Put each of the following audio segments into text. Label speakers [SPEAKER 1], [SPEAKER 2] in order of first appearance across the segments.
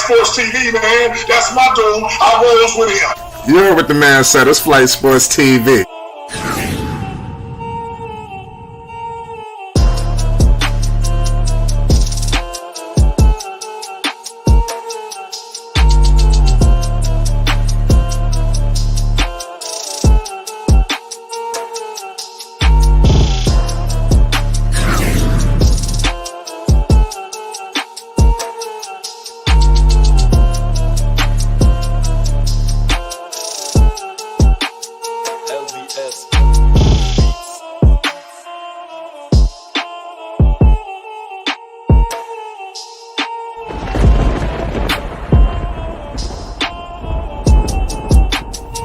[SPEAKER 1] Sports TV, man. That's my dude. I rolls with him.
[SPEAKER 2] You heard what the man said. It's Flight Sports TV.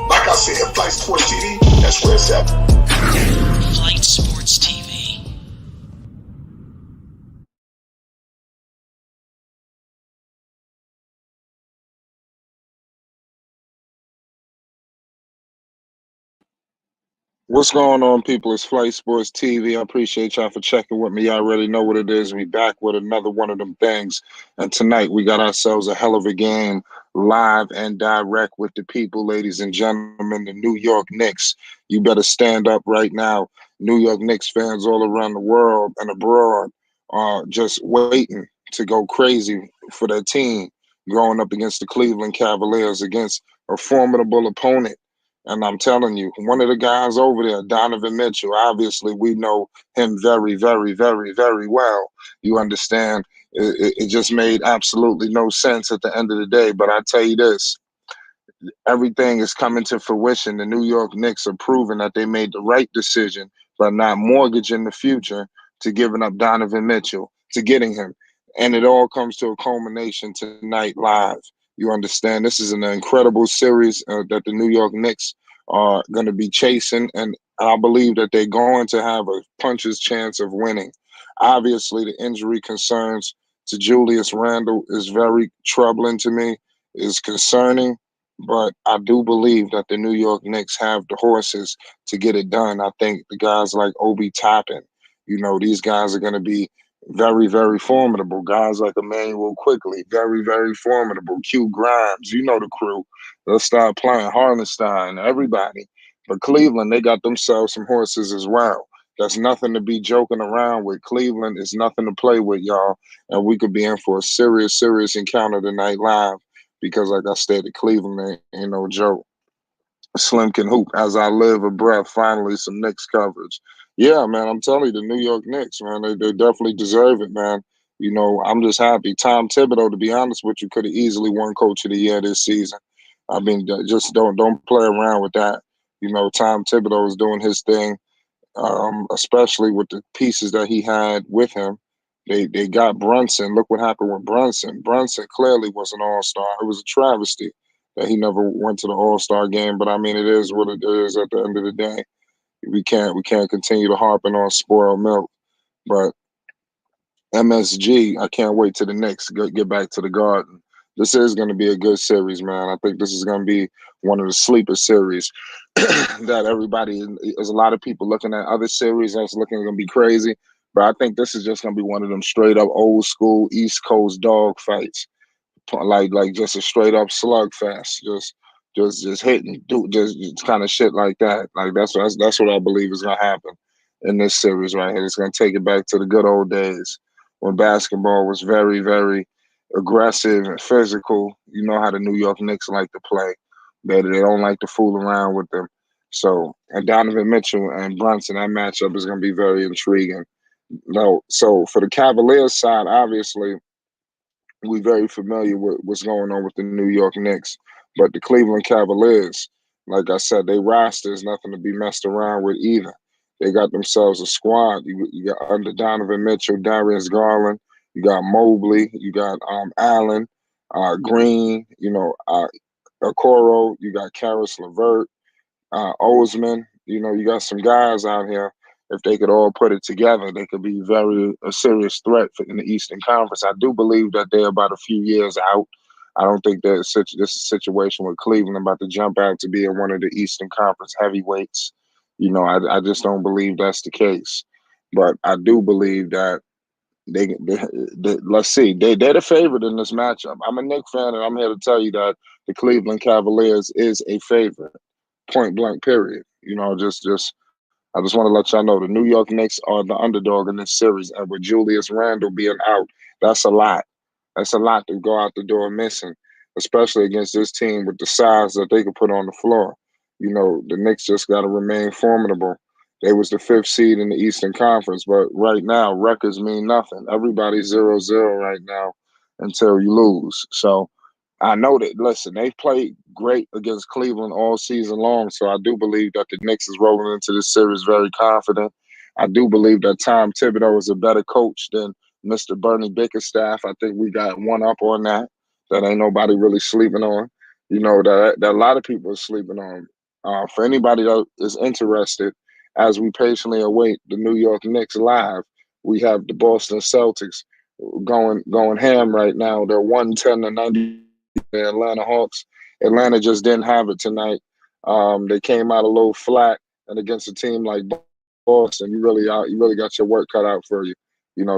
[SPEAKER 1] Like I said, Flight Sports TV, that's where it's at.
[SPEAKER 3] Flight Sports TV.
[SPEAKER 2] What's going on, people? It's Flight Sports TV. I appreciate y'all for checking with me. Y'all already know what it is. We back with another one of them things. And tonight we got ourselves a hell of a game, live and direct with the people, ladies and gentlemen, the New York Knicks. You better stand up right now. New York Knicks fans all around the world and abroad are just waiting to go crazy for their team going up against the Cleveland Cavaliers, against a formidable opponent. And I'm telling you, one of the guys over there, Donovan Mitchell, obviously we know him very, very, very, very well. You understand? It just made absolutely no sense at the end of the day. But I tell you this, everything is coming to fruition. The New York Knicks are proving that they made the right decision by not mortgaging the future to giving up Donovan Mitchell, to getting him. And it all comes to a culmination tonight live. You understand? This is an incredible series that the New York Knicks are going to be chasing, and I believe that they're going to have a puncher's chance of winning. Obviously, the injury concerns to Julius Randle is very troubling to me, is concerning, but I do believe that the New York Knicks have the horses to get it done. I think the guys like Obi Toppin, these guys are going to be very, very formidable. Guys like Emmanuel Quickly, very, very formidable. Q Grimes, you know the crew. They'll start playing Hartenstein, everybody. But Cleveland, they got themselves some horses as well. That's nothing to be joking around with. Cleveland is nothing to play with, y'all. And we could be in for a serious, serious encounter tonight live because, like I stated, Cleveland ain't no joke. Slim can hoop. As I live a breath, finally some Knicks coverage. Yeah, man, I'm telling you, the New York Knicks, man, they definitely deserve it, man. I'm just happy. Tom Thibodeau, to be honest with you, could have easily won Coach of the Year this season. I mean, just don't play around with that. Tom Thibodeau is doing his thing, especially with the pieces that he had with him. They got Brunson. Look what happened with Brunson. Brunson clearly was an all-star. It was a travesty that he never went to the All-Star game. But I mean, it is what it is at the end of the day. We can't continue to harping on spoiled milk. But MSG, I can't wait till the Knicks get back to the Garden. This is going to be a good series, man. I think this is going to be one of the sleeper series that everybody, there's a lot of people looking at other series that's looking going to be crazy. But I think this is just going to be one of them straight up old school East Coast dog fights. Like just a straight up slugfest, just hitting, just kind of shit like that. Like that's what I believe is gonna happen in this series right here. It's gonna take it back to the good old days when basketball was very, very aggressive and physical. You know how the New York Knicks like to play. They don't like to fool around with them. So, and Donovan Mitchell and Brunson, that matchup is gonna be very intriguing. No, so for the Cavaliers side, obviously, we're very familiar with what's going on with the New York Knicks. But the Cleveland Cavaliers, like I said, their roster is nothing to be messed around with either. They got themselves a squad. You got under Donovan Mitchell, Darius Garland, you got Mobley, you got Allen, Green, Okoro, you got Karis LeVert, Osman. You got some guys out here. If they could all put it together, they could be a serious threat in the Eastern Conference. I do believe that they're about a few years out. I don't think that this is a situation with Cleveland about to jump out to be in one of the Eastern Conference heavyweights. I just don't believe that's the case. But I do believe that let's see. They're the favorite in this matchup. I'm a Knicks fan, and I'm here to tell you that the Cleveland Cavaliers is a favorite. Point blank. Period. Just I just want to let y'all know the New York Knicks are the underdog in this series, and with Julius Randle being out, that's a lot. That's a lot to go out the door missing, especially against this team with the size that they could put on the floor. The Knicks just got to remain formidable. They was the fifth seed in the Eastern Conference, but right now records mean nothing. Everybody's 0-0 right now until you lose. So I know that. Listen, they've played great against Cleveland all season long, so I do believe that the Knicks is rolling into this series very confident. I do believe that Tom Thibodeau is a better coach than Mr. Bernie Bickerstaff. I think we got one up on that. That ain't nobody really sleeping on. That a lot of people are sleeping on. For anybody that is interested, as we patiently await the New York Knicks live, we have the Boston Celtics going ham right now. They're 110-90. The Atlanta Hawks. Atlanta just didn't have it tonight. They came out a little flat, and against a team like Boston, you really got your work cut out for you.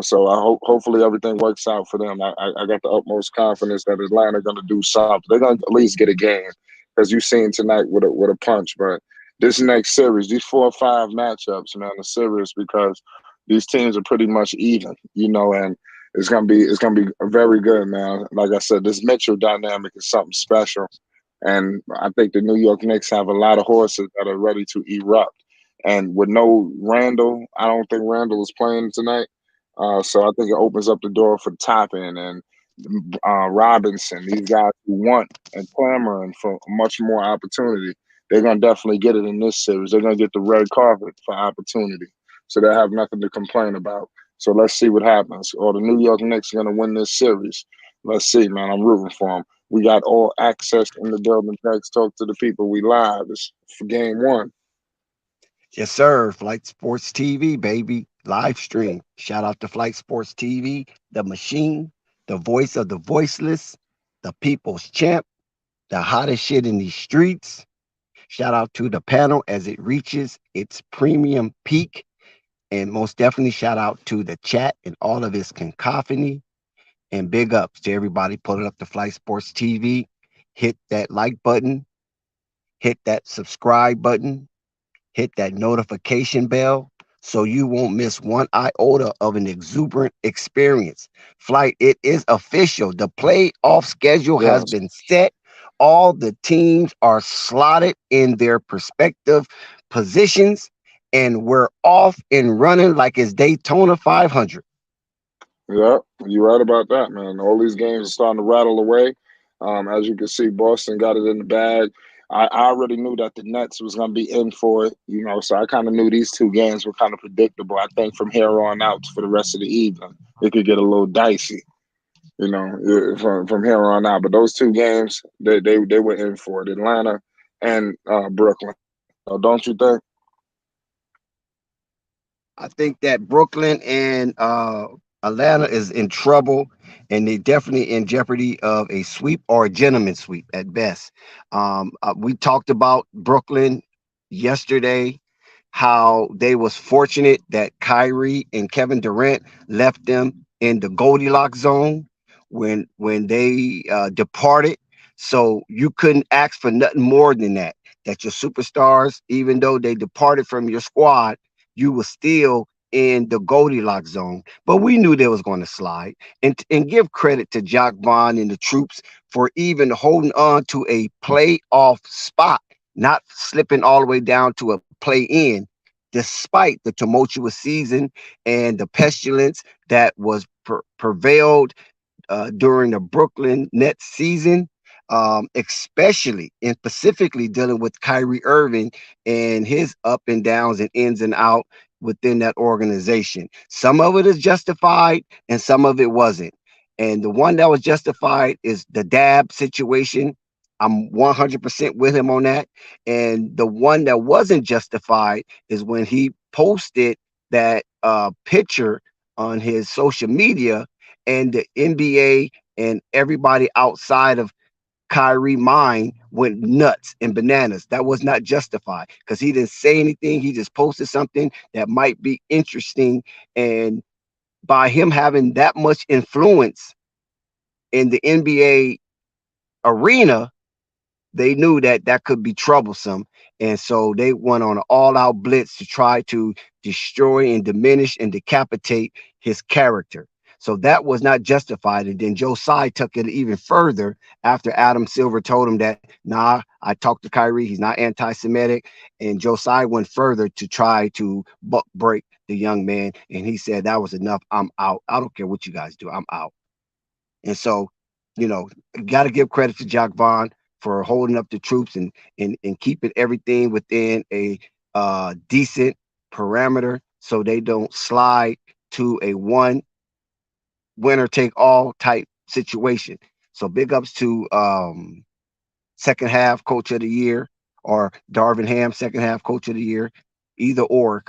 [SPEAKER 2] So I hopefully everything works out for them. I got the utmost confidence that Atlanta going to do something. They're going to at least get a game, because you've seen tonight with a punch. But this next series, these 4 or 5 matchups, man, are serious because these teams are pretty much even. And it's gonna be very good, man. Like I said, this Mitchell dynamic is something special, and I think the New York Knicks have a lot of horses that are ready to erupt. And with no Randall, I don't think Randall is playing tonight. So I think it opens up the door for Toppin and Robinson. These guys who want and clamoring for much more opportunity. They're gonna definitely get it in this series. They're gonna get the red carpet for opportunity, so they have nothing to complain about. So let's see what happens. Or the New York Knicks are going to win this series. Let's see, man. I'm rooting for them. We got all access in the building. Thanks. Talk to the people. We live. It's for game one.
[SPEAKER 4] Yes, sir. Flight Sports TV, baby. Live stream. Shout out to Flight Sports TV, the machine, the voice of the voiceless, the people's champ, the hottest shit in these streets. Shout out to the panel as it reaches its premium peak. And most definitely shout out to the chat and all of its cacophony. And big ups to everybody pulling up the Flight Sports TV. Hit that like button, hit that subscribe button, hit that notification bell so you won't miss one iota of an exuberant experience. Flight, it is official. The playoff schedule has
[SPEAKER 2] Yes.
[SPEAKER 4] been set. All the teams are slotted in their respective positions, and we're off and running like it's Daytona 500.
[SPEAKER 2] Yeah, you're right about that, man. All these games are starting to rattle away. As you can see, Boston got it in the bag. I already knew that the Nets was going to be in for it, so I kind of knew these 2 games were kind of predictable. I think from here on out for the rest of the evening, it could get a little dicey, from here on out. But those 2 games, they were in for it, Atlanta and Brooklyn. Don't you think?
[SPEAKER 4] I think that Brooklyn and Atlanta is in trouble, and they definitely in jeopardy of a sweep or a gentleman sweep at best. We talked about Brooklyn yesterday, how they was fortunate that Kyrie and Kevin Durant left them in the Goldilocks zone when they departed. So you couldn't ask for nothing more than that. That your superstars, even though they departed from your squad, you were still in the Goldilocks zone. But we knew they was going to slide. And give credit to Jock Vaughn and the troops for even holding on to a playoff spot, not slipping all the way down to a play in, despite the tumultuous season and the pestilence that was prevailed during the Brooklyn Nets season, especially and specifically dealing with Kyrie Irving and his up and downs and ins and out within that organization. Some of it is justified and some of it wasn't. And the one that was justified is the Dab situation. I'm 100% with him on that. And the one that wasn't justified is when he posted that picture on his social media, and the NBA and everybody outside of Kyrie mind went nuts and bananas. That was not justified because he didn't say anything. He just posted something that might be interesting, and by him having that much influence in the NBA arena, they knew that that could be troublesome. And so they went on an all out blitz to try to destroy and diminish and decapitate his character. So that was not justified. And then Josiah took it even further after Adam Silver told him that, nah, I talked to Kyrie. He's not anti Semitic. And Josiah went further to try to buck break the young man. And he said, that was enough. I'm out. I don't care what you guys do. I'm out. And so, got to give credit to Jack Vaughn for holding up the troops and keeping everything within a decent parameter so they don't slide to a one winner take all type situation. So big ups to second half coach of the year or Darvin Ham, second half coach of the year. Either or,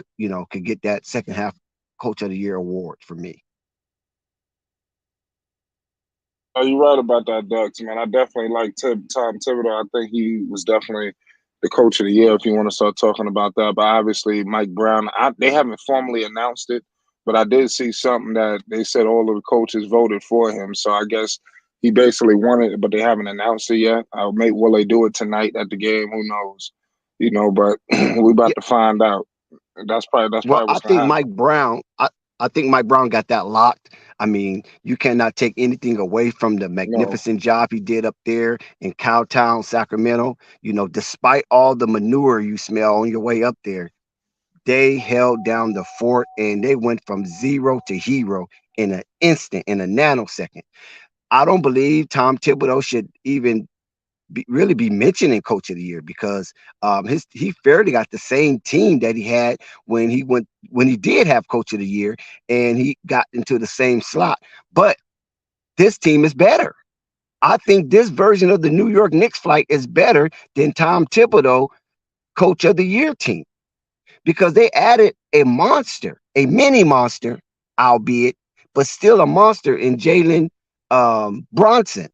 [SPEAKER 4] could get that second half coach of the year award for me.
[SPEAKER 2] Oh, you're right about that, Ducks, man. I definitely like Tom Thibodeau. I think he was definitely the coach of the year if you want to start talking about that. But obviously, Mike Brown, they haven't formally announced it, but I did see something that they said all of the coaches voted for him. So I guess he basically won it, but they haven't announced it yet. Will they do it tonight at the game? Who knows? But we about
[SPEAKER 4] Yeah,
[SPEAKER 2] to find out. That's
[SPEAKER 4] well,
[SPEAKER 2] probably
[SPEAKER 4] I
[SPEAKER 2] what's gonna
[SPEAKER 4] think
[SPEAKER 2] happen.
[SPEAKER 4] Mike Brown. I think Mike Brown got that locked. I mean, you cannot take anything away from the
[SPEAKER 2] No,
[SPEAKER 4] magnificent job he did up there in Cowtown, Sacramento. Despite all the manure you smell on your way up there, they held down the fort and they went from zero to hero in an instant, in a nanosecond. I don't believe Tom Thibodeau should even really be mentioning coach of the year because he fairly got the same team that he had when he did have coach of the year and he got into the same slot. But this team is better. I think this version of the New York Knicks flight is better than Tom Thibodeau coach of the year team because they added a monster, a mini monster, albeit, but still a monster in Jalen Bronson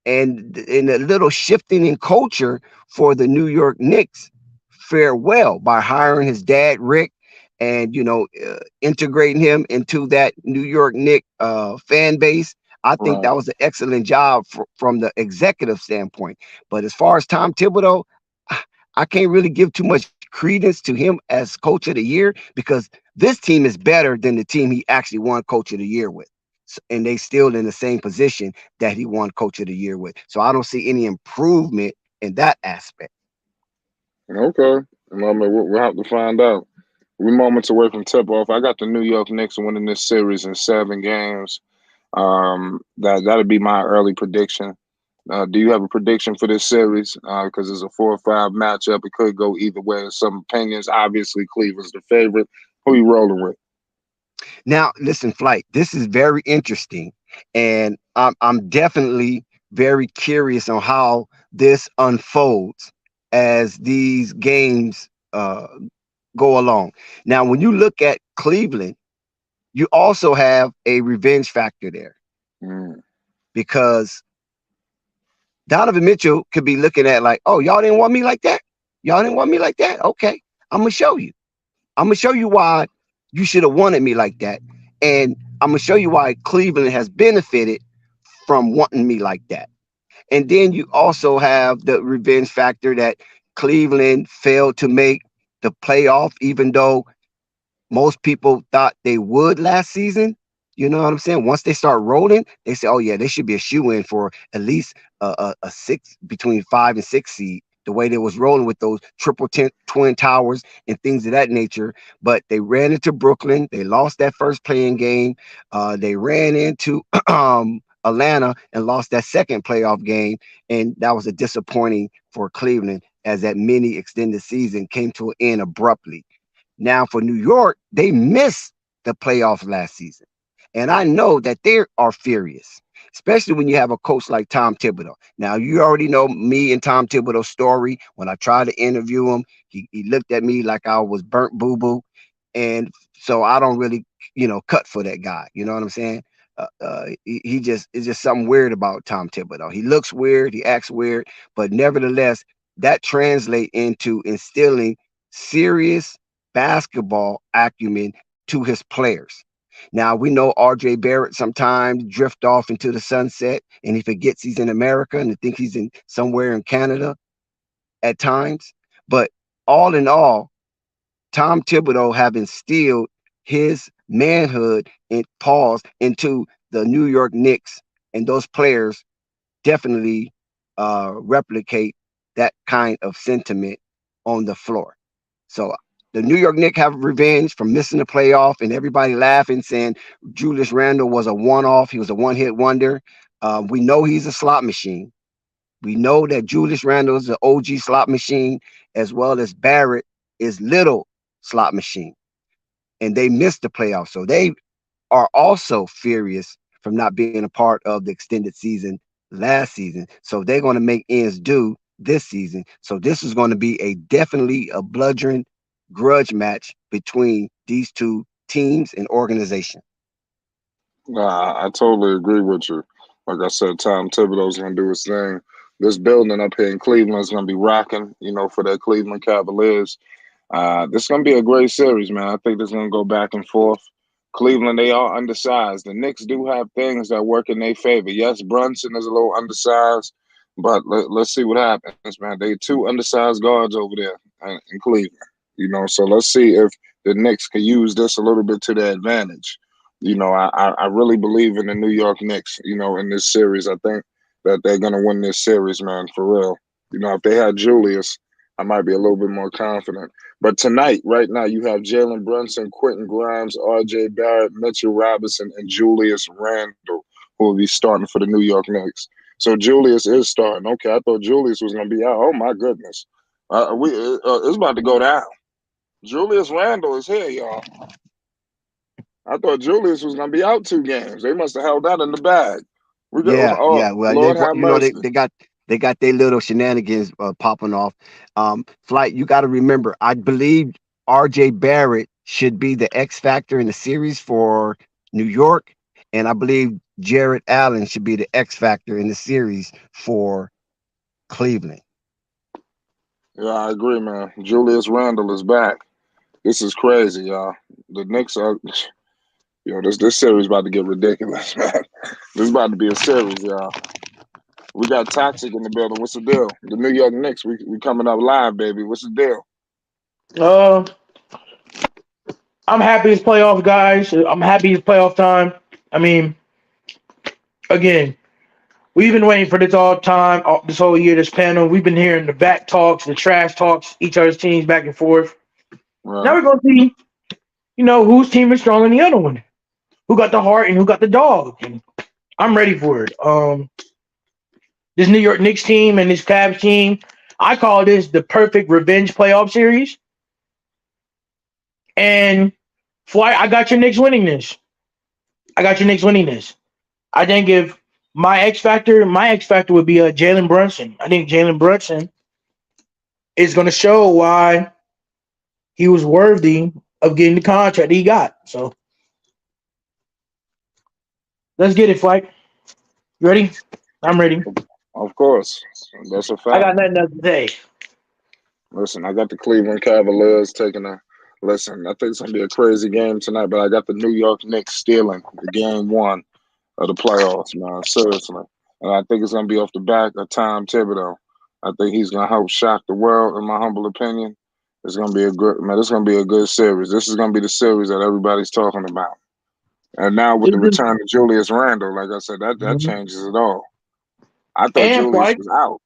[SPEAKER 4] and a little shifting in culture for the New York Knicks fare well by hiring his dad Rick and integrating him into that New York Knicks fan base. I think
[SPEAKER 2] right.
[SPEAKER 4] that was an excellent job from the executive standpoint. But as far as Tom Thibodeau, I can't really give too much credence to him as coach of the year because this team is better than the team he actually won coach of the year with. And they still in the same position that he won coach of the year with. So I don't see any improvement in that aspect.
[SPEAKER 2] Okay. Well, I mean, we'll have to find out. We moments away from tip off. I got the New York Knicks winning this series in 7 games. That'd be my early prediction. Do you have a prediction for this series? Because it's a 4 or 5 matchup. It could go either way. In some opinions, obviously Cleveland's the favorite. Who you rolling with?
[SPEAKER 4] Now, listen, Flight, this is very interesting. And I'm definitely very curious on how this unfolds as these games go along. Now, when you look at Cleveland, you also have a revenge factor there
[SPEAKER 2] Mm,
[SPEAKER 4] because Donovan Mitchell could be looking at like, oh, y'all didn't want me like that. Y'all didn't want me like that. Okay, I'm gonna show you. I'm gonna show you why you should have wanted me like that, and I'm gonna show you why Cleveland has benefited from wanting me like that. And then you also have the revenge factor that Cleveland failed to make the playoff, even though most people thought they would last season. You know what I'm saying? Once they start rolling, they say, "Oh yeah, they should be a shoe in for at least a six between 5 and 6 seed." The way they was rolling with those twin towers and things of that nature, but they ran into Brooklyn. They lost that first playing game. They ran into Atlanta and lost that second playoff game, and that was a disappointing for Cleveland as that mini extended season came to an end abruptly. Now for New York, they missed the playoffs last season. And I know that they are furious, especially when you have a coach like Tom Thibodeau. Now, you already know me and Tom Thibodeau's story. When I tried to interview him, he looked at me like I was burnt boo boo. And so I don't really, cut for that guy. You know what I'm saying? He just, it's just something weird about Tom Thibodeau. He looks weird, he acts weird, but nevertheless, that translates into instilling serious basketball acumen to his players. Now we know RJ Barrett sometimes drift off into the sunset and he forgets he's in America and thinks he's in somewhere in Canada at times. But all in all, Tom Thibodeau have instilled his manhood and pause into the New York Knicks, and those players definitely replicate that kind of sentiment on the floor. So the New York Knicks have revenge from missing the playoff and everybody laughing, saying Julius Randle was a one-off. He was a one-hit wonder. We know he's a slot machine. We know that Julius Randle is an OG slot machine, as well as Barrett is little slot machine. And they missed the playoffs. So they are also furious from not being a part of the extended season last season. So they're going to make ends due this season. So this is going to be a definitely a bludgeoning grudge match between these two teams and organization.
[SPEAKER 2] Nah, I totally agree with you. Like I said, Tom Thibodeau's gonna do his thing. This building up here in Cleveland is gonna be rocking, for the Cleveland Cavaliers. This is gonna be a great series, man. I think this is gonna go back and forth. Cleveland, they are undersized. The Knicks do have things that work in their favor. Yes, Brunson is a little undersized, but let's see what happens, man. They two undersized guards over there in Cleveland. So let's see if the Knicks can use this a little bit to their advantage. I really believe in the New York Knicks, in this series. I think that they're going to win this series, man, for real. If they had Julius, I might be a little bit more confident. But tonight, right now, you have Jalen Brunson, Quentin Grimes, R.J. Barrett, Mitchell Robinson, and Julius Randle, who will be starting for the New York Knicks. So Julius is starting. Okay, I thought Julius was going to be out. Oh, my goodness. It's about to go down. Julius Randle is here, y'all. I thought Julius was going to be out 2 games. They must have held that in the bag.
[SPEAKER 4] Yeah. Well,
[SPEAKER 2] Lord have mercy.
[SPEAKER 4] they got their little shenanigans popping off. Flight, you got to remember, I believe R.J. Barrett should be the X factor in the series for New York, and I believe Jarrett Allen should be the X factor in the series for Cleveland.
[SPEAKER 2] Yeah, I agree, man. Julius Randle is back. This is crazy, y'all. The Knicks are, this series about to get ridiculous, man. This is about to be a series, y'all. We got Toxic in the building. What's the deal? The New York Knicks, we coming up live, baby. What's the deal?
[SPEAKER 5] I'm happy it's playoff, guys. I'm happy it's playoff time. I mean, again, we've been waiting for this all time, this whole year, this panel. We've been hearing the back talks, the trash talks, each other's teams back and forth.
[SPEAKER 2] Right.
[SPEAKER 5] Now we're going to see, whose team is stronger than the other one. Who got the heart and who got the dog. And I'm ready for it. This New York Knicks team and this Cavs team, I call this the perfect revenge playoff series. And Flight, I got your Knicks winning this. I think if my X factor would be Jalen Brunson. I think Jalen Brunson is going to show why he was worthy of getting the contract he got. So let's get it, Flight. You ready? I'm ready.
[SPEAKER 2] Of course. That's a fact.
[SPEAKER 5] I got nothing else to say.
[SPEAKER 2] Listen, I got the Cleveland Cavaliers taking a listen. I think it's gonna be a crazy game tonight, but I got the New York Knicks stealing the game 1 of the playoffs, man. Seriously, and I think it's gonna be off the back of Tom Thibodeau. I think he's gonna help shock the world. In my humble opinion, it's gonna be a good man. It's gonna be a good series. This is gonna be the series that everybody's talking about. And now with the return of Julius Randle, like I said, that changes it all. I thought
[SPEAKER 5] And
[SPEAKER 2] Julius
[SPEAKER 5] Flight,
[SPEAKER 2] was out.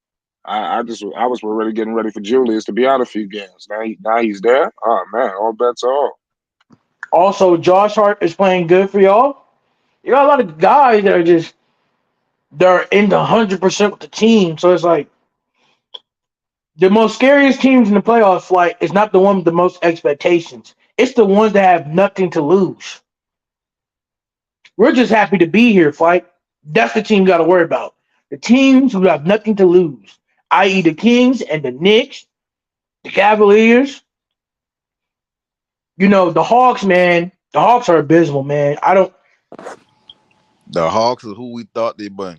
[SPEAKER 2] I was already getting ready for Julius to be out a few games. Now he's there. Oh man, all bets are off.
[SPEAKER 5] also Josh Hart is playing good for y'all. You got a lot of guys that are they're in the 100% with the team. So it's like the most scariest teams in the playoffs, Flight, is not the one with the most expectations. It's the ones that have nothing to lose. We're just happy to be here, Flight. That's the team you got to worry about. The teams who have nothing to lose, i.e. the Kings and the Knicks, the Cavaliers. The Hawks, man. The Hawks are abysmal, man.
[SPEAKER 6] The Hawks are who we thought they bring.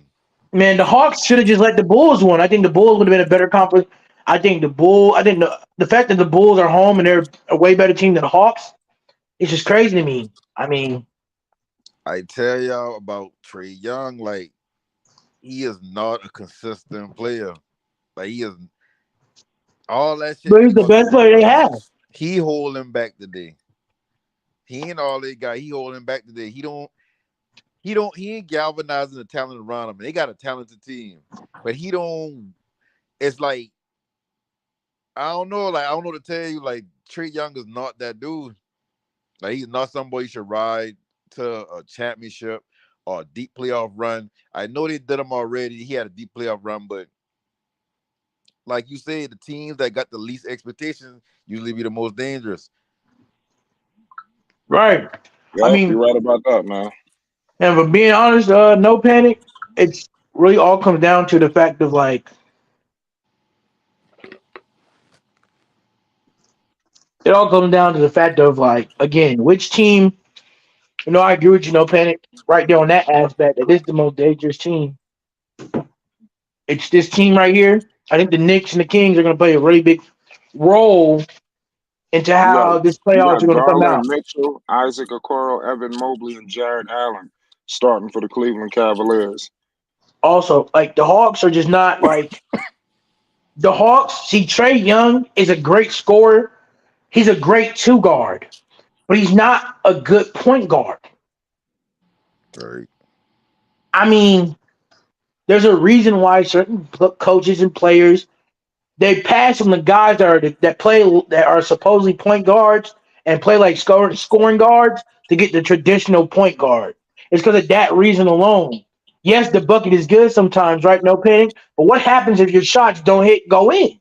[SPEAKER 5] Man, the Hawks should have just let the Bulls win. I think the Bulls would have been a better conference. I think the fact that the Bulls are home and they're a way better team than the Hawks, it's just crazy to me. I mean,
[SPEAKER 6] I tell y'all about Trey Young, like he is not a consistent player. Like he is all that shit
[SPEAKER 5] But
[SPEAKER 6] that
[SPEAKER 5] he's
[SPEAKER 6] he
[SPEAKER 5] the
[SPEAKER 6] about to
[SPEAKER 5] best
[SPEAKER 6] do to
[SPEAKER 5] player they
[SPEAKER 6] Bronny.
[SPEAKER 5] have.
[SPEAKER 6] He holding back today. He ain't all they got. He holding back today. He ain't galvanizing the talent around him. They got a talented team. But he don't it's like I don't know, like I don't know to tell you, like Trey Young is not that dude. Like he's not somebody you should ride to a championship or a deep playoff run. I know they did him already. He had a deep playoff run, but like you said, the teams that got the least expectations usually be the most dangerous.
[SPEAKER 5] Right. I
[SPEAKER 2] Yep, you're
[SPEAKER 5] mean,
[SPEAKER 2] right about that, man.
[SPEAKER 5] and for being honest, no panic. It's really all comes down to the fact of like it all comes down to the fact of like again, which team. I agree with you. No panic. Right there on that aspect, that is the most dangerous team. It's this team right here. I think the Knicks and the Kings are going to play a really big role into
[SPEAKER 2] You got
[SPEAKER 5] how this
[SPEAKER 2] you
[SPEAKER 5] playoffs are
[SPEAKER 2] got
[SPEAKER 5] going to come out.
[SPEAKER 2] Garland, Mitchell, Isaac Okoro, Evan Mobley, and Jared Allen starting for the Cleveland Cavaliers.
[SPEAKER 5] Also, like the Hawks are just not like the Hawks. See, Trey Young is a great scorer. He's a great two guard, but he's not a good point guard.
[SPEAKER 6] Right.
[SPEAKER 5] I mean, there's a reason why certain coaches and players they pass from the guys that play that are supposedly point guards and play like scoring guards to get the traditional point guard. It's because of that reason alone. Yes, the bucket is good sometimes, right? No panic. But what happens if your shots don't go in?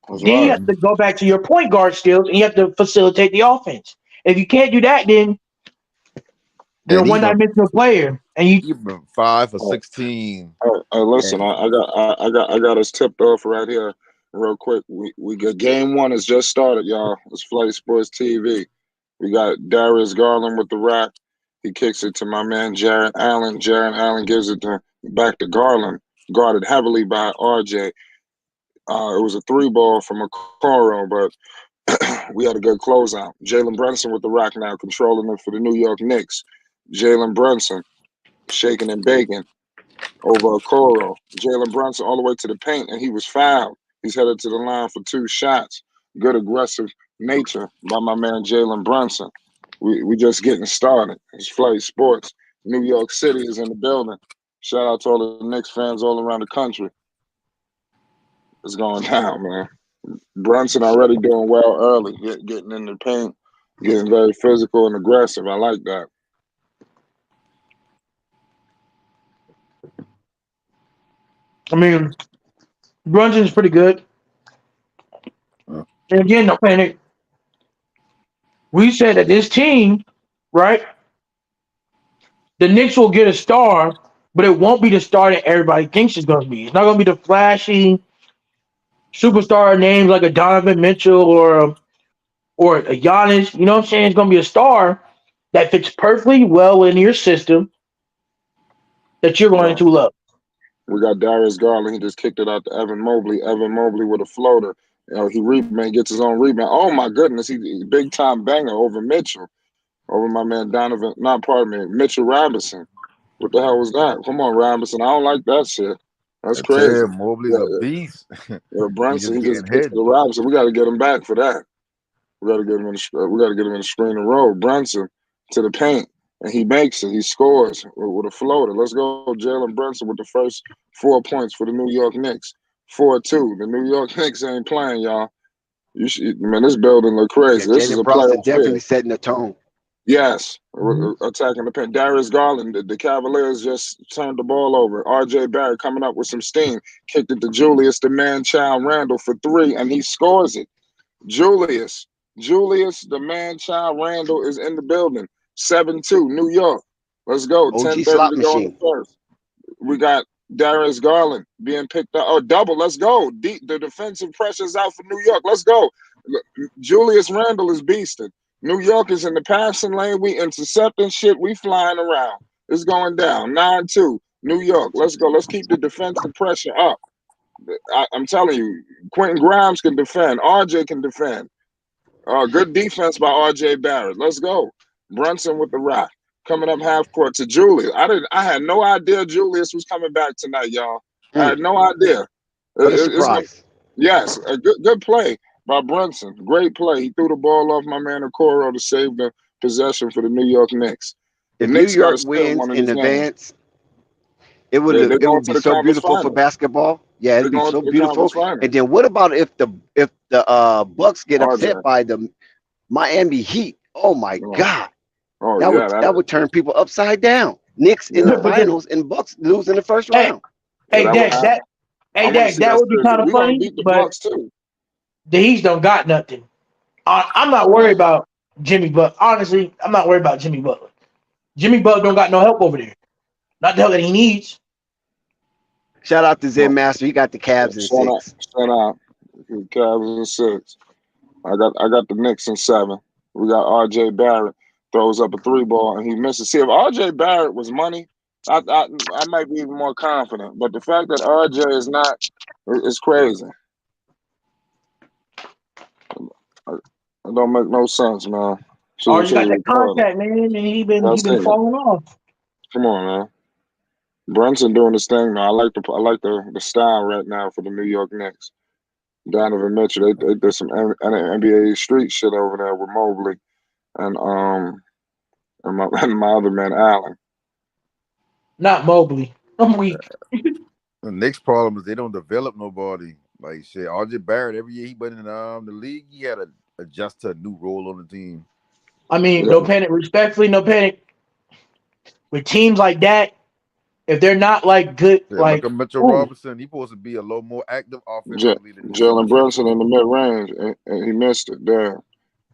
[SPEAKER 2] That's
[SPEAKER 5] Then you
[SPEAKER 2] right.
[SPEAKER 5] have to go back to your point guard skills and you have to facilitate the offense. If you can't do that, then you're a
[SPEAKER 6] And
[SPEAKER 5] one dimensional player. And you
[SPEAKER 6] even 5 for
[SPEAKER 2] Hey,
[SPEAKER 6] 16.
[SPEAKER 2] listen,
[SPEAKER 6] And
[SPEAKER 2] I got us tipped off right here, real quick. We got game one has just started, y'all. It's Flight Sports TV. We got Darius Garland with the rack. He kicks it to my man Jared Allen. Jared Allen gives it back to Garland, guarded heavily by RJ. It was a three ball from Okoro, but we had a good closeout. Jalen Brunson with the rock now, controlling it for the New York Knicks. Jalen Brunson shaking and baking over Okoro. Jalen Brunson all the way to the paint, and he was fouled. He's headed to the line for two shots. Good aggressive nature by my man Jalen Brunson. We just getting started. It's Flight Sports. New York City is in the building. Shout out to all the Knicks fans all around the country. It's going down, man. Brunson already doing well early, getting in the paint, getting very physical and aggressive. I like that.
[SPEAKER 5] I mean, Brunson's pretty good. And again, no panic. We said that this team, right? The Knicks will get a star, but it won't be the star that everybody thinks it's going to be. It's not going to be the flashy superstar names like a Donovan Mitchell or a Giannis. You know what I'm saying? It's going to be a star that fits perfectly well in your system that you're going
[SPEAKER 2] Well,
[SPEAKER 5] to love.
[SPEAKER 2] we got Darius Garland. He just kicked it out to Evan Mobley. Evan Mobley with a floater. He rebound, gets his own rebound. Oh my goodness, he big time banger over Mitchell, over my man Donovan. Not pardon me, Mitchell Robinson. What the hell was that? Come on, Robinson. I don't like that shit. That's
[SPEAKER 6] I tell
[SPEAKER 2] crazy.
[SPEAKER 6] you, Mobley's
[SPEAKER 2] Yeah,
[SPEAKER 6] a beast. He
[SPEAKER 2] Brunson.
[SPEAKER 6] just
[SPEAKER 2] He just
[SPEAKER 6] getting
[SPEAKER 2] kicks
[SPEAKER 6] hit.
[SPEAKER 2] it to Robinson. We got to get him back for that. We got to get him in. We got to get him in the screen and roll. Brunson to the paint, and he makes it. He scores with a floater. Let's go, Jalen Brunson with the first 4 points for the New York Knicks. 4-2. The New York Knicks ain't playing, y'all. You should, man. This building look
[SPEAKER 4] Yeah,
[SPEAKER 2] crazy. This is
[SPEAKER 4] Jalen
[SPEAKER 2] a
[SPEAKER 4] Brunson
[SPEAKER 2] playoff bid.
[SPEAKER 4] definitely setting the tone.
[SPEAKER 2] Yes,
[SPEAKER 5] Mhm.
[SPEAKER 2] attacking the paint. Darius Garland, the Cavaliers just turned the ball over. R.J. Barrett coming up with some steam. Kicked it to Julius, the man-child Randle for three, and he scores it. Julius, the man-child Randle is in the building. 7-2, New York. Let's go.
[SPEAKER 4] OG
[SPEAKER 2] 10:30
[SPEAKER 4] slot
[SPEAKER 2] to go in the
[SPEAKER 4] machine.
[SPEAKER 2] first. We got Darius Garland being picked up. Oh, double. Let's go. The defensive pressure's out for New York. Let's go. Julius Randle is beasting. New York is in the passing lane. We intercepting shit. We flying around. It's going down. 9-2. New York. Let's go. Let's keep the defensive pressure up. I'm telling you, Quentin Grimes can defend. RJ can defend. Good defense by RJ Barrett. Let's go. Brunson with the rock. coming up half court to Julius. I had no idea Julius was coming back tonight, y'all. I had no idea.
[SPEAKER 4] What a
[SPEAKER 2] It's gonna,
[SPEAKER 4] surprise.
[SPEAKER 2] yes, a good play by Brunson. Great play. He threw the ball off my man Okoro to save the possession for the New York Knicks. The
[SPEAKER 4] If New
[SPEAKER 2] Knicks got to
[SPEAKER 4] York
[SPEAKER 2] steal
[SPEAKER 4] wins
[SPEAKER 2] one of
[SPEAKER 4] in
[SPEAKER 2] these games.
[SPEAKER 4] advance, it would
[SPEAKER 2] They're
[SPEAKER 4] it
[SPEAKER 2] going
[SPEAKER 4] would
[SPEAKER 2] to
[SPEAKER 4] be
[SPEAKER 2] the
[SPEAKER 4] so
[SPEAKER 2] conference
[SPEAKER 4] beautiful for
[SPEAKER 2] finals.
[SPEAKER 4] basketball. Yeah,
[SPEAKER 2] They're
[SPEAKER 4] it'd be
[SPEAKER 2] going
[SPEAKER 4] so
[SPEAKER 2] to the conference
[SPEAKER 4] beautiful.
[SPEAKER 2] finals.
[SPEAKER 4] And then what about if the Bucks get upset
[SPEAKER 2] RJ.
[SPEAKER 4] by the Miami Heat? Oh my
[SPEAKER 2] Oh,
[SPEAKER 4] God.
[SPEAKER 2] oh
[SPEAKER 4] That
[SPEAKER 2] yeah,
[SPEAKER 4] would that would turn people upside down. Knicks in the
[SPEAKER 2] yeah,
[SPEAKER 5] But
[SPEAKER 4] finals and Bucks lose in the first
[SPEAKER 5] hey,
[SPEAKER 4] round.
[SPEAKER 2] yeah.
[SPEAKER 5] hey,
[SPEAKER 2] That would
[SPEAKER 5] Dex,
[SPEAKER 2] happen. I want to see
[SPEAKER 5] that
[SPEAKER 2] that
[SPEAKER 5] would be
[SPEAKER 2] series.
[SPEAKER 5] kind of
[SPEAKER 2] We're gonna
[SPEAKER 5] funny.
[SPEAKER 2] beat the
[SPEAKER 5] But
[SPEAKER 2] Bucks too.
[SPEAKER 5] the Heat don't got nothing. I'm not worried about Jimmy Butler. Honestly, I'm not worried about Jimmy Butler. Jimmy Butler don't got no help over there. Not the help that he needs.
[SPEAKER 4] Shout out to Zen Master. He got the Cavs in
[SPEAKER 2] Shut up,
[SPEAKER 4] 6.
[SPEAKER 2] shut up. Cavs in 6. I got the Knicks in 7. We got R.J. Barrett throws up a 3 ball and he misses. See, if R.J. Barrett was money, I might be even more confident. But the fact that R.J. is not is crazy. It don't make no sense, man.
[SPEAKER 5] Or
[SPEAKER 2] Should
[SPEAKER 5] you got
[SPEAKER 2] have
[SPEAKER 5] that
[SPEAKER 2] recorded.
[SPEAKER 5] contact, man, and he
[SPEAKER 2] That's
[SPEAKER 5] been
[SPEAKER 2] it.
[SPEAKER 5] falling off.
[SPEAKER 2] Come on, man. Brunson doing his thing now. I like the style right now for the New York Knicks. Donovan Mitchell, they did some NBA street shit over there with Mobley and and my and my other man Allen.
[SPEAKER 5] Not Mobley. I'm weak.
[SPEAKER 6] The next problem is they don't develop nobody. Like shit, RJ Barrett every year he been in the league, he had to adjust to a new role on the team.
[SPEAKER 5] I mean,
[SPEAKER 2] Yeah,
[SPEAKER 5] no panic. Respectfully, no panic. With teams like that, if they're not like good,
[SPEAKER 6] Yeah, look
[SPEAKER 5] like
[SPEAKER 6] at Mitchell
[SPEAKER 5] ooh,
[SPEAKER 6] Robinson. He's supposed to be a little more active
[SPEAKER 2] J-
[SPEAKER 6] offensively than this
[SPEAKER 2] Jalen
[SPEAKER 6] shit.
[SPEAKER 2] Brunson in the mid range, and he missed it. There,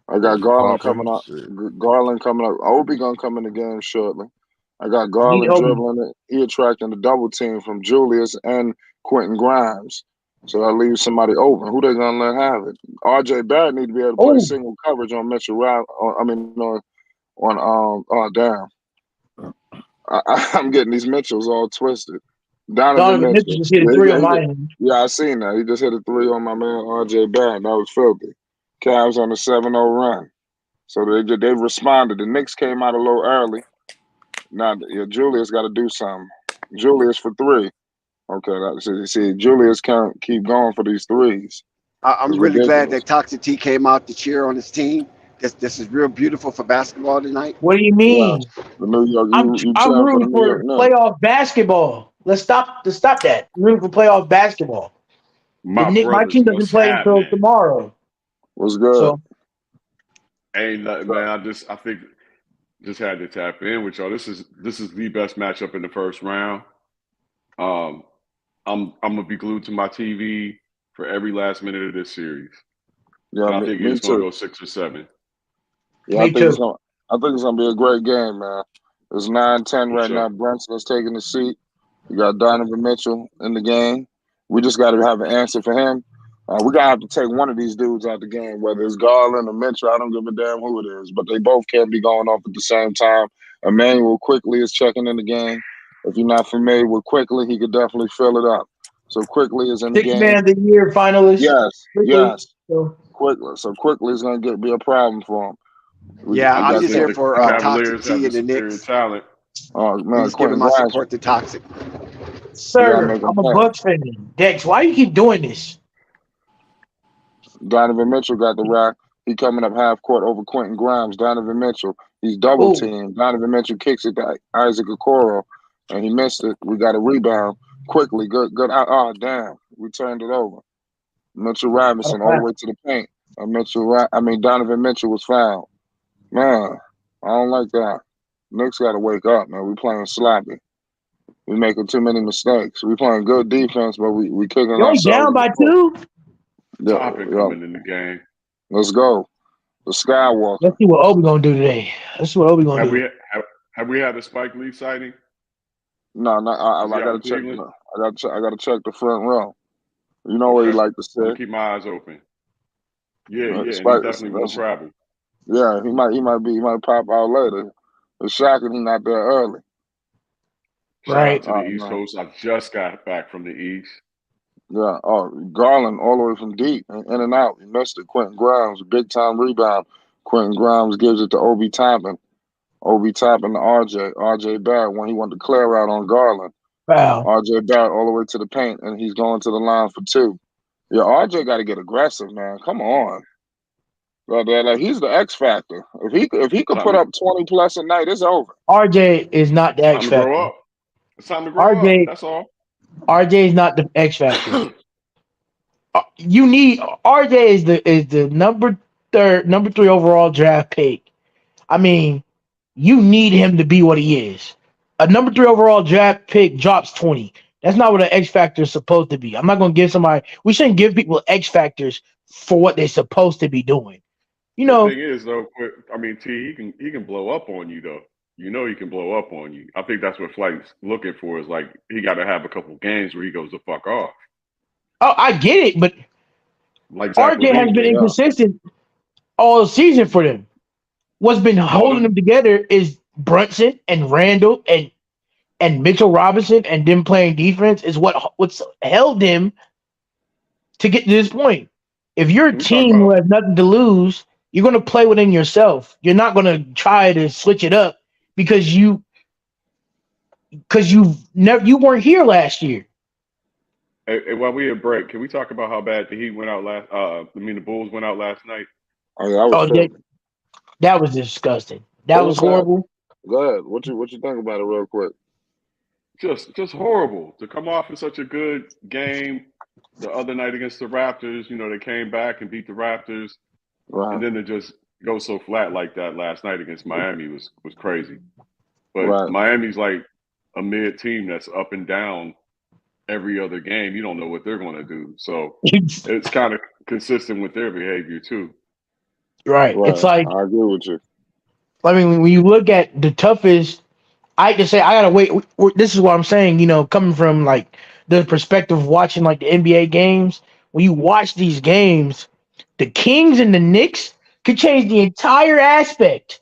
[SPEAKER 2] I got
[SPEAKER 6] Just
[SPEAKER 2] Garland
[SPEAKER 6] popping
[SPEAKER 2] coming up.
[SPEAKER 6] shit.
[SPEAKER 2] Garland coming up. Obi gonna come in the game shortly. I got
[SPEAKER 5] I need
[SPEAKER 2] Garland
[SPEAKER 5] Obi.
[SPEAKER 2] dribbling it. He attracting the double team from Julius and Quentin Grimes. So that leaves somebody open. Who they gonna let have it? R.J. Barrett need to be able to play
[SPEAKER 5] Oh,
[SPEAKER 2] single coverage on Mitchell Rob. Oh damn. I'm getting these Mitchells all twisted. Donovan
[SPEAKER 5] Donovan Mitchell
[SPEAKER 2] Mitchell.
[SPEAKER 5] just hit a
[SPEAKER 2] Yeah,
[SPEAKER 5] three on my end.
[SPEAKER 2] I seen that. He just hit a 3 on my man R.J. Barrett. That was filthy. Cavs on a 7-0 run. So they responded. The Knicks came out a little early. Now Julius got to do something. Julius for 3. Okay, see, Julius can't keep going for these threes.
[SPEAKER 4] I'm
[SPEAKER 2] It's
[SPEAKER 4] really glad
[SPEAKER 2] ridiculous.
[SPEAKER 4] that Toxic T came out to cheer on his team. This is real beautiful for basketball tonight.
[SPEAKER 5] What do you
[SPEAKER 2] Yeah,
[SPEAKER 5] mean?
[SPEAKER 2] the New York. You
[SPEAKER 5] I'm
[SPEAKER 2] cheering for the
[SPEAKER 5] rooting
[SPEAKER 2] New York
[SPEAKER 5] for
[SPEAKER 2] Knicks?
[SPEAKER 5] playoff basketball. Let's stop that. I'm rooting for playoff basketball.
[SPEAKER 7] My
[SPEAKER 5] My
[SPEAKER 7] brothers,
[SPEAKER 5] team doesn't
[SPEAKER 7] what's
[SPEAKER 5] play until
[SPEAKER 7] happening?
[SPEAKER 5] tomorrow.
[SPEAKER 2] What's good?
[SPEAKER 5] So
[SPEAKER 7] Ain't nothing, man. I think just had to tap in with y'all. This is the best matchup in the first round. Um, I'm gonna be glued to my TV for every last minute of this series,
[SPEAKER 2] Yeah,
[SPEAKER 7] and I think
[SPEAKER 2] me
[SPEAKER 7] it's gonna
[SPEAKER 2] too.
[SPEAKER 7] go 6 or 7.
[SPEAKER 2] Yeah,
[SPEAKER 5] me too.
[SPEAKER 2] I think it's gonna be a great game, man. It's 9-10
[SPEAKER 7] For
[SPEAKER 2] right
[SPEAKER 7] sure.
[SPEAKER 2] now. Brunson is taking the seat. You got Donovan Mitchell in the game. We just got to have an answer for him. We're gonna have to take one of these dudes out the game, whether it's Garland or Mitchell. I don't give a damn who it is, but they both can't be going off at the same time. Emmanuel quickly is checking in the game. If you're not familiar with quickly, he could definitely fill it up. So quickly is in the
[SPEAKER 5] Six
[SPEAKER 2] game.
[SPEAKER 5] man of the year finalist.
[SPEAKER 2] Yes,
[SPEAKER 5] Quickly.
[SPEAKER 2] yes.
[SPEAKER 5] So
[SPEAKER 2] Quickly. So quickly is gonna be a problem for him.
[SPEAKER 4] Yeah,
[SPEAKER 2] I
[SPEAKER 4] I'm
[SPEAKER 7] You
[SPEAKER 2] got
[SPEAKER 4] just
[SPEAKER 7] think
[SPEAKER 4] here
[SPEAKER 2] the
[SPEAKER 7] the
[SPEAKER 4] for Toxic
[SPEAKER 7] Cavaliers have
[SPEAKER 4] T
[SPEAKER 7] the
[SPEAKER 4] and the
[SPEAKER 7] superior
[SPEAKER 4] Knicks.
[SPEAKER 7] talent?
[SPEAKER 4] I'm
[SPEAKER 2] man,
[SPEAKER 4] just giving
[SPEAKER 2] Quentin
[SPEAKER 4] my
[SPEAKER 2] Grimes.
[SPEAKER 4] support to Toxic.
[SPEAKER 2] We gotta
[SPEAKER 5] sir,
[SPEAKER 2] make him
[SPEAKER 5] I'm a
[SPEAKER 2] pay.
[SPEAKER 5] Bucks fan. Dex, why you keep doing this?
[SPEAKER 2] Donovan Mitchell got the rock. He coming up half court over Quentin Grimes. Donovan Mitchell. He's double
[SPEAKER 5] Oh,
[SPEAKER 2] teamed. Donovan Mitchell kicks it to Isaac Okoro, and he missed it. We got a rebound quickly. Good. Oh, damn. We turned it over. Mitchell
[SPEAKER 5] what a
[SPEAKER 2] Robinson all the
[SPEAKER 5] foul.
[SPEAKER 2] way to the paint. Donovan Mitchell was fouled. Man, I don't like that. Knicks got to wake up, man. We playing sloppy. We making too many mistakes. We playing good defense, but we kicking
[SPEAKER 5] You only
[SPEAKER 2] ourselves
[SPEAKER 5] down
[SPEAKER 2] in the
[SPEAKER 5] by
[SPEAKER 2] foot.
[SPEAKER 5] 2?
[SPEAKER 2] Yeah,
[SPEAKER 7] Toppin
[SPEAKER 2] yeah.
[SPEAKER 7] coming in the game.
[SPEAKER 2] Let's go. The Skywalker.
[SPEAKER 5] Let's see what Obi gonna do today. Let's see what Obi gonna
[SPEAKER 7] Have
[SPEAKER 5] do.
[SPEAKER 7] we have we had a Spike Lee sighting?
[SPEAKER 2] No, no,
[SPEAKER 7] Is he
[SPEAKER 2] I
[SPEAKER 7] out
[SPEAKER 2] gotta
[SPEAKER 7] in
[SPEAKER 2] check.
[SPEAKER 7] Cleveland?
[SPEAKER 2] I gotta check the front row. You know where he
[SPEAKER 7] Okay.
[SPEAKER 2] like to
[SPEAKER 7] I'm gonna
[SPEAKER 2] sit.
[SPEAKER 7] keep my eyes open. Yeah, and he
[SPEAKER 2] Spike,
[SPEAKER 7] definitely gonna travel.
[SPEAKER 2] yeah, he might pop out later. It's shocking he not there early.
[SPEAKER 7] Shout out
[SPEAKER 5] Right.
[SPEAKER 7] to the East
[SPEAKER 2] No.
[SPEAKER 7] Coast. I just got back from the East.
[SPEAKER 2] Yeah. Oh, Garland all the way from deep and in and out. He missed it. Quentin Grimes, big time rebound. Quentin Grimes gives it to Obi Toppin. Obi tapping to RJ. RJ Barrett when he wanted to clear out on Garland.
[SPEAKER 5] Wow.
[SPEAKER 2] RJ Barrett all the way to the paint, and he's going to the line for two. Yeah, RJ got to get aggressive, man. Come on. Like, he's the X factor. If he could
[SPEAKER 7] Time
[SPEAKER 2] put
[SPEAKER 7] to,
[SPEAKER 2] up 20 plus a night, it's over.
[SPEAKER 5] RJ is not the X
[SPEAKER 7] time to grow
[SPEAKER 5] factor.
[SPEAKER 7] up. It's time to grow up.
[SPEAKER 5] RJ
[SPEAKER 7] That's all.
[SPEAKER 5] RJ is not the X factor. You need RJ is the number three overall draft pick. I mean, you need him to be what he is. A number three overall draft pick drops 20. That's not what an X factor is supposed to be. I'm not gonna give somebody. We shouldn't give people X factors for what they're supposed to be doing. You
[SPEAKER 7] The
[SPEAKER 5] know,
[SPEAKER 7] thing is, though, I mean, T, he can blow up on you, though. You know, he can blow up on you. I think that's what Flight's looking for. Is like he got to have a couple games where he goes the fuck off,
[SPEAKER 5] oh, I get it, but
[SPEAKER 7] like Zach
[SPEAKER 5] RJ has
[SPEAKER 7] Levine
[SPEAKER 5] been
[SPEAKER 7] did.
[SPEAKER 2] Yeah.
[SPEAKER 5] inconsistent all season for them. What's been
[SPEAKER 7] All
[SPEAKER 5] holding
[SPEAKER 7] them,
[SPEAKER 5] them together is Brunson and Randall and Mitchell Robinson and them playing defense is what's held them to get to this point. If you're a
[SPEAKER 7] can we talk
[SPEAKER 5] team who
[SPEAKER 7] about?
[SPEAKER 5] has nothing to lose, you're going to play within yourself. You're not going to try to switch it up because you weren't here last year.
[SPEAKER 7] Hey, while we at break, can we talk about how bad the Heat went out last? I mean, the Bulls went out last night.
[SPEAKER 2] Oh, yeah, I was
[SPEAKER 5] Oh,
[SPEAKER 2] filthy.
[SPEAKER 5] that was disgusting.
[SPEAKER 2] It
[SPEAKER 5] That was
[SPEAKER 2] was bad.
[SPEAKER 5] horrible.
[SPEAKER 2] Go ahead. What you think about it real quick?
[SPEAKER 7] Just horrible to come off in such a good game the other night against the Raptors. You know, they came back and beat the Raptors,
[SPEAKER 2] Right.
[SPEAKER 7] and then to just go so flat like that last night against Miami was crazy. But
[SPEAKER 2] Right.
[SPEAKER 7] Miami's like a mid team that's up and down every other game. You don't know what they're going to do, so it's kind of consistent with their behavior too.
[SPEAKER 5] Right. It's
[SPEAKER 2] Right.
[SPEAKER 5] like,
[SPEAKER 2] I agree with you.
[SPEAKER 5] I mean, when you look at the toughest, I just say, I got to wait. This is what I'm saying, coming from like the perspective of watching like the NBA games. When you watch these games, the Kings and the Knicks could change the entire aspect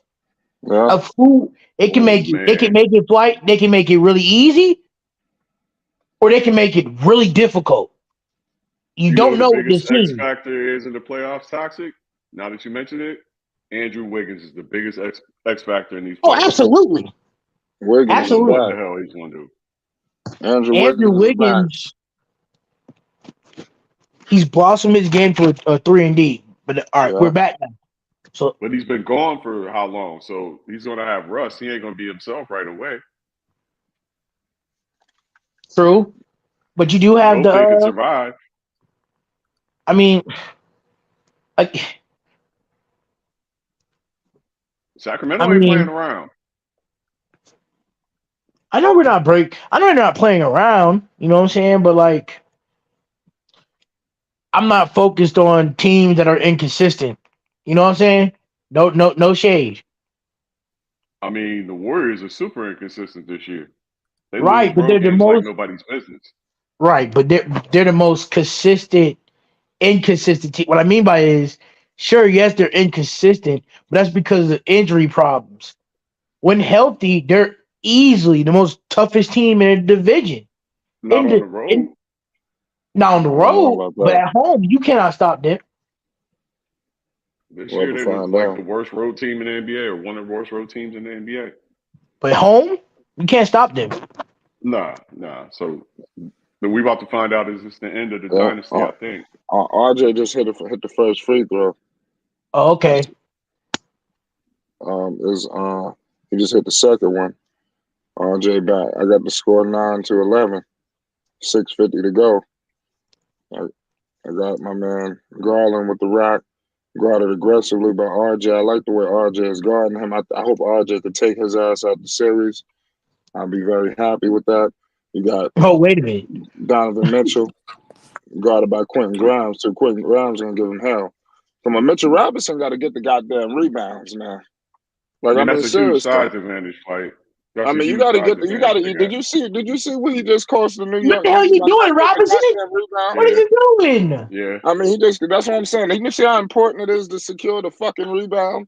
[SPEAKER 2] Yeah.
[SPEAKER 5] of who it can
[SPEAKER 7] Oh
[SPEAKER 5] make it. They can
[SPEAKER 7] man,
[SPEAKER 5] make it flight. They can make it really easy, or they can make it really difficult. You
[SPEAKER 7] you know
[SPEAKER 5] don't
[SPEAKER 7] what the
[SPEAKER 5] know what this
[SPEAKER 7] biggest X
[SPEAKER 5] team.
[SPEAKER 7] factor is in the playoffs? Toxic. Now that you mentioned it, Andrew Wiggins is the biggest X factor in these
[SPEAKER 5] Oh,
[SPEAKER 7] playoffs.
[SPEAKER 5] absolutely,
[SPEAKER 2] Wiggins
[SPEAKER 7] You don't
[SPEAKER 2] is
[SPEAKER 7] know what
[SPEAKER 5] absolutely.
[SPEAKER 7] the
[SPEAKER 2] back.
[SPEAKER 7] hell he's going to do.
[SPEAKER 2] Andrew
[SPEAKER 5] Andrew
[SPEAKER 2] Wiggins is back.
[SPEAKER 5] Wiggins, he's blossomed his game to a 3-and-D. But all right,
[SPEAKER 2] Yeah.
[SPEAKER 5] we're back now. So
[SPEAKER 7] But he's been gone for how long? So he's going to have rust. He ain't going to be himself right away.
[SPEAKER 5] true, but you do
[SPEAKER 7] I
[SPEAKER 5] have
[SPEAKER 7] hope they can
[SPEAKER 5] the.
[SPEAKER 7] survive.
[SPEAKER 5] I mean, I, I
[SPEAKER 7] Sacramento ain't playing
[SPEAKER 5] mean,
[SPEAKER 7] around.
[SPEAKER 5] I know we're not break. I know they're not playing around. You know what I'm saying? But like, I'm not focused on teams that are inconsistent. You know what I'm saying? No shade.
[SPEAKER 7] I mean, the Warriors are super inconsistent this year. They lose
[SPEAKER 5] Right, but they're
[SPEAKER 7] road
[SPEAKER 5] the
[SPEAKER 7] games like
[SPEAKER 5] most
[SPEAKER 7] nobody's business.
[SPEAKER 5] right, but they're the most consistent, inconsistent team. What I mean by is, sure, yes, they're inconsistent, but that's because of injury problems. When healthy, they're easily the most toughest team in the division.
[SPEAKER 7] Not
[SPEAKER 5] In
[SPEAKER 7] on
[SPEAKER 5] the
[SPEAKER 7] the road.
[SPEAKER 5] in Not on the
[SPEAKER 2] I don't know
[SPEAKER 5] road,
[SPEAKER 2] about
[SPEAKER 5] but
[SPEAKER 2] that.
[SPEAKER 5] at home, you cannot stop them.
[SPEAKER 7] This
[SPEAKER 2] We'll
[SPEAKER 7] year
[SPEAKER 2] have to
[SPEAKER 7] they were
[SPEAKER 2] find
[SPEAKER 7] like
[SPEAKER 2] out.
[SPEAKER 7] the worst road team in the NBA or one of the worst road teams in the NBA.
[SPEAKER 5] But at home, you can't stop them.
[SPEAKER 7] Nah. So then we about to find out is this the end of the
[SPEAKER 2] Yeah.
[SPEAKER 7] dynasty, I think.
[SPEAKER 2] RJ just hit the first free throw.
[SPEAKER 5] Oh, okay.
[SPEAKER 2] Is he just hit the second one. RJ back. I got the score 9-11. 6:50 to go. I got my man Garland with the rock. Guarded aggressively by RJ. I like the way RJ is guarding him. I hope RJ could take his ass out the series. I'll be very happy with that. You got
[SPEAKER 5] Oh, wait a minute.
[SPEAKER 2] Donovan Mitchell, guarded by Quentin Grimes. So Quentin Grimes gonna give him hell. Come on, Mitchell Robinson got to get the goddamn rebounds, man.
[SPEAKER 7] I
[SPEAKER 2] Like, I
[SPEAKER 7] mean,
[SPEAKER 2] mean,
[SPEAKER 7] that's a huge
[SPEAKER 2] serious
[SPEAKER 7] size
[SPEAKER 2] talk.
[SPEAKER 7] advantage fight.
[SPEAKER 2] I
[SPEAKER 7] That's a
[SPEAKER 2] mean, you
[SPEAKER 7] huge
[SPEAKER 2] got to
[SPEAKER 7] size
[SPEAKER 2] get the, you got
[SPEAKER 7] advantage
[SPEAKER 2] to.
[SPEAKER 7] they
[SPEAKER 2] Did
[SPEAKER 7] got.
[SPEAKER 2] you see what he just cost the New
[SPEAKER 5] What
[SPEAKER 2] York
[SPEAKER 5] the hell
[SPEAKER 2] Knicks
[SPEAKER 5] you
[SPEAKER 2] by
[SPEAKER 5] doing,
[SPEAKER 2] not getting the
[SPEAKER 5] Robinson?
[SPEAKER 2] goddamn rebound?
[SPEAKER 5] What are
[SPEAKER 7] Yeah.
[SPEAKER 5] you doing?
[SPEAKER 7] Yeah.
[SPEAKER 2] I mean, that's what I'm saying. You see how important it is to secure the fucking rebound.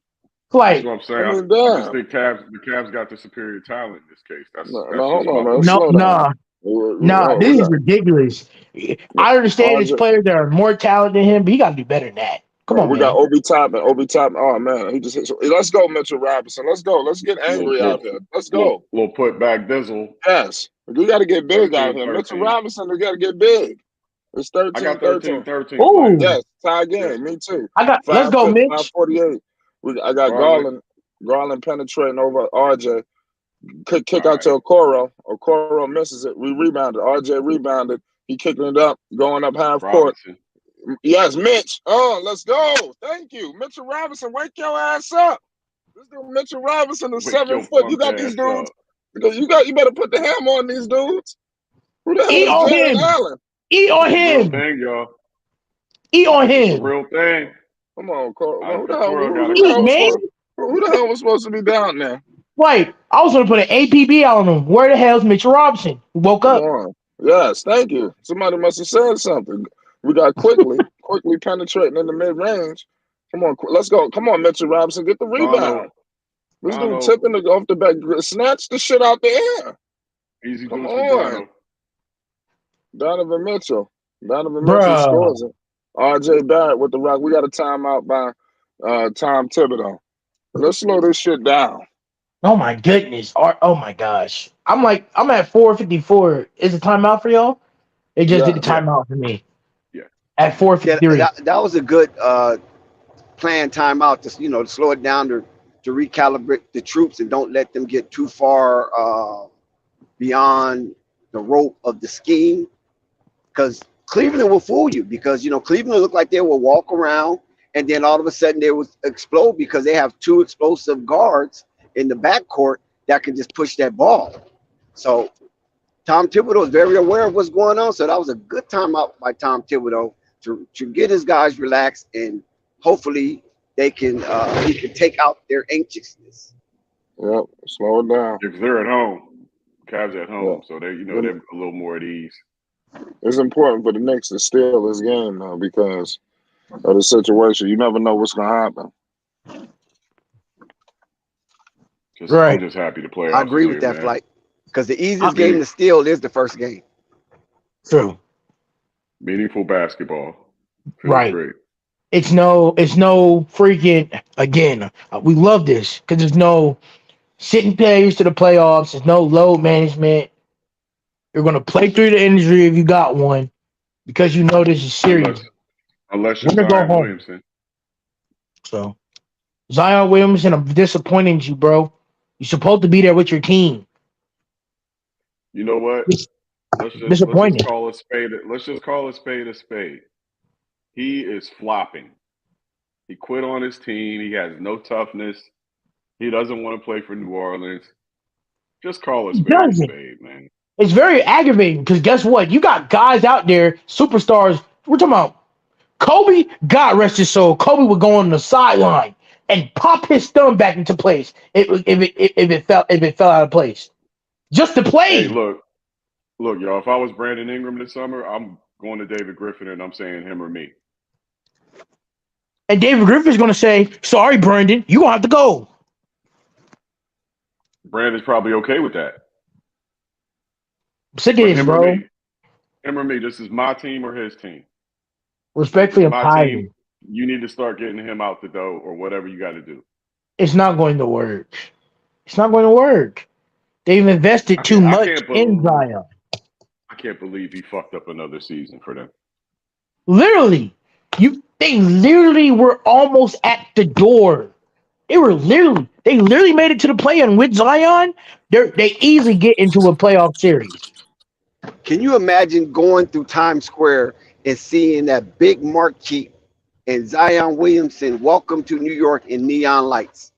[SPEAKER 7] That's
[SPEAKER 5] Like,
[SPEAKER 7] what I'm
[SPEAKER 2] I
[SPEAKER 7] saying.
[SPEAKER 2] mean,
[SPEAKER 7] I just
[SPEAKER 2] damn.
[SPEAKER 7] think the Cavs got the superior talent in this case.
[SPEAKER 2] No,
[SPEAKER 7] That's
[SPEAKER 2] hold
[SPEAKER 7] just
[SPEAKER 2] on,
[SPEAKER 7] my
[SPEAKER 2] man.
[SPEAKER 7] belief.
[SPEAKER 5] no,
[SPEAKER 2] Slow down.
[SPEAKER 5] nah,
[SPEAKER 2] We
[SPEAKER 5] this is
[SPEAKER 2] got
[SPEAKER 5] ridiculous. I understand there's
[SPEAKER 2] RJ.
[SPEAKER 5] players that are more talented than him, but he got to do better than that. Come on,
[SPEAKER 2] We got
[SPEAKER 5] man.
[SPEAKER 2] Obi Toppin. Obi Toppin. Oh man, he just hit. Let's go, Mitchell Robinson. Let's go. Let's get angry out here. Let's go.
[SPEAKER 7] Little put back Dizzle.
[SPEAKER 2] Yes, we got to get big out here.
[SPEAKER 7] 13-13.
[SPEAKER 2] Mitchell Robinson, we got to get big. It's
[SPEAKER 7] I got
[SPEAKER 2] 13-13.
[SPEAKER 7] 13-13
[SPEAKER 5] Ooh,
[SPEAKER 7] Flames.
[SPEAKER 2] Yes, tie game.
[SPEAKER 7] Yes.
[SPEAKER 2] Me too.
[SPEAKER 5] let's go, Mitch.
[SPEAKER 2] 548. I got Garland penetrating over RJ. Kick out to Okoro. Okoro misses it. We rebounded. RJ rebounded. He kicking it up, going up half court.
[SPEAKER 7] Robinson.
[SPEAKER 2] Yes, Mitch. Oh, let's go. Thank you. Mitchell Robinson, wake your ass up. This dude Mitchell Robinson is
[SPEAKER 7] Wake
[SPEAKER 2] 7
[SPEAKER 7] your
[SPEAKER 2] foot. You got
[SPEAKER 7] punk
[SPEAKER 2] these
[SPEAKER 7] ass
[SPEAKER 2] dudes.
[SPEAKER 7] up.
[SPEAKER 2] Because you better put the hammer on these dudes. Who the hell
[SPEAKER 5] Eat
[SPEAKER 2] is
[SPEAKER 5] on
[SPEAKER 2] Jalen
[SPEAKER 5] him.
[SPEAKER 2] Allen?
[SPEAKER 5] Eat on
[SPEAKER 7] It's a real
[SPEAKER 5] him.
[SPEAKER 7] thing, y'all.
[SPEAKER 5] Eat on
[SPEAKER 7] It's a
[SPEAKER 5] him.
[SPEAKER 7] real thing.
[SPEAKER 2] Come on, Cole.
[SPEAKER 7] I-
[SPEAKER 2] Who the hell?
[SPEAKER 7] Coro got
[SPEAKER 2] Who
[SPEAKER 7] it.
[SPEAKER 2] the hell
[SPEAKER 5] Eat,
[SPEAKER 2] was
[SPEAKER 5] man.
[SPEAKER 2] supposed? Who the hell was supposed to be down there?
[SPEAKER 5] Wait, I was gonna put an APB on him. Where the hell's Mitchell Robinson? He woke
[SPEAKER 2] Come
[SPEAKER 5] up.
[SPEAKER 2] on. Yes, thank you. Somebody must have said something. We got quickly penetrating in the mid range. Come on, let's go. Come on, Mitchell Robinson, get the rebound. This dude tipping it off the back, snatch the shit out the air.
[SPEAKER 7] Easy
[SPEAKER 2] Come
[SPEAKER 7] goes
[SPEAKER 2] on.
[SPEAKER 7] for Dono.
[SPEAKER 2] Donovan Mitchell. Donovan
[SPEAKER 5] Bruh.
[SPEAKER 2] Mitchell scores it. RJ Barrett with the rock. We got a timeout by Tom Thibodeau. Let's slow this shit down.
[SPEAKER 5] Oh my goodness. Oh my gosh. I'm at 4:54. Is it timeout for y'all? They just did the
[SPEAKER 2] Yeah.
[SPEAKER 5] timeout for me.
[SPEAKER 7] Yeah.
[SPEAKER 5] At 4:53.
[SPEAKER 4] That was a good planned timeout to to slow it down to recalibrate the troops and don't let them get too far beyond the rope of the scheme, because Cleveland will fool you, because Cleveland looked like they will walk around and then all of a sudden they would explode because they have two explosive guards in the backcourt that can just push that ball. So Tom Thibodeau is very aware of what's going on. So that was a good timeout by Tom Thibodeau to get his guys relaxed, and hopefully he can take out their anxiousness.
[SPEAKER 2] Yep, slow it down.
[SPEAKER 7] Because they're at home. Cavs at home, so they're a little more at ease.
[SPEAKER 2] It's important for the Knicks to steal this game though, because of the situation. You never know what's gonna happen.
[SPEAKER 5] Right.
[SPEAKER 7] I'm just happy to play.
[SPEAKER 4] I agree with that, Flight, because the easiest
[SPEAKER 7] I mean-
[SPEAKER 4] game to steal is the first game.
[SPEAKER 5] True.
[SPEAKER 7] Meaningful basketball. Feels
[SPEAKER 5] Right.
[SPEAKER 7] great.
[SPEAKER 5] It's no freaking, again, we love this because there's no sitting players to the playoffs. There's no load management. You're going to play through the injury if you got one, because you know this is serious.
[SPEAKER 7] Unless you're
[SPEAKER 5] We're gonna go
[SPEAKER 7] Zion
[SPEAKER 5] home.
[SPEAKER 7] Williamson.
[SPEAKER 5] So, Zion Williamson, I'm disappointing you, bro. You're supposed to be there with your team.
[SPEAKER 7] You know what? Let's just
[SPEAKER 5] Disappointing.
[SPEAKER 7] call a spade. Let's just call a spade a spade. He is flopping. He quit on his team. He has no toughness. He doesn't want to play for New Orleans. Just call a spade a spade, man.
[SPEAKER 5] It's very aggravating because guess what? You got guys out there, superstars. We're talking about Kobe. God rest his soul. Kobe would go on the sideline and pop his thumb back into place if it fell out of place, just to play.
[SPEAKER 7] Hey, look, y'all. If I was Brandon Ingram this summer, I'm going to David Griffin and I'm saying him or me.
[SPEAKER 5] And David Griffin's going to say, "Sorry, Brandon, you gonna have to go."
[SPEAKER 7] Brandon's probably okay with that.
[SPEAKER 5] I'm sick of this,
[SPEAKER 7] Him or
[SPEAKER 5] bro.
[SPEAKER 7] me. Him or me. This is my team or his team.
[SPEAKER 5] Respectfully, I'm
[SPEAKER 7] My
[SPEAKER 5] tired.
[SPEAKER 7] team. You need to start getting him out the door or whatever you got to do.
[SPEAKER 5] It's not going to work. It's not going to work. They've invested too much in Zion.
[SPEAKER 7] I can't believe he fucked up another season for them.
[SPEAKER 5] Literally, they literally were almost at the door. They literally made it to the play-in with Zion. They easily get into a playoff series.
[SPEAKER 4] Can you imagine going through Times Square and seeing that big marquee and Zion Williamson, "Welcome to New York" in neon lights?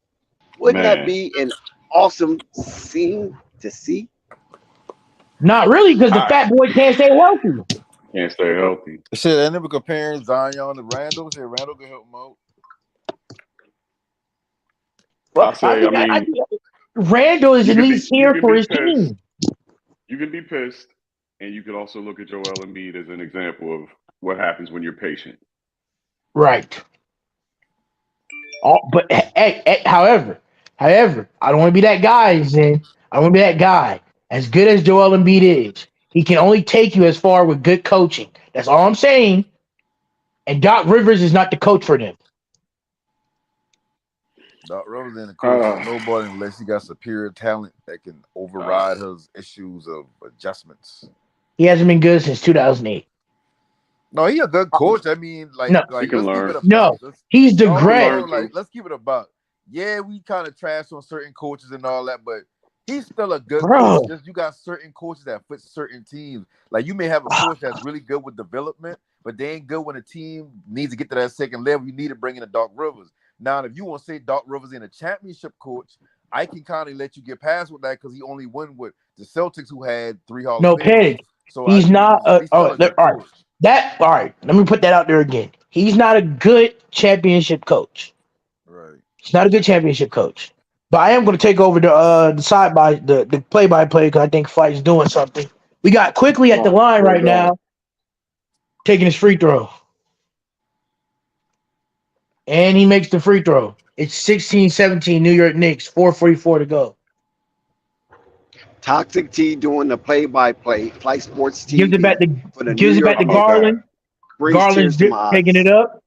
[SPEAKER 4] Wouldn't that be an awesome scene to see?
[SPEAKER 5] Not really, because the fat boy can't stay healthy.
[SPEAKER 7] Can't stay healthy.
[SPEAKER 6] Shit, I never comparing Zion to Randall. Shit, Randall can help him out.
[SPEAKER 5] Well,
[SPEAKER 7] I mean,
[SPEAKER 5] Randall is at least here for his team.
[SPEAKER 7] You can be pissed, and you could also look at Joel Embiid as an example of what happens when you're patient.
[SPEAKER 5] Right. But however, I don't want to be that guy, Zen. I don't want to be that guy. As good as Joel Embiid is, he can only take you as far with good coaching. That's all I'm saying. And Doc Rivers is not the coach for them.
[SPEAKER 6] Doc Rivers ain't a coach for nobody unless he got superior talent that can override his issues of adjustments.
[SPEAKER 5] He hasn't been good since 2008.
[SPEAKER 6] No, he a good coach. I mean, like
[SPEAKER 5] No.
[SPEAKER 6] let's
[SPEAKER 7] can
[SPEAKER 6] keep
[SPEAKER 7] learn.
[SPEAKER 6] it a
[SPEAKER 5] No,
[SPEAKER 6] buck.
[SPEAKER 5] he's
[SPEAKER 7] can learn
[SPEAKER 5] digressed.
[SPEAKER 7] too.
[SPEAKER 6] Let's keep it a buck. Yeah, we kind of trash on certain coaches and all that, but he's still a good
[SPEAKER 5] Bro.
[SPEAKER 6] coach. Just you got certain coaches that fit certain teams. Like you may have a coach that's really good with development, but they ain't good when a team needs to get to that second level. You need to bring in a Doc Rivers. Now, if you want to say Doc Rivers ain't a championship coach, I can kind of let you get past with that because he only won with the Celtics, who had 3 Hall
[SPEAKER 5] No
[SPEAKER 6] of Famers.
[SPEAKER 5] panic.
[SPEAKER 6] So
[SPEAKER 5] He's not.
[SPEAKER 6] he's still a good
[SPEAKER 5] All right.
[SPEAKER 6] coach.
[SPEAKER 5] All right. Let me put that out there again. He's not a good championship coach.
[SPEAKER 6] Right.
[SPEAKER 5] He's not a good championship coach. But I am going to take over the side by the play by play because I think Flight's doing something. We got Quickly at the line right now, taking his free throw, and he makes the free throw. It's 16-17 New York Knicks, 4:44 to go.
[SPEAKER 4] Toxic T doing the play-by-play, Flight Sports TV
[SPEAKER 5] Gives it back to
[SPEAKER 4] for the New
[SPEAKER 5] gives it back
[SPEAKER 4] York
[SPEAKER 5] to
[SPEAKER 4] Knicks.
[SPEAKER 5] Garland.
[SPEAKER 4] Brings
[SPEAKER 5] Garland's
[SPEAKER 4] tears to my
[SPEAKER 5] picking
[SPEAKER 4] eyes.
[SPEAKER 5] it up.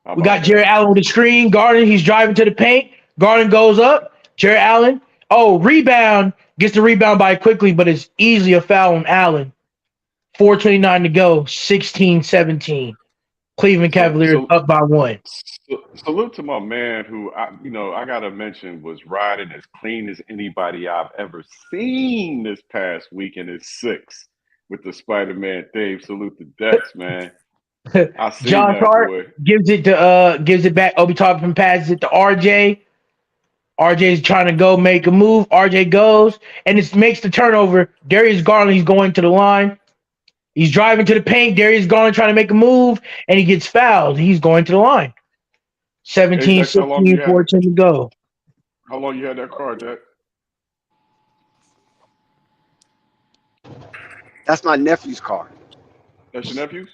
[SPEAKER 7] How
[SPEAKER 5] We
[SPEAKER 7] about
[SPEAKER 5] got
[SPEAKER 7] that?
[SPEAKER 5] Jared Allen with the screen. Garland, he's driving to the paint. Garland goes up. Jared Allen. Oh, rebound. Gets the rebound by Quickly, but it's easily a foul on Allen. 4:29 to go. 16-17. Cleveland Cavaliers up by 1.
[SPEAKER 7] Salute to my man who I gotta mention was riding as clean as anybody I've ever seen this past week in his 6 with the Spider-Man theme. Salute to Dex, man. I seen
[SPEAKER 5] John
[SPEAKER 7] that
[SPEAKER 5] Hart
[SPEAKER 7] boy.
[SPEAKER 5] gives it back. Obi Toppin passes it to RJ. RJ's trying to go make a move. RJ goes and it makes the turnover. Darius Garland, he's going to the line. He's driving to the paint. Darius Garland trying to make a move, and he gets fouled. He's going to the line. 17-16, 14 to go.
[SPEAKER 7] How long you had that car, Dex?
[SPEAKER 4] That's my nephew's car.
[SPEAKER 7] That's your nephew's?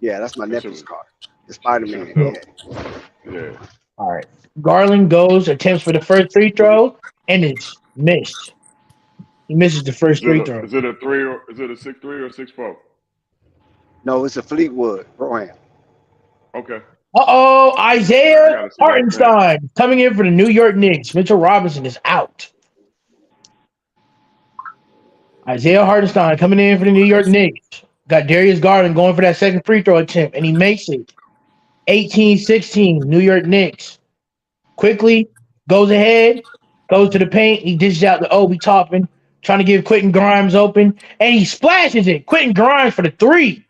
[SPEAKER 4] Yeah, that's my
[SPEAKER 7] That shit
[SPEAKER 4] nephew's
[SPEAKER 7] was-
[SPEAKER 4] car. The Spider-Man.
[SPEAKER 7] that shit
[SPEAKER 4] Yeah.
[SPEAKER 7] was Yeah.
[SPEAKER 5] All right. Garland goes, attempts for the first free throw, and it's missed. He misses the first free throw.
[SPEAKER 7] Is it a 3 or is it a 6-3 or 6-4?
[SPEAKER 4] No, it's a Fleetwood Broham.
[SPEAKER 7] Okay.
[SPEAKER 5] Uh-oh,
[SPEAKER 7] I
[SPEAKER 5] Isaiah
[SPEAKER 7] gotta see that
[SPEAKER 5] Hartenstein coming in for the New York Knicks. Mitchell Robinson is out. Isaiah Hartenstein coming in for the New York Knicks. Got Darius Garland going for that second free throw attempt, and he makes it. 18-16, New York Knicks. Quickly goes ahead, goes to the paint. He dishes out to Obi Toppin, trying to give Quentin Grimes open, and he splashes it. Quentin Grimes for the 3.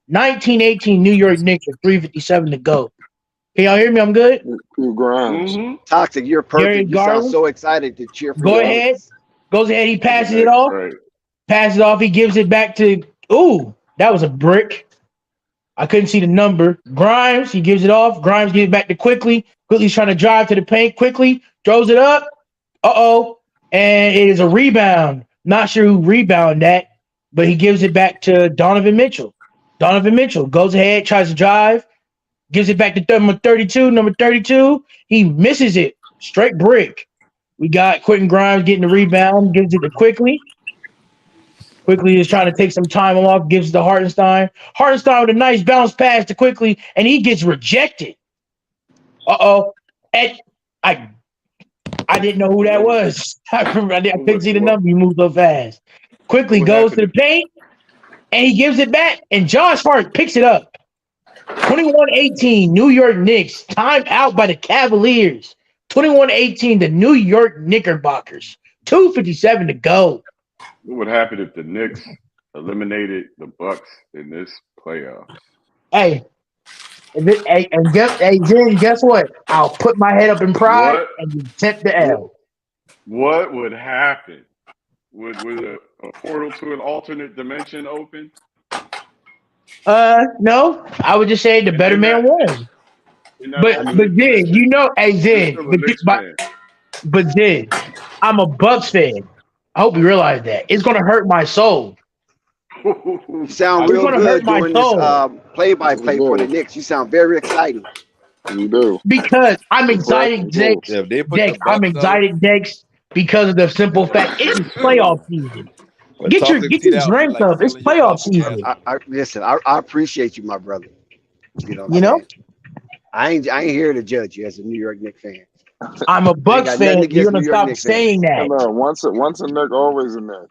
[SPEAKER 5] 19-18, New York Knicks with 3:57 to go. Can y'all hear me? I'm good?
[SPEAKER 2] Grimes.
[SPEAKER 7] Mm-hmm.
[SPEAKER 4] Toxic, you're perfect.
[SPEAKER 5] Darius
[SPEAKER 4] You sound
[SPEAKER 5] Garland?
[SPEAKER 4] so excited to cheer for
[SPEAKER 5] Go
[SPEAKER 4] your
[SPEAKER 5] ahead.
[SPEAKER 4] Knicks.
[SPEAKER 5] Goes ahead, he passes it off.
[SPEAKER 7] Right.
[SPEAKER 5] Passes it off. He gives it back to. Ooh, that was a brick. I couldn't see the number. Grimes, he gives it off. Grimes gives it back to Quickly. Quickly's trying to drive to the paint. Quickly throws it up. Uh-oh. And it is a rebound. Not sure who rebounded that, but he gives it back to Donovan Mitchell. Donovan Mitchell goes ahead, tries to drive, gives it back to number 32. Number 32, he misses it. Straight brick. We got Quentin Grimes getting the rebound, gives it to Quickly. Quickly is trying to take some time off, gives it to Hartenstein. Hartenstein with a nice bounce pass to Quickly, and he gets rejected. Uh-oh. And I didn't know who that was. I couldn't see the number. He moved so fast. Quickly goes to the paint, and he gives it back, and Josh Hart picks it up. 21-18, New York Knicks. Time out by the Cavaliers. 21-18, the New York Knickerbockers. 2:57 to go.
[SPEAKER 7] What would happen if the Knicks eliminated the Bucks in this playoffs?
[SPEAKER 5] Hey, guess what? I'll put my head up in pride and accept the L.
[SPEAKER 7] What would happen? Would a portal to an alternate dimension open?
[SPEAKER 5] No. I would just say the better man won. But Zid, you know, hey Zid, but Zid, I'm a Bucks fan. I hope you realize that. It's gonna hurt my soul.
[SPEAKER 4] You sound real good doing this play-by-play for the Knicks. You sound very exciting.
[SPEAKER 2] You do.
[SPEAKER 5] Because I'm excited, Dex. I'm excited, Dex, because of the simple fact it's playoff season. Get your drink up. It's playoff season.
[SPEAKER 4] Listen, I appreciate you, my brother. My
[SPEAKER 5] You know,
[SPEAKER 4] bad. I ain't here to judge you as a New York Knicks fan.
[SPEAKER 5] I'm a
[SPEAKER 4] I ain't
[SPEAKER 5] Bucks
[SPEAKER 4] got nothing
[SPEAKER 5] fan. You're
[SPEAKER 4] against New
[SPEAKER 5] gonna
[SPEAKER 4] York
[SPEAKER 5] stop
[SPEAKER 4] Knicks
[SPEAKER 5] saying
[SPEAKER 4] fans.
[SPEAKER 5] that.
[SPEAKER 2] And once a Nick, always a Nick. Point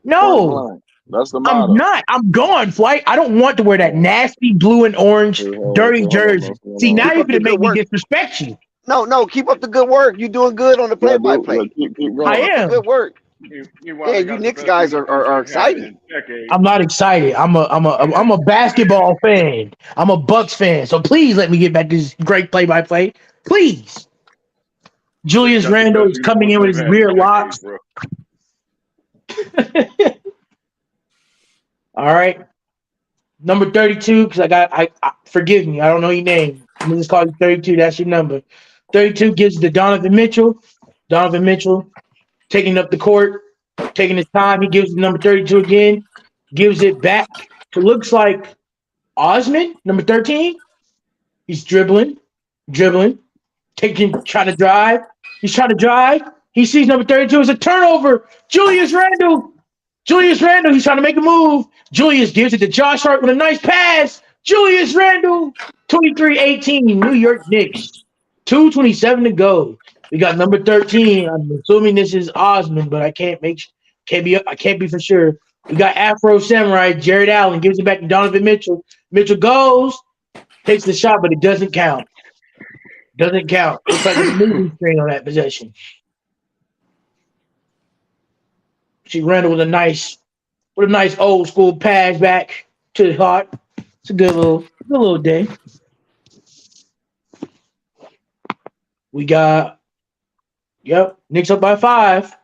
[SPEAKER 5] No,
[SPEAKER 2] blank. That's the
[SPEAKER 5] I'm
[SPEAKER 2] motto.
[SPEAKER 5] not. I'm gone, Flight. I don't want to wear that
[SPEAKER 2] Oh,
[SPEAKER 5] nasty blue and orange
[SPEAKER 2] okay,
[SPEAKER 5] dirty
[SPEAKER 2] hold on.
[SPEAKER 5] jersey.
[SPEAKER 2] What's going
[SPEAKER 5] See, now
[SPEAKER 2] on?
[SPEAKER 4] Keep
[SPEAKER 5] you're
[SPEAKER 4] up the
[SPEAKER 5] gonna
[SPEAKER 4] good
[SPEAKER 5] make me
[SPEAKER 4] work.
[SPEAKER 5] disrespect you.
[SPEAKER 4] No, keep up the good work. You're doing good on the
[SPEAKER 2] Yeah, dude. Yeah,
[SPEAKER 4] play-by-play.
[SPEAKER 2] keep
[SPEAKER 5] I
[SPEAKER 4] Keep
[SPEAKER 2] going.
[SPEAKER 4] up the
[SPEAKER 5] am.
[SPEAKER 4] good work.
[SPEAKER 7] Meanwhile,
[SPEAKER 4] Yeah,
[SPEAKER 7] they
[SPEAKER 4] you
[SPEAKER 7] got the
[SPEAKER 4] Knicks
[SPEAKER 7] best
[SPEAKER 4] guys
[SPEAKER 7] uniforms
[SPEAKER 4] are
[SPEAKER 7] they had
[SPEAKER 4] exciting.
[SPEAKER 7] in decades.
[SPEAKER 5] I'm not excited. I'm a basketball fan. I'm a Bucks fan. So please let me get back to this great play-by-play. Please.
[SPEAKER 7] Knicks
[SPEAKER 5] Julius
[SPEAKER 7] got the
[SPEAKER 5] Randle
[SPEAKER 7] best
[SPEAKER 5] is coming
[SPEAKER 7] uniforms
[SPEAKER 5] in with
[SPEAKER 7] they've
[SPEAKER 5] his
[SPEAKER 7] had in
[SPEAKER 5] weird
[SPEAKER 7] decades,
[SPEAKER 5] locks.
[SPEAKER 7] bro.
[SPEAKER 5] All right. Number 32, because I forgive me, I don't know your name. I'm gonna just call you 32. That's your number. 32 gives it to Donovan Mitchell. Donovan Mitchell taking up the court, taking his time. He gives it to number 32 again, gives it back to looks like Osman, number 13. He's dribbling, trying to drive. He's trying to drive. He sees number 32 as a turnover. Julius Randle, he's trying to make a move. Julius gives it to Josh Hart with a nice pass. Julius Randle, 23-18, New York Knicks. 2:27 to go. We got number 13. I'm assuming this is Osman, but I can't be for sure. We got Afro Samurai, Jared Allen gives it back to Donovan Mitchell. Mitchell goes, takes the shot, but it doesn't count. Doesn't count. Looks like it's a moving screen on that possession. She Randle with a nice old school pass back to the heart. It's a good little day. We got Knicks up by 5.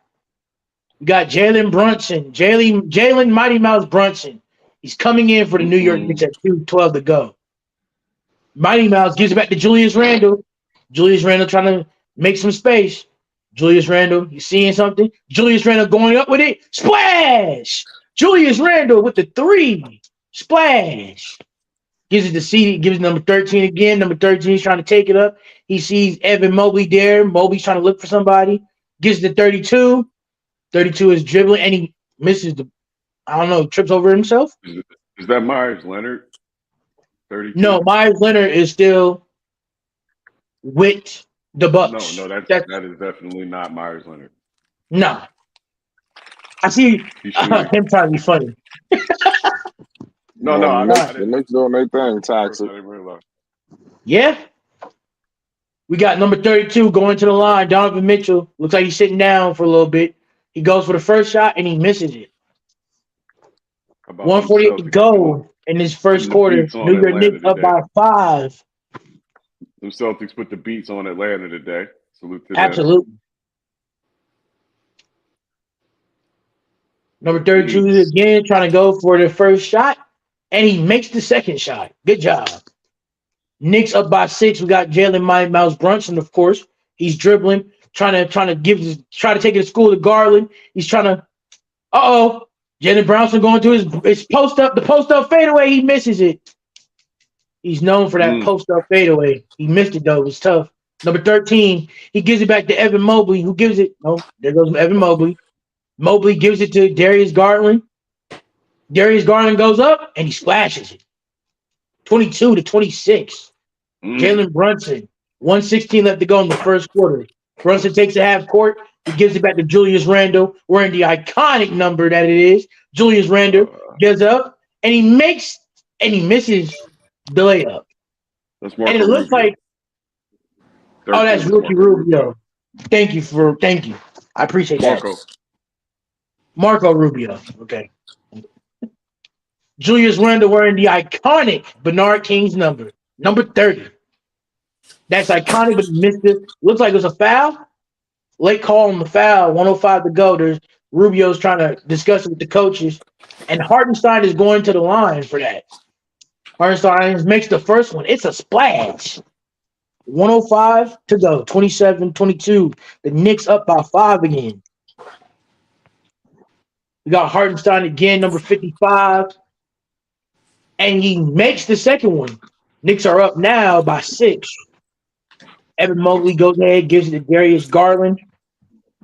[SPEAKER 5] We got Jalen Mighty Mouse Brunson. He's coming in for the New York Knicks at 2:12 to go. Mighty Mouse gives it back to Julius Randle. Julius Randle trying to make some space. Julius Randle, you seeing something? Julius Randle going up with it. Splash! Julius Randle with the 3. Splash. Gives it to CD, gives it number 13 again. Number 13 is trying to take it up. He sees Evan Mobley there. Mobley's trying to look for somebody. Gives it to 32. 32 is dribbling, and he misses trips over himself.
[SPEAKER 7] Is that Myers Leonard? 32?
[SPEAKER 5] No, Myers Leonard is still with the Bucks.
[SPEAKER 7] No, that is definitely not Myers Leonard.
[SPEAKER 5] Nah. I see him trying to be funny.
[SPEAKER 7] No,
[SPEAKER 2] the Knicks doing their thing, Toxic.
[SPEAKER 5] Yeah. We got number 32 going to the line. Donovan Mitchell. Looks like he's sitting down for a little bit. He goes for the first shot and he misses it. 1:48 to go in this first quarter. New York Knicks up by 5.
[SPEAKER 7] The Celtics put the beats on Atlanta today. Salute to them.
[SPEAKER 5] Absolutely. Number 32 is again trying to go for the first shot, and he makes the second shot. Good job. Knicks up by 6. We got Jalen Miles Brunson, of course. He's dribbling, trying to take it to school to Garland. He's trying to. Jalen Brunson going to his post up, the post up fadeaway. He misses it. He's known for that post up fadeaway. He missed it though. It was tough. Number 13, he gives it back to Evan Mobley, who gives it. Oh, there goes Evan Mobley. Mobley gives it to Darius Garland. Darius Garland goes up and he splashes it. 22-26. Jalen Brunson. 1:16 left to go in the first quarter. Brunson takes a half court. He gives it back to Julius Randle, wearing the iconic number that it is. Julius Randle gets up and he misses the layup.
[SPEAKER 7] That's Marco
[SPEAKER 5] And it looks
[SPEAKER 7] Rubio.
[SPEAKER 5] like, that's rookie Rubio. Thank you. I appreciate that. Marco Rubio. Okay. Julius Randle wearing the iconic Bernard King's number 30. That's iconic, but missed it. Looks like it was a foul. Late call on the foul. 1:05 to go. There's Rubio's trying to discuss it with the coaches, and Hartenstein is going to the line for that. Hartenstein makes the first one. It's a splash. 1:05 to go. 27-22. The Knicks up by 5 again. We got Hartenstein again, number 55. And he makes the second one. Knicks are up now by 6. Evan Mobley goes ahead, gives it to Darius Garland.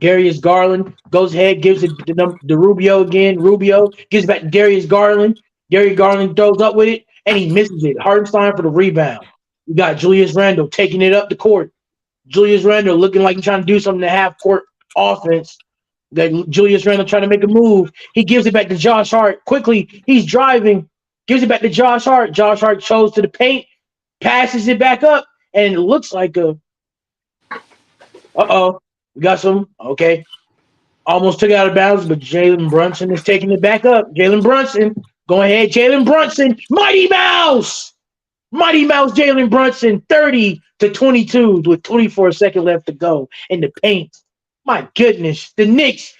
[SPEAKER 5] Darius Garland goes ahead, gives it to Rubio again. Rubio gives it back to Darius Garland. Darius Garland throws up with it, and he misses it. Hartenstein for the rebound. You got Julius Randle taking it up the court. Julius Randle looking like he's trying to do something to half court offense. That Julius Randle trying to make a move. He gives it back to Josh Hart quickly. He's driving, gives it back to Josh Hart. Josh Hart chose to the paint, passes it back up, and it looks like a we got some okay. Almost took it out of bounds, but Jalen Brunson is taking it back up. Jalen Brunson, go ahead, Jalen Brunson, Mighty Mouse, Jalen Brunson, 30-22 with 24 seconds left to go in the paint. My goodness, the Knicks,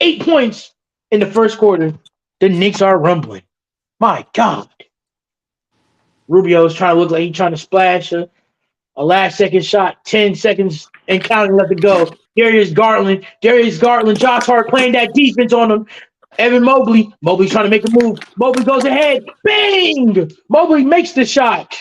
[SPEAKER 5] 8 points in the first quarter. The Knicks are rumbling. My God. Rubio is trying to look like he's trying to splash a last second shot, 10 seconds and counting left to go. Darius Garland, Josh Hart playing that defense on him. Evan Mobley's trying to make a move. Mobley goes ahead. Bang! Mobley makes the shot.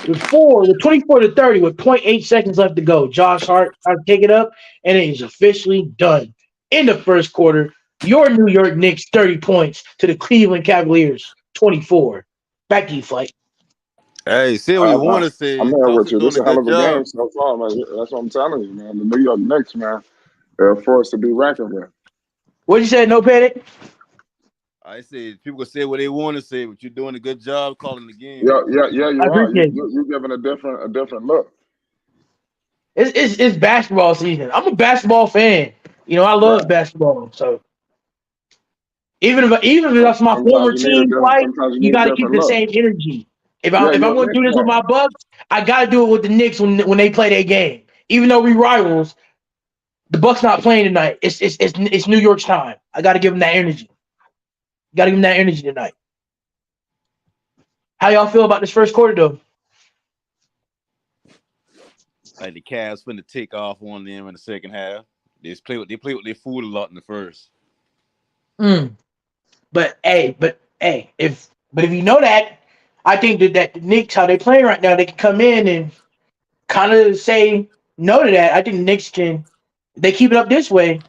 [SPEAKER 5] With 24-30 with 0.8 seconds left to go. Josh Hart trying to take it up, and it is officially done. In the first quarter, your New York Knicks 30 points to the Cleveland Cavaliers 24. Back to you, Flight.
[SPEAKER 6] Hey, say what you want to say.
[SPEAKER 2] I'm here with you.
[SPEAKER 6] Doing
[SPEAKER 2] This is a hell of a game so far, man. That's what I'm telling you, man. The New York Knicks, man, they're a force to be reckoned with.
[SPEAKER 5] What you said, No Panic?
[SPEAKER 6] I say people can say what they want to say, but you're doing a good job calling the game.
[SPEAKER 2] Yeah, you are. You're giving a different look.
[SPEAKER 5] It's basketball season. I'm a basketball fan. You know, I love basketball. So even if that's my former team, Flight, you got to keep the same energy. If I'm going to do this with my Bucks, I got to do it with the Knicks when they play their game. Even though we rivals, the Bucks not playing tonight. It's New York's time. I got to give them that energy. Got to give them that energy tonight. How y'all feel about this first quarter, though?
[SPEAKER 6] Like the Cavs finna take off on them in the second half. They play with their food a lot in the first.
[SPEAKER 5] But if you know that, I think that the Knicks, how they playing right now, they can come in and kind of say no to that. I think the Knicks they keep it up this way.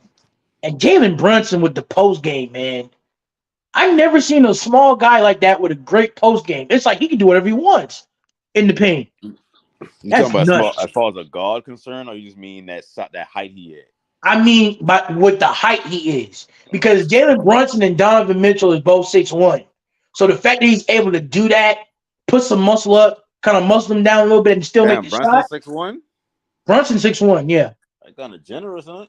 [SPEAKER 5] And Jalen Brunson with the post game, man. I've never seen a small guy like that with a great post game. It's like he can do whatever he wants in the paint.
[SPEAKER 6] You
[SPEAKER 5] That's
[SPEAKER 6] talking about
[SPEAKER 5] nuts.
[SPEAKER 6] small, as far as a guard concern, or you just mean that height he is?
[SPEAKER 5] I mean, but with the height he is, because Jalen Brunson and Donovan Mitchell is both 6'1". So the fact that he's able to do that, put some muscle up, kind of muscle him down a little bit, and still make the shot.
[SPEAKER 6] 6'1"?
[SPEAKER 5] Brunson 6'1", yeah.
[SPEAKER 6] Like kind of generous, huh?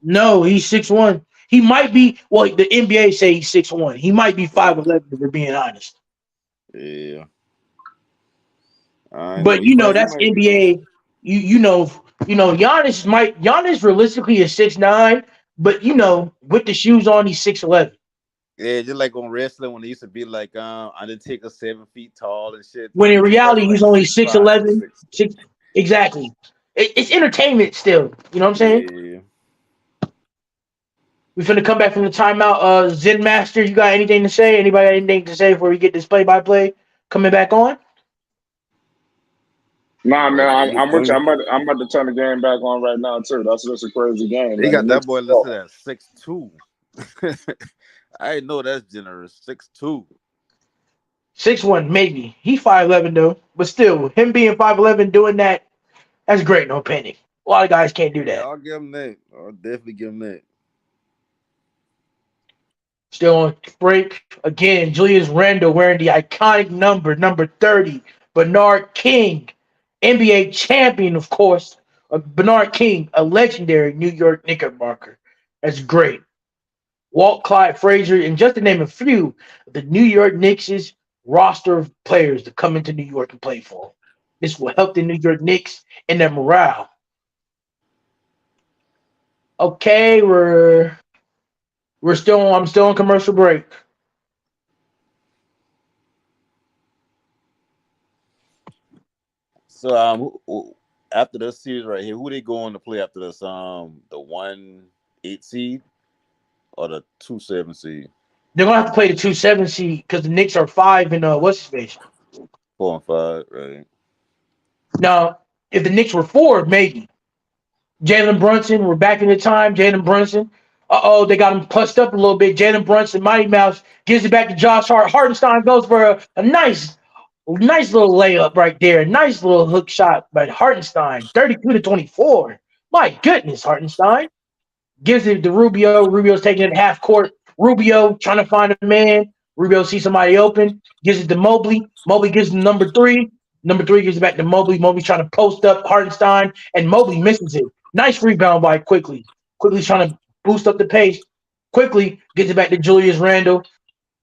[SPEAKER 5] No, he's 6'1". He might be. Well, the NBA say he's 6'1". He might be 5'11", if we're being honest.
[SPEAKER 6] Yeah.
[SPEAKER 5] But that's NBA. You know, Giannis realistically is 6'9", but with the shoes on, he's 6'11".
[SPEAKER 6] Yeah, just like on wrestling when they used to be like Undertaker 7 feet tall and shit.
[SPEAKER 5] When in reality, he's only 6'11". Exactly. It's entertainment still. You know what I'm saying?
[SPEAKER 6] Yeah.
[SPEAKER 5] We finna come back from the timeout. Zen Master, you got anything to say? Anybody got anything to say before we get this play-by-play coming back on?
[SPEAKER 2] Nah, man, I'm with you. I'm about to turn the game back on right now too. That's just a crazy game.
[SPEAKER 6] They got that boy listed at 6'2". I didn't know that's generous. 6'2".
[SPEAKER 5] 6'1", maybe. He 5'11" though, but still, him being 5'11", doing that's great. No panic. A lot of guys can't do that.
[SPEAKER 6] Yeah, I'll give him that. I'll definitely give him that.
[SPEAKER 5] Still on break again. Julius Randle wearing the iconic number 30. Bernard King, NBA champion, of course. Bernard King, a legendary New York Knickerbocker. That's great. Walt Clyde Frazier, and just to name a few, the New York Knicks' roster of players to come into New York and play for them. This will help the New York Knicks and their morale. Okay, I'm still on commercial break.
[SPEAKER 6] So after this series right here, who they going to play after this? The 1-8 seed or the 2-7 seed?
[SPEAKER 5] They're gonna have to play the 2-7 seed because the Knicks are 5 in what's his face?
[SPEAKER 6] 4 and 5, right?
[SPEAKER 5] Now, if the Knicks were 4, maybe. Jalen Brunson, we're back in the time. Jalen Brunson, They got him punched up a little bit. Jalen Brunson, Mighty Mouse, gives it back to Josh Hart. Hartenstein goes for a nice little layup right there. Nice little hook shot by Hartenstein. 32-24. My goodness, Hartenstein. Gives it to Rubio. Rubio's taking it half court. Rubio trying to find a man. Rubio sees somebody open. Gives it to Mobley. Mobley gives him number 3. Number 3 gives it back to Mobley. Mobley's trying to post up Hartenstein, and Mobley misses it. Nice rebound by Quickly. Quickly's trying to boost up the pace. Quickly gets it back to Julius Randle.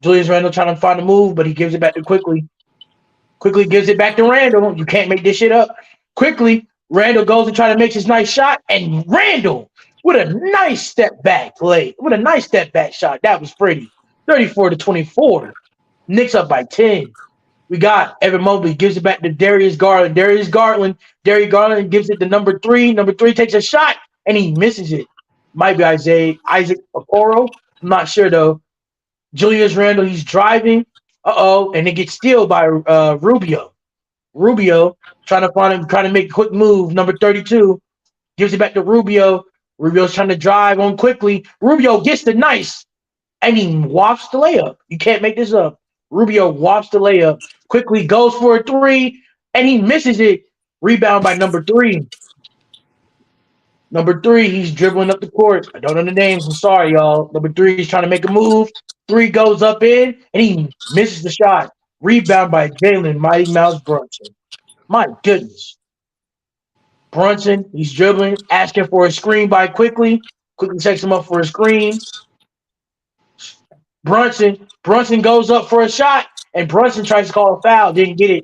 [SPEAKER 5] Julius Randle trying to find a move, but he gives it back to Quickly. Quickly gives it back to Randle. You can't make this shit up. Quickly, Randle goes and try to make his nice shot, and Randle with a nice step back play. With a nice step back shot. That was pretty. 34-24. Knicks up by 10. We got Evan Mobley gives it back to Darius Garland. Darius Garland gives it to number 3. Number 3 takes a shot, and he misses it. Might be Isaac Okoro. I'm not sure, though. Julius Randle, he's driving. And it gets stealed by Rubio. Rubio trying to make a quick move. Number 32 gives it back to Rubio. Rubio's trying to drive on Quickly. Rubio gets the nice, and he wafts the layup. You can't make this up. Rubio wafts the layup. Quickly goes for a 3, and he misses it. Rebound by number 3. Number 3, he's dribbling up the court. I don't know the names. I'm sorry, y'all. Number 3 is trying to make a move. 3 goes up in, and he misses the shot. Rebound by Jalen Mighty Mouse Brunson. My goodness. Brunson, he's dribbling, asking for a screen by Quickly. Quickly sets him up for a screen. Brunson goes up for a shot, and Brunson tries to call a foul. Didn't get it.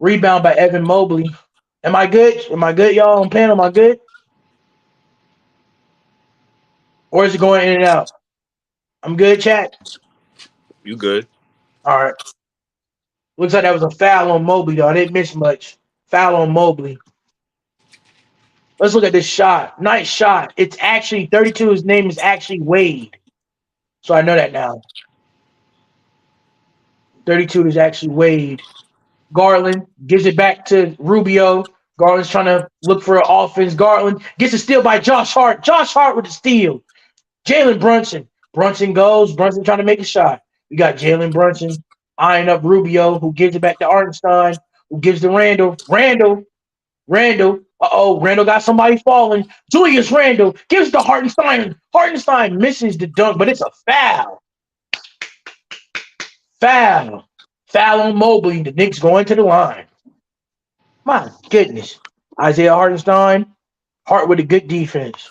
[SPEAKER 5] Rebound by Evan Mobley. Am I good? Am I good, y'all? On panel, am I good? Or is it going in and out? I'm good, chat?
[SPEAKER 8] You good.
[SPEAKER 5] All right. Looks like that was a foul on Mobley, though. I didn't miss much. Foul on Mobley. Let's look at this shot. Nice shot. It's actually 32. His name is actually Wade. So I know that now. 32 is actually Wade. Garland gives it back to Rubio. Garland's trying to look for an offense. Garland gets a steal by Josh Hart. Josh Hart with the steal. Jalen Brunson. Brunson goes. Brunson trying to make a shot. We got Jalen Brunson eyeing up Rubio, who gives it back to Arnstein, who gives to Randle. Randle. Randle got somebody falling. Julius Randle gives to Hartenstein. Hartenstein misses the dunk, but it's a foul. Foul on Mobley. The Knicks going to the line. My goodness. Isaiah Hartenstein. Hart with a good defense.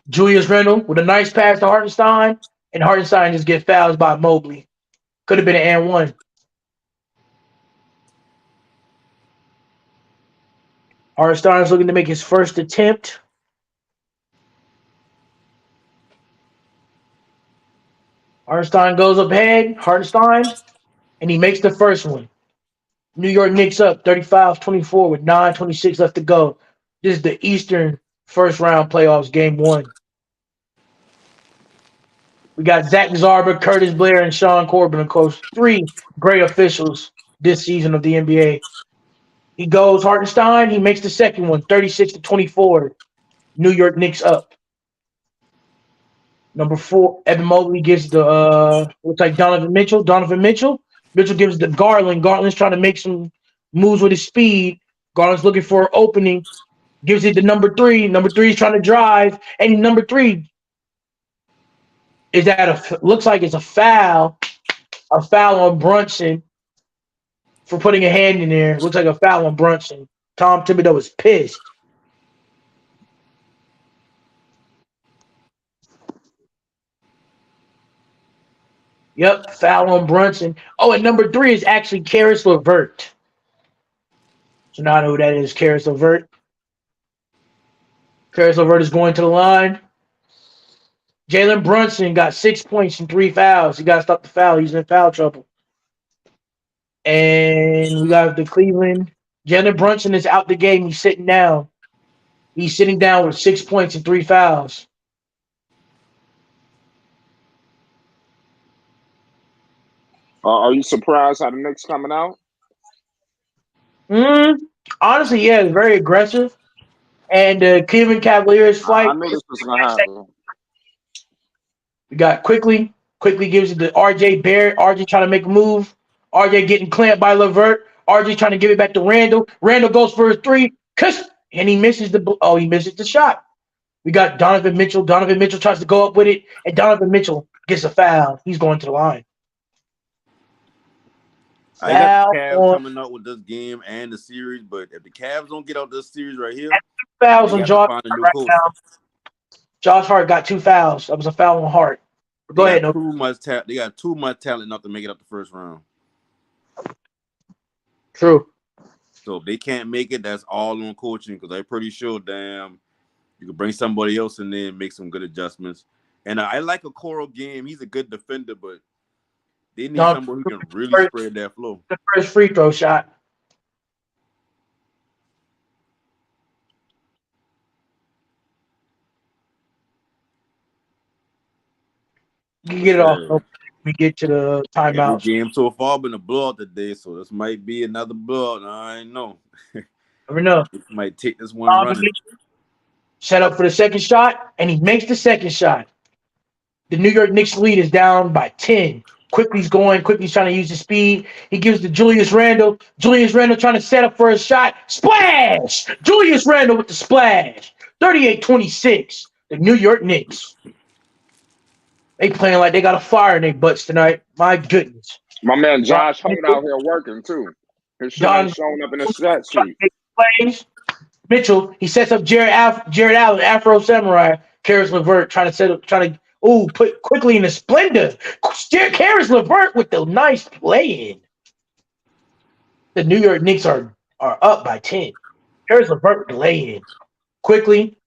[SPEAKER 5] Julius Randle with a nice pass to Hartenstein, and Hartenstein just gets fouls by Mobley. Could have been an and one. Hartenstein's looking to make his first attempt. Hartenstein goes up ahead. Hartenstein, and he makes the first one. New York Knicks up 35-24 with 9:26 left to go. This is the Eastern first round playoffs, game 1. We got Zach Zarba, Curtis Blair, and Sean Corbin, of course, 3 great officials this season of the NBA. He goes Hartenstein. He makes the second one, 36-24. New York Knicks up. Number 4, Evan Mobley gives the looks like Donovan Mitchell. Mitchell gives the Garland. Garland's trying to make some moves with his speed. Garland's looking for an opening. Gives it to number 3. Number 3 is trying to drive, and number 3 is looks like it's a foul. A foul on Brunson for putting a hand in there. Looks like a foul on Brunson. Tom Thibodeau is pissed. Yep, foul on Brunson. Oh, and number 3 is actually Karis LeVert. So now I know who that is, Karis LeVert. Karis LeVert is going to the line. Jalen Brunson got 6 points and 3 fouls. He got to stop the foul. He's in foul trouble. And we got the Cleveland. Jalen Brunson is out the game. He's sitting down. He's sitting down with 6 points and 3 fouls.
[SPEAKER 2] Are you surprised how the Knicks coming out?
[SPEAKER 5] Honestly, yeah, it's very aggressive. And the Cleveland Cavaliers
[SPEAKER 2] I
[SPEAKER 5] flight.
[SPEAKER 2] knew this was gonna happen.
[SPEAKER 5] We got quickly. Quickly gives it to RJ Barrett. RJ trying to make a move. RJ getting clamped by Levert. RJ trying to give it back to Randall. Randall goes for a three. And he misses he misses the shot. We got Donovan Mitchell. Donovan Mitchell tries to go up with it, and Donovan Mitchell gets a foul. He's going to the line.
[SPEAKER 9] I got the
[SPEAKER 5] Foul
[SPEAKER 9] Cavs
[SPEAKER 5] on
[SPEAKER 9] coming out with this game and the series, but if the Cavs don't get out this series right here,
[SPEAKER 5] fouls
[SPEAKER 9] they
[SPEAKER 5] on
[SPEAKER 9] have to
[SPEAKER 5] Josh
[SPEAKER 9] find a
[SPEAKER 5] Hart
[SPEAKER 9] new
[SPEAKER 5] right
[SPEAKER 9] coach.
[SPEAKER 5] now. Josh Hart got 2 fouls. That was a foul on Hart. Go ahead.
[SPEAKER 9] They got too much talent enough to make it up the first round.
[SPEAKER 5] True.
[SPEAKER 9] So if they can't make it, that's all on coaching because I'm pretty sure, you can bring somebody else in there and make some good adjustments. And I like a Coral game. He's a good defender, but they need somebody who can really spread that flow.
[SPEAKER 5] The first free throw shot. You can get it off. We get to the timeout.
[SPEAKER 9] Every game so far been a blowout today, so this might be another blowout. I ain't know.
[SPEAKER 5] Never know.
[SPEAKER 9] It might take this one running.
[SPEAKER 5] Set up for the second shot, and he makes the second shot. The New York Knicks lead is down by 10. Quickly's going. Quickly's trying to use his speed. He gives to Julius Randle. Julius Randle trying to set up for a shot. Splash! Julius Randle with the splash. 38-26. The New York Knicks. They playing like they got a fire in their butts tonight. My goodness.
[SPEAKER 2] My man Josh Hart out here working too. His shit ain't showing up in the stat sheet.
[SPEAKER 5] Plays. Mitchell, he sets up Jared Allen, Afro Samurai. Karis LeVert trying to put quickly in the splendor. Karis LeVert with the nice play in. The New York Knicks are up by 10. Karis LeVert with the lay in. Quickly,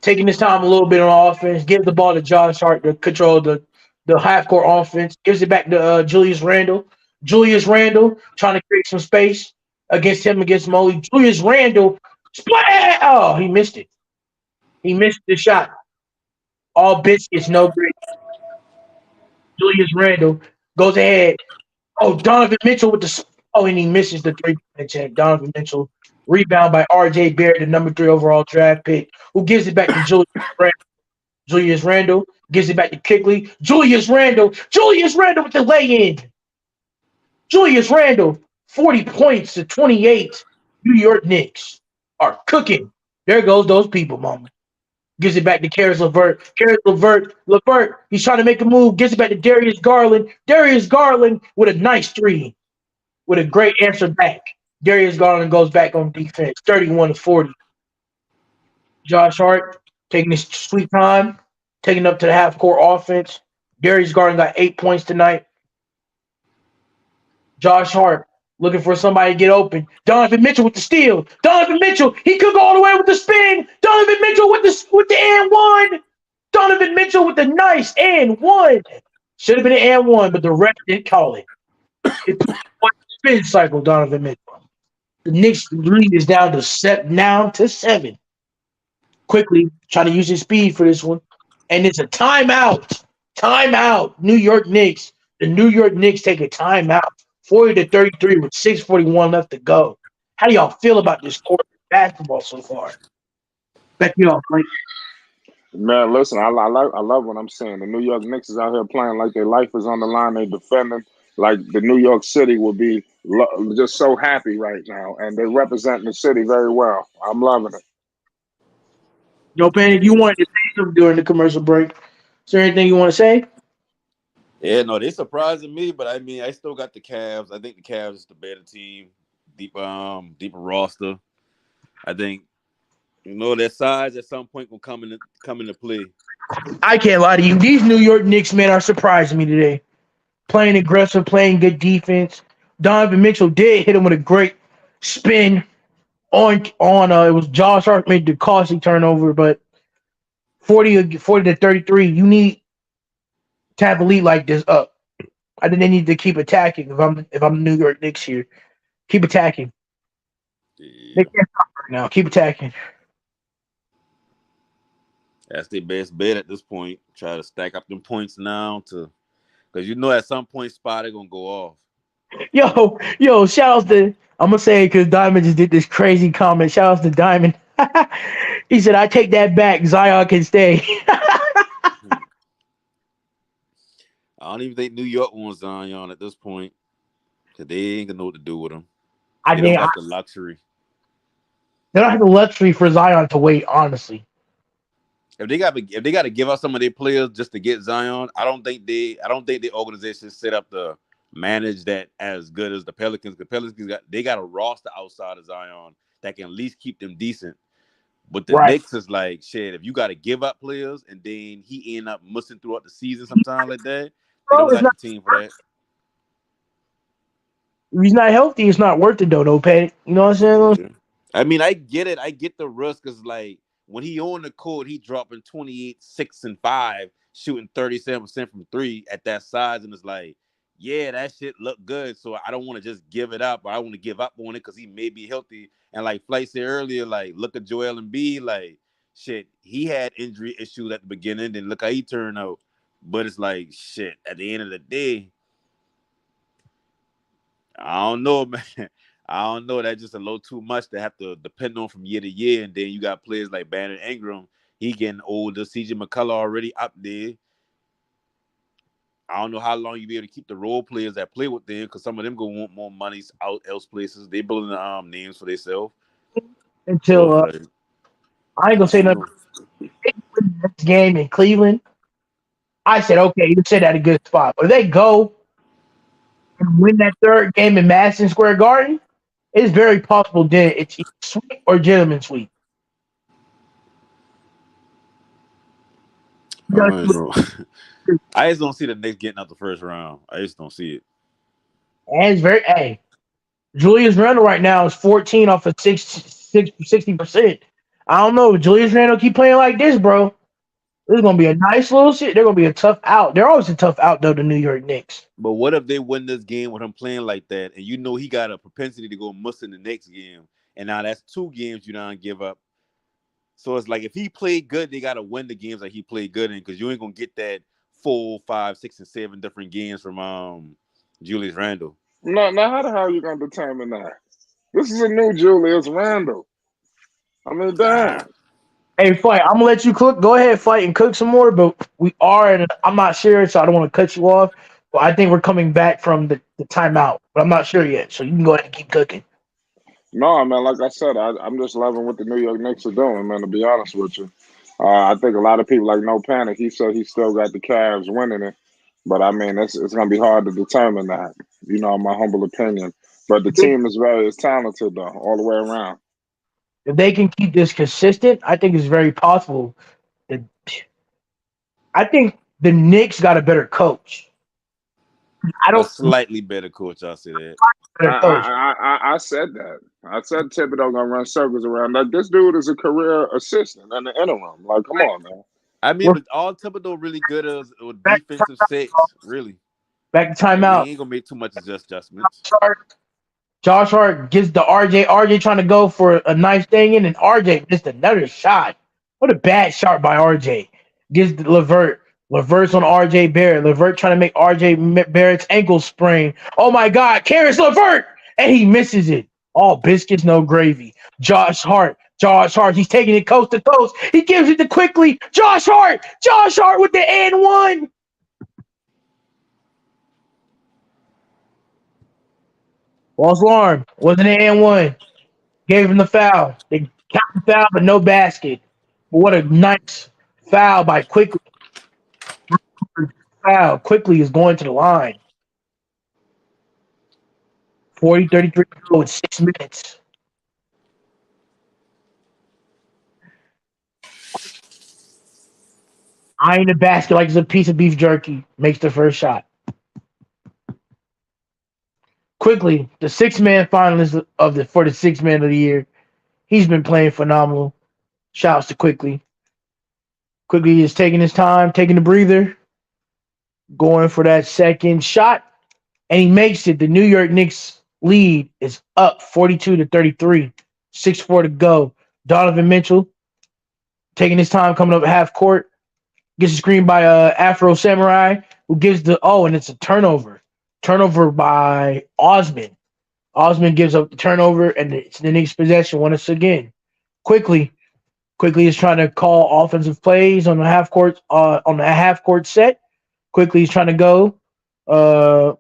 [SPEAKER 5] taking his time a little bit on offense, gives the ball to Josh Hart to control the half-court offense, gives it back to Julius Randle. Julius Randle trying to create some space against Molly. Julius Randle, splash! Oh, he missed it. He missed the shot. All biscuits, no great. Julius Randle goes ahead. Oh, Donovan Mitchell with the and he misses the three-point attempt. Donovan Mitchell rebound by R.J. Barrett, the number 3 overall draft pick, who gives it back to Julius Randle. Julius Randle gives it back to Kuechly. Julius Randle with the lay-in. Julius Randle, 40 points to 28. New York Knicks are cooking. There goes those people, mama. Gives it back to Karis LeVert. LeVert, he's trying to make a move. Gives it back to Darius Garland. Darius Garland with a nice 3. With a great answer back. Darius Garland goes back on defense. 31-40. Josh Hart taking his sweet time. Taking up to the half-court offense. Darius Garland got 8 points tonight. Josh Hart looking for somebody to get open. Donovan Mitchell with the steal. Donovan Mitchell, he could go all the way with the spin. Donovan Mitchell with the and one. Donovan Mitchell with the nice and one. Should have been an and one, but the ref didn't call it. It put one spin cycle, Donovan Mitchell. The Knicks lead is down to 7. Quickly trying to use his speed for this one. And it's a timeout. Timeout. New York Knicks. The New York Knicks take a timeout. 40-33 with 6:41 left to go. How do y'all feel about this court of basketball so far? Back you off, Mike.
[SPEAKER 2] Man, listen, I love what I'm saying. The New York Knicks is out here playing like their life is on the line. They're defending like the New York City would be just so happy right now. And they're representing the city very well. I'm loving it.
[SPEAKER 5] Yo, Panic, you wanted to say something during the commercial break. Is there anything you want to say?
[SPEAKER 9] Yeah, no, they surprising me, but I mean, I still got the Cavs. I think the Cavs is the better team, deeper roster. I think their size at some point will come into play.
[SPEAKER 5] I can't lie to you. These New York Knicks men are surprising me today. Playing aggressive, playing good defense. Donovan Mitchell did hit him with a great spin on it was Josh Hart made the costly turnover, but 40-33, you need to have a lead like this up. I think they need to keep attacking if I'm New York Knicks here. Keep attacking.
[SPEAKER 9] Yeah.
[SPEAKER 5] They can't stop right now. Keep attacking.
[SPEAKER 9] That's their best bet at this point. Try to stack up them points now because at some point Spotty gonna go off.
[SPEAKER 5] Yo, shout out to I'm gonna say it because Diamond just did this crazy comment. Shout out to Diamond. He said, "I take that back. Zion can stay."
[SPEAKER 9] I don't even think New York wants Zion at this point because they ain't gonna know what to do with him.
[SPEAKER 5] I
[SPEAKER 9] They don't
[SPEAKER 5] think
[SPEAKER 9] got the luxury.
[SPEAKER 5] they don't have the luxury for Zion to wait. Honestly,
[SPEAKER 9] If they got to give up some of their players just to get Zion, I don't think the organization set up to manage that as good as the Pelicans. The Pelicans got a roster outside of Zion that can at least keep them decent. But the
[SPEAKER 5] right?
[SPEAKER 9] Knicks is like shit. If you got to give up players and then he end up missing throughout the season sometime like that, they
[SPEAKER 5] Bro,
[SPEAKER 9] don't
[SPEAKER 5] it's
[SPEAKER 9] got
[SPEAKER 5] not.
[SPEAKER 9] the team for that.
[SPEAKER 5] If he's not healthy, it's not worth it though. No pay. You know what I'm saying?
[SPEAKER 9] Yeah. I mean, I get it. I get the risk because like when he on the court, he dropping 28, 6, and 5, shooting 37% from three at that size, and it's like, yeah, that shit look good. So I don't want to just give it up, or I want to give up on it because he may be healthy. And like Flight said earlier, like look at Joel Embiid, like shit, he had injury issues at the beginning, then look how he turned out. But it's like shit. At the end of the day, I don't know, man. I don't know. That's just a little too much to have to depend on from year to year. And then you got players like Brandon Ingram. He getting older. CJ McCullough already up there. I don't know how long you be able to keep the role players that play with them because some of them gonna want more money out else places. They building names for themselves. So
[SPEAKER 5] Until
[SPEAKER 9] it's like
[SPEAKER 5] I ain't gonna
[SPEAKER 9] I
[SPEAKER 5] say
[SPEAKER 9] don't
[SPEAKER 5] nothing.
[SPEAKER 9] know.
[SPEAKER 5] Next game in Cleveland, I said, okay, you said at a good spot. But if they go and win that third game in Madison Square Garden, it's very possible that it's either sweep or gentleman sweep.
[SPEAKER 9] I don't know. I just don't see the Knicks getting out the first round. I just don't see it.
[SPEAKER 5] And it's very hey. Julius Randle right now is 14 off of 60%. I don't know. If Julius Randle keep playing like this, bro, this is gonna be a nice little shit. They're gonna be a tough out. They're always a tough out though, the New York Knicks.
[SPEAKER 9] But what if they win this game with him playing like that, and you know he got a propensity to go muss in the next game, and now that's 2 games you don't give up. So it's like if he played good, they gotta win the games that he played good in because you ain't gonna get that 4, 5, 6, and 7 different games from Julius Randle.
[SPEAKER 2] No, now how the hell are you gonna determine that? This is a new Julius Randle. I mean,
[SPEAKER 9] Ah,
[SPEAKER 2] damn.
[SPEAKER 5] Hey, fight. I'm gonna let you cook. Go ahead, fight and cook some more. But we are, and I'm not sure, so I don't want to cut you off. But I think we're coming back from the timeout, but I'm not sure yet. So you can go ahead and keep cooking.
[SPEAKER 2] No, man, like I said, I'm just loving what the New York Knicks are doing, man, to be honest with you. I think a lot of people like No Panic. He said he still got the Cavs winning it. But I mean, it's going to be hard to determine that, in my humble opinion. But the team is very talented, though, all the way around.
[SPEAKER 5] If they can keep this consistent, I think it's very possible. That I think the Knicks got a better coach. I
[SPEAKER 9] a
[SPEAKER 5] don't
[SPEAKER 9] slightly better coach, I'll say that.
[SPEAKER 2] I,
[SPEAKER 5] better coach.
[SPEAKER 2] I said that. I said Thibodeau gonna run circles around. Like this dude is a career assistant in the interim. Like, come on, man.
[SPEAKER 9] I mean,
[SPEAKER 5] We're
[SPEAKER 9] but all Thibodeau really good is with
[SPEAKER 5] back
[SPEAKER 9] defensive sets, really.
[SPEAKER 5] back to
[SPEAKER 9] And he
[SPEAKER 5] timeout.
[SPEAKER 9] ain't gonna make too much adjustments.
[SPEAKER 5] Josh Hart gets the RJ. RJ trying to go for a nice thing in, and RJ missed another shot. What a bad shot by RJ. Gives the Levert. Levert's on RJ Barrett. Levert trying to make RJ Barrett's ankle sprain. Oh my God, Karis Levert! And he misses it. All biscuits, no gravy. Josh Hart. Josh Hart. He's taking it coast to coast. He gives it to quickly. Josh Hart. Josh Hart with the and one. False alarm. Wasn't an and one. Gave him the foul. They count the foul, but no basket. But what a nice foul by Quickly. Foul. Quickly is going to the line. 40-33 to go in 6 minutes. Eyeing the basket like it's a piece of beef jerky. Makes the first shot. Quickly, the 6-man finalist for the 6-man of the year. He's been playing phenomenal. Shouts to Quickly. Quickly is taking his time, taking the breather, going for that second shot, and he makes it. The New York Knicks lead is up 42-33. 6-4 to go. Donovan Mitchell taking his time coming up at half court. Gets a screen by Afro Samurai, who gives and it's a turnover. Turnover by Osman. Osman gives up the turnover, and it's the Knicks' possession once again. Quickly is trying to call offensive plays on the half court set. Quickly is trying to go.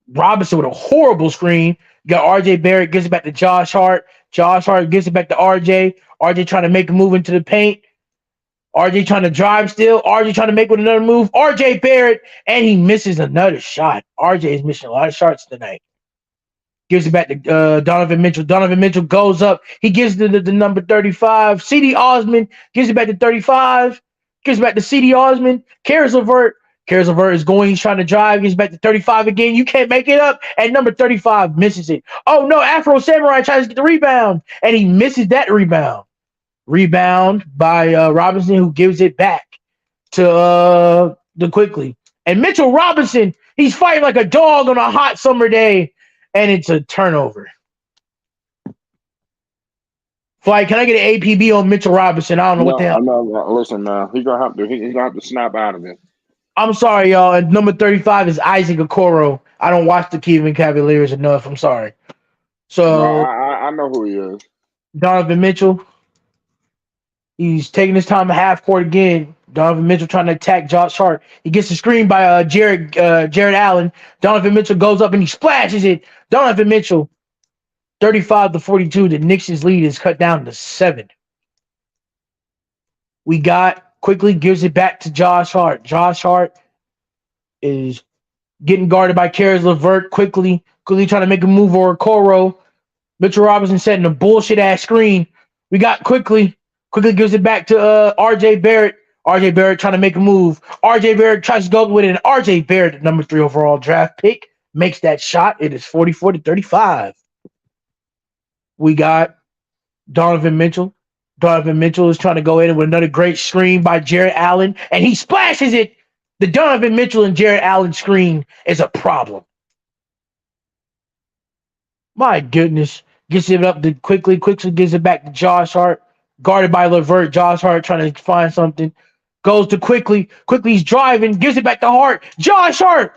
[SPEAKER 5] Robinson with a horrible screen. You got RJ Barrett gives it back to Josh Hart. Josh Hart gives it back to RJ. RJ trying to make a move into the paint. RJ trying to drive still. RJ trying to make with another move. RJ Barrett, and he misses another shot. RJ is missing a lot of shots tonight. Gives it back to Donovan Mitchell. Donovan Mitchell goes up. He gives it to the number 35. CD Osman gives it back to 35. Gives it back to CD Osman. Caris LeVert. Caris LeVert is going. He's trying to drive. Gives back to 35 again. You can't make it up. And number 35 misses it. Oh, no. Afro Samurai tries to get the rebound. And he misses that rebound. Rebound by Robinson, who gives it back to the Quickly. And Mitchell Robinson, he's fighting like a dog on a hot summer day. And it's a turnover. Flight, can I get an APB on Mitchell Robinson? I don't know what the hell.
[SPEAKER 2] No, listen, man. He's gonna have to snap out of it.
[SPEAKER 5] I'm sorry, y'all. And number 35 is Isaac Okoro. I don't watch the Cleveland Cavaliers enough. I'm sorry. So
[SPEAKER 2] no, I know who he is.
[SPEAKER 5] Donovan Mitchell. He's taking his time at half court again. Donovan Mitchell trying to attack Josh Hart. He gets the screen by Jared Allen. Donovan Mitchell goes up and he splashes it. Donovan Mitchell, 35-42. The Knicks' lead is cut down to 7. We got Quickly gives it back to Josh Hart. Josh Hart is getting guarded by Caris LeVert. Quickly trying to make a move over Coro. Mitchell Robinson setting a bullshit ass screen. We got Quickly gives it back to RJ Barrett. RJ Barrett trying to make a move. RJ Barrett tries to go up with it, and RJ Barrett, the number 3 overall draft pick, makes that shot. It is 44-35. We got Donovan Mitchell. Donovan Mitchell is trying to go in with another great screen by Jared Allen, and he splashes it. The Donovan Mitchell and Jared Allen screen is a problem. My goodness. Gets it up to Quickly gives it back to Josh Hart. Guarded by LeVert. Josh Hart trying to find something. Goes to Quickly. Quickly's driving. Gives it back to Hart. Josh Hart.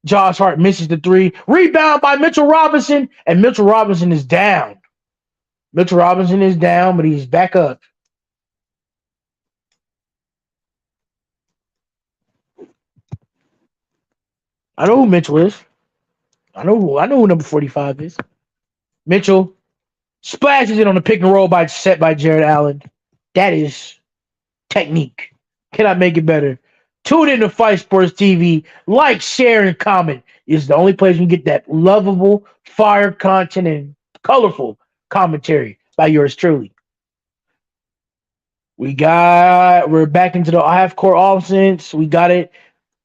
[SPEAKER 5] Josh Hart misses the 3. Rebound by Mitchell Robinson. And Mitchell Robinson is down. Mitchell Robinson is down, but he's back up. I know who Mitchell is. I know who number 45 is. Mitchell splashes it on the pick and roll set by Jared Allen. That is technique. Cannot make it better. Tune in to Fight Sports TV. Like, share, and comment. It's the only place you can get that lovable, fire content and colorful commentary by yours truly. We're back into the half-court offense. We got it.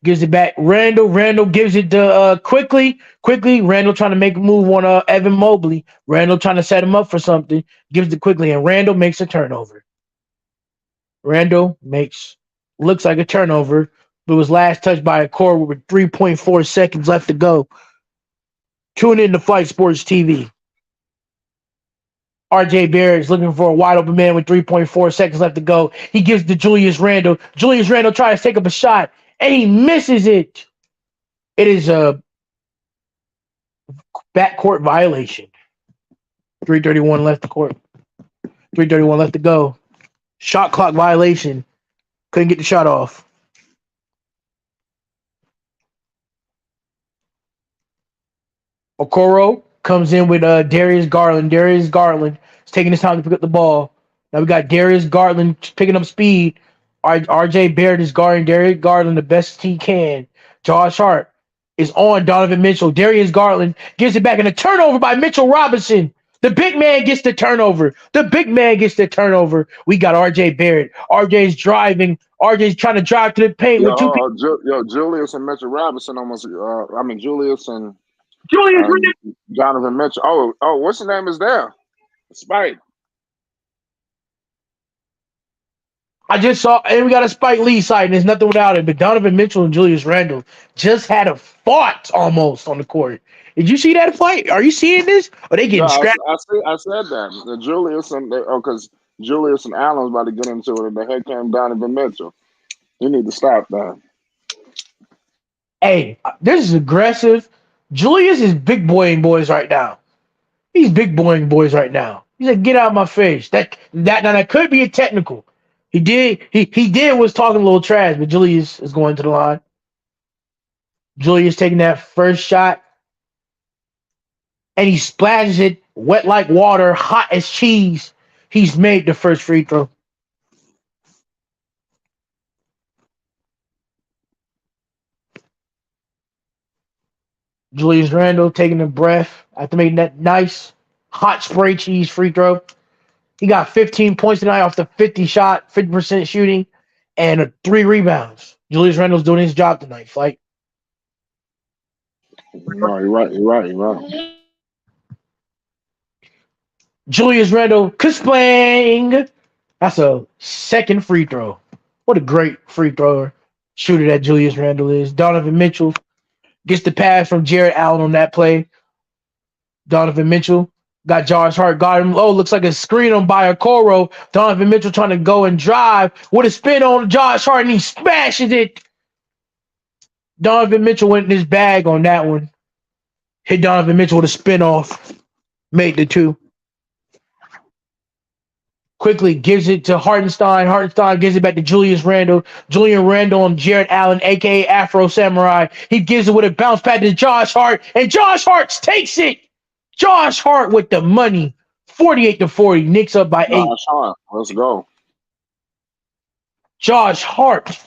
[SPEAKER 5] Gives it back. Randall gives it to Quickly. Randall trying to make a move on Evan Mobley. Randall trying to set him up for something. Gives it quickly, and Randall makes a turnover. Looks like a turnover, but was last touched by a core with 3.4 seconds left to go. Tune in to Fight Sports TV. RJ Barrett is looking for a wide open man with 3.4 seconds left to go. He gives to Julius Randle. Julius Randle tries to take up a shot, and he misses it. It is a backcourt violation. 3:31 left to court. 3:31 left to go. Shot clock violation. Couldn't get the shot off. Okoro comes in with Darius Garland. Darius Garland is taking his time to pick up the ball. Now we got Darius Garland picking up speed. RJ Barrett is guarding Darius Garland the best he can. Josh Hart is on Donovan Mitchell. Darius Garland gives it back in a turnover by Mitchell Robinson. The big man gets the turnover. We got RJ Barrett. RJ's driving. RJ's trying to drive to the paint with 2 people.
[SPEAKER 2] Julius and Mitchell Robinson almost. Julius and
[SPEAKER 5] Julius
[SPEAKER 2] Donovan Mitchell. Oh, what's the name is there? Spike.
[SPEAKER 5] I just saw, and we got a Spike Lee site, and there's nothing without it. But Donovan Mitchell and Julius Randle just had a fight almost on the court. Did you see that fight? Are you seeing this? Are they getting scrapped?
[SPEAKER 2] I said that. The Julius and because Julius and Allen's about to get into it, and the head came Donovan Mitchell. You need to stop that.
[SPEAKER 5] Hey, this is aggressive. Julius is big boying boys right now. He's big boying boys right now. He said, "Get out of my face." That could be a technical. He was talking a little trash, but Julius is going to the line. Julius taking that first shot, and he splashes it wet like water, hot as cheese. He's made the first free throw. Julius Randle taking a breath after making that nice hot spray cheese free throw. He got 15 points tonight off the 50 shot, 50% shooting, and 3 rebounds. Julius Randle's doing his job tonight, Flight.
[SPEAKER 2] No, you're right. You're right. You're right.
[SPEAKER 5] Julius Randle, Kasplang. That's a second free throw. What a great free thrower shooter that Julius Randle is. Donovan Mitchell gets the pass from Jared Allen on that play. Donovan Mitchell got Josh Hart, got him. Oh, looks like a screen on by Okoro. Donovan Mitchell trying to go and drive with a spin on Josh Hart, and he smashes it. Donovan Mitchell went in his bag on that one. Hit Donovan Mitchell with a spin off. Made the 2. Quickly gives it to Hartenstein. Hartenstein gives it back to Julius Randle. Julian Randle and Jared Allen, a.k.a. Afro Samurai. He gives it with a bounce pad to Josh Hart, and Josh Hart takes it. Josh Hart with the money. 48-40. Knicks up by 8.
[SPEAKER 2] Josh Hart, let's go.
[SPEAKER 5] Josh Hart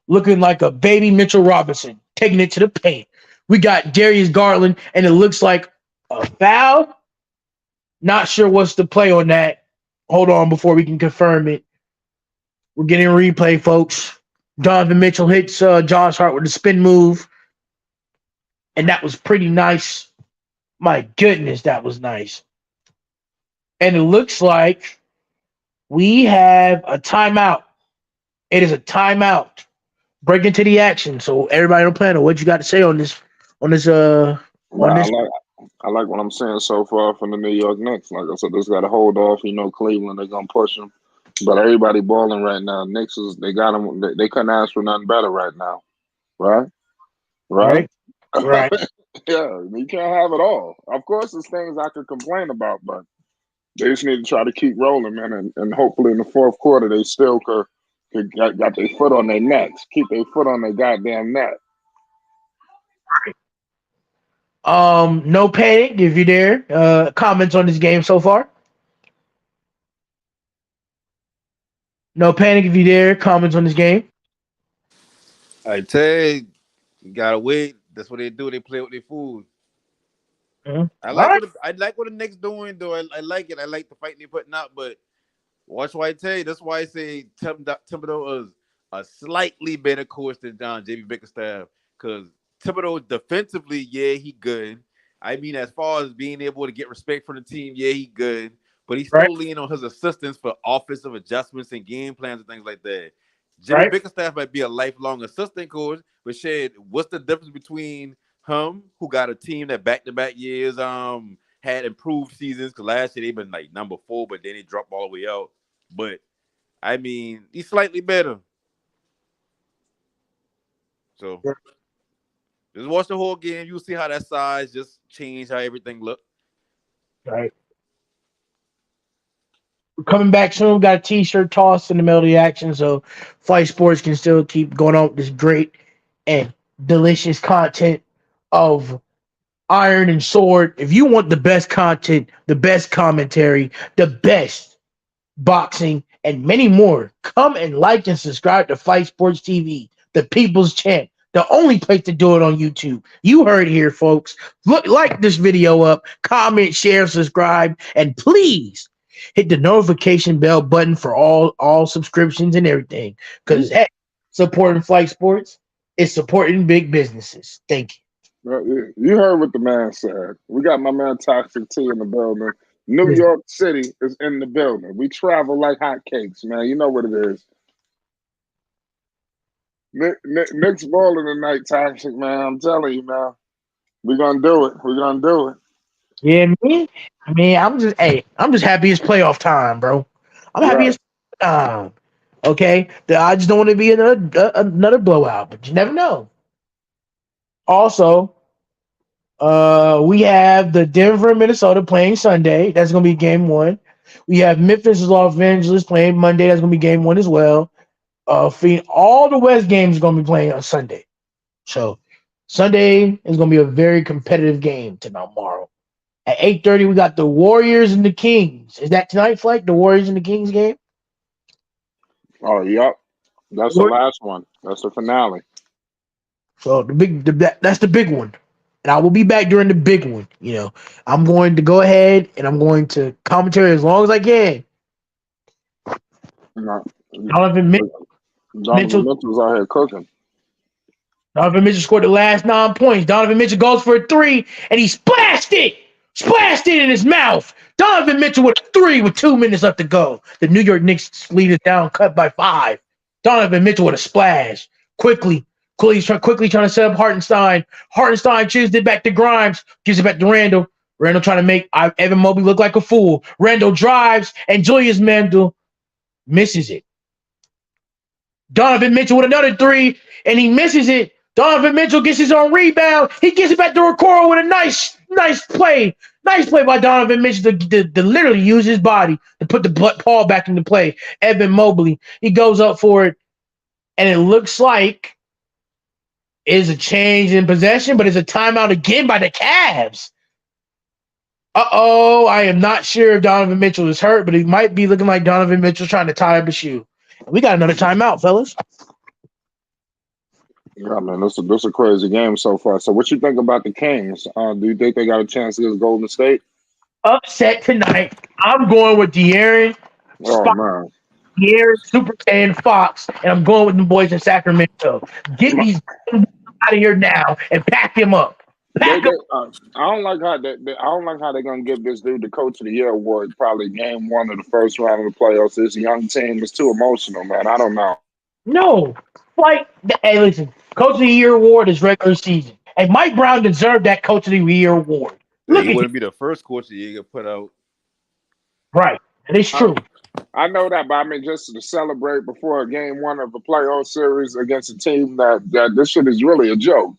[SPEAKER 5] looking like a baby Mitchell Robinson, taking it to the paint. We got Darius Garland, and it looks like a foul. Not sure what's the play on that. Hold on before we can confirm it. We're getting a replay, folks. Donovan Mitchell hits Josh Hart with a spin move, and that was pretty nice. My goodness, that was nice. And it looks like we have a timeout. It is a timeout. Break into the action. So everybody on the panel, what you got to say on this?
[SPEAKER 2] I like what I'm seeing so far from the New York Knicks. Like I said, just got to hold off. Cleveland, they're gonna push them, but everybody balling right now. Knicks they got them. They couldn't ask for nothing better right now, right? Right?
[SPEAKER 5] Right.
[SPEAKER 2] Yeah, you can't have it all. Of course, there's things I could complain about, but they just need to try to keep rolling, man, and hopefully in the fourth quarter they still could got their foot on their necks, keep their foot on their goddamn neck.
[SPEAKER 5] No panic if you're there. Comments on this game so far? No panic if you're there. Comments on this game?
[SPEAKER 6] I tell you, you gotta wait. That's what they do. They play with their food.
[SPEAKER 5] Mm-hmm.
[SPEAKER 6] I like what the Knicks doing though. I like it. I like the fight they're putting out. But watch what I tell you. That's why I say Thibodeau is a slightly better coach than JB Bickerstaff. Because Thibodeau defensively, yeah, he good. I mean, as far as being able to get respect from the team, yeah, he good. But he's still leaning on his assistants for offensive adjustments and game plans and things like that. Jimmy Bickerstaff might be a lifelong assistant coach, but shit, what's the difference between him, who got a team that back-to-back years had improved seasons? Because last year they've been like number 4, but then they dropped all the way out. But I mean, he's slightly better. So just watch the whole game. You'll see how that size just changed, how everything looked.
[SPEAKER 5] Right. We're coming back soon. We got a t-shirt toss in the middle of the action, so Flight Sports can still keep going on with this great and delicious content of Iron and Sword. If you want the best content, the best commentary, the best boxing, and many more, come and like and subscribe to Fight Sports TV, the People's Champ. The only place to do it on YouTube. You heard it here, folks. Like this video up, comment, share, subscribe, and please hit the notification bell button for all subscriptions and everything. Because hey, supporting Flight Sports is supporting big businesses. Thank you.
[SPEAKER 2] You heard what the man said. We got my man Toxic T in the building. New York City is in the building. We travel like hotcakes, man. You know what it is. Nick's balling tonight, Toxic, man. I'm telling you, man. We're gonna do it. We're gonna do it.
[SPEAKER 5] Yeah, me. I mean, I'm just happy it's playoff time, bro. I'm happy it's time. Okay, I just don't want to be another blowout, but you never know. Also, We have the Denver, Minnesota playing Sunday. That's going to be game one. We have Memphis, Los Angeles playing Monday. That's going to be game one as well. All the West games are going to be playing on Sunday. So Sunday is going to be a very competitive game tomorrow. At 8:30, we got the Warriors and the Kings. Is that tonight, Flight? The Warriors and the Kings game?
[SPEAKER 2] Oh, yep. That's the last one. That's the finale.
[SPEAKER 5] So that's the big one. And I will be back during the big one. I'm going to go ahead and I'm going to commentary as long as I can.
[SPEAKER 2] No.
[SPEAKER 5] Donovan
[SPEAKER 2] Mitchell's out here cooking.
[SPEAKER 5] Donovan Mitchell scored the last 9 points. Donovan Mitchell goes for a three, and he splashed it in his mouth. Donovan Mitchell with a three with 2 minutes left to go. The New York Knicks lead it down, cut by 5. Donovan Mitchell with a splash. Quickly trying to set up Hartenstein. Hartenstein chooses it back to Grimes, gives it back to Randall. Randall trying to make Evan Mobley look like a fool. Randall drives, and Julius Randle misses it. Donovan Mitchell with another three, and he misses it. Donovan Mitchell gets his own rebound. He gets it back to Okoro with a nice play. Nice play by Donovan Mitchell to literally use his body to put the ball back into play. Evan Mobley, he goes up for it, and it looks like it's a change in possession, but it's a timeout again by the Cavs. I am not sure if Donovan Mitchell is hurt, but it might be looking like Donovan Mitchell's trying to tie up a shoe. We got another timeout, fellas.
[SPEAKER 2] Yeah, man, this is a crazy game so far. So what you think about the Kings? Do you think they got a chance against Golden State?
[SPEAKER 5] Upset tonight. I'm going with De'Aaron, Super and Fox, and I'm going with the boys in Sacramento. Get these out of here now and pack them up.
[SPEAKER 2] I don't like how they're gonna give this dude the Coach of the Year award probably game one of the first round of the playoffs. This young team is too emotional, man. I don't know.
[SPEAKER 5] No, hey, listen. Coach of the Year award is regular season, and Mike Brown deserved that Coach of the Year award.
[SPEAKER 9] He wouldn't be the first Coach of the Year to put out.
[SPEAKER 5] Right, that is true.
[SPEAKER 2] I know that, but I mean, just to celebrate before game one of a playoff series against a team that this shit is really a joke.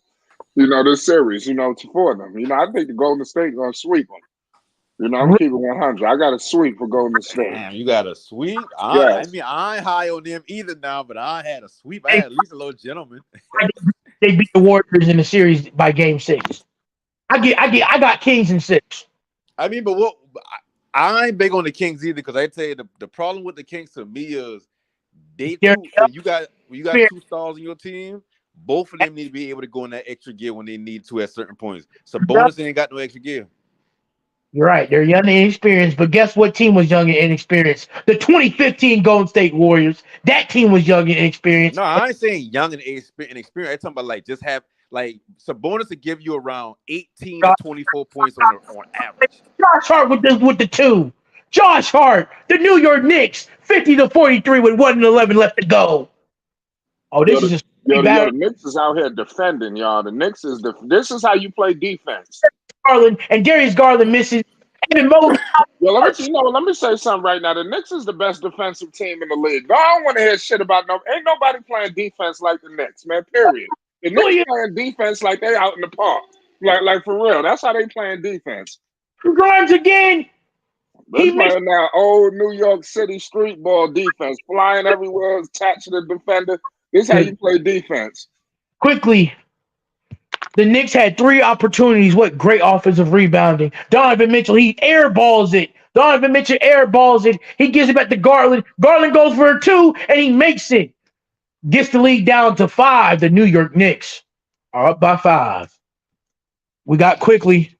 [SPEAKER 2] This series, for them. I think the Golden State gonna sweep them. I'm gonna keep it 100. I got a sweep for Golden State.
[SPEAKER 9] Damn, you got a sweep?
[SPEAKER 2] Yes.
[SPEAKER 9] I mean, I ain't high on them either now, but I had a sweep. I had at least a little gentleman.
[SPEAKER 5] They beat the Warriors in the series by game 6. I got Kings in 6.
[SPEAKER 9] I mean, but I ain't big on the Kings either, because I tell you the problem with the Kings to me is when you got 2 stars in your team, both of them need to be able to go in that extra gear when they need to at certain points. So Bonus ain't got no extra gear.
[SPEAKER 5] You're right. They're young and inexperienced, but guess what team was young and inexperienced? The 2015 Golden State Warriors. That team was young and inexperienced.
[SPEAKER 9] No, I ain't saying young and inexperienced. I'm talking about just have Sabonis to give you around 18 to 24 points on average.
[SPEAKER 5] Josh Hart with the 2. Josh Hart, the New York Knicks, 50 to 43 with 1:11 left to go. Oh, this is just
[SPEAKER 2] the Knicks is out here defending, y'all. The Knicks is this is how you play defense.
[SPEAKER 5] Garland and Darius Garland misses. Evan Mobley.
[SPEAKER 2] Let me say something right now. The Knicks is the best defensive team in the league. I don't want to hear shit about ain't nobody playing defense like the Knicks, man. Period. The Knicks playing defense like they out in the park. Like for real. That's how they playing defense.
[SPEAKER 5] Grimes again.
[SPEAKER 2] They're playing now old New York City street ball defense, flying everywhere, attaching the defender. This is how you play defense.
[SPEAKER 5] Quickly, the Knicks had 3 opportunities. What great offensive rebounding. Donovan Mitchell, he airballs it. He gives it back to Garland. Garland goes for a 2, and he makes it. Gets the lead down to 5. The New York Knicks are up by 5. We got quickly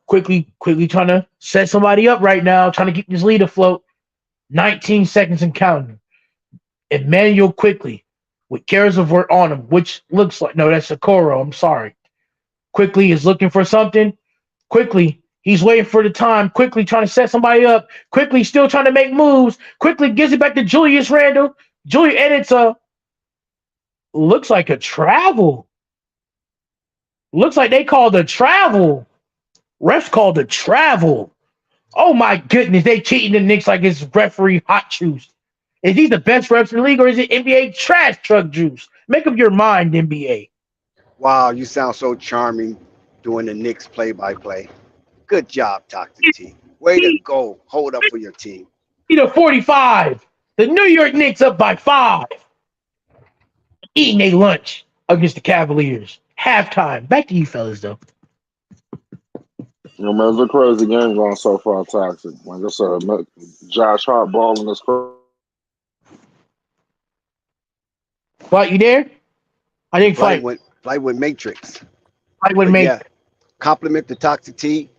[SPEAKER 5] trying to set somebody up right now, trying to keep this lead afloat. 19 seconds and counting. Emmanuel Quickly with Karazavort on him, which looks like, no, that's Okoro. I'm sorry. Quickly is looking for something. Quickly, he's waiting for the time. Quickly trying to set somebody up. Quickly still trying to make moves. Quickly gives it back to Julius Randle. And it's looks like a travel. Looks like they called a travel. Refs called a travel. Oh my goodness, they cheating the Knicks like it's referee hot juice. Is he the best refs in the league, or is it NBA trash truck juice? Make up your mind, NBA.
[SPEAKER 4] Wow, you sound so charming, doing the Knicks play-by-play. Good job, Toxic T. Way to go. Hold up for your team.
[SPEAKER 5] To 45. The New York Knicks up by 5. Eating a lunch against the Cavaliers. Halftime. Back to you fellas, though.
[SPEAKER 2] You know, man, it's a crazy game going so far, Toxic. Like I said, Josh Hart balling is crazy.
[SPEAKER 5] Flight, you there? I think Flight
[SPEAKER 4] went Matrix.
[SPEAKER 5] Flight went Matrix.
[SPEAKER 4] Yeah, compliment the Toxic T.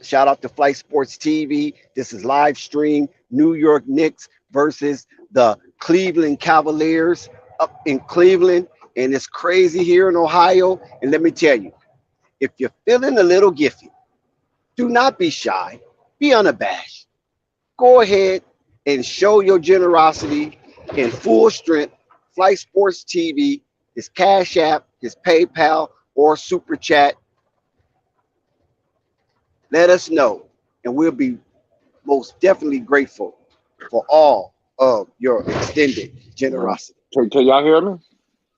[SPEAKER 4] Shout out to Flight Sports TV. This is live stream New York Knicks versus the Cleveland Cavaliers up in Cleveland. And it's crazy here in Ohio. And let me tell you, if you're feeling a little gifted, do not be shy. Be unabashed. Go ahead and show your generosity in full strength. Flight Sports TV, his Cash App, his PayPal, or Super Chat. Let us know, and we'll be most definitely grateful for all of your extended generosity.
[SPEAKER 2] Can y'all hear me?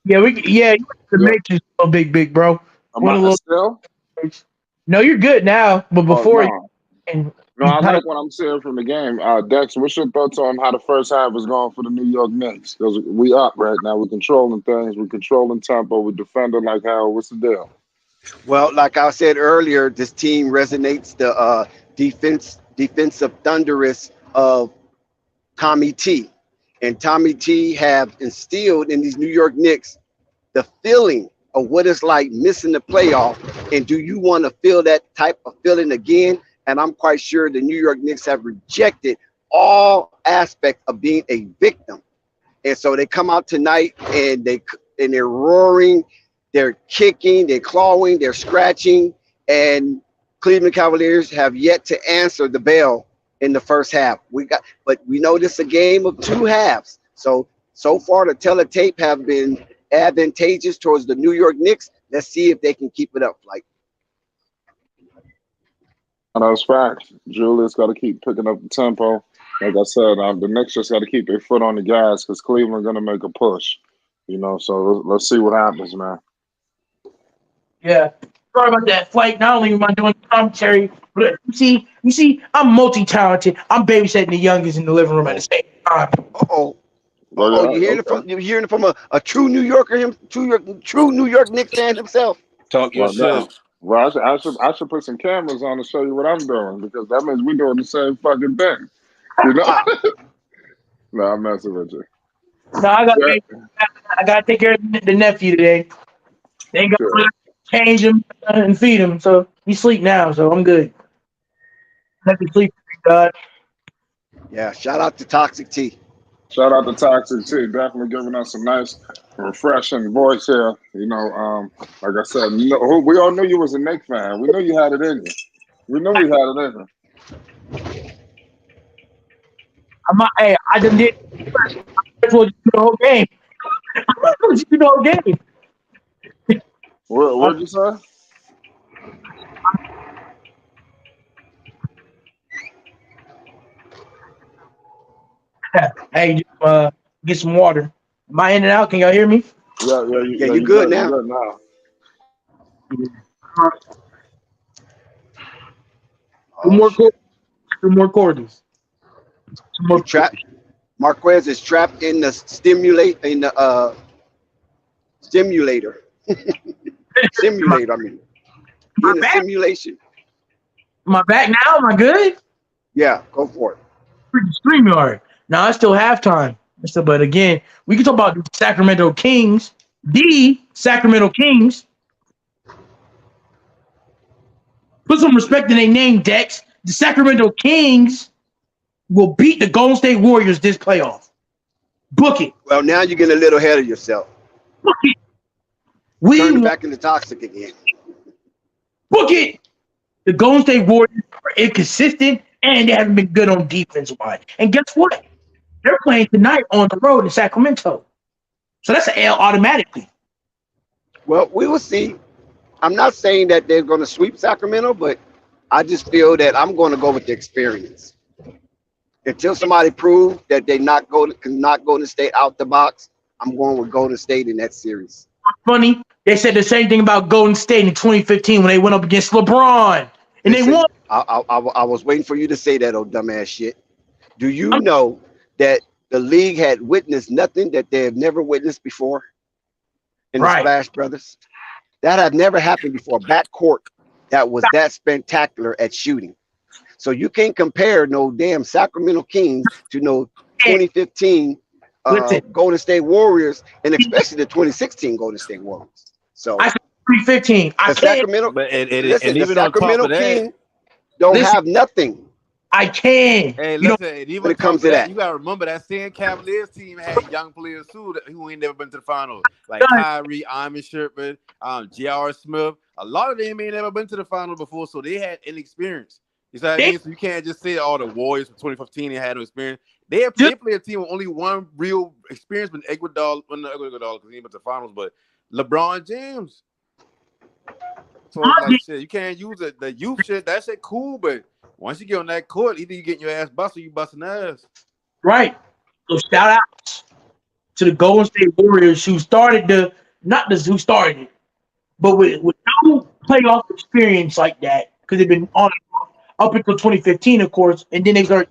[SPEAKER 5] Yeah, the Matrix a little big, bro.
[SPEAKER 2] Still?
[SPEAKER 5] No, you're good now, but before
[SPEAKER 2] No, I like what I'm seeing from the game. Dex, what's your thoughts on how the first half is going for the New York Knicks? Because we up right now. We're controlling things. We're controlling tempo. We're defending like hell. What's the deal?
[SPEAKER 4] Well, like I said earlier, this team resonates the defensive thunderous of Tommy T. And Tommy T have instilled in these New York Knicks the feeling of what it's like missing the playoff. And do you want to feel that type of feeling again? And I'm quite sure the New York Knicks have rejected all aspects of being a victim. And so they come out tonight and they're roaring, they're kicking, they're clawing, they're scratching, and Cleveland Cavaliers have yet to answer the bell in the first half. But we know this is a game of two halves. So far the teletape have been advantageous towards the New York Knicks. Let's see if they can keep it up.
[SPEAKER 2] That's facts. Julius got to keep picking up the tempo. Like I said, the Knicks just got to keep their foot on the gas because Cleveland's going to make a push. You know, so let's see what happens, man.
[SPEAKER 5] Yeah. Sorry about that, Flight. Not only am I doing commentary, but you see, I'm multi-talented. I'm babysitting the youngest in the living room at the same time.
[SPEAKER 4] You're hearing it from a true New Yorker, true New York Knicks fan himself.
[SPEAKER 8] Talk your shit.
[SPEAKER 2] Well, I should put some cameras on to show you what I'm doing because that means we're doing the same fucking thing. You know? No, I'm messing with you.
[SPEAKER 5] No, I got to take care of the nephew today. They ain't got to change him and feed him, so he's asleep now, so I'm good. Let me sleep, God.
[SPEAKER 4] Yeah, shout out to Toxic T.
[SPEAKER 2] Shout out to Toxic T. Definitely giving us a nice, refreshing voice here. You know, like I said, we all knew you was a Knicks fan. We knew you had it in you. We knew you had it in you.
[SPEAKER 5] I done did. I told you the whole game. I told you the whole game.
[SPEAKER 2] What did you say?
[SPEAKER 5] Hey, get some water. Am I in and out? Can y'all hear me?
[SPEAKER 2] Yeah,
[SPEAKER 4] you're good now.
[SPEAKER 2] You're good now.
[SPEAKER 5] Two more quarters.
[SPEAKER 4] Marquez is trapped in the stimulator. Simulator, I mean. In the simulation.
[SPEAKER 5] Am I back now? Am I good?
[SPEAKER 4] Yeah, go for it.
[SPEAKER 5] Freaking StreamYard. Now it's still halftime. But again, we can talk about the Sacramento Kings. The Sacramento Kings. Put some respect in their name, Dex. The Sacramento Kings will beat the Golden State Warriors this playoff. Book it.
[SPEAKER 4] Well, now you're getting a little ahead of yourself.
[SPEAKER 5] Book it.
[SPEAKER 4] Turn back into toxic again.
[SPEAKER 5] Book it. The Golden State Warriors are inconsistent and they haven't been good on defense wise. And guess what? They're playing tonight on the road in Sacramento. So that's an L automatically.
[SPEAKER 4] Well, we will see. I'm not saying that they're going to sweep Sacramento, but I just feel that I'm going to go with the experience. Until somebody proves that they can knock Golden State out the box, I'm going with Golden State in that series.
[SPEAKER 5] Funny, they said the same thing about Golden State in 2015 when they went up against LeBron and they
[SPEAKER 4] Listen,
[SPEAKER 5] won.
[SPEAKER 4] I was waiting for you to say that, old dumbass shit. Do you
[SPEAKER 5] I'm
[SPEAKER 4] know that the league had witnessed nothing that they have never witnessed before in the
[SPEAKER 5] right.
[SPEAKER 4] Splash Brothers? That had never happened before. Backcourt that was that spectacular at shooting. So you can't compare no damn Sacramento Kings to no
[SPEAKER 5] Hey,
[SPEAKER 4] 2015
[SPEAKER 5] listen,
[SPEAKER 4] Golden State Warriors, and especially the 2016 Golden State Warriors.
[SPEAKER 5] I
[SPEAKER 4] So
[SPEAKER 5] said 2015. I
[SPEAKER 4] the
[SPEAKER 5] can't
[SPEAKER 4] Sacramento,
[SPEAKER 9] But and
[SPEAKER 4] listen, the
[SPEAKER 9] even on top
[SPEAKER 4] Sacramento
[SPEAKER 9] of that,
[SPEAKER 4] King don't
[SPEAKER 5] listen.
[SPEAKER 4] have nothing
[SPEAKER 5] I can.
[SPEAKER 9] hey,
[SPEAKER 5] You know,
[SPEAKER 9] listen, and even
[SPEAKER 4] when
[SPEAKER 9] on
[SPEAKER 4] it
[SPEAKER 9] top
[SPEAKER 4] comes
[SPEAKER 9] of
[SPEAKER 4] to
[SPEAKER 9] that,
[SPEAKER 4] that.
[SPEAKER 9] you gotta remember that same Cavaliers team had young players too who ain't never been to the finals, like Kyrie, Iman Sherman, J.R. Smith. A lot of them ain't never been to the finals before, so they had inexperience. You know what I
[SPEAKER 5] they
[SPEAKER 9] mean? So you can't just say all the Warriors from 2015 they had no experience.
[SPEAKER 5] just
[SPEAKER 9] They play a team with only one real experience, but Iguodala, well, not Iguodala because he went to the finals, but LeBron James. So it's like shit, you can't use the youth shit. That shit cool, but once you get on that court, either you getting your ass busted or you busting ass.
[SPEAKER 5] right. So shout out to the Golden State Warriors who started the not the who started it, but with no playoff experience like that because they've been on up until 2015, of course, and then they start.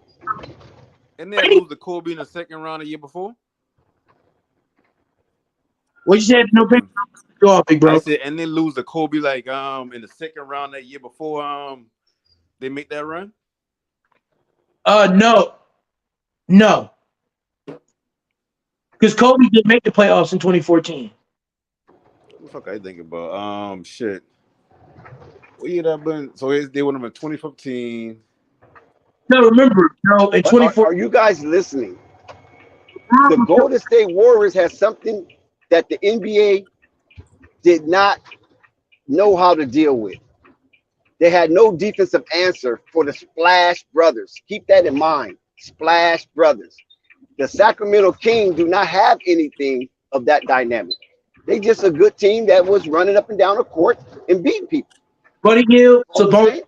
[SPEAKER 9] And they lose to Kobe in the second round the year before.
[SPEAKER 5] What you
[SPEAKER 9] Or
[SPEAKER 5] said?
[SPEAKER 9] you
[SPEAKER 5] No big
[SPEAKER 9] tripping?
[SPEAKER 5] go off, big
[SPEAKER 9] I
[SPEAKER 5] bro.
[SPEAKER 9] said, and they lose to Kobe like in the second round that year before they make that run.
[SPEAKER 5] No, no, because Kobe didn't make the playoffs in 2014.
[SPEAKER 9] What the fuck I think about? Shit. What year that been? So they won them in 2015.
[SPEAKER 5] No, remember, no, in
[SPEAKER 4] But
[SPEAKER 5] 2014.
[SPEAKER 4] are you guys listening? The Golden State Warriors has something that the NBA did not know how to deal with. They had no defensive answer for the Splash Brothers. Keep that in mind. Splash Brothers. The Sacramento Kings do not have anything of that dynamic. They just a good team that was running up and down the court and beating people.
[SPEAKER 5] Buddy Hill,
[SPEAKER 4] All I'm
[SPEAKER 5] Sabonis.
[SPEAKER 4] saying,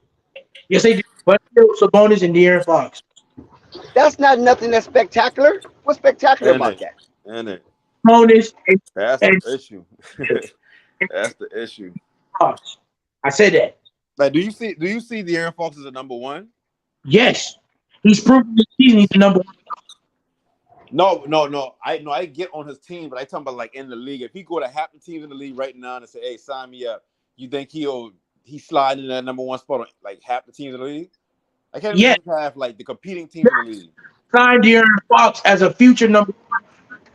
[SPEAKER 5] Yes, they do. Buddy Hill, Sabonis, and De'Aaron Fox.
[SPEAKER 4] that's not nothing that's spectacular. What's spectacular
[SPEAKER 9] And
[SPEAKER 4] about
[SPEAKER 9] it,
[SPEAKER 4] that?
[SPEAKER 9] and it.
[SPEAKER 5] Sabonis
[SPEAKER 9] That's the
[SPEAKER 5] and,
[SPEAKER 9] issue. That's the issue.
[SPEAKER 5] Fox. I said that.
[SPEAKER 9] Like, do you see the Aaron Fox as a number one?
[SPEAKER 5] Yes, he's proven this season he's the number one.
[SPEAKER 9] No, no, no. I get on his team, but I talking about like in the league. If he go to half the teams in the league right now and say, "Hey, sign me up," you think he slide in that number one spot on like half the teams in the league? I can't even
[SPEAKER 5] Yes,
[SPEAKER 9] just have like the competing teams in the league.
[SPEAKER 5] signed De'Aaron Fox as a future number one,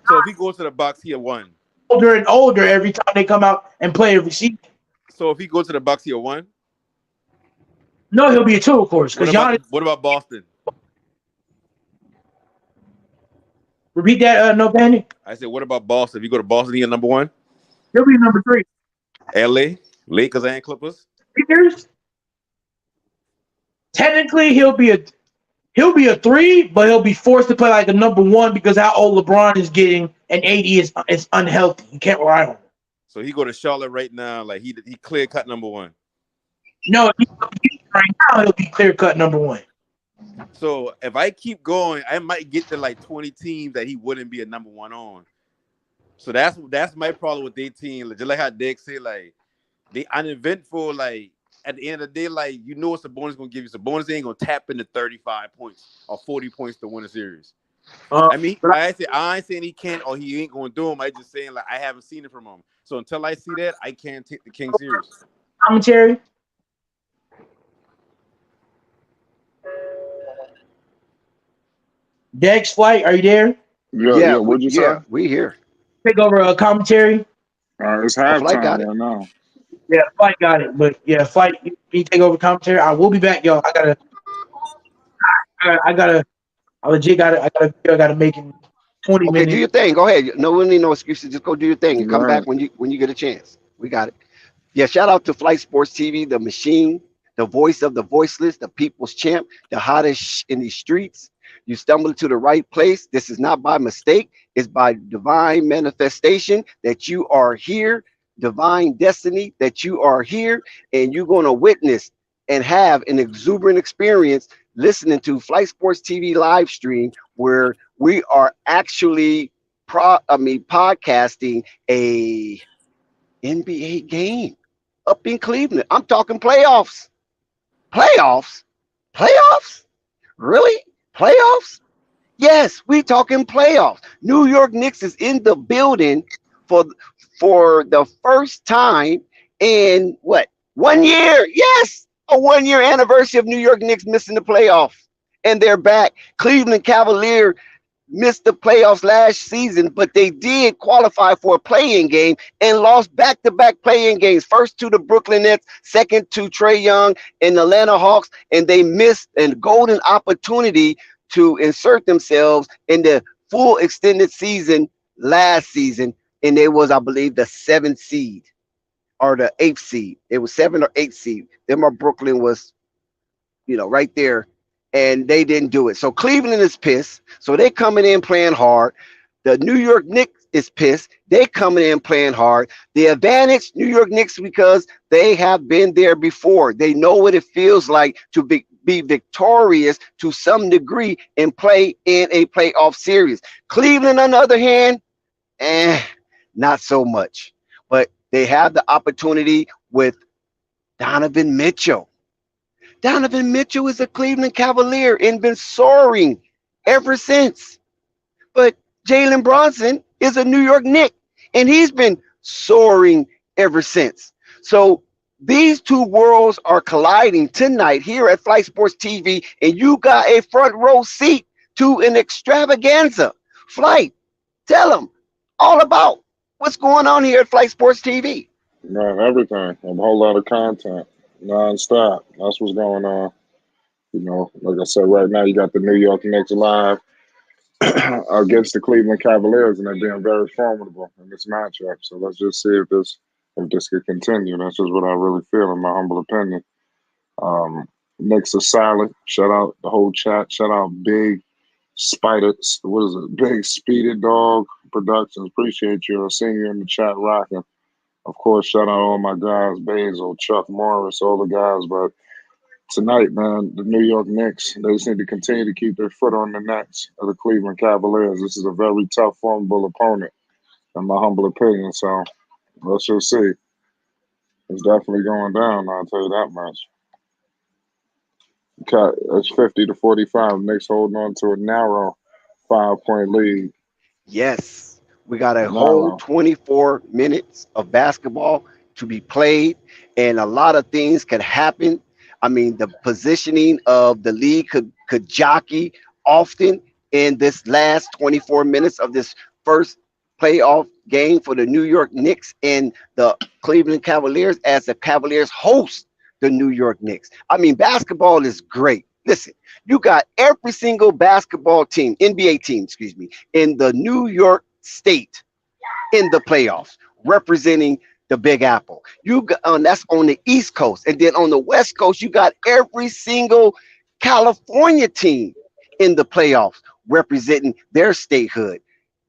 [SPEAKER 9] So if he goes to the Bucks, he a one.
[SPEAKER 5] older and older every time they come out and play every season.
[SPEAKER 9] So if he goes to the Bucks, he a one.
[SPEAKER 5] No, he'll be a two, of course, because Giannis.
[SPEAKER 9] What about Boston?
[SPEAKER 5] Repeat that, no panic.
[SPEAKER 9] I said, what about Boston? If you go to Boston, he a number one.
[SPEAKER 5] He'll be number three.
[SPEAKER 9] LA, Lakers, and Clippers.
[SPEAKER 5] Lakers. Technically, he'll be a three, but he'll be forced to play like a number one because how old LeBron is getting and AD is unhealthy. You can't rely on him.
[SPEAKER 9] So he go to Charlotte right now, like he clear cut number one.
[SPEAKER 5] No, right now he'll be clear cut number one.
[SPEAKER 9] So if I keep going, I might get to like 20 teams that he wouldn't be a number one on. So that's my problem with their team. Just like how Dick said, like they uneventful. Like at the end of the day, like you know what Sabonis gonna give you. Sabonis ain't gonna tap into 35 points or 40 points to win a series. I mean, I ain't saying he can't or he ain't gonna do them. I just saying like I haven't seen it from him. So until I see that, I can't take the King serious.
[SPEAKER 5] Commentary. Dex Flight, are you there?
[SPEAKER 2] Yeah, what'd you say?
[SPEAKER 4] We here.
[SPEAKER 5] Take over a commentary.
[SPEAKER 2] It's
[SPEAKER 4] Flight got
[SPEAKER 2] halftime
[SPEAKER 4] it.
[SPEAKER 2] right now.
[SPEAKER 5] Yeah, Flight got it. But yeah, Flight, you take over commentary. I will be back, y'all. I legit gotta make it 20
[SPEAKER 4] Okay,
[SPEAKER 5] minutes.
[SPEAKER 4] do your thing. Go ahead. No, we need no excuses. Just go do your thing and come
[SPEAKER 2] Right.
[SPEAKER 4] back when you get a chance. We got it. Yeah, shout out to Flight Sports TV, the machine, the voice of the voiceless, the people's champ, the hottest in these streets. You stumbled to the right place. This is not by mistake. It's by divine manifestation that you are here, divine destiny that you are here, and you're going to witness and have an exuberant experience listening to Flight Sports TV live stream where we are actually podcasting a NBA game up in Cleveland. I'm talking playoffs. Playoffs? Playoffs? Really? Playoffs? Yes, we talking playoffs. New York Knicks is in the building for for the first time in what? 1 year? Yes, a 1 year anniversary of New York Knicks missing the playoffs, and they're back. Cleveland Cavalier missed the playoffs last season, but they did qualify for a play-in game and lost back-to-back play-in games. First to the Brooklyn Nets, second to Trae Young and the Atlanta Hawks, and they missed a golden opportunity to insert themselves in the full extended season last season, and it was, I believe, the seventh seed or the eighth seed. It was seven or eighth seed. Then my Brooklyn was, right there, and they didn't do it. So Cleveland is pissed. So they coming in playing hard. The New York Knicks is pissed. They coming in playing hard. The advantage, New York Knicks, because they have been there before. They know what it feels like to be victorious to some degree and play in a playoff series. Cleveland, on the other hand, not so much. But they have the opportunity with Donovan Mitchell. Donovan Mitchell is a Cleveland Cavalier and been soaring ever since. But Jalen Bronson is a New York Knick, and he's been soaring ever since. So these two worlds are colliding tonight here at Flight Sports TV, and you got a front row seat to an extravaganza. Flight, tell them all about what's going on here at Flight Sports TV.
[SPEAKER 2] Man, everything. A whole lot of content. Non-stop. That's what's going on. Like I said, right now you got the New York Knicks live against the Cleveland Cavaliers, and they're being very formidable in this matchup. So let's just see if this could continue. That's just what I really feel, in my humble opinion. Knicks are solid. Shout out the whole chat. Shout out Big Spider. What is it? Big Speedy Dog Productions. Appreciate you. Seeing you in the chat rocking. Of course, shout out all my guys, Basil, Chuck Morris, all the guys. But tonight, man, the New York Knicks, they just need to continue to keep their foot on the necks of the Cleveland Cavaliers. This is a very tough, formidable opponent, in my humble opinion. So let's just see. It's definitely going down, I'll tell you that much. Okay, it's 50-45. Knicks holding on to a narrow 5-point lead.
[SPEAKER 4] Yes, we got a whole
[SPEAKER 2] Narrow.
[SPEAKER 4] 24 minutes of basketball to be played, and a lot of things could happen. I mean, the positioning of the league could jockey often in this last 24 minutes of this first playoff game for the New York Knicks and the Cleveland Cavaliers as the Cavaliers host the New York Knicks. I mean, basketball is great. Listen, you got every single basketball team, NBA team, excuse me, in the New York State in the playoffs, representing the Big Apple. You got, that's on the East Coast, and then on the West Coast, you got every single California team in the playoffs representing their statehood.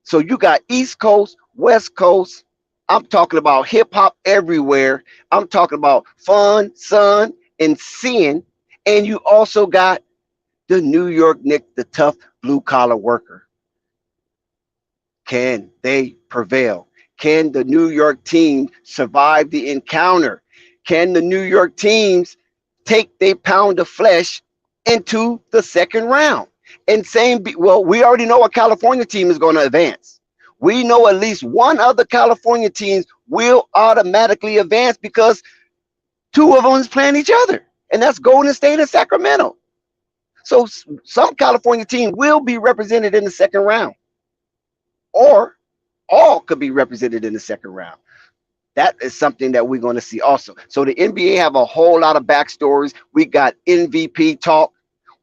[SPEAKER 4] So you got East Coast, West Coast. I'm talking about hip hop everywhere. I'm talking about fun, sun, and sin. And you also got the New York Knicks, the tough blue collar worker. Can they prevail? Can the New York team survive the encounter? Can the New York teams take their pound of flesh into the second round? And well, we already know a California team is going to advance. We know at least one other California team will automatically advance because two of them is playing each other, and that's Golden State and Sacramento. So some California team will be represented in the second round, or all could be represented in the second round. That is something that we're going to see also. So the NBA have a whole lot of backstories. We got MVP talk.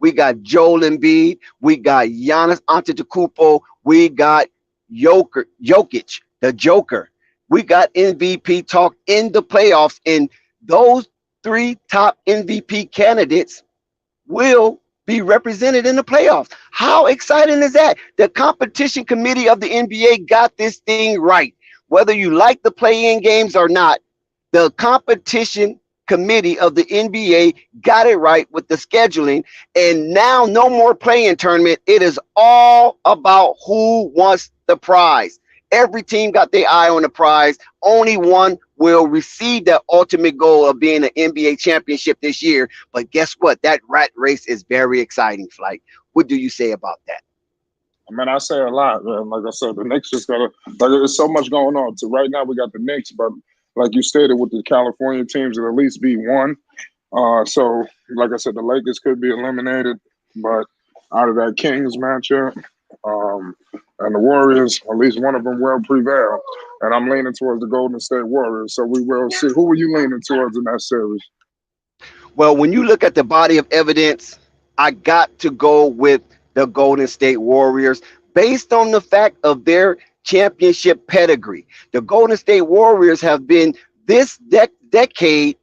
[SPEAKER 4] We got Joel Embiid. We got Giannis Antetokounmpo. We got Jokic, the Joker. We got MVP talk in the playoffs, and those three top MVP candidates will be represented in the playoffs. How exciting is that? The competition committee of the NBA got this thing right. Whether you like the play-in games or not, the competition committee of the NBA got it right with the scheduling, and now no more play-in tournament. It is all about who wants the prize. Every team got their eye on the prize. Only one will receive the ultimate goal of being an NBA championship this year. But guess what? That rat race is very exciting, Flight. What do you say about that?
[SPEAKER 2] I mean, I say a lot, man. Like I said, the Knicks just gotta like there's so much going on. So right now we got the Knicks, but like you stated, with the California teams, it'll at least be one. So like I said, the Lakers could be eliminated, but out of that Kings matchup, and the Warriors, at least one of them will prevail. And I'm leaning towards the Golden State Warriors. So we will see. Who are you leaning towards in that series?
[SPEAKER 4] Well, when you look at the body of evidence, I got to go with the Golden State Warriors based on the fact of their championship pedigree. The Golden State Warriors have been this decade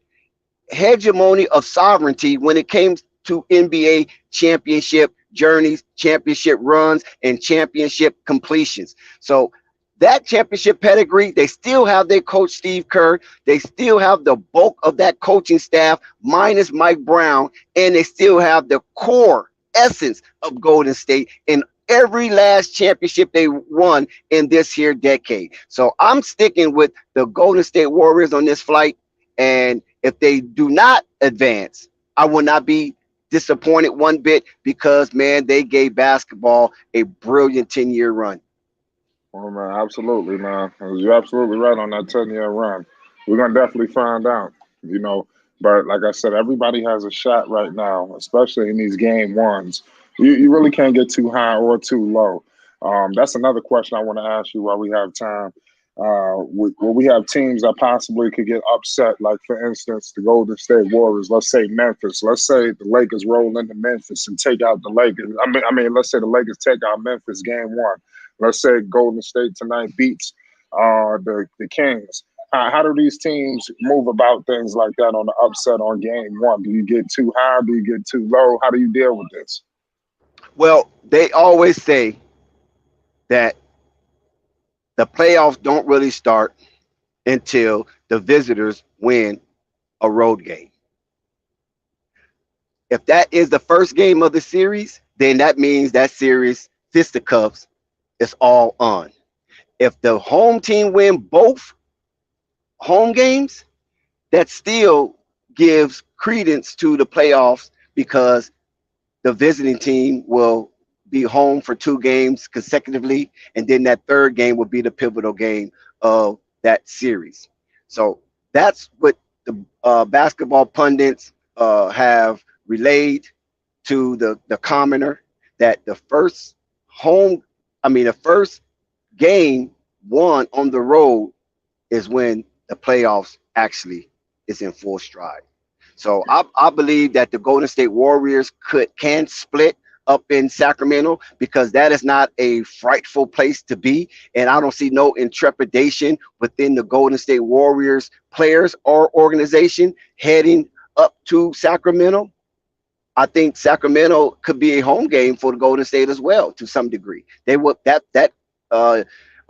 [SPEAKER 4] hegemony of sovereignty when it came to NBA championship journeys, championship runs, and championship completions. So that championship pedigree, they still have their coach Steve Kerr. They still have the bulk of that coaching staff minus Mike Brown, and they still have the core essence of Golden State in every last championship they won in this here decade. So I'm sticking with the Golden State Warriors on this flight. And if they do not advance, I will not be disappointed one bit because, man, they gave basketball a brilliant 10-year run.
[SPEAKER 2] Oh man, absolutely, man. You're absolutely right on that 10-year run. We're gonna definitely find out, you know. But like I said, everybody has a shot right now, especially in these game ones. You really can't get too high or too low. That's another question I want to ask you while we have time. Will we have teams that possibly could get upset? Like for instance, the Golden State Warriors. Let's say Memphis. Let's say the Lakers roll into Memphis and take out the Lakers. Let's say the Lakers take out Memphis game one. Let's say Golden State tonight beats the Kings. How do these teams move about things like that on the upset on game one? Do you get too high? Do you get too low? How do you deal with this?
[SPEAKER 4] Well, they always say that the playoffs don't really start until the visitors win a road game. If that is the first game of the series, then that means that series fisticuffs is all on. If the home team win both home games, that still gives credence to the playoffs because the visiting team will be home for 2 games consecutively, and then that third game will be the pivotal game of that series. So that's what the basketball pundits have relayed to the commoner, that the first game won on the road is when the playoffs actually is in full stride. So I believe that the Golden State Warriors can split up in Sacramento because that is not a frightful place to be. And I don't see no intrepidation within the Golden State Warriors players or organization heading up to Sacramento. I think Sacramento could be a home game for the Golden State as well to some degree. They will that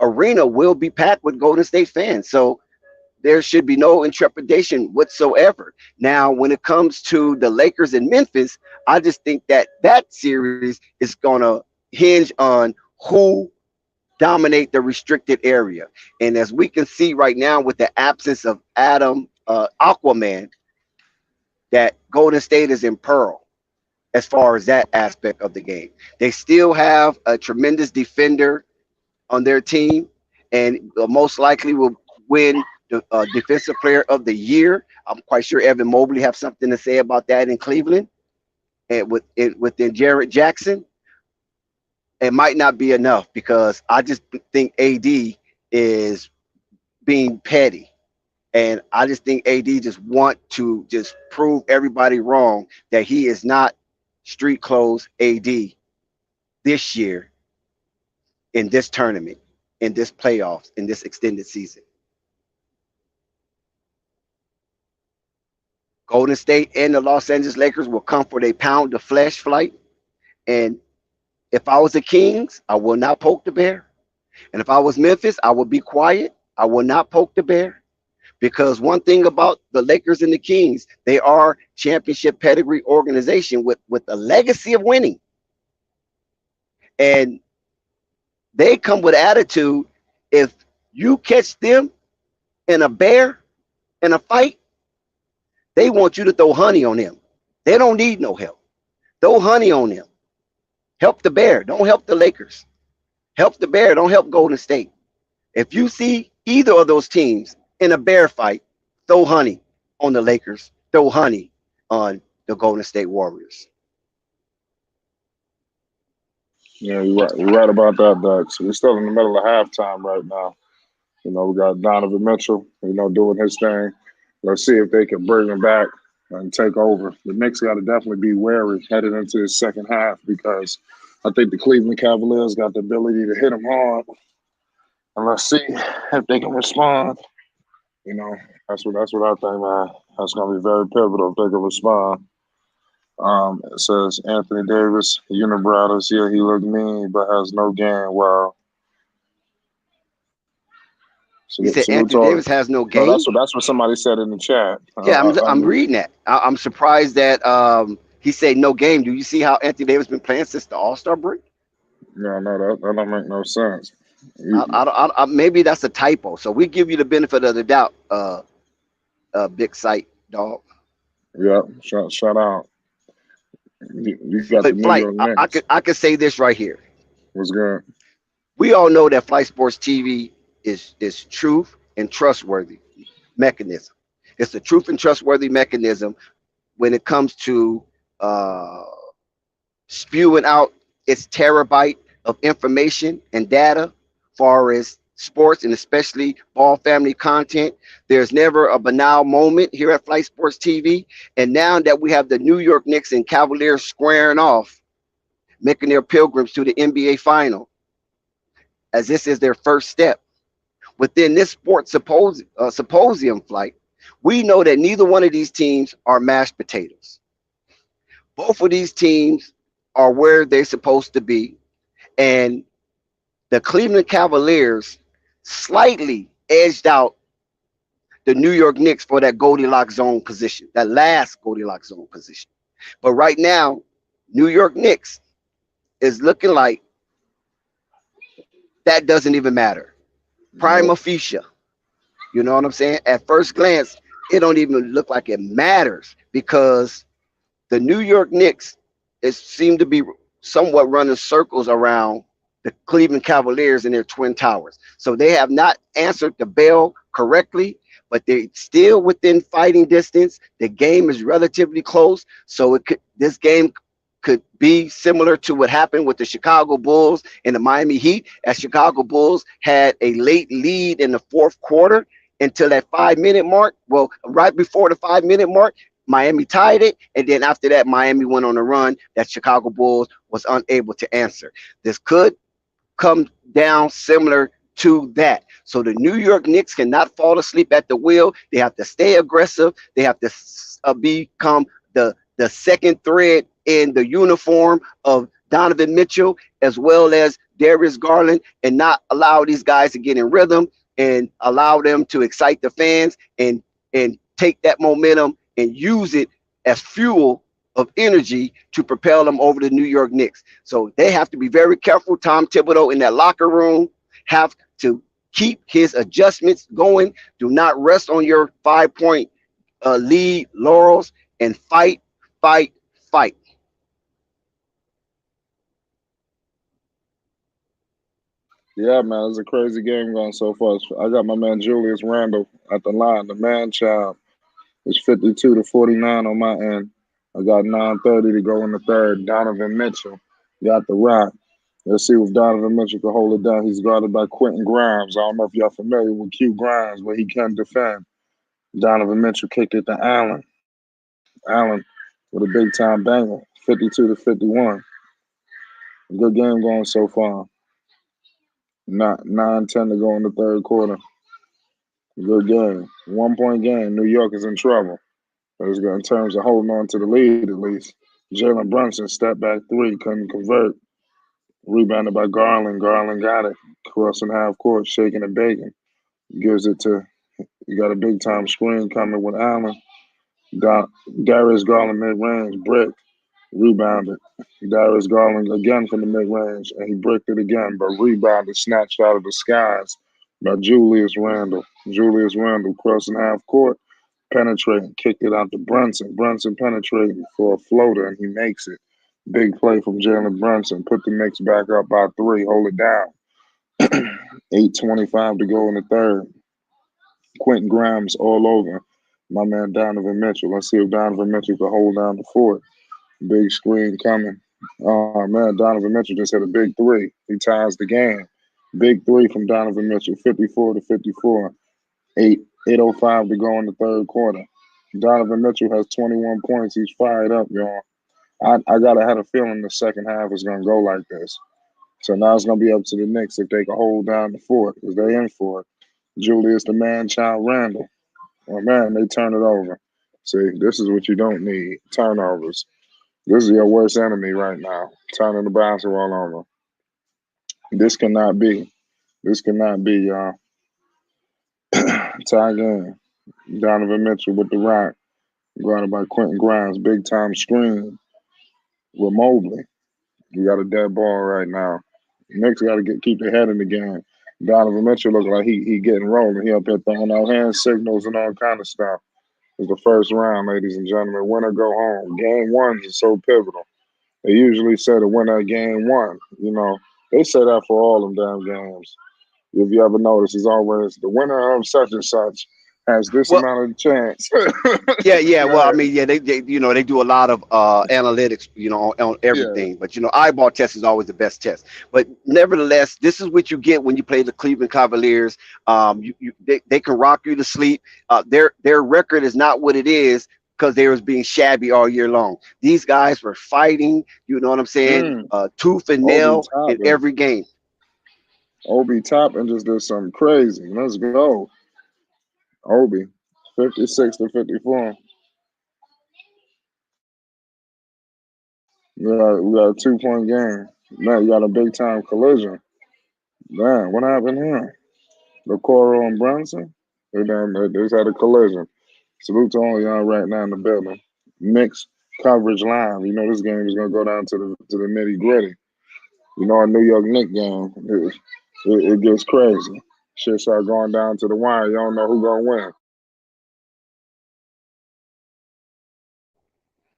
[SPEAKER 4] arena will be packed with Golden State fans. So there should be no intrepidation whatsoever. Now, when it comes to the Lakers and Memphis, I just think that series is going to hinge on who dominate the restricted area. And as we can see right now with the absence of Adam Aquaman, that Golden State is in peril as far as that aspect of the game. They still have a tremendous defender on their team and most likely will win the defensive player of the year. I'm quite sure Evan Mobley have something to say about that in Cleveland. And within Jarrett Jackson, it might not be enough because I just think AD is being petty. And I just think AD just want to just prove everybody wrong that he is not street clothes AD this year in this tournament, in this playoffs, in this extended season. Golden State and the Los Angeles Lakers will come for a pound of flesh flight. And if I was the Kings, I will not poke the bear. And if I was Memphis, I would be quiet. I will not poke the bear. Because one thing about the Lakers and the Kings, they are championship pedigree organization with a legacy of winning. And they come with attitude If you catch them in a bear in a fight, they want you to throw honey on them. They don't need no help. Throw honey on them. Help the bear. Don't help the Lakers. Help the bear. Don't help Golden State. If you see either of those teams in a bear fight, throw honey on the Lakers. Throw honey on the Golden State Warriors.
[SPEAKER 2] Yeah, you're right. You're right about that, Doug. So we're still in the middle of halftime right now. We got Donovan Mitchell, doing his thing. Let's see if they can bring him back and take over. The Knicks got to definitely be wary headed into the second half because I think the Cleveland Cavaliers got the ability to hit them hard. And let's see if they can respond. That's what I think, man. That's going to be very pivotal if they can respond. It says Anthony Davis, Unibrothers. Yeah, he looked mean, but has no game. Wow.
[SPEAKER 4] You said
[SPEAKER 2] Salute to
[SPEAKER 4] Anthony
[SPEAKER 2] all.
[SPEAKER 4] Davis has no
[SPEAKER 2] No,
[SPEAKER 4] game.
[SPEAKER 2] that's what somebody said in the chat.
[SPEAKER 4] Yeah, I'm reading that. I'm surprised that he said no game. Do you see how Anthony Davis been playing since the All-Star break?
[SPEAKER 2] No, that don't make no sense.
[SPEAKER 4] Maybe that's a typo. So we give you the benefit of the doubt, big sight dog.
[SPEAKER 2] Yeah, shout out. You got the
[SPEAKER 4] But
[SPEAKER 2] New
[SPEAKER 4] Flight,
[SPEAKER 2] York Knicks.
[SPEAKER 4] I could say this right here.
[SPEAKER 2] What's good?
[SPEAKER 4] We all know that Flight Sports TV is truth and trustworthy mechanism. It's a truth and trustworthy mechanism when it comes to spewing out its terabyte of information and data far as sports and especially ball family content. There's never a banal moment here at Flight Sports TV. And now that we have the New York Knicks and Cavaliers squaring off, making their pilgrims to the NBA final, as this is their first step within this sports symposium Flight, we know that neither one of these teams are mashed potatoes. Both of these teams are where they're supposed to be. And the Cleveland Cavaliers slightly edged out the New York Knicks for that Goldilocks zone position, that last Goldilocks zone position. But right now, New York Knicks is looking like that doesn't even matter. Prima facie. You know what I'm saying? At first glance, it don't even look like it matters because the New York Knicks seem to be somewhat running circles around the Cleveland Cavaliers and their twin towers. So they have not answered the bell correctly, but they're still within fighting distance. The game is relatively close, so this game could be similar to what happened with the Chicago Bulls and the Miami Heat, as Chicago Bulls had a late lead in the fourth quarter until that 5-minute mark. Well, right before the 5-minute mark, Miami tied it, and then after that, Miami went on a run that Chicago Bulls was unable to answer. This could come down similar to that. So the New York Knicks cannot fall asleep at the wheel. They have to stay aggressive. They have to become the second thread in the uniform of Donovan Mitchell as well as Darius Garland, and not allow these guys to get in rhythm and allow them to excite the fans and take that momentum and use it as fuel of energy to propel them over the New York Knicks. So they have to be very careful. Tom Thibodeau in that locker room have to keep his adjustments going. Do not rest on your 5-point lead laurels and fight.
[SPEAKER 2] Yeah, man, it's a crazy game going so far. I got my man Julius Randle at the line. The man child is 52-49 on my end. I got 9:30 to go in the third. Donovan Mitchell got the rock. Let's see if Donovan Mitchell can hold it down. He's guarded by Quentin Grimes. I don't know if y'all familiar with Q Grimes, but he can defend. Donovan Mitchell kicked it to Allen. Allen with a big time banger, 52-51. Good game going so far. Not 9-10 to go in the third quarter. Good game. 1-point game. New York is in trouble. In terms of holding on to the lead, at least. Jalen Brunson, step back three, couldn't convert. Rebounded by Garland. Garland got it. Crossing half court, shaking and baking. Gives it to, you got a big time screen coming with Allen. Darius Garland mid-range, brick. Rebounded. Darius Garland again from the mid-range, and he bricked it again, but rebounded, snatched out of the skies by Julius Randle. Julius Randle crossing half court, penetrating, kicked it out to Brunson. Brunson penetrating for a floater, and he makes it. Big play from Jalen Brunson. Put the Knicks back up by 3. Hold it down. 8:25 to go in the third. Quentin Grimes all over my man Donovan Mitchell. Let's see if Donovan Mitchell can hold down the fort. Big screen coming. Oh man, Donovan Mitchell just hit a big three. He ties the game. Big three from Donovan Mitchell, 54 to 54. 8:05 to go in the third quarter. Donovan Mitchell has 21 points. He's fired up, y'all. I gotta have a feeling the second half is gonna go like this. So now it's gonna be up to the Knicks if they can hold down the fort, because they in for it. Julius the man child Randle. Oh man, they turn it over. See, this is what you don't need. Turnovers. This is your worst enemy right now. Turning the basketball over. This cannot be. This cannot be, y'all. Tie game. Donovan Mitchell with the rock. Guarded by Quentin Grimes. Big time screen with Mobley. You got a dead ball right now. Knicks got to keep their head in the game. Donovan Mitchell look like he getting rolling. He up here throwing out hand signals and all kind of stuff. It's the first round, ladies and gentlemen. Win or go home. Game one is so pivotal. They usually say the winner of game one. You know, they say that for all them damn games. If you ever notice, it's always the winner of such and such has this
[SPEAKER 4] Well,
[SPEAKER 2] amount of chance.
[SPEAKER 4] yeah. Well, I
[SPEAKER 2] Right.
[SPEAKER 4] mean, yeah, they they do a lot of analytics, on
[SPEAKER 2] Yeah.
[SPEAKER 4] everything. But eyeball test is always the best test. But nevertheless, this is what you get when you play the Cleveland Cavaliers. They can rock you to sleep. Their record is not what it is because they was being shabby all year long. These guys were fighting. You know what I'm saying?
[SPEAKER 2] Mm.
[SPEAKER 4] Tooth and
[SPEAKER 2] Obi
[SPEAKER 4] nail in
[SPEAKER 2] Toppin.
[SPEAKER 4] every game.
[SPEAKER 2] Obi Toppin just did something crazy. Let's go. Obi. 56 to 54. We got a 2 point game. Man, you got a big time collision. Man, what happened here? Okoro and Brunson? They just had a collision. Salute to all y'all right now in the building. Mixed coverage live. You know this game is gonna go down to the nitty gritty. You know a New York Knicks game, it gets crazy. Shit start going down to the wire. You don't know who gonna win.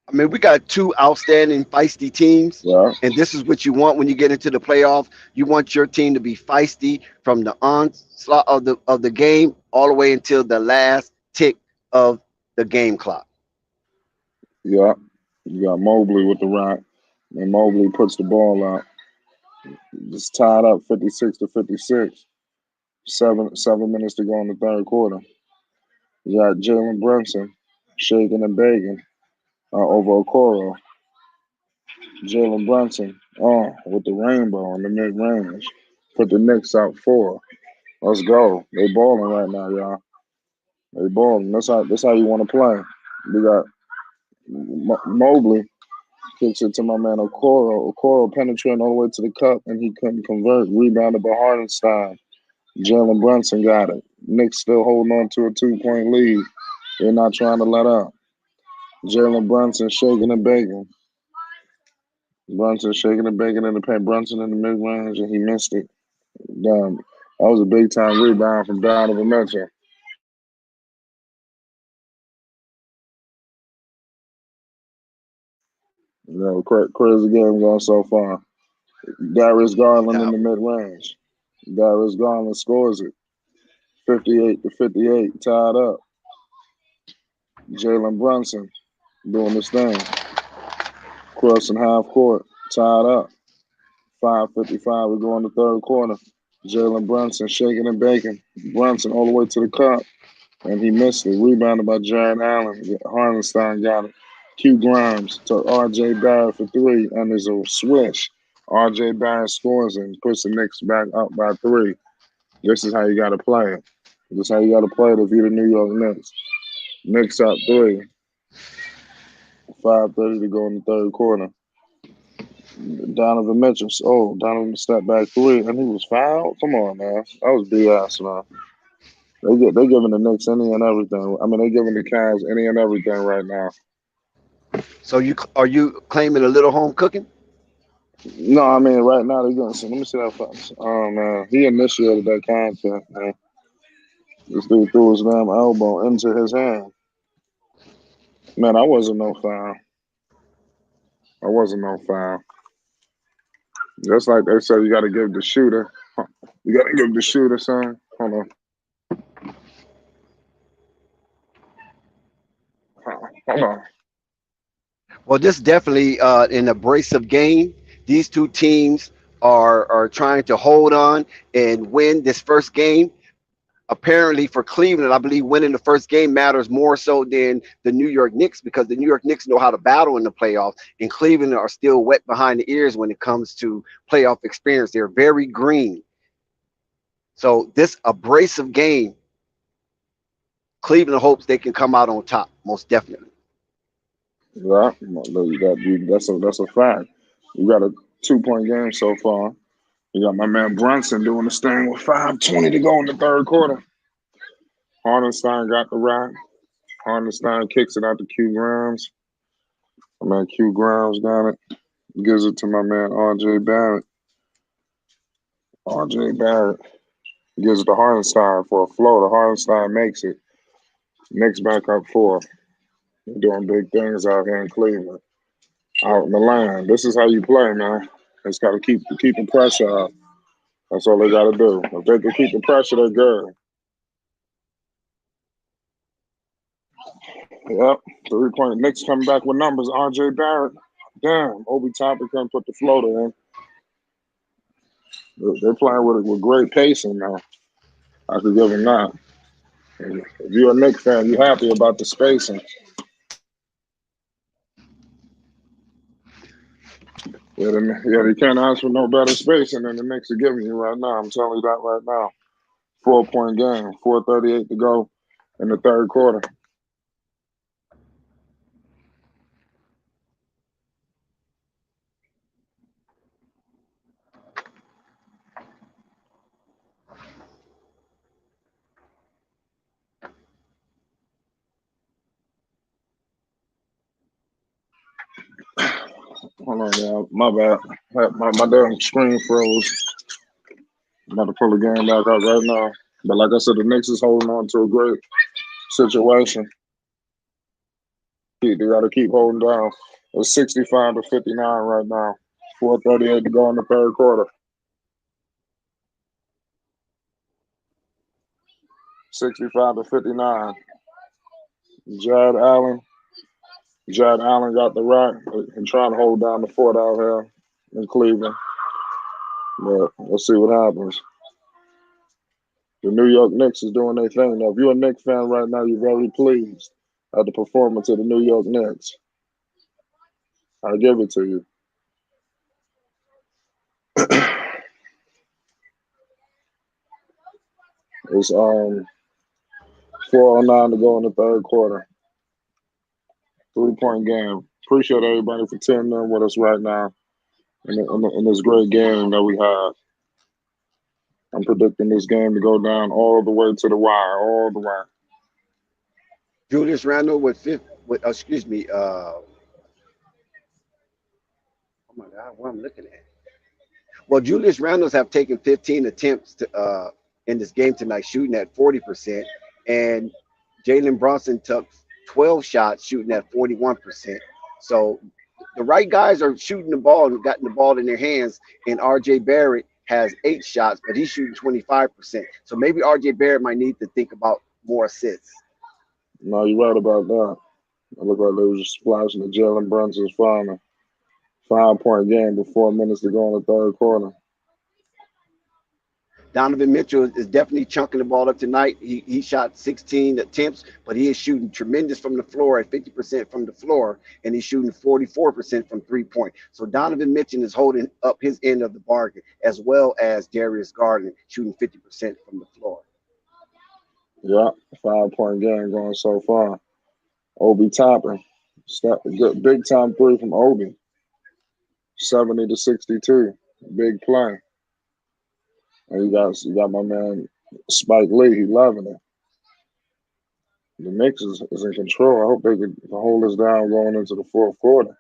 [SPEAKER 4] I mean, we got two outstanding feisty teams,
[SPEAKER 2] Yeah,
[SPEAKER 4] and this is what you want when you get into the playoff. You want your team to be feisty from the onslaught of the game all the way until the last tick of the game clock.
[SPEAKER 2] yeah. You got Mobley with the rock, and Mobley puts the ball out. It's tied up 56 to 56. 7 minutes to go in the third quarter. You got Jalen Brunson shaking and begging over Okoro. Jalen Brunson, with the rainbow in the mid range. Put the Knicks out 4. Let's go. They balling right now, y'all. They balling. That's how you want to play. We got Mobley kicks it to my man Okoro. Okoro penetrating all the way to the cup, and he couldn't convert. Rebounded by Hardenstein. Jalen Brunson got it. Knicks still holding on to a 2 point lead. They're not trying to let up. Jalen Brunson shaking and baking. Brunson shaking and baking in the paint. Brunson in the mid range, and he missed it. Damn, that was a big time rebound from Donovan Mitchell. Crazy game going so far. Darius Garland in
[SPEAKER 4] Yeah.
[SPEAKER 2] the mid range. Darius Garland scores it. 58 to 58, tied up. Jalen Brunson doing this thing. Crossing half court, tied up. 5:55, we go in the third quarter. Jalen Brunson shaking and baking. Brunson all the way to the cup, and he missed it. Rebounded by Jared Allen. Hardenstein got it. Q Grimes to R.J. Barrett for 3, and there's a swish. R.J. Barrett scores and puts the Knicks back up by 3. This is how you got to play it. This is how you got to play it if you're the New York Knicks. Knicks up 3. 5:30 to go in the third quarter. Donovan Mitchell. Oh, Donovan step back 3, and he was fouled. Come on, man. That was BS, man. They giving the Knicks any and everything. I mean, they giving the Cavs any and everything right now.
[SPEAKER 4] So are you claiming a little home cooking?
[SPEAKER 2] No, I mean right now they're going to see. Let me see that fast. Oh man, he initiated that contact. Man. This dude threw his damn elbow into his hand. Man, I wasn't no foul. I wasn't no foul. Just like they said, you got to give the shooter. You got to give the shooter some. Hold on. Hold on.
[SPEAKER 4] Well, this definitely an abrasive game. These two teams are trying to hold on and win this first game. Apparently, for Cleveland, I believe winning the first game matters more so than the New York Knicks because the New York Knicks know how to battle in the playoffs, and Cleveland are still wet behind the ears when it comes to playoff experience. They're very green. So this abrasive game, Cleveland hopes they can come out on top, most definitely.
[SPEAKER 2] Yeah, that's a fact. You got a 2 point game so far. You got my man Brunson doing this thing with 5:20 to go in the third quarter. Hardenstein got the rock. Hardenstein kicks it out to Q Grimes. My man Q Grimes got it. Gives it to my man RJ Barrett. RJ Barrett gives it to Hardenstein for a floater. Hardenstein makes it. Knicks back up 4. They're doing big things out here in Cleveland. Out in the line. This is how you play, man. It's got to keep the pressure up. That's all they got to do. If they can keep the pressure, they're good. Yep. 3 point. Knicks coming back with numbers. RJ Barrett. Damn. Obi Toppin can't put the floater in. They're playing with great pacing now. I could give them that. If you're a Knicks fan, you're happy about the spacing. Yeah, they can't ask for no better spacing than the Knicks are giving you right now. I'm telling you that right now. 4 point game. 4:38 to go in the third quarter. Hold on, y'all. My bad. My damn screen froze. I'm about to pull the game back up right now. But like I said, the Knicks is holding on to a great situation. They got to keep holding down. It's 65-59 right now. 4:38 to go in the third quarter. 65-59. Jared Allen. Jared Allen got the rock and trying to hold down the fort out here in Cleveland. But let's see what happens. The New York Knicks is doing their thing. Now, if you're a Knicks fan right now, you're very pleased at the performance of the New York Knicks. I give it to you. It's 4:09 to go in the third quarter. 3 point game. Appreciate everybody for tuning in with us right now in this great game that we had. I'm predicting this game to go down all the way to the wire, all the way.
[SPEAKER 4] Julius Randle with fifth. With excuse me. Oh my God, what I'm looking at. Well, Julius Randles have taken 15 attempts in this game tonight, shooting at 40%, and Jalen Brunson took 12 shots, shooting at 41%. So the right guys are shooting the ball and gotten the ball in their hands. And RJ Barrett has 8 shots, but he's shooting 25%. So maybe RJ Barrett might need to think about more assists.
[SPEAKER 2] No, you're right about that. It looked like they was just splashing the Jalen Brunson's final. 5 point game with 4 minutes to go in the third quarter.
[SPEAKER 4] Donovan Mitchell is definitely chunking the ball up tonight. He shot 16 attempts, but he is shooting tremendous from the floor at 50% from the floor, and he's shooting 44% from 3 point. So Donovan Mitchell is holding up his end of the bargain, as well as Darius Garland shooting 50% from the floor.
[SPEAKER 2] Yeah, 5 point game going so far. Obi Toppin. Good big time three from Obi. 70-62. Big play. And you got my man Spike Lee, he loving it. The Knicks is in control. I hope they can hold us down going into the fourth quarter.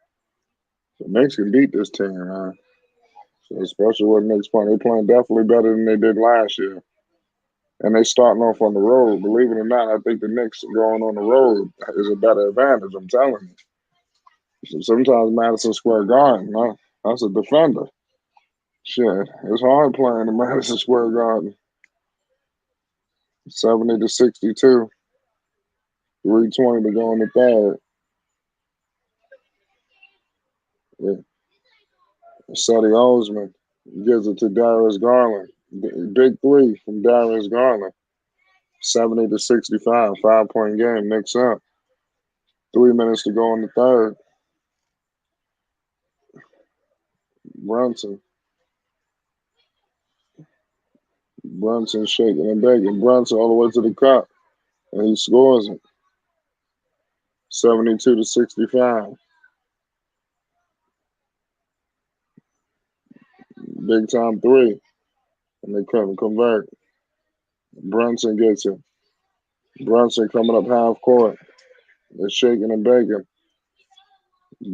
[SPEAKER 2] The Knicks can beat this team, man. especially with Knicks playing. They playing definitely better than they did last year. And they starting off on the road. Believe it or not, I think the Knicks going on the road is a better advantage. I'm telling you. So sometimes Madison Square Garden, that's a defender. Shit, it's hard playing in Madison Square Garden. 70-62, 3:20 to go in the third. Yeah. Seti Osman gives it to Darius Garland. Big three from Darius Garland. 70-65, 5-point game. Knicks up. 3 minutes to go in the third. Brunson. Brunson shaking and baking. Brunson all the way to the cup. And he scores it. 72-65. Big time three. And they couldn't convert. Brunson gets it. Brunson coming up half court. They're shaking and baking.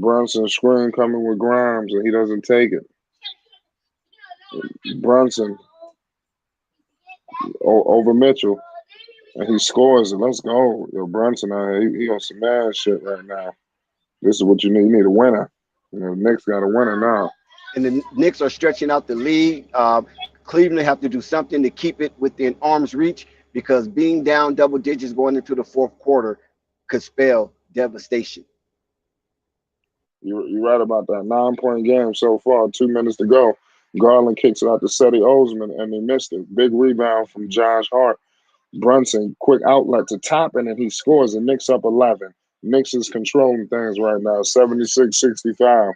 [SPEAKER 2] Brunson screen coming with Grimes, and he doesn't take it. Brunson over Mitchell, and he scores it. Let's go. Yo, Brunson, he on some mad shit right now. This is what you need. You need a winner. You know, the Knicks got a winner now.
[SPEAKER 4] And the Knicks are stretching out the lead. Cleveland have to do something to keep it within arm's reach because being down double digits going into the fourth quarter could spell devastation.
[SPEAKER 2] You're right about that. 9-point game so far. 2 minutes to go. Garland kicks it out to Seti Osman, and he missed it. Big rebound from Josh Hart. Brunson, quick outlet to Toppin, and he scores. And Knicks up 11. Knicks is controlling things right now. 76-65.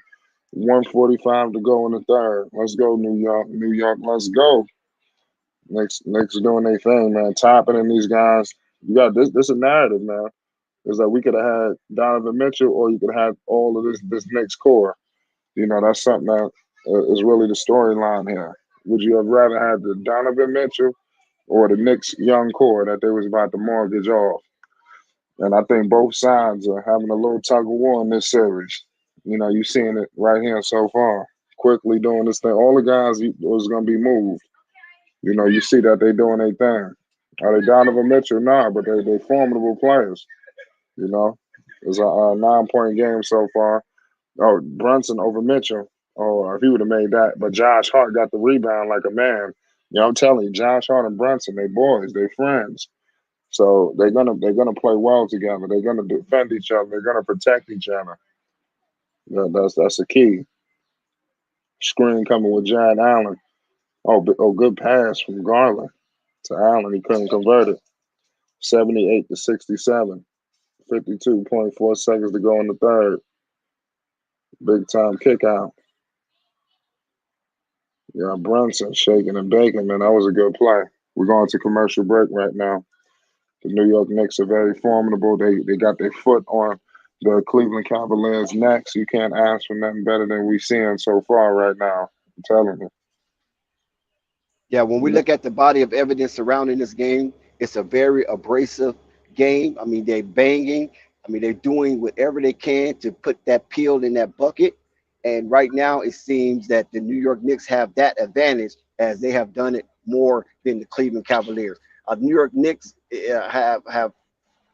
[SPEAKER 2] 1:45 to go in the third. Let's go, New York. New York, let's go. Knicks doing their thing, man. Toppin and these guys. You got this. This is a narrative, man. Is that we could have had Donovan Mitchell, or you could have all of this Knicks core. You know, that's something that is really the storyline here. Would you have rather had the Donovan Mitchell or the Knicks young core that they was about to mortgage off? And I think both sides are having a little tug of war in this series. You know, you're seeing it right here so far. Quickly doing this thing. All the guys was going to be moved. You know, you see that they doing their thing. Are they Donovan Mitchell? Nah, but they formidable players. You know, it's a 9-point game so far. Oh, Brunson over Mitchell. Oh, if he would have made that. But Josh Hart got the rebound like a man. You know, I'm telling you, Josh Hart and Brunson, they boys, they friends. So they're gonna play well together. They're gonna defend each other. They're gonna protect each other. That's the key. Screen coming with Jared Allen. Oh, good pass from Garland to Allen. He couldn't convert it. 78-67. 52.4 seconds to go in the third. Big time kick out. Yeah, Brunson shaking and baking, man. That was a good play. We're going to commercial break right now. The New York Knicks are very formidable. They got their foot on the Cleveland Cavaliers' necks. You can't ask for nothing better than we're seeing so far right now. I'm telling you.
[SPEAKER 4] Yeah, when we look at the body of evidence surrounding this game, it's a very abrasive game. I mean, they're banging. I mean, they're doing whatever they can to put that peel in that bucket. And right now, it seems that the New York Knicks have that advantage as they have done it more than the Cleveland Cavaliers. New York Knicks have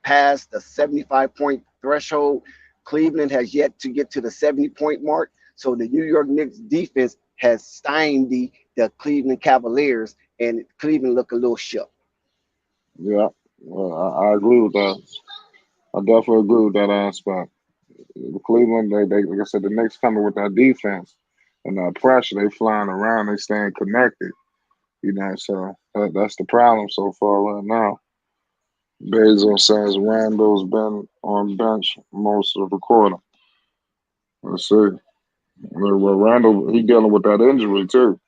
[SPEAKER 4] passed the 75-point threshold. Cleveland has yet to get to the 70-point mark. So the New York Knicks defense has stymied the Cleveland Cavaliers, and Cleveland look a little shook.
[SPEAKER 2] Yeah, well, I agree with that. I definitely agree with that aspect. Cleveland, they like I said, the Knicks coming with that defense and that pressure. They flying around. They staying connected. You know, so that's the problem so far right now. Basil says Randall's been on bench most of the quarter. Let's see. Well, Randall, he dealing with that injury too.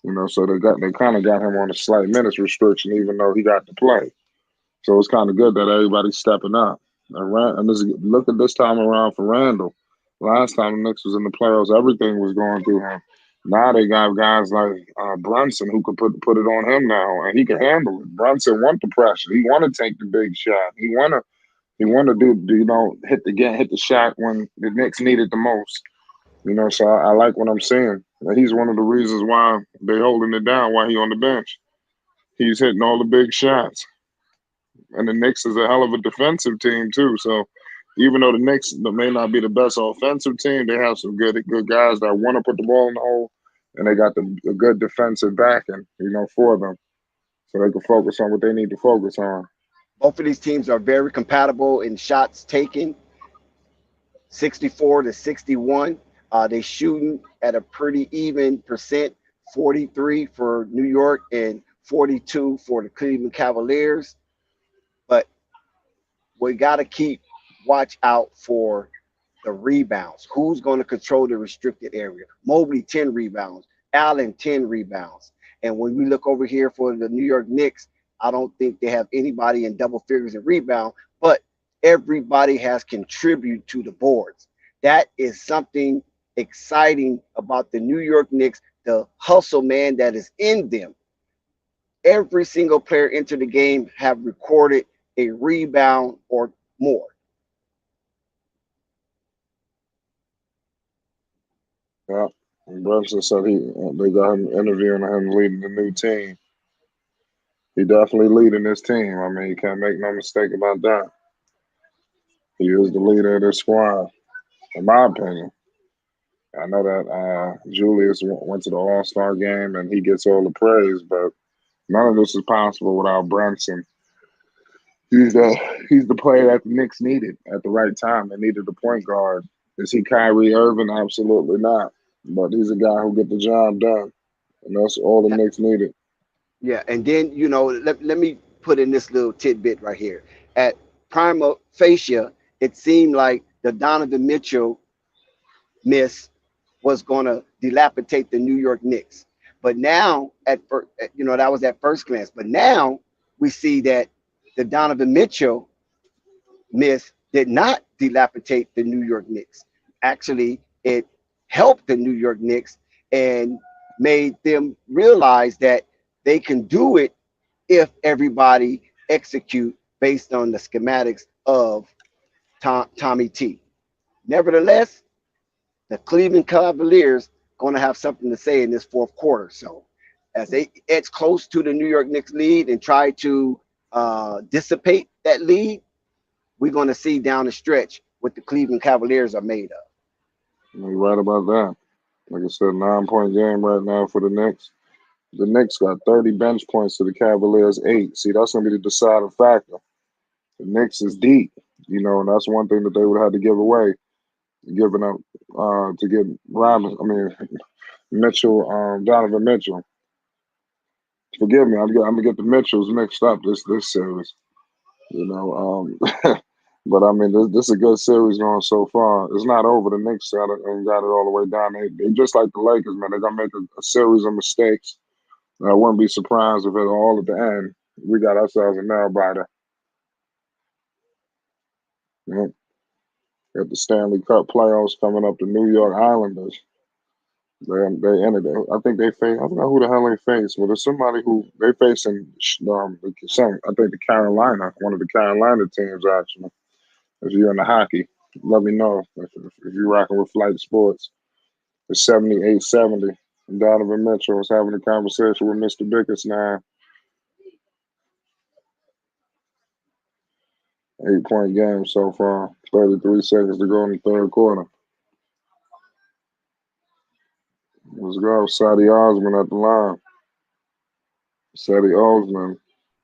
[SPEAKER 2] You know, so they kind of got him on a slight minutes restriction, even though he got to play. So it's kind of good that everybody's stepping up. Look at this time around for Randall. Last time the Knicks was in the playoffs, everything was going through him. Now they got guys like Brunson who could put it on him now, and he can handle it. Brunson want the pressure. He want to take the big shot. He want to do hit the shot when the Knicks need it the most. So I like what I'm seeing. He's one of the reasons why they're holding it down while he on the bench. He's hitting all the big shots. And the Knicks is a hell of a defensive team too. So even though the Knicks may not be the best offensive team, they have some good guys that want to put the ball in the hole, and they got the good defensive backing, for them, so they can focus on what they need to focus on.
[SPEAKER 4] Both of these teams are very compatible in shots taken, 64 to 61. They shooting at a pretty even percent, 43 for New York and 42 for the Cleveland Cavaliers. But we got to keep watch out for the rebounds. Who's going to control the restricted area? Mobley, 10 rebounds. Allen, 10 rebounds. And when we look over here for the New York Knicks, I don't think they have anybody in double figures in rebound, but everybody has contributed to the boards. That is something exciting about the New York Knicks, the hustle man that is in them. Every single player into the game have recorded a rebound or more.
[SPEAKER 2] Yeah, and Brunson said they got him interviewing him leading the new team. He definitely leading this team. I mean, you can't make no mistake about that. He is the leader of this squad, in my opinion. I know that Julius went to the All-Star game and he gets all the praise, but none of this is possible without Brunson. He's the player that the Knicks needed at the right time. They needed a point guard. Is he Kyrie Irving? Absolutely not. But he's a guy who get the job done, and that's all the Knicks needed.
[SPEAKER 4] Yeah, and then let me put in this little tidbit right here. At prima facie, it seemed like the Donovan Mitchell miss was going to dilapidate the New York Knicks. But now, that was at first glance. But now we see that the Donovan Mitchell miss did not dilapidate the New York Knicks. Actually, it helped the New York Knicks and made them realize that they can do it if everybody execute based on the schematics of Tommy T. Nevertheless, the Cleveland Cavaliers going to have something to say in this fourth quarter. So as they edge close to the New York Knicks lead and try to dissipate that lead, we're going to see down the stretch what the Cleveland Cavaliers are made of.
[SPEAKER 2] You're right about that. Like I said, 9-point game right now for the Knicks. The Knicks got 30 bench points to the Cavaliers 8. See, that's going to be the deciding factor. The Knicks is deep, and that's one thing that they would have to give away, giving up to get Mitchell, Donovan Mitchell. Forgive me, I'm gonna get the Mitchells mixed up this series. But I mean, this is a good series going so far. It's not over. The Knicks got it all the way down. They just like the Lakers, man. They're gonna make a series of mistakes. I wouldn't be surprised if all at the end we got ourselves a nail biter. Got the Stanley Cup playoffs coming up. The New York Islanders. They ended it. I think they face. I don't know who the hell they face, but it's somebody who they facing. I think the Carolina, one of the Carolina teams actually. If you're into hockey, let me know if you're rocking with Flight Sports. It's 78-70. Donovan Mitchell was having a conversation with Mr. Bickers now. 8-point game so far. 33 seconds to go in the third quarter. Let's go. Sadie Osman at the line. Sadie Osman,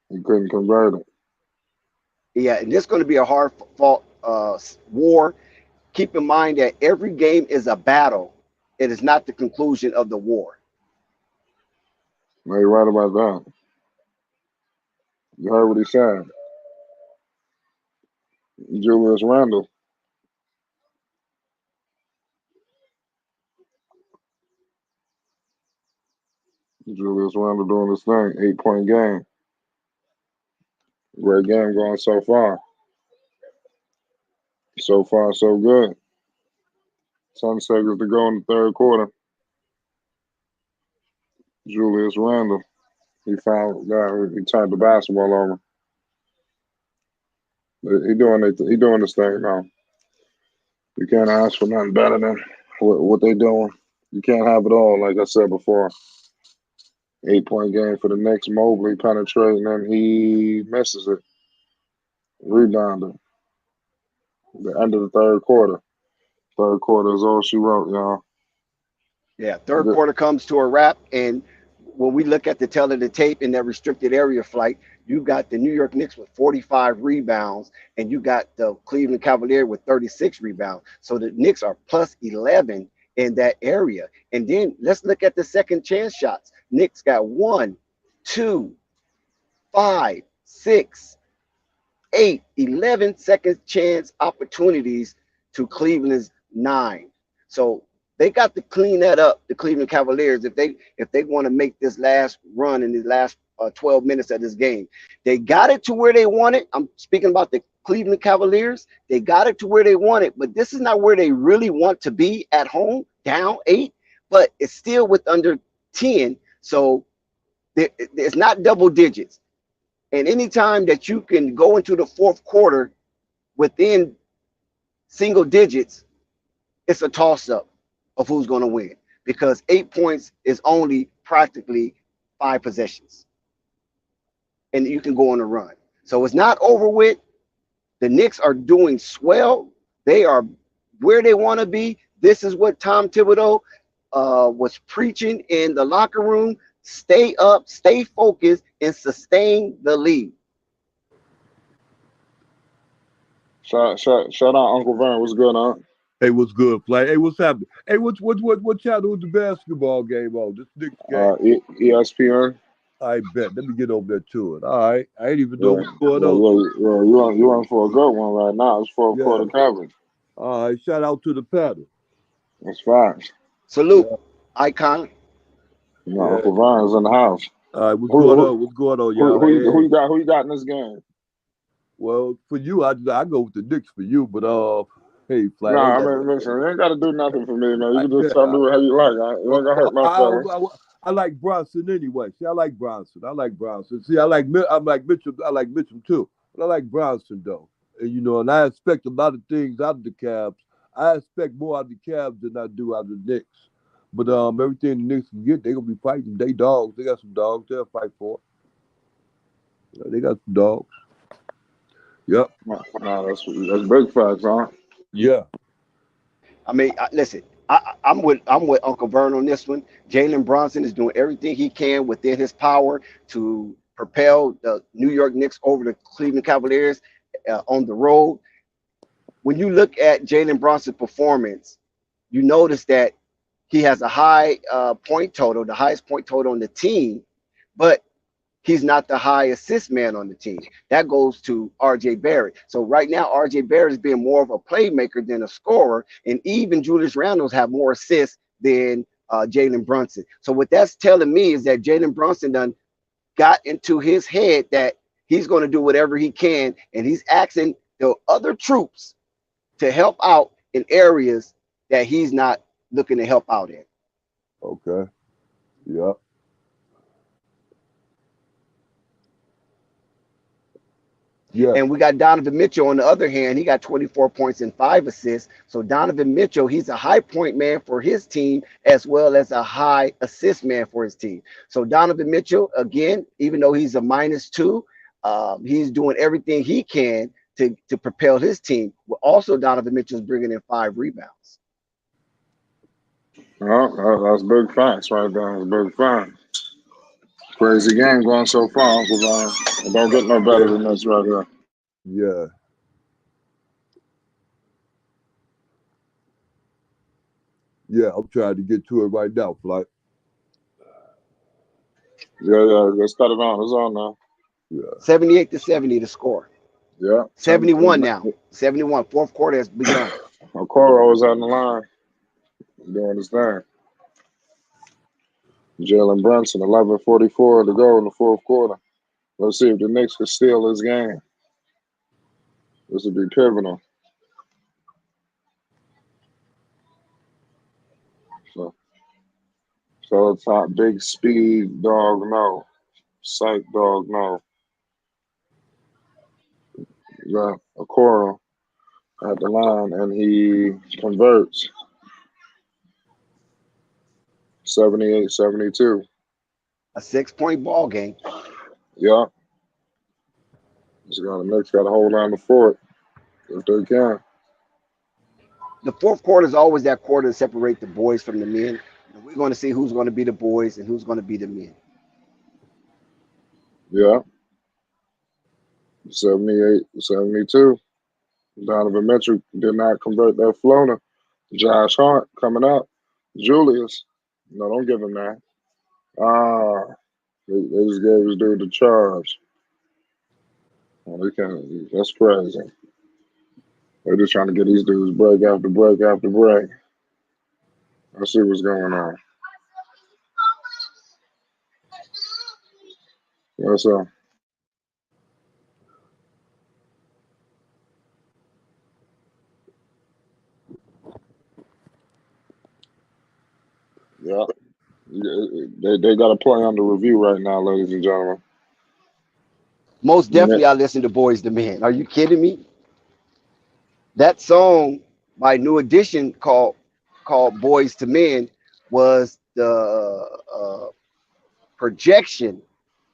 [SPEAKER 2] he couldn't convert it.
[SPEAKER 4] Yeah, and this is going to be a hard fought war. Keep in mind that every game is a battle. It is not the conclusion of the war.
[SPEAKER 2] No, you're right about that. You heard what he said. Julius Randle. Julius Randle doing his thing. 8-point game. Great game going so far. So far, so good. 10 seconds to go in the third quarter. Julius Randle. He found that he turned the basketball over. He doing his thing now. You can't ask for nothing better than what they doing. You can't have it all. Like I said before, 8-point game for the Knicks. Mobley penetrating and he misses it. Rebounding. The end of the third quarter. Third quarter is all she wrote, y'all.
[SPEAKER 4] Yeah, third
[SPEAKER 2] Good.
[SPEAKER 4] quarter comes to a wrap, and when we look at the tail of the tape in that restricted area flight, you got the New York Knicks with 45 rebounds, and you got the Cleveland Cavaliers with 36 rebounds. So the Knicks are plus 11 in that area. And then let's look at the second chance shots. Knicks got 1, 2, 5, 6, 8, 11 second chance opportunities to Cleveland's 9. So they got to clean that up, the Cleveland Cavaliers, if they want to make this last run in the last 12 minutes of this game. They got it to where they want it. I'm speaking about the Cleveland Cavaliers. They got it to where they want it, but this is not where they really want to be at home, down 8, but it's still with under 10. So it's not double digits. And anytime that you can go into the fourth quarter within single digits, it's a toss-up of who's going to win because 8 points is only practically 5 possessions. And you can go on a run. So it's not over with. The Knicks are doing swell. They are where they want to be. This is what Tom Thibodeau was preaching in the locker room. Stay up, stay focused, and sustain the lead.
[SPEAKER 2] Shout out Uncle Vern. What's good, huh?
[SPEAKER 10] Hey, what's good, Flight? Hey, what's happening? Hey, what channel is the basketball game on? This Knicks game.
[SPEAKER 2] ESPN.
[SPEAKER 10] I bet. Let me get over there to it. All right. I ain't even know
[SPEAKER 2] Yeah,
[SPEAKER 10] what's going on.
[SPEAKER 2] you on for a good one right now. It's fourth quarter coverage.
[SPEAKER 10] All right. Shout out to the panel.
[SPEAKER 2] That's fine.
[SPEAKER 4] Salute, Icon.
[SPEAKER 2] Uncle Vern's in the house.
[SPEAKER 10] All right. What's going on? What's going on, y'all?
[SPEAKER 2] Who you got in this game?
[SPEAKER 10] Well, for you, I go with the Knicks for you, but hey, Flight.
[SPEAKER 2] No, I mean, listen, you ain't got to do nothing for me, man. You can just tell me how you like. You ain't gonna hurt my feelings.
[SPEAKER 10] I like Bronson anyway. See, I like Bronson. See, I'm like Mitchell. I like Mitchell too, but I like Bronson though. And and I expect a lot of things out of the Cavs. I expect more out of the Cavs than I do out of the Knicks. But everything the Knicks can get, they gonna be fighting. They dogs. They got some dogs. They'll fight for it. They got some dogs. Yep.
[SPEAKER 2] No, that's big facts, huh?
[SPEAKER 10] Yeah.
[SPEAKER 4] I mean, listen, I'm with Uncle Vern on this one. Jalen Brunson is doing everything he can within his power to propel the New York Knicks over the Cleveland Cavaliers on the road. When you look at Jalen Brunson's performance, you notice that he has a high point total, the highest point total on the team, but he's not the high assist man on the team. That goes to RJ Barrett. So right now, RJ Barrett is being more of a playmaker than a scorer, and even Julius Randle have more assists than Jalen Brunson. So what that's telling me is that Jalen Brunson done got into his head that he's going to do whatever he can, and he's asking the other troops to help out in areas that he's not looking to help out in.
[SPEAKER 10] Okay. Yep. Yeah.
[SPEAKER 4] And we got Donovan Mitchell on the other hand. He got 24 points and 5 assists. So Donovan Mitchell, he's a high point man for his team as well as a high assist man for his team. So Donovan Mitchell, again, even though he's a -2, he's doing everything he can to propel his team. But also Donovan Mitchell's bringing in 5 rebounds.
[SPEAKER 2] Well, that's big facts right there. That's big facts. Crazy game going so far, Uncle Vern. It don't get no better than this right here.
[SPEAKER 10] Yeah. Yeah, I'm trying to get to it right now, Flight.
[SPEAKER 2] Yeah, let's cut it on. It's on now.
[SPEAKER 10] Yeah.
[SPEAKER 4] 78-70 to score.
[SPEAKER 2] Yeah.
[SPEAKER 4] 71 now. 71. Fourth quarter has begun.
[SPEAKER 2] Okoro was on the line doing his thing. Jalen Brunson, 11:44 to go in the fourth quarter. Let's see if the Knicks can steal this game. This would be pivotal. So it's not big speed dog, no. Sight dog, no. Okoro at the line, and he converts. 78-72.
[SPEAKER 4] A 6-point ball game.
[SPEAKER 2] Yeah. The Knicks got to hold on to fort if they can.
[SPEAKER 4] The fourth quarter is always that quarter to separate the boys from the men. And we're going to see who's going to be the boys and who's going to be the men.
[SPEAKER 2] Yeah. 78-72. Donovan Mitchell did not convert that floater. Josh Hart coming up. Julius. No, don't give him that. They just gave this dude the charge. Oh, they can't. That's crazy. They're just trying to get these dudes break after break after break. Let's see what's going on. What's up? Yeah. They got to play under review right now, ladies and gentlemen.
[SPEAKER 4] Most definitely, I listen to Boys to Men. Are you kidding me? That song by New Edition called Boys to Men was the projection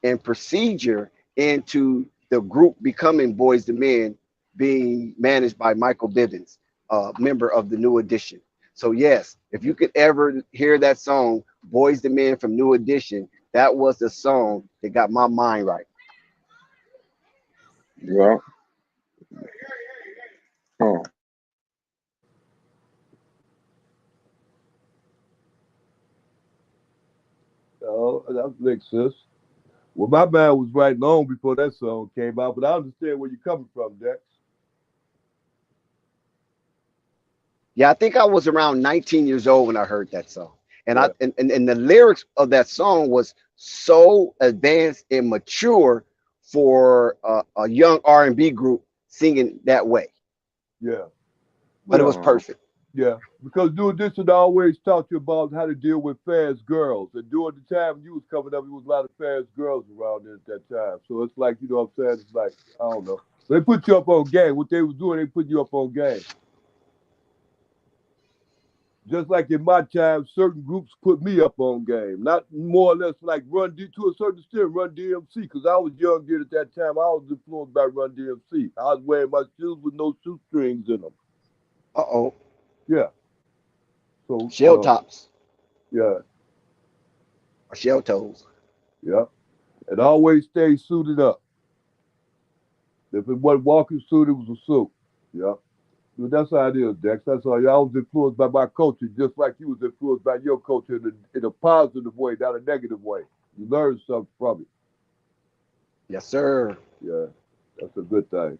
[SPEAKER 4] and procedure into the group becoming Boys to Men being managed by Michael Bivins, member of the New Edition. So yes, if you could ever hear that song, Boys to Men from New Edition, that was the song that got my mind right.
[SPEAKER 2] Yeah. Huh.
[SPEAKER 10] Oh, that makes sense. Well, my mind was right long before that song came out, but I understand where you're coming from, Dex.
[SPEAKER 4] Yeah, I think I was around 19 years old when I heard that song. And
[SPEAKER 10] Yeah.
[SPEAKER 4] and the lyrics of that song was so advanced and mature for a young R&B group singing that way.
[SPEAKER 10] Yeah.
[SPEAKER 4] But it
[SPEAKER 10] Yeah.
[SPEAKER 4] was perfect.
[SPEAKER 10] Yeah. Because doing this, and I always taught you about how to deal with fast girls. And during the time you was coming up, there was a lot of fast girls around there at that time. So it's like, you know what I'm saying? It's like, I don't know. They put you up on game. What they was doing, they put you up on game. Just like in my time, certain groups put me up on game. Not more or less like to a certain extent, Run DMC, because I was young then at that time. I was influenced by Run DMC. I was wearing my shoes with no shoestrings in them.
[SPEAKER 4] Uh-oh.
[SPEAKER 10] Yeah. So,
[SPEAKER 4] Shell tops
[SPEAKER 10] yeah,
[SPEAKER 4] or shell toes.
[SPEAKER 10] yeah. And I always stay suited up. If it wasn't walking suit, it was a suit. Yeah. So that's how it is, Dex. That's how I was influenced by my culture, just like you was influenced by your culture in a positive way, not a negative way. You learn something from it.
[SPEAKER 4] Yes, sir.
[SPEAKER 10] Yeah, that's a good thing.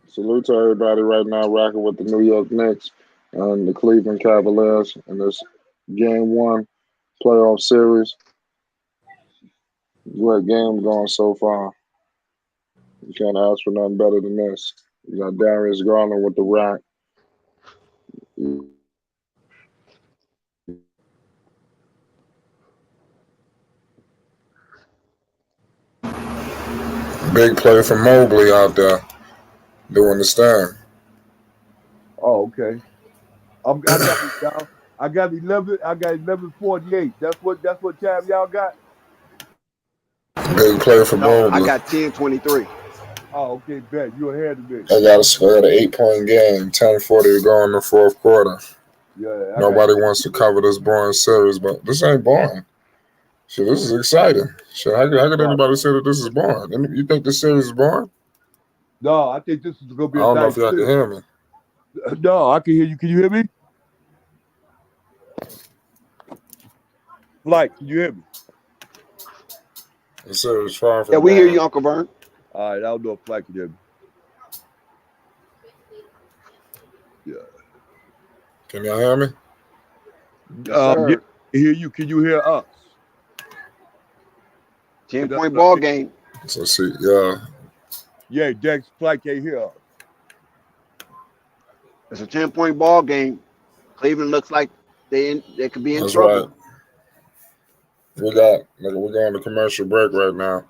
[SPEAKER 2] Salute to everybody right now rocking with the New York Knicks and the Cleveland Cavaliers in this game one playoff series. Great game going so far. You can't ask for nothing better than this. You got Darius Garland with the rack. Big play from Mobley out there doing the stand.
[SPEAKER 10] Oh, okay. I got it, y'all. I got 11. I got 11:48. That's what time y'all got.
[SPEAKER 2] Big play from
[SPEAKER 4] No, I
[SPEAKER 2] Mobley.
[SPEAKER 4] got 10-23.
[SPEAKER 10] Oh, okay, bet you ahead of me.
[SPEAKER 2] They got an 8-point game. 10:40 to go in the fourth quarter.
[SPEAKER 10] Yeah,
[SPEAKER 2] Nobody wants to cover this boring series, but this ain't boring. Shit, this is exciting. Shit, how could anybody say that this is boring? You think this series is boring?
[SPEAKER 10] No, I think this is gonna
[SPEAKER 2] I
[SPEAKER 10] be a
[SPEAKER 2] don't know
[SPEAKER 10] nice
[SPEAKER 2] if y'all can
[SPEAKER 10] series.
[SPEAKER 2] hear me.
[SPEAKER 10] No, I can hear you. Can you hear me? Flight, can you hear me?
[SPEAKER 2] The series is far from
[SPEAKER 4] Yeah, we hear
[SPEAKER 2] boring.
[SPEAKER 4] you, Uncle Vern.
[SPEAKER 10] All right, I don't know if Flight can hear me. Yeah.
[SPEAKER 2] Can y'all hear me?
[SPEAKER 4] Yes, sir.
[SPEAKER 10] Yeah, I hear you. Can you hear us?
[SPEAKER 4] 10-point ball game.
[SPEAKER 2] So see, yeah.
[SPEAKER 10] Yeah, Dex Flight can't hear us.
[SPEAKER 4] It's a 10-point ball game. Cleveland looks like they could be in
[SPEAKER 2] That's
[SPEAKER 4] trouble.
[SPEAKER 2] right. We're going to commercial break right now.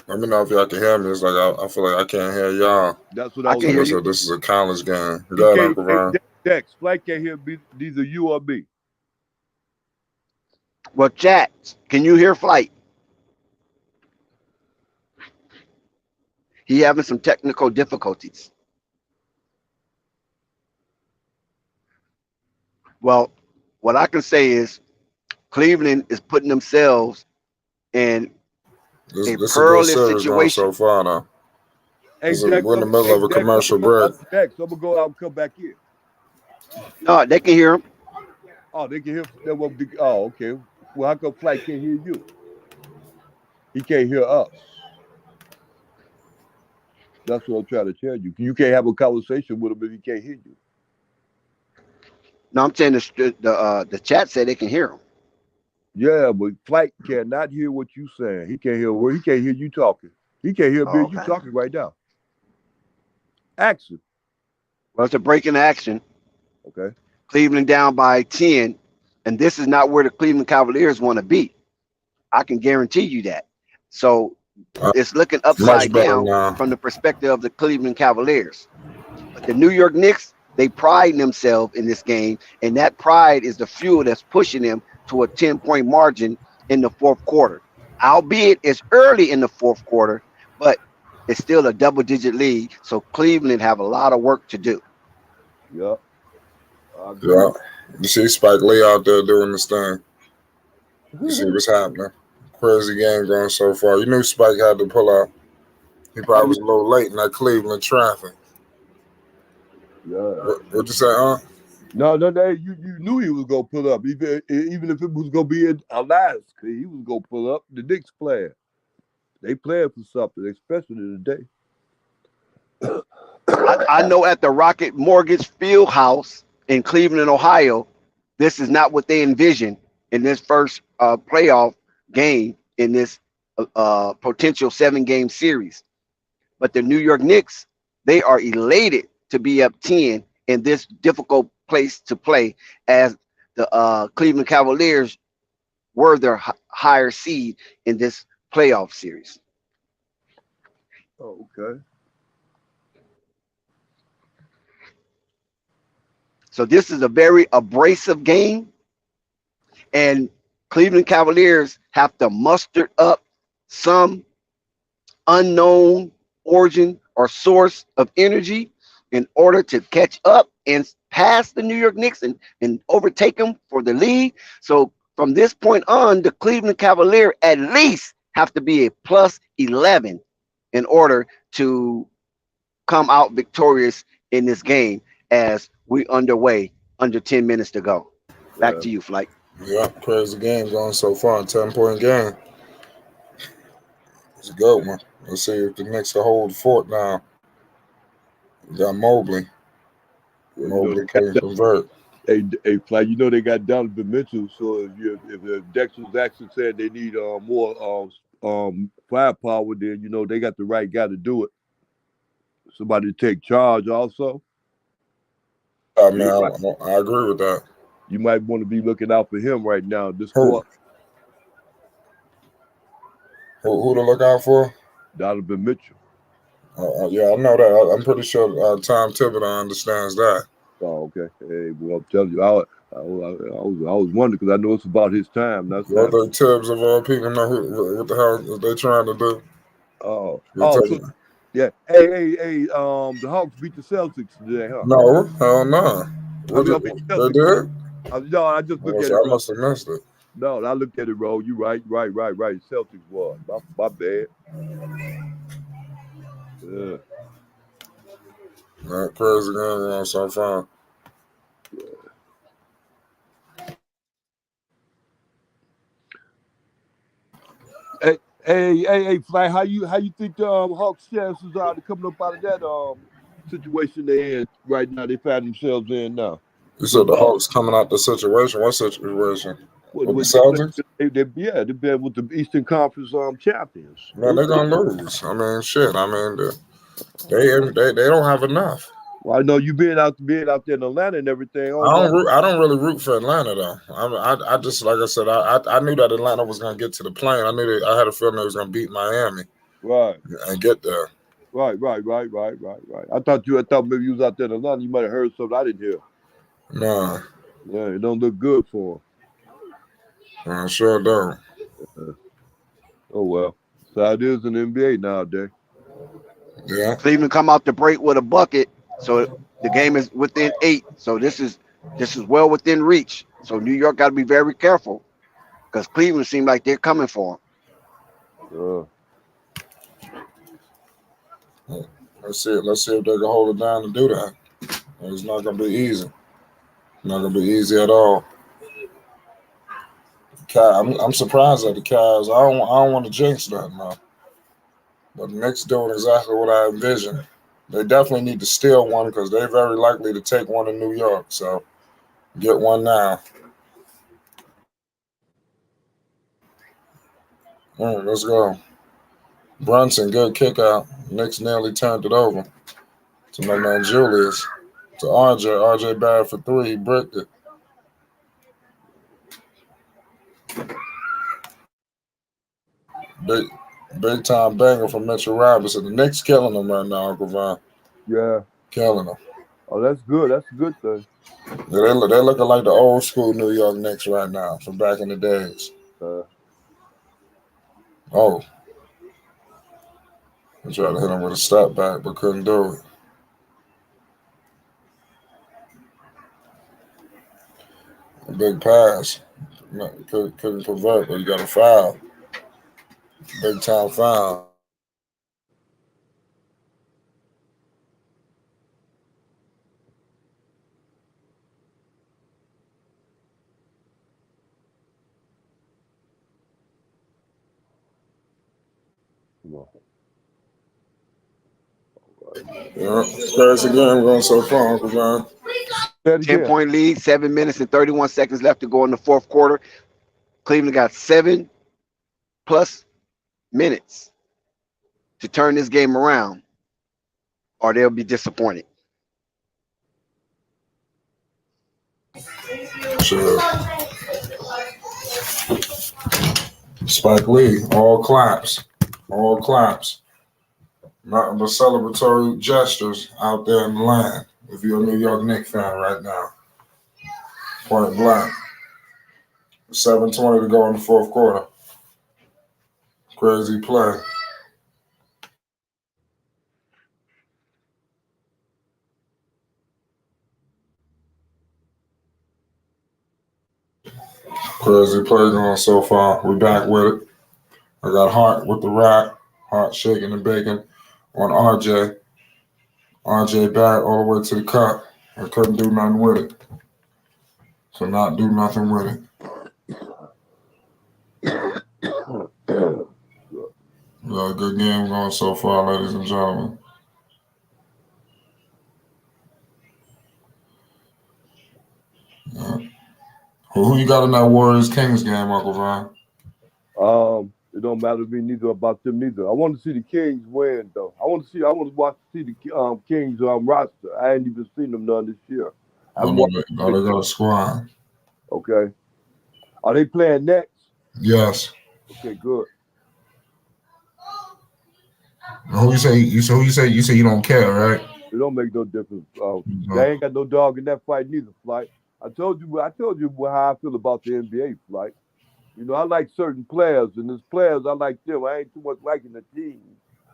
[SPEAKER 2] Let me know if y'all can hear me. It's like I feel like I can't hear y'all.
[SPEAKER 10] That's what I
[SPEAKER 4] I
[SPEAKER 10] was
[SPEAKER 4] can hear
[SPEAKER 2] Like I
[SPEAKER 4] you.
[SPEAKER 2] said, this is a college game.
[SPEAKER 10] He
[SPEAKER 2] Go ahead,
[SPEAKER 10] can't.
[SPEAKER 2] Uncle
[SPEAKER 10] Hey,
[SPEAKER 2] Ron.
[SPEAKER 10] Dex, Flight can't hear me. These are you or me.
[SPEAKER 4] Well, chat, can you hear Flight? He having some technical difficulties. Well, what I can say is Cleveland is putting themselves in a
[SPEAKER 2] This a good
[SPEAKER 4] perilous
[SPEAKER 2] series going
[SPEAKER 4] situation.
[SPEAKER 2] so far now.
[SPEAKER 10] Hey,
[SPEAKER 2] We're
[SPEAKER 10] Dex,
[SPEAKER 2] in the middle
[SPEAKER 10] hey,
[SPEAKER 2] of a
[SPEAKER 10] Dex, I'm
[SPEAKER 2] commercial
[SPEAKER 10] gonna go
[SPEAKER 2] break.
[SPEAKER 10] out. Dex, I'm gonna go out and come back in.
[SPEAKER 4] No, they can hear him.
[SPEAKER 10] Oh, they can hear. Oh, okay. Well, how come Flight can't hear you? He can't hear us. That's what I'm trying to tell you. You can't have a conversation with him if he can't hear you.
[SPEAKER 4] No, I'm saying the chat said they can hear him.
[SPEAKER 10] Yeah, but Flight cannot hear what you saying. He can't hear where he can't hear you talking. He can't hear
[SPEAKER 4] Oh,
[SPEAKER 10] me you
[SPEAKER 4] okay.
[SPEAKER 10] talking right now. Action.
[SPEAKER 4] Well, it's a break in action.
[SPEAKER 10] Okay.
[SPEAKER 4] Cleveland down by 10, and this is not where the Cleveland Cavaliers want to be. I can guarantee you that. So it's looking
[SPEAKER 2] Much
[SPEAKER 4] upside
[SPEAKER 2] better
[SPEAKER 4] down
[SPEAKER 2] now.
[SPEAKER 4] from the perspective of the Cleveland Cavaliers. But the New York Knicks, they pride themselves in this game, and that pride is the fuel that's pushing them to a 10-point margin in the fourth quarter. Albeit it's early in the fourth quarter, but it's still a double-digit lead. So Cleveland have a lot of work to do.
[SPEAKER 10] Yeah, I agree.
[SPEAKER 2] Yeah. You see Spike Lee out there doing this thing. You see what's happening. Crazy game going so far. You knew Spike had to pull out. He
[SPEAKER 10] Oh
[SPEAKER 2] probably was a little late in that Cleveland traffic.
[SPEAKER 10] yeah.
[SPEAKER 2] What'd you say, huh?
[SPEAKER 10] No, you knew he was gonna pull up, even if it was gonna be in Alaska, he was gonna pull up. The Knicks playing, they playing for something, especially today.
[SPEAKER 4] I know at the Rocket Mortgage Field House in Cleveland, Ohio, this is not what they envisioned in this first playoff game in this potential 7-game series. But the New York Knicks, they are elated to be up 10 in this difficult place to play as the Cleveland Cavaliers were their higher seed in this playoff series.
[SPEAKER 10] Oh, okay.
[SPEAKER 4] So this is a very abrasive game, and Cleveland Cavaliers have to muster up some unknown origin or source of energy in order to catch up and pass the New York Knicks and overtake them for the lead. So from this point on, the Cleveland Cavaliers at least have to be a plus 11 in order to come out victorious in this game as we underway under 10 minutes to go. Back
[SPEAKER 10] Yeah.
[SPEAKER 4] to you, Flight.
[SPEAKER 2] Yeah, crazy game going so far. 10-point game. It's a good one. Let's see if the Knicks can hold the fort now. We got Mobley.
[SPEAKER 10] Well,
[SPEAKER 2] Mobley couldn't convert.
[SPEAKER 10] hey, Fly, they got Donovan Mitchell. So if Dexter Jackson said they need more firepower, then they got the right guy to do it. Somebody to take charge also.
[SPEAKER 2] I mean, I agree with that.
[SPEAKER 10] You might want to be looking out for him right now this
[SPEAKER 2] Who?
[SPEAKER 10] quarter.
[SPEAKER 2] Who to look out for?
[SPEAKER 10] Donovan Mitchell.
[SPEAKER 2] Yeah, I know that. I'm pretty sure Tom Thibodeau understands that.
[SPEAKER 10] Oh, okay. Hey, well, I'm telling you, I was wondering because I know it's about his time. That's
[SPEAKER 2] You think Tibbs of all people know what the hell they trying to do?
[SPEAKER 10] Oh,
[SPEAKER 2] So,
[SPEAKER 10] yeah. Hey, the Hawks beat the Celtics today, huh?
[SPEAKER 2] no, hell no.
[SPEAKER 10] I mean,
[SPEAKER 2] They
[SPEAKER 10] Celtics.
[SPEAKER 2] did?
[SPEAKER 10] No, I just looked at it.
[SPEAKER 2] I must have missed it.
[SPEAKER 10] No, I looked at it wrong. You right. Celtics won. My bad. Yeah.
[SPEAKER 2] That crazy game going so far.
[SPEAKER 10] Hey, Fly, how you think the Hawks' chances are to coming up out of that situation they in right now? They find themselves in now.
[SPEAKER 2] You said the Hawks coming out the situation. What situation? With the Celtics?
[SPEAKER 10] They've been with the Eastern Conference champions.
[SPEAKER 2] Man, they're gonna lose. I mean, shit. I mean, they don't have enough.
[SPEAKER 10] Well, I know you being out there in Atlanta and everything.
[SPEAKER 2] I don't really root for Atlanta though. I just like I said, I knew that Atlanta was gonna get to the plane. I had a feeling they was gonna beat Miami.
[SPEAKER 10] Right.
[SPEAKER 2] and get there.
[SPEAKER 10] Right. I thought maybe you was out there in Atlanta. You might have heard something I didn't hear.
[SPEAKER 2] Nah,
[SPEAKER 10] Yeah, it don't look good for
[SPEAKER 2] I sure don't.
[SPEAKER 10] him. Oh well. So it is in the NBA nowadays.
[SPEAKER 2] Yeah,
[SPEAKER 4] Cleveland come out the break with a bucket, so the game is within 8. So this is well within reach. So New York got to be very careful because Cleveland seemed like they're coming for
[SPEAKER 10] Uh,
[SPEAKER 2] let's see. Let's see if they can hold it down and do that. It's not gonna be easy. Not gonna be easy at all. I'm surprised at the Cavs. I don't want to jinx that now. But the Knicks doing exactly what I envisioned. They definitely need to steal one because they're very likely to take one in New York. So get one now. Let's go. Brunson, good kick out. Knicks nearly turned it over to my man Julius. To RJ. RJ bad for 3. He bricked it. Big big time banger from Mitchell Robinson. The Knicks killing them right now, Uncle Von.
[SPEAKER 10] yeah.
[SPEAKER 2] Killing them.
[SPEAKER 10] Oh, that's good. That's a good thing.
[SPEAKER 2] Yeah, they're looking like the old school New York Knicks right now from back in the days.
[SPEAKER 10] Uh,
[SPEAKER 2] Oh, I tried to hit him with a step back, but couldn't do it. A big pass. No, couldn't convert, but he got a foul. Big time foul.
[SPEAKER 10] come on.
[SPEAKER 2] Yeah, Spurs again going so far, Uncle John.
[SPEAKER 10] Say it
[SPEAKER 4] 10
[SPEAKER 10] again.
[SPEAKER 4] point lead, 7 minutes and 31 seconds left to go in the fourth quarter. Cleveland got 7 plus minutes to turn this game around, or they'll be disappointed.
[SPEAKER 2] Sure. Spike Lee, all claps. All claps. Nothing but celebratory gestures out there in the land. If you're a New York Knicks fan right now. Point blank. 7:20 to go in the fourth quarter. Crazy play. Crazy play going so far. We back with it. I got Hart with the rock. Hart shaking and baking on RJ. RJ back all the way to the cup. I couldn't do nothing with it. So not do nothing with it. We got a good game going so far, ladies and gentlemen. Yeah. Who you got in that Warriors Kings game, Uncle Von?
[SPEAKER 10] It don't matter to me neither about them neither. I want to see the Kings win though. I want to watch see the Kings roster. I ain't even seen them none this year.
[SPEAKER 2] Oh, no, they got a squad.
[SPEAKER 10] Okay. Are they playing next?
[SPEAKER 2] Yes.
[SPEAKER 10] Okay, good.
[SPEAKER 2] Who you say? You say you don't care, right?
[SPEAKER 10] It don't make no difference. They ain't got no dog in that fight neither, Flight. I told you how I feel about the NBA, Flight. You know, I like certain players, and there's players I like them. I ain't too much liking the team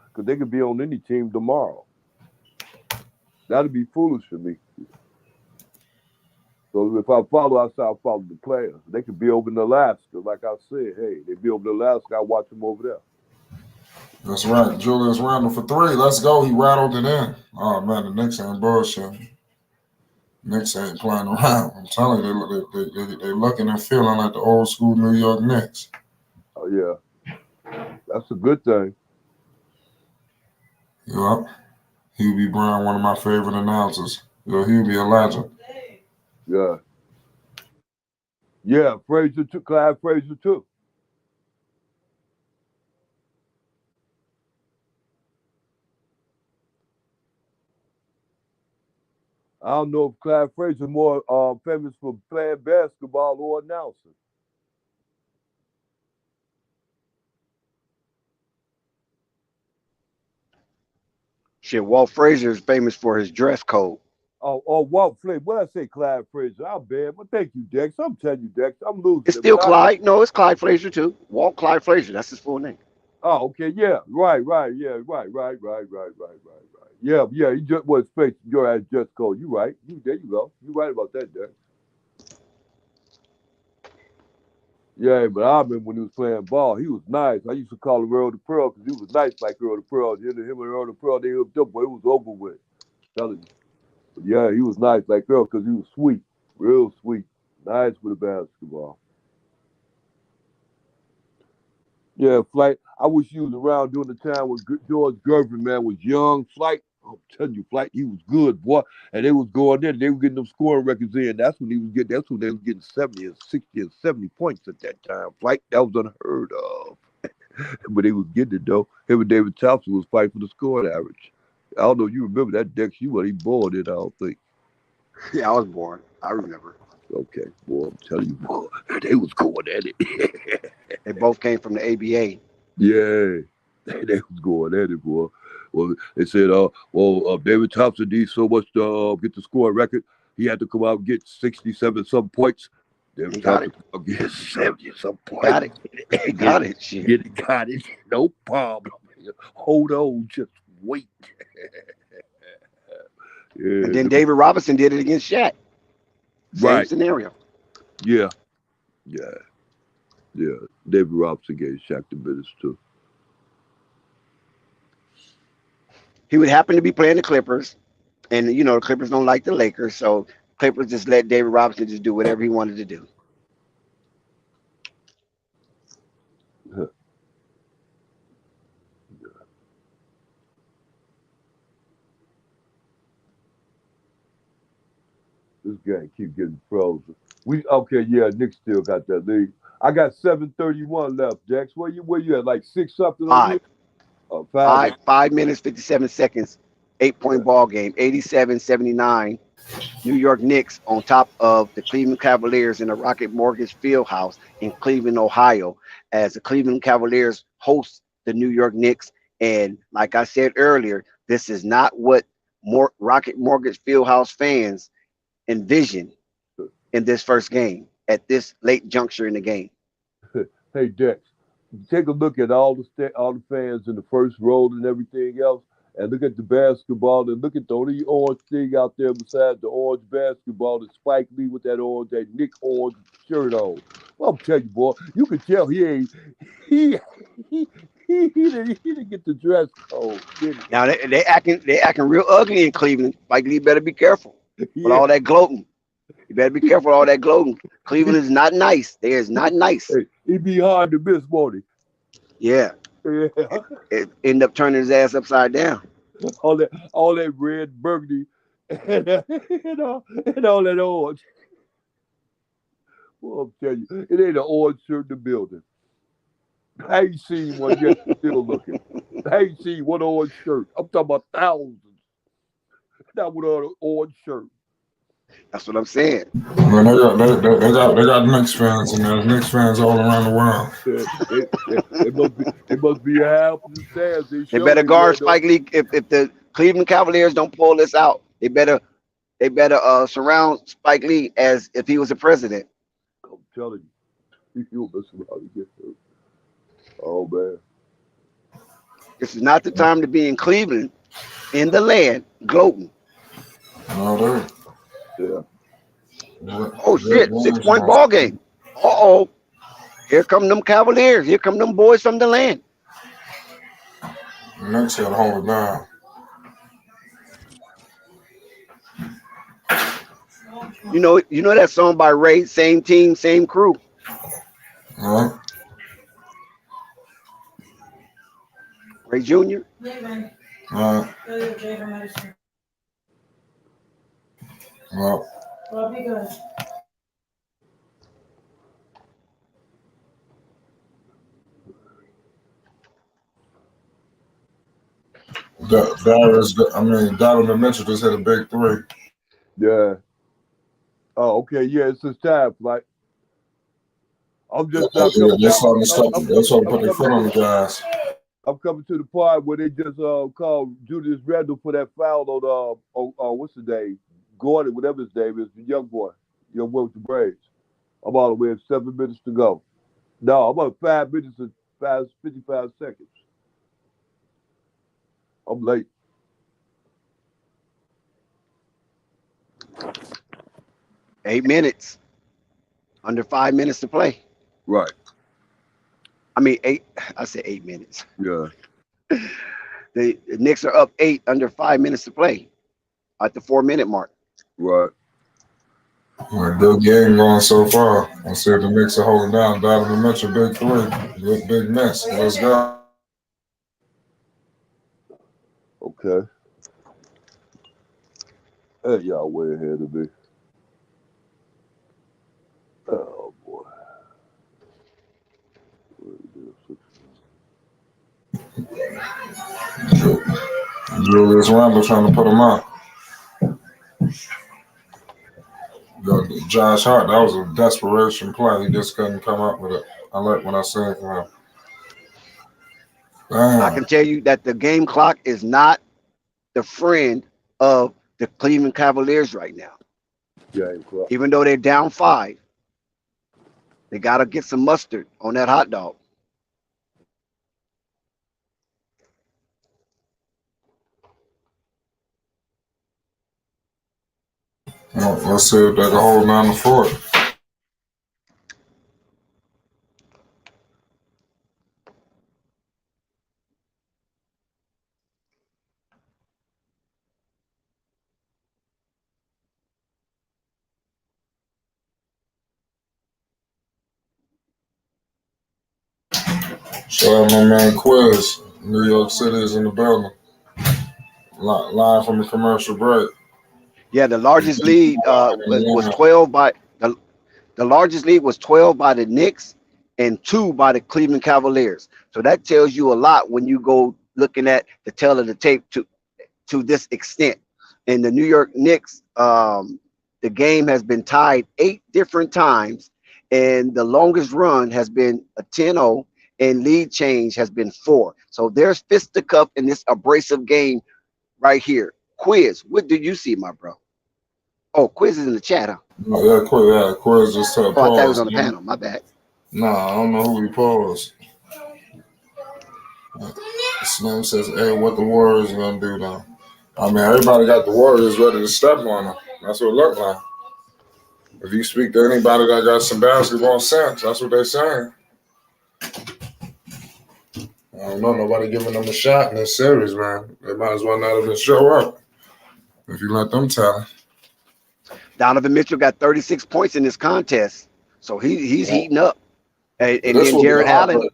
[SPEAKER 10] because they could be on any team tomorrow. That'd be foolish for me. So if I follow, I follow the players. They could be over in Alaska, like I said. Hey, they be over in Alaska. I watch them over there.
[SPEAKER 2] That's right. Julius Randle for 3. Let's go. He rattled it in. Oh man, the Knicks ain't bullshit. Knicks ain't playing around. I'm telling you, they looking and feeling like the old school New York Knicks.
[SPEAKER 10] Oh yeah, that's a good thing.
[SPEAKER 2] Yep. Hubie Brown, one of my favorite announcers. Yo, Hubie, a legend.
[SPEAKER 10] Yeah, yeah. Frazier too. Clyde Frazier too. I don't know if Clyde Frazier more famous for playing basketball or announcing.
[SPEAKER 4] Shit, Walt Frazier is famous for his dress code.
[SPEAKER 10] Oh, Walt Frazier. What I say, Clyde Frazier? I'm bad, but thank you, Dex. I'm telling you, Dex. I'm losing
[SPEAKER 4] It's
[SPEAKER 10] it,
[SPEAKER 4] still
[SPEAKER 10] but
[SPEAKER 4] Clyde. No, it's Clyde Frazier too. Walt Clyde Frazier. That's his full name.
[SPEAKER 10] Oh, okay, yeah, right, yeah, right. Yeah. He just was fake your ass just code. You right. There you go. You right about that, Dex. Yeah, but I remember when he was playing ball, he was nice. I used to call him Earl the Pearl because he was nice like Earl the Pearl. Him and Earl the Pearl, they hooked up, but it was over with. Telling you. But yeah, he was nice like Earl because he was sweet, real sweet, nice with the basketball. Yeah, Flight. I wish you was around during the time when George Gervin, man, was young. Flight, I'm telling you, Flight, he was good, boy. And they was going there, they were getting them scoring records in. That's when they was getting 70 and 60 and 70 points at that time. Flight, that was unheard of. But they was getting it though. Him and David Thompson was fighting for the scoring average. I don't know if you remember that, Dex. You wasn't born in, I don't think.
[SPEAKER 4] Yeah, I was born. I remember.
[SPEAKER 10] Okay, boy, I'm telling you, boy, they was going at it.
[SPEAKER 4] They both came from the ABA.
[SPEAKER 10] Yeah, they was going at it, boy. Well, they said, David Thompson needs so much to get the score record. He had to come out and get 67 some points.
[SPEAKER 4] He
[SPEAKER 10] David
[SPEAKER 4] got
[SPEAKER 10] Thompson
[SPEAKER 4] it.
[SPEAKER 10] come out and get 70 some
[SPEAKER 4] Got
[SPEAKER 10] points.
[SPEAKER 4] it. He got it. Shit.
[SPEAKER 10] Got it. No problem. Hold on, just wait.
[SPEAKER 4] And
[SPEAKER 10] Yeah,
[SPEAKER 4] then David Robinson did it against Shaq. Same
[SPEAKER 10] right.
[SPEAKER 4] scenario.
[SPEAKER 10] Yeah. David Robinson gave Shaq the business too.
[SPEAKER 4] He would happen to be playing the Clippers, and you know the Clippers don't like the Lakers, so Clippers just let David Robinson just do whatever he wanted to do.
[SPEAKER 10] This game keep getting frozen. Nick still got that lead. I got 7:31 left, Dex. Where you at? Like 6 something on you?
[SPEAKER 4] Five. 5 minutes, 57 seconds. 8-point ball game. 87-79. New York Knicks on top of the Cleveland Cavaliers in the Rocket Mortgage Fieldhouse in Cleveland, Ohio, as the Cleveland Cavaliers host the New York Knicks. And like I said earlier, this is not what Rocket Mortgage Fieldhouse fans envision in this first game at this late juncture in the game.
[SPEAKER 10] Hey, Dex, take a look at all the fans in the first row and everything else, and look at the basketball, and look at the only orange thing out there besides the orange basketball is Spike Lee with that Nick orange shirt on. Well, I'm telling you, boy, you can tell he didn't get the dress code, did he?
[SPEAKER 4] Now they acting real ugly in Cleveland. Spike Lee better be careful with
[SPEAKER 10] Yeah.
[SPEAKER 4] all that gloating. You better be careful with all that gloating. Cleveland is not nice. They is not nice.
[SPEAKER 10] Hey, he'd be hard to miss, won't he?
[SPEAKER 4] Yeah. It end up turning his ass upside down.
[SPEAKER 10] all that red burgundy and all that orange. Well, I'm telling you, it ain't an orange shirt in the building. I ain't seen one yet. Still looking. I ain't seen one orange shirt. I'm talking about thousands. Not with an orange shirt.
[SPEAKER 4] That's what I'm saying.
[SPEAKER 2] Man, they got Knicks fans in there. Knicks fans all around the world.
[SPEAKER 10] It must be half of the stands.
[SPEAKER 4] They better guard Spike Lee. If the Cleveland Cavaliers don't pull this out, they better surround Spike Lee as if he was a president.
[SPEAKER 10] I'm telling you, you'll mess around and get hurt. Oh man,
[SPEAKER 4] this is not the time to be in Cleveland, in the land, gloating.
[SPEAKER 2] No,
[SPEAKER 10] yeah.
[SPEAKER 4] Oh shit! 6-point ball game. Here come them Cavaliers. Here come them boys from the land.
[SPEAKER 2] Knicks got to hold it down.
[SPEAKER 4] You know that song by Ray, same team, same crew.
[SPEAKER 2] Right.
[SPEAKER 4] Ray Jr.
[SPEAKER 2] Well,
[SPEAKER 11] be good.
[SPEAKER 2] Donovan Mitchell just hit a big 3.
[SPEAKER 10] Yeah. Oh, okay. Yeah, it's his time, like. I'm just
[SPEAKER 2] they're starting to put their foot on the gas.
[SPEAKER 10] I'm coming to the part where they just called Julius Randle for that foul on what's his name? Gordon, whatever his name is, the young boy with the braids. I'm all the way at 7 minutes to go. No, I'm about 5 minutes and 55 seconds. I'm late.
[SPEAKER 4] Eight minutes. Under 5 minutes to play.
[SPEAKER 10] Right.
[SPEAKER 4] I mean, I said 8 minutes.
[SPEAKER 10] Yeah.
[SPEAKER 4] The Knicks are up 8 under 5 minutes to play at the 4-minute mark.
[SPEAKER 10] Right.
[SPEAKER 2] Good game going so far. I see the Knicks are holding down. Donovan Mitchell, big three. Big miss. Let's go.
[SPEAKER 10] Okay. Hey, y'all way ahead of me. Oh, boy.
[SPEAKER 2] Julius Randle trying to put him out. Josh Hart, that was a desperation play. He just couldn't come up with it. I like what I said for him. Damn.
[SPEAKER 4] I can tell you that the game clock is not the friend of the Cleveland Cavaliers right now.
[SPEAKER 10] Game clock.
[SPEAKER 4] Even though they're down 5, they got to get some mustard on that hot dog.
[SPEAKER 2] Well, let's see if they can hold down the fort. Shout out my man Quiz. New York City is in the building. Live from the commercial break.
[SPEAKER 4] Yeah, the largest lead was 12 by the largest lead was 12 by the Knicks and 2 by the Cleveland Cavaliers. So that tells you a lot when you go looking at the tail of the tape to this extent. In the New York Knicks, the game has been tied 8 different times, and the longest run has been a 10-0, and lead change has been 4. So there's fisticuff in this abrasive game right here. Quiz, what did you see, my bro? Oh, Quiz is in the chat, huh?
[SPEAKER 2] Oh, Quiz just said
[SPEAKER 4] Oh, I thought he was on the panel. My bad.
[SPEAKER 2] Nah, I don't know who he paused. Slim says, hey, what the Warriors gonna do now? I mean, everybody got the Warriors ready to step on them. That's what it looked like. If you speak to anybody that got some basketball sense, that's what they're saying. I don't know. Nobody giving them a shot in this series, man. They might as well not even show up if you let them tell.
[SPEAKER 4] Donovan Mitchell got 36 points in this contest, so he's heating up. And then Jared Allen.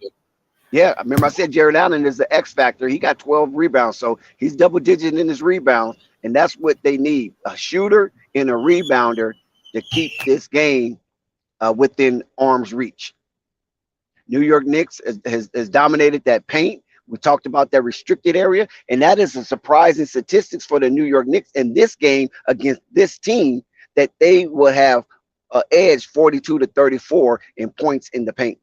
[SPEAKER 4] Yeah, I remember I said Jared Allen is the X factor. He got 12 rebounds, so he's double-digit in his rebounds, and that's what they need, a shooter and a rebounder to keep this game within arm's reach. New York Knicks has dominated that paint. We talked about that restricted area, and that is a surprising statistics for the New York Knicks in this game against this team, that they will have an edge 42-34 in points in the paint.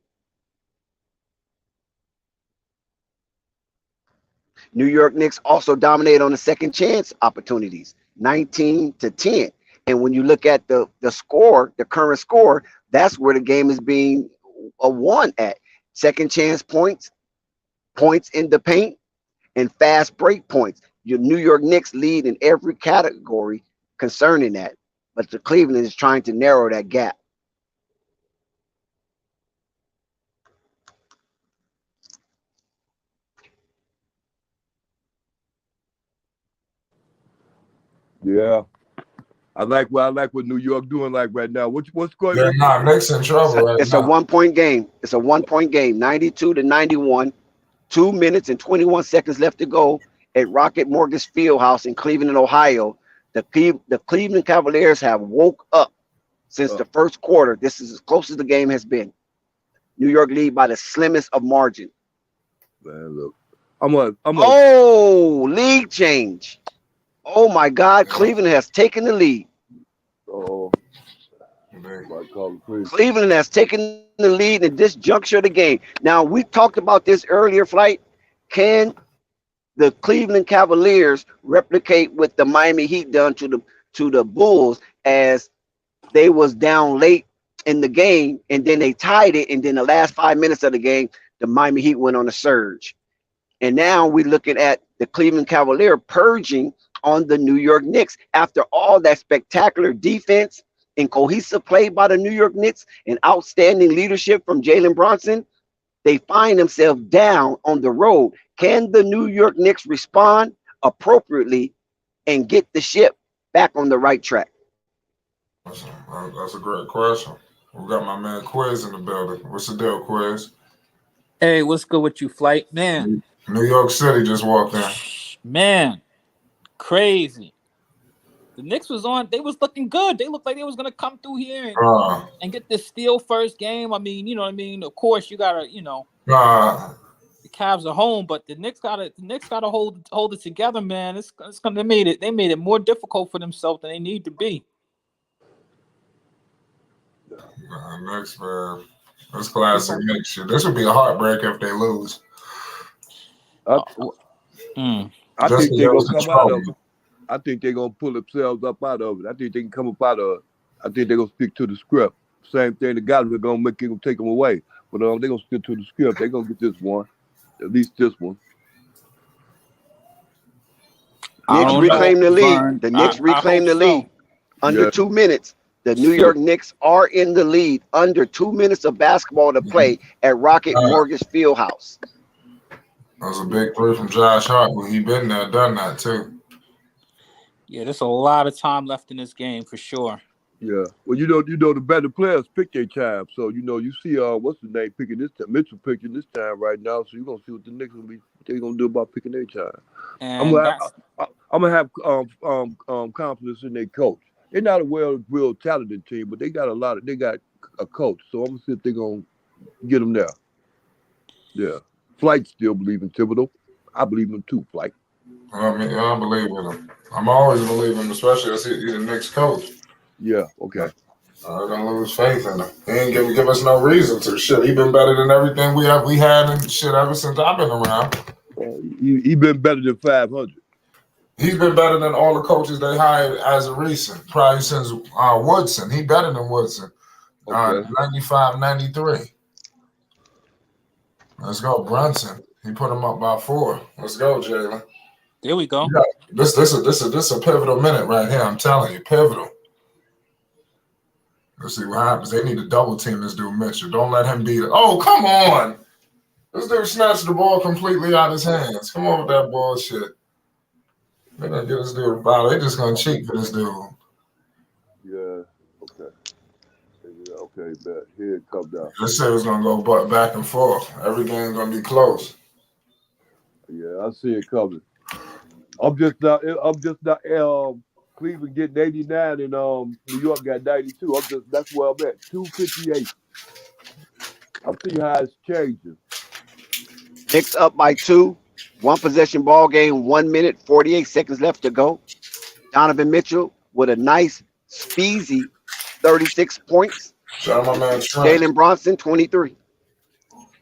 [SPEAKER 4] New York Knicks also dominate on the second chance opportunities, 19-10. And when you look at the score, the current score, that's where the game is being won at. Second chance points, points in the paint, and fast break points. Your New York Knicks lead in every category concerning that. But the Cleveland is trying to narrow that gap.
[SPEAKER 10] Yeah. I like what New York doing like right now. What's going on?
[SPEAKER 2] They're not Knicks in trouble right now.
[SPEAKER 4] It's a 1-point game. It's a 1-point game, 92-91. 2 minutes and 21 seconds left to go at Rocket Mortgage Fieldhouse in Cleveland, Ohio. The Cleveland Cavaliers have woke up since the first quarter. This is as close as the game has been. New York lead by the slimmest of margin.
[SPEAKER 10] Man, look, I'm
[SPEAKER 4] league change. Oh my God, Cleveland has taken the lead.
[SPEAKER 10] Oh,
[SPEAKER 4] Cleveland has taken the lead at this juncture of the game. Now, we talked about this earlier, Flight. Can the Cleveland Cavaliers replicate what the Miami Heat done to the Bulls, as they was down late in the game and then they tied it, and then the last 5 minutes of the game, the Miami Heat went on a surge. And now we're looking at the Cleveland Cavalier purging on the New York Knicks after all that spectacular defense and cohesive play by the New York Knicks and outstanding leadership from Jalen Brunson. They find themselves down on the road. Can the New York Knicks respond appropriately and get the ship back on the right track?
[SPEAKER 2] That's a great question. We got my man Quiz in the building. What's the deal, Quiz?
[SPEAKER 11] Hey, what's good with you, Flight? Man.
[SPEAKER 2] New York City just walked in.
[SPEAKER 11] Man, crazy. The Knicks was on. They was looking good. They looked like they was gonna come through here and get this steal first game. I mean, you know what I mean. Of course, you gotta, the Cavs are home, but the Knicks gotta hold it together, man. It's gonna they made it more difficult for themselves than they need to be.
[SPEAKER 2] Knicks, man. That's classic Knicks shit. This would be a heartbreak if they lose.
[SPEAKER 10] I think they're gonna come out of it. I think they're gonna pull themselves up out of it. I think they can come up out of it. I think they're gonna stick to the script. Same thing, the guys are gonna take them away, but they're gonna stick to the script. They're gonna get this one, at least this one.
[SPEAKER 4] Knicks reclaim the lead. The Knicks reclaim the lead under 2 minutes. The New York Knicks are in the lead under 2 minutes of basketball to play at Rocket Mortgage Fieldhouse.
[SPEAKER 2] That was a big three from Josh Hart. He been there, done that too.
[SPEAKER 11] Yeah, there's a lot of time left in this game for sure.
[SPEAKER 10] Yeah, well, you know, the better players pick their time. So you see, what's the name picking this time? Mitchell picking this time right now. So you're gonna see what the Knicks what they gonna do about picking their time.
[SPEAKER 11] And
[SPEAKER 10] I'm gonna have confidence in their coach. They're not a real talented team, but they got a coach. So I'm gonna see if they're gonna get them there. Yeah, Flight still believe in Thibodeau. I believe in him too, Flight.
[SPEAKER 2] I mean, I believe in him. I'm always believing him, especially as he's the next coach.
[SPEAKER 10] Yeah, okay.
[SPEAKER 2] I don't lose faith in him. He ain't give us no reason to. Shit, he been better than everything we had and shit ever since I've been around.
[SPEAKER 10] He been better than 500.
[SPEAKER 2] He's been better than all the coaches they hired as of recent, probably since Woodson. He better than Woodson. 95, 93. Let's go, Brunson. He put him up by 4. Let's go, Jalen.
[SPEAKER 11] There we go.
[SPEAKER 2] Yeah, this a pivotal minute right here. I'm telling you, pivotal. Let's see what happens. They need to double team this dude Mitchell. Don't let him beat it. Oh, come on! This dude snatched the ball completely out of his hands. Come on with that bullshit. They're gonna get this dude a foul. They're just gonna cheat for this dude.
[SPEAKER 10] Yeah. Okay. Yeah, okay. Bet. Here it comes down.
[SPEAKER 2] This shit was gonna go back and forth. Every game's gonna be close.
[SPEAKER 10] Yeah, I see it coming. I'm just not. Cleveland getting 89 and New York got 92. That's where I'm at. 258. I see how it's changing.
[SPEAKER 4] Knicks up by 2. 1 possession ball game. 1 minute 48 seconds left to go. Donovan Mitchell with a nice speedy 36 points.
[SPEAKER 2] Shout out my man Trent.
[SPEAKER 4] Jalen Brunson 23.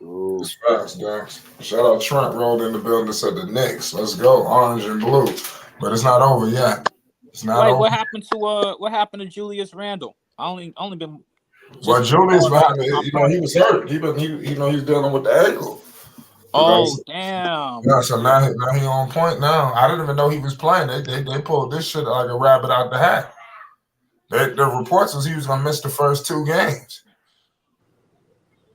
[SPEAKER 2] It's fast, Dax. Shout out Trent rolled in the building and said the Knicks. Let's go, orange and blue. But it's not over yet. It's not over.
[SPEAKER 11] What happened to Julius Randle? I only been.
[SPEAKER 2] Well, Julius, he was hurt. He was dealing with the ankle.
[SPEAKER 11] Oh, damn.
[SPEAKER 2] Yeah, so now he on point now. I didn't even know he was playing. They pulled this shit like a rabbit out the hat. The reports was he was gonna miss the first 2 games.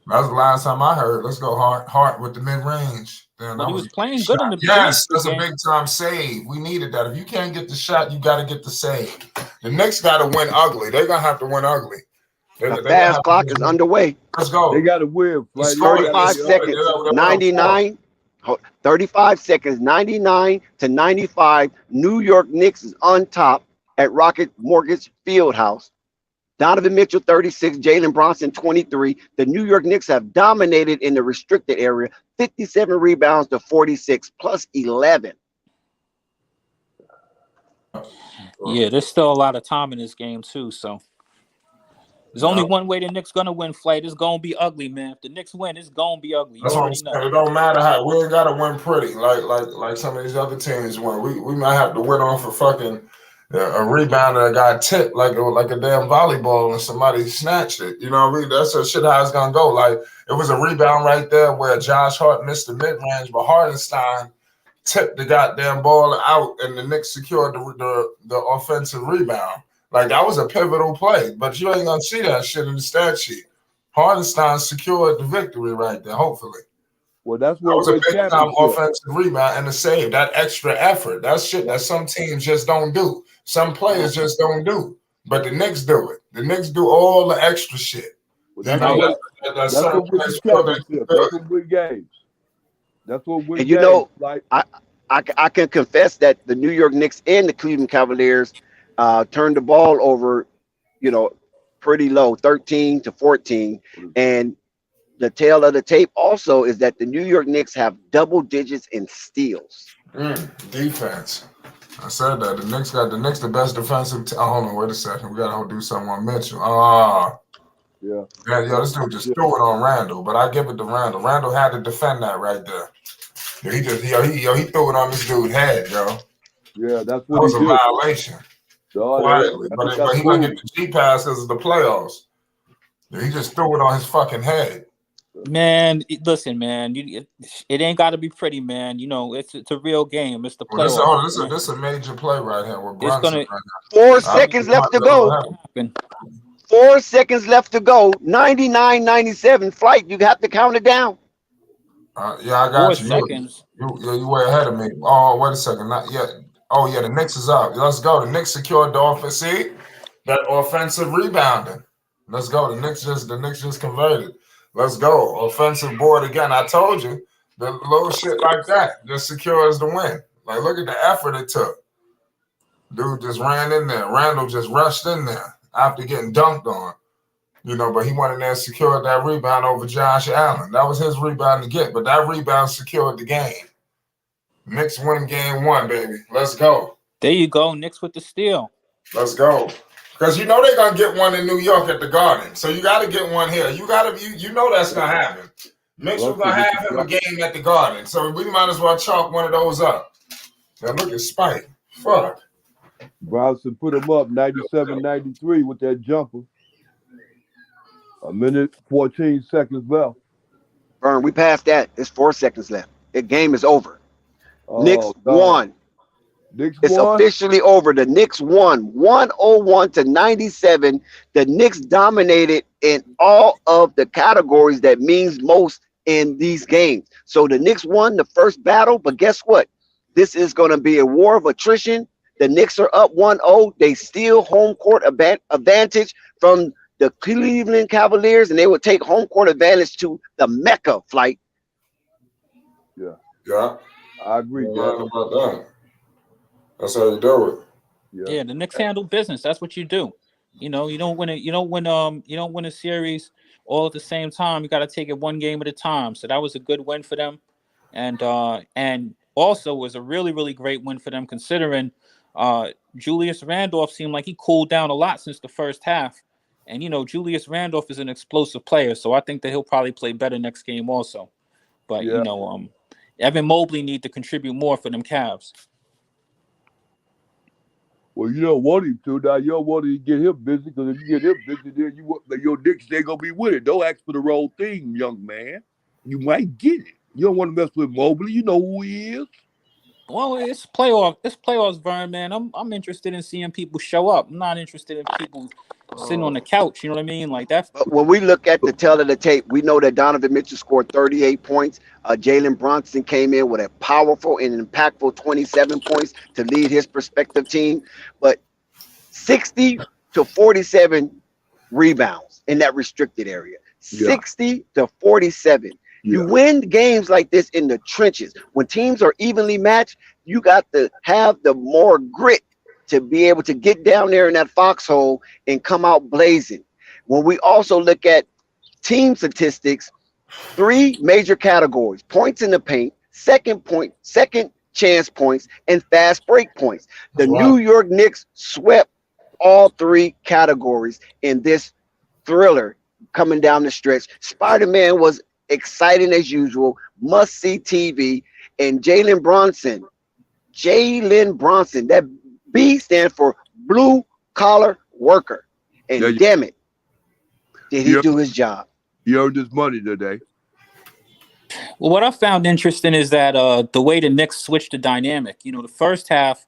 [SPEAKER 2] That was the last time I heard. Let's go Hart with the mid-range.
[SPEAKER 11] But he was playing good in the
[SPEAKER 2] Yes, that's a big-time save. We needed that. If you can't get the shot, you got to get the save. The Knicks got to win ugly. They're going to have to win ugly.
[SPEAKER 4] The fast clock is underway.
[SPEAKER 2] Let's go.
[SPEAKER 10] They got to win.
[SPEAKER 4] 35 seconds, 99. 35 seconds, 99 to 95. New York Knicks is on top at Rocket Mortgage Fieldhouse. Donovan Mitchell, 36, Jalen Brunson, 23. The New York Knicks have dominated in the restricted area, 57 rebounds to 46, plus 11.
[SPEAKER 11] Yeah, there's still a lot of time in this game, too, so. There's only one way the Knicks gonna win, Flight. It's gonna be ugly, man. If the Knicks win, it's gonna be ugly. You
[SPEAKER 2] That's what I'm
[SPEAKER 11] already
[SPEAKER 2] saying.
[SPEAKER 11] know.
[SPEAKER 2] It don't matter how we ain't gotta win pretty like some of these other teams win. We might have to win off a fucking a rebound that got tipped like a damn volleyball and somebody snatched it. You know what I mean? That's the shit how it's gonna go. Like it was a rebound right there where Josh Hart missed the mid range, but Hardenstein tipped the goddamn ball out, and the Knicks secured the offensive rebound. Like that was a pivotal play, but you ain't gonna see that shit in the stat sheet. Hardenstein secured the victory right there, hopefully.
[SPEAKER 10] Well, that's
[SPEAKER 2] That
[SPEAKER 10] what
[SPEAKER 2] was a
[SPEAKER 10] wins
[SPEAKER 2] big time
[SPEAKER 10] championship.
[SPEAKER 2] offensive rebound and a save. That extra effort. That's shit that some teams just don't do. Some players just don't do. But the Knicks do it. The Knicks do all the extra shit.
[SPEAKER 10] Well,
[SPEAKER 2] You know,
[SPEAKER 10] that's what wins championship. That's what wins games. That's what wins
[SPEAKER 4] And you
[SPEAKER 10] games.
[SPEAKER 4] know,
[SPEAKER 10] Like
[SPEAKER 4] I can confess that the New York Knicks and the Cleveland Cavaliers turned the ball over, pretty low, 13-14. And the tail of the tape also is that the New York Knicks have double digits in steals.
[SPEAKER 2] Defense. I said that. The Knicks the best defensive hold on, wait a second. We gotta do something on Mitchell.
[SPEAKER 10] Yeah,
[SPEAKER 2] this dude just threw it on Randall, but I give it to Randall. Randall had to defend that right there. He threw it on this dude's head, yo.
[SPEAKER 10] Yeah, that's what
[SPEAKER 2] that was
[SPEAKER 10] he
[SPEAKER 2] a
[SPEAKER 10] did.
[SPEAKER 2] Violation. Quietly, but he gonna get the G pass because of the playoffs. He just threw it on his fucking head.
[SPEAKER 11] Man, listen, man. It ain't got to be pretty, man. It's a real game. It's the playoffs.
[SPEAKER 2] This is a major play right here with Brunson. Right
[SPEAKER 4] 4 seconds left to go. 4 seconds left to go. 99-97 Flight. You have to count it down.
[SPEAKER 2] Yeah, I got
[SPEAKER 11] 4 seconds.
[SPEAKER 2] You way ahead of me. Oh, wait a second. Not yet. Oh, yeah, the Knicks is up. Let's go. The Knicks secured the offense. See? That offensive rebounding. Let's go. The Knicks just converted. Let's go. Offensive board again. I told you. The little shit like that just secures the win. Like, look at the effort it took. Dude just ran in there. Randall just rushed in there after getting dunked on. But he went in there and secured that rebound over Josh Allen. That was his rebound to get, but that rebound secured the game. Knicks win game 1, baby. Let's go.
[SPEAKER 11] There you go. Knicks with the steal.
[SPEAKER 2] Let's go. Because they're going to get one in New York at the Garden. So you got to get one here. You know that's going to happen. Mitchell going to have him a game at the Garden. So we might as well chalk one of those up. Now look at Spike. Fuck.
[SPEAKER 10] Bronson put him up 97-93 with that jumper. 1:14 left.
[SPEAKER 4] Vern, we passed that. It's 4 seconds left. The game is over. Knicks won. It's officially over. The Knicks won 101-97. The Knicks dominated in all of the categories that means most in these games. So the Knicks won the first battle, but guess what? This is going to be a war of attrition. The Knicks are up 1-0. They steal home court advantage from the Cleveland Cavaliers, and they will take home court advantage to the Mecca Flight.
[SPEAKER 2] Yeah.
[SPEAKER 10] I agree.
[SPEAKER 2] About that. That's how you do it.
[SPEAKER 11] Yeah, the Knicks handle business. That's what you do. You don't win a series all at the same time. You got to take it one game at a time. So that was a good win for them, and also was a really, really great win for them considering Julius Randolph seemed like he cooled down a lot since the first half. And Julius Randolph is an explosive player, so I think that he'll probably play better next game also. But Evan Mobley need to contribute more for them Cavs.
[SPEAKER 10] Well, you don't want him to. Now you don't want to get him busy, because if you get him busy, then your Knicks ain't gonna be with it. Don't ask for the wrong thing, young man. You might get it. You don't want to mess with Mobley. You know who he is.
[SPEAKER 11] Well, it's playoffs, Vern, man. I'm interested in seeing people show up. I'm not interested in people sitting on the couch. You know what I mean? Like that's.
[SPEAKER 4] But when we look at the tail of the tape, we know that Donovan Mitchell scored 38 points. Jalen Brunson came in with a powerful and impactful 27 points to lead his prospective team. But 60-47 rebounds in that restricted area. 60-47. You win games like this in the trenches. When teams are evenly matched, you got to have the more grit to be able to get down there in that foxhole and come out blazing. When we also look at team statistics, 3 major categories: points in the paint, second chance points, and fast break points. The New York Knicks swept all 3 categories in this thriller coming down the stretch. Spider-Man was exciting as usual, must-see TV, and Jalen Bronson, that B stands for blue collar worker.
[SPEAKER 10] Yeah,
[SPEAKER 4] And damn it, did
[SPEAKER 10] he
[SPEAKER 4] he
[SPEAKER 10] earned,
[SPEAKER 4] do his job?
[SPEAKER 10] he earned his money today.
[SPEAKER 11] Well, what I found interesting is that the way the Knicks switched the dynamic. You know, the first half,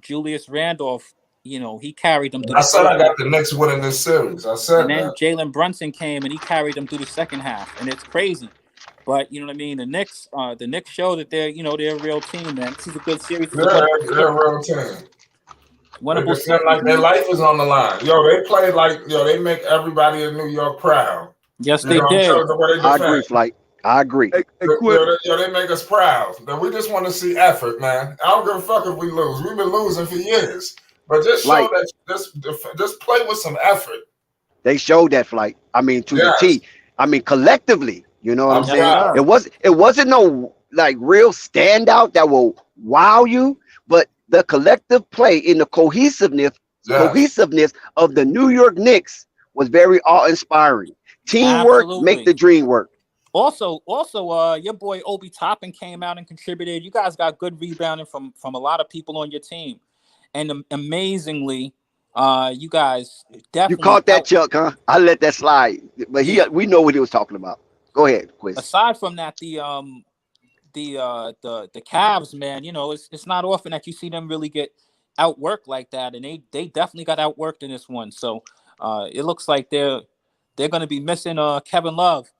[SPEAKER 11] Julius Randolph, you know, he carried them through
[SPEAKER 2] I
[SPEAKER 11] the
[SPEAKER 2] said
[SPEAKER 11] first
[SPEAKER 2] I
[SPEAKER 11] half.
[SPEAKER 2] got the Knicks winning this series. I
[SPEAKER 11] And
[SPEAKER 2] said
[SPEAKER 11] then
[SPEAKER 2] that.
[SPEAKER 11] Jalen Brunson came and he carried them through the second half. And it's crazy. But you know what I mean? The Knicks show that they're a real team, man. This is a good series. It's a
[SPEAKER 2] They're a real team. They
[SPEAKER 11] winnable
[SPEAKER 2] defend
[SPEAKER 11] series,
[SPEAKER 2] like their
[SPEAKER 11] man.
[SPEAKER 2] life is on the line. Yo, they play like they make everybody in New York proud.
[SPEAKER 11] Yes,
[SPEAKER 2] You
[SPEAKER 11] they
[SPEAKER 2] know, I'm
[SPEAKER 11] did.
[SPEAKER 2] telling the way they
[SPEAKER 4] I
[SPEAKER 2] defend.
[SPEAKER 4] agree, Flight. I agree.
[SPEAKER 10] Hey, Quinn.
[SPEAKER 2] They make us proud. That we just want to see effort, man. I don't give a fuck if we lose. We've been losing for years, but just show
[SPEAKER 4] Flight.
[SPEAKER 2] that just play with some effort.
[SPEAKER 4] They showed that, Flight. I mean, to the
[SPEAKER 2] Yes,
[SPEAKER 4] T. I mean, collectively, you know what I'm
[SPEAKER 2] I'm
[SPEAKER 11] Yes,
[SPEAKER 4] saying?
[SPEAKER 2] proud.
[SPEAKER 11] sir.
[SPEAKER 4] It wasn't no like real standout that will wow you, but the collective play in the
[SPEAKER 2] Yes,
[SPEAKER 4] cohesiveness of the New York Knicks was very awe-inspiring. Teamwork make
[SPEAKER 11] Absolutely.
[SPEAKER 4] the dream work.
[SPEAKER 11] Also, your boy Obi Toppin came out and contributed. You guys got good rebounding from a lot of people on your team, and amazingly, you guys
[SPEAKER 4] You
[SPEAKER 11] definitely
[SPEAKER 4] caught that,
[SPEAKER 11] out.
[SPEAKER 4] Chuck, huh? I let that slide, but
[SPEAKER 11] Yeah.
[SPEAKER 4] we know what he was talking about. Go ahead, Quiz.
[SPEAKER 11] Aside from that, the Cavs, man, you know, it's not often that you see them really get outworked like that, and they definitely got outworked in this one. So, it looks like they're going to be missing Kevin Love.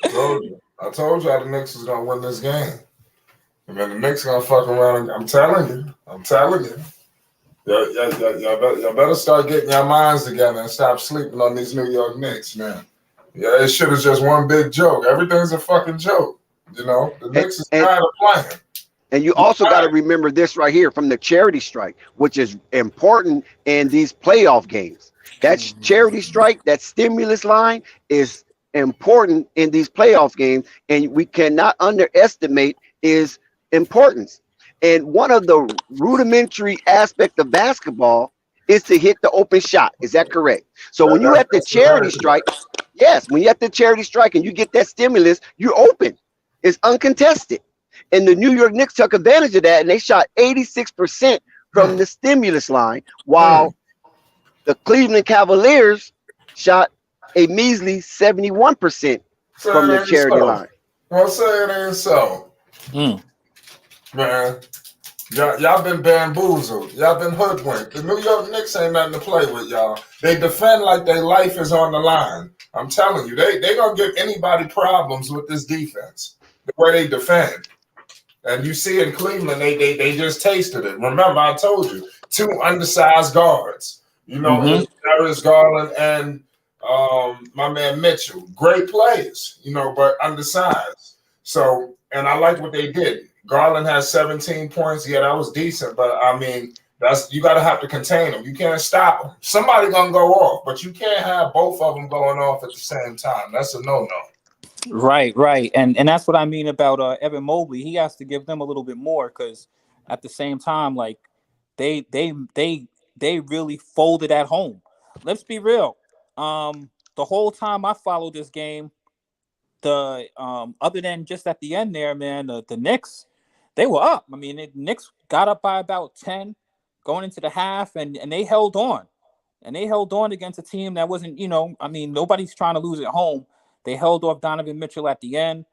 [SPEAKER 2] I told y'all the Knicks was gonna win this game. And then the Knicks gonna fuck around. I'm telling you. Y'all better start getting your minds together and stop sleeping on these New York Knicks, man. Yeah, it shit is just one big joke. Everything's a fucking joke. You know, the
[SPEAKER 4] And
[SPEAKER 2] Knicks is
[SPEAKER 4] and,
[SPEAKER 2] tired of playing.
[SPEAKER 4] and you also got to remember this right here from the charity strike, which is important in these playoff games. That charity strike, that stimulus line is important in these playoff games, and we cannot underestimate its importance. And one of the rudimentary aspect of basketball is to hit the open shot. Is that correct? So when you at the
[SPEAKER 2] That's
[SPEAKER 4] charity
[SPEAKER 2] very
[SPEAKER 4] strike, yes, when you at the charity strike and you get that stimulus, you're open. It's uncontested. And the New York Knicks took advantage of that, and they shot 86% from the stimulus line, while the Cleveland Cavaliers shot a measly 71%
[SPEAKER 2] Say
[SPEAKER 4] from the
[SPEAKER 2] it ain't
[SPEAKER 4] charity
[SPEAKER 2] so.
[SPEAKER 4] line.
[SPEAKER 2] Well, say it ain't so,
[SPEAKER 11] Mm.
[SPEAKER 2] man. Y'all been bamboozled. Y'all been hoodwinked. The New York Knicks ain't nothing to play with, y'all. They defend like their life is on the line. I'm telling you, they gonna give anybody problems with this defense. The way they defend. And you see in Cleveland, they just tasted it. Remember, I told you, two undersized guards. You know, it was Darius Garland and my man Mitchell. Great players, you know, but undersized. So, and I like what they did. Garland has 17 points. Yeah, that was decent, but I mean, you got to have to contain them. You can't stop them. Somebody gonna go off, but you can't have both of them going off at the same time. That's a no-no.
[SPEAKER 11] Right, and that's what I mean about Evan Mobley. He has to give them a little bit more because at the same time, like they they they they really folded at home. Let's be real. The whole time I followed this game, the other than just at the end there, man, the Knicks, they were up. I mean, the Knicks got up by about 10 going into the half, and they held on. And they held on against a team that wasn't, you know, I mean, nobody's trying to lose at home. They held off Donovan Mitchell at the end.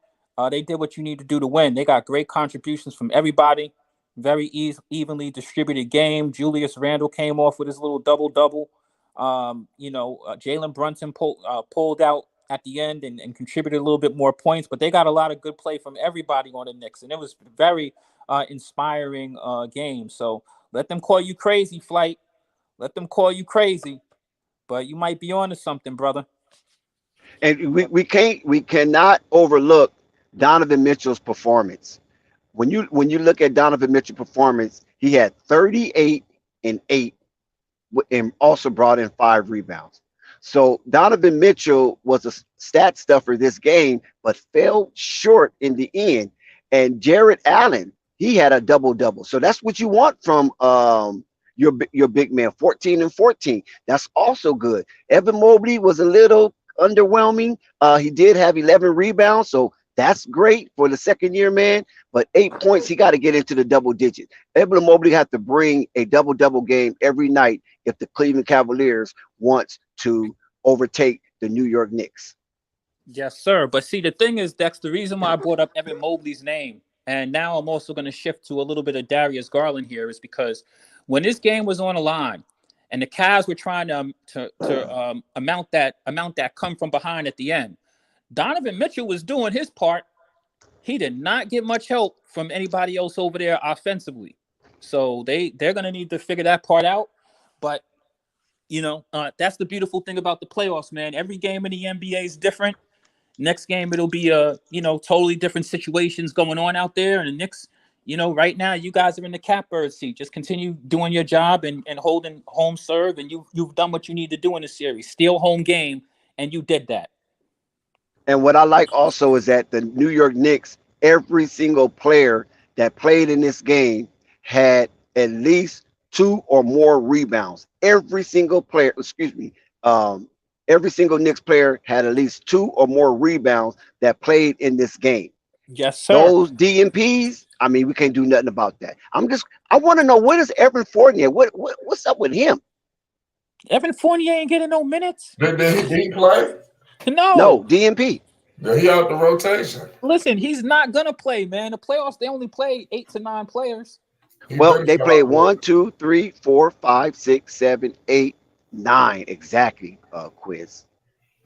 [SPEAKER 11] They did what you need to do to win. They got great contributions from everybody. Very evenly distributed game. Julius Randle came off with his little double-double. Jalen Brunson pulled out at the end and contributed a little bit more points. But they got a lot of good play from everybody on the Knicks. And it was very inspiring game. So let them call you crazy, Flight. Let them call you crazy, but you might be on to something, brother.
[SPEAKER 4] And we cannot overlook Donovan Mitchell's performance. When you look at Donovan Mitchell's performance, he had 38 and 8 and also brought in 5 rebounds. So Donovan Mitchell was a stat stuffer this game, but fell short in the end. And Jared Allen, he had a double-double. So that's what you want from your big man. 14 and 14. That's also good. Evan Mobley was a little underwhelming. He did have 11 rebounds, so that's great for the second year man. But 8 points, he got to get into the double digits. Evan Mobley had to bring a double game every night if the Cleveland Cavaliers wants to overtake the New York Knicks.
[SPEAKER 11] Yes, sir. But see, the thing is, that's the reason why I brought up Evan Mobley's name. And now I'm also going to shift to a little bit of Darius Garland here, is because when this game was on the line and the Cavs were trying to amount that come from behind at the end, Donovan Mitchell was doing his part. He did not get much help from anybody else over there offensively. So they're going to need to figure that part out. But, that's the beautiful thing about the playoffs, man. Every game in the NBA is different. Next game, it'll be totally different situations going on out there. And the Knicks, right now, you guys are in the catbird seat. Just continue doing your job and holding home serve. And you've done what you need to do in the series. Steal home game, and you did that.
[SPEAKER 4] And what I like also is that the New York Knicks, every single player that played in this game had at least 2 or more rebounds. Every single player, every single Knicks player had at least 2 or more rebounds that played in this game.
[SPEAKER 11] Yes, sir.
[SPEAKER 4] Those DMPs, I mean, we can't do nothing about that. I want to know, what is Evan Fournier? What's up with him?
[SPEAKER 11] Evan Fournier ain't getting no minutes.
[SPEAKER 2] Did he play?
[SPEAKER 4] No, DMP.
[SPEAKER 2] Yeah, he out the rotation.
[SPEAKER 11] Listen, he's not gonna play, man. The playoffs, they only play 8 to 9 players.
[SPEAKER 4] Well, they played 1, 2, 3, 4, 5, 6, 7, 8, 9 exactly. Quiz.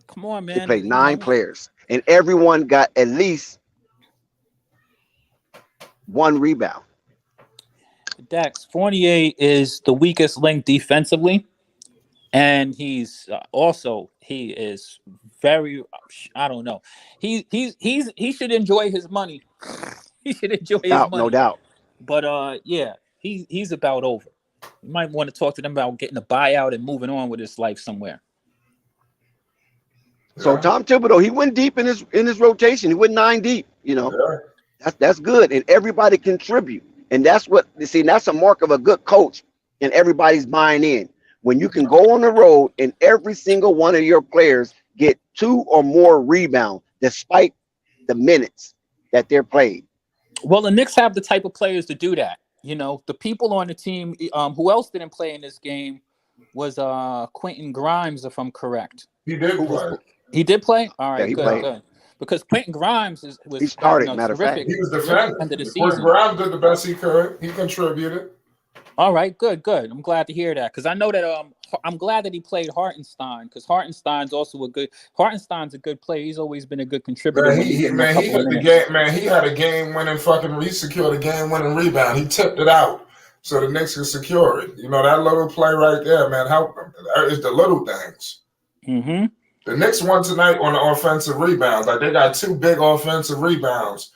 [SPEAKER 11] Come on, man.
[SPEAKER 4] They played 9 players, and everyone got at least 1 rebound.
[SPEAKER 11] Dax, Fournier is the weakest link defensively, and he's he is very, I don't know. He should enjoy his money. He should enjoy his money.
[SPEAKER 4] No doubt.
[SPEAKER 11] But he's about over. You might want to talk to them about getting a buyout and moving on with his life somewhere.
[SPEAKER 4] So Tom Thibodeau, he went deep in his rotation. He went 9 deep. That's good, and everybody contribute, and that's a mark of a good coach. And everybody's buying in. When you can go on the road and every single one of your players get 2 or more rebounds, despite the minutes that they're played.
[SPEAKER 11] Well, the Knicks have the type of players to do that. The people on the team. Who else didn't play in this game was Quentin Grimes, if I'm correct.
[SPEAKER 2] He did play.
[SPEAKER 11] He did play? All right,
[SPEAKER 4] Yeah,
[SPEAKER 11] good. Because Quentin Grimes
[SPEAKER 4] he started, matter of fact.
[SPEAKER 2] He was defending.
[SPEAKER 11] End of the
[SPEAKER 2] Quentin
[SPEAKER 11] season.
[SPEAKER 2] Grimes did the best he could. He contributed.
[SPEAKER 11] All right, good. I'm glad to hear that, because I know that I'm glad that he played Hartenstein, because Hartenstein's a good player. He's always been a good contributor.
[SPEAKER 2] Man, he hit the game. Man, he had a game-winning he secured a game-winning rebound. He tipped it out so the Knicks could secure it. That little play right there, man. It's the little things.
[SPEAKER 11] Mm-hmm.
[SPEAKER 2] The Knicks won tonight on the offensive rebounds. Like, they got 2 big offensive rebounds.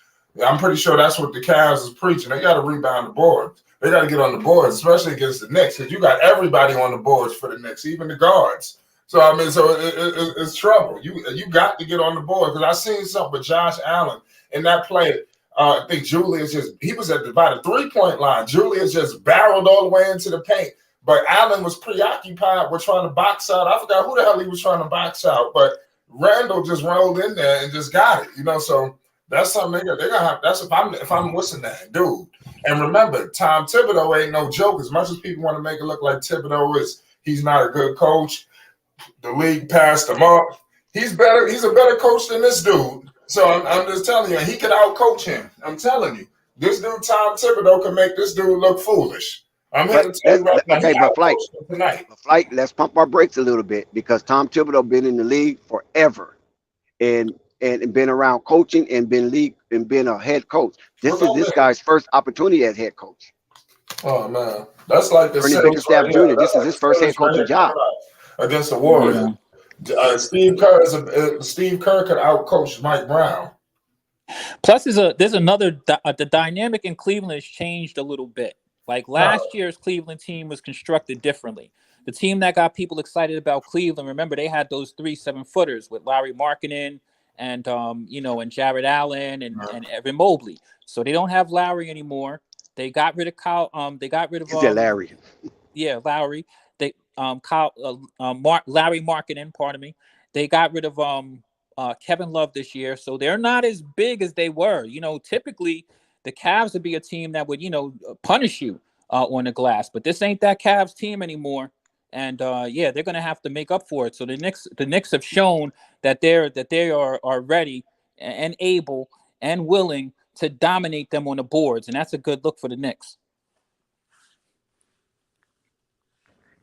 [SPEAKER 2] I'm pretty sure that's what the Cavs is preaching. They got to rebound the boards. They got to get on the boards, especially against the Knicks, because you got everybody on the boards for the Knicks, even the guards. So it's trouble. You got to get on the board, because I seen something with Josh Allen in that play. I think Julius he was at by the 3-point line. Julius just barreled all the way into the paint, but Allen was preoccupied with trying to box out. I forgot who the hell he was trying to box out, but Randall just rolled in there and just got it. So that's something they're gonna have. That's if I'm what's that dude. And remember, Tom Thibodeau ain't no joke. As much as people want to make it look like Thibodeau he's not a good coach. The league passed him up. He's better. He's a better coach than this dude. So I'm just telling you, he could outcoach him. I'm telling you, this dude Tom Thibodeau can make this dude look foolish. I'm here to tell you right now.
[SPEAKER 4] Okay, but Flight, let's pump our brakes a little bit, because Tom Thibodeau been in the league forever, and been around coaching and been a head coach. This is this guy's first opportunity as head coach.
[SPEAKER 2] Oh man, that's like the
[SPEAKER 4] Ernie Bickerstaff Jr. This is his first head coaching job
[SPEAKER 2] against the Warriors. Steve Kerr could outcoach Mike Brown.
[SPEAKER 11] Plus, there's another. The dynamic in Cleveland has changed a little bit. Like last year's Cleveland team was constructed differently. The team that got people excited about Cleveland, remember, they had those 3 7-footers with Larry Markkinen and and Jared Allen and Evan Mobley. So they don't have Larry anymore. They got rid of Kyle. They got rid of
[SPEAKER 4] Larry.
[SPEAKER 11] Lowry. They Larry Markkinen, pardon me. They got rid of Kevin Love this year, so they're not as big as they were. Typically the Cavs would be a team that would punish you on the glass, but this ain't that Cavs team anymore. And they're gonna have to make up for it. So the Knicks have shown that they are ready and able and willing to dominate them on the boards, and that's a good look for the Knicks.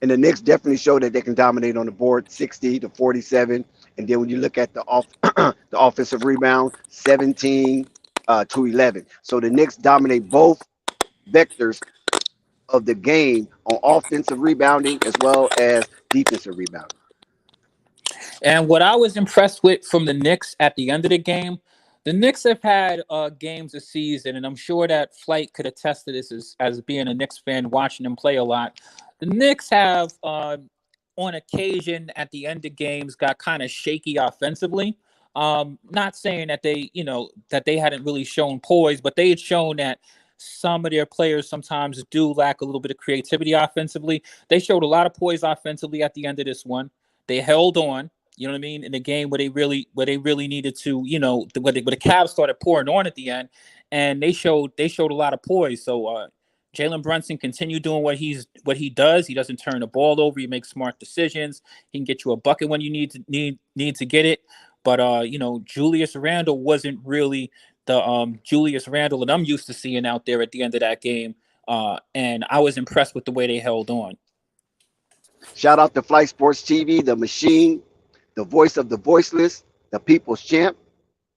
[SPEAKER 4] And the Knicks definitely show that they can dominate on the board, 60-47. And then when you look at the the offensive rebound, 17-11. So the Knicks dominate both vectors of the game on offensive rebounding as well as defensive rebounding.
[SPEAKER 11] And what I was impressed with from the Knicks at the end of the game, the Knicks have had games this season, and I'm sure that Flight could attest to this as being a Knicks fan watching them play a lot. The Knicks have, on occasion at the end of games, got kind of shaky offensively. Not saying that they hadn't really shown poise, but they had shown that some of their players sometimes do lack a little bit of creativity offensively. They showed a lot of poise offensively at the end of this one. They held on. You know what I mean? In the game where they really needed to, where the Cavs started pouring on at the end, and they showed a lot of poise. So Jalen Brunson continued doing what he does. He doesn't turn the ball over. He makes smart decisions. He can get you a bucket when you need to get it. But Julius Randle wasn't really the Julius Randle that I'm used to seeing out there at the end of that game. And I was impressed with the way they held on.
[SPEAKER 4] Shout out to Flight Sports TV, the machine, the voice of the voiceless, the people's champ,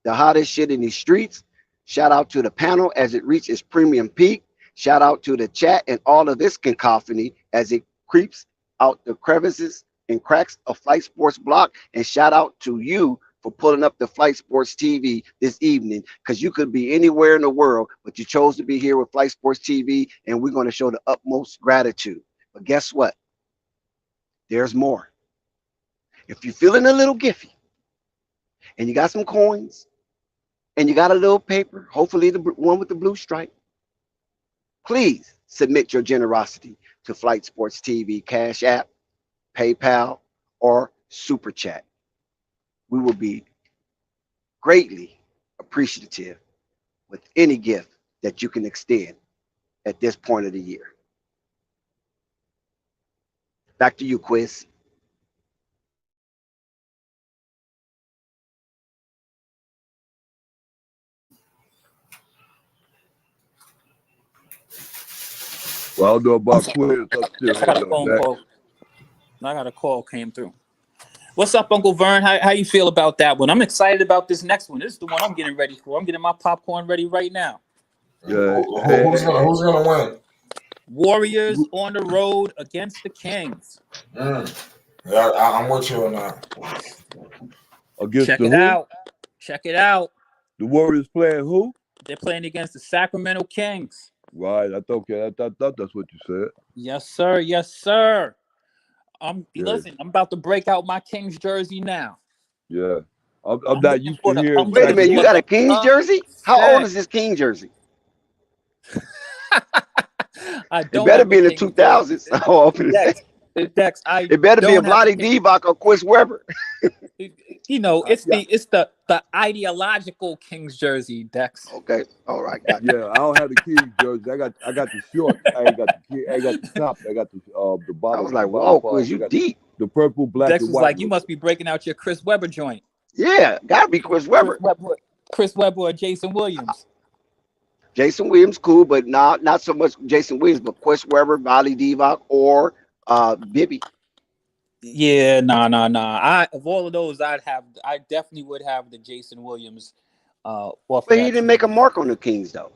[SPEAKER 4] the hottest shit in these streets. Shout out to the panel as it reaches its premium peak. Shout out to the chat and all of this cacophony as it creeps out the crevices and cracks of Flight Sports block. And shout out to you for pulling up the Flight Sports TV this evening, because you could be anywhere in the world, but you chose to be here with Flight Sports TV, and we're going to show the utmost gratitude. But guess what? There's more. If you're feeling a little giffy and you got some coins and you got a little paper, hopefully the one with the blue stripe, please submit your generosity to Flight Sports TV Cash App, PayPal, or Super Chat. We will be greatly appreciative with any gift that you can extend at this point of the year. Back to you, Quiz.
[SPEAKER 10] Well, I don't know about Quiz.
[SPEAKER 11] I got a phone call. I got a call came through. What's up, Uncle Vern? How you feel about that one? I'm excited about this next one. This is the one I'm getting ready for. I'm getting my popcorn ready right now.
[SPEAKER 10] Yeah.
[SPEAKER 2] Who's gonna win?
[SPEAKER 11] Warriors on the road against the Kings.
[SPEAKER 2] Yeah, I'm with you on that.
[SPEAKER 11] Check it out. Check it out.
[SPEAKER 10] The Warriors playing who?
[SPEAKER 11] They're playing against the Sacramento Kings.
[SPEAKER 10] Right. I thought that's what you said.
[SPEAKER 11] Yes, sir. Yes, sir. Listen, I'm about to break out my Kings jersey now.
[SPEAKER 10] Yeah. I'm not used to hearing.
[SPEAKER 4] Wait a minute, you got a Kings jersey? How old is this King jersey? It better be in the 2000s.
[SPEAKER 11] Dex,
[SPEAKER 4] it better be a Bloody Divac or Chris Webber.
[SPEAKER 11] It's the ideological Kings jersey, Dex.
[SPEAKER 4] Okay, all right.
[SPEAKER 10] Yeah, I don't have the Kings jersey. I got the shorts. I ain't got the top. I got the bottom.
[SPEAKER 4] I was like, whoa, Chris, you deep.
[SPEAKER 10] The purple, black,
[SPEAKER 11] Dex
[SPEAKER 10] and
[SPEAKER 11] was
[SPEAKER 10] white.
[SPEAKER 11] like, you must be breaking out your Chris Webber joint.
[SPEAKER 4] Yeah, gotta be Chris Webber.
[SPEAKER 11] Chris Webber or Jason Williams.
[SPEAKER 4] Jason Williams, cool, but not so much Jason Williams, but Chris Webber, Bloody Divac, or Bibby.
[SPEAKER 11] Yeah, nah. Of all of those, I definitely would have the Jason Williams.
[SPEAKER 4] But he didn't make a mark on the Kings, though.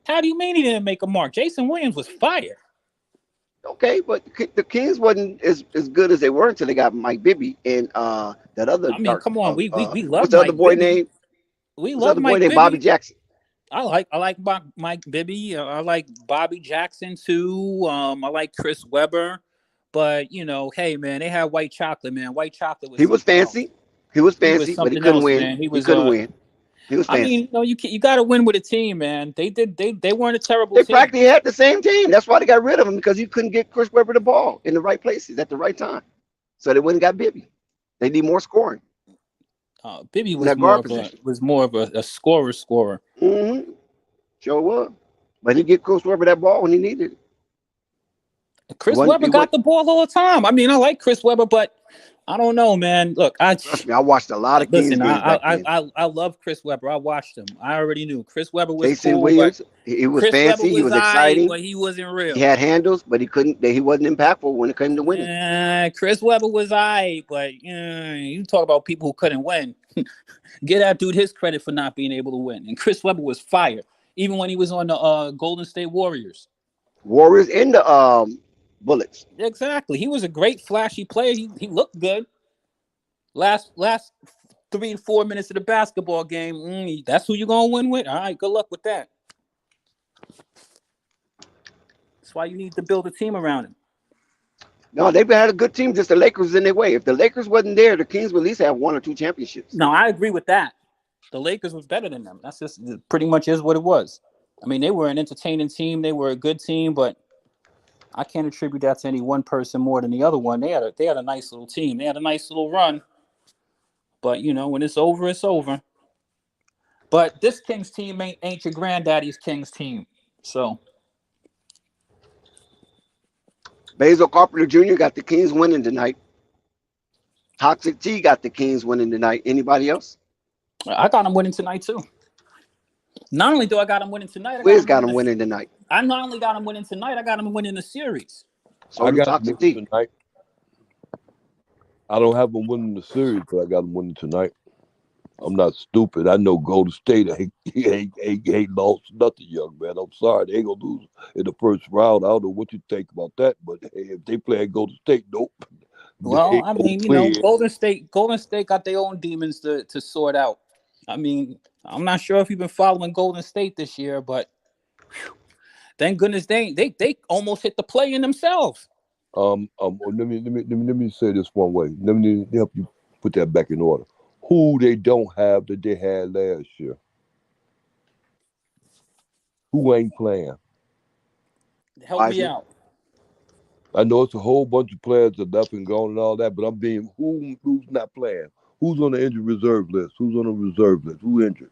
[SPEAKER 11] How do you mean he didn't make a mark? Jason Williams was fire.
[SPEAKER 4] Okay, but the Kings wasn't as good as they were until they got Mike Bibby and that other.
[SPEAKER 11] I mean, come on, we love.
[SPEAKER 4] What's the other boy name?
[SPEAKER 11] We love Mike Bibby.
[SPEAKER 4] Bobby Jackson.
[SPEAKER 11] I like Mike Bibby. I like Bobby Jackson too. I like Chris Webber. But hey man, they had White Chocolate, man. White Chocolate was.
[SPEAKER 4] He was fancy. He was fancy, but he couldn't win. He couldn't win. He was
[SPEAKER 11] I
[SPEAKER 4] fancy.
[SPEAKER 11] mean, you got to win with a team, man. They weren't a terrible
[SPEAKER 4] They
[SPEAKER 11] team.
[SPEAKER 4] practically had the same team. That's why they got rid of him, because you couldn't get Chris Webber the ball in the right places at the right time. So they went and got Bibby. They need more scoring
[SPEAKER 11] Bibby
[SPEAKER 4] in
[SPEAKER 11] was
[SPEAKER 4] that
[SPEAKER 11] more
[SPEAKER 4] guard
[SPEAKER 11] of a
[SPEAKER 4] position.
[SPEAKER 11] scorer.
[SPEAKER 4] Mm-hmm. Sure was. But he get Chris Webber that ball when he needed it.
[SPEAKER 11] Chris Webber got the ball all the time. I mean, I like Chris Webber, but I don't know, man. Look,
[SPEAKER 4] Trust me, I watched a lot of Kings games back then.
[SPEAKER 11] I love Chris Webber. I watched him. I already knew Chris Webber was
[SPEAKER 4] Jason
[SPEAKER 11] cool,
[SPEAKER 4] Williams,
[SPEAKER 11] but
[SPEAKER 4] he was
[SPEAKER 11] Chris Webber
[SPEAKER 4] fancy. He was
[SPEAKER 11] aight,
[SPEAKER 4] exciting.
[SPEAKER 11] but he wasn't real.
[SPEAKER 4] He had handles, but he wasn't impactful when it came to winning.
[SPEAKER 11] Chris Webber was aight, but you talk about people who couldn't win. Get that dude his credit for not being able to win. And Chris Webber was fire, even when he was on the Golden State Warriors.
[SPEAKER 4] Warriors and the Bullets.
[SPEAKER 11] Exactly. He was a great flashy player. He looked good. Last 3 to 4 minutes of the basketball game, that's who you're gonna win with. All right, good luck with that. That's why you need to build a team around him.
[SPEAKER 4] No, they've had a good team. Just the Lakers was in their way. If the Lakers wasn't there, the Kings would at least have 1 or 2 championships.
[SPEAKER 11] No, I agree with that. The Lakers was better than them. That's just pretty much is what it was. I mean, they were an entertaining team. They were a good team, but I can't attribute that to any one person more than the other one. They had a nice little team. They had a nice little run. But when it's over, it's over. But this Kings team ain't your granddaddy's Kings team. So
[SPEAKER 4] Basil Carpenter Jr. got the Kings winning tonight. Toxic T got the Kings winning tonight. Anybody else?
[SPEAKER 11] I got them winning tonight too. Not only do I got them winning tonight,
[SPEAKER 4] Wiz got them winning tonight.
[SPEAKER 11] I not only got them winning tonight, I got them winning the series.
[SPEAKER 4] So I got Toxic T
[SPEAKER 10] tonight. I don't have them winning the series, but I got them winning tonight. I'm not stupid. I know Golden State ain't lost nothing, young man. I'm sorry. They ain't going to lose in the first round. I don't know what you think about that, but hey, if they play at Golden State, nope.
[SPEAKER 11] Well, I mean, Golden State got their own demons to sort out. I mean, I'm not sure if you've been following Golden State this year, but thank goodness they almost hit the play in themselves.
[SPEAKER 10] Let me say this one way. Let me help you put that back in order. Who they don't have that they had last year? Who ain't playing?
[SPEAKER 11] Help me out.
[SPEAKER 10] I know it's a whole bunch of players that left and gone and all that, but I'm being who's not playing? Who's on the injured reserve list? Who's on the reserve list? Who injured?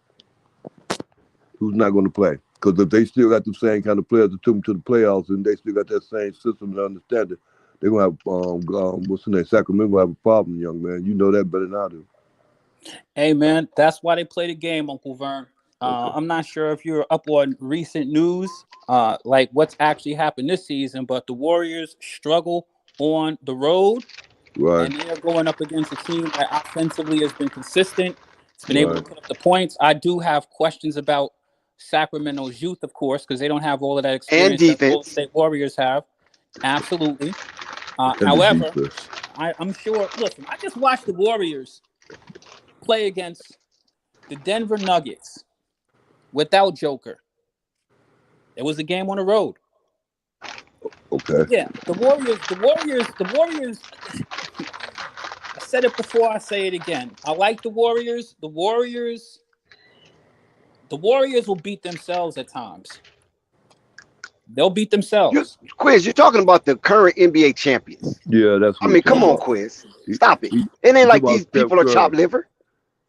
[SPEAKER 10] Who's not going to play? Because if they still got the same kind of players that took them to the playoffs and they still got that same system and understand it, they're going to have, what's the name? Sacramento will have a problem, young man. You know that better than I do.
[SPEAKER 11] Hey, man, that's why they play the game, Uncle Vern. Okay. I'm not sure if you're up on recent news, like what's actually happened this season, but the Warriors struggle on the road.
[SPEAKER 10] Right.
[SPEAKER 11] And they're going up against a team that offensively has been consistent. It's been able to put up the points. I do have questions about Sacramento's youth, of course, because they don't have all of that experience that Golden State Warriors have. Absolutely. However, I'm sure. Listen, I just watched the Warriors play against the Denver Nuggets without Joker. It was a game on the road.
[SPEAKER 10] Okay.
[SPEAKER 11] Yeah, the Warriors. I said it before, I say it again. I like the Warriors. The Warriors will beat themselves at times. They'll beat themselves.
[SPEAKER 4] Quiz, you're talking about the current NBA champions.
[SPEAKER 10] Yeah, that's what
[SPEAKER 4] I mean, come on, Quiz. Stop it. It ain't like these people are chopped liver.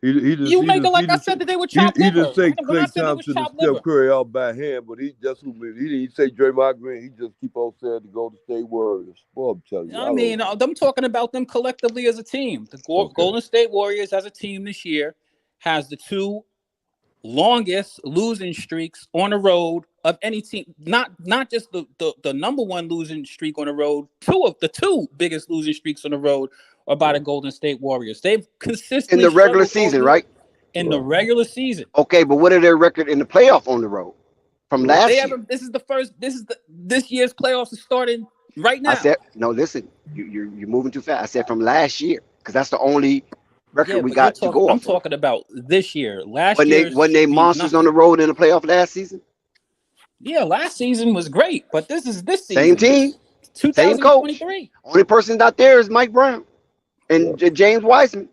[SPEAKER 11] You make it like I said that they were chopped liver.
[SPEAKER 10] He just say Klay Thompson and Steph Curry out by hand, but he didn't say Draymond Green. He just keep on saying the Golden State Warriors. Boy, I'm telling you.
[SPEAKER 11] I mean, I'm talking about them collectively as a team. The Golden State Warriors as a team this year has the 2 longest losing streaks on the road of any team. Not just the number 1 losing streak on the road. 2 of the 2 biggest losing streaks on the road are by the Golden State Warriors. They've consistently
[SPEAKER 4] in the regular season, right?
[SPEAKER 11] In the regular season.
[SPEAKER 4] Okay, but what are their record in the playoff on the road from last year?
[SPEAKER 11] This year's playoffs is starting right now.
[SPEAKER 4] I said no. Listen, you're moving too fast. I said from last year because that's the only record we got to go off.
[SPEAKER 11] I'm talking about this year.
[SPEAKER 4] Wasn't they monsters on the road in the playoff last season?
[SPEAKER 11] Yeah, last season was great, but this season.
[SPEAKER 4] Same team,
[SPEAKER 11] 2023.
[SPEAKER 4] Same coach. Only person not there is Mike Brown and James Wiseman.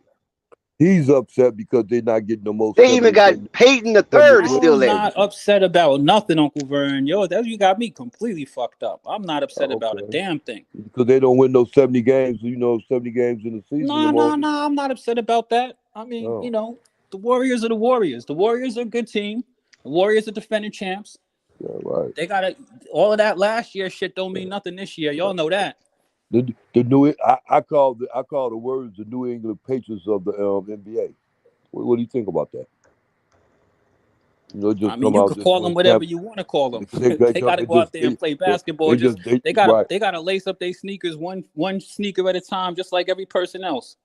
[SPEAKER 10] He's upset because they're not getting the most.
[SPEAKER 4] They even got Peyton the third is still
[SPEAKER 11] I'm
[SPEAKER 4] there.
[SPEAKER 11] not upset about nothing, Uncle Vern. Yo, that you got me completely fucked up. I'm not upset about a
[SPEAKER 10] Okay.
[SPEAKER 11] damn thing.
[SPEAKER 10] Because they don't win those 70 games. 70 games in the season.
[SPEAKER 11] No. I'm not upset about that. I mean,
[SPEAKER 10] Oh.
[SPEAKER 11] the Warriors are the Warriors. The Warriors are a good team. The Warriors are defending champs.
[SPEAKER 10] Yeah, right.
[SPEAKER 11] They got all of that last year shit don't mean nothing this year. Y'all know that.
[SPEAKER 10] The I call the Warriors the New England Patriots of the NBA. What do you think about that? Just
[SPEAKER 11] I mean,
[SPEAKER 10] come
[SPEAKER 11] you
[SPEAKER 10] out
[SPEAKER 11] could
[SPEAKER 10] just
[SPEAKER 11] call them
[SPEAKER 10] win
[SPEAKER 11] whatever you want to call them. They got to go out there and play basketball. They got to lace up their sneakers one sneaker at a time, just like every person else.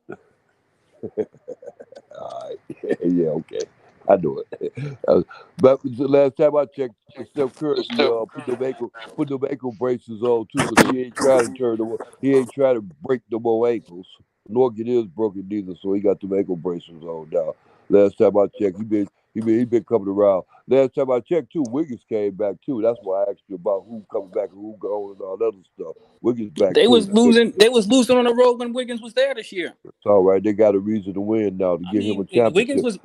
[SPEAKER 10] All right. Yeah, okay. I know it. But the last time I checked, Steph Curry put them ankle braces on too, because he ain't trying to break no more ankles, nor get his broken neither. So he got them ankle braces on now. Last time I checked, he been coming around. Last time I checked too, Wiggins came back too. That's why I asked you about who coming back and who going and all that other stuff. Wiggins back
[SPEAKER 11] They
[SPEAKER 10] too.
[SPEAKER 11] was losing. They was losing on the road when Wiggins was there this year.
[SPEAKER 10] It's all right. They got a reason to win now to
[SPEAKER 11] I
[SPEAKER 10] give him a
[SPEAKER 11] mean,
[SPEAKER 10] championship.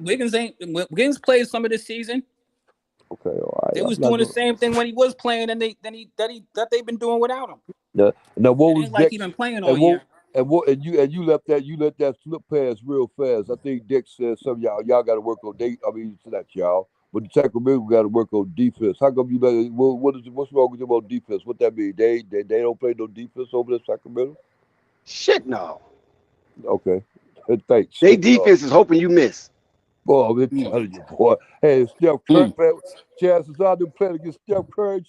[SPEAKER 11] Wiggins played some of this season.
[SPEAKER 10] Okay, all right.
[SPEAKER 11] They was doing the same thing when he was playing, and they've been doing without him.
[SPEAKER 10] Now what
[SPEAKER 11] It
[SPEAKER 10] was
[SPEAKER 11] ain't like
[SPEAKER 10] Dex
[SPEAKER 11] he been playing all
[SPEAKER 10] and
[SPEAKER 11] year.
[SPEAKER 10] you let that slip pass real fast. I think Dex said some of y'all got to work on it's not y'all, but the Sacramento got to work on defense. How come you let? What's wrong with them on defense? What that mean? They don't play no defense over there, Sacramento.
[SPEAKER 4] Shit, no.
[SPEAKER 10] Okay, thanks.
[SPEAKER 4] They defense is hoping you miss.
[SPEAKER 10] Boy, I'm telling you, boy. Hey, Steph Curry, chances are them playing against Steph Curry,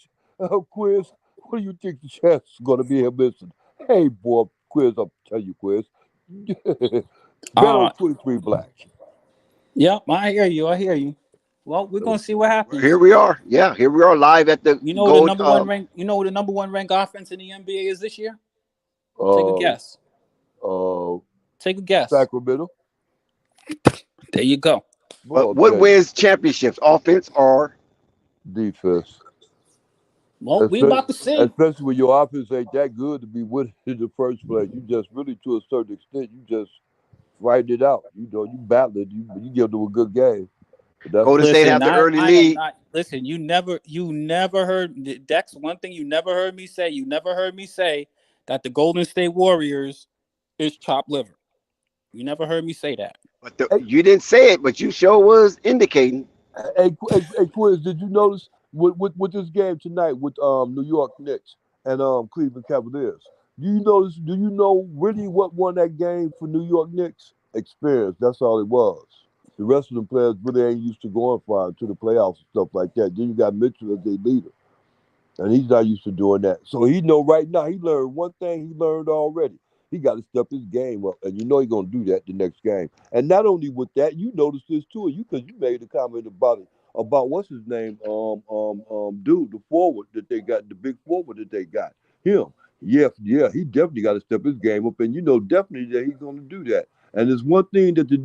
[SPEAKER 10] Quiz. What do you think the chances are going to be here missing? Hey, boy, Quiz, I'm telling you, Quiz. Bet on 23 black.
[SPEAKER 11] Yep, I hear you. Well, we're gonna see what happens.
[SPEAKER 4] Here we are. Yeah, here we are live at the
[SPEAKER 11] You know
[SPEAKER 4] gold.
[SPEAKER 11] the number one rank. You know what the number one ranked offense in the NBA is this year? Take a guess. Take a guess.
[SPEAKER 10] Sacramento.
[SPEAKER 11] There you go.
[SPEAKER 4] But what wins championships? Offense or
[SPEAKER 10] defense?
[SPEAKER 11] Well, we about to see.
[SPEAKER 10] Especially when your offense ain't that good to be winning in the first place. You just really, to a certain extent, you just fight it out. You battle it. You give them a good game.
[SPEAKER 4] Golden State have the early lead.
[SPEAKER 11] Listen, you never heard Dex. One thing you never heard me say that the Golden State Warriors is chopped liver. You never heard me say that.
[SPEAKER 4] But you didn't say it, but you sure was indicating.
[SPEAKER 10] Hey, Quiz, did you notice with this game tonight with New York Knicks and Cleveland Cavaliers? Do you know really what won that game for New York Knicks? Experience. That's all it was. The rest of the players really ain't used to going far to the playoffs and stuff like that. Then you got Mitchell as their leader, and he's not used to doing that. So he know right now. He learned one thing. He learned already. He got to step his game up, and he's going to do that the next game. And not only with that, you noticed this too, because you made a comment about it, about what's his name, dude, the forward that they got, the big forward that they got, him. Yeah, he definitely got to step his game up, and definitely that he's going to do that. And there's one thing that the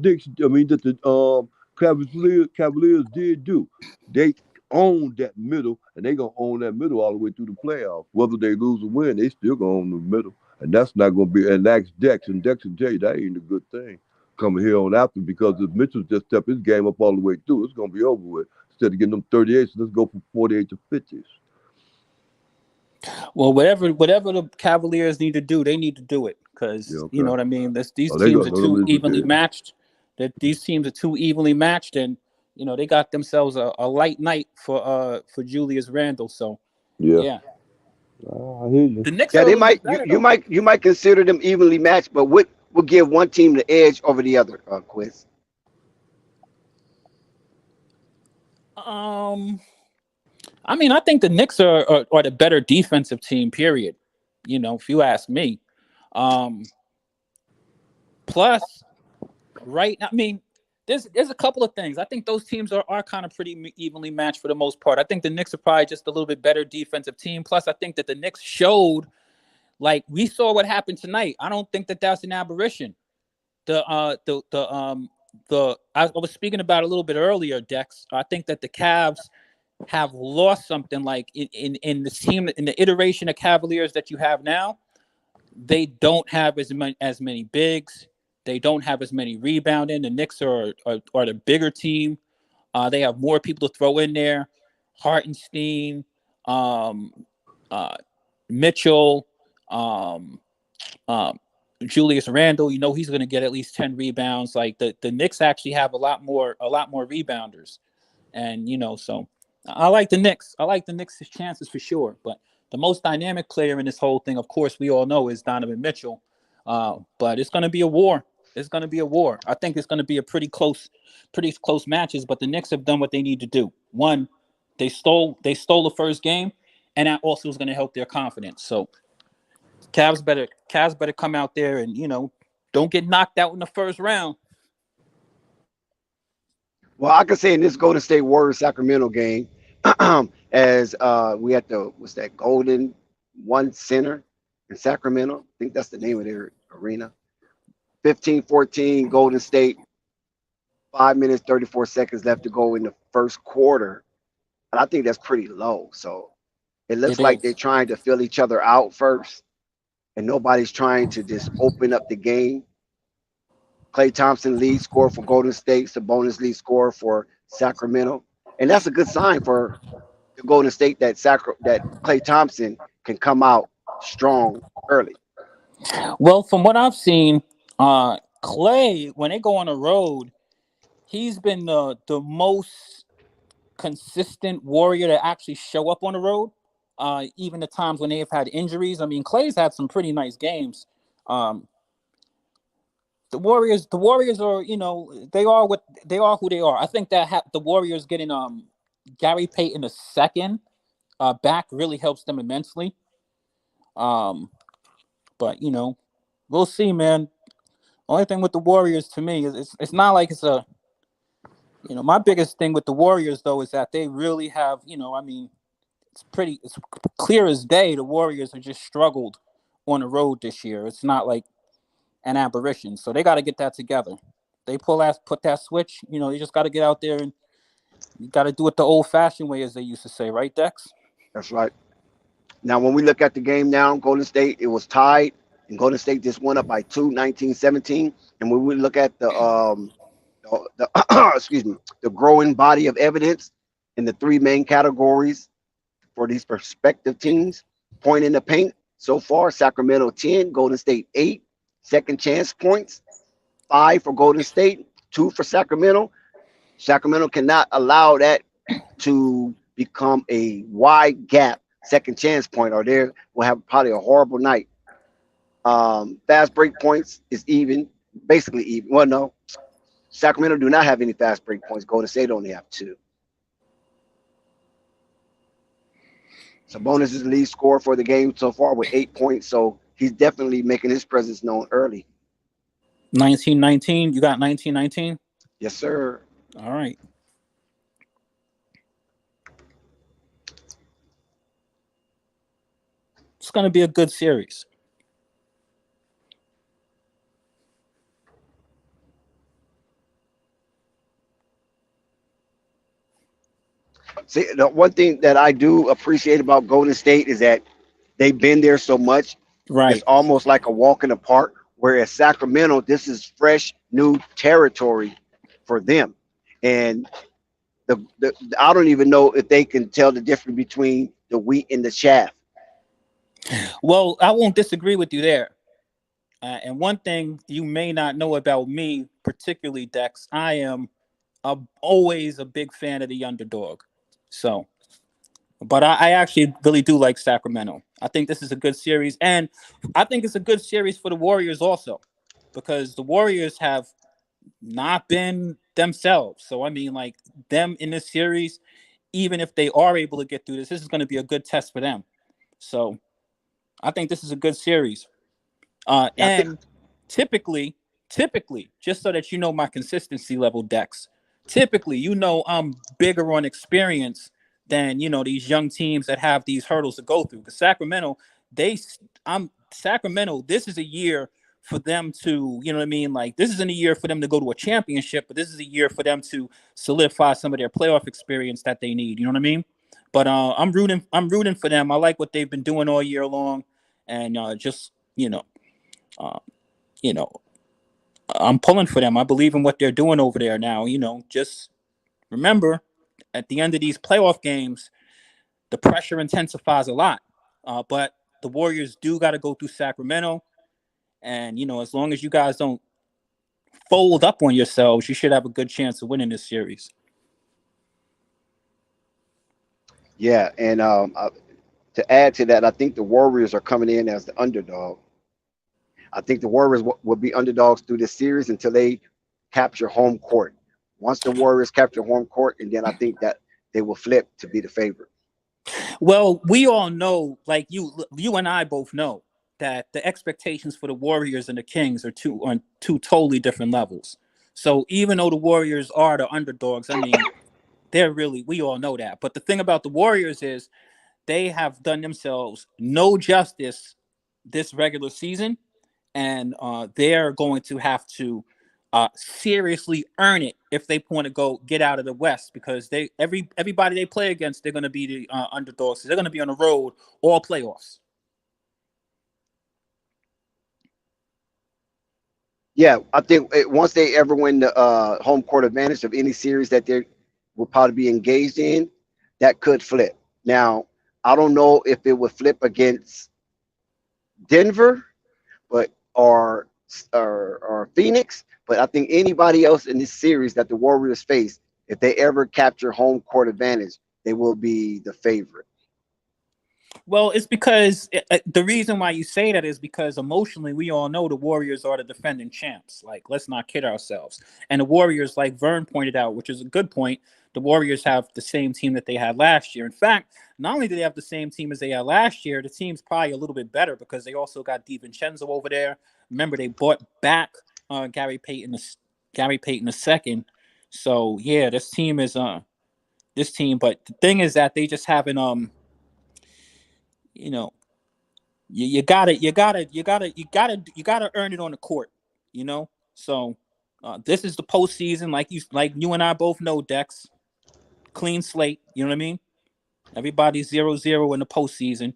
[SPEAKER 10] Cavaliers did do. They own that middle, and they're gonna own that middle all the way through the playoffs. Whether they lose or win, they still gonna own the middle. And that's not going to be, and that's Dex. And Dex will tell you that ain't a good thing coming here on after, because if Mitchell just step his game up all the way through, it's going to be over with. Instead of getting them 38, so let's go from 48 to 50s.
[SPEAKER 11] Well, whatever the Cavaliers need to do, they need to do it, because you know what I mean. These teams are too evenly matched. These teams are too evenly matched, and they got themselves a light night for Julius Randle. So yeah.
[SPEAKER 10] I hear you.
[SPEAKER 11] The Knicks
[SPEAKER 4] they might you might consider them evenly matched, but what would give one team the edge over the other? Quiz.
[SPEAKER 11] I mean, I think the Knicks are the better defensive team. Period. If you ask me. Plus, right? I mean, there's a couple of things. I think those teams are kind of pretty evenly matched for the most part. I think the Knicks are probably just a little bit better defensive team. Plus, I think that the Knicks showed, like we saw what happened tonight. I don't think that that's an aberration. I was speaking about it a little bit earlier, Dex. I think that the Cavs have lost something, like in the team, in the iteration of Cavaliers that you have now. They don't have as many bigs. They don't have as many rebounding. The Knicks are the bigger team. They have more people to throw in there. Hartenstein, um, uh, Mitchell, um, um, Julius Randle. You know he's going to get at least 10 rebounds. Like the Knicks actually have a lot more rebounders, and so I like the Knicks. I like the Knicks' chances for sure. But the most dynamic player in this whole thing, of course, we all know is Donovan Mitchell. But it's going to be a war. It's going to be a war. I think it's going to be a pretty close matches. But the Knicks have done what they need to do. One, they stole the first game, and that also is going to help their confidence. So Cavs better come out there and don't get knocked out in the first round.
[SPEAKER 4] Well, I can say in this Golden State Warriors Sacramento game, as we had what's that, Golden One Center in Sacramento. I think that's the name of their arena. 15-14 Golden State, 5 minutes, 34 seconds left to go in the first quarter. And I think that's pretty low. So it looks
[SPEAKER 11] It
[SPEAKER 4] like they're
[SPEAKER 11] is.
[SPEAKER 4] trying to fill each other out first, and nobody's trying to just open up the game. Klay Thompson lead scorer for Golden State, Sabonis lead scorer for Sacramento, and that's a good sign for the Golden State that Klay Thompson can come out strong early.
[SPEAKER 11] Well, from what I've seen, Clay, when they go on the road, he's been the most consistent Warrior to actually show up on the road. Even the times when they've had injuries. I mean, Clay's had some pretty nice games. Um, the Warriors are, they are who they are. I think that the Warriors getting Gary Payton the second back really helps them immensely. Um, but we'll see, man. Only thing with the Warriors to me is it's not like it's a my biggest thing with the Warriors though is that they really have I mean it's clear as day the Warriors have just struggled on the road this year. It's not like an aberration, so they got to get that together. They put that switch. You just got to get out there and you got to do it the old fashioned way, as they used to say, right, Dex?
[SPEAKER 4] That's right. Now, when we look at the game now, Golden State, it was tied, and Golden State just went up by 2, 19-17. And when we look at the excuse me, the growing body of evidence in the three main categories for these prospective teams, point in the paint, so far, Sacramento 10, Golden State 8, second chance points, 5 for Golden State, 2 for Sacramento. Sacramento cannot allow that to become a wide gap second chance point, or they will have probably a horrible night. Fast break points is even, basically even. Well, no, Sacramento do not have any fast break points. Golden State only have 2. Sabonis is the lead scorer for the game so far with 8 points, so he's definitely making his presence known early.
[SPEAKER 11] 19-19. You got 19-19?
[SPEAKER 4] Yes, sir.
[SPEAKER 11] All right. It's going to be a good series.
[SPEAKER 4] See, the one thing that I do appreciate about Golden State is that they've been there so much.
[SPEAKER 11] Right.
[SPEAKER 4] It's almost like a walk in the park. Whereas Sacramento, this is fresh, new territory for them. And I don't even know if they can tell the difference between the wheat and the chaff.
[SPEAKER 11] Well, I won't disagree with you there. And one thing you may not know about me, particularly Dex, I am always a big fan of the underdog. So, but I actually really do like Sacramento. I think this is a good series, and I think it's a good series for the Warriors also, because the Warriors have not been themselves. So I mean, like them in this series, even if they are able to get through this is going to be a good test for them. So I think this is a good series. And typically, just so that you know my consistency level, Dex, typically, I'm bigger on experience than, these young teams that have these hurdles to go through. Because Sacramento, this is a year for them to, you know what I mean? Like, this isn't a year for them to go to a championship, but this is a year for them to solidify some of their playoff experience that they need. You know what I mean? But I'm rooting for them. I like what they've been doing all year long, and just uh, you know, I'm pulling for them. I believe in what they're doing over there now. Just remember, at the end of these playoff games, the pressure intensifies a lot. But the Warriors do got to go through Sacramento. And, as long as you guys don't fold up on yourselves, you should have a good chance of winning this series.
[SPEAKER 4] Yeah, and to add to that, I think the Warriors are coming in as the underdog. I think the Warriors will be underdogs through this series until they capture home court. Once the Warriors capture home court, and then I think that they will flip to be the favorite.
[SPEAKER 11] Well, we all know, like you and I both know, that the expectations for the Warriors and the Kings are on two totally different levels. So even though the Warriors are the underdogs, I mean, we all know that. But the thing about the Warriors is they have done themselves no justice this regular season, and they're going to have to seriously earn it if they want to go get out of the West, because everybody they play against, they're going to be the underdogs. So they're going to be on the road all playoffs.
[SPEAKER 4] Yeah, I think once they ever win the home court advantage of any series that they will probably be engaged in, that could flip. Now, I don't know if it would flip against Denver, but or Phoenix, but I think anybody else in this series that the Warriors face, if they ever capture home court advantage, they will be the favorite.
[SPEAKER 11] Well, it's because the reason why you say that is because emotionally, we all know the Warriors are the defending champs. Like, let's not kid ourselves. And the Warriors, like Vern pointed out, which is a good point, the Warriors have the same team that they had last year. In fact, not only do they have the same team as they had last year, the team's probably a little bit better because they also got DiVincenzo over there. Remember, they brought back Gary Payton II. So yeah, this team. But the thing is that they just haven't you know you gotta earn it on the court. So this is the postseason, like you and I both know, Dex. Clean slate, you know what I mean? Everybody's 0-0 in the postseason.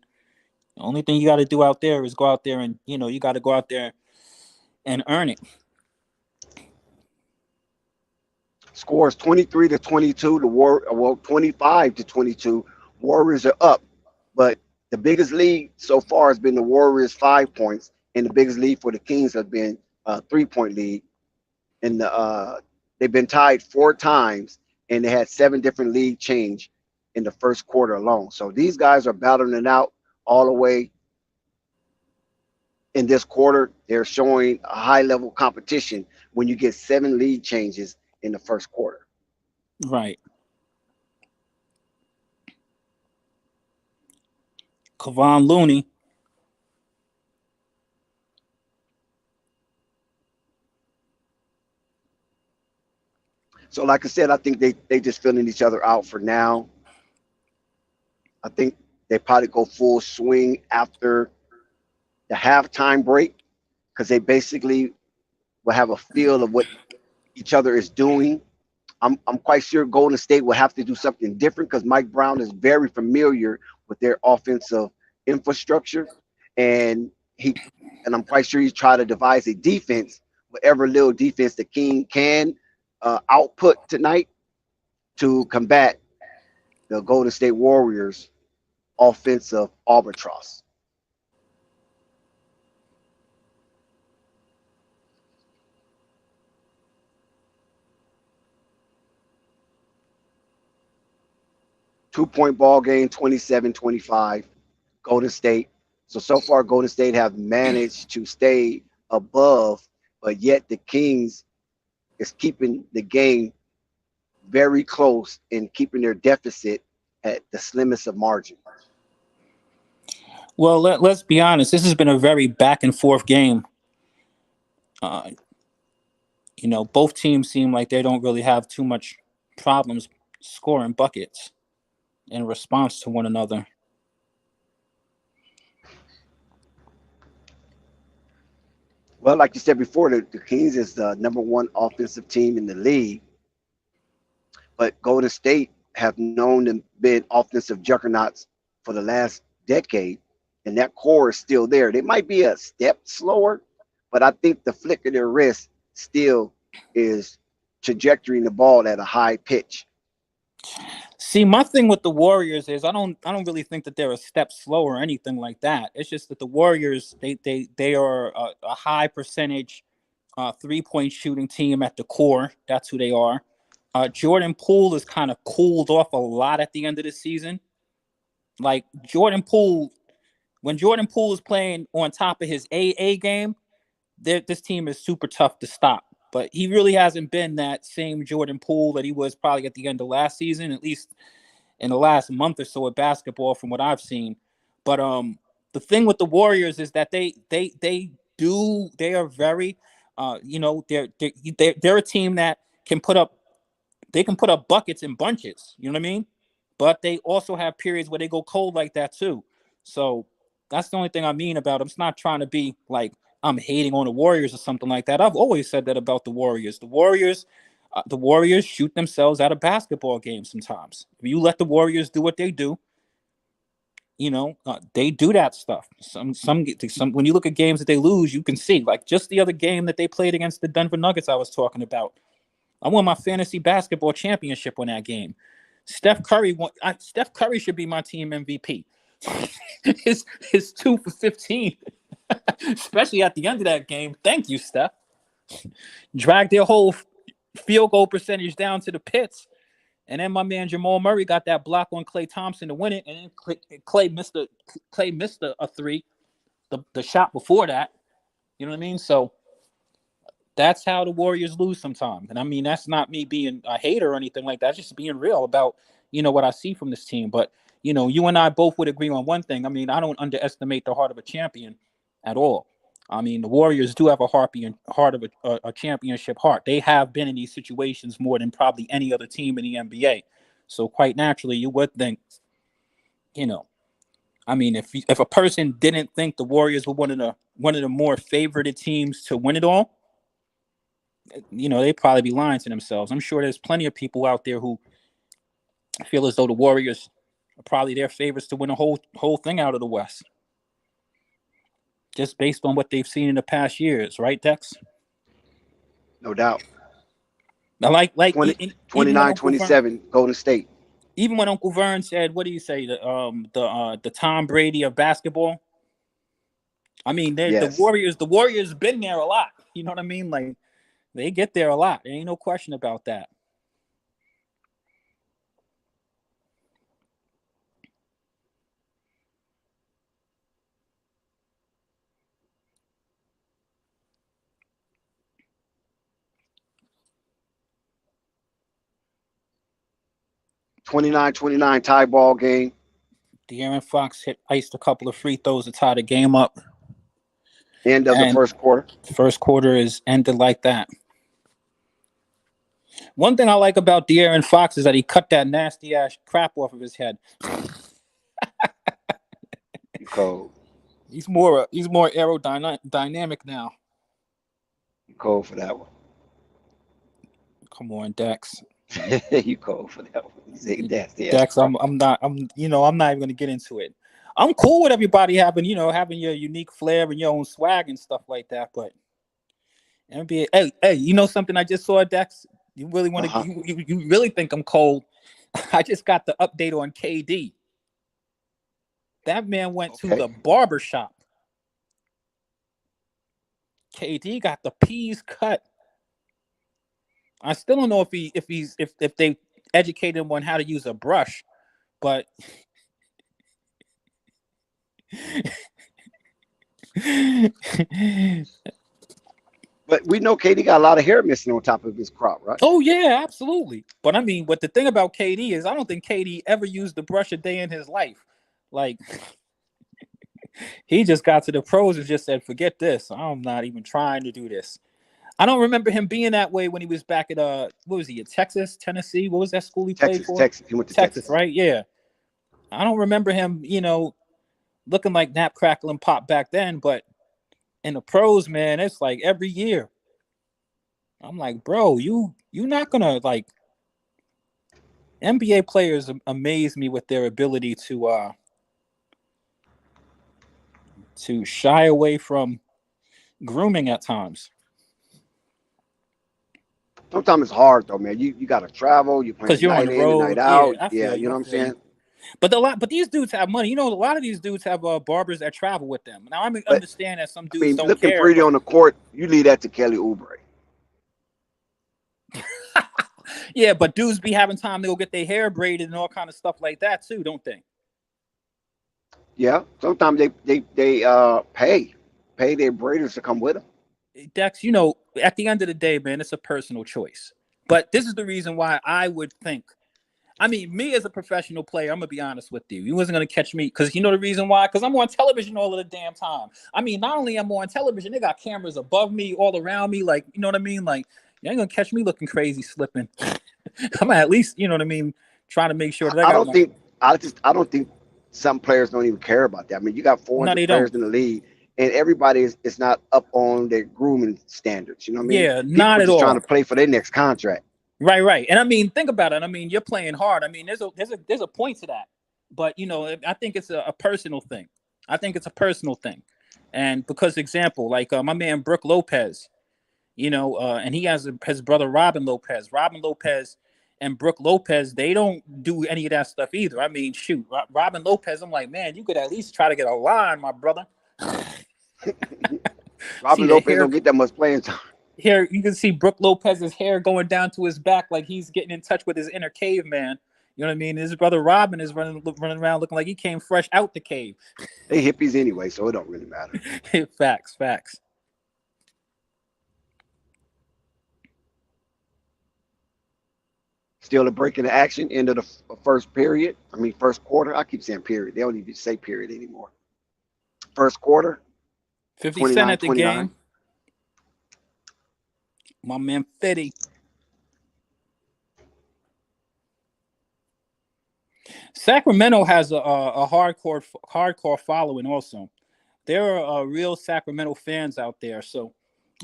[SPEAKER 11] The only thing you got to do out there is go out there and you got to go out there and earn it.
[SPEAKER 4] Scores 23-22. 25-22. Warriors are up, but the biggest lead so far has been the Warriors 5 points, and the biggest lead for the Kings has been a 3-point lead. And they've been tied 4 times, and they had 7 different lead change in the first quarter alone. So these guys are battling it out all the way. In this quarter, they're showing a high level competition when you get 7 lead changes in the first quarter.
[SPEAKER 11] Right. Kevon Looney.
[SPEAKER 4] So, like I said, I think they just filling each other out for now. I think they probably go full swing after the halftime break because they basically will have a feel of what each other is doing. I'm quite sure Golden State will have to do something different because Mike Brown is very familiar with their offensive infrastructure, and I'm quite sure he's trying to devise a defense, whatever little defense the King can output tonight to combat the Golden State Warriors' offensive albatross. Two-point ball game, 27-25, Golden State. So far, Golden State have managed to stay above, but yet the Kings is keeping the game very close and keeping their deficit at the slimmest of margin.
[SPEAKER 11] Well, let's be honest. This has been a very back and forth game. Both teams seem like they don't really have too much problems scoring buckets in response to one another.
[SPEAKER 4] Well, like you said before, the Kings is the #1 offensive team in the league, but Golden State have known to be offensive juggernauts for the last decade, and that core is still there. They might be a step slower, but I think the flick of their wrist still is trajectorying the ball at a high pitch.
[SPEAKER 11] See, my thing with the Warriors is I don't really think that they're a step slow or anything like that. It's just that the Warriors they are a high percentage 3-point shooting team at the core. That's who they are. Jordan Poole is kind of cooled off a lot at the end of the season. Like Jordan Poole, when Jordan Poole is playing on top of his AA game, this team is super tough to stop. But he really hasn't been that same Jordan Poole that he was probably at the end of last season, at least in the last month or so of basketball from what I've seen. But the thing with the Warriors is that they are very they're a team that can put up buckets in bunches, you know what I mean? But they also have periods where they go cold like that too. So that's the only thing I mean about them. It's not trying to be like I'm hating on the Warriors or something like that. I've always said that about the Warriors. The Warriors shoot themselves out of basketball games sometimes. If you let the Warriors do what they do, they do that stuff. Some when you look at games that they lose, you can see like just the other game that they played against the Denver Nuggets I was talking about. I won my fantasy basketball championship on that game. Steph Curry should be my team MVP. his 2 for 15, especially at the end of that game. Thank you, Steph. Dragged their whole field goal percentage down to the pits. And then my man Jamal Murray got that block on Klay Thompson to win it. And then Klay missed a three, the shot before that. You know what I mean? So that's how the Warriors lose sometimes. And I mean, that's not me being a hater or anything like that. It's just being real about, what I see from this team. But, you and I both would agree on one thing. I mean, I don't underestimate the heart of a champion at all. I mean, the Warriors do have a heart of a championship heart. They have been in these situations more than probably any other team in the NBA. So quite naturally, you would think, I mean, if a person didn't think the Warriors were one of the more favorited teams to win it all, they'd probably be lying to themselves. I'm sure there's plenty of people out there who feel as though the Warriors are probably their favorites to win the whole thing out of the West, just based on what they've seen in the past years, right, Dex?
[SPEAKER 4] No doubt.
[SPEAKER 11] Now, like
[SPEAKER 4] 29-27, Golden State.
[SPEAKER 11] Even when Uncle Vern said, "What do you say? The Tom Brady of basketball." I mean,
[SPEAKER 4] Yes.
[SPEAKER 11] The Warriors been there a lot. You know what I mean? Like they get there a lot. There ain't no question about that.
[SPEAKER 4] (29-29) tie ball game.
[SPEAKER 11] De'Aaron Fox iced a couple of free throws to tie the game up.
[SPEAKER 4] End of the first quarter.
[SPEAKER 11] First quarter is ended like that. One thing I like about De'Aaron Fox is that he cut that nasty ass crap off of his head.
[SPEAKER 4] Cold.
[SPEAKER 11] He's more aerodynamic now.
[SPEAKER 4] Cold for that one.
[SPEAKER 11] Come on, Dex.
[SPEAKER 4] You cold for that one.
[SPEAKER 11] Dex, I'm not even gonna get into it. I'm cool with everybody having your unique flair and your own swag and stuff like that, but NBA, hey, you know something I just saw, Dex? You really want to you really think I'm cold? I just got the update on KD. That man went to the barber shop. KD got the P's cut. I still don't know if they educated him on how to use a brush, but
[SPEAKER 4] but we know KD got a lot of hair missing on top of his crop, right?
[SPEAKER 11] Oh yeah, absolutely. But I mean, the thing about KD is I don't think KD ever used the brush a day in his life. Like he just got to the pros and just said, "Forget this. I'm not even trying to do this." I don't remember him being that way when he was back at what was he at Texas, Tennessee? What was that school he played for?
[SPEAKER 4] Texas. He went to Texas,
[SPEAKER 11] right? Yeah. I don't remember him, looking like Nap Crackle and Pop back then, but in the pros, man, it's like every year. I'm like, bro, you not gonna like. NBA players amaze me with their ability to shy away from grooming at times.
[SPEAKER 4] sometimes it's hard though, man. You got to travel. You're
[SPEAKER 11] because
[SPEAKER 4] playing
[SPEAKER 11] you're on
[SPEAKER 4] night
[SPEAKER 11] the
[SPEAKER 4] in and night
[SPEAKER 11] road. Yeah,
[SPEAKER 4] out.
[SPEAKER 11] I
[SPEAKER 4] Yeah,
[SPEAKER 11] feel
[SPEAKER 4] you
[SPEAKER 11] you.
[SPEAKER 4] know
[SPEAKER 11] I
[SPEAKER 4] what I'm
[SPEAKER 11] feel you.
[SPEAKER 4] saying.
[SPEAKER 11] But these dudes have money. You know, a lot of these dudes have barbers that travel with them. Now I
[SPEAKER 4] But
[SPEAKER 11] understand that some
[SPEAKER 4] I
[SPEAKER 11] dudes
[SPEAKER 4] mean,
[SPEAKER 11] don't
[SPEAKER 4] looking
[SPEAKER 11] care,
[SPEAKER 4] pretty
[SPEAKER 11] but
[SPEAKER 4] on the court, you leave that to Kelly Oubre.
[SPEAKER 11] yeah, but dudes be having time to go get their hair braided and all kind of stuff like that too, don't they?
[SPEAKER 4] Yeah, sometimes they pay their braiders to come with them.
[SPEAKER 11] Dex, you know, at the end of the day, man, it's a personal choice. But this is the reason why I would think. I mean, me as a professional player, I'm gonna be honest with you. You wasn't gonna catch me because you know the reason why? Because I'm on television all of the damn time. I mean, not only am I on television, they got cameras above me, all around me. Like, you know what I mean? Like, you ain't gonna catch me looking crazy slipping. I'm at least, you know what I mean, trying to make sure that I
[SPEAKER 4] I
[SPEAKER 11] got
[SPEAKER 4] don't
[SPEAKER 11] my.
[SPEAKER 4] think I don't think some players don't even care about that. I mean, you got
[SPEAKER 11] No,
[SPEAKER 4] 400
[SPEAKER 11] they don't.
[SPEAKER 4] players in the league, and everybody is not up on their grooming standards. You know what I mean?
[SPEAKER 11] Yeah, not
[SPEAKER 4] People
[SPEAKER 11] at
[SPEAKER 4] just trying to
[SPEAKER 11] all.
[SPEAKER 4] play for their next contract.
[SPEAKER 11] Right, right. And I mean, think about it. I mean, you're playing hard. I mean, there's a point to that. But you know, I think it's a personal thing. I think it's a personal thing. And because example, like my man Brooke Lopez, you know, and he has his brother Robin Lopez. Robin Lopez and Brooke Lopez, they don't do any of that stuff either. I mean, shoot, Robin Lopez, I'm like, man, you could at least try to get a line, my brother. See
[SPEAKER 4] Robin
[SPEAKER 11] the
[SPEAKER 4] Lopez
[SPEAKER 11] hair
[SPEAKER 4] don't get that much playing time.
[SPEAKER 11] here you can see Brooke Lopez's hair going down to his back like he's getting in touch with his inner caveman. You know what I mean? His brother Robin is running around looking like he came fresh out the cave.
[SPEAKER 4] They hippies anyway, so it don't really matter.
[SPEAKER 11] Facts, facts.
[SPEAKER 4] Still a break in the action, end of the first period. I mean, first quarter. I keep saying period. They don't even say period anymore. First quarter,
[SPEAKER 11] 50 Cent at the
[SPEAKER 4] 29-29.
[SPEAKER 11] game. My man Fitty. Sacramento has a hardcore following also. There are real Sacramento fans out there, so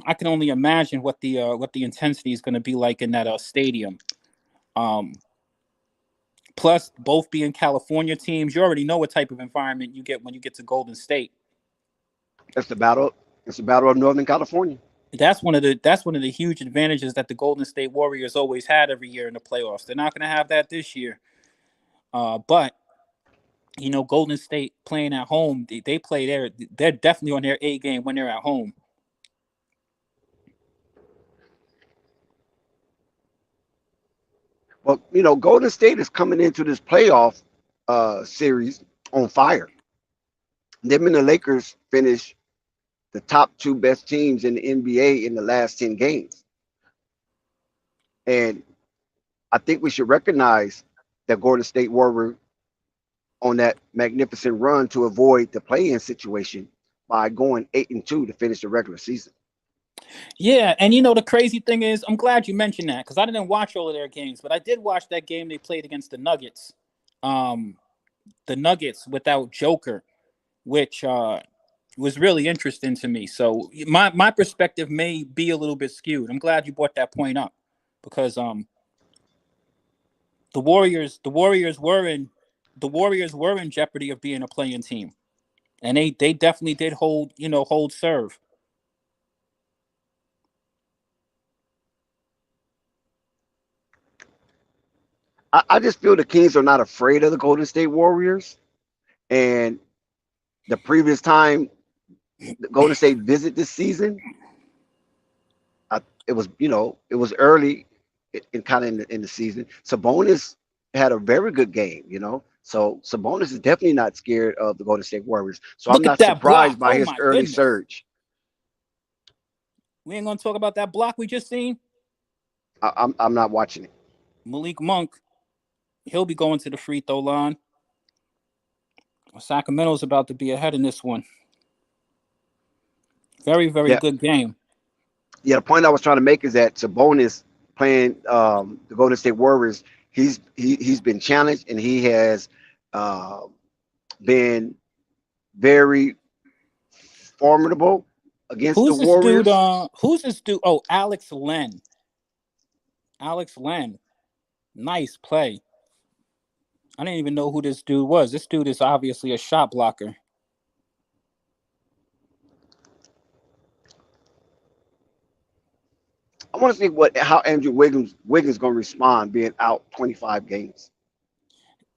[SPEAKER 11] I can only imagine what the intensity is going to be like in that stadium. Um, Plus, both being California teams, you already know what type of environment you get when you get to Golden State.
[SPEAKER 4] That's the battle. It's the battle of Northern California.
[SPEAKER 11] That's one of the huge advantages that the Golden State Warriors always had every year in the playoffs. They're not going to have that this year. But you know, Golden State playing at home, they play there. They're definitely on their A game when they're at home.
[SPEAKER 4] Well, you know, Golden State is coming into this playoff series on fire. Them and the Lakers finished the top two best teams in the NBA in the last 10 games. And I think we should recognize that Golden State Warriors on that magnificent run to avoid the play-in situation by going 8-2 to finish the regular season.
[SPEAKER 11] Yeah, and you know the crazy thing is, I'm glad you mentioned that because I didn't watch all of their games, but I did watch that game they played against the Nuggets. The Nuggets without Joker, which was really interesting to me. So my perspective may be a little bit skewed. I'm glad you brought that point up because the Warriors were in jeopardy of being a playing team, and they definitely did hold serve.
[SPEAKER 4] I just feel the Kings are not afraid of the Golden State Warriors. And the previous time the Golden State visit this season, it was, you know, it was early in kind of in the season. Sabonis had a very good game, you know. So Sabonis is definitely not scared of the Golden State Warriors. So I'm
[SPEAKER 11] Look at
[SPEAKER 4] not
[SPEAKER 11] that block!
[SPEAKER 4] surprised by
[SPEAKER 11] Oh
[SPEAKER 4] his
[SPEAKER 11] my
[SPEAKER 4] early
[SPEAKER 11] goodness,
[SPEAKER 4] surge.
[SPEAKER 11] we ain't gonna talk about that block we just seen.
[SPEAKER 4] I'm not watching it.
[SPEAKER 11] Malik Monk, he'll be going to the free throw line. Sacramento's about to be ahead in this one. Very, very
[SPEAKER 4] Yeah,
[SPEAKER 11] good game.
[SPEAKER 4] yeah. The point I was trying to make is that Sabonis playing the Golden State Warriors, he's been challenged and he has uh, been very formidable against the
[SPEAKER 11] Who's this dude?
[SPEAKER 4] Warriors.
[SPEAKER 11] Who's this dude? Oh, Alex Len. Alex Len. Nice play. I didn't even know who this dude was. This dude is obviously a shot blocker.
[SPEAKER 4] I want to see how Andrew Wiggins going to respond being out 25 games.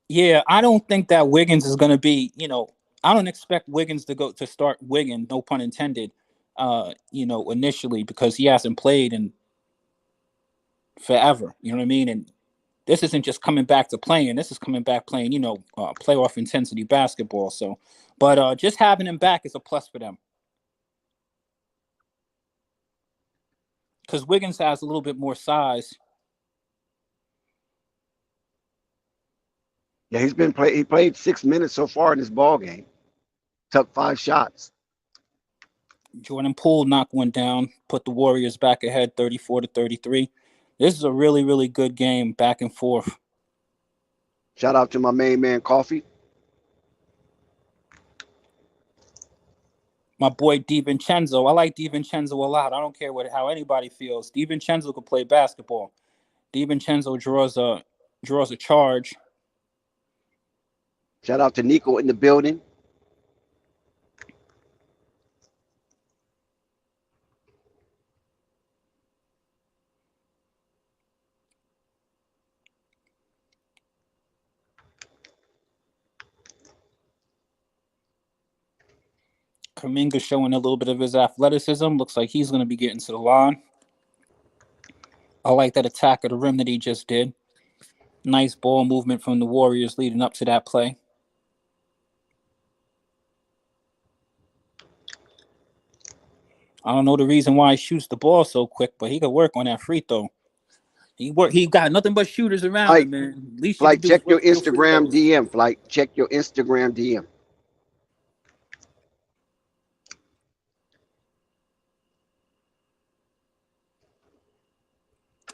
[SPEAKER 11] Yeah, I don't think that Wiggins is going to be. I don't expect Wiggins to start Wiggins, no pun intended. Initially because he hasn't played in forever. You know what I mean? And this isn't just coming back to playing. This is coming back playing, playoff intensity basketball. So, but just having him back is a plus for them. Because Wiggins has a little bit more size.
[SPEAKER 4] Yeah, he played 6 minutes so far in this ball game. Took 5 shots.
[SPEAKER 11] Jordan Poole knocked one down, put the Warriors back ahead 34-33. This is a really, really good game, back and forth.
[SPEAKER 4] Shout out to my main man, Coffee.
[SPEAKER 11] My boy DiVincenzo. I like DiVincenzo a lot. I don't care how anybody feels. DiVincenzo could play basketball. DiVincenzo draws a charge.
[SPEAKER 4] Shout out to Nico in the building.
[SPEAKER 11] Kuminga showing a little bit of his athleticism. Looks like he's going to be getting to the line. I like that attack of the rim that he just did. Nice ball movement from the Warriors leading up to that play. I don't know the reason why he shoots the ball so quick, but he could work on that free throw. He got nothing but shooters around him, man. At least you can do
[SPEAKER 4] check your
[SPEAKER 11] is work free
[SPEAKER 4] Instagram
[SPEAKER 11] throws.
[SPEAKER 4] DM. Flight, check your Instagram DM.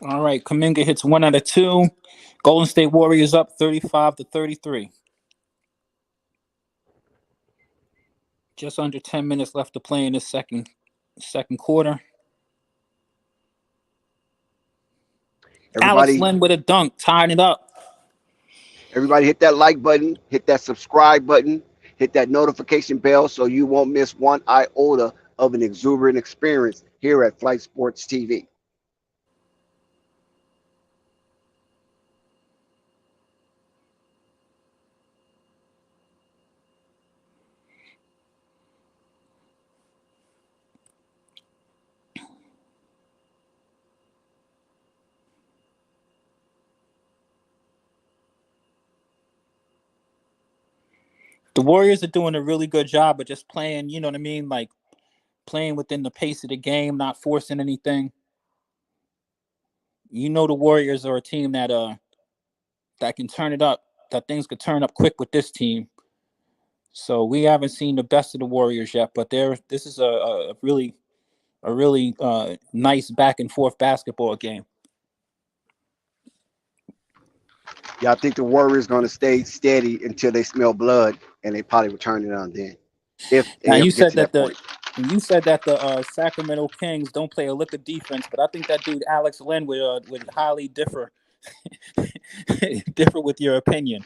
[SPEAKER 11] All right, Kuminga hits 1 out of 2. Golden State Warriors up 35-33. Just under 10 minutes left to play in the second quarter. Alex Len with a dunk, tying it up.
[SPEAKER 4] Everybody hit that like button, hit that subscribe button, hit that notification bell so you won't miss one iota of an exuberant experience here at Flight Sports TV.
[SPEAKER 11] The Warriors are doing a really good job of just playing, you know what I mean? Like playing within the pace of the game, not forcing anything. The Warriors are a team that can turn it up, that things could turn up quick with this team. So we haven't seen the best of the Warriors yet, but this is a really nice back and forth basketball game.
[SPEAKER 4] Yeah, I think the Warriors going to stay steady until they smell blood, and they probably will turn it on then. If
[SPEAKER 11] now
[SPEAKER 4] they
[SPEAKER 11] you
[SPEAKER 4] ever get
[SPEAKER 11] said
[SPEAKER 4] to that point.
[SPEAKER 11] you said that the Sacramento Kings don't play a lick of defense, but I think that dude Alex Len would highly differ with your opinion.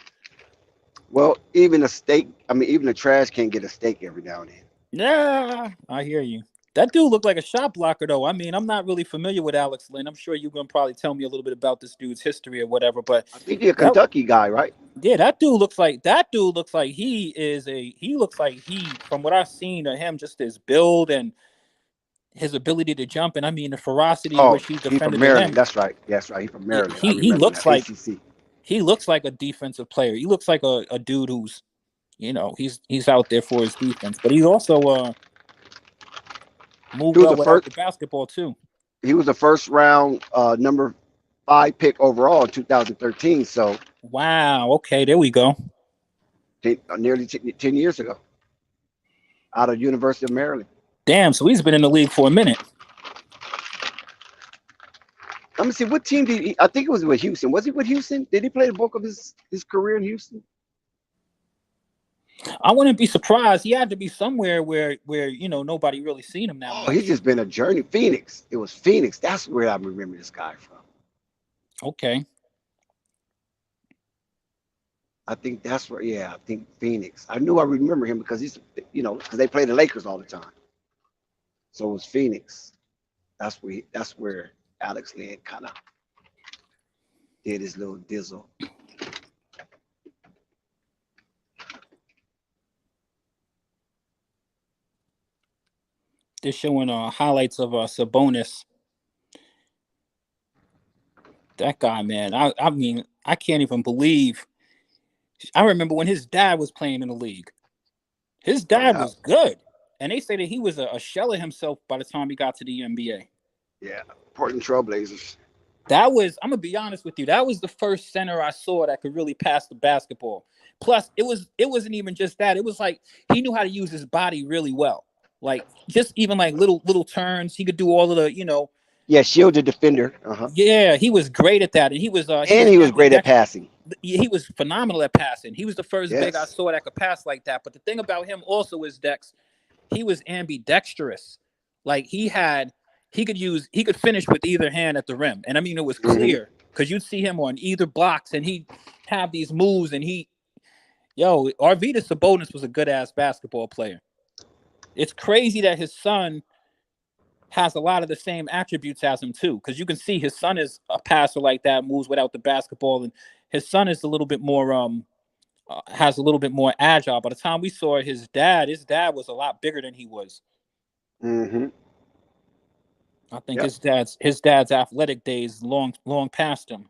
[SPEAKER 4] Well, even a trash can get a steak every now and then.
[SPEAKER 11] Yeah, I hear you. That dude looked like a shot blocker, though. I mean, I'm not really familiar with Alex Len. I'm sure you're gonna probably tell me a little bit about this dude's history or whatever. But
[SPEAKER 4] I think he's a Kentucky guy, right?
[SPEAKER 11] Yeah, that dude looks like he looks like from what I've seen of him, just his build and his ability to jump, and I mean the ferocity in which he defended
[SPEAKER 4] from
[SPEAKER 11] the
[SPEAKER 4] Maryland.
[SPEAKER 11] rim.
[SPEAKER 4] That's right. He's from Maryland. I
[SPEAKER 11] He
[SPEAKER 4] remember
[SPEAKER 11] looks
[SPEAKER 4] that.
[SPEAKER 11] like
[SPEAKER 4] ACC.
[SPEAKER 11] he looks like a defensive player. He looks like a dude who's he's out there for his defense, but he's also moved well without the basketball too.
[SPEAKER 4] He was the first round number 5 pick overall in 2013. So
[SPEAKER 11] wow, okay, there we go.
[SPEAKER 4] Nearly 10 years ago, out of University of Maryland.
[SPEAKER 11] Damn, so he's been in the league for a minute.
[SPEAKER 4] Let me see, what team did he? I think it was with Houston. Was he with Houston? Did he play the bulk of his career in Houston?
[SPEAKER 11] I wouldn't be surprised. He had to be somewhere where nobody really seen him now.
[SPEAKER 4] Oh, he's just been a journey. Phoenix. It was Phoenix. That's where I remember this guy from.
[SPEAKER 11] Okay.
[SPEAKER 4] I think that's where. Yeah, I think Phoenix. I remember him because he's because they play the Lakers all the time. So it was Phoenix. That's where Alex Lynn kind of did his little dizzle.
[SPEAKER 11] They're showing highlights of Sabonis. That guy, man. I mean, I can't even believe. I remember when his dad was playing in the league. His
[SPEAKER 4] No
[SPEAKER 11] dad
[SPEAKER 4] doubt.
[SPEAKER 11] was good, and they say that he was a shell of himself by the time he got to the NBA.
[SPEAKER 4] Yeah, Portland Trailblazers.
[SPEAKER 11] That was, I'm gonna be honest with you, that was the first center I saw that could really pass the basketball. Plus, it wasn't even just that. It was like he knew how to use his body really well. Like just even like little turns, he could do all of the,
[SPEAKER 4] Yeah, shielded defender. Uh-huh.
[SPEAKER 11] yeah, he was great at that. And he
[SPEAKER 4] And
[SPEAKER 11] was
[SPEAKER 4] he was great at
[SPEAKER 11] ambidextrous.
[SPEAKER 4] passing.
[SPEAKER 11] He was phenomenal at passing. He was the first big I
[SPEAKER 4] Yes.
[SPEAKER 11] saw that could pass like that. But the thing about him also is Dex, he was ambidextrous. Like he could finish with either hand at the rim. And I mean it was
[SPEAKER 4] Hmm.
[SPEAKER 11] clear because you'd see him on either blocks and he'd have these moves and Arvydas Sabonis was a good ass basketball player. It's crazy that his son has a lot of the same attributes as him too, because you can see his son is a passer like that, moves without the basketball, and his son is a little bit more has a little bit more agile. By the time we saw his dad was a lot bigger than he was.
[SPEAKER 4] Hmm.
[SPEAKER 11] I think
[SPEAKER 4] Yep.
[SPEAKER 11] his dad's athletic days long past him,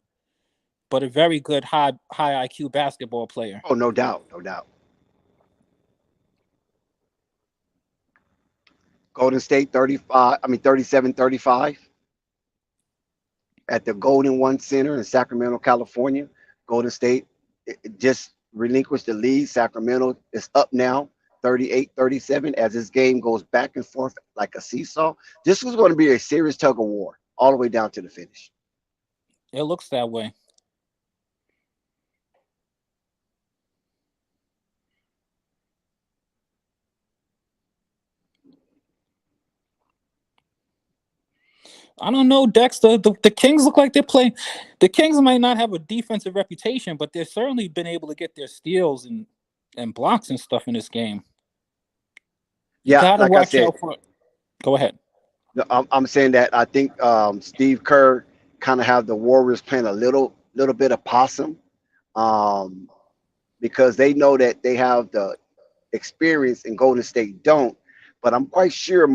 [SPEAKER 11] but a very good high IQ basketball player.
[SPEAKER 4] Oh, no doubt, no doubt. Golden State 35, I mean 37-35 at the Golden One Center in Sacramento, California. Golden State just relinquished the lead. Sacramento is up now 38-37 as this game goes back and forth like a seesaw. This was going to be a serious tug of war all the way down to the finish.
[SPEAKER 11] It looks that way. I don't know, Dex. The Kings look like they're playing. The Kings might not have a defensive reputation, but they've certainly been able to get their steals and blocks and stuff in this game. You
[SPEAKER 4] Yeah,
[SPEAKER 11] gotta
[SPEAKER 4] like I
[SPEAKER 11] watch
[SPEAKER 4] said,
[SPEAKER 11] out for it. Go ahead.
[SPEAKER 4] I'm saying that I think Steve Kerr kind of have the Warriors playing a little bit of possum, um, because they know that they have the experience and Golden State don't. But I'm quite sure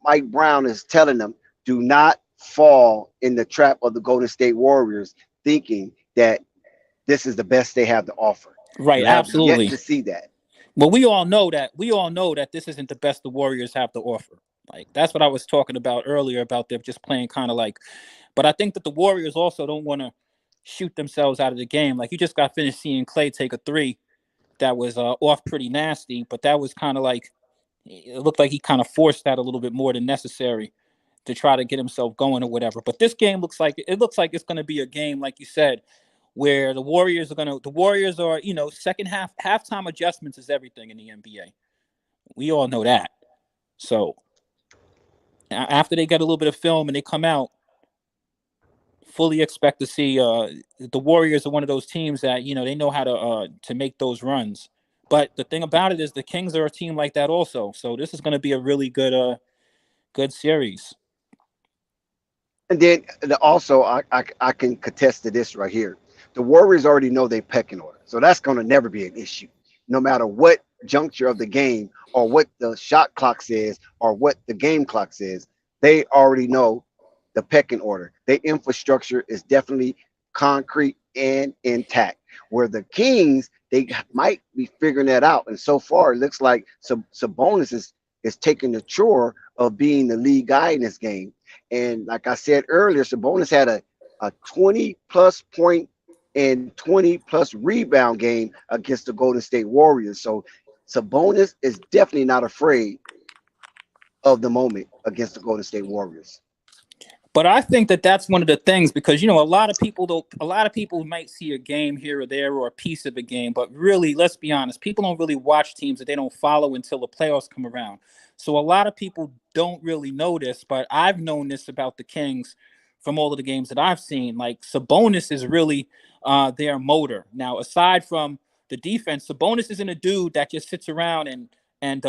[SPEAKER 4] Mike Brown is telling them, do not fall in the trap of the Golden State Warriors, thinking that this is the best they have to offer.
[SPEAKER 11] Right,
[SPEAKER 4] You have yet
[SPEAKER 11] absolutely.
[SPEAKER 4] to see that.
[SPEAKER 11] Well, we all know that. We all know that this isn't the best the Warriors have to offer. Like that's what I was talking about earlier about them just playing kind of like. But I think that the Warriors also don't want to shoot themselves out of the game. Like you just got finished seeing Clay take a three that was off pretty nasty, but that was kind of like it looked like he kind of forced that a little bit more than necessary to try to get himself going or whatever. But this game looks like it's going to be a game like you said where the Warriors are, second halftime adjustments is everything in the NBA. We all know that. So after they get a little bit of film and they come out, fully expect to see the Warriors are one of those teams that they know how to make those runs. But the thing about it is the Kings are a team like that also. So this is going to be a really good series.
[SPEAKER 4] And then also, I can contest to this right here. The Warriors already know they pecking order, so that's going to never be an issue, no matter what juncture of the game or what the shot clock says or what the game clock says. They already know the pecking order. Their infrastructure is definitely concrete and intact. Where the Kings, they might be figuring that out, and so far it looks like Sabonis is taking the chore of being the lead guy in this game. And like I said earlier, Sabonis had a 20 plus point and 20 plus rebound game against the Golden State Warriors. So Sabonis is definitely not afraid of the moment against the Golden State Warriors.
[SPEAKER 11] But I think that that's one of the things because a lot of people might see a game here or there or a piece of a game, but really, let's be honest, people don't really watch teams that they don't follow until the playoffs come around. So a lot of people don't really know this, but I've known this about the Kings from all of the games that I've seen. Like Sabonis is really their motor. Now, aside from the defense, Sabonis isn't a dude that just sits around and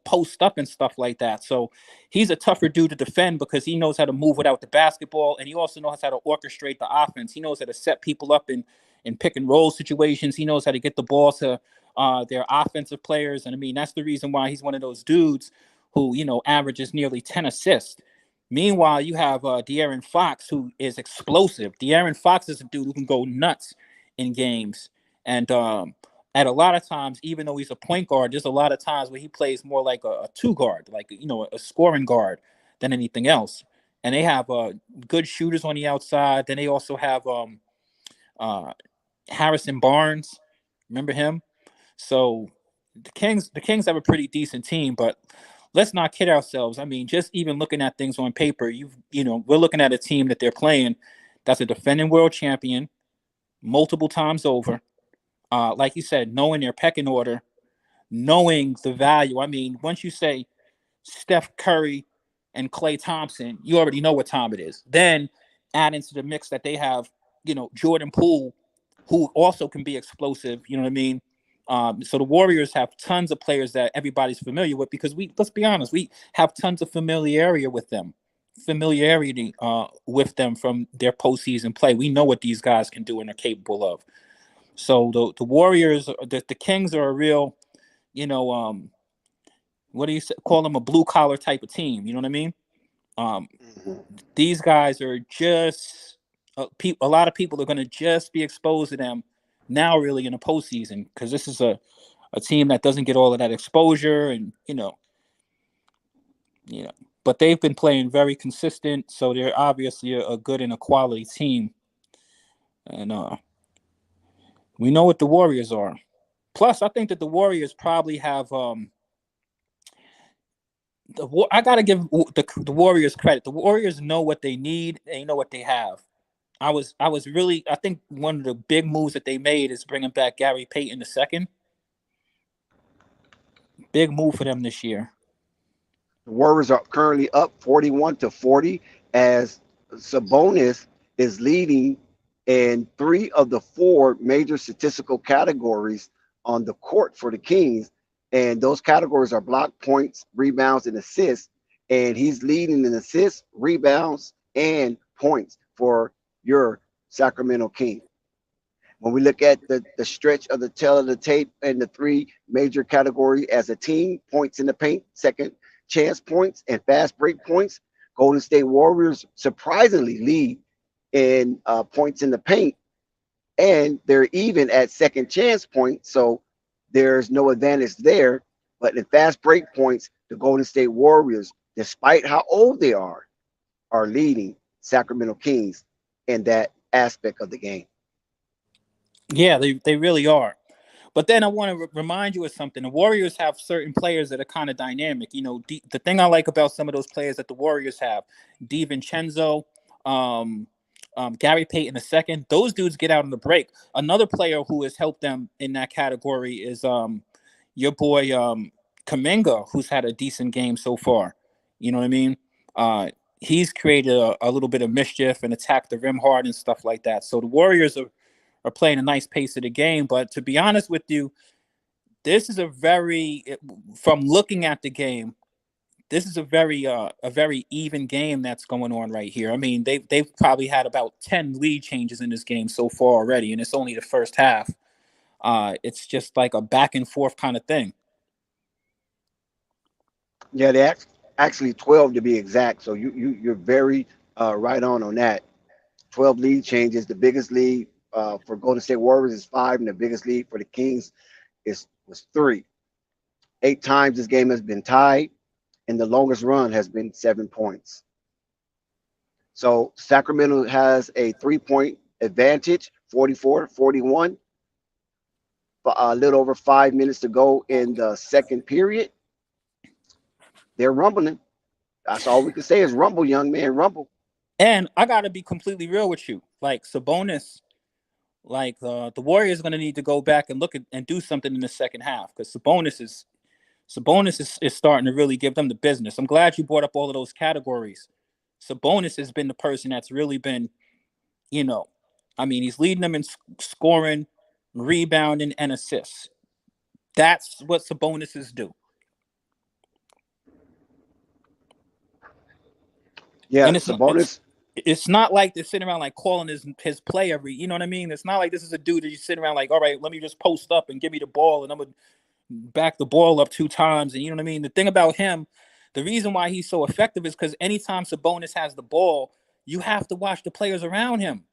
[SPEAKER 11] post up and stuff like that. So he's a tougher dude to defend because he knows how to move without the basketball, and he also knows how to orchestrate the offense. He knows how to set people up in pick and roll situations. He knows how to get the ball to their offensive players, and I mean that's the reason why he's one of those dudes who averages nearly 10 assists. Meanwhile, you have De'Aaron Fox, who is explosive. De'Aaron Fox is a dude who can go nuts in games, and at a lot of times, even though he's a point guard, there's a lot of times where he plays more like a two guard, like a scoring guard than anything else. And they have good shooters on the outside. Then they also have uh, Harrison Barnes. Remember him? So the Kings have a pretty decent team, but let's not kid ourselves. I mean, just even looking at things on paper, we're looking at a team that they're playing that's a defending world champion multiple times over. Like you said, knowing their pecking order, knowing the value. I mean, once you say Steph Curry and Klay Thompson, you already know what time it is. Then add into the mix that they have, Jordan Poole, who also can be explosive. You know what I mean? So the Warriors have tons of players that everybody's familiar with because let's be honest, we have tons of familiarity with them from their postseason play. We know what these guys can do and are capable of. So the Warriors, the Kings are a real, what do you call them, a blue collar type of team? You know what I mean? Um, these guys are just a lot of people are going to just be exposed to them now, really in the postseason, because this is a team that doesn't get all of that exposure, and but they've been playing very consistent, so they're obviously a good and a quality team, and we know what the Warriors are. Plus, I think that the Warriors probably have I gotta give the Warriors credit. The Warriors know what they need. They know what they have. I think one of the big moves that they made is bringing back Gary Payton II. Big move for them this year.
[SPEAKER 4] The Warriors are currently up 41-40 as Sabonis is leading in 3 of the 4 major statistical categories on the court for the Kings. And those categories are block, points, rebounds, and assists. And he's leading in assists, rebounds, and points for your Sacramento Kings. When we look at the stretch of the tail of the tape and the 3 major categories as a team, points in the paint, second chance points, and fast break points, Golden State Warriors surprisingly lead in points in the paint, and they're even at second chance points, so there's no advantage there. But in fast break points, the Golden State Warriors, despite how old they are leading Sacramento Kings in that aspect of the game.
[SPEAKER 11] Yeah, they really are. But then I want to remind you of something. The Warriors have certain players that are kind of dynamic. The thing I like about some of those players that the Warriors have, DiVincenzo, Gary Payton II, those dudes get out on the break. Another player who has helped them in that category is your boy Kuminga, who's had a decent game so far. You know what I mean? He's created a little bit of mischief and attacked the rim hard and stuff like that. So the Warriors are playing a nice pace of the game. But to be honest with you, this is from looking at the game, this is a very even game that's going on right here. I mean, they've probably had about 10 lead changes in this game so far already, and it's only the first half. It's just like a back and forth kind of thing.
[SPEAKER 4] Yeah, they actually 12 to be exact. So you're very right on that. 12 lead changes. The biggest lead for Golden State Warriors is 5, and the biggest lead for the Kings was 3. 8 times this game has been tied, and the longest run has been 7 points. So Sacramento has a 3-point advantage, 44-41. A little over 5 minutes to go in the second period. They're rumbling. That's all we can say is rumble, young man, rumble.
[SPEAKER 11] And I got to be completely real with you. Like Sabonis, the Warriors are going to need to go back and look at and do something in the second half because Sabonis is starting to really give them the business. I'm glad you brought up all of those categories. Sabonis has been the person that's really been, he's leading them in scoring, rebounding, and assists. That's what Sabonis do.
[SPEAKER 4] Yeah,
[SPEAKER 11] And
[SPEAKER 4] Sabonis.
[SPEAKER 11] it's not like they're sitting around like calling his play every. You know what I mean? It's not like this is a dude that you sit around like, all right, let me just post up and give me the ball, and I'm gonna back the ball up 2 times. And you know what I mean? The thing about him, the reason why he's so effective is because anytime Sabonis has the ball, you have to watch the players around him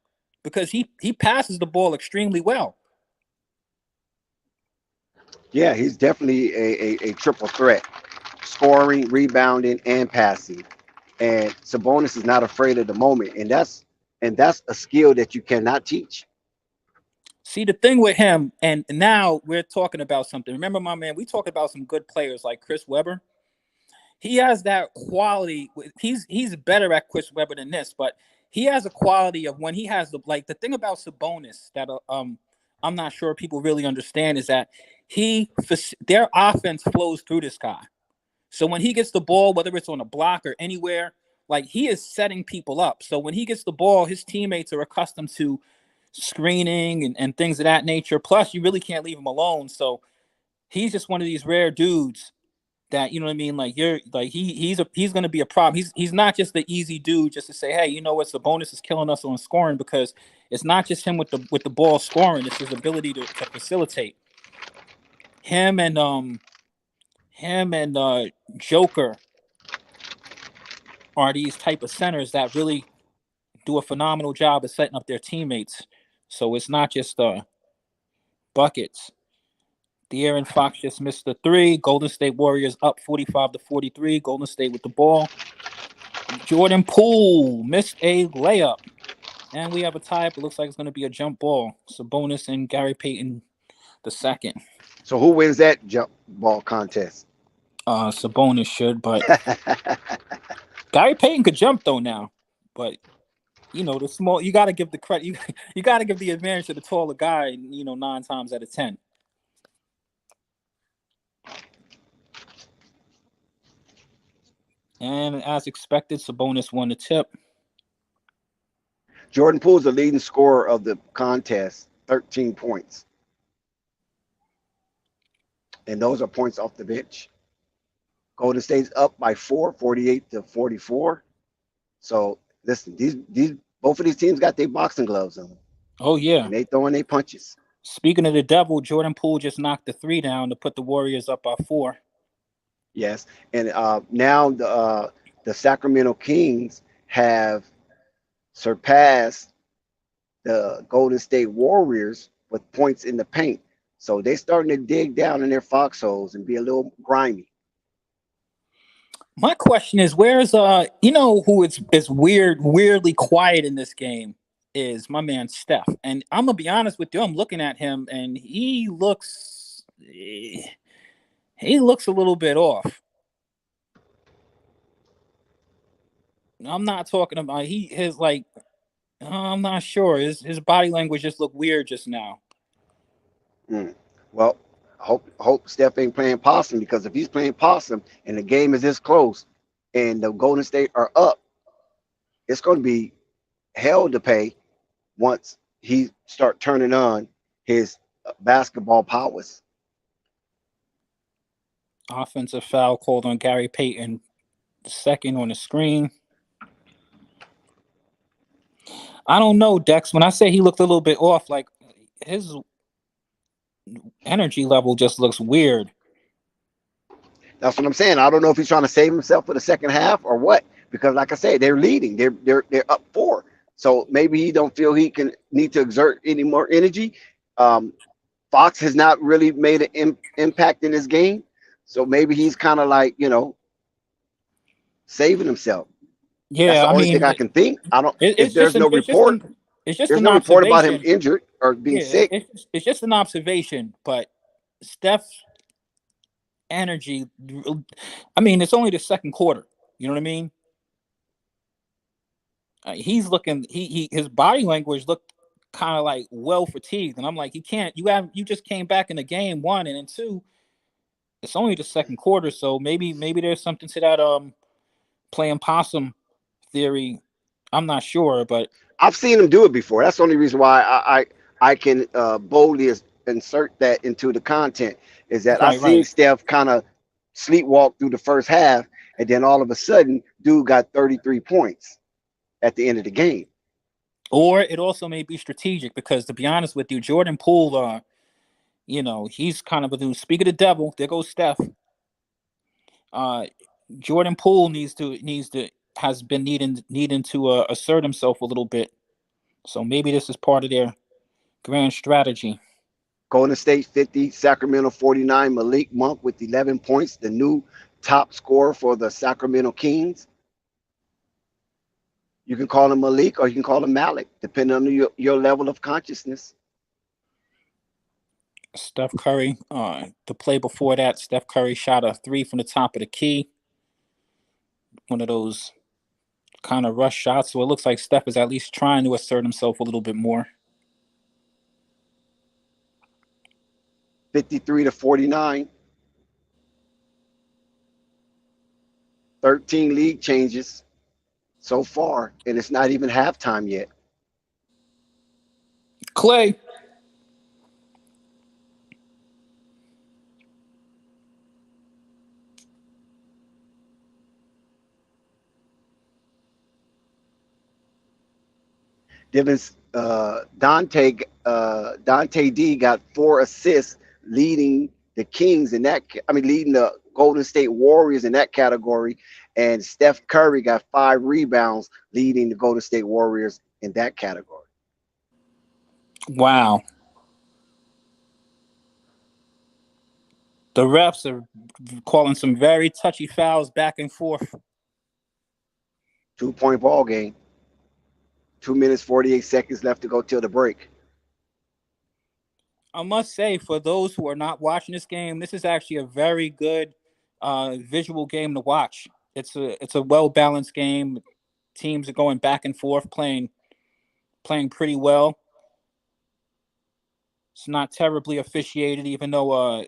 [SPEAKER 11] because he passes the ball extremely well.
[SPEAKER 4] Yeah, he's definitely a triple threat, scoring, rebounding, and passing. And Sabonis is not afraid of the moment, and that's a skill that you cannot teach.
[SPEAKER 11] See, the thing with him, and now we're talking about something. Remember, my man, we talked about some good players like Chris Webber. He has that quality. He's better at Chris Webber than this, but he has a quality of when he has the thing about Sabonis that I'm not sure people really understand is that their offense flows through this guy. So when he gets the ball, whether it's on a block or anywhere, like he is setting people up. So when he gets the ball, his teammates are accustomed to screening and things of that nature. Plus, you really can't leave him alone. So he's just one of these rare dudes that, you know what I mean, like you're like he's going to be a problem. He's not just the easy dude just to say, hey, you know what, Sabonis is killing us on scoring, because it's not just him with the ball scoring, it's his ability to facilitate. Him and Joker are these type of centers that really do a phenomenal job of setting up their teammates. So it's not just buckets. De'Aaron Fox just missed the 3. Golden State Warriors up 45-43. Golden State with the ball. Jordan Poole missed a layup. And we have a tie up. It looks like it's going to be a jump ball. Sabonis and Gary Payton the second.
[SPEAKER 4] So who wins that jump ball contest?
[SPEAKER 11] Sabonis should, but Gary Payton could jump though now. But you know, the small, you got to give the credit. You got to give the advantage to the taller guy. You know, 9 times out of 10. And as expected, Sabonis won the tip.
[SPEAKER 4] Jordan Poole's the leading scorer of the contest, 13 points. And those are points off the bench. Golden State's up by 4, 48-44. So listen, these both of these teams got their boxing gloves on.
[SPEAKER 11] Oh yeah.
[SPEAKER 4] And they throwing their punches.
[SPEAKER 11] Speaking of the devil, Jordan Poole just knocked the 3 down to put the Warriors up by 4.
[SPEAKER 4] Yes. And now the Sacramento Kings have surpassed the Golden State Warriors with points in the paint. So they're starting to dig down in their foxholes and be a little grimy.
[SPEAKER 11] My question is, where's you know who is weirdly quiet in this game is my man Steph. And I'm gonna be honest with you, I'm looking at him and he looks a little bit off. I'm not talking about I'm not sure. His body language just looked weird just now.
[SPEAKER 4] Well, I hope Steph ain't playing possum, because if he's playing possum and the game is this close and the Golden State are up, it's going to be hell to pay once he start turning on his basketball powers.
[SPEAKER 11] Offensive foul called on Gary Payton, the second on the screen. I don't know, Dex. When I say he looked a little bit off, like his energy level just looks weird.
[SPEAKER 4] That's what I'm saying. I don't know if he's trying to save himself for the second half or what, because like I say, they're leading. They're up 4. So maybe he don't feel he need to exert any more energy. Fox has not really made an impact in this game. So maybe he's kind of like, saving himself.
[SPEAKER 11] Yeah,
[SPEAKER 4] that's the only thing I can think. I don't.
[SPEAKER 11] It's
[SPEAKER 4] there's no report.
[SPEAKER 11] There's
[SPEAKER 4] no report about him injured or being sick.
[SPEAKER 11] It's just an observation. But Steph's energy, I mean, it's only the second quarter. You know what I mean? He's looking. His body language looked kind of like well fatigued, and I'm like, you just came back in the game 1, and then 2. It's only the second quarter, so maybe there's something to that playing possum theory. I'm not sure, but
[SPEAKER 4] I've seen him do it before. That's the only reason why I can boldly insert that into the content, is that I've seen Steph kind of sleepwalk through the first half, And then all of a sudden, dude got 33 points at the end of the game.
[SPEAKER 11] Or it also may be strategic because, to be honest with you, Jordan Poole, he's kind of a dude. Speak of the devil, there goes Steph. Jordan Poole has been needing to assert himself a little bit. So maybe this is part of their grand strategy.
[SPEAKER 4] Golden State 50, Sacramento 49. Malik Monk with 11 points, the new top scorer for the Sacramento Kings. You can call him Malik or you can call him Malik, depending on your level of consciousness.
[SPEAKER 11] Steph Curry, the play before that, Steph Curry shot a 3 from the top of the key. One of those kind of rush shots. So it looks like Steph is at least trying to assert himself a little bit more.
[SPEAKER 4] 53-49. 13 league changes so far, and it's not even halftime yet.
[SPEAKER 11] Clay.
[SPEAKER 4] Dante D got 4 assists, leading the Kings in that. Leading the Golden State Warriors in that category, and Steph Curry got 5 rebounds, leading the Golden State Warriors in that category.
[SPEAKER 11] Wow. The refs are calling some very touchy fouls back and forth.
[SPEAKER 4] 2-point ball game. 2 minutes, 48 seconds left to go till the break.
[SPEAKER 11] I must say, for those who are not watching this game, this is actually a very good visual game to watch. It's a well-balanced game. Teams are going back and forth, playing pretty well. It's not terribly officiated, even though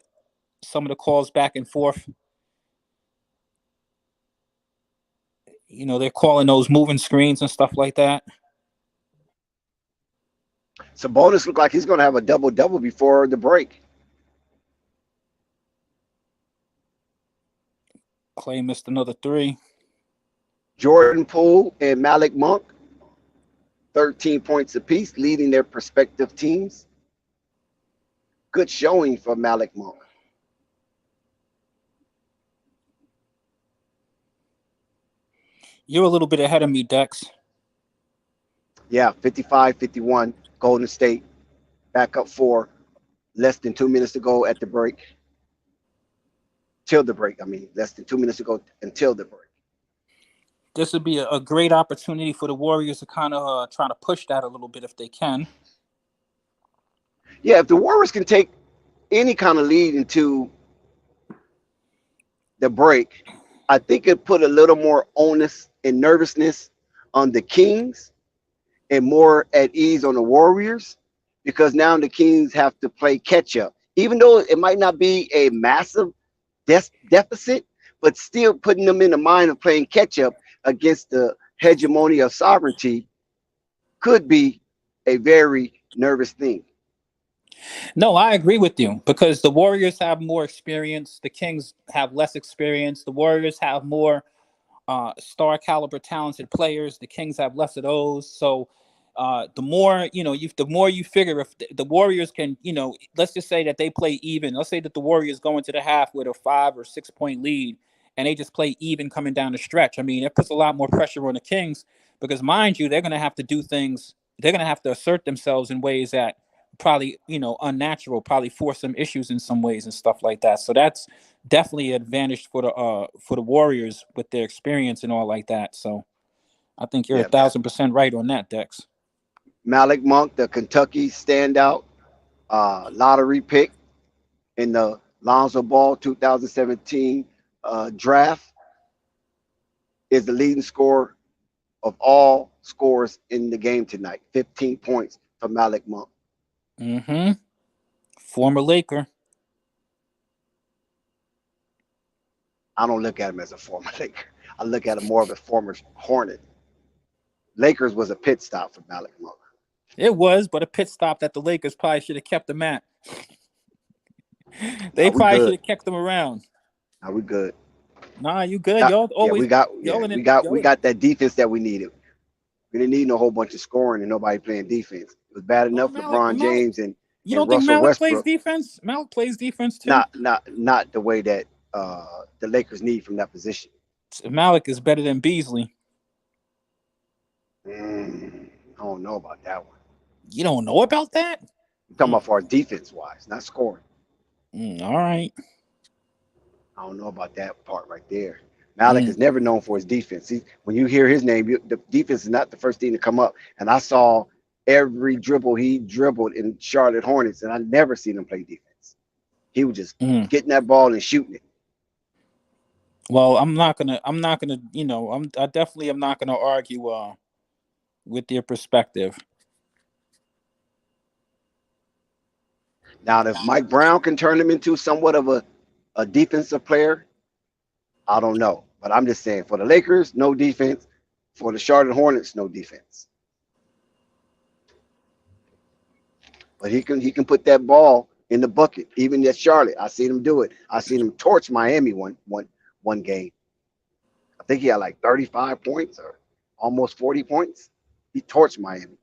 [SPEAKER 11] some of the calls back and forth, they're calling those moving screens and stuff like that.
[SPEAKER 4] Sabonis looked like he's going to have a double-double before the break.
[SPEAKER 11] Clay missed another 3.
[SPEAKER 4] Jordan Poole and Malik Monk, 13 points apiece, leading their respective teams. Good showing for Malik Monk.
[SPEAKER 11] You're a little bit ahead of me, Dex.
[SPEAKER 4] Yeah, 55-51. Golden State back up 4. Less than 2 minutes to go at the break. Till the break. Less than 2 minutes to go until the break.
[SPEAKER 11] This would be a great opportunity for the Warriors to kind of try to push that a little bit if they can.
[SPEAKER 4] Yeah, if the Warriors can take any kind of lead into the break, I think it put a little more onus and nervousness on the Kings and more at ease on the Warriors, because now the Kings have to play catch up. Even though it might not be a massive deficit, but still putting them in the mind of playing catch up against the hegemony of sovereignty could be a very nervous thing.
[SPEAKER 11] No, I agree with you, because the Warriors have more experience. The Kings have less experience. The Warriors have more star caliber talented players. The Kings have less of those. So the more you figure, if the Warriors can, let's just say that they play even. Let's say that the Warriors go into the half with a 5 or 6 point lead and they just play even coming down the stretch. It puts a lot more pressure on the Kings, because, mind you, they're going to have to do things. They're going to have to assert themselves in ways that probably, unnatural, probably force some issues in some ways and stuff like that. So that's definitely an advantage for the Warriors with their experience and all like that. So I think you're 1,000% right on that, Dex.
[SPEAKER 4] Malik Monk, the Kentucky standout, lottery pick in the Lonzo Ball 2017 draft, is the leading scorer of all scores in the game tonight. 15 points for Malik Monk.
[SPEAKER 11] Mm-hmm. Former Laker.
[SPEAKER 4] I don't look at him as a former Laker. I look at him more of a former Hornet. Lakers was a pit stop for Malik Monk.
[SPEAKER 11] It was, but a pit stop that the Lakers probably should have kept him at. They probably should have kept him around.
[SPEAKER 4] Are we good?
[SPEAKER 11] Nah, you good. Y'all
[SPEAKER 4] Yeah,
[SPEAKER 11] always y'all in it.
[SPEAKER 4] we got that defense that we needed. We didn't need no whole bunch of scoring and nobody playing defense. It was bad
[SPEAKER 11] Oh,
[SPEAKER 4] enough LeBron
[SPEAKER 11] Malik.
[SPEAKER 4] James
[SPEAKER 11] You
[SPEAKER 4] and
[SPEAKER 11] don't think
[SPEAKER 4] Russell
[SPEAKER 11] Malik plays
[SPEAKER 4] Westbrook.
[SPEAKER 11] defense? Malik plays defense too.
[SPEAKER 4] Not the way that the Lakers need from that position.
[SPEAKER 11] Malik is better than Beasley.
[SPEAKER 4] I don't know about that one.
[SPEAKER 11] You don't know about that?
[SPEAKER 4] I'm talking about for defense wise, not scoring.
[SPEAKER 11] All right.
[SPEAKER 4] I don't know about that part right there. Malik is never known for his defense. When you hear his name, the defense is not the first thing to come up. And I saw every dribble he dribbled in Charlotte Hornets, and I never seen him play defense. He was just getting that ball and shooting it.
[SPEAKER 11] Well, I'm not gonna. I definitely am not gonna argue with your perspective.
[SPEAKER 4] Now, if Mike Brown can turn him into somewhat of a defensive player, I don't know. But I'm just saying, for the Lakers, no defense. For the Charlotte Hornets, no defense. But he can put that ball in the bucket. Even at Charlotte, I seen him do it. I seen him torch Miami one game. I think he had like 35 points or almost 40 points. He torched Miami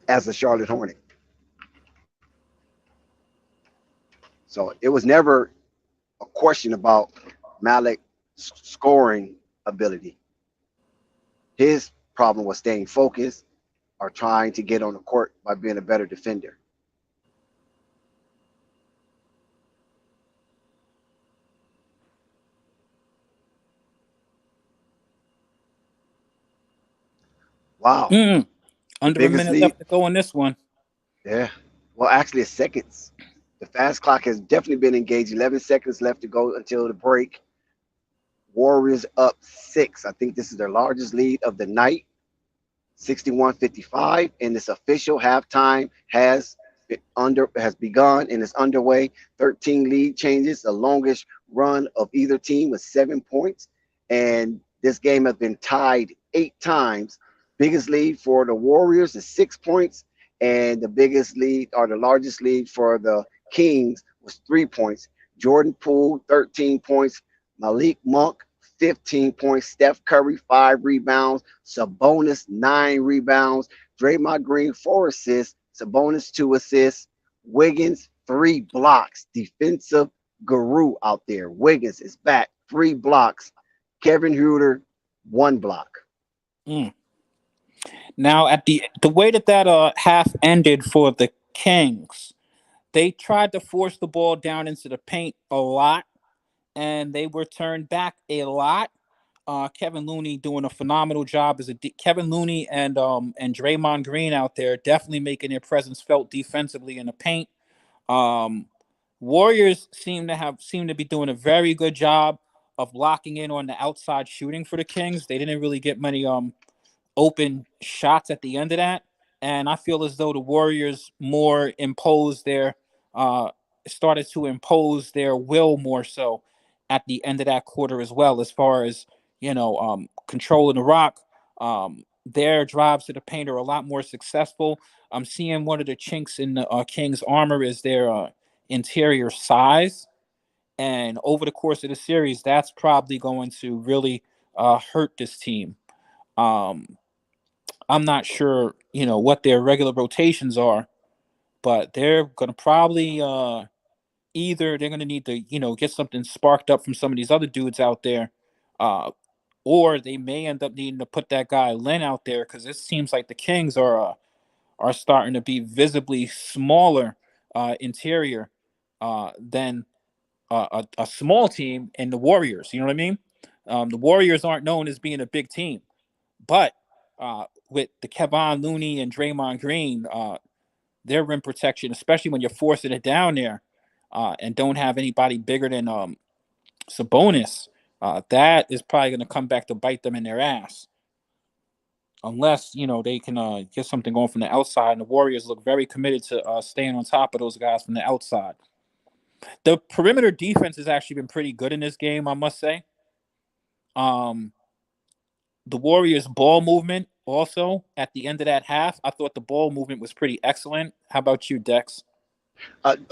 [SPEAKER 4] as a Charlotte Hornet. So it was never a question about Malik's scoring ability. His problem was staying focused or trying to get on the court by being a better defender. Wow.
[SPEAKER 11] Under a minute left to go in this one.
[SPEAKER 4] Yeah. Well, actually, it's seconds. The fast clock has definitely been engaged. 11 seconds left to go until the break. Warriors up 6. I think this is their largest lead of the night. 61-55, and this official halftime has begun and is underway. 13 lead changes. The longest run of either team was 7 points, and this game has been tied 8 times. Biggest lead for the Warriors is 6 points, and the biggest lead or the largest lead for the Kings was 3 points. Jordan Poole 13 points. Malik Monk 15 points. Steph Curry, 5 rebounds. Sabonis, 9 rebounds. Draymond Green, 4 assists. Sabonis, 2 assists. Wiggins, 3 blocks. Defensive guru out there. Wiggins is back, 3 blocks. Kevin Huerter, 1 block.
[SPEAKER 11] Now, at the way that half ended for the Kings, they tried to force the ball down into the paint a lot, and they were turned back a lot. Kevin Looney doing a phenomenal job as Kevin Looney and Draymond Green out there definitely making their presence felt defensively in the paint. Warriors seem to be doing a very good job of locking in on the outside shooting for the Kings. They didn't really get many open shots at the end of that, and I feel as though the Warriors more started to impose their will more so at the end of that quarter as well, as far as controlling the rock. Their drives to the paint are a lot more successful. I'm seeing one of the chinks in the Kings armor is their interior size, and over the course of the series, that's probably going to really hurt this team. I'm not sure, what their regular rotations are, but they're going to probably either they're going to need to, get something sparked up from some of these other dudes out there, or they may end up needing to put that guy Len out there because it seems like the Kings are starting to be visibly smaller interior than a small team in the Warriors. You know what I mean? The Warriors aren't known as being a big team. But with the Kevon Looney and Draymond Green, their rim protection, especially when you're forcing it down there and don't have anybody bigger than Sabonis, that is probably going to come back to bite them in their ass. Unless, they can get something going from the outside. And the Warriors look very committed to staying on top of those guys from the outside. The perimeter defense has actually been pretty good in this game, I must say. The Warriors' ball movement also at the end of that half, I thought the ball movement was pretty excellent. How about you, Dex?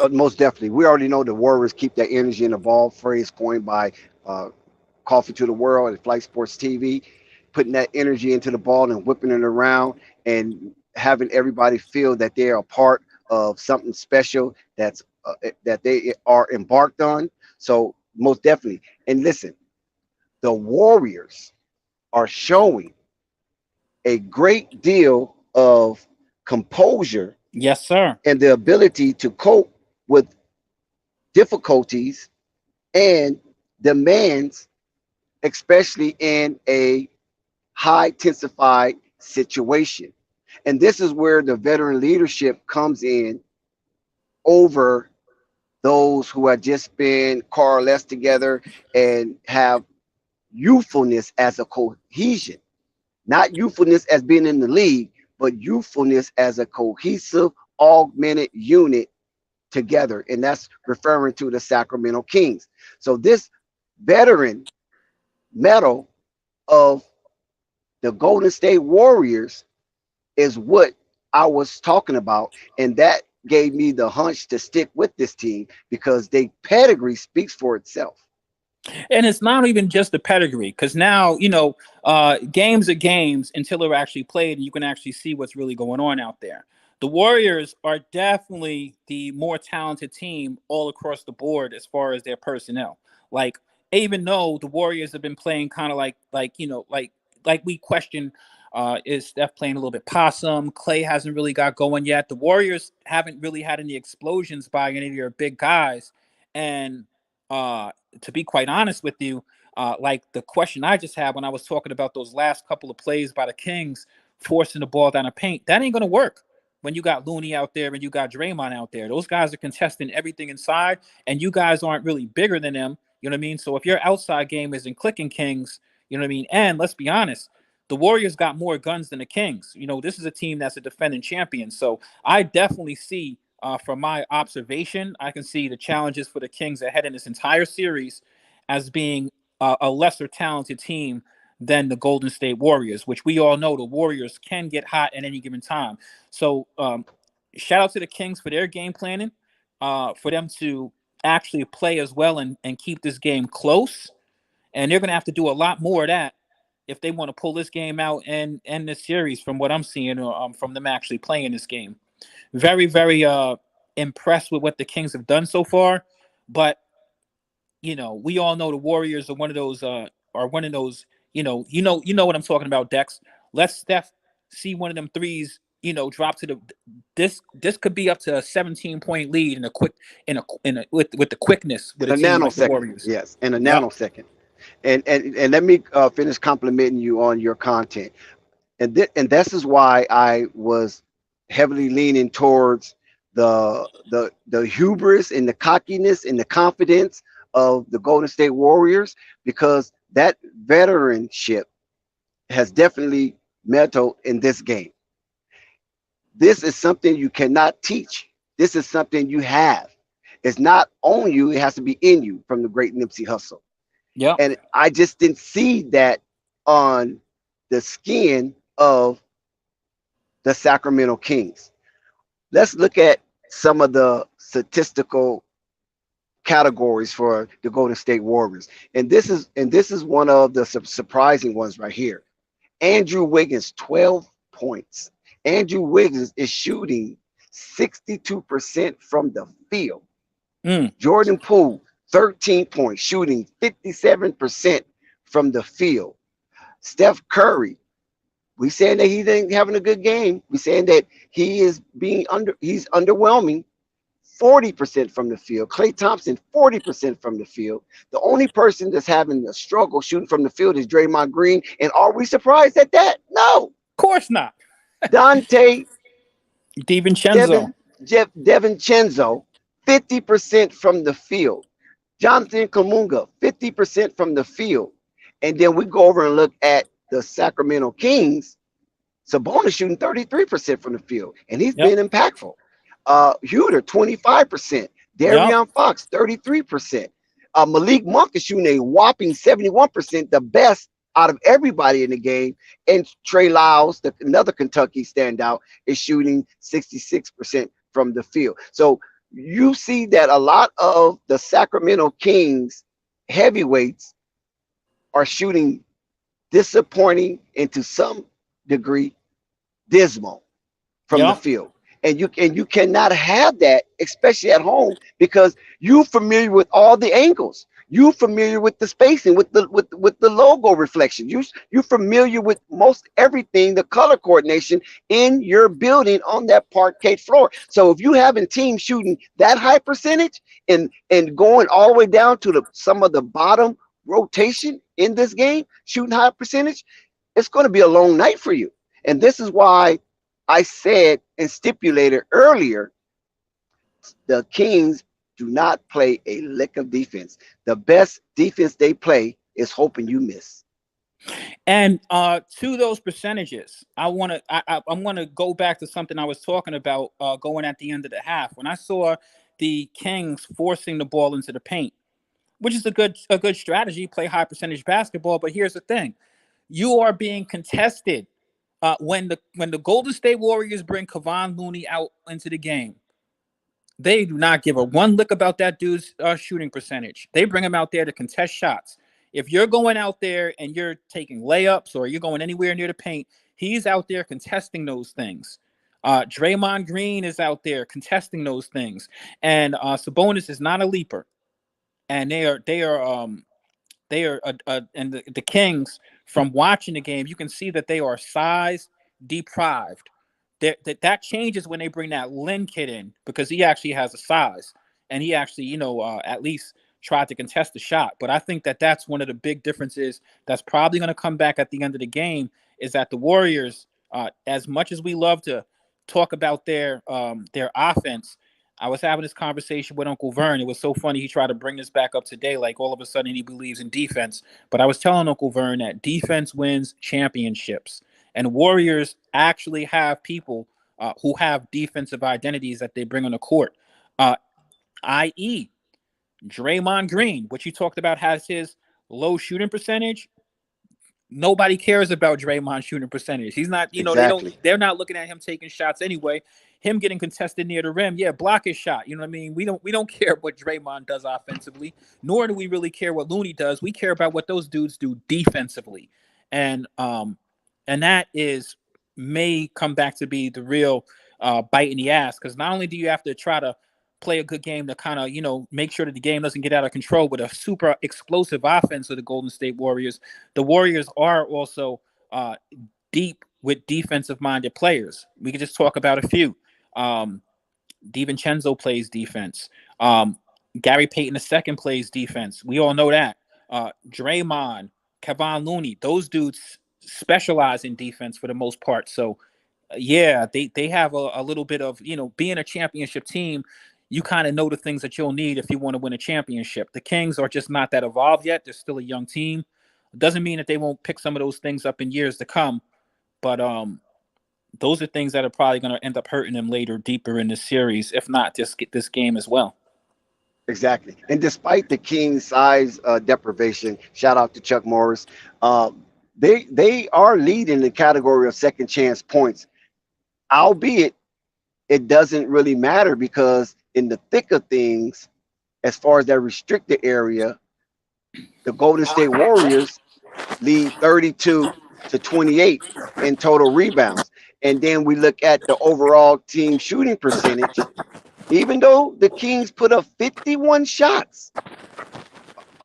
[SPEAKER 4] Most definitely. We already know the Warriors keep that energy in the ball, phrase coined by uh, Coffee to the World at Flight Sports TV, putting that energy into the ball and whipping it around and having everybody feel that they are a part of something special that they are embarked on. So most definitely. And listen, the Warriors are showing a great deal of composure
[SPEAKER 11] Yes, sir.
[SPEAKER 4] and the ability to cope with difficulties and demands, especially in a high intensified situation. And this is where the veteran leadership comes in over those who have just been coalesced together and have youthfulness as a cohesion, not youthfulness as being in the league, but youthfulness as a cohesive, augmented unit together. And that's referring to the Sacramento Kings. So this veteran medal of the Golden State Warriors is what I was talking about. And that gave me the hunch to stick with this team because their pedigree speaks for itself.
[SPEAKER 11] And it's not even just the pedigree, because now, games are games until they're actually played and you can actually see what's really going on out there. The Warriors are definitely the more talented team all across the board as far as their personnel. Like, even though the Warriors have been playing kind of like we question, is Steph playing a little bit possum? Clay hasn't really got going yet. The Warriors haven't really had any explosions by any of your big guys. And uh to be quite honest with you, like the question I just had when I was talking about those last couple of plays by the Kings forcing the ball down the paint, that ain't going to work when you got Looney out there and you got Draymond out there. Those guys are contesting everything inside, and you guys aren't really bigger than them. You know what I mean? So if your outside game isn't clicking, Kings, you know what I mean? And let's be honest, the Warriors got more guns than the Kings. This is a team that's a defending champion. So I definitely see, from my observation, I can see the challenges for the Kings ahead in this entire series as being a lesser talented team than the Golden State Warriors, which we all know the Warriors can get hot at any given time. So shout out to the Kings for their game planning, for them to actually play as well and keep this game close. And they're going to have to do a lot more of that if they want to pull this game out and end this series from what I'm seeing, from them actually playing this game. Very, very impressed with what the Kings have done so far. But, we all know the Warriors are one of those, what I'm talking about, Dex. Let Steph see one of them threes, drop to this could be up to a 17-point lead with the quickness with
[SPEAKER 4] In
[SPEAKER 11] a
[SPEAKER 4] a
[SPEAKER 11] team like the
[SPEAKER 4] nanosecond.
[SPEAKER 11] Warriors.
[SPEAKER 4] Yes, in a
[SPEAKER 11] Yep.
[SPEAKER 4] nanosecond. And let me finish complimenting you on your content. And this is why I was heavily leaning towards the hubris and the cockiness and the confidence of the Golden State Warriors, because that veteranship has definitely meddled in this game. This is something you cannot teach. This is something you have. It's not on you, it has to be in you, from the great Nipsey Hussle.
[SPEAKER 11] Yep.
[SPEAKER 4] And I just didn't see that on the skin of the Sacramento Kings. Let's look at some of the statistical categories for the Golden State Warriors. And this is one of the surprising ones right here. Andrew Wiggins, 12 points. Andrew Wiggins is shooting 62% from the field. Jordan Poole, 13 points, shooting 57% from the field. Steph Curry, we saying that he ain't having a good game. We saying that he's underwhelming. 40% from the field. Klay Thompson, 40% from the field. The only person that's having a struggle shooting from the field is Draymond Green. And are we surprised at that? No.
[SPEAKER 11] Of course not.
[SPEAKER 4] Dante
[SPEAKER 11] DiVincenzo.
[SPEAKER 4] DiVincenzo, 50% from the field. Jonathan Kuminga, 50% from the field. And then we go over and look at the Sacramento Kings. Sabonis shooting 33% from the field, and he's been impactful. Huter, 25%. Darion Fox, 33%. Malik Monk is shooting a whopping 71%, the best out of everybody in the game. And Trey Lyles, another Kentucky standout, is shooting 66% from the field. So you see that a lot of the Sacramento Kings heavyweights are shooting disappointing and to some degree dismal from the
[SPEAKER 11] Yep.
[SPEAKER 4] field. And you cannot have that, especially at home, because you're familiar with all the angles. You're familiar with the spacing, with the logo reflection. You're familiar with most everything, the color coordination in your building on that parquet floor. So if you having teams shooting that high percentage and going all the way down to the some of the bottom rotation in this game, shooting high percentage, it's going to be a long night for you. And this is why I said and stipulated earlier, the Kings do not play a lick of defense. The best defense they play is hoping you miss.
[SPEAKER 11] And to those percentages, I'm want to go back to something I was talking about going at the end of the half when I saw the Kings forcing the ball into the paint, which is a good strategy. Play high percentage basketball, but here's the thing: you are being contested when the Golden State Warriors bring Kevon Looney out into the game. They do not give a one lick about that dude's shooting percentage. They bring him out there to contest shots. If you're going out there and you're taking layups or you're going anywhere near the paint, he's out there contesting those things. Draymond Green is out there contesting those things, and Sabonis is not a leaper. And and the Kings, from watching the game, you can see that they are size deprived. That changes when they bring that Lynn kid in because he actually has a size and he actually, at least tried to contest the shot. But I think that that's one of the big differences that's probably going to come back at the end of the game is that the Warriors, as much as we love to talk about their offense, I was having this conversation with Uncle Vern. It was so funny. He tried to bring this back up today. Like all of a sudden he believes in defense. But I was telling Uncle Vern that defense wins championships. And Warriors actually have people who have defensive identities that they bring on the court, i.e., Draymond Green, which you talked about has his low shooting percentage. Nobody cares about Draymond's shooting percentage. He's not,
[SPEAKER 4] Exactly.
[SPEAKER 11] they're not looking at him taking shots anyway. Him getting contested near the rim, yeah, block his shot. You know what I mean? We don't care what Draymond does offensively, nor do we really care what Looney does. We care about what those dudes do defensively. And that is may come back to be the real bite in the ass, because not only do you have to try to play a good game to kind of, make sure that the game doesn't get out of control with a super explosive offense of the Golden State Warriors. The Warriors are also deep with defensive-minded players. We could just talk about a few. DiVincenzo plays defense. Gary Payton II plays defense. We all know that. Draymond, Kevon Looney, those dudes specialize in defense for the most part. So, yeah, they have a little bit of, being a championship team, you kind of know the things that you'll need if you want to win a championship. The Kings are just not that evolved yet. They're still a young team. It doesn't mean that they won't pick some of those things up in years to come, but those are things that are probably going to end up hurting them later, deeper in the series, if not just get this game as well.
[SPEAKER 4] Exactly. And despite the Kings size deprivation, shout out to Chuck Morris. They are leading the category of second chance points, albeit it doesn't really matter because in the thick of things, as far as that restricted area, the Golden State Warriors lead 32-28 in total rebounds. And then we look at the overall team shooting percentage. Even though the Kings put up 51 shots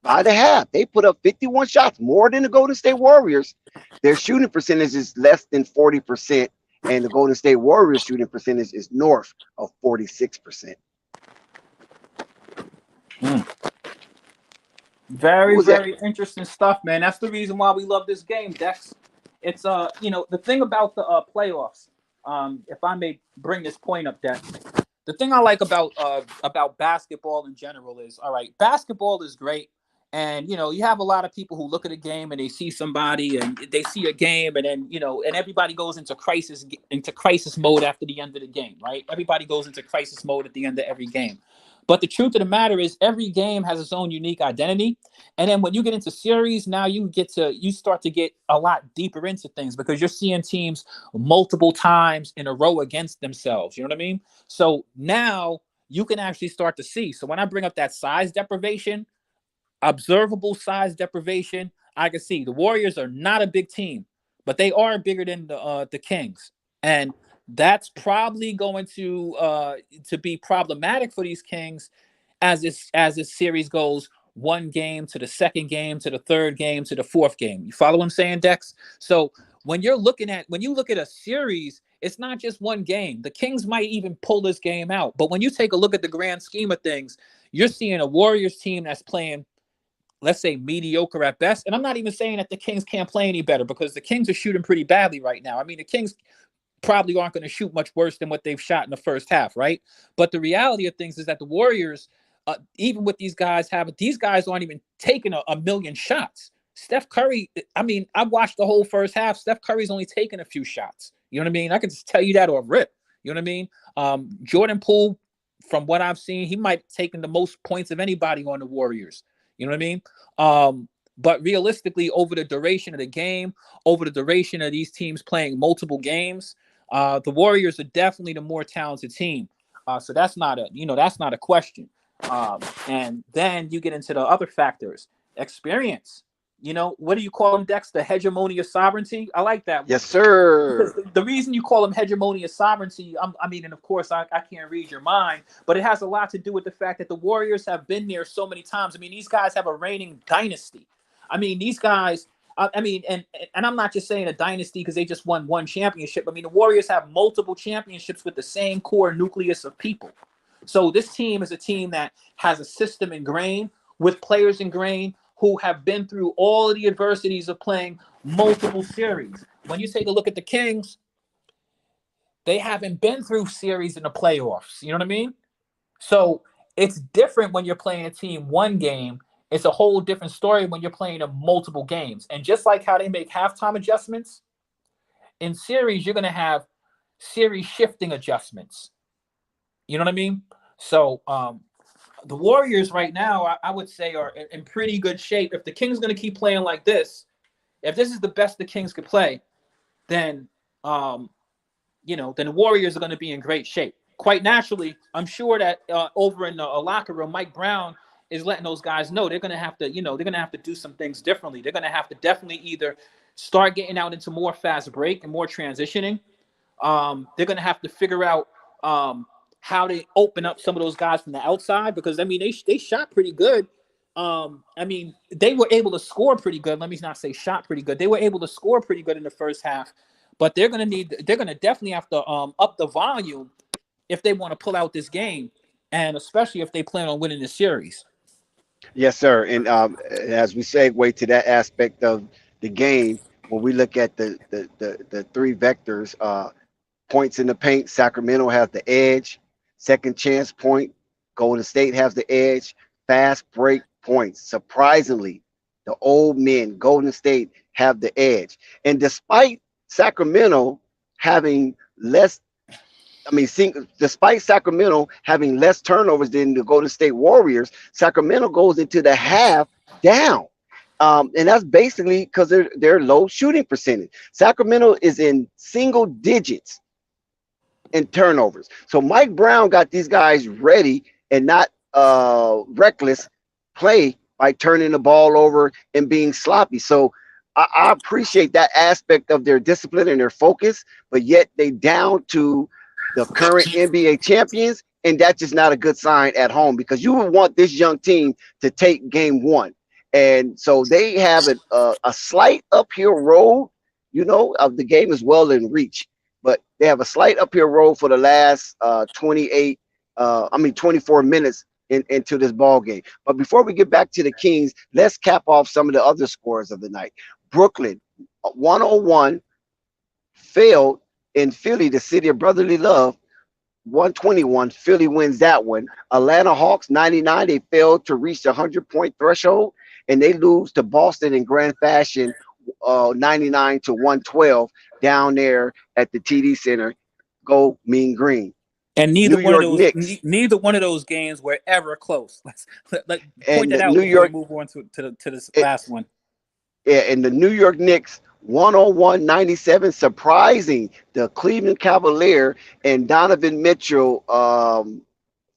[SPEAKER 4] by the half, they put up 51 shots, more than the Golden State Warriors. Their shooting percentage is less than 40%, and the Golden State Warriors shooting percentage is north of 46%.
[SPEAKER 11] Very interesting stuff, man. That's the reason why we love this game, Dex. It's the thing about the playoffs. If I may bring this point up, Dex. The thing I like about basketball in general is, all right, basketball is great. And, you have a lot of people who look at a game and they see somebody and they see a game and then, and everybody goes into crisis mode after the end of the game, right? Everybody goes into crisis mode at the end of every game. But the truth of the matter is every game has its own unique identity. And then when you get into series, now you start to get a lot deeper into things because you're seeing teams multiple times in a row against themselves. You know what I mean? So now you can actually start to see. So when I bring up that size deprivation, observable size deprivation, I can see the Warriors are not a big team, but they are bigger than the Kings, and that's probably going to be problematic for these Kings as this series goes one game to the second game to the third game to the fourth game. You follow what I'm saying, Dex? So when you look at a series, it's not just one game. The Kings might even pull this game out, but when you take a look at the grand scheme of things, you're seeing a Warriors team that's playing, let's say, mediocre at best. And I'm not even saying that the Kings can't play any better, because the Kings are shooting pretty badly right now. I mean, the Kings probably aren't going to shoot much worse than what they've shot in the first half, right? But the reality of things is that the Warriors, even with these guys aren't even taking a million shots. Steph Curry, I mean, I watched the whole first half. Steph Curry's only taken a few shots. You know what I mean? I can just tell you that or rip. You know what I mean? Jordan Poole, from what I've seen, he might have taken the most points of anybody on the Warriors. You know what I mean? But realistically, over the duration of the game, over the duration of these teams playing multiple games, the Warriors are definitely the more talented team. So that's not a question. And then you get into the other factors. Experience. What do you call them, Dex? The hegemony of sovereignty? I like that one.
[SPEAKER 4] Yes, sir.
[SPEAKER 11] Because the reason you call them hegemony of sovereignty, and of course, I can't read your mind, but it has a lot to do with the fact that the Warriors have been there so many times. I mean, these guys have a reigning dynasty. I mean, these guys, and I'm not just saying a dynasty because they just won one championship. I mean, the Warriors have multiple championships with the same core nucleus of people. So this team is a team that has a system ingrained, with players ingrained, who have been through all of the adversities of playing multiple series. When you take a look at the Kings, they haven't been through series in the playoffs. You know what I mean? So it's different when you're playing a team one game. It's a whole different story when you're playing them multiple games. And just like how they make halftime adjustments, in series, you're going to have series shifting adjustments. You know what I mean? So the Warriors right now, I would say, are in pretty good shape. If the Kings going to keep playing like this, if this is the best the Kings could play, then then the Warriors are going to be in great shape. Quite naturally, I'm sure that over in the locker room, Mike Brown is letting those guys know they're going to have to, they're going to have to do some things differently. They're going to have to definitely either start getting out into more fast break and more transitioning. They're going to have to figure out how they open up some of those guys from the outside, because I mean they shot pretty good. They were able to score pretty good. Let me not say shot pretty good. They were able to score pretty good in the first half, but they're going to definitely have to up the volume if they want to pull out this game, and especially if they plan on winning this series.
[SPEAKER 4] Yes, sir. And as we segue to that aspect of the game, when we look at the three vectors, points in the paint, Sacramento has the edge. Second chance point, Golden State has the edge. Fast break points. Surprisingly, the old men, Golden State, have the edge. And despite Sacramento having less, despite Sacramento having less turnovers than the Golden State Warriors, Sacramento goes into the half down. And that's basically because they're low shooting percentage. Sacramento is in single digits in turnovers. So Mike Brown got these guys ready and not reckless play by turning the ball over and being sloppy. So I appreciate that aspect of their discipline and their focus, but yet they down to the current NBA champions, and that's just not a good sign at home, because you would want this young team to take game one. And so they have a slight uphill road, the game is well in reach, but they have a slight uphill road for the last 24 minutes into this ball game. But before we get back to the Kings, let's cap off some of the other scores of the night. Brooklyn, 101, failed in Philly, the city of brotherly love, 121. Philly wins that one. Atlanta Hawks, 99. They failed to reach the 100-point threshold, and they lose to Boston in grand fashion, 99 to 112 down there at the TD Center. Go Mean Green.
[SPEAKER 11] And neither one of those games were ever close. Let's point that out before we move on to this last one.
[SPEAKER 4] Yeah, and the New York Knicks, 101-97, surprising the Cleveland Cavalier and Donovan Mitchell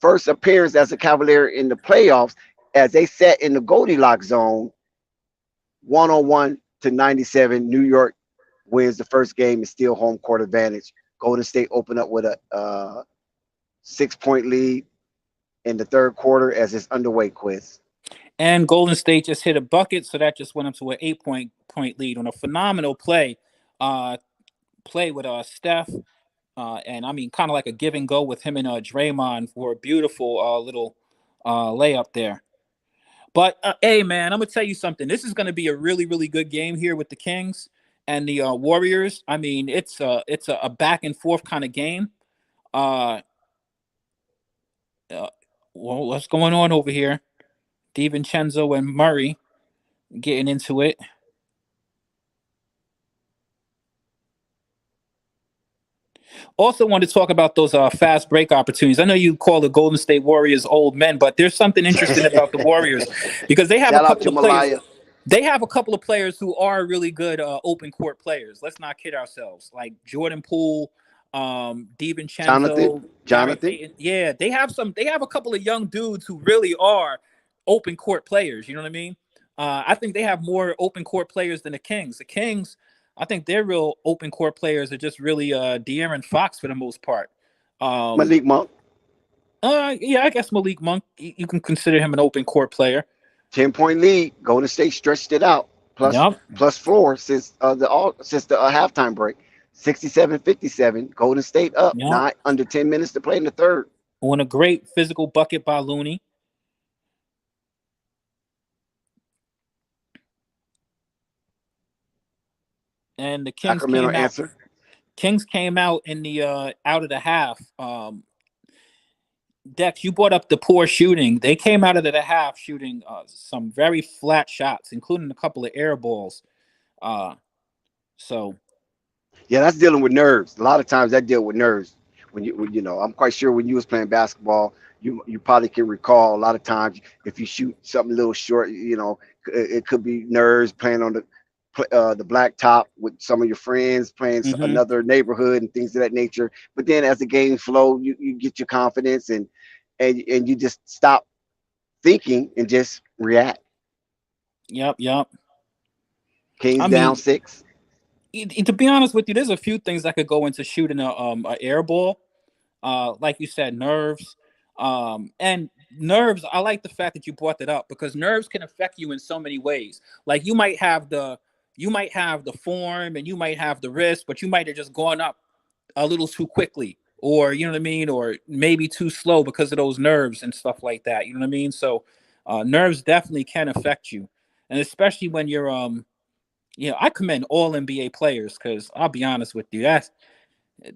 [SPEAKER 4] first appearance as a Cavalier in the playoffs, as they sat in the Goldilocks zone, 101 to 97. New York wins the first game and still home court advantage. Golden State opened up with a 6-point lead in the third quarter as it's underway, Quiz.
[SPEAKER 11] And Golden State just hit a bucket, so that just went up to an 8-point lead on a phenomenal play. Play with Steph, and I mean, kind of like a give and go with him and Draymond for a beautiful little layup there. But hey, man, I'm gonna tell you something. This is gonna be a really, really good game here with the Kings and the Warriors. I mean, it's a back and forth kind of game. Well, what's going on over here? DiVincenzo and Murray getting into it. Also want to talk about those fast break opportunities. I know you call the Golden State Warriors old men, but there's something interesting about the Warriors because they have
[SPEAKER 4] Shout
[SPEAKER 11] a
[SPEAKER 4] out
[SPEAKER 11] couple
[SPEAKER 4] to
[SPEAKER 11] of players.
[SPEAKER 4] Malaya.
[SPEAKER 11] They have a couple of players who are really good open court players. Let's not kid ourselves. Like Jordan Poole, DiVincenzo, Jarrett
[SPEAKER 4] Jonathan.
[SPEAKER 11] Payton. Yeah, they have some. They have a couple of young dudes who really are open court players. You know what I mean? I think they have more open court players than the Kings. The Kings, I think their real open court players are just really De'Aaron Fox for the most part.
[SPEAKER 4] Malik Monk.
[SPEAKER 11] Yeah, I guess Malik Monk. You can consider him an open court player.
[SPEAKER 4] 10-point lead. Golden State stretched it out. Plus 4 since the halftime break. 67-57. Golden State up. Not under 10 minutes to play in the third.
[SPEAKER 11] On a great physical bucket by Looney. And the Kings
[SPEAKER 4] Sacramento answer.
[SPEAKER 11] Kings came out in the out of the half. Dex, you brought up the poor shooting. They came out of the half shooting some very flat shots, including a couple of air balls. So,
[SPEAKER 4] yeah, that's dealing with nerves. A lot of times that deal with nerves. When you know, I'm quite sure when you was playing basketball, you probably can recall a lot of times if you shoot something a little short, you know, it could be nerves playing on the black top with some of your friends, playing another neighborhood and things of that nature. But then as the game flow, you get your confidence and you just stop thinking and just react.
[SPEAKER 11] Yep.
[SPEAKER 4] Kings down 6.
[SPEAKER 11] To be honest with you, there's a few things that could go into shooting a air ball. Like you said, nerves. And nerves, I like the fact that you brought that up because nerves can affect you in so many ways. Like you might have the form and you might have the wrist, but you might have just gone up a little too quickly, or you know what I mean, or maybe too slow because of those nerves and stuff like that. You know what I mean? So nerves definitely can affect you, and especially when you're I commend all NBA players because I'll be honest with you,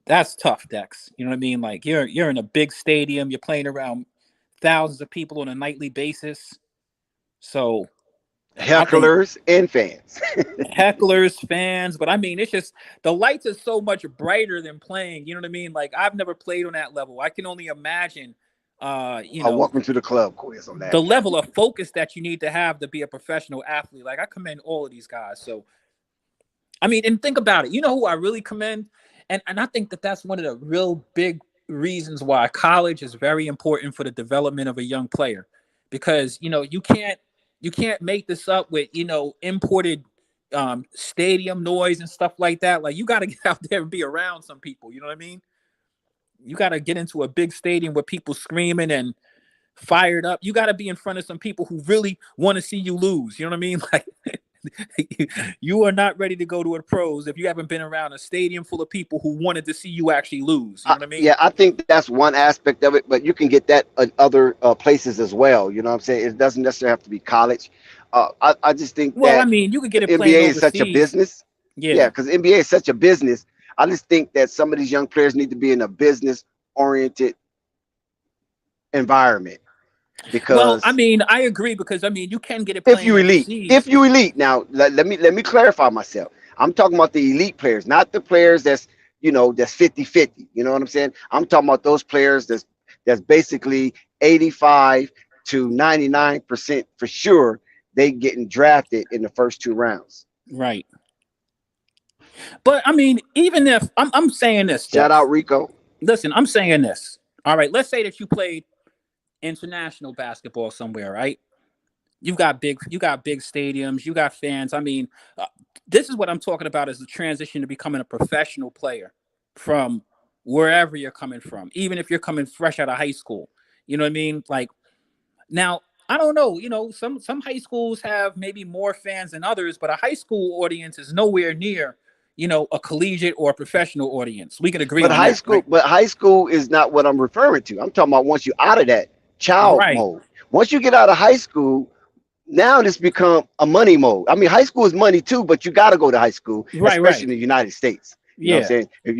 [SPEAKER 11] that's tough, Dex. You know what I mean? Like you're in a big stadium, you're playing around thousands of people on a nightly basis. So
[SPEAKER 4] hecklers and fans.
[SPEAKER 11] Hecklers, fans, but I mean it's just the lights are so much brighter than playing, you know what I mean? Like I've never played on that level. I can only imagine
[SPEAKER 4] welcome to the club, Quiz, on that.
[SPEAKER 11] The level of focus that you need to have be a professional athlete. Like I commend all of these guys. So I mean, and think about it. You know who I really commend? And I think that's one of the real big reasons why college is very important for the development of a young player. Because, you can't make this up with, imported stadium noise and stuff like that. Like you got to get out there and be around some people. You know what I mean? You got to get into a big stadium with people screaming and fired up. You got to be in front of some people who really want to see you lose. You know what I mean? Like you are not ready to go to a pros if you haven't been around a stadium full of people who wanted to see you actually lose. You know what I mean?
[SPEAKER 4] Yeah, I think that's one aspect of it, but you can get that at other places as well. You know what I'm saying? It doesn't necessarily have to be college. I just think
[SPEAKER 11] I mean, you could get it
[SPEAKER 4] NBA
[SPEAKER 11] playing
[SPEAKER 4] is such a business. Yeah, because NBA is such a business. I just think that some of these young players need to be in a business-oriented environment. Because
[SPEAKER 11] I mean, I agree because I mean you can get it playing
[SPEAKER 4] if you elite. Now let me clarify myself. I'm talking about the elite players, not the players that's 50-50. You know what I'm saying? I'm talking about those players that's basically 85 to 99% for sure they getting drafted in the first 2 rounds.
[SPEAKER 11] Right. But I mean, even if I'm saying this,
[SPEAKER 4] shout out Rico.
[SPEAKER 11] Listen, I'm saying this. All right, let's say that you played international basketball somewhere, right? You got big stadiums, you got fans. I mean, this is what I'm talking about is the transition to becoming a professional player from wherever you're coming from, even if you're coming fresh out of high school. You know what I mean? Like now, I don't know. Some high schools have maybe more fans than others, but a high school audience is nowhere near, a collegiate or a professional audience. We could agree
[SPEAKER 4] But
[SPEAKER 11] on that, right?
[SPEAKER 4] high school is not what I'm referring to. I'm talking about once you're out of that child
[SPEAKER 11] Right,
[SPEAKER 4] mode. Once you get out of high school, now this become a money mode. I mean, high school is money too, but you got to go to high school,
[SPEAKER 11] right,
[SPEAKER 4] especially
[SPEAKER 11] right.
[SPEAKER 4] in the United States. You know what I'm
[SPEAKER 11] Yeah,
[SPEAKER 4] saying? If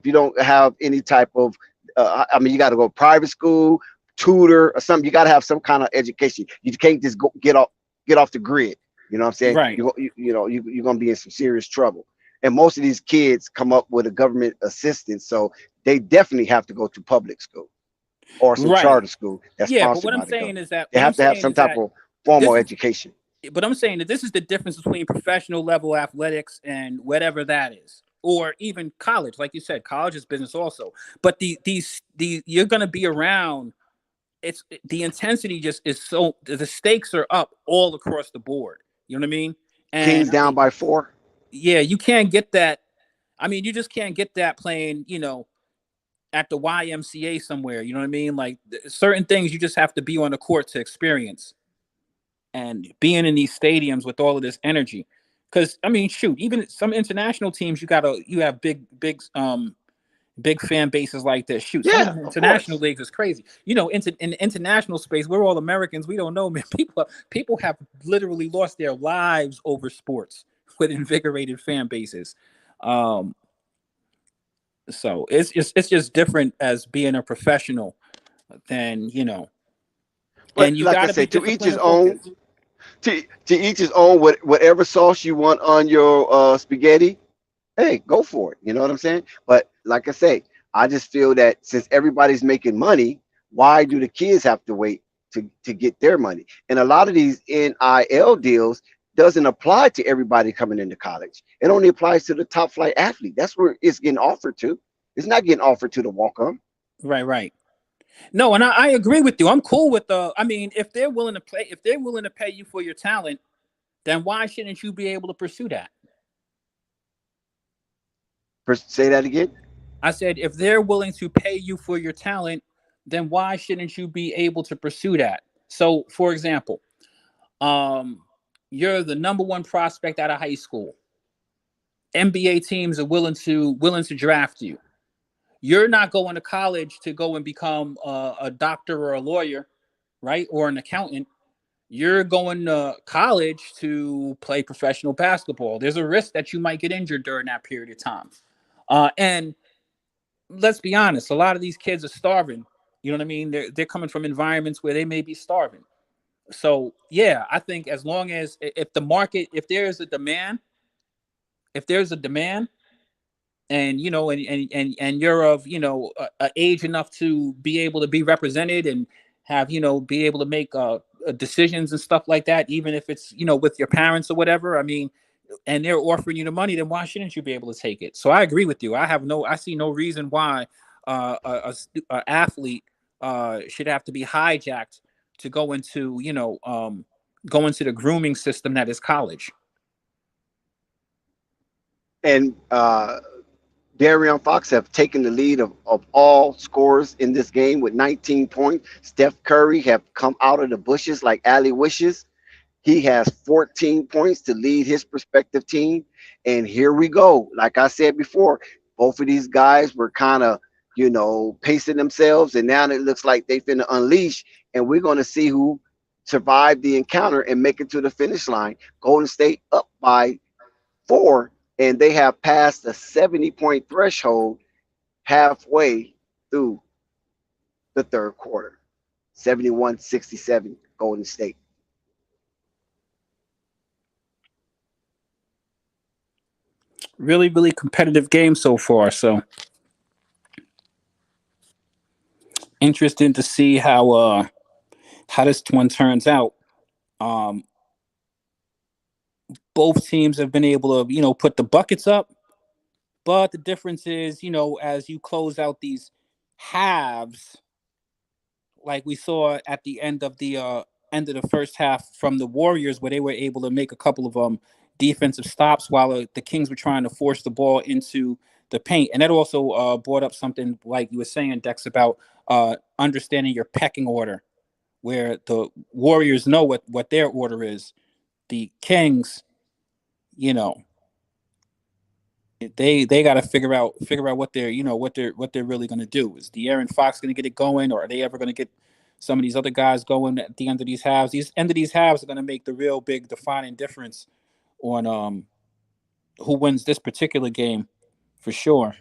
[SPEAKER 4] you don't have any type of, I mean, you got to go private school, tutor or something. You got to have some kind of education. You can't just go get off the grid. You know what I'm saying?
[SPEAKER 11] right,
[SPEAKER 4] You're gonna be in some serious trouble. And most of these kids come up with a government assistance, so they definitely have to go to public school or some
[SPEAKER 11] right.
[SPEAKER 4] charter school that's
[SPEAKER 11] Yeah, but
[SPEAKER 4] sponsored
[SPEAKER 11] what I'm
[SPEAKER 4] by the
[SPEAKER 11] saying is
[SPEAKER 4] government.
[SPEAKER 11] that
[SPEAKER 4] They
[SPEAKER 11] what I'm
[SPEAKER 4] have to have
[SPEAKER 11] saying
[SPEAKER 4] some
[SPEAKER 11] is
[SPEAKER 4] type
[SPEAKER 11] that
[SPEAKER 4] of
[SPEAKER 11] this
[SPEAKER 4] formal
[SPEAKER 11] is
[SPEAKER 4] education.
[SPEAKER 11] but I'm saying that this is the difference between professional level athletics and whatever that is, or even college. Like you said, college is business also. But the you're gonna be around. It's the intensity just is so the stakes are up all across the board. You know what I mean?
[SPEAKER 4] Kings
[SPEAKER 11] And
[SPEAKER 4] down by 4.
[SPEAKER 11] yeah, you can't get that. I mean, you just can't get that playing. At the YMCA somewhere. You know what I mean? Like certain things you just have to be on the court to experience and being in these stadiums with all of this energy. Because I mean, shoot, even some international teams, you have big fan bases like this. Shoot, some of
[SPEAKER 4] Yeah,
[SPEAKER 11] the
[SPEAKER 4] of
[SPEAKER 11] international
[SPEAKER 4] course.
[SPEAKER 11] leagues is crazy. In the international space, we're all Americans. We don't know, man. People have literally lost their lives over sports with invigorated fan bases. Um, so it's just different as being a professional than
[SPEAKER 4] But
[SPEAKER 11] and you
[SPEAKER 4] like
[SPEAKER 11] got
[SPEAKER 4] I
[SPEAKER 11] to be
[SPEAKER 4] say, to each
[SPEAKER 11] disciplined
[SPEAKER 4] his
[SPEAKER 11] and
[SPEAKER 4] own.
[SPEAKER 11] focused.
[SPEAKER 4] To each his own. Whatever sauce you want on your spaghetti, hey, go for it. You know what I'm saying? But like I say, I just feel that since everybody's making money, why do the kids have to wait to get their money? And a lot of these NIL deals doesn't apply to everybody coming into college. It only applies to the top flight athlete. That's where it's getting offered to. It's not getting offered to the walk on.
[SPEAKER 11] Right, right. No, and I agree with you. I'm cool with the. I mean, if they're willing to pay you for your talent, then why shouldn't you be able to pursue that?
[SPEAKER 4] Say that again.
[SPEAKER 11] I said, if they're willing to pay you for your talent, then why shouldn't you be able to pursue that? So, for example, um, you're the number one prospect out of high school. NBA teams are willing to draft you. You're not going to college to go and become a doctor or a lawyer, right, or an accountant. You're going to college to play professional basketball. There's a risk that you might get injured during that period of time. And let's be honest, a lot of these kids are starving. You know what I mean? They're coming from environments where they may be starving. So yeah, I think as long as if the market, if there's a demand, and and you're of age enough to be able to be represented and have be able to make decisions and stuff like that, even if it's with your parents or whatever. I mean, and they're offering you the money, then why shouldn't you be able to take it? So I agree with you. I see no reason why a athlete should have to be hijacked to go into the grooming system that is college.
[SPEAKER 4] And Darion Fox have taken the lead of all scorers in this game with 19 points. Steph Curry have come out of the bushes like Allie wishes. He has 14 points to lead his respective team. And here we go. Like I said before, both of these guys were kind of, pacing themselves. And now it looks like they finna unleash. And we're going to see who survived the encounter and make it to the finish line. Golden State up by 4, and they have passed the 70-point threshold halfway through the third quarter. 71-67 Golden State.
[SPEAKER 11] Really, really competitive game so far. So interesting to see how this one turns out. Um, both teams have been able to put the buckets up, but the difference is as you close out these halves, like we saw at the end of the first half from the Warriors, where they were able to make a couple of defensive stops while the Kings were trying to force the ball into the paint. And that also brought up something like you were saying, Dex, about understanding your pecking order, where the Warriors know what their order is. The Kings, you know, they got to figure out what they're really going to do. Is De'Aaron Fox going to get it going, or are they ever going to get some of these other guys going at the end of these halves? These end of these halves are going to make the real big defining difference on who wins this particular game for sure.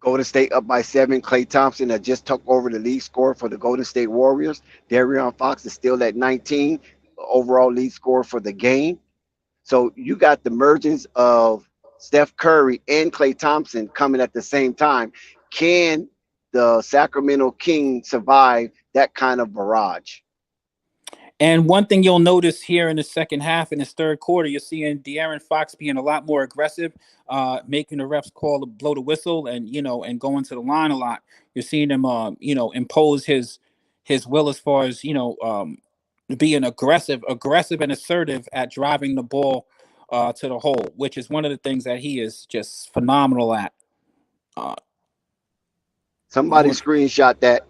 [SPEAKER 4] Golden State up by 7. Klay Thompson has just took over the lead scorer for the Golden State Warriors. De'Aaron Fox is still at 19, overall lead scorer for the game. So you got the mergence of Steph Curry and Klay Thompson coming at the same time. Can the Sacramento Kings survive that kind of barrage?
[SPEAKER 11] And one thing you'll notice here in the second half, in this third quarter, you're seeing De'Aaron Fox being a lot more aggressive, making the refs blow the whistle, and and going to the line a lot. You're seeing him, impose his will as far as being aggressive and assertive at driving the ball to the hole, which is one of the things that he is just phenomenal at.
[SPEAKER 4] Somebody screenshot that.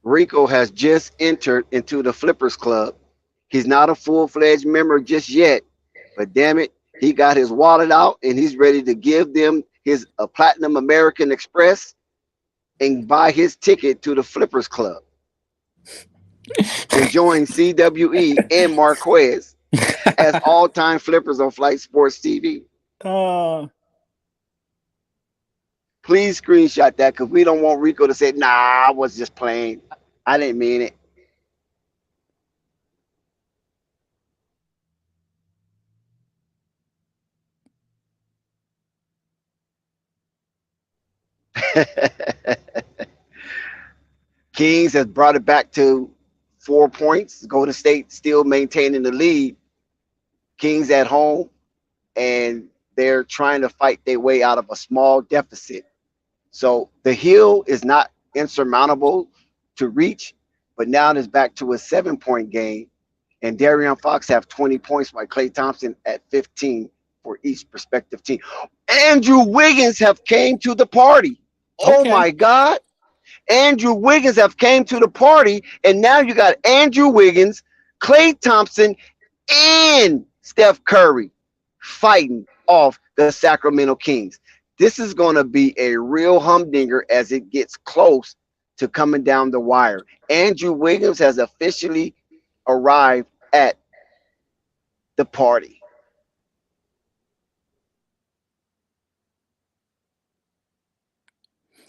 [SPEAKER 4] Rico has just entered into the Flippers Club. He's not a full-fledged member just yet, but damn it, he got his wallet out and he's ready to give them his Platinum American Express and buy his ticket to the Flippers Club and join CWE and Marquez as all-time flippers on Flight Sports TV. Please screenshot that because we don't want Rico to say, nah, I was just playing. I didn't mean it. Kings has brought it back to 4 points. Golden State still maintaining the lead. Kings at home, and they're trying to fight their way out of a small deficit. So the hill is not insurmountable to reach, but now it's back to a 7-point game. And De'Aaron Fox have 20 points, while Klay Thompson at 15 for each respective team. Andrew Wiggins have came to the party. Oh my God. Andrew Wiggins have came to the party, and now you got Andrew Wiggins, Klay Thompson, and Steph Curry fighting off the Sacramento Kings. This is going to be a real humdinger as it gets close to coming down the wire. Andrew Wiggins has officially arrived at the party.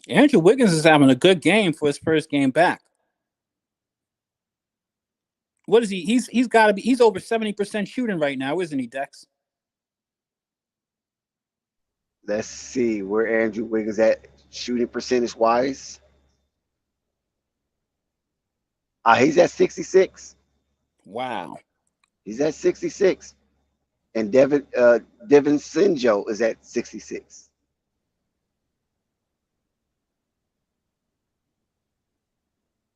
[SPEAKER 11] Andrew Wiggins is having a good game for his first game back. What is he? He's got to be. He's over 70% shooting right now, isn't he, Dex?
[SPEAKER 4] Let's see where Andrew Wiggins at shooting percentage wise. He's at 66.
[SPEAKER 11] Wow.
[SPEAKER 4] He's at 66. And Devin Sinjo is at 66.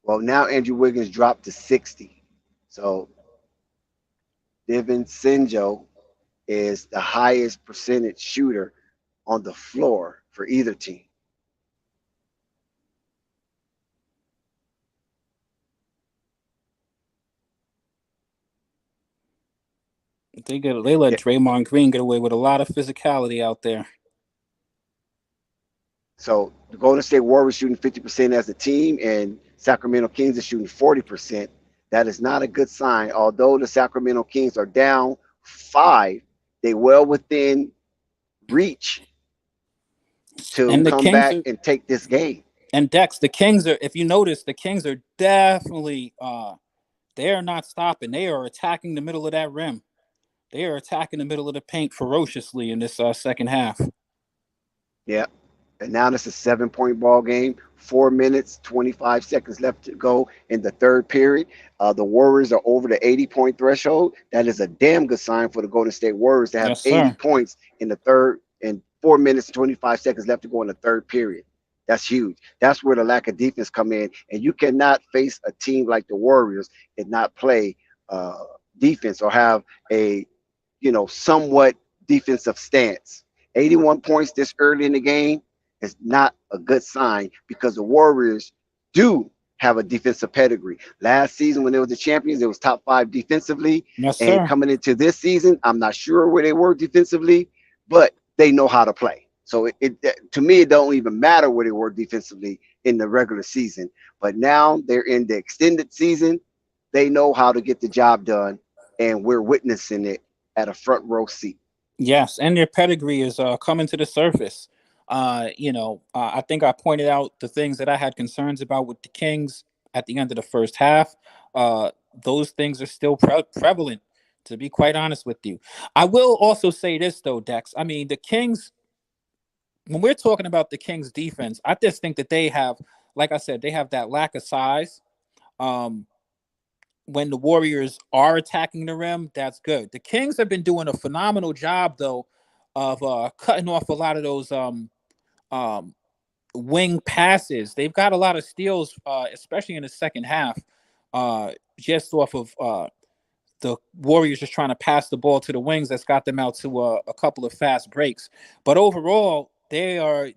[SPEAKER 4] Well, now Andrew Wiggins dropped to 60. So Devin Sinjo is the highest percentage shooter on the floor for either team.
[SPEAKER 11] They let Draymond Green get away with a lot of physicality out there.
[SPEAKER 4] So the Golden State Warriors shooting 50% as a team, and Sacramento Kings is shooting 40%. That is not a good sign. Although the Sacramento Kings are down 5, they well within reach to come back and take this game.
[SPEAKER 11] And Dex, the Kings are, if you notice, the Kings are definitely they are not stopping. They are attacking the middle of that rim. They are attacking the middle of the paint ferociously in this second half.
[SPEAKER 4] Yeah. And now it's a 7-point ball game. 4 minutes, 25 seconds left to go in the third period. The Warriors are over the 80-point threshold. That is a damn good sign for the Golden State Warriors to have 80 points in the third, and 4 minutes and 25 seconds left to go in the third period. That's huge. That's where the lack of defense come in, and you cannot face a team like the Warriors and not play uh, defense or have a somewhat defensive stance. 81 points this early in the game is not a good sign because the Warriors do have a defensive pedigree. Last season, when they were the champions, it was top 5 defensively.
[SPEAKER 11] Yes,
[SPEAKER 4] And
[SPEAKER 11] sir.
[SPEAKER 4] coming into this season, I'm not sure where they were defensively, but they know how to play. So to me, it don't even matter where they were defensively in the regular season. But now they're in the extended season. They know how to get the job done, and we're witnessing it at a front row seat.
[SPEAKER 11] Yes, and their pedigree is coming to the surface. I think I pointed out the things that I had concerns about with the Kings at the end of the first half. Uh, those things are still prevalent, to be quite honest with you. I will also say this though, Dex. I mean, the Kings. When we're talking about the Kings defense, I just think that they have, like I said, they have that lack of size. Um, when the Warriors are attacking the rim, that's good. The Kings have been doing a phenomenal job though of cutting off a lot of those um, wing passes. They've got a lot of steals, especially in the second half, just off of the Warriors just trying to pass the ball to the wings. That's got them out to a couple of fast breaks. But overall, their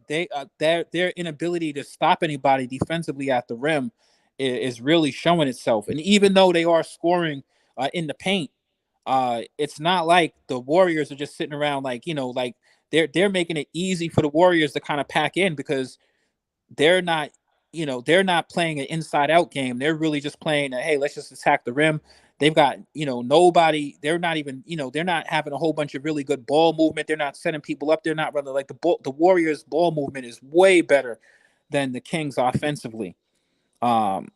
[SPEAKER 11] inability to stop anybody defensively at the rim is really showing itself. And even though they are scoring in the paint, it's not like the Warriors are just sitting around like they're making it easy for the Warriors to kind of pack in because they're not they're not playing an inside out game. They're really just playing hey, let's just attack the rim. They've got nobody. They're not even they're not having a whole bunch of really good ball movement. They're not setting people up. They're not running like the Warriors ball movement is way better than the Kings offensively. um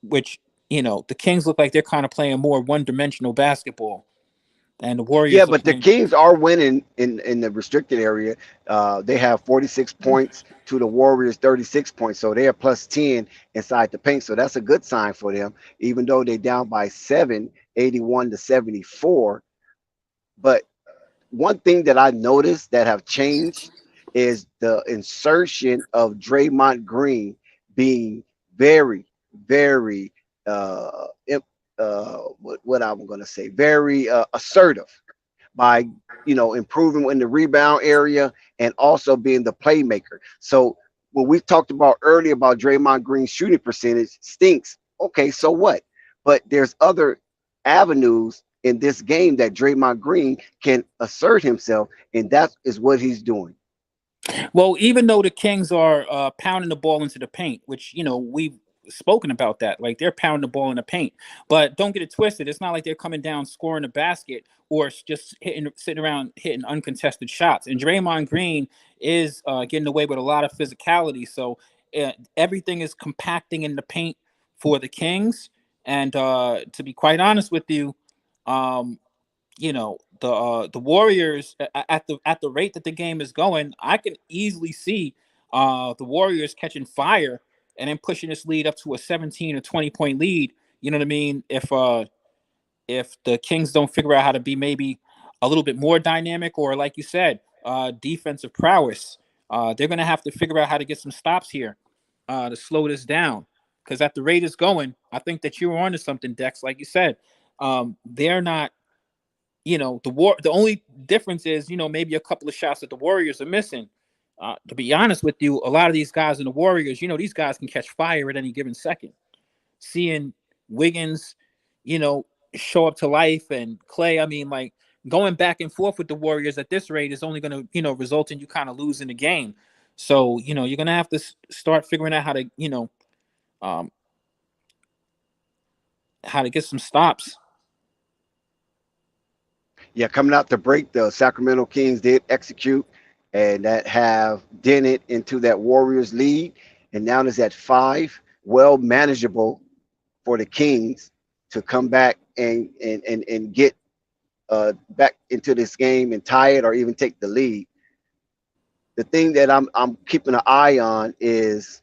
[SPEAKER 11] which the Kings look like they're kind of playing more one-dimensional basketball, and the
[SPEAKER 4] Yeah,
[SPEAKER 11] Warriors are
[SPEAKER 4] but the
[SPEAKER 11] playing.
[SPEAKER 4] Kings are winning in the restricted area. They have 46 points to the Warriors 36 points, so they are plus 10 inside the paint. So that's a good sign for them, even though they're down by 7, 81 to 74. But one thing that I noticed that have changed is the insertion of Draymond Green being very, very what I'm going to say, very assertive by improving in the rebound area and also being the playmaker. So when we talked about earlier about Draymond Green's shooting percentage stinks, okay, so what? But there's other avenues in this game that Draymond Green can assert himself, and that is what he's doing.
[SPEAKER 11] Well, even though the Kings are pounding the ball into the paint, which we've spoken about that, like they're pounding the ball in the paint, but don't get it twisted. It's not like they're coming down scoring a basket or just sitting around hitting uncontested shots. And Draymond Green is getting away with a lot of physicality, so everything is compacting in the paint for the Kings. And to be quite honest with you, um, the Warriors at the rate that the game is going, I can easily see the Warriors catching fire and then pushing this lead up to a 17 or 20 point lead. You know what I mean? If the Kings don't figure out how to be maybe a little bit more dynamic or like you said, defensive prowess, they're gonna have to figure out how to get some stops here to slow this down. Because at the rate it's going, I think that you're onto something, Dex. Like you said, they're not the only difference is maybe a couple of shots that the Warriors are missing. To be honest with you, a lot of these guys in the Warriors, these guys can catch fire at any given second. Seeing Wiggins, you know, show up to life, and Clay, I mean, like going back and forth with the Warriors at this rate is only going to result in you kind of losing the game. So you're going to have to start figuring out um, how to get some stops.
[SPEAKER 4] Yeah, coming out to break, the Sacramento Kings did execute, and that have dented into that Warriors lead, and now it's at 5, well manageable for the Kings to come back and get back into this game and tie it or even take the lead. The thing that I'm keeping an eye on is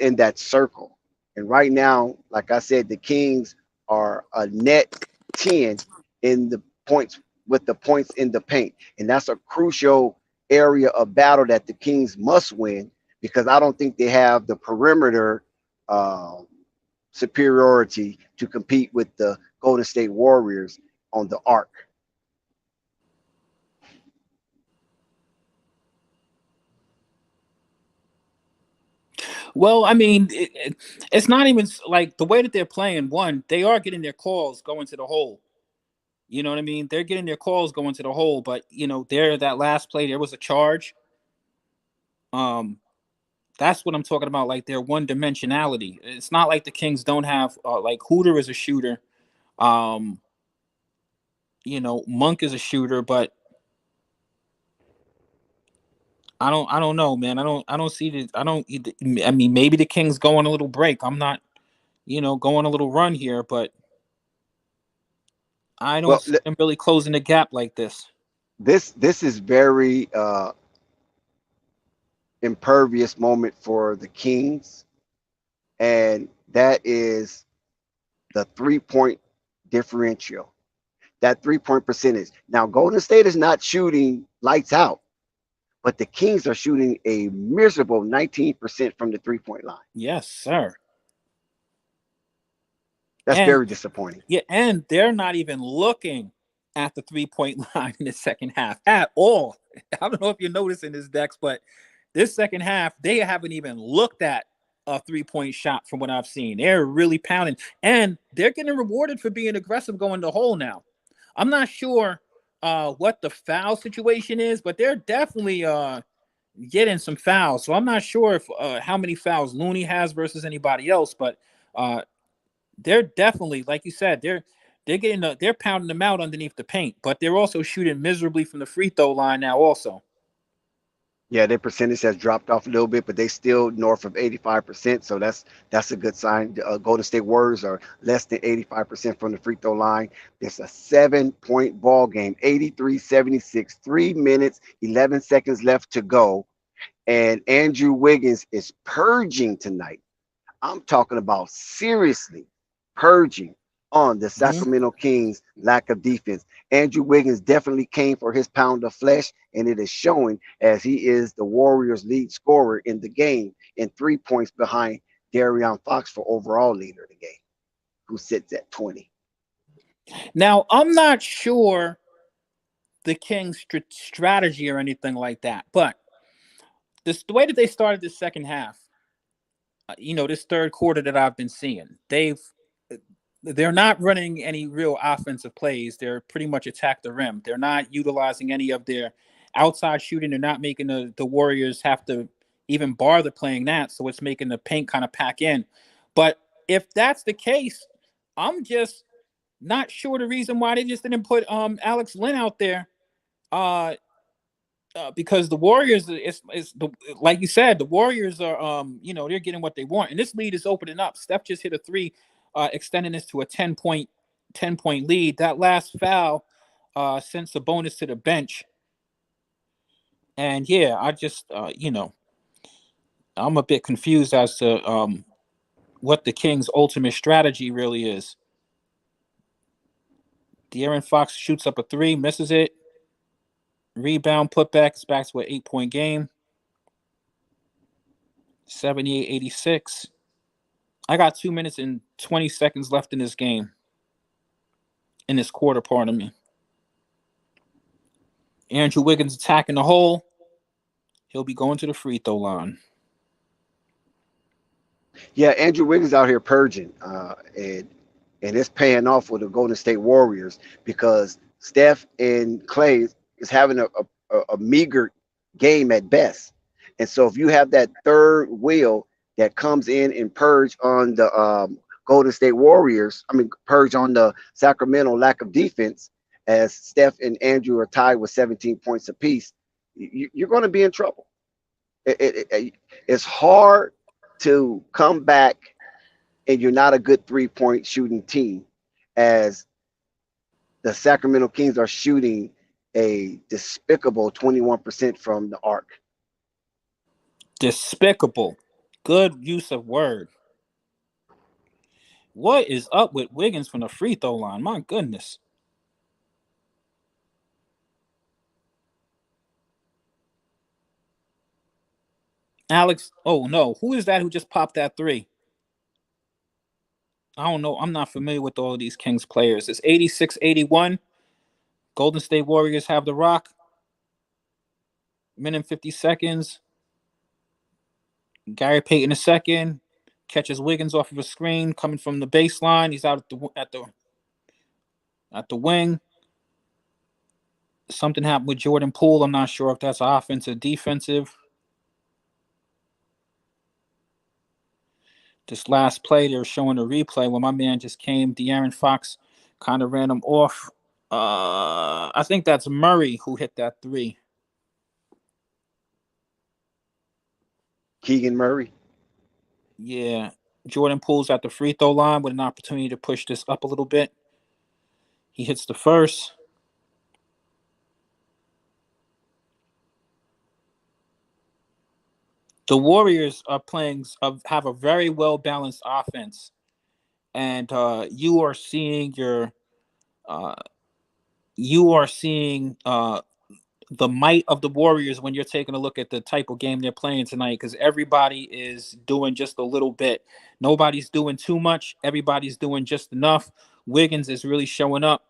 [SPEAKER 4] in that circle, and right now, like I said, the Kings are a net 10 in the points with the points in the paint, and that's a crucial area of battle that the Kings must win because I don't think they have the perimeter uh, superiority to compete with the Golden State Warriors on the arc.
[SPEAKER 11] Well, I mean, it's not even like the way that they're playing. One, they are getting their calls going to the hole. You know what I mean? They're getting their calls going to the hole, but there that last play, there was a charge. That's what I'm talking about. Like their one dimensionality. It's not like the Kings don't have like Hooter is a shooter. Um, Monk is a shooter, but I don't know, man. I don't see the I don't I mean maybe the Kings go on a little break. I'm not, go on a little run here, but I don't
[SPEAKER 4] Well,
[SPEAKER 11] see them really closing the gap like this.
[SPEAKER 4] this is very impervious moment for the Kings, and that is the 3-point differential. That 3-point percentage. Now, Golden State is not shooting lights out, but the Kings are shooting a miserable 19% from the 3-point line.
[SPEAKER 11] Yes, sir.
[SPEAKER 4] That's
[SPEAKER 11] And
[SPEAKER 4] very disappointing.
[SPEAKER 11] yeah, and they're not even looking at the 3-point line in the second half at all. I don't know if you're noticing this, Dex, but this second half, they haven't even looked at a 3-point shot from what I've seen. They're really pounding, and they're getting rewarded for being aggressive going the hole now. I'm not sure what the foul situation is, but they're definitely getting some fouls. So I'm not sure if how many fouls Looney has versus anybody else, but they're definitely, like you said, they're pounding them out underneath the paint, but they're also shooting miserably from the free throw line now also.
[SPEAKER 4] Yeah, their percentage has dropped off a little bit, but they still north of 85%. So that's a good sign. Golden State Warriors are less than 85% from the free throw line. It's a 7-point ball game, 83-76, 3 minutes, 11 seconds left to go. And Andrew Wiggins is purging tonight. I'm talking about seriously purging on the Sacramento Kings' lack of defense. Andrew Wiggins definitely came for his pound of flesh, and it is showing as he is the Warriors' lead scorer in the game and 3 points behind De'Aaron Fox for overall leader of the game, who sits at 20.
[SPEAKER 11] Now, I'm not sure the Kings' strategy or anything like that, but the way that they started the second half, this third quarter that I've been seeing, they're not running any real offensive plays. They're pretty much attack the rim. They're not utilizing any of their outside shooting. They're not making the Warriors have to even bother playing that. So it's making the paint kind of pack in. But if that's the case, I'm just not sure the reason why they just didn't put Alex Lynn out there. Because the Warriors is the like you said, the Warriors are they're getting what they want, and this lead is opening up. Steph just hit a 3, extending this to a 10-point lead. That last foul sent Sabonis to the bench, and yeah, I just I'm a bit confused as to what the Kings' ultimate strategy really is. De'Aaron Fox shoots up a 3, misses it. Rebound, putback, it's back to an 8-point game. 78-86. I got 2 minutes and 20 seconds left in this game. In this quarter, pardon me. Andrew Wiggins attacking the hole. He'll be going to the free throw line.
[SPEAKER 4] Yeah, Andrew Wiggins out here purging, and it's paying off with the Golden State Warriors because Steph and Clay is having a meager game at best. And so if you have that third wheel that comes in and purge on the Golden State Warriors, purge on the Sacramento lack of defense, as Steph and Andrew are tied with 17 points apiece, you're going to be in trouble. It's hard to come back and you're not a good 3-point shooting team, as the Sacramento Kings are shooting a despicable 21% from the arc.
[SPEAKER 11] Despicable. Good use of word. What is up with Wiggins from the free throw line? My goodness. Alex. Oh no, who is that who just popped that three? I don't know. I'm not familiar with all of these Kings players. It's 86-81. Golden State Warriors have the rock. Minute 50 seconds. Gary Payton II catches Wiggins off of a screen coming from the baseline. He's out at the wing. Something happened with Jordan Poole. I'm not sure if that's offensive, defensive. This last play, they were showing a replay when my man just came. De'Aaron Fox kind of ran him off. I think that's Murray who hit that three.
[SPEAKER 4] Keegan Murray.
[SPEAKER 11] Yeah. Jordan Poole's at the free throw line with an opportunity to push this up a little bit. He hits the first. The Warriors are have a very well balanced offense, and you are seeing the might of the Warriors when you're taking a look at the type of game they're playing tonight, because everybody is doing just a little bit. Nobody's doing too much. Everybody's doing just enough. Wiggins is really showing up.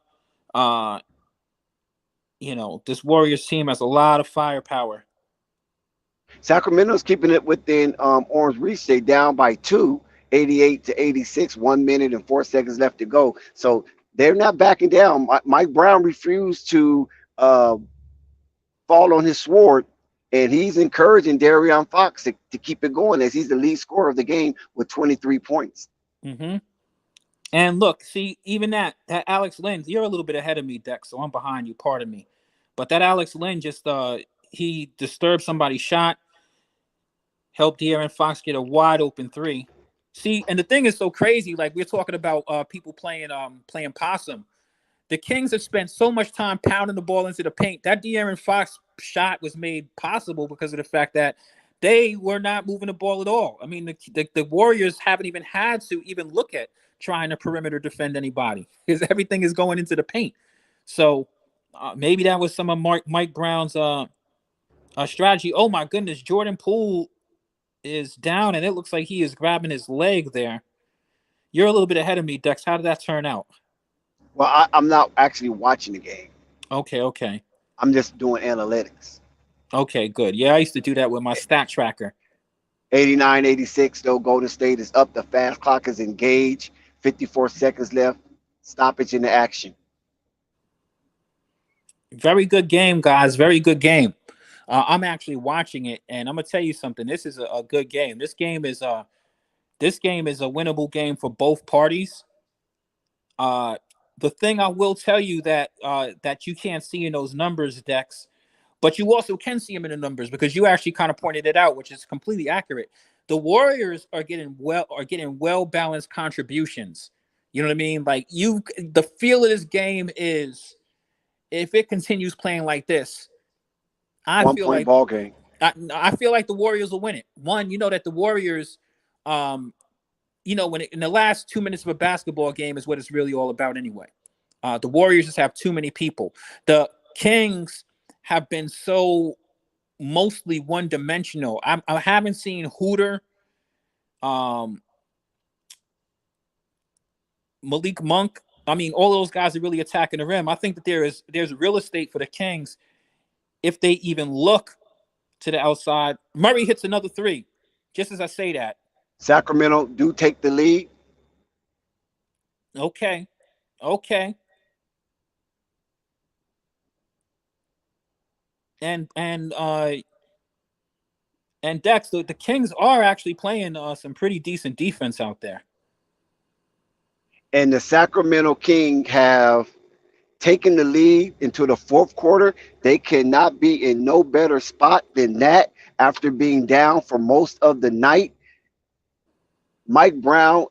[SPEAKER 11] This Warriors team has a lot of firepower.
[SPEAKER 4] Sacramento's keeping it within Orange Reach. They down by 2, 88-86, 1 minute and 4 seconds left to go. So they're not backing down. Mike Brown refused to fall on his sword, and he's encouraging De'Aaron Fox to keep it going, as he's the lead scorer of the game with 23 points.
[SPEAKER 11] Mm-hmm. And look, see, even that Alex Len, you're a little bit ahead of me, Dex, so I'm behind you, pardon me. But that Alex Len just he disturbed somebody's shot, helped De'Aaron Fox get a wide open three. See, and the thing is so crazy, like we're talking about people playing possum. The Kings have spent so much time pounding the ball into the paint. That De'Aaron Fox shot was made possible because of the fact that they were not moving the ball at all. I mean, the Warriors haven't even had to even look at trying to perimeter defend anybody because everything is going into the paint. So maybe that was some of Mike Brown's strategy. Oh my goodness, Jordan Poole is down, and it looks like he is grabbing his leg there. You're a little bit ahead of me, Dex. How did that turn out?
[SPEAKER 4] Well, I'm not actually watching the game.
[SPEAKER 11] Okay.
[SPEAKER 4] I'm just doing analytics.
[SPEAKER 11] Okay, good. Yeah, I used to do that with my stat tracker.
[SPEAKER 4] 89-86, though. Golden State is up. The fast clock is engaged. 54 seconds left. Stoppage in the action.
[SPEAKER 11] Very good game, guys. Very good game. I'm actually watching it, and I'm gonna tell you something. This is a good game. This game is a winnable game for both parties. The thing I will tell you that you can't see in those numbers, Dex, but you also can see them in the numbers because you actually kind of pointed it out, which is completely accurate. The Warriors are getting well balanced contributions. You know what I mean? Like the feel of this game is, if it continues playing like this, I
[SPEAKER 4] 1
[SPEAKER 11] feel
[SPEAKER 4] point
[SPEAKER 11] like
[SPEAKER 4] ball game.
[SPEAKER 11] I feel like the Warriors will win it. One, that the Warriors, when in the last 2 minutes of a basketball game is what it's really all about anyway. The Warriors just have too many people. The Kings have been so mostly one-dimensional. I haven't seen Hooter, Malik Monk. I mean, all those guys are really attacking the rim. I think that there's real estate for the Kings if they even look to the outside. Murray hits another three. Just as I say that.
[SPEAKER 4] Sacramento do take the lead.
[SPEAKER 11] Okay. And Dex, the Kings are actually playing some pretty decent defense out there.
[SPEAKER 4] And the Sacramento Kings have taken the lead into the fourth quarter. They cannot be in no better spot than that after being down for most of the night. Mike Brown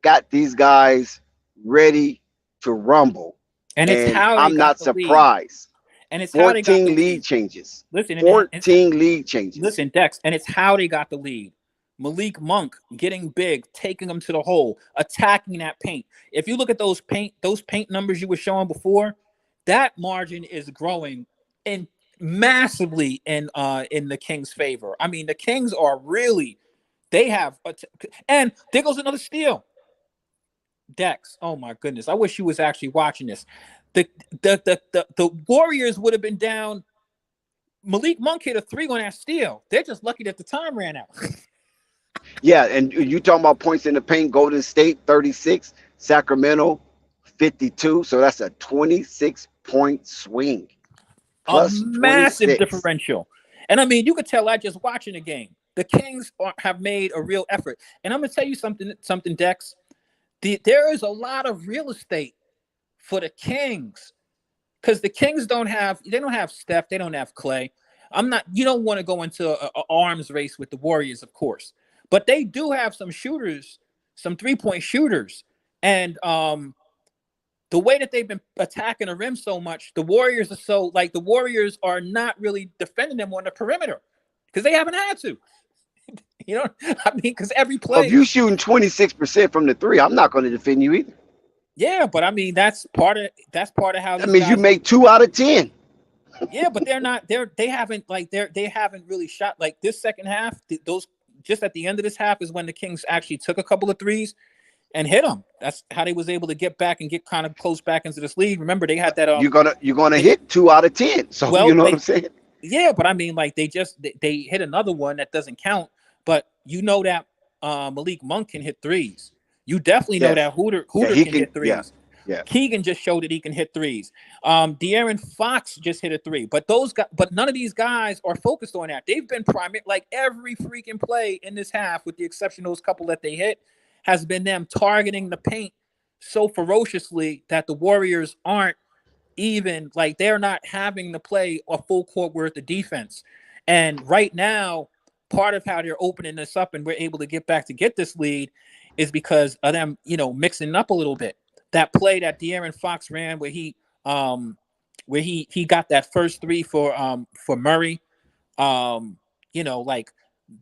[SPEAKER 4] got these guys ready to rumble.
[SPEAKER 11] And it's how
[SPEAKER 4] I'm not surprised.
[SPEAKER 11] And it's how they got the lead.
[SPEAKER 4] lead changes.
[SPEAKER 11] Listen,
[SPEAKER 4] 14 lead changes.
[SPEAKER 11] Listen, Dex, and it's how they got the lead. Malik Monk getting big, taking them to the hole, attacking that paint. If you look at those paint numbers you were showing before, that margin is growing. And massively in the Kings' favor. I mean, the Kings are really they have and there goes another steal. Dex, oh my goodness! I wish you was actually watching this. The Warriors would have been down. Malik Monk hit a 3 on that steal. They're just lucky that the time ran out.
[SPEAKER 4] Yeah, and you talking about points in the paint, Golden State 36, Sacramento 52. So that's a 26-point swing.
[SPEAKER 11] A
[SPEAKER 4] Plus
[SPEAKER 11] massive
[SPEAKER 4] 26.
[SPEAKER 11] differential. And I mean, you could tell that just watching the game. The Kings have made a real effort. And I'm going to tell you something, Dex. There is a lot of real estate for the Kings because the Kings don't have Steph, they don't have Clay. You don't want to go into a arms race with the Warriors, of course, but they do have some shooters, some 3-point shooters, and the way that they've been attacking the rim so much, the Warriors are not really defending them on the perimeter because they haven't had to. You know, I mean, because every
[SPEAKER 4] Well, if
[SPEAKER 11] play.
[SPEAKER 4] you shooting 26% from the three, I'm not going to defend you either.
[SPEAKER 11] Yeah, but I mean that's part of how
[SPEAKER 4] that
[SPEAKER 11] these
[SPEAKER 4] means
[SPEAKER 11] guys
[SPEAKER 4] you make 2 out of 10.
[SPEAKER 11] Yeah, but they haven't really shot like this second half. Those just at the end of this half is when the Kings actually took a couple of threes and hit them. That's how they was able to get back and get kind of close back into this league. Remember, they had that.
[SPEAKER 4] You're gonna hit 2 out of 10. So you know what I'm saying?
[SPEAKER 11] Yeah, but I mean, like they hit another one that doesn't count. But you know that Malik Monk can hit threes. You definitely know that Hooter can hit threes.
[SPEAKER 4] Yeah.
[SPEAKER 11] Keegan just showed that he can hit threes. De'Aaron Fox just hit a 3. But none of these guys are focused on that. They've been like every freaking play in this half, with the exception of those couple that they hit, has been them targeting the paint so ferociously that the Warriors aren't even like they're not having to play a full court worth of defense. And right now, part of how they're opening this up and we're able to get this lead is because of them, mixing up a little bit. That play that De'Aaron Fox ran where he got that first 3 for Murray. Like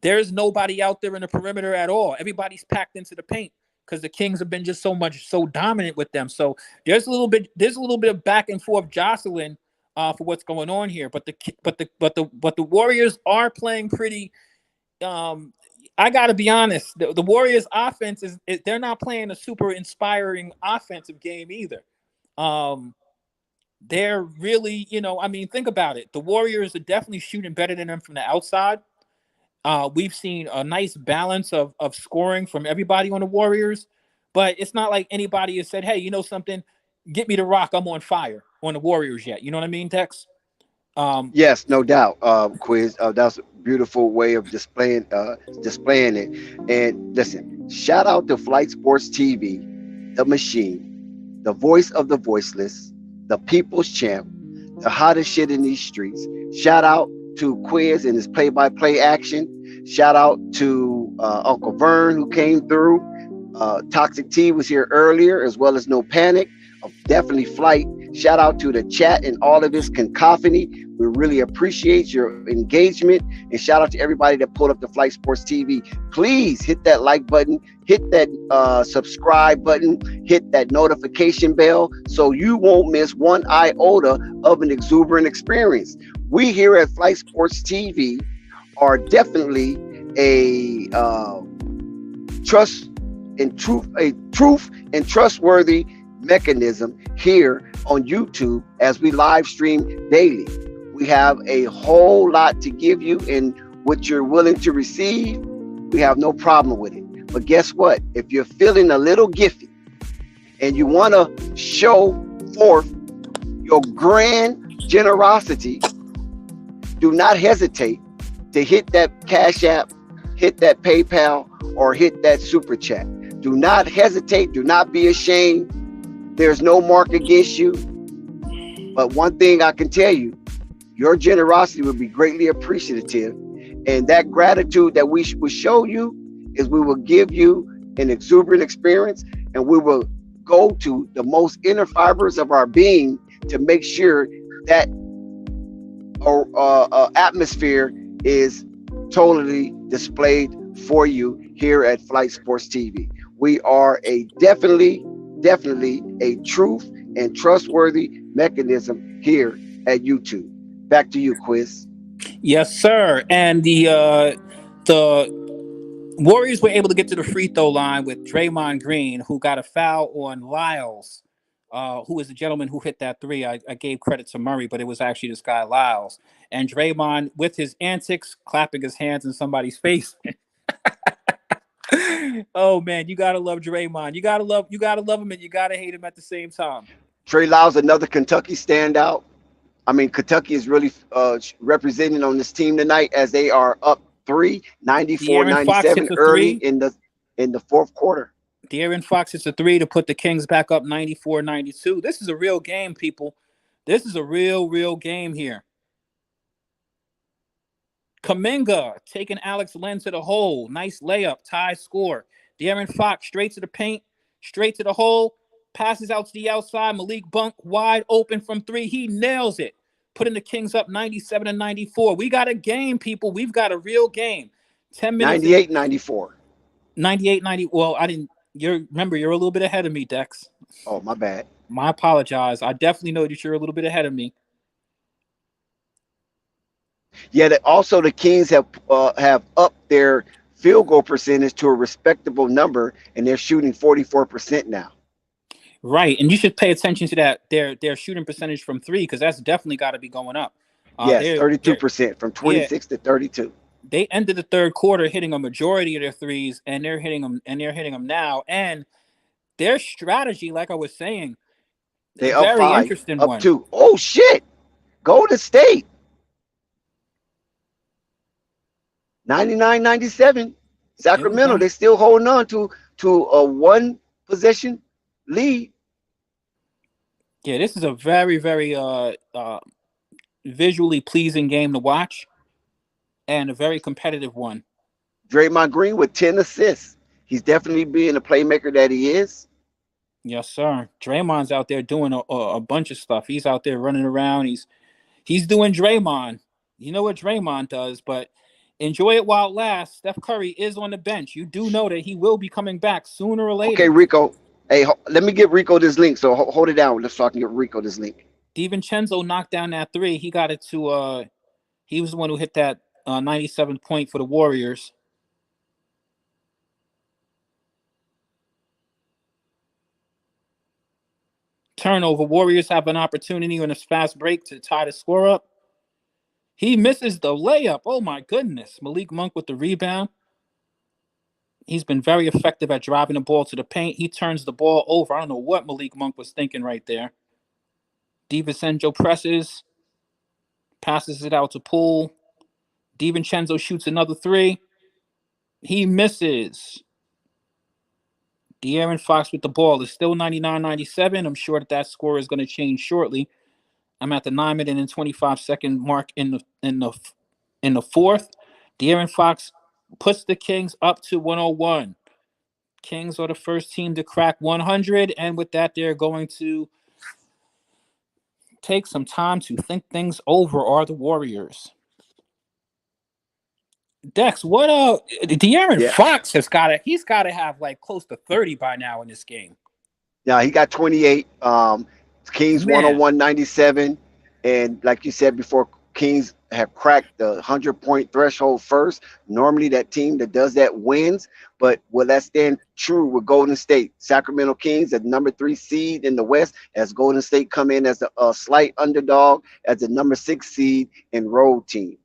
[SPEAKER 11] there's nobody out there in the perimeter at all. Everybody's packed into the paint because the Kings have been just so dominant with them. So there's a little bit of back and forth jostling for what's going on here. But the Warriors are playing pretty. I got to be honest. The Warriors' offense is they're not playing a super inspiring offensive game either. They're really, think about it. The Warriors are definitely shooting better than them from the outside. We've seen a nice balance of scoring from everybody on the Warriors, but it's not like anybody has said, hey, you know something, get me the rock, I'm on fire on the Warriors yet. You know what I mean, Tex?
[SPEAKER 4] Yes, no doubt, Quiz. That's a beautiful way of displaying it. And listen, shout out to Flight Sports TV, the machine, the voice of the voiceless, the people's champ, the hottest shit in these streets. Shout out to Quiz and his play-by-play action. Shout out to Uncle Vern who came through. Toxic T was here earlier, as well as No Panic. Definitely Flight. Shout out to the chat and all of its cacophony. We really appreciate your engagement. And shout out to everybody that pulled up the Flight Sports TV. Please hit that like button, hit that subscribe button, hit that notification bell so you won't miss one iota of an exuberant experience. We here at Flight Sports TV are definitely a truth and trustworthy mechanism here on YouTube as we live stream daily. We have a whole lot to give you, and what you're willing to receive, we have no problem with it. But guess what? If you're feeling a little gifty and you want to show forth your grand generosity, do not hesitate to hit that Cash App, hit that PayPal, or hit that Super Chat. Do not hesitate. Do not be ashamed. There's no mark against you. But one thing I can tell you, your generosity will be greatly appreciative. And that gratitude that we will show you is we will give you an exuberant experience, and we will go to the most inner fibers of our being to make sure that atmosphere is totally displayed for you here at Flight Sports TV. We are definitely a truth and trustworthy mechanism here at YouTube. Back to you, Quiz.
[SPEAKER 11] Yes, sir. And the Warriors were able to get to the free throw line with Draymond Green, who got a foul on Lyles, who was the gentleman who hit that three. I gave credit to Murray, but it was actually this guy Lyles. And Draymond, with his antics, clapping his hands in somebody's face. Oh man, you gotta love Draymond. You gotta love him, and you gotta hate him at the same time.
[SPEAKER 4] Trey Lyles, another Kentucky standout. I mean, Kentucky is really representing on this team tonight as they are up 94-97
[SPEAKER 11] hits a
[SPEAKER 4] early
[SPEAKER 11] three.
[SPEAKER 4] in the fourth quarter.
[SPEAKER 11] De'Aaron Fox hits a three to put the Kings back up 94-92. This is a real game, people. This is a real game here. Kuminga taking Alex Len to the hole. Nice layup, tie score. De'Aaron Fox straight to the paint, straight to the hole. Passes out to the outside. Malik Monk wide open from three. He nails it, putting the Kings up 97-94. We got a game, people. We've got a real game. 10 minutes.
[SPEAKER 4] 98-94.
[SPEAKER 11] 98-90. Well, I didn't. You're a little bit ahead of me, Dex.
[SPEAKER 4] Oh, my bad.
[SPEAKER 11] I apologize. I definitely know that you're a little bit ahead of me.
[SPEAKER 4] Yeah, also the Kings have upped their field goal percentage to a respectable number, and they're shooting 44% now.
[SPEAKER 11] Right, and you should pay attention to that their shooting percentage from three, because that's definitely got to be going up.
[SPEAKER 4] Yes, 32% from 26 to 32.
[SPEAKER 11] They ended the third quarter hitting a majority of their threes, and they're hitting them now. And their strategy, like I was saying,
[SPEAKER 4] they
[SPEAKER 11] very
[SPEAKER 4] up 5,
[SPEAKER 11] interesting
[SPEAKER 4] up
[SPEAKER 11] one.
[SPEAKER 4] 2. Oh shit! Golden State 99-97. Sacramento, they still holding on to a one possession lead.
[SPEAKER 11] Yeah, this is a very visually pleasing game to watch, and a very competitive one.
[SPEAKER 4] Draymond Green with 10 assists. He's definitely being the playmaker that he is.
[SPEAKER 11] Yes, sir. Draymond's out there doing a bunch of stuff. He's out there running around. He's doing Draymond. You know what Draymond does, but enjoy it while it lasts. Steph Curry is on the bench. You do know that he will be coming back sooner or later.
[SPEAKER 4] Okay, Rico. Hey, let me give Rico this link. So hold it down. So I can get Rico this link.
[SPEAKER 11] DiVincenzo knocked down that three. He got it to. He was the one who hit that 97 point for the Warriors. Turnover. Warriors have an opportunity on this fast break to tie the score up. He misses the layup. Oh my goodness. Malik Monk with the rebound. He's been very effective at driving the ball to the paint. He turns the ball over. I don't know what Malik Monk was thinking right there. DiVincenzo presses. Passes it out to Poole. DiVincenzo shoots another three. He misses. De'Aaron Fox with the ball is still 99-97. I'm sure that score is going to change shortly. I'm at the 9-minute and 25-second mark in the fourth. De'Aaron Fox puts the Kings up to 101. Kings are the first team to crack 100, and with that, they're going to take some time to think things over. Are the Warriors? Dex, what De'Aaron Fox he's got to have like close to 30 by now in this game.
[SPEAKER 4] Yeah, he got 28. Kings 101-97, and like you said before, Kings have cracked the 100-point threshold first. Normally, that team that does that wins, but will that stand true with Golden State? Sacramento Kings, at number 3 seed in the West, as Golden State come in as a slight underdog as the number 6 seed and road team.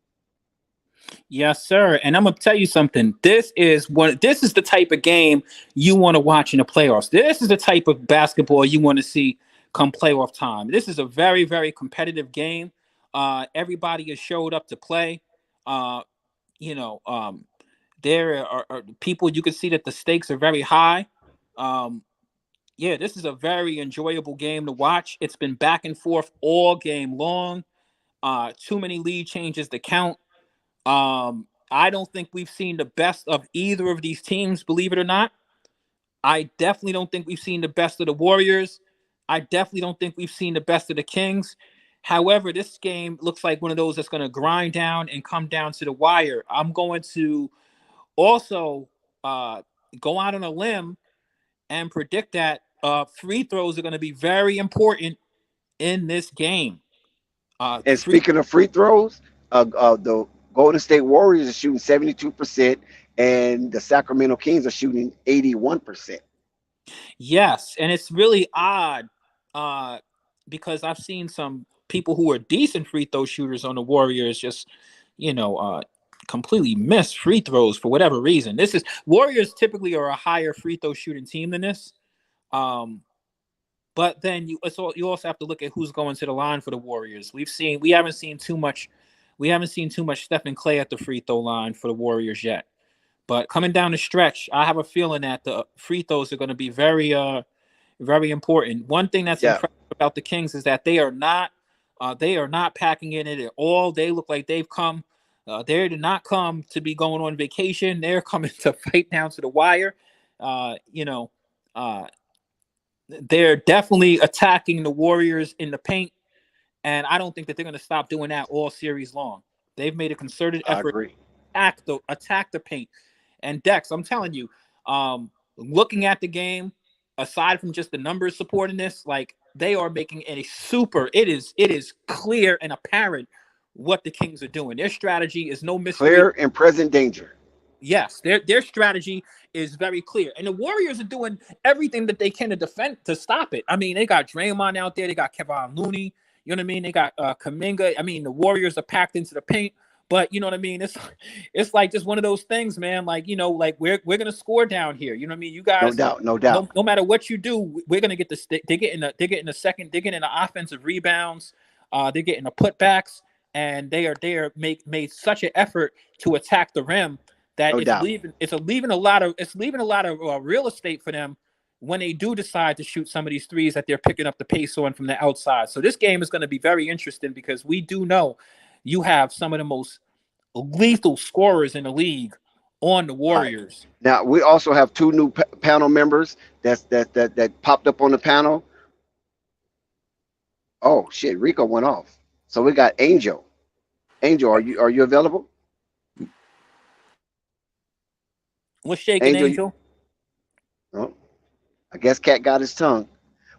[SPEAKER 11] Yes, sir. And I'm gonna tell you something. This is the type of game you want to watch in the playoffs. This is the type of basketball you want to see come playoff time. This is a very, very competitive game. Everybody has showed up to play. There are people, you can see that the stakes are very high. This is a very enjoyable game to watch. It's been back and forth all game long. Too many lead changes to count. I don't think we've seen the best of either of these teams, believe it or not. I definitely don't think we've seen the best of the Warriors. I definitely don't think we've seen the best of the Kings. However, this game looks like one of those that's going to grind down and come down to the wire. I'm going to also go out on a limb and predict that free throws are going to be very important in this game.
[SPEAKER 4] And speaking of free throws, the Golden State Warriors are shooting 72%, and the Sacramento Kings are shooting 81%.
[SPEAKER 11] Yes, and it's really odd because I've seen some people who are decent free throw shooters on the Warriors just, you know, completely miss free throws for whatever reason. This is Warriors typically are a higher free throw shooting team than this. But then you also have to look at who's going to the line for the Warriors. We haven't seen too much Stephen Clay at the free throw line for the Warriors yet. But coming down the stretch, I have a feeling that the free throws are going to be very very important. One thing that's impressive about the Kings is that they are not packing in it at all. They look like they've come. They did not come to be going on vacation. They're coming to fight down to the wire. They're definitely attacking the Warriors in the paint, and I don't think that they're going to stop doing that all series long. They've made a concerted effort to attack the paint. And Dex, I'm telling you, looking at the game, aside from just the numbers supporting this, like they are making it is clear and apparent what the Kings are doing. Their strategy is no mystery.
[SPEAKER 4] Clear and present danger.
[SPEAKER 11] Yes, their strategy is very clear, and the Warriors are doing everything that they can to stop it. I mean, they got Draymond out there, they got Kevon Looney. You know what I mean? They got Kuminga. I mean, the Warriors are packed into the paint. But you know what I mean? It's like just one of those things, man. Like, you know, like we're gonna score down here. You know what I mean? You guys,
[SPEAKER 4] no doubt.
[SPEAKER 11] No matter what you do, we're gonna get the stick. They're getting the offensive rebounds. They're getting the putbacks, and they are made such an effort to attack the rim that it's leaving a lot of real estate for them when they do decide to shoot some of these threes that they're picking up the pace on from the outside. So this game is going to be very interesting because we do know you have some of the most lethal scorers in the league on the Warriors.
[SPEAKER 4] Right. Now we also have two new panel members that popped up on the panel. Oh shit, Rico went off. So we got Angel. Angel, are you available?
[SPEAKER 11] What's shaking, Angel?
[SPEAKER 4] Oh, I guess Cat got his tongue.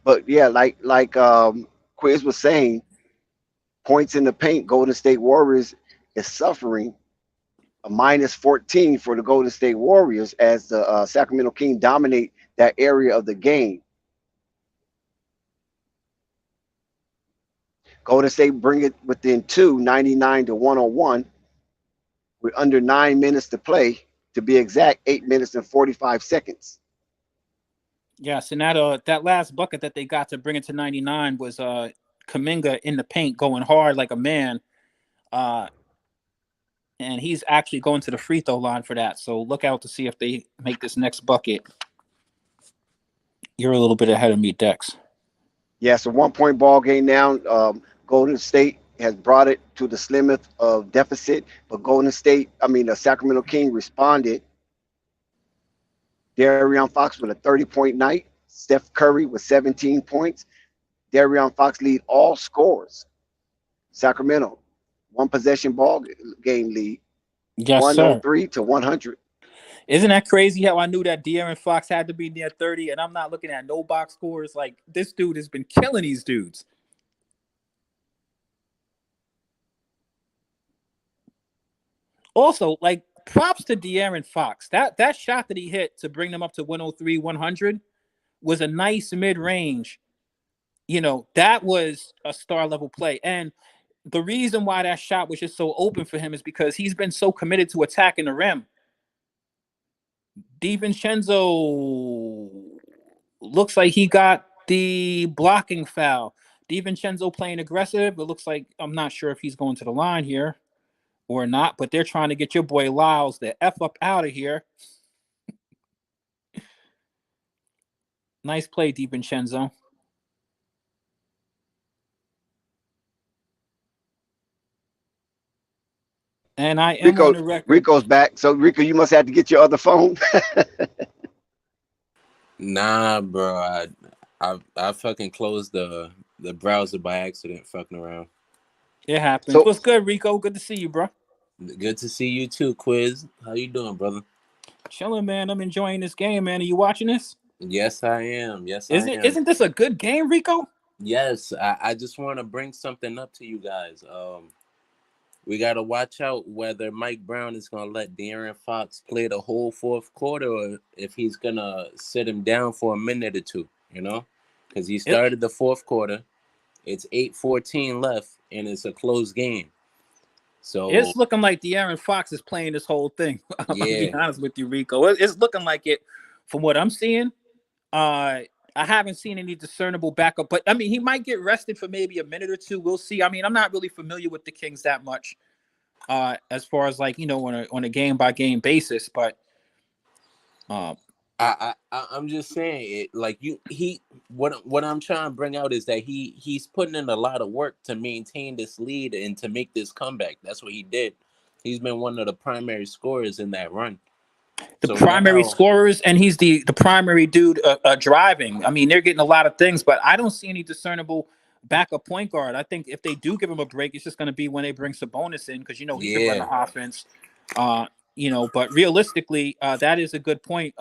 [SPEAKER 4] But yeah, like Quiz was saying, points in the paint, Golden State Warriors is suffering a -14 for the Golden State Warriors as the Sacramento Kings dominate that area of the game. Golden State bring it within 2, 99-101, with under 9 minutes to play. To be exact, 8 minutes and 45 seconds.
[SPEAKER 11] Yes, and that last bucket that they got to bring it to 99 was Kuminga in the paint going hard like a man. And he's actually going to the free throw line for that. So look out to see if they make this next bucket. You're a little bit ahead of me, Dex.
[SPEAKER 4] Yeah, it's a 1-point ball game now. Golden State has brought it to the slimmest of deficit, but the Sacramento Kings responded. De'Aaron Fox with a 30-point night. Steph Curry with 17 points. De'Aaron Fox lead all scorers. Sacramento, 1 possession ball game lead.
[SPEAKER 11] Yes,
[SPEAKER 4] 103 to 100.
[SPEAKER 11] Isn't that crazy how I knew that De'Aaron Fox had to be near 30 and I'm not looking at no box scores? Like, this dude has been killing these dudes. Also, like, props to De'Aaron Fox. That shot that he hit to bring them up to 103, 100 was a nice mid-range. You know, that was a star-level play. And the reason why that shot was just so open for him is because he's been so committed to attacking the rim. DiVincenzo looks like he got the blocking foul. DiVincenzo playing aggressive. It looks like, I'm not sure if he's going to the line here or not, but they're trying to get your boy Lyles the F up out of here. Nice play, DiVincenzo. And I am on the record.
[SPEAKER 4] Rico's back. So Rico, you must have to get your other phone.
[SPEAKER 8] Nah, bro. I fucking closed the browser by accident, fucking around.
[SPEAKER 11] It happens. So, what's good, Rico? Good to see you, bro.
[SPEAKER 8] Good to see you too, Quiz. How you doing, brother?
[SPEAKER 11] Chilling, man. I'm enjoying this game, man. Are you watching this?
[SPEAKER 8] Yes, I am. Yes,
[SPEAKER 11] I am. Isn't this a good game, Rico?
[SPEAKER 8] Yes, I just want to bring something up to you guys. We got to watch out whether Mike Brown is going to let De'Aaron Fox play the whole fourth quarter or if he's going to sit him down for a minute or two, you know? Because he started the fourth quarter. It's 8:14 left, and it's a close game. So,
[SPEAKER 11] It's looking like De'Aaron Fox is playing this whole thing. I'm going to be
[SPEAKER 8] yeah.
[SPEAKER 11] honest with you, Rico. It's looking like it from what I'm seeing. I haven't seen any discernible backup, but I mean, he might get rested for maybe a minute or two. We'll see. I mean, I'm not really familiar with the Kings that much, as far as like, on a game by game basis. But
[SPEAKER 8] I'm just saying it. Like what I'm trying to bring out is that he's putting in a lot of work to maintain this lead and to make this comeback. That's what he did. He's been one of the primary scorers in that run.
[SPEAKER 11] The
[SPEAKER 8] So
[SPEAKER 11] primary
[SPEAKER 8] now,
[SPEAKER 11] scorers, and he's the primary dude driving. I mean, they're getting a lot of things, but I don't see any discernible backup point guard. I think if they do give him a break, it's just going to be when they bring Sabonis in because he can run
[SPEAKER 8] yeah,
[SPEAKER 11] the offense. But realistically, that is a good point,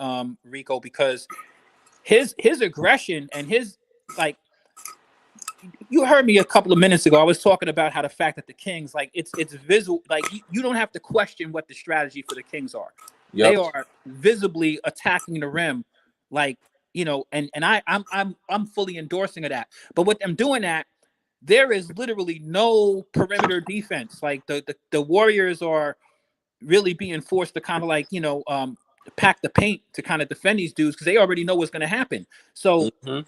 [SPEAKER 11] Rico, because his aggression and his like. You heard me a couple of minutes ago. I was talking about how the fact that the Kings, like, it's visual. Like, you don't have to question what the strategy for the Kings are.
[SPEAKER 8] yep,
[SPEAKER 11] They are visibly attacking the rim, like, and I'm fully endorsing of that. But with them doing that, there is literally no perimeter defense. Like the Warriors are really being forced to kind of like pack the paint to kind of defend these dudes because they already know what's going to happen. So
[SPEAKER 8] hmm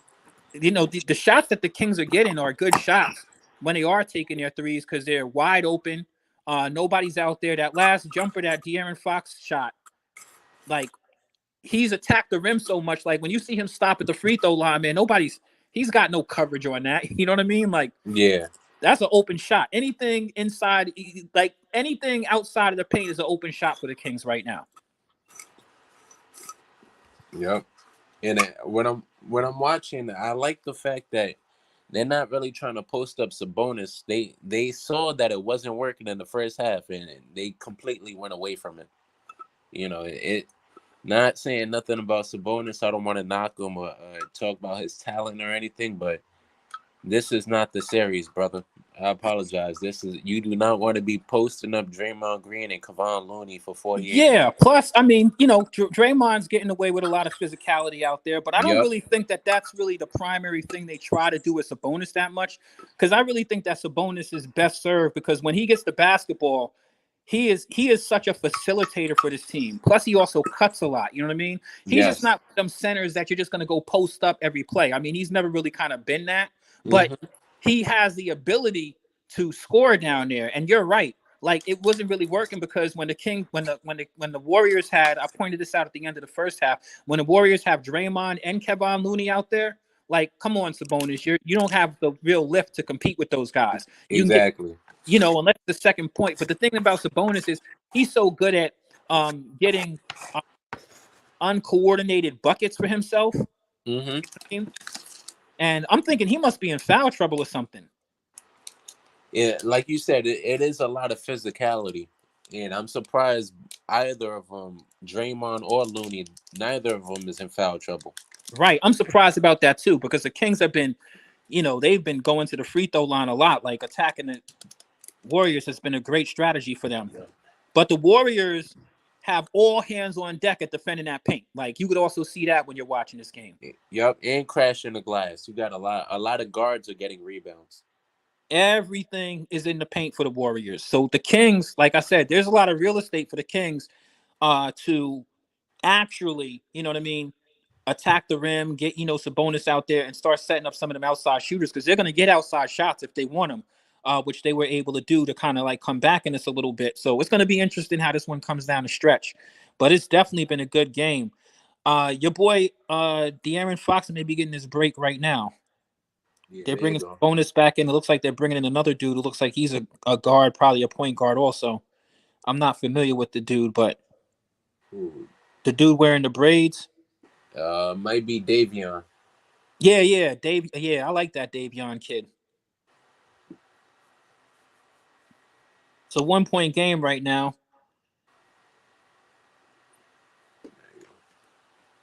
[SPEAKER 11] the shots that the Kings are getting are good shots when they are taking their threes because they're wide open. Nobody's out there. That last jumper that De'Aaron Fox shot, like, he's attacked the rim so much. Like, when you see him stop at the free throw line, man, he's got no coverage on that. You know what I mean? Like,
[SPEAKER 8] yeah,
[SPEAKER 11] that's an open shot. Anything inside, like anything outside of the paint is an open shot for the Kings right now.
[SPEAKER 8] yep. And when I'm watching, I like the fact that they're not really trying to post up Sabonis. They saw that it wasn't working in the first half, and they completely went away from it. It. Not saying nothing about Sabonis. I don't want to knock him or talk about his talent or anything, but this is not the series, brother. I apologize. You do not want to be posting up Draymond Green and Kevon Looney for 48
[SPEAKER 11] Yeah.
[SPEAKER 8] minutes.
[SPEAKER 11] Plus, I mean, Draymond's getting away with a lot of physicality out there, but I don't
[SPEAKER 8] Yep.
[SPEAKER 11] really think that that's really the primary thing they try to do with Sabonis that much, because I really think that Sabonis is best served because when he gets the basketball, he is such a facilitator for this team. Plus, he also cuts a lot. You know what I mean? He's just
[SPEAKER 8] Yes.
[SPEAKER 11] not them centers that you're just going to go post up every play. I mean, he's never really kind of been that, but
[SPEAKER 8] hmm
[SPEAKER 11] he has the ability to score down there. And you're right. Like, it wasn't really working because when the Warriors had, I pointed this out at the end of the first half, when the Warriors have Draymond and Kevon Looney out there, like, come on, Sabonis, you don't have the real lift to compete with those guys. You can get,
[SPEAKER 8] Exactly.
[SPEAKER 11] unless the second point. But the thing about Sabonis is he's so good at getting uncoordinated buckets for himself.
[SPEAKER 8] hmm
[SPEAKER 11] And I'm thinking he must be in foul trouble or something.
[SPEAKER 8] Yeah, like you said, it is a lot of physicality, and I'm surprised either of them, Draymond or Looney, neither of them is in foul trouble.
[SPEAKER 11] Right. I'm surprised about that too, because the Kings have been, they've been going to the free throw line a lot. Like, attacking the Warriors has been a great strategy for them. But the Warriors have all hands on deck at defending that paint. Like, you could also see that when you're watching this game.
[SPEAKER 8] Yep, and crashing the glass. You got a lot of guards are getting rebounds.
[SPEAKER 11] Everything is in the paint for the Warriors. So the Kings, like I said, there's a lot of real estate for the Kings to actually, you know what I mean, attack the rim, get, Sabonis out there and start setting up some of them outside shooters because they're going to get outside shots if they want them, which they were able to do to kind of like come back in this a little bit. So it's going to be interesting how this one comes down the stretch. But it's definitely been a good game. Your boy De'Aaron Fox may be getting his break right now.
[SPEAKER 8] Yeah,
[SPEAKER 11] They're
[SPEAKER 8] there you
[SPEAKER 11] bringing
[SPEAKER 8] go.
[SPEAKER 11] bonus back in. It looks like they're bringing in another dude who looks like he's a guard, probably a point guard also. I'm not familiar with the dude, but
[SPEAKER 8] Ooh.
[SPEAKER 11] the dude wearing the braids.
[SPEAKER 8] Might be Davion.
[SPEAKER 11] Yeah, Dave. Yeah, I like that Davion kid. It's a 1-point game right now.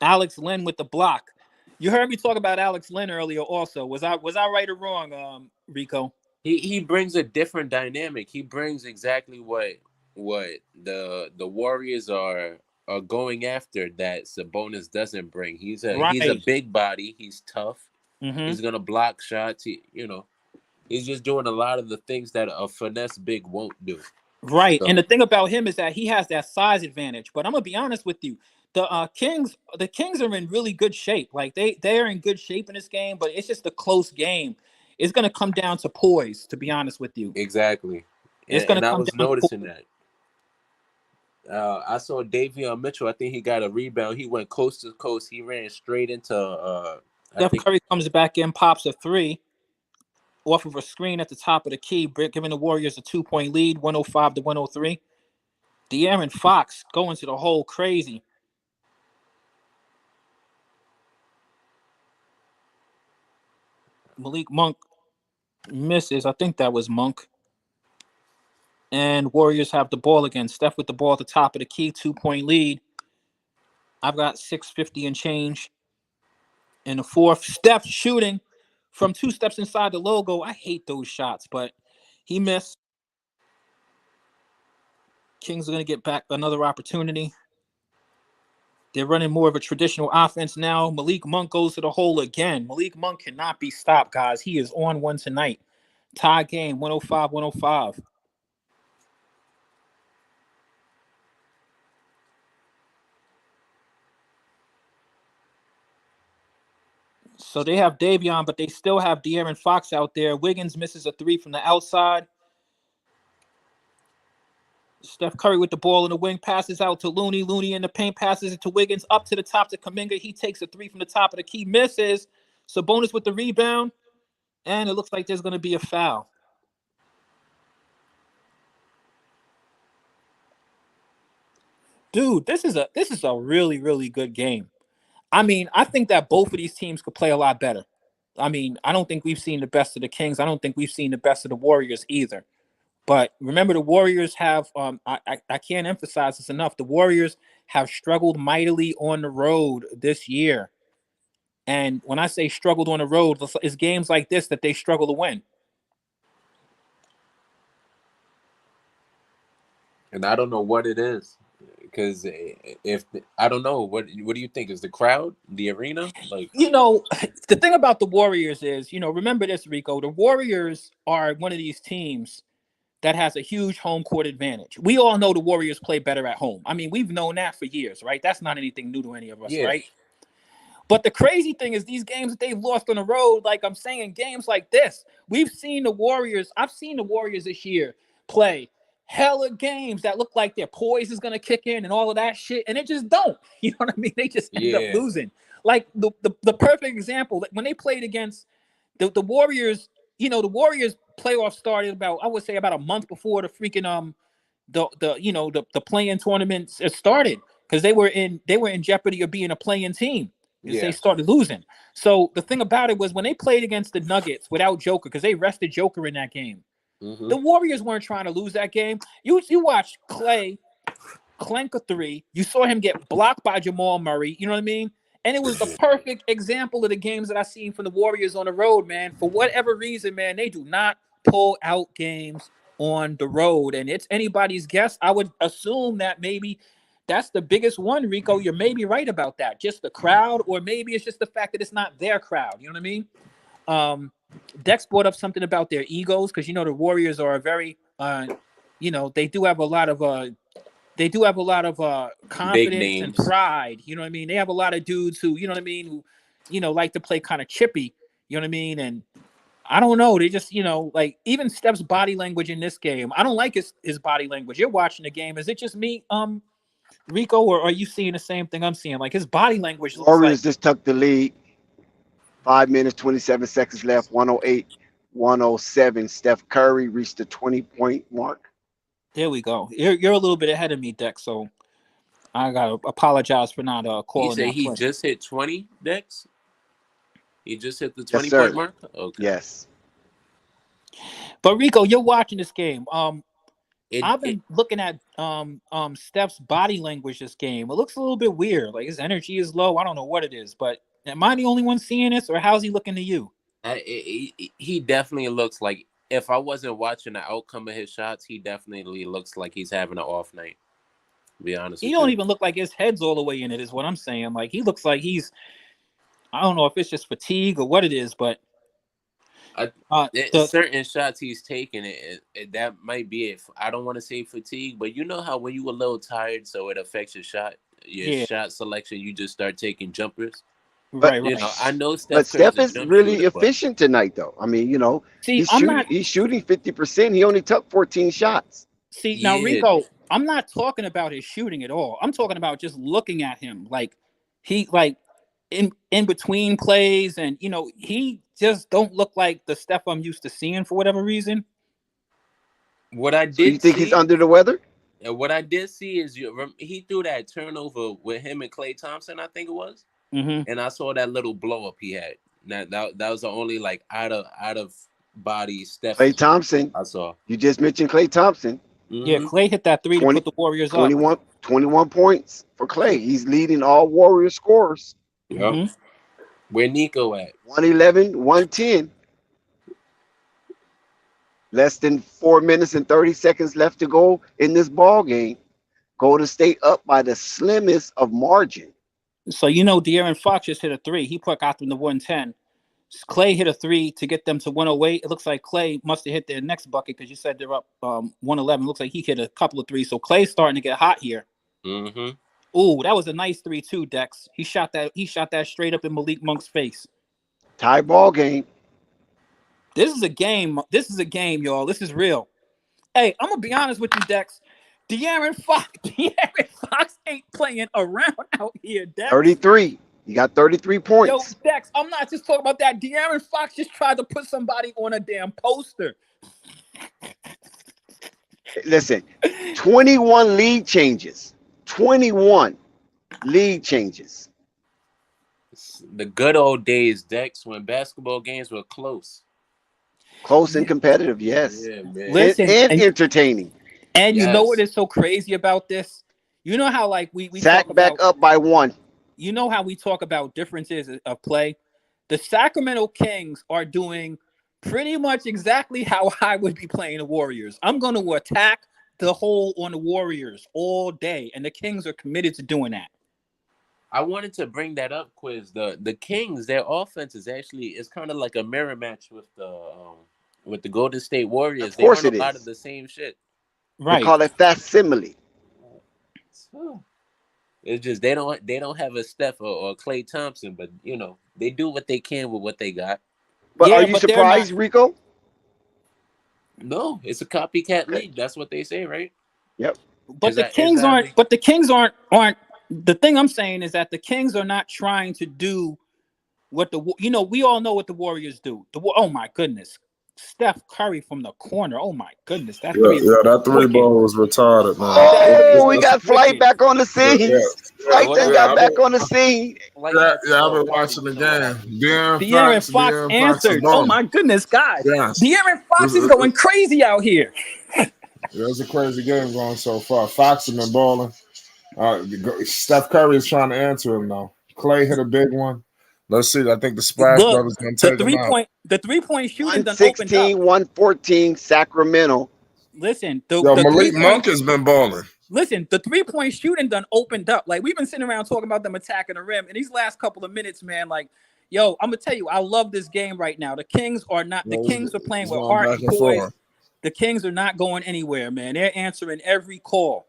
[SPEAKER 11] Alex Len with the block. You heard me talk about Alex Lynn earlier. Also, was I right or wrong, Rico?
[SPEAKER 8] He brings a different dynamic. He brings exactly what the Warriors are going after that Sabonis doesn't bring. He's a
[SPEAKER 11] Right.
[SPEAKER 8] big body. He's tough.
[SPEAKER 11] Mm-hmm.
[SPEAKER 8] He's gonna block shots. He's just doing a lot of the things that a finesse big won't do.
[SPEAKER 11] Right. And
[SPEAKER 8] So
[SPEAKER 11] the thing about him is that he has that size advantage. But I'm gonna be honest with you. The Kings are in really good shape. Like they're in good shape in this game, but it's just a close game. It's gonna come down to poise, to be honest with you.
[SPEAKER 8] exactly,
[SPEAKER 11] It's gonna
[SPEAKER 8] and I
[SPEAKER 11] come
[SPEAKER 8] was
[SPEAKER 11] down to
[SPEAKER 8] noticing
[SPEAKER 11] poise.
[SPEAKER 8] that. I saw Davion Mitchell. I think he got a rebound. He went coast to coast. He ran straight into. I
[SPEAKER 11] Steph
[SPEAKER 8] think
[SPEAKER 11] Curry comes back in, pops a three off of a screen at the top of the key, giving the Warriors a 2-point lead, 105 to 103. De'Aaron Fox going to the hole crazy. Malik Monk misses. I think that was Monk. And Warriors have the ball again. Steph with the ball at the top of the key, 2-point lead. I've got 6:50 and change in the fourth. Steph shooting from 2 steps inside the logo. I hate those shots, but he missed. Kings are going to get back another opportunity. They're running more of a traditional offense now. Malik Monk goes to the hole again. Malik Monk cannot be stopped, guys. He is on one tonight. Tie game, 105-105. So they have Davion, but they still have De'Aaron Fox out there. Wiggins misses a three from the outside. Steph Curry with the ball in the wing, passes out to Looney. Looney in the paint, passes it to Wiggins, up to the top to Kuminga. He takes a three from the top of the key, misses. Sabonis with the rebound, and it looks like there's going to be a foul. Dude, this is a really, really good game. I mean, I think that both of these teams could play a lot better. I mean, I don't think we've seen the best of the Kings. I don't think we've seen the best of the Warriors either. But remember, the Warriors have I can't emphasize this enough. The Warriors have struggled mightily on the road this year. And when I say struggled on the road, it's games like this that they struggle to win.
[SPEAKER 8] and I don't know what it is because if I don't know what do you think is the crowd, the arena, like
[SPEAKER 11] The thing about the Warriors is, remember this, Rico. The Warriors are one of these teams that has a huge home court advantage. We all know the Warriors play better at home. I mean, we've known that for years, right? That's not anything new to any of us,
[SPEAKER 8] yeah,
[SPEAKER 11] right? But the crazy thing is these games that they've lost on the road, like I'm saying, games like this, we've seen the Warriors. I've seen the Warriors this year play hella games that look like their poise is going to kick in and all of that shit, and it just don't. You know what I mean? They just end up
[SPEAKER 8] yeah,
[SPEAKER 11] losing. Like the perfect example, when they played against the Warriors, the Warriors playoff started about, I would say, about a month before the freaking the play-in tournament started, because they were in jeopardy of being a play-in team because they
[SPEAKER 8] yeah.
[SPEAKER 11] started losing. So the thing about it was when they played against the Nuggets without Joker, because they rested Joker in that game,
[SPEAKER 8] Mm-hmm.
[SPEAKER 11] the Warriors weren't trying to lose that game. You watch Clay clank a three. You saw him get blocked by Jamal Murray. You know what I mean? And it was the perfect example of the games that I seen from the Warriors on the road, man. For whatever reason, man, they do not pull out games on the road. And it's anybody's guess. I would assume that maybe that's the biggest one, Rico. You're maybe right about that. Just the crowd, or maybe it's just the fact that it's not their crowd. You know what I mean? Dex brought up something about their egos, because the Warriors are a very they do have a lot of
[SPEAKER 8] Big
[SPEAKER 11] confidence and
[SPEAKER 8] names.
[SPEAKER 11] pride. You know what I mean? They have a lot of dudes who, you know what I mean, who, like to play kind of chippy. You know what I mean? And I don't know. They just, like even Steph's body language in this game. I don't like his body language. You're watching the game. Is it just me, Rico, or are you seeing the same thing I'm seeing? Like his body language looks like.
[SPEAKER 4] Warriors just took the lead. 5 minutes, 27 seconds left. 108, 107. Steph Curry reached the 20-point mark.
[SPEAKER 11] There we go. You're a little bit ahead of me, Dex. So I gotta apologize for not
[SPEAKER 8] He
[SPEAKER 11] calling
[SPEAKER 8] said
[SPEAKER 11] that
[SPEAKER 8] he
[SPEAKER 11] play.
[SPEAKER 8] just hit 20 Dex. He just hit the
[SPEAKER 4] Yes,
[SPEAKER 8] 20-point
[SPEAKER 4] sir.
[SPEAKER 8] mark. Okay.
[SPEAKER 4] Yes.
[SPEAKER 11] But Rico, you're watching this game. I've
[SPEAKER 8] It
[SPEAKER 11] been looking at Steph's body language this game. It looks a little bit weird. Like his energy is low. I don't know what it is, but Am I the only one seeing this, or how's he looking to you?
[SPEAKER 8] He definitely looks like, if I wasn't watching the outcome of his shots, he definitely looks like he's having an off night. To be honest
[SPEAKER 11] He
[SPEAKER 8] with
[SPEAKER 11] don't
[SPEAKER 8] you.
[SPEAKER 11] even look like his head's all the way in it, is what I'm saying. Like, he looks like he's, I don't know if it's just fatigue or what it is, but
[SPEAKER 8] certain shots he's taking, that might be it. I don't want to say fatigue, but you know how when you a little tired, so it affects your shot selection. You just start taking jumpers.
[SPEAKER 4] But
[SPEAKER 11] right.
[SPEAKER 8] I know
[SPEAKER 4] but
[SPEAKER 8] Steph Curry's
[SPEAKER 4] Steph
[SPEAKER 8] a
[SPEAKER 4] is
[SPEAKER 8] jump
[SPEAKER 4] really
[SPEAKER 8] shooter, but
[SPEAKER 4] efficient tonight, though. I mean,
[SPEAKER 11] See, I'm not.
[SPEAKER 4] he's shooting 50%. He only took 14 shots.
[SPEAKER 11] See, now
[SPEAKER 8] yeah,
[SPEAKER 11] Rico, I'm not talking about his shooting at all. I'm talking about just looking at him, like he like in between plays, and he just don't look like the Steph I'm used to seeing for whatever reason.
[SPEAKER 8] what I
[SPEAKER 4] So you
[SPEAKER 8] did
[SPEAKER 4] think he's
[SPEAKER 8] see.
[SPEAKER 4] under the weather?
[SPEAKER 8] And what I did see is he threw that turnover with him and Klay Thompson, I think it was, and I saw that little blow up he had. That was the only like out of body Steph
[SPEAKER 4] Klay Thompson.
[SPEAKER 8] I saw.
[SPEAKER 4] You just mentioned Klay Thompson.
[SPEAKER 11] Yeah, Klay hit that 3 to put the Warriors
[SPEAKER 4] 21 points for Klay. He's leading all Warrior scorers.
[SPEAKER 8] Yep. Where Nico at?
[SPEAKER 4] 111, 110. Less than 4 minutes and 30 seconds left to go in this ball game. Golden State up by the slimmest of margin.
[SPEAKER 11] So De'Aaron Fox just hit a 3. He got them to 110. Klay hit a 3 to get them to 108. It looks like Klay must have hit their next bucket because you said they're up 111. Looks like he hit a couple of threes. So Klay's starting to get hot here. Ooh, that was a nice 3 too, Dex. He shot that straight up in Malik Monk's face.
[SPEAKER 4] Tie ball game.
[SPEAKER 11] This is a game. This is a game, y'all. This is real. Hey, I'm gonna be honest with you, Dex. De'Aaron Fox ain't playing around out here, Dex.
[SPEAKER 4] 33. You got 33 points.
[SPEAKER 11] Yo, Dex, I'm not just talking about that. De'Aaron Fox just tried to put somebody on a damn poster.
[SPEAKER 4] Listen, 21 lead changes. 21 lead changes.
[SPEAKER 8] The good old days, Dex, when basketball games were close.
[SPEAKER 4] Close and competitive, yes.
[SPEAKER 8] Yeah, man.
[SPEAKER 11] Listen,
[SPEAKER 4] and entertaining.
[SPEAKER 11] And you know what is so crazy about this? You know how like we
[SPEAKER 4] Zach
[SPEAKER 11] talk
[SPEAKER 4] back
[SPEAKER 11] about,
[SPEAKER 4] up by 1.
[SPEAKER 11] You know how we talk about differences of play? The Sacramento Kings are doing pretty much exactly how I would be playing the Warriors. I'm going to attack the hole on the Warriors all day, and the Kings are committed to doing that.
[SPEAKER 8] I wanted to bring that up, Quiz. The Kings, their offense is kind of like a mirror match with the Golden State Warriors.
[SPEAKER 4] Of course
[SPEAKER 8] they run
[SPEAKER 4] it
[SPEAKER 8] a lot
[SPEAKER 4] is.
[SPEAKER 8] of the same shit.
[SPEAKER 11] Right.
[SPEAKER 4] They call it facsimile.
[SPEAKER 8] It's just they don't have a Steph or Klay Thompson, but they do what they can with what they got.
[SPEAKER 4] But are you surprised, Rico?
[SPEAKER 8] No, it's a copycat league. That's what they say, right?
[SPEAKER 4] Yep.
[SPEAKER 11] But the Kings aren't. But the Kings aren't. The thing I'm saying is that the Kings are not trying to do what we all know what the Warriors do. Oh my goodness, Steph Curry from the corner. Oh my goodness, that
[SPEAKER 2] three ball was retarded, man.
[SPEAKER 4] Oh, we got Flight back on the scene. Flight then got back on the scene.
[SPEAKER 2] I've been watching the game.
[SPEAKER 11] De'Aaron Fox answered. Oh my goodness, guys.
[SPEAKER 2] Yes.
[SPEAKER 11] De'Aaron Fox is going crazy out here.
[SPEAKER 2] There's a crazy game going so far. Fox has been balling. Steph Curry is trying to answer him now. Klay hit a big one. Let's see. I think the Splash Brothers going to take him out.
[SPEAKER 11] The 3-point shooting done
[SPEAKER 4] 116, 114, Sacramento.
[SPEAKER 11] Listen,
[SPEAKER 2] Malik Monk has been balling.
[SPEAKER 11] Listen, the 3-point shooting done opened up. Like, we've been sitting around talking about them attacking the rim. In these last couple of minutes, man, like, yo, I'm going to tell you, I love this game right now. The Kings are playing with heart and poise. The Kings are not going anywhere, man. They're answering every call.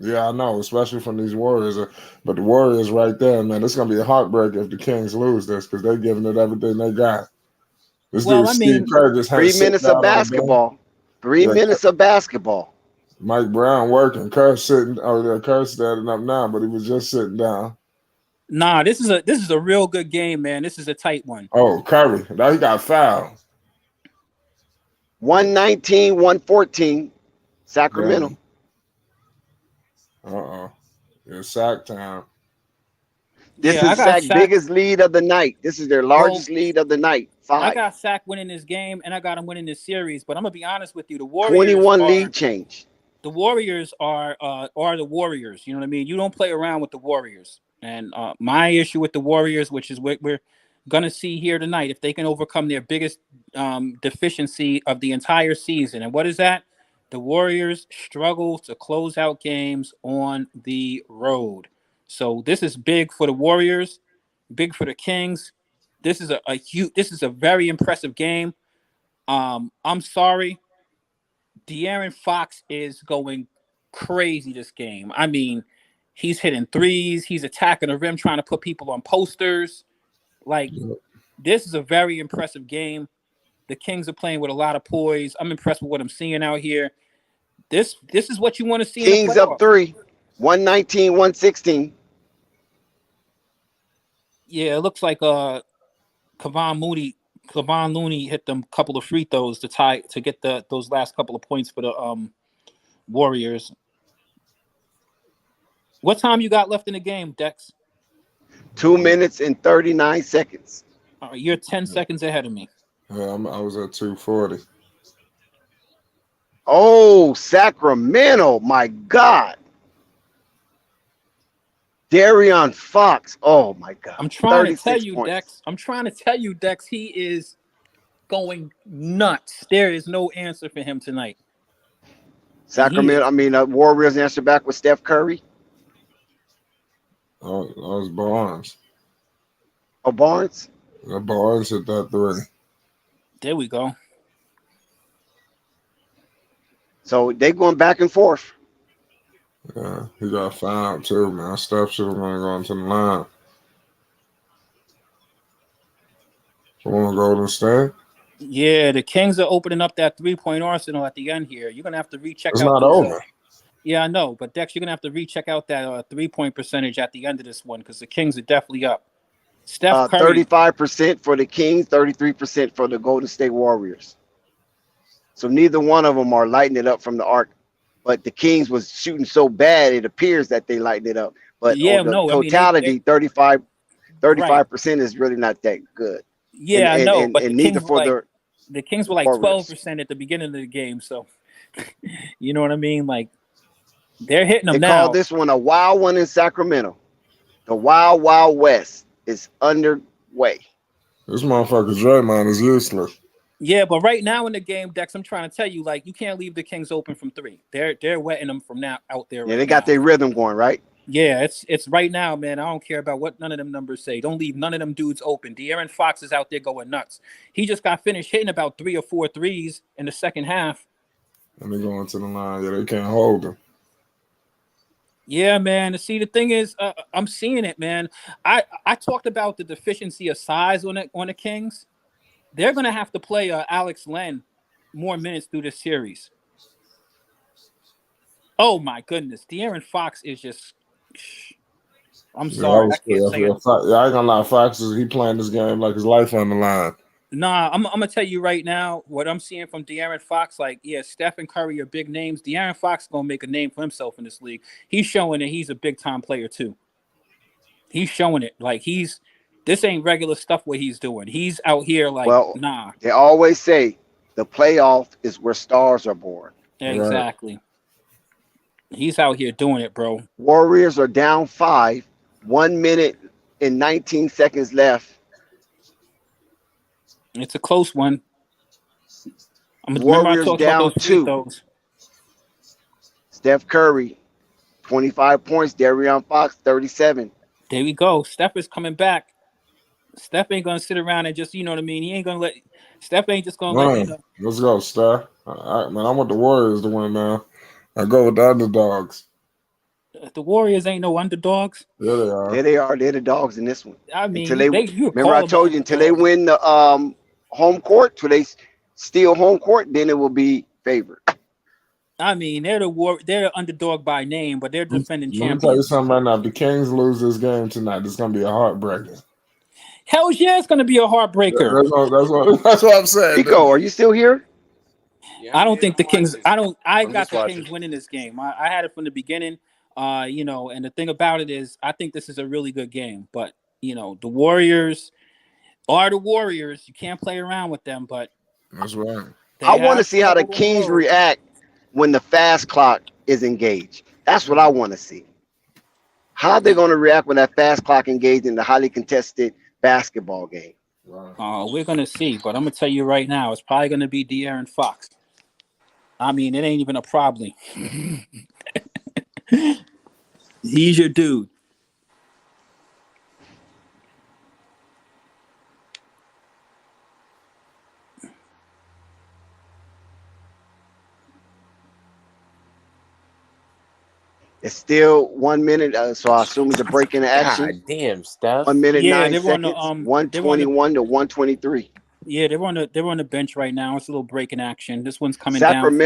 [SPEAKER 2] Yeah, I know, especially from these Warriors. But the Warriors right there, man, it's going to be a heartbreak if the Kings lose this because they're giving it everything they got. Steve Kerr just
[SPEAKER 4] 3 minutes of basketball. 3 minutes of basketball.
[SPEAKER 2] Mike Brown working. Kerr sitting. Kerr's standing up now, but he was just sitting down.
[SPEAKER 11] Nah, this is a real good game, man. This is a tight one.
[SPEAKER 2] Oh, Curry. Now he got fouled.
[SPEAKER 4] 119, 114, Sacramento.
[SPEAKER 2] It's sack time.
[SPEAKER 4] This is Sac's biggest lead of the night. This is their largest lead of the night. 5.
[SPEAKER 11] I got Sac winning this game, and I got him winning this series. But I'm gonna be honest with you, the Warriors
[SPEAKER 4] 21 lead change.
[SPEAKER 11] The Warriors are the Warriors. You know what I mean? You don't play around with the Warriors. And my issue with the Warriors, which is what we're going to see here tonight, if they can overcome their biggest deficiency of the entire season. And what is that? The Warriors struggle to close out games on the road. So this is big for the Warriors, big for the Kings. This is this is a very impressive game. I'm sorry. De'Aaron Fox is going crazy this game. I mean, he's hitting threes. He's attacking the rim, trying to put people on posters. Like, this is a very impressive game. The Kings are playing with a lot of poise. I'm impressed with what I'm seeing out here. This is what you want to see in the
[SPEAKER 4] Kings up
[SPEAKER 11] playoffs.
[SPEAKER 4] 3, 119, 116.
[SPEAKER 11] Yeah, it looks like Kevon Looney hit them a couple of free throws to get those last couple of points for the Warriors. What time you got left in the game, Dex?
[SPEAKER 4] 2 minutes and 39 seconds.
[SPEAKER 11] All right, you're 10 seconds ahead of me.
[SPEAKER 2] Yeah, I was at 240.
[SPEAKER 4] Oh, Sacramento. My God. Darion Fox. Oh, my God.
[SPEAKER 11] I'm trying to tell
[SPEAKER 4] 36
[SPEAKER 11] you,
[SPEAKER 4] points.
[SPEAKER 11] Dex. I'm trying to tell you, Dex, he is going nuts. There is no answer for him tonight.
[SPEAKER 4] Sacramento, Warriors answer back with Steph Curry.
[SPEAKER 2] Oh, that was Barnes.
[SPEAKER 4] Oh, Barnes?
[SPEAKER 2] Barnes hit that 3.
[SPEAKER 11] There we go.
[SPEAKER 4] So they going back and forth.
[SPEAKER 2] Yeah, he got fouled too, man. Steph should have gone to the line. You want to go to the stand?
[SPEAKER 11] Yeah, the Kings are opening up that 3-point arsenal at the end here. You're going to have to recheck
[SPEAKER 2] It's
[SPEAKER 11] out
[SPEAKER 2] not
[SPEAKER 11] those,
[SPEAKER 2] over.
[SPEAKER 11] yeah, I know. But, Dex, you're going to have to recheck out that 3-point percentage at the end of this one because the Kings are definitely up. Steph Curry.
[SPEAKER 4] 35% for the Kings, 33% for the Golden State Warriors. So neither one of them are lighting it up from the arc. But the Kings was shooting so bad, it appears that they lightened it up. But
[SPEAKER 11] Yeah,
[SPEAKER 4] the
[SPEAKER 11] no,
[SPEAKER 4] totality, 35% is really not that good.
[SPEAKER 11] Yeah, I know. But
[SPEAKER 4] and neither for
[SPEAKER 11] the Kings were like 12% at the beginning of the game. So, you know what I mean? Like, they're hitting them
[SPEAKER 4] They
[SPEAKER 11] now.
[SPEAKER 4] call this one a wild one in Sacramento. The Wild Wild West is underway.
[SPEAKER 2] This motherfucker Draymond is useless.
[SPEAKER 11] Yeah, but right now in the game, Dex, I'm trying to tell you, like, you can't leave the Kings open from 3. They're wetting them from now out there.
[SPEAKER 4] Yeah, they got their rhythm going, right?
[SPEAKER 11] Yeah, it's right now, man. I don't care about what none of them numbers say. Don't leave none of them dudes open. De'Aaron Fox is out there going nuts. He just got finished hitting about 3 or 4 threes in the second half.
[SPEAKER 2] And they're going to the line. Yeah, they can't hold him.
[SPEAKER 11] Yeah, man. See, the thing is, I'm seeing it, man. I talked about the deficiency of size on the Kings. They're going to have to play Alex Len more minutes through this series. Oh, my goodness. De'Aaron Fox is just... I'm sorry. I can't say it.
[SPEAKER 2] Yeah, I ain't gonna lie. Fox he playing this game like his life on the line.
[SPEAKER 11] Nah, I'm gonna tell you right now what I'm seeing from De'Aaron Fox. Like, yeah, Steph and Curry are big names. De'Aaron Fox is gonna make a name for himself in this league. He's showing that he's a big time player too. He's showing it. Like this ain't regular stuff what he's doing. He's out here like, nah.
[SPEAKER 4] They always say the playoff is where stars are born.
[SPEAKER 11] Exactly. Right. He's out here doing it, bro.
[SPEAKER 4] Warriors are down 5, 1 minute and 19 seconds left.
[SPEAKER 11] It's a close one.
[SPEAKER 4] Warriors down 2. Steph Curry, 25 points. Darion Fox, 37.
[SPEAKER 11] There we go. Steph is coming back. Steph ain't gonna sit around and just, you know what I mean. He ain't gonna let. Steph ain't just gonna let.
[SPEAKER 2] Let's go, Steph. Man, I want the Warriors to win now. I go with the underdogs.
[SPEAKER 11] The Warriors ain't no underdogs.
[SPEAKER 2] Yeah, they are.
[SPEAKER 4] Yeah, they are. They're the dogs in this one.
[SPEAKER 11] I mean,
[SPEAKER 4] remember I told you until they win the home court, till they steal home court, then it will be favored.
[SPEAKER 11] I mean, they're the underdog by name, but they're defending champions.
[SPEAKER 2] Let me tell you something right now. If the Kings lose this game tonight, it's gonna be a heartbreaker.
[SPEAKER 11] Hell yeah, it's gonna be a heartbreaker.
[SPEAKER 2] That's what I'm saying.
[SPEAKER 4] Pico, are you still here?
[SPEAKER 11] Yeah, I don't think the Kings. I got the Kings winning this game. I had it from the beginning. You know, and the thing about it is, I think this is a really good game. But you know, the Warriors are the Warriors. You can't play around with them. But
[SPEAKER 2] that's right.
[SPEAKER 4] I want to see how the Kings react when the fast clock is engaged. That's what I want to see. how they're going to react when that fast clock engaged in the highly contested basketball game.
[SPEAKER 11] We're gonna see, but I'm gonna tell you right now, it's probably gonna be De'Aaron Fox. I mean, it ain't even a problem. He's your dude.
[SPEAKER 4] It's still 1 minute, so I assume it's a break in action.
[SPEAKER 8] God damn, Steph.
[SPEAKER 4] 1 minute
[SPEAKER 11] Yeah,
[SPEAKER 4] 9
[SPEAKER 11] they're on the
[SPEAKER 4] seconds.
[SPEAKER 11] they're on the
[SPEAKER 4] 121 to 123.
[SPEAKER 11] yeah, they're on the bench right now. It's a little break in action. This one's coming down from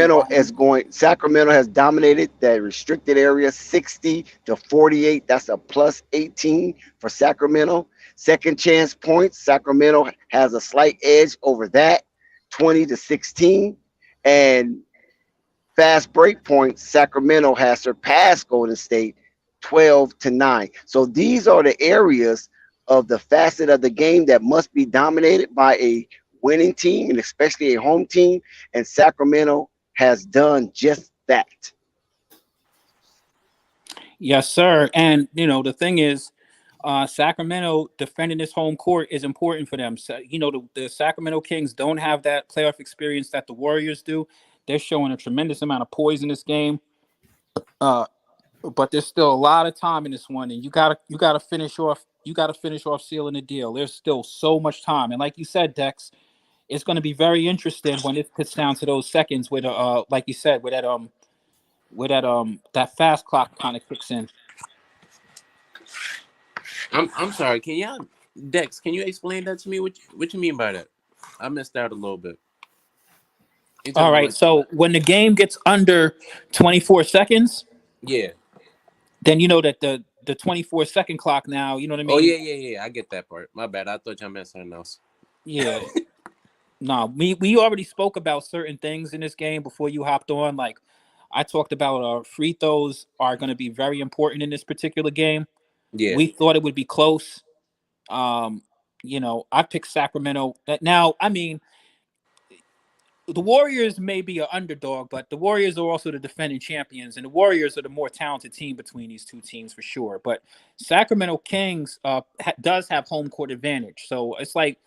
[SPEAKER 4] Sacramento has dominated that restricted area 60 to 48. That's a plus 18 for Sacramento. Second chance points, Sacramento has a slight edge over that, 20 to 16. And fast break points, Sacramento has surpassed Golden State 12 to 9. So these are the areas of the facet of the game that must be dominated by a winning team, and especially a home team. And Sacramento has done just that.
[SPEAKER 11] Yes, sir. And the thing is, Sacramento defending this home court is important for them. So, the Sacramento Kings don't have that playoff experience that the Warriors do. They're showing a tremendous amount of poise in this game. But there's still a lot of time in this one, and you gotta finish off. You gotta finish off sealing the deal. There's still so much time, and like you said, Dex, it's going to be very interesting when it gets down to those seconds with like you said, that fast clock kind of kicks in.
[SPEAKER 8] I'm sorry. Can y'all, Dex? Can you explain that to me? What you mean by that? I missed out a little bit.
[SPEAKER 11] All right. So when the game gets under 24 seconds,
[SPEAKER 8] yeah,
[SPEAKER 11] then you know that the 24-second clock now. You know what I mean?
[SPEAKER 8] Oh yeah. I get that part. My bad. I thought y'all meant something else.
[SPEAKER 11] Yeah. No, we already spoke about certain things in this game before you hopped on. Like I talked about, free throws are going to be very important in this particular game.
[SPEAKER 8] Yeah.
[SPEAKER 11] We thought it would be close. I picked Sacramento. Now, I mean, the Warriors may be an underdog, but the Warriors are also the defending champions, and the Warriors are the more talented team between these two teams for sure. But Sacramento Kings does have home court advantage, so it's like,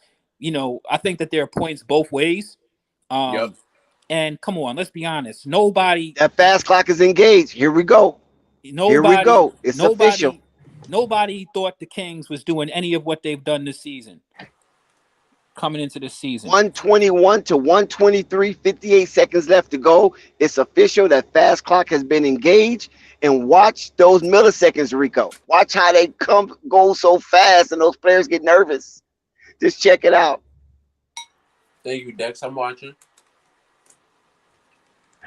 [SPEAKER 11] I think that there are points both ways.
[SPEAKER 8] Yep.
[SPEAKER 11] And come on, let's be honest. Nobody.
[SPEAKER 4] That fast clock is engaged. Here we go. It's official.
[SPEAKER 11] Nobody thought the Kings was doing any of what they've done this season. Coming into this season,
[SPEAKER 4] 121 to 123, 58 seconds left to go. It's official that fast clock has been engaged. And watch those milliseconds, Rico. Watch how they go so fast, and those players get nervous. Just check it out.
[SPEAKER 8] Thank you, Dex. I'm watching.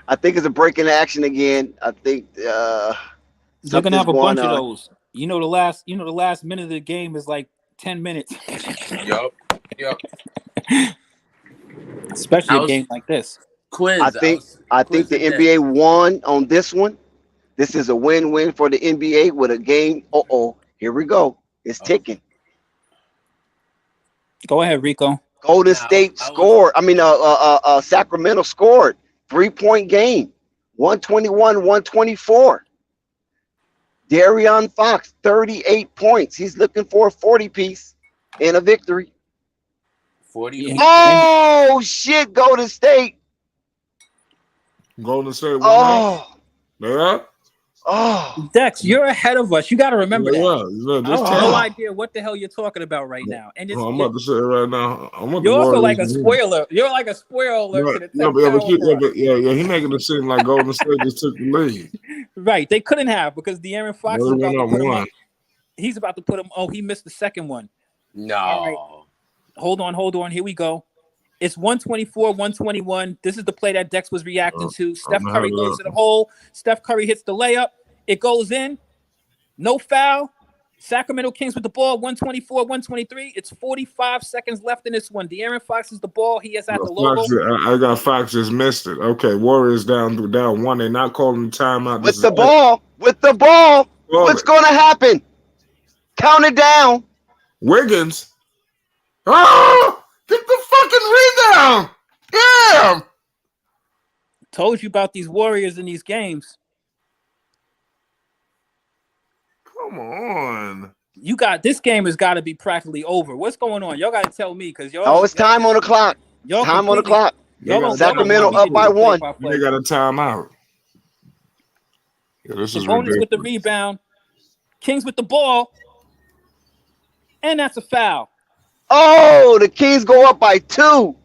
[SPEAKER 4] I think it's a break in action again. I think
[SPEAKER 11] they're gonna have a bunch of those. The last minute of the game is like 10 minutes.
[SPEAKER 8] Yup.
[SPEAKER 11] Especially a game like this.
[SPEAKER 4] I think the NBA won on this one. This is a win-win for the NBA with a game. Here we go. It's ticking.
[SPEAKER 11] Go ahead, Rico.
[SPEAKER 4] Golden State scored. Sacramento scored. 3-point game. 121-124. De'Aaron Fox, 38 points. He's looking for a 40-piece in a victory.
[SPEAKER 8] 40.
[SPEAKER 4] Oh, shit, Golden State.
[SPEAKER 2] Golden State.
[SPEAKER 4] Yeah.
[SPEAKER 11] Dex, you're ahead of us. You got to remember that.
[SPEAKER 2] Look,
[SPEAKER 11] I have no idea what the hell you're talking about right now. And
[SPEAKER 2] I'm about to say it right now.
[SPEAKER 11] You're also like a spoiler. You're like a spoiler to the
[SPEAKER 2] he making it seem like Golden State just took the lead.
[SPEAKER 11] Right. They couldn't have, because De'Aaron Fox is about to put him up. He's about to put him. Oh, he missed the second one.
[SPEAKER 8] No.
[SPEAKER 11] All right. Hold on. Here we go. It's 124, 121. This is the play that Dex was reacting to. Steph Curry goes to the hole. Steph Curry hits the layup. It goes in. No foul. Sacramento Kings with the ball. 124, 123. It's 45 seconds left in this one. De'Aaron Fox is the ball. He is at the logo.
[SPEAKER 2] I got Fox just missed it. Okay, Warriors down one. They're not calling the timeout.
[SPEAKER 4] With the ball. What's going to happen? Count it down.
[SPEAKER 2] Wiggins. Oh, get the fucking rebound. Damn.
[SPEAKER 11] Told you about these Warriors in these games.
[SPEAKER 2] Come on.
[SPEAKER 11] You got this game has got to be practically over. What's going on? Y'all got to tell me because
[SPEAKER 4] Oh, it's time on the clock.
[SPEAKER 11] Y'all
[SPEAKER 4] Time on the
[SPEAKER 11] completely
[SPEAKER 4] clock.
[SPEAKER 11] y'all don't
[SPEAKER 4] Sacramento
[SPEAKER 11] want me
[SPEAKER 4] up
[SPEAKER 11] to
[SPEAKER 4] by
[SPEAKER 11] do the
[SPEAKER 4] 1.
[SPEAKER 11] play-by-play.
[SPEAKER 2] They got a timeout. Yeah, this is
[SPEAKER 11] Sabonis
[SPEAKER 2] ridiculous.
[SPEAKER 11] with the rebound. Kings with the ball. And that's a foul.
[SPEAKER 4] Oh, the Kings go up by 2.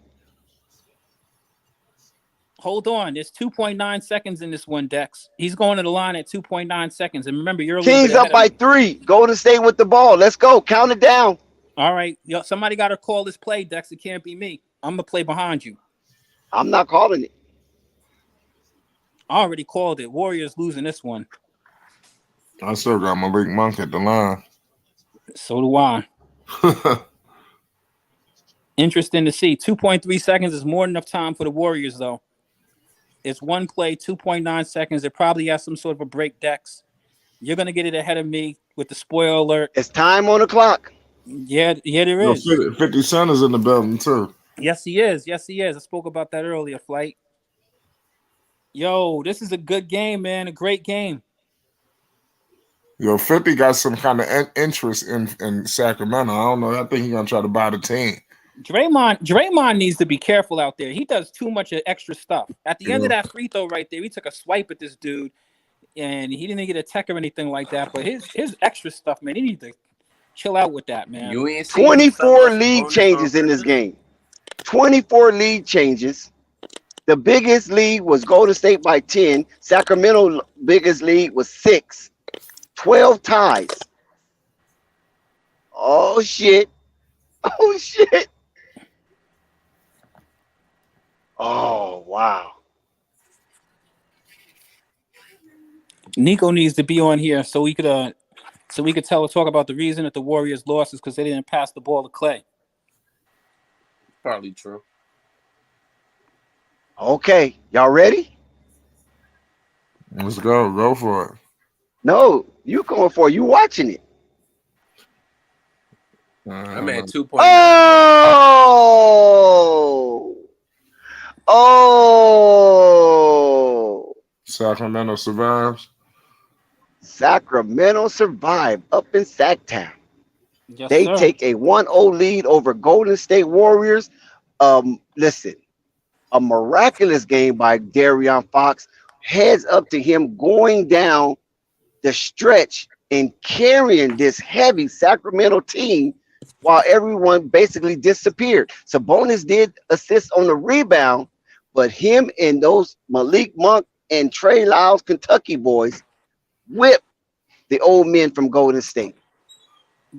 [SPEAKER 11] Hold on. There's 2.9 seconds in this one, Dex. He's going to the line at 2.9 seconds. And remember, you're a little bit
[SPEAKER 4] Kings
[SPEAKER 11] ahead
[SPEAKER 4] up by
[SPEAKER 11] of me.
[SPEAKER 4] 3. Golden State with the ball. Let's go. Count it down.
[SPEAKER 11] All right. Yo, somebody got to call this play, Dex. It can't be me. I'm going to play behind you.
[SPEAKER 4] I'm not calling it.
[SPEAKER 11] I already called it. Warriors losing this one.
[SPEAKER 2] I still got Malik Monk at the line.
[SPEAKER 11] So do I. Interesting to see. 2.3 seconds is more than enough time for the Warriors, though. It's one play, 2.9 seconds. It probably has some sort of a break, Dex. You're going to get it ahead of me with the spoiler alert.
[SPEAKER 4] It's time on the clock.
[SPEAKER 11] Yeah, there is.
[SPEAKER 2] 50 Cent is in the building, too.
[SPEAKER 11] Yes, he is. Yes, he is. I spoke about that earlier, Flight. Yo, this is a good game, man. A great game.
[SPEAKER 2] Yo, 50 got some kind of interest in Sacramento. I don't know. I think he's going to try to buy the team.
[SPEAKER 11] Draymond needs to be careful out there. He does too much of extra stuff. At the end of that free throw right there, he took a swipe at this dude, and he didn't get a tech or anything like that. But his extra stuff, man, he needs to chill out with that, man.
[SPEAKER 8] You ain't
[SPEAKER 4] 24 lead changes in this game. 24 lead changes. The biggest lead was Golden State by 10. Sacramento biggest lead was 6. 12 ties. Oh, shit. Oh, shit. Oh, wow.
[SPEAKER 11] Nico needs to be on here so we could talk about the reason that the Warriors lost is because they didn't pass the ball to Clay.
[SPEAKER 8] Probably true.
[SPEAKER 4] Okay, y'all ready?
[SPEAKER 2] Let's go. Go for it.
[SPEAKER 4] No, you going for it. You watching it.
[SPEAKER 8] I'm at 2.9.
[SPEAKER 4] Oh!
[SPEAKER 2] Sacramento survives.
[SPEAKER 4] Sacramento survived up in Sacktown.
[SPEAKER 11] Yes,
[SPEAKER 4] They
[SPEAKER 11] sir.
[SPEAKER 4] take a 1-0 lead over Golden State Warriors. Listen, a miraculous game by Darion Fox. Heads up to him going down the stretch and carrying this heavy Sacramento team while everyone basically disappeared. Sabonis did assist on the rebound, but him and those Malik Monk and Trey Lyles Kentucky boys whipped the old men from Golden State.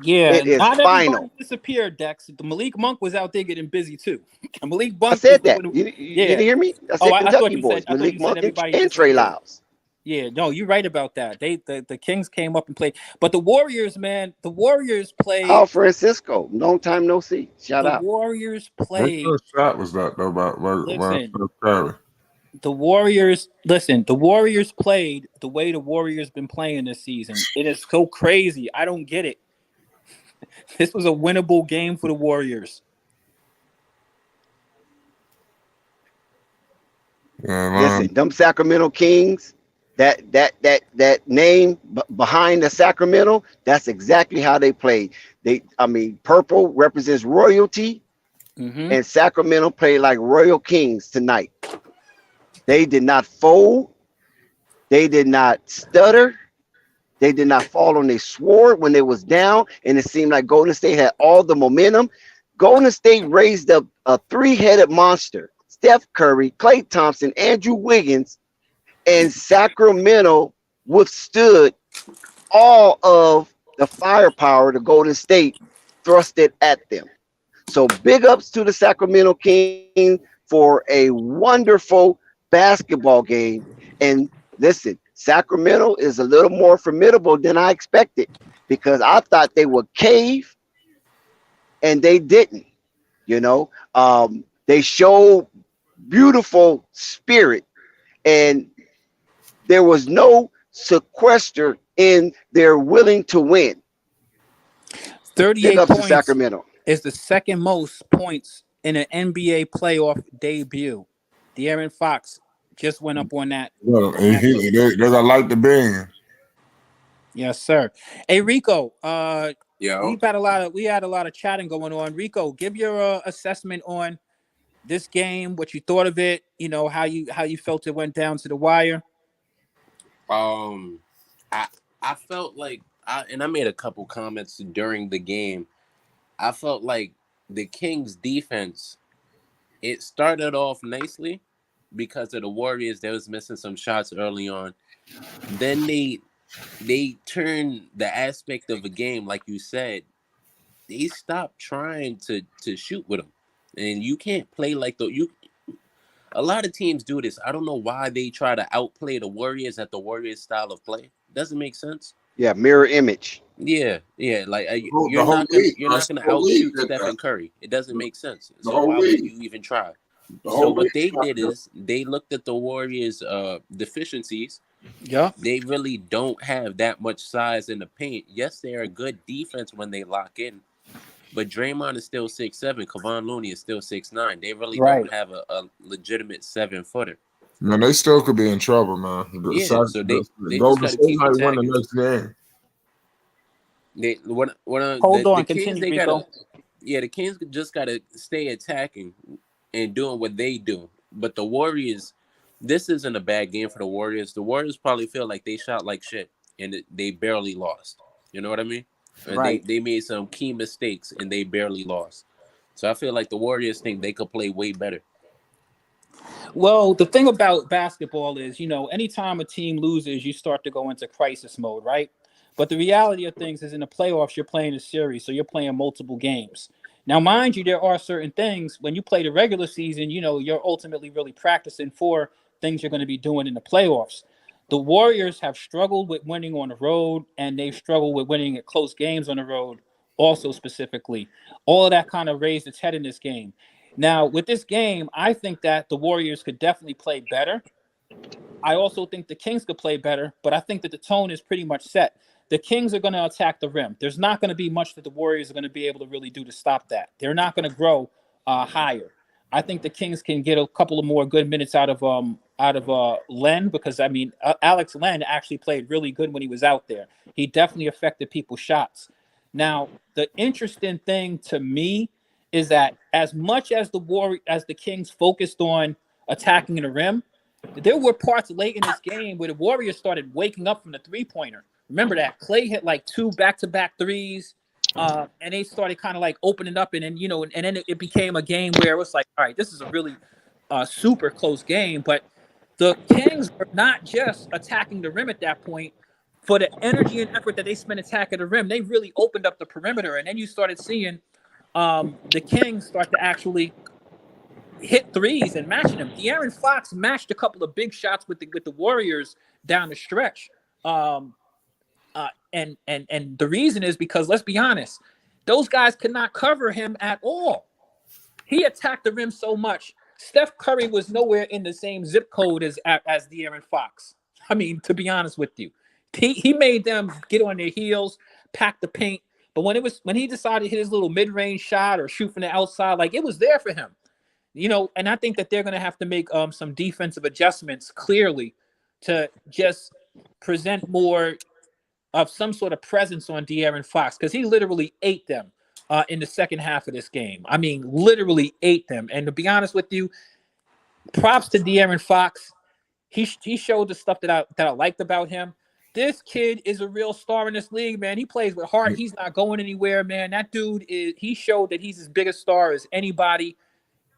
[SPEAKER 11] Yeah,
[SPEAKER 4] It is
[SPEAKER 11] not
[SPEAKER 4] final.
[SPEAKER 11] everybody disappeared, Dex. The Malik Monk was out there getting busy too. Malik Monk.
[SPEAKER 4] I said that.
[SPEAKER 11] Was,
[SPEAKER 4] You
[SPEAKER 11] yeah.
[SPEAKER 4] didn't hear me? I said
[SPEAKER 11] I thought
[SPEAKER 4] Kentucky
[SPEAKER 11] you
[SPEAKER 4] boys,
[SPEAKER 11] said. I thought
[SPEAKER 4] Malik
[SPEAKER 11] you said
[SPEAKER 4] Monk
[SPEAKER 11] everybody
[SPEAKER 4] and Trey
[SPEAKER 11] disappeared.
[SPEAKER 4] Lyles.
[SPEAKER 11] Yeah, no, you're right about that. The Kings came up and played, but the Warriors, man, the Warriors played.
[SPEAKER 4] Al Francisco, long time no see. Shout
[SPEAKER 11] The
[SPEAKER 4] out.
[SPEAKER 11] Warriors
[SPEAKER 2] What
[SPEAKER 11] played.
[SPEAKER 2] first shot was that, though, by
[SPEAKER 11] Listen.
[SPEAKER 2] Curry?
[SPEAKER 11] The Warriors, listen, the Warriors played the way the Warriors been playing this season. It is so crazy. I don't get it. This was a winnable game for the Warriors.
[SPEAKER 2] Yeah,
[SPEAKER 4] Listen, them Sacramento Kings, that name behind the Sacramento, that's exactly how they played. Purple represents royalty, and Sacramento played like royal kings tonight. They did not fold. They did not stutter. They did not fall on their sword when they was down, and it seemed like Golden State had all the momentum. Golden State raised up a 3-headed monster. Steph Curry, Klay Thompson, Andrew Wiggins, and Sacramento withstood all of the firepower the Golden State thrusted at them. So big ups to the Sacramento Kings for a wonderful basketball game. And listen, Sacramento is a little more formidable than I expected because I thought they would cave, and they didn't. They showed beautiful spirit, and there was no sequester in their willing to win.
[SPEAKER 11] 38
[SPEAKER 4] Big ups
[SPEAKER 11] points
[SPEAKER 4] to Sacramento.
[SPEAKER 11] is the second most points in an NBA playoff debut. De'Aaron Fox just went up on that.
[SPEAKER 2] Well, they got like the band.
[SPEAKER 11] Yes, sir. Hey, Rico.
[SPEAKER 8] Yo.
[SPEAKER 11] We had a lot of chatting going on. Rico, give your assessment on this game, what you thought of it. You know how you felt it went down to the wire.
[SPEAKER 8] Um, I I felt like I made a couple comments during the game. I felt like the Kings defense, it started off nicely because of the Warriors. They was missing some shots early on. Then they turned the aspect of a game, like you said. They stopped trying to shoot with them, and you can't play like the you. A lot of teams do this. I don't know why they try to outplay the Warriors at the Warriors style of play. Doesn't make sense.
[SPEAKER 4] Yeah, mirror image.
[SPEAKER 8] Yeah, yeah. Like
[SPEAKER 2] The whole league,
[SPEAKER 8] you're
[SPEAKER 2] us,
[SPEAKER 8] not gonna
[SPEAKER 2] the whole league
[SPEAKER 8] outshoot
[SPEAKER 2] did
[SPEAKER 8] Steph
[SPEAKER 2] that.
[SPEAKER 8] and Curry. It doesn't make sense.
[SPEAKER 2] The
[SPEAKER 8] So
[SPEAKER 2] whole
[SPEAKER 8] why would
[SPEAKER 2] league,
[SPEAKER 8] you even try?
[SPEAKER 2] the
[SPEAKER 8] So
[SPEAKER 2] whole league
[SPEAKER 8] what they
[SPEAKER 2] tried
[SPEAKER 8] did
[SPEAKER 2] to.
[SPEAKER 8] is they looked at the Warriors' deficiencies.
[SPEAKER 11] Yeah.
[SPEAKER 8] They really don't have that much size in the paint. Yes, they're a good defense when they lock in, but Draymond is still 6'7". Kevon Looney is still 6'9". They really don't
[SPEAKER 11] Right.
[SPEAKER 8] have a legitimate 7-footer.
[SPEAKER 2] Man, they still could be in trouble, man.
[SPEAKER 8] Yeah, so they just
[SPEAKER 2] Golden
[SPEAKER 8] got to
[SPEAKER 2] State
[SPEAKER 8] keep
[SPEAKER 2] might win the
[SPEAKER 8] attacking.
[SPEAKER 2] next game.
[SPEAKER 11] Hold
[SPEAKER 8] The
[SPEAKER 11] on,
[SPEAKER 8] Kings,
[SPEAKER 11] continue,
[SPEAKER 8] they
[SPEAKER 11] Rico.
[SPEAKER 8] gotta, yeah, the Kings just gotta stay attacking and doing what they do. But the Warriors, this isn't a bad game for the Warriors. The Warriors probably feel like they shot like shit and they barely lost. You know what I mean?
[SPEAKER 11] Right.
[SPEAKER 8] They made some key mistakes and they barely lost. So I feel like the Warriors think they could play way better.
[SPEAKER 11] Well, the thing about basketball is, anytime a team loses, you start to go into crisis mode, right? But the reality of things is in the playoffs, you're playing a series, so you're playing multiple games. Now, mind you, there are certain things when you play the regular season, you're ultimately really practicing for things you're going to be doing in the playoffs. The Warriors have struggled with winning on the road, and they've struggled with winning at close games on the road, also specifically. All of that kind of raised its head in this game. Now, with this game, I think that the Warriors could definitely play better. I also think the Kings could play better, but I think that the tone is pretty much set. The Kings are going to attack the rim. There's not going to be much that the Warriors are going to be able to really do to stop that. They're not going to grow higher. I think the Kings can get a couple of more good minutes out of Len, because I mean Alex Len actually played really good when he was out there. He definitely affected people's shots. Now, the interesting thing to me is that as much as the Kings focused on attacking the rim, there were parts late in this game where the Warriors started waking up from the three-pointer. Remember that Clay hit like 2 back-to-back threes, and they started kind of like opening up, and then and then it became a game where it was like, all right, this is a really super close game. But the Kings were not just attacking the rim at that point. For the energy and effort that they spent attacking the rim, they really opened up the perimeter, and then you started seeing the Kings start to actually hit threes and matching them. De'Aaron Fox matched a couple of big shots with the Warriors down the stretch. And the reason is because, let's be honest, those guys could not cover him at all. He attacked the rim so much. Steph Curry was nowhere in the same zip code as De'Aaron Fox. I mean, to be honest with you, he made them get on their heels, pack the paint. But when he decided to hit his little mid-range shot or shoot from the outside, like, it was there for him. And I think that they're going to have to make some defensive adjustments clearly to just present more of some sort of presence on De'Aaron Fox, because he literally ate them in the second half of this game. I mean, literally ate them. And to be honest with you, props to De'Aaron Fox. He showed the stuff that I liked about him. This kid is a real star in this league, man. He plays with heart. He's not going anywhere, man. That dude he showed that he's as big a star as anybody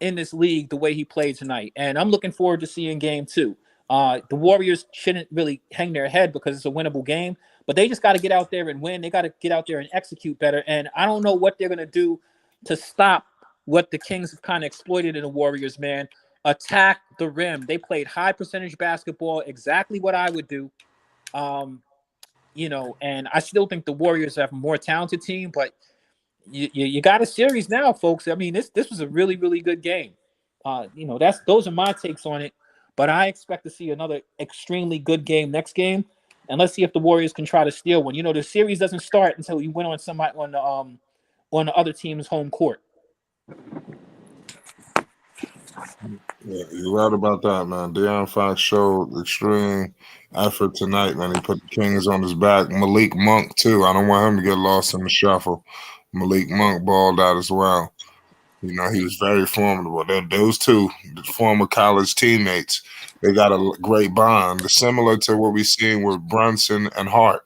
[SPEAKER 11] in this league the way he played tonight. And I'm looking forward to seeing game 2. The Warriors shouldn't really hang their head because it's a winnable game, but they just got to get out there and win. They got to get out there and execute better. And I don't know what they're going to do to stop what the Kings have kind of exploited in the Warriors, man. Attack the rim. They played high percentage basketball, exactly what I would do. And I still think the Warriors have a more talented team, but you got a series now, folks. I mean, this was a really, really good game. Those are my takes on it. But I expect to see another extremely good game next game, and let's see if the Warriors can try to steal one. The series doesn't start until you win on somebody on the other team's home court.
[SPEAKER 2] Yeah, you're right about that, man. De'Aaron Fox showed extreme effort tonight, man. He put the Kings on his back. Malik Monk, too. I don't want him to get lost in the shuffle. Malik Monk balled out as well. You know, he was very formidable. Those two, the former college teammates, they got a great bond, similar to what we seen with Brunson and Hart.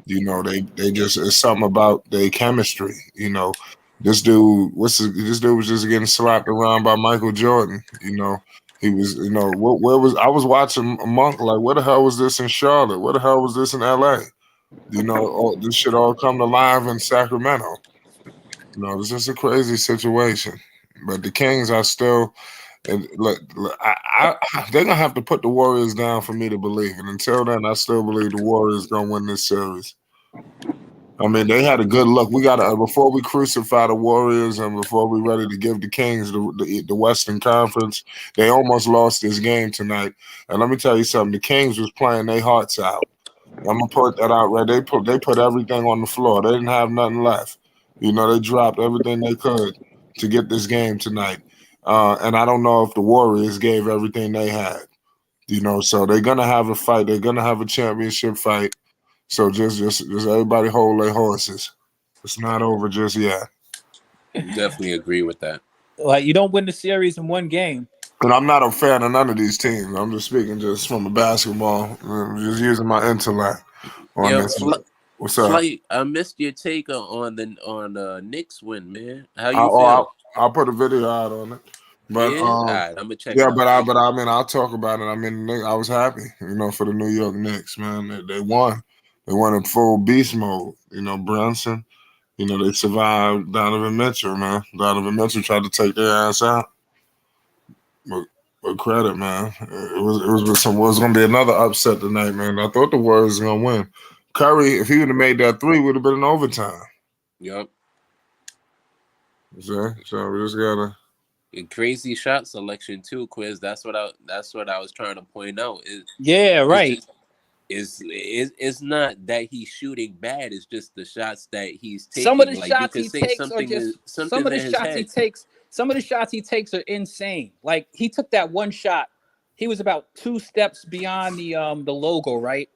[SPEAKER 2] You know, they just it's something about their chemistry. You know, this dude was just getting slapped around by Michael Jordan. You know, he was. You know, where was I was watching Monk like, where the hell was this in Charlotte? Where the hell was this in L.A.? You know, this should all come to live in Sacramento. No, it's just a crazy situation. But the Kings are still, and look, they're gonna have to put the Warriors down for me to believe. And until then, I still believe the Warriors gonna win this series. I mean, they had a good look. We got to before we crucify the Warriors and before we ready to give the Kings the Western Conference. They almost lost this game tonight. And let me tell you something: the Kings was playing their hearts out. I'm gonna put that out right. They put everything on the floor. They didn't have nothing left. You know, they dropped everything they could to get this game tonight. And I don't know if the Warriors gave everything they had. You know, so they're gonna have a fight. They're gonna have a championship fight. So just everybody hold their horses. It's not over just yet.
[SPEAKER 8] Definitely agree with that.
[SPEAKER 11] Like, you don't win the series in one game.
[SPEAKER 2] And I'm not a fan of none of these teams. I'm just speaking just from a basketball, just using my intellect on
[SPEAKER 8] Yo,
[SPEAKER 2] this. What's up?
[SPEAKER 8] Flight, I missed your take on the Knicks win, man. How
[SPEAKER 2] I,
[SPEAKER 8] you
[SPEAKER 2] oh,
[SPEAKER 8] feel?
[SPEAKER 2] I'll put a video out on it. But
[SPEAKER 8] Yeah, all right, I'm gonna check
[SPEAKER 2] yeah,
[SPEAKER 8] it out.
[SPEAKER 2] I mean, I'll talk about it. I mean, I was happy, you know, for the New York Knicks, man. They won. They won in full beast mode. You know, Brunson. You know, they survived Donovan Mitchell, man. Donovan Mitchell tried to take their ass out. But credit, man. It was gonna be another upset tonight, man. I thought the Warriors were gonna win. Curry, if he would have made that three, would have been in overtime.
[SPEAKER 8] Yep.
[SPEAKER 2] So we just gotta.
[SPEAKER 8] A crazy shot selection too, Quiz. That's what I was trying to point out.
[SPEAKER 11] Yeah, right.
[SPEAKER 8] It's not that he's shooting bad. It's just the shots that he's taking.
[SPEAKER 11] Some of the
[SPEAKER 8] Like, you
[SPEAKER 11] shots
[SPEAKER 8] could
[SPEAKER 11] he
[SPEAKER 8] say
[SPEAKER 11] takes are
[SPEAKER 8] something
[SPEAKER 11] just
[SPEAKER 8] something in his head.
[SPEAKER 11] Some of the shots he takes are insane. Like, he took that one shot. He was about 2 steps beyond the logo, right?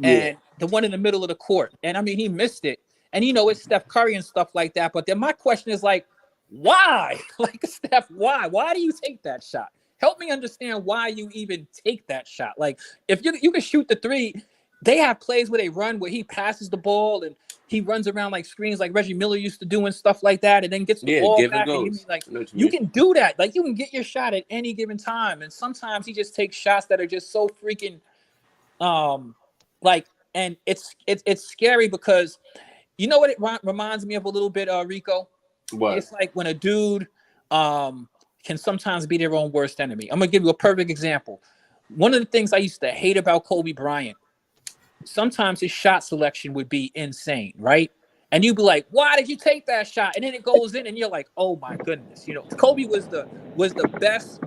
[SPEAKER 11] And the one in the middle of the court. And I mean, he missed it. And you know, it's Steph Curry and stuff like that. But then my question is, like, why? Like, Steph, why? Why do you take that shot? Help me understand why you even take that shot. Like, if you can shoot the three, they have plays where they run where he passes the ball and he runs around like screens like Reggie Miller used to do and stuff like that, and then gets the ball
[SPEAKER 8] give and
[SPEAKER 11] back. And you
[SPEAKER 8] goes.
[SPEAKER 11] mean, like,
[SPEAKER 8] I know what
[SPEAKER 11] you
[SPEAKER 8] mean.
[SPEAKER 11] can do that. Like, you can get your shot at any given time. And sometimes he just takes shots that are just so freaking like, and it's scary because you know what it reminds me of a little bit, Rico?
[SPEAKER 8] What?
[SPEAKER 11] It's like when a dude can sometimes be their own worst enemy. I'm gonna give you a perfect example. One of the things I used to hate about Kobe Bryant, sometimes his shot selection would be insane, right? And you'd be like, "Why did you take that shot?" And then it goes in, and you're like, "Oh my goodness!" You know, Kobe was the best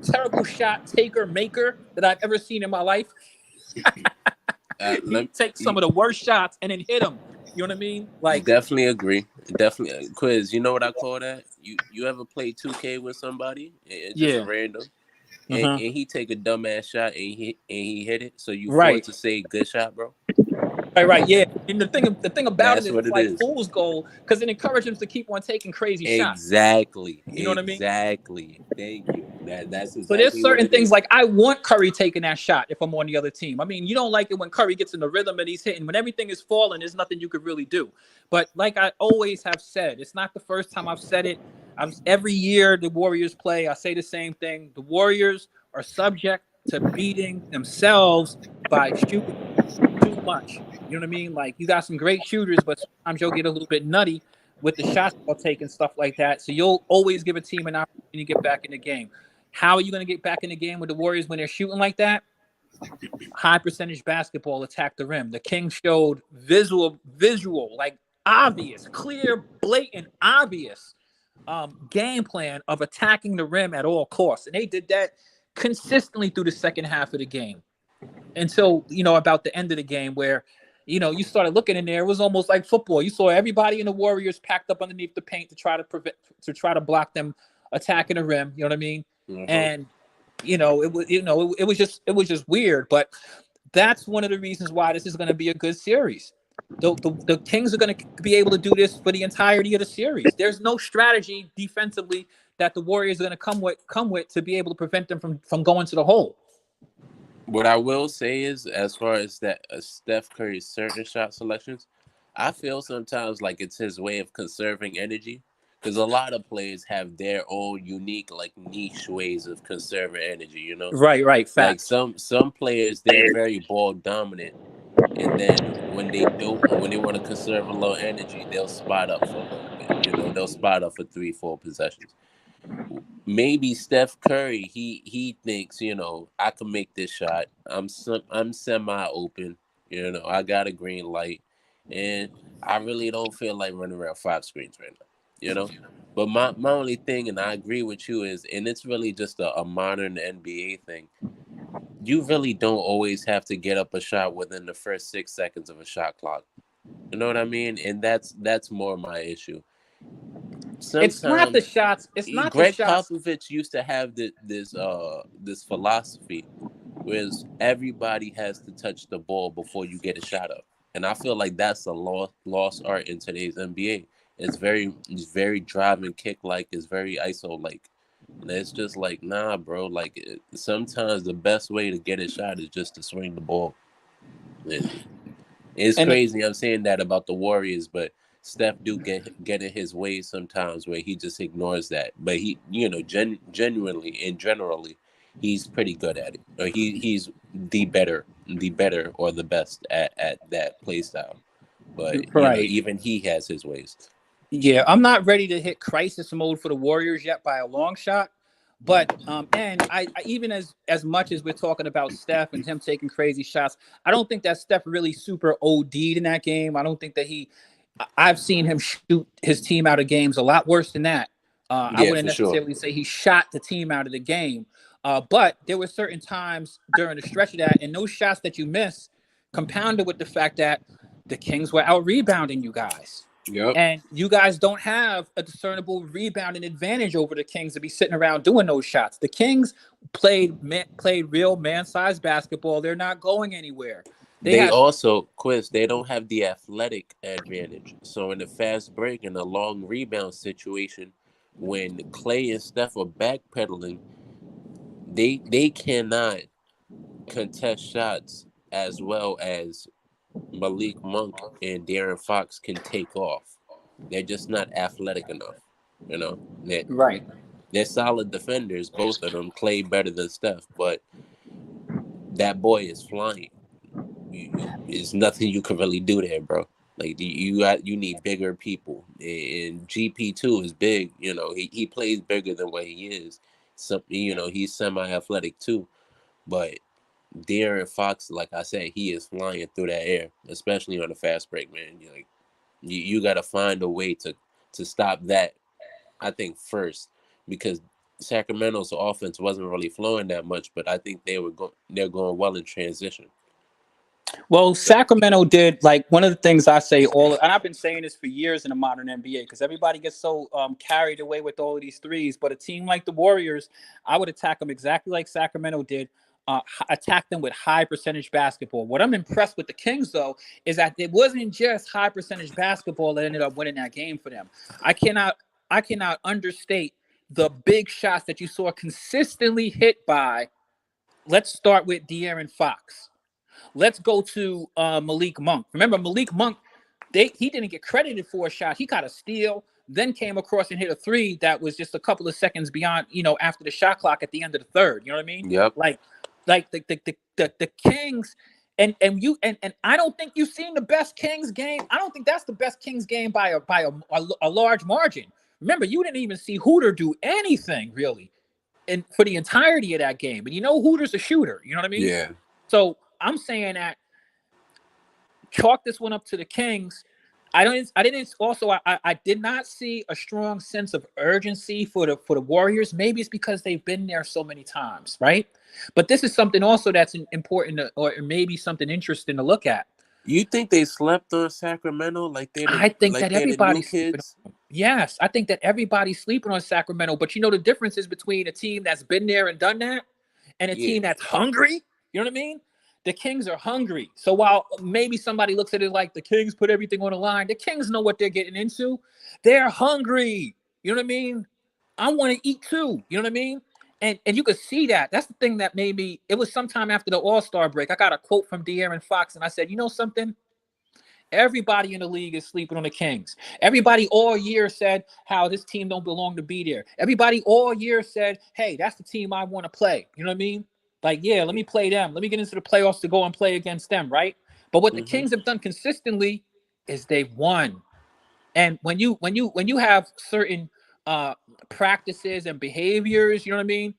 [SPEAKER 11] terrible shot taker maker that I've ever seen in my life. He'd take some of the worst shots and then hit them. You know what I mean? Like,
[SPEAKER 8] definitely agree. Definitely, Quiz. You know what I call that? You ever play 2K with somebody? It's just random. And he take a dumbass shot and he hit it. So you forced to say good shot, bro.
[SPEAKER 11] Right, yeah. And the thing about
[SPEAKER 8] That's
[SPEAKER 11] it is,
[SPEAKER 8] what
[SPEAKER 11] it's
[SPEAKER 8] it
[SPEAKER 11] like
[SPEAKER 8] is.
[SPEAKER 11] fool's gold because it encourages him to keep on taking crazy shots.
[SPEAKER 8] Exactly.
[SPEAKER 11] You know what I mean?
[SPEAKER 8] Exactly. Thank you. That's exactly.
[SPEAKER 11] So there's certain
[SPEAKER 8] what it
[SPEAKER 11] things
[SPEAKER 8] is.
[SPEAKER 11] like I want Curry taking that shot if I'm on the other team. I mean, you don't like it when Curry gets in the rhythm and he's hitting. When everything is falling, there's nothing you could really do. But like I always have said, it's not the first time I've said it. Every year the Warriors play, I say the same thing. The Warriors are subject to beating themselves by shooting too much. You know what I mean? Like, you got some great shooters, but sometimes you'll get a little bit nutty with the shots they'll take and stuff like that. So you'll always give a team an opportunity to get back in the game. How are you going to get back in the game with the Warriors when they're shooting like that? High percentage basketball, attack the rim. The Kings showed visual, like obvious, clear, blatant, obvious game plan of attacking the rim at all costs. And they did that consistently through the second half of the game until, you know, about the end of the game where, you know, you started looking in there. It was almost like football. You saw everybody in the Warriors packed up underneath the paint to try to block them attacking the rim. You know what I mean? and it was just weird. But that's one of the reasons why this is going to be a good series. The Kings are going to be able to do this for the entirety of the series. There's no strategy defensively that the Warriors are going to come with to be able to prevent them from going to the hole.
[SPEAKER 8] What I will say is, as far as that Steph Curry's certain shot selections, I feel sometimes like it's his way of conserving energy, because a lot of players have their own unique, like, niche ways of conserving energy. You know,
[SPEAKER 11] Right,
[SPEAKER 8] like
[SPEAKER 11] facts.
[SPEAKER 8] some players, they're very ball dominant, and then when they want to conserve a little energy, they'll spot up for a little bit. You know, they'll spot up for 3-4 possessions. Maybe Steph Curry, he thinks, I can make this shot. I'm semi open. I got a green light, and I really don't feel like running around 5 screens right now. But my only thing, and I agree with you, is, and it's really just a modern NBA thing. You really don't always have to get up a shot within the first 6 seconds of a shot clock. You know what I mean? And that's more my issue.
[SPEAKER 11] It's not the
[SPEAKER 8] Sometimes
[SPEAKER 11] shots. It's not the
[SPEAKER 8] Greg
[SPEAKER 11] shots.
[SPEAKER 8] Popovich used to have this philosophy, whereas everybody has to touch the ball before you get a shot up, and I feel like that's a lost art in today's NBA. It's very drive and kick like. It's very ISO like, and it's just like, nah, bro. Like, sometimes the best way to get a shot is just to swing the ball. It's
[SPEAKER 11] And
[SPEAKER 8] crazy. I'm saying that about the Warriors, but Steph do get in his way sometimes where he just ignores that. But he, genuinely and generally, he's pretty good at it. Or he's the better or the best at that play style. But
[SPEAKER 11] right.
[SPEAKER 8] even he has his ways.
[SPEAKER 11] Yeah, I'm not ready to hit crisis mode for the Warriors yet by a long shot. But and I even as much as we're talking about Steph and him taking crazy shots, I don't think that Steph really super OD'd in that game. I don't think that I've seen him shoot his team out of games a lot worse than that. I
[SPEAKER 8] Yeah,
[SPEAKER 11] wouldn't
[SPEAKER 8] for sure.
[SPEAKER 11] necessarily say he shot the team out of the game. But there were certain times during the stretch of that, and those shots that you miss, compounded with the fact that the Kings were out rebounding you guys.
[SPEAKER 8] Yep.
[SPEAKER 11] And you guys don't have a discernible rebounding advantage over the Kings to be sitting around doing those shots. The Kings played real man-sized basketball. They're not going anywhere.
[SPEAKER 8] They also, Quiz, they don't have the athletic advantage. So in the fast break and a long rebound situation, when Clay and Steph are backpedaling, they cannot contest shots as well as Malik Monk and De'Aaron Fox can take off. They're just not athletic enough.
[SPEAKER 11] Right.
[SPEAKER 8] They're solid defenders, both of them. Clay better than Steph, but that boy is flying. There's nothing you can really do there, bro. Like, you need bigger people, and GP2 is big. He plays bigger than what he is. So he's semi-athletic too, but De'Aaron Fox, like I said, he is flying through that air, especially on the fast break, man. You got to find a way to stop that. I think first, because Sacramento's offense wasn't really flowing that much, but I think they're going well in transition.
[SPEAKER 11] Well, Sacramento did, like, one of the things I say and I've been saying this for years in the modern NBA, because everybody gets so carried away with all of these threes. But a team like the Warriors, I would attack them exactly like Sacramento did. Attack them with high percentage basketball. What I'm impressed with the Kings, though, is that it wasn't just high percentage basketball that ended up winning that game for them. I cannot understate the big shots that you saw consistently hit by. Let's start with De'Aaron Fox. Let's go to Malik Monk. Remember, Malik Monk, he didn't get credited for a shot. He got a steal, then came across and hit a three that was just a couple of seconds beyond, after the shot clock at the end of the third. You know what I mean?
[SPEAKER 8] Yep.
[SPEAKER 11] Like the Kings, and I don't think you've seen the best Kings game. I don't think that's the best Kings game by a large margin. Remember, you didn't even see Hooter do anything really, and for the entirety of that game. And Hooter's a shooter. You know what I mean?
[SPEAKER 8] Yeah.
[SPEAKER 11] So I'm saying that chalk this one up to the Kings. I did not see a strong sense of urgency for the Warriors. Maybe it's because they've been there so many times, right? But this is something also that's important or maybe something interesting to look at.
[SPEAKER 8] You think they slept on Sacramento like they?
[SPEAKER 11] I think that everybody
[SPEAKER 8] kids.
[SPEAKER 11] Yes, I think that everybody's sleeping on Sacramento, but you know the difference is between a team that's been there and done that and a
[SPEAKER 8] Yeah.
[SPEAKER 11] team that's hungry. You know what I mean? The Kings are hungry. So while maybe somebody looks at it like the Kings put everything on the line, the Kings know what they're getting into. They're hungry. You know what I mean? I want to eat too. You know what I mean? And you could see that. That's the thing that made me. It was sometime after the All-Star break. I got a quote from De'Aaron Fox, and I said, you know something? Everybody in the league is sleeping on the Kings. Everybody all year said how this team don't belong to be there. Everybody all year said, hey, that's the team I want to play. You know what I mean? Like, yeah, let me play them. Let me get into the playoffs to go and play against them, right? But what the
[SPEAKER 8] Mm-hmm.
[SPEAKER 11] Kings have done consistently is they've won. And when you have certain uh practices and behaviors, you know what I mean?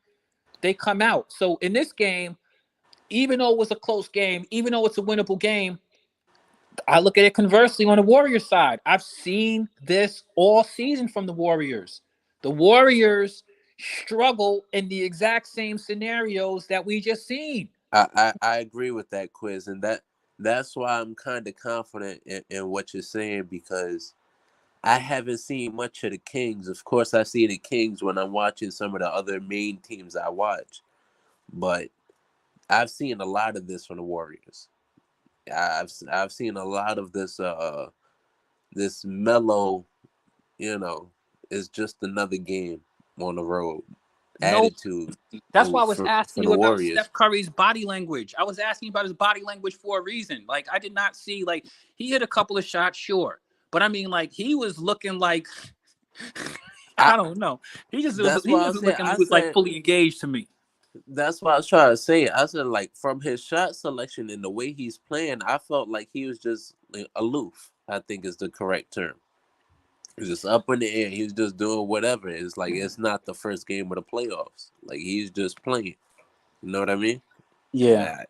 [SPEAKER 11] They come out. So in this game, even though it was a close game, even though it's a winnable game, I look at it conversely on the Warriors side. I've seen this all season from the Warriors. The Warriors struggle in the exact same scenarios that we just seen.
[SPEAKER 8] I agree with that, Quiz, and that's why I'm kind of confident in what you're saying, because I haven't seen much of the Kings. Of course, I see the Kings when I'm watching some of the other main teams I watch, but I've seen a lot of this from the Warriors. I've seen a lot of this mellow, you know, it's just another game on the road
[SPEAKER 11] No,
[SPEAKER 8] attitude
[SPEAKER 11] that's why I was
[SPEAKER 8] for
[SPEAKER 11] asking
[SPEAKER 8] the
[SPEAKER 11] you about
[SPEAKER 8] Warriors.
[SPEAKER 11] Steph Curry's body language. I was asking you about his body language for a reason. Like I did not see like he hit a couple of shots, sure, but I mean like he was looking like
[SPEAKER 8] I
[SPEAKER 11] I don't know.
[SPEAKER 8] That's
[SPEAKER 11] He
[SPEAKER 8] why I
[SPEAKER 11] wasn't
[SPEAKER 8] said
[SPEAKER 11] looking like he was like fully engaged to me.
[SPEAKER 8] that's what I was trying to say. I said, like, from his shot selection and the way he's playing, I felt like he was just like, aloof, I think is the correct term. He's just up in the air. He's just doing whatever. It's like it's not the first game of the playoffs. Like he's just playing. You know what I mean?
[SPEAKER 11] Yeah.
[SPEAKER 8] Yeah.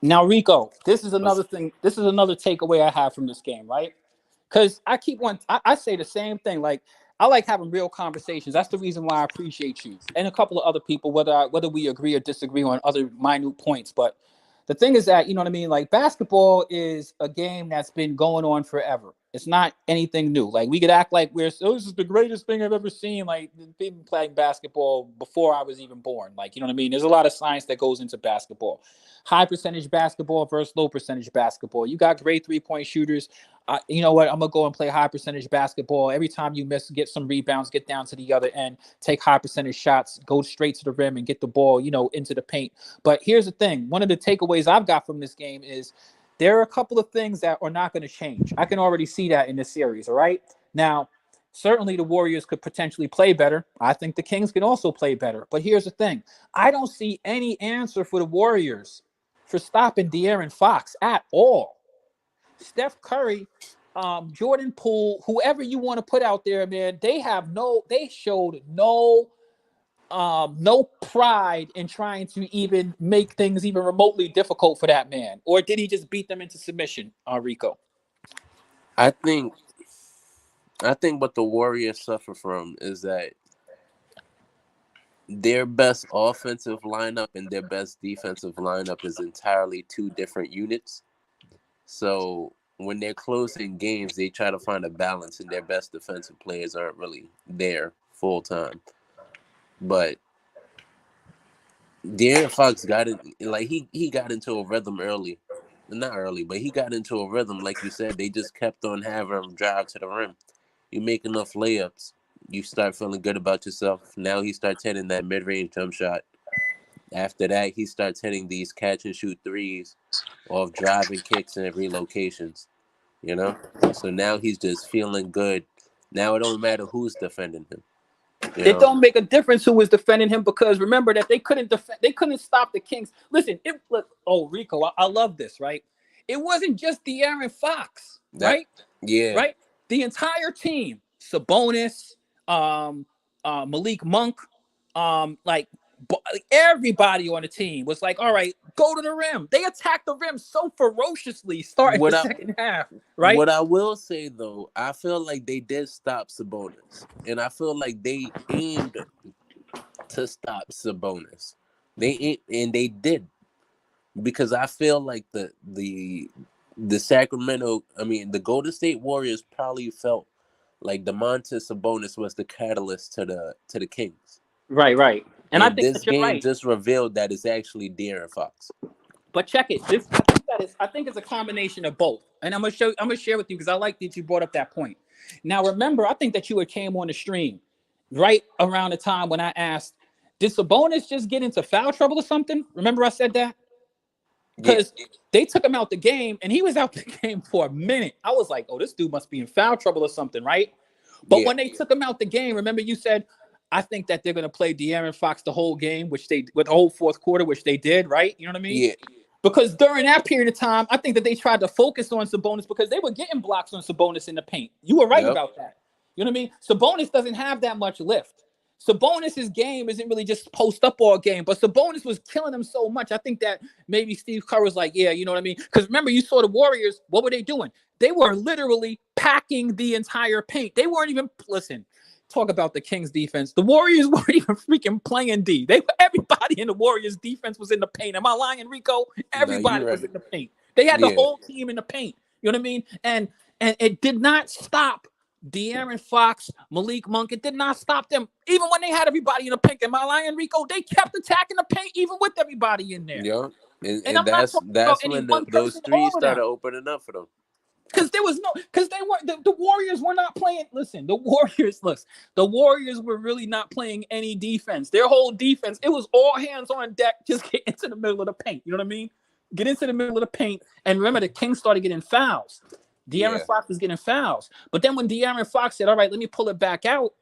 [SPEAKER 11] Now, Rico, this is
[SPEAKER 8] What's-
[SPEAKER 11] another thing. This is another takeaway I have from this game, right? Because I keep on, I say the same thing. Like, I like having real conversations. That's the reason why I appreciate you and a couple of other people, whether we agree or disagree on other minute points. But the thing is that, you know what I mean? Like, basketball is a game that's been going on forever. It's not anything new. Like, we could act like this is the greatest thing I've ever seen. Like, been playing basketball before I was even born. Like, you know what I mean? There's a lot of science that goes into basketball. High percentage basketball versus low percentage basketball. You got great 3-point shooters. You know what? I'm gonna go and play high percentage basketball. Every time you miss, get some rebounds, get down to the other end, take high percentage shots, go straight to the rim and get the ball, into the paint. But here's the thing: one of the takeaways I've got from this game is there are a couple of things that are not going to change. I can already see that in this series. All right, now certainly the Warriors could potentially play better. I think the Kings can also play better. But here's the thing: I don't see any answer for the Warriors for stopping De'Aaron Fox at all. Steph Curry, Jordan Poole, whoever you want to put out there, man, they showed no pride in trying to even make things even remotely difficult for that man. Or did he just beat them into submission, Rico?
[SPEAKER 8] I think I think what the Warriors suffer from is that their best offensive lineup and their best defensive lineup is entirely two different units. So when they're closing games, they try to find a balance, and their best defensive players aren't really there full time. But De'Aaron Fox got it, like he got into a rhythm early, not early, but he got into a rhythm. Like you said, they just kept on having him drive to the rim. You make enough layups, you start feeling good about yourself. Now he starts hitting that mid-range jump shot. After that, he starts hitting these catch and shoot threes off driving kicks and relocations. You know, so now he's just feeling good. Now it don't matter who's defending him. You
[SPEAKER 11] It
[SPEAKER 8] know
[SPEAKER 11] don't make a difference who was defending him because remember that they couldn't stop the Kings. Listen, Rico, I love this, right? It wasn't just De'Aaron Fox,
[SPEAKER 8] that,
[SPEAKER 11] right?
[SPEAKER 8] yeah.
[SPEAKER 11] Right? The entire team, Sabonis, um, Malik Monk, like everybody on the team was like, all right, go to the rim. They attacked the rim so ferociously starting the
[SPEAKER 8] What I
[SPEAKER 11] second half, right?
[SPEAKER 8] What I will say though, I feel like they did stop Sabonis, and I feel like they aimed to stop Sabonis. And they did, because I feel like the Sacramento, I mean the Golden State Warriors probably felt like Domantas Sabonis was the catalyst to the Kings.
[SPEAKER 11] Right. And I
[SPEAKER 8] And
[SPEAKER 11] think
[SPEAKER 8] this
[SPEAKER 11] that you're
[SPEAKER 8] game
[SPEAKER 11] right.
[SPEAKER 8] just revealed that it's actually De'Aaron Fox.
[SPEAKER 11] But check it. I think it's a combination of both. And I'm gonna share with you because I like that you brought up that point. Now remember, I think that you had came on the stream right around the time when I asked, did Sabonis just get into foul trouble or something? Remember I said that?
[SPEAKER 8] Yeah,
[SPEAKER 11] Because they took him out the game and he was out the game for a minute. I was like, oh, this dude must be in foul trouble or something, right? But
[SPEAKER 8] yeah,
[SPEAKER 11] when they took him out the game, remember you said, I think that they're going to play De'Aaron Fox the whole game, with the whole fourth quarter, which they did, right? You know what I mean?
[SPEAKER 8] yeah,
[SPEAKER 11] Because during that period of time, I think that they tried to focus on Sabonis because they were getting blocks on Sabonis in the paint. You were right
[SPEAKER 8] yep,
[SPEAKER 11] about that. You know what I mean? Sabonis doesn't have that much lift. Sabonis's game isn't really just post up all game, but Sabonis was killing him so much. I think that maybe Steve Kerr was like, yeah, you know what I mean? Because remember, you saw the Warriors. What were they doing? They were literally packing the entire paint. They weren't even, listen, talk about the Kings defense. The Warriors weren't even freaking playing D. Everybody in the Warriors defense was in the paint. Am I lying, Rico?
[SPEAKER 8] no,
[SPEAKER 11] Everybody
[SPEAKER 8] you
[SPEAKER 11] was
[SPEAKER 8] right.
[SPEAKER 11] in the paint. They had the
[SPEAKER 8] Yeah,
[SPEAKER 11] whole team in the paint. You know what I mean? And it did not stop De'Aaron Fox, Malik Monk. It did not stop them. Even when they had everybody in the paint. Am I lying, Rico? They kept attacking the paint even with everybody in there.
[SPEAKER 8] yeah,
[SPEAKER 11] And
[SPEAKER 8] and
[SPEAKER 11] I'm not talking about
[SPEAKER 8] that's
[SPEAKER 11] any
[SPEAKER 8] when
[SPEAKER 11] one
[SPEAKER 8] those
[SPEAKER 11] person,
[SPEAKER 8] threes
[SPEAKER 11] all of them.
[SPEAKER 8] started opening up for them.
[SPEAKER 11] Because they weren't the Warriors were not playing. Listen, the Warriors were really not playing any defense. Their whole defense, it was all hands on deck, just get into the middle of the paint. You know what I mean? Get into the middle of the paint. And remember, the Kings started getting fouls. De'Aaron
[SPEAKER 8] Yeah,
[SPEAKER 11] Fox was getting fouls. But then when De'Aaron Fox said, all right, let me pull it back out,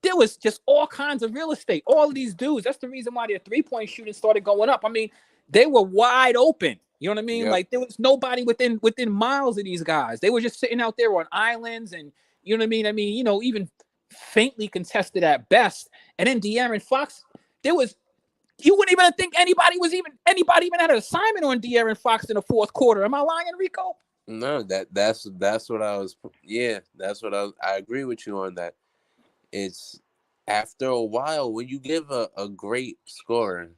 [SPEAKER 11] there was just all kinds of real estate. All of these dudes. That's the reason why their three-point shooting started going up. I mean, they were wide open. You know what I mean?
[SPEAKER 8] yep,
[SPEAKER 11] Like there was nobody within miles of these guys. They were just sitting out there on islands, and you know what I mean? I mean, even faintly contested at best. And then De'Aaron Fox, you wouldn't even think anybody even had an assignment on De'Aaron Fox in the fourth quarter. Am I lying, Enrico?
[SPEAKER 8] no, that's what I was. Yeah, that's what I agree with you on that. It's after a while when you give a great scorer,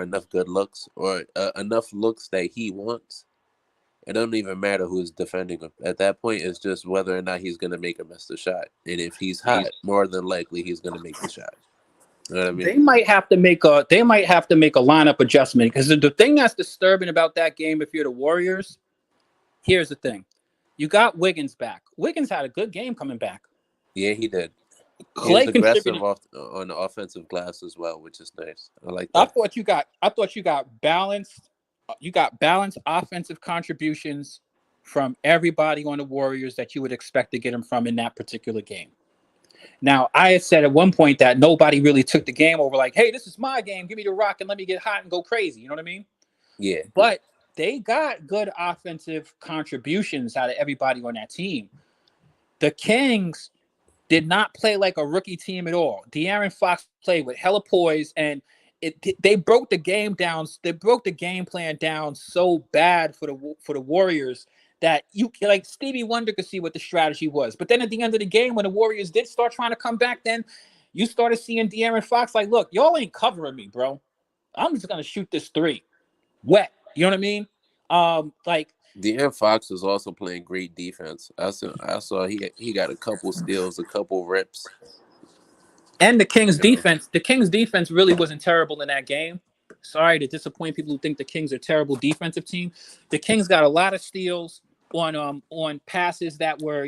[SPEAKER 8] enough good looks or enough looks that he wants, it doesn't even matter who's defending him. At that point, it's just whether or not he's going to make or miss the shot. And if he's hot, more than likely he's going to make the shot. You know what I mean?
[SPEAKER 11] They might have to make a lineup adjustment because the thing that's disturbing about that game, if you're the Warriors, here's the thing: you got Wiggins back. Wiggins had a good game coming back.
[SPEAKER 8] Yeah, he did. He was
[SPEAKER 11] Clay
[SPEAKER 8] aggressive
[SPEAKER 11] contributed.
[SPEAKER 8] on the offensive glass as well, which is nice. I like
[SPEAKER 11] I
[SPEAKER 8] that.
[SPEAKER 11] thought you got balanced. You got balanced offensive contributions from everybody on the Warriors that you would expect to get them from in that particular game. Now, I had said at one point that nobody really took the game over like, hey, this is my game. Give me the rock and let me get hot and go crazy. You know what I mean?
[SPEAKER 8] Yeah.
[SPEAKER 11] But they got good offensive contributions out of everybody on that team. The Kings did not play like a rookie team at all. De'Aaron Fox played with hella poise, and they broke the game down. They broke the game plan down so bad for the Warriors that like Stevie Wonder could see what the strategy was. But then at the end of the game, when the Warriors did start trying to come back, then you started seeing De'Aaron Fox like, look, y'all ain't covering me, bro. I'm just gonna shoot this three, wet. You know what I mean? Like
[SPEAKER 8] De'Aaron Fox was also playing great defense. I saw he got a couple steals, a couple rips.
[SPEAKER 11] And the Kings defense really wasn't terrible in that game. Sorry to disappoint people who think the Kings are a terrible defensive team. The Kings got a lot of steals on passes that were,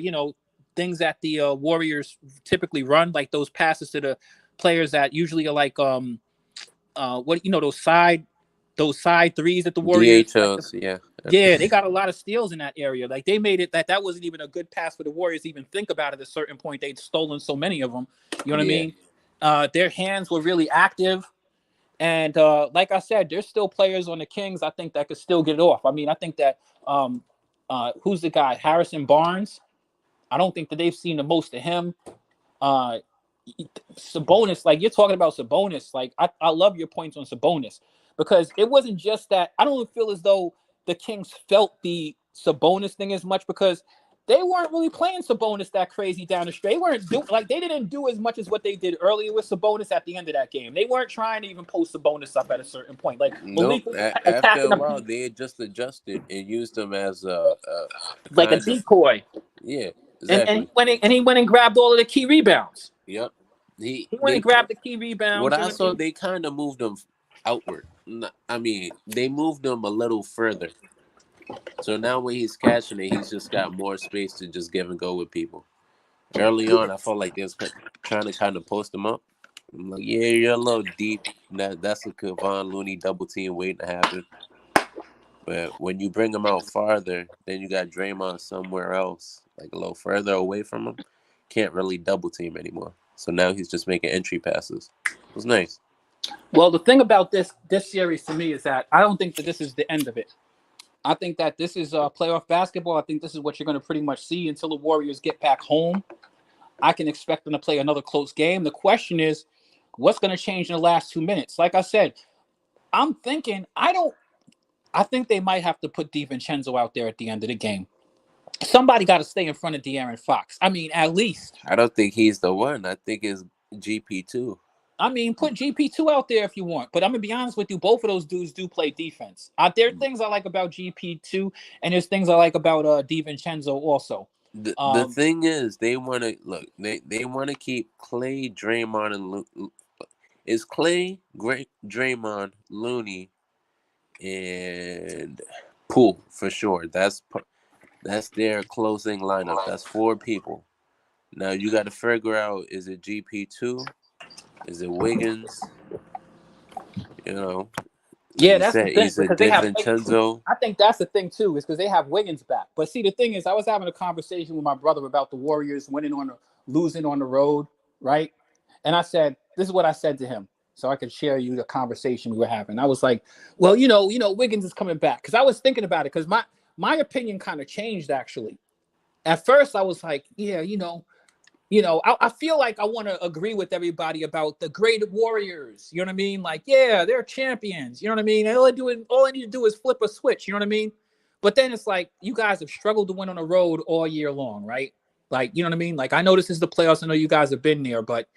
[SPEAKER 11] things that the Warriors typically run, like those passes to the players that usually are like those side threes that the Warriors
[SPEAKER 8] DHLs, yeah.
[SPEAKER 11] Yeah, they got a lot of steals in that area. Like they made it that wasn't even a good pass for the Warriors to even think about at a certain point. They'd stolen so many of them. You know what I
[SPEAKER 8] Yeah.
[SPEAKER 11] mean? Their hands were really active. And like I said, there's still players on the Kings, I think, that could still get it off. I mean, I think that who's the guy? Harrison Barnes. I don't think that they've seen the most of him. Sabonis, like you're talking about Sabonis, like I love your points on Sabonis because it wasn't just that. I don't feel as though the Kings felt the Sabonis thing as much because they weren't really playing Sabonis that crazy down the stretch. They weren't they didn't do as much as what they did earlier with Sabonis at the end of that game. They weren't trying to even post Sabonis up at a certain point. Like
[SPEAKER 8] Nope.
[SPEAKER 11] Malik was
[SPEAKER 8] After a
[SPEAKER 11] attacking
[SPEAKER 8] while,
[SPEAKER 11] him
[SPEAKER 8] they had just adjusted and used him as a
[SPEAKER 11] like a
[SPEAKER 8] kind of
[SPEAKER 11] decoy.
[SPEAKER 8] yeah. Exactly.
[SPEAKER 11] He went and grabbed all of the key rebounds.
[SPEAKER 8] Yep.
[SPEAKER 11] He went and grabbed the key rebounds.
[SPEAKER 8] What
[SPEAKER 11] You
[SPEAKER 8] I
[SPEAKER 11] know what I
[SPEAKER 8] saw,
[SPEAKER 11] mean?
[SPEAKER 8] they kind of moved them outward. I mean, they moved them a little further. So now when he's catching it, he's just got more space to just give and go with people. Early on, I felt like they was trying to kind of post him up. I'm like, yeah, you're a little deep. That's a Kevon Looney double team waiting to happen. But when you bring him out farther, then you got Draymond somewhere else, like a little further away from him. Can't really double team anymore. So now he's just making entry passes. It was nice.
[SPEAKER 11] Well, the thing about this series to me is that I don't think that this is the end of it. I think that this is playoff basketball. I think this is what you're going to pretty much see until the Warriors get back home. I can expect them to play another close game. The question is, what's going to change in the last 2 minutes? Like I said, I'm thinking I think they might have to put DiVincenzo out there at the end of the game. Somebody got to stay in front of De'Aaron Fox. I mean, at least.
[SPEAKER 8] I don't think he's the one. I think it's GP2.
[SPEAKER 11] I mean, put GP2 out there if you want. But I'm going to be honest with you, both of those dudes do play defense. There are things I like about GP2, and there's things I like about DiVincenzo also.
[SPEAKER 8] The thing is, they want to look. They want to keep Clay, Draymond, and is Clay, Draymond, Looney, and Poole for sure. That's their closing lineup. That's 4 people. Now you got to figure out: is it GP2? Is it Wiggins? You know.
[SPEAKER 11] Yeah, that's the thing,
[SPEAKER 8] Is it
[SPEAKER 11] because they have
[SPEAKER 8] DiVincenzo?
[SPEAKER 11] I think that's the thing too, is because they have Wiggins back. But see, the thing is, I was having a conversation with my brother about the Warriors losing on the road, right? And I said, this is what I said to him, so I could share you the conversation we were having. I was like, well, Wiggins is coming back, because I was thinking about it, because my opinion kind of changed actually. At first, I was like, yeah, I feel like I want to agree with everybody about the great Warriors. You know what I mean? Like, yeah, they're champions. You know what I mean? All I need to do is flip a switch. You know what I mean? But then it's like, you guys have struggled to win on the road all year long, right? Like, you know what I mean? Like, I know this is the playoffs. I know you guys have been there, but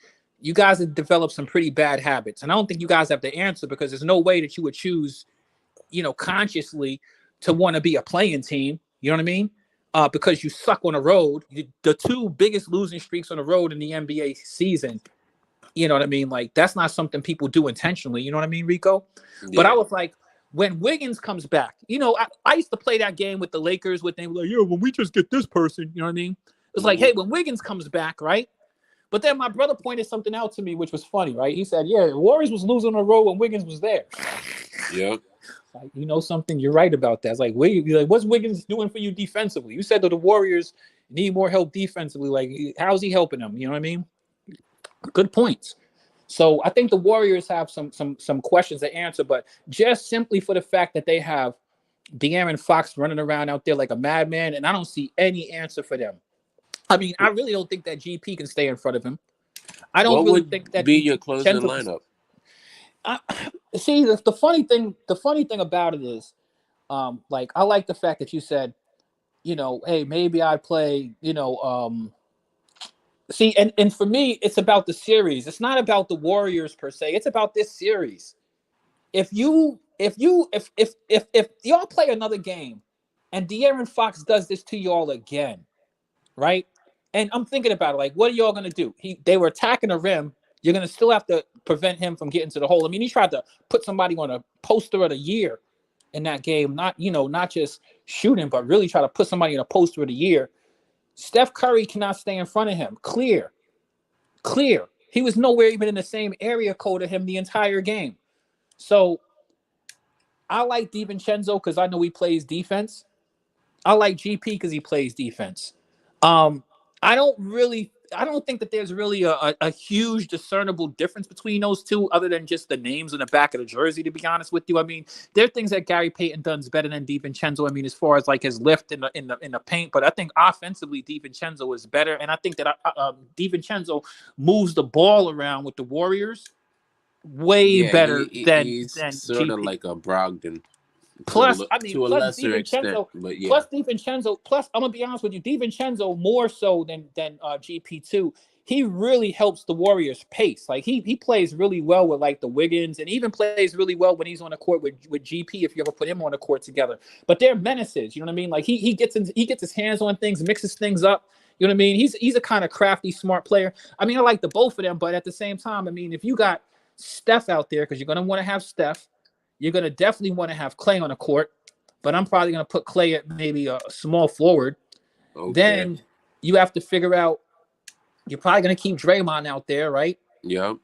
[SPEAKER 11] you guys have developed some pretty bad habits. And I don't think you guys have the answer, because there's no way that you would choose, consciously to want to be a playing team. You know what I mean? Because you suck on the road. The 2 biggest losing streaks on the road in the NBA season. You know what I mean? Like, that's not something people do intentionally. You know what I mean, Rico? Yeah. But I was like, when Wiggins comes back, I used to play that game with the Lakers with them, like, when we just get this person, you know what I mean? It's like, hey, when Wiggins comes back, right? But then my brother pointed something out to me, which was funny, right? He said, yeah, the Warriors was losing on the road when Wiggins was there.
[SPEAKER 8] Yep.
[SPEAKER 11] Like, something, you're right about that. It's like, what's Wiggins doing for you defensively? You said that the Warriors need more help defensively. Like, how's he helping them? You know what I mean? Good points. So I think the Warriors have some questions to answer, but just simply for the fact that they have De'Aaron Fox running around out there like a madman, and I don't see any answer for them. I mean, I really don't think that GP can stay in front of him. I don't really think that
[SPEAKER 8] be your closing lineup.
[SPEAKER 11] See, the funny thing about it is, like, I like the fact that you said, hey, maybe I'd play, see, and for me, it's about the series. It's not about the Warriors per se. It's about this series. If y'all play another game and De'Aaron Fox does this to y'all again, right? And I'm thinking about it, like, what are y'all gonna do? They were attacking the rim. You're gonna still have to prevent him from getting to the hole. I mean, he tried to put somebody on a poster of the year in that game, not just shooting, but really try to put somebody in a poster of the year. Steph Curry cannot stay in front of him. Clear. He was nowhere even in the same area code of him the entire game. So I like DiVincenzo because I know he plays defense. I like GP because he plays defense. I don't think that there's really a huge discernible difference between those two, other than just the names on the back of the jersey, to be honest with you. I mean, there are things that Gary Payton does better than DiVincenzo. I mean, as far as like his lift in the paint, but I think offensively DiVincenzo is better, and I think that DiVincenzo moves the ball around with the Warriors way better than
[SPEAKER 8] sort
[SPEAKER 11] GP.
[SPEAKER 8] of like a Brogdon.
[SPEAKER 11] Plus,
[SPEAKER 8] to a lesser extent, but yeah.
[SPEAKER 11] Plus DiVincenzo. Plus, I'm gonna be honest with you, DiVincenzo more so than GP2. He really helps the Warriors pace. Like he plays really well with like the Wiggins, and even plays really well when he's on the court with GP. If you ever put him on the court together, but they're menaces. You know what I mean? Like he gets his hands on things, mixes things up. You know what I mean? He's a kind of crafty, smart player. I mean, I like the both of them, but at the same time, I mean, if you got Steph out there, because you're going to want to have Steph, you're going to definitely want to have Clay on the court, but I'm probably going to put Clay at maybe a small forward.
[SPEAKER 8] Okay.
[SPEAKER 11] Then you have to figure out, you're probably going to keep Draymond out there, right?
[SPEAKER 8] Yep.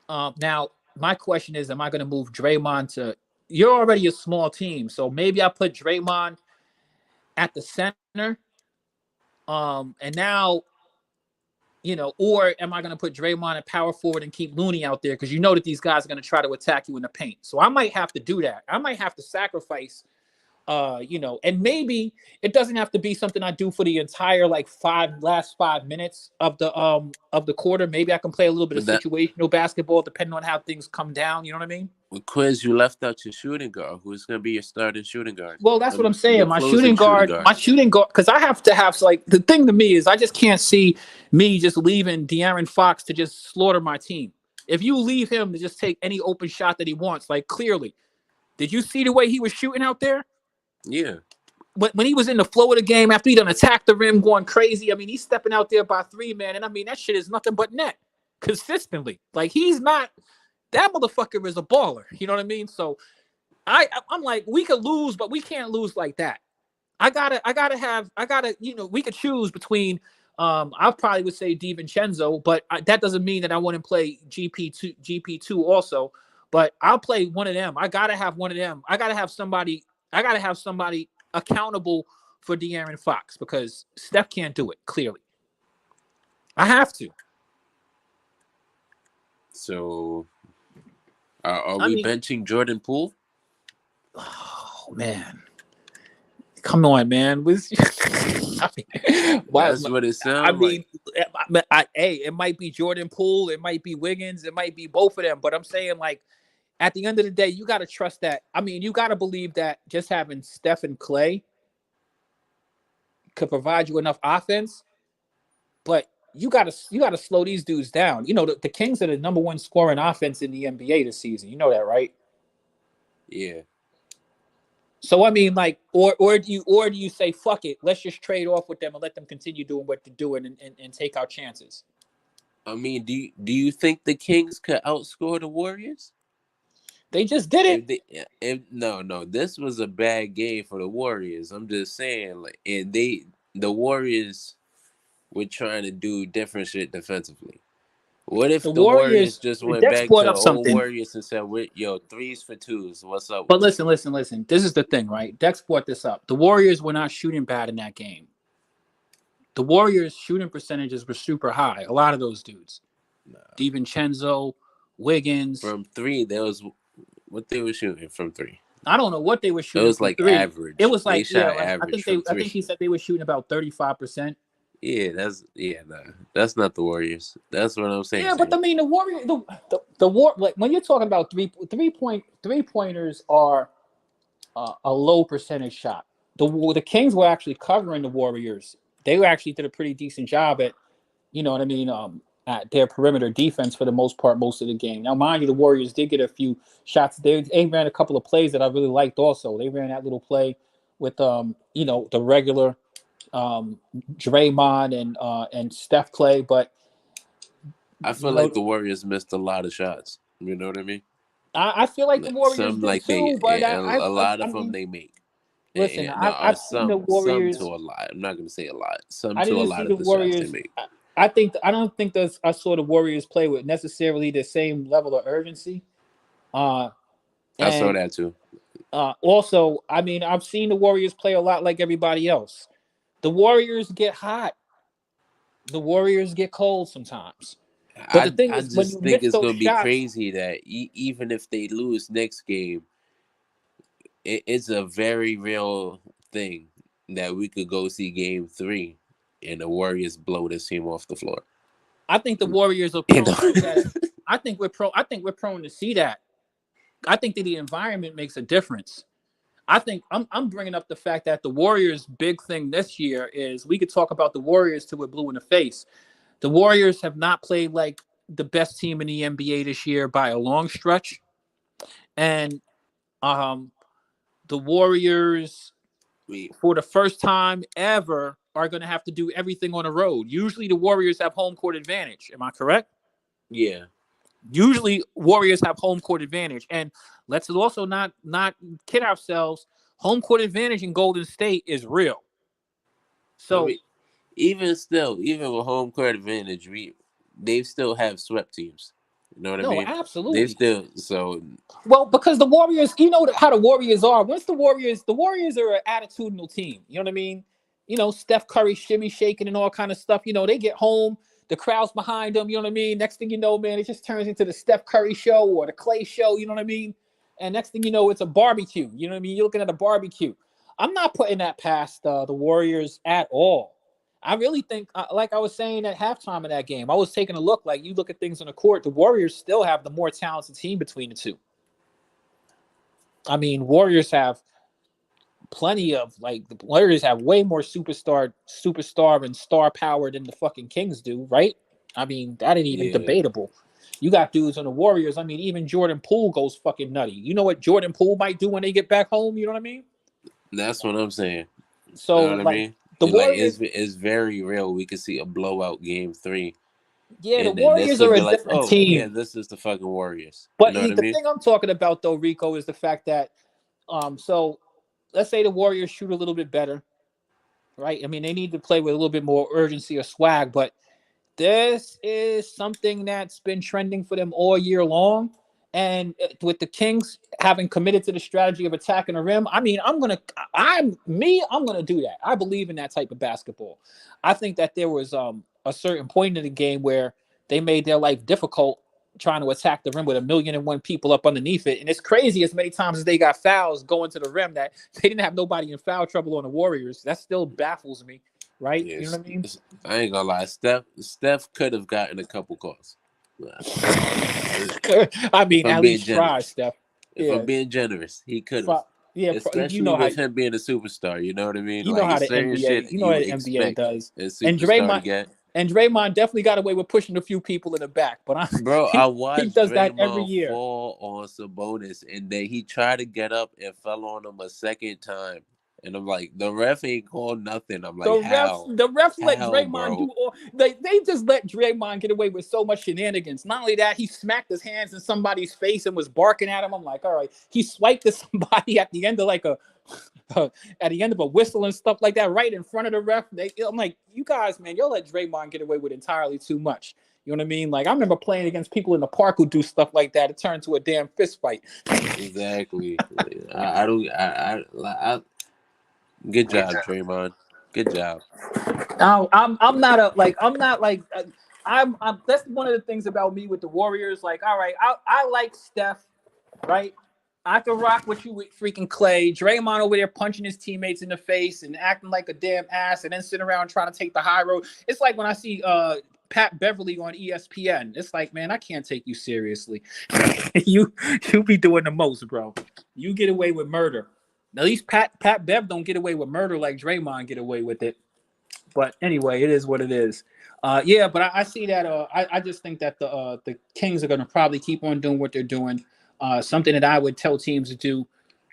[SPEAKER 11] Now, my question is, am I going to move Draymond to, you're already a small team, so maybe I put Draymond at the center. And now, or am I going to put Draymond at power forward and keep Looney out there? Because you know that these guys are going to try to attack you in the paint. So I might have to do that. I might have to sacrifice, and maybe it doesn't have to be something I do for the entire last 5 minutes of the quarter. Maybe I can play a little bit of situational basketball depending on how things come down. You know what I mean?
[SPEAKER 8] With Quiz, you left out your shooting guard. Who's going to be your starting shooting guard?
[SPEAKER 11] Well, that's what I'm saying. My shooting guard, because I have to have, the thing to me is I just can't see me just leaving De'Aaron Fox to just slaughter my team. If you leave him to just take any open shot that he wants, clearly, did you see the way he was shooting out there?
[SPEAKER 8] Yeah.
[SPEAKER 11] When he was in the flow of the game, after he done attacked the rim going crazy, I mean, he's stepping out there by 3, man. And I mean, that shit is nothing but net consistently. He's not, that motherfucker is a baller. You know what I mean? So I'm like, we could lose, but we can't lose like that. We could choose between, I probably would say DiVincenzo, but that doesn't mean that I want to play GP2 also, but I'll play one of them. I got to have one of them. I got to have somebody accountable for De'Aaron Fox because Steph can't do it, clearly. I have to.
[SPEAKER 8] So are we benching Jordan Poole?
[SPEAKER 11] Oh, man. Come on, man.
[SPEAKER 8] That's what it sounds like.
[SPEAKER 11] It might be Jordan Poole. It might be Wiggins. It might be both of them. But I'm saying, at the end of the day, you got to trust that. I mean, you got to believe that just having Steph and Clay could provide you enough offense. But you got to slow these dudes down. The Kings are the number one scoring offense in the NBA this season. You know that, right?
[SPEAKER 8] Yeah.
[SPEAKER 11] So I mean, or do you say fuck it, let's just trade off with them and let them continue doing what they're doing and take our chances?
[SPEAKER 8] I mean, do you think the Kings could outscore the Warriors?
[SPEAKER 11] They just did it.
[SPEAKER 8] No, this was a bad game for the Warriors. I'm just saying, the Warriors were trying to do different shit defensively. What if the Warriors just went back to the old Warriors and said, threes for twos, what's up?
[SPEAKER 11] But listen. This is the thing, right? Dex brought this up. The Warriors were not shooting bad in that game. The Warriors' shooting percentages were super high. A lot of those dudes. DiVincenzo, Wiggins.
[SPEAKER 8] From three, there was what they were shooting from three.
[SPEAKER 11] I don't know what they were shooting.
[SPEAKER 8] It was
[SPEAKER 11] from three.
[SPEAKER 8] Average.
[SPEAKER 11] It was
[SPEAKER 8] average.
[SPEAKER 11] I think he said they were shooting about 35%.
[SPEAKER 8] Yeah, that's not the Warriors. That's what I'm saying.
[SPEAKER 11] Yeah, but I mean, the Warriors, when you're talking about three pointers are a low percentage shot. The Kings were actually covering the Warriors. They actually did a pretty decent job at, you know what I mean, at their perimeter defense for the most part, most of the game. Now, mind you, the Warriors did get a few shots. They ran a couple of plays that I really liked. Also, they ran that little play with the regular. Draymond and Steph Clay, but
[SPEAKER 8] I feel like the Warriors missed a lot of shots. You know what I mean?
[SPEAKER 11] I feel like the Warriors did too, but
[SPEAKER 8] a lot of them they make.
[SPEAKER 11] Listen, I've seen the Warriors.
[SPEAKER 8] Some to a lot. I'm not going to say a lot. Some
[SPEAKER 11] I
[SPEAKER 8] to a
[SPEAKER 11] didn't
[SPEAKER 8] lot
[SPEAKER 11] see
[SPEAKER 8] of
[SPEAKER 11] the
[SPEAKER 8] the
[SPEAKER 11] Warriors.
[SPEAKER 8] shots they make.
[SPEAKER 11] I don't think I saw the Warriors play with necessarily the same level of urgency.
[SPEAKER 8] I saw that too.
[SPEAKER 11] Also, I mean, I've seen the Warriors play a lot like everybody else. The Warriors get hot. The Warriors get cold sometimes. But the thing is, when you
[SPEAKER 8] think it's going to be
[SPEAKER 11] shots,
[SPEAKER 8] crazy that even if they lose next game, it's a very real thing that we could go see game 3 and the Warriors blow this team off the floor.
[SPEAKER 11] I think the Warriors are prone to that. I think we're prone to see that. I think that the environment makes a difference. I think I'm bringing up the fact that the Warriors' big thing this year is we could talk about the Warriors till we're blue in the face. The Warriors have not played like the best team in the NBA this year by a long stretch. And the Warriors for the first time ever, are going to have to do everything on the road. Usually the Warriors have home court advantage. Am I correct?
[SPEAKER 8] Yeah.
[SPEAKER 11] Usually Warriors have home court advantage. And let's also not kid ourselves. Home court advantage in Golden State is real.
[SPEAKER 8] I
[SPEAKER 11] So
[SPEAKER 8] mean, even still, even with home court advantage, they still have swept teams. You know what I
[SPEAKER 11] no,
[SPEAKER 8] mean? They
[SPEAKER 11] absolutely.
[SPEAKER 8] still so
[SPEAKER 11] Well, because the Warriors, you know how the Warriors are. Once the Warriors are an attitudinal team. You know what I mean? You know, Steph Curry shimmy shaking and all kind of stuff. You know, they get home, the crowd's behind them. You know what I mean? Next thing you know, man, it just turns into the Steph Curry show or the Clay show. You know what I mean? And next thing you know, it's a barbecue. You know what I mean? You're looking at a barbecue. I'm not putting that past the Warriors at all. I really think, like I was saying at halftime of that game, I was taking a look. Like you look at things on the court, the Warriors still have the more talented team between the two. I mean, Warriors have plenty of the Warriors have way more superstar and star power than the fucking Kings do, right? I mean, that ain't even
[SPEAKER 8] yeah.
[SPEAKER 11] debatable. You got dudes on the Warriors. I mean, even Jordan Poole goes fucking nutty. You know what Jordan Poole might do when they get back home? You know what I mean?
[SPEAKER 8] That's what I'm saying.
[SPEAKER 11] So,
[SPEAKER 8] You know what I
[SPEAKER 11] like,
[SPEAKER 8] mean?
[SPEAKER 11] the
[SPEAKER 8] Like
[SPEAKER 11] Warriors,
[SPEAKER 8] it's very real. We could see a blowout game 3,
[SPEAKER 11] yeah, the
[SPEAKER 8] and then this
[SPEAKER 11] Warriors
[SPEAKER 8] could
[SPEAKER 11] are
[SPEAKER 8] be
[SPEAKER 11] a
[SPEAKER 8] like,
[SPEAKER 11] different
[SPEAKER 8] oh yeah,
[SPEAKER 11] team.
[SPEAKER 8] this is the fucking Warriors. You
[SPEAKER 11] But
[SPEAKER 8] know what I
[SPEAKER 11] the
[SPEAKER 8] mean?
[SPEAKER 11] thing I'm talking about, though, Rico, is the fact that, so let's say the Warriors shoot a little bit better, right? I mean, they need to play with a little bit more urgency or swag, but this is something that's been trending for them all year long. And with the Kings having committed to the strategy of attacking the rim, I mean, I'm gonna do that. I believe in that type of basketball. I think that there was a certain point in the game where they made their life difficult trying to attack the rim with 1,000,001 people up underneath it. And it's crazy as many times as they got fouls going to the rim that they didn't have nobody in foul trouble on the Warriors. That still baffles me, right? You know
[SPEAKER 8] Yes,
[SPEAKER 11] what I mean?
[SPEAKER 8] I ain't gonna lie. Steph could have gotten a couple calls.
[SPEAKER 11] I
[SPEAKER 8] If
[SPEAKER 11] mean,
[SPEAKER 8] I'm
[SPEAKER 11] at
[SPEAKER 8] being
[SPEAKER 11] least try,
[SPEAKER 8] generous,
[SPEAKER 11] Steph.
[SPEAKER 8] if
[SPEAKER 11] Yeah,
[SPEAKER 8] I'm being generous, he could have.
[SPEAKER 11] yeah. You
[SPEAKER 8] Especially
[SPEAKER 11] know how
[SPEAKER 8] with him being a superstar, you know what I mean?
[SPEAKER 11] you know
[SPEAKER 8] Like
[SPEAKER 11] how
[SPEAKER 8] it's
[SPEAKER 11] the
[SPEAKER 8] certain
[SPEAKER 11] NBA
[SPEAKER 8] shit
[SPEAKER 11] you know how
[SPEAKER 8] you
[SPEAKER 11] the NBA
[SPEAKER 8] expect
[SPEAKER 11] does.
[SPEAKER 8] a
[SPEAKER 11] And
[SPEAKER 8] superstar to
[SPEAKER 11] Draymond
[SPEAKER 8] get.
[SPEAKER 11] definitely got away with pushing a few people in the back, but
[SPEAKER 8] Bro, I
[SPEAKER 11] he
[SPEAKER 8] watched
[SPEAKER 11] does that every
[SPEAKER 8] Draymond
[SPEAKER 11] year.
[SPEAKER 8] fall on Sabonis, and then he tried to get up and fell on him a second time. And I'm like, the ref ain't called nothing. I'm like, how?
[SPEAKER 11] The refs let
[SPEAKER 8] How,
[SPEAKER 11] Draymond do
[SPEAKER 8] bro?
[SPEAKER 11] all they just let Draymond get away with so much shenanigans. Not only that, he smacked his hands in somebody's face and was barking at him. I'm like, all right. He swiped at somebody at the end of at the end of a whistle and stuff like that, right in front of the ref. I'm like, you guys, man, you'll let Draymond get away with entirely too much. You know what I mean? Like, I remember playing against people in the park who do stuff like that. It turned to a damn fist fight.
[SPEAKER 8] Exactly. I don't. Good job, Draymond. Good job.
[SPEAKER 11] I'm not a like I'm not like I'm that's one of the things about me with the Warriors. Like, all right, I like Steph, right? I can rock with you with freaking Clay. Draymond over there punching his teammates in the face and acting like a damn ass, and then sitting around trying to take the high road. It's like when I see Pat Beverly on ESPN. It's like, man, I can't take you seriously. you be doing the most, bro. You get away with murder. At least Pat Bev don't get away with murder like Draymond get away with it. But anyway, it is what it is. Yeah, but I see that. I just think that the Kings are going to probably keep on doing what they're doing. Something that I would tell teams to do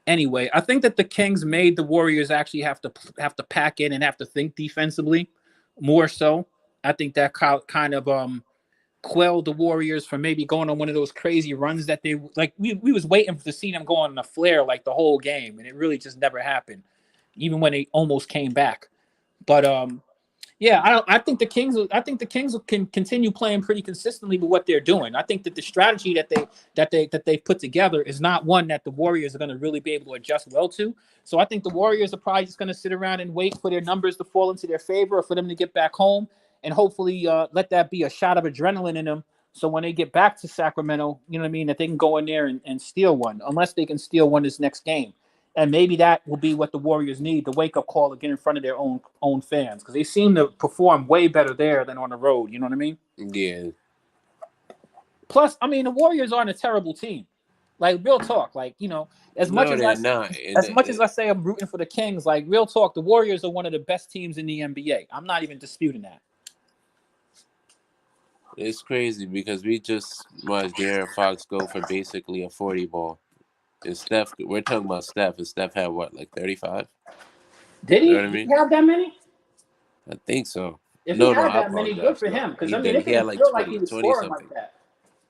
[SPEAKER 11] anyway. I think that the Kings made the Warriors actually have to pack in and have to think defensively more so. I think that kind of quelled the Warriors from maybe going on one of those crazy runs that they like. We was waiting to see them go on a flare like the whole game, and it really just never happened, even when they almost came back. But yeah, I think the Kings. I think the Kings can continue playing pretty consistently with what they're doing. I think that the strategy that they put together is not one that the Warriors are going to really be able to adjust well to. So I think the Warriors are probably just going to sit around and wait for their numbers to fall into their favor, or for them to get back home, and hopefully let that be a shot of adrenaline in them. So when they get back to Sacramento, you know what I mean, that they can go in there and steal one, unless they can steal one this next game. And maybe that will be what the Warriors need, the wake-up call to get in front of their own fans, because they seem to perform way better there than on the road. You know what I mean?
[SPEAKER 8] Yeah.
[SPEAKER 11] Plus, I mean, the Warriors aren't a terrible team. Like, real talk. Like, you know,
[SPEAKER 8] No, they're not.
[SPEAKER 11] as much as I say I'm rooting for the Kings, like, real talk, the Warriors are one of the best teams in the NBA. I'm not even disputing that.
[SPEAKER 8] It's crazy because we just watched De'Aaron Fox go for basically a 40 ball. And Steph, we're talking about Steph, and Steph had what, like 35?
[SPEAKER 11] Did
[SPEAKER 8] You
[SPEAKER 11] he?
[SPEAKER 8] know what I
[SPEAKER 11] Did
[SPEAKER 8] mean?
[SPEAKER 11] he have that many?
[SPEAKER 8] I think so.
[SPEAKER 11] If he
[SPEAKER 8] No,
[SPEAKER 11] had
[SPEAKER 8] I
[SPEAKER 11] that many, good
[SPEAKER 8] apologize.
[SPEAKER 11] for
[SPEAKER 8] No,
[SPEAKER 11] him. Because
[SPEAKER 8] he
[SPEAKER 11] I mean,
[SPEAKER 8] did.
[SPEAKER 11] it
[SPEAKER 8] He had
[SPEAKER 11] didn't
[SPEAKER 8] like
[SPEAKER 11] feel like he
[SPEAKER 8] 20,
[SPEAKER 11] was
[SPEAKER 8] 20
[SPEAKER 11] scoring like
[SPEAKER 8] something.
[SPEAKER 11] that.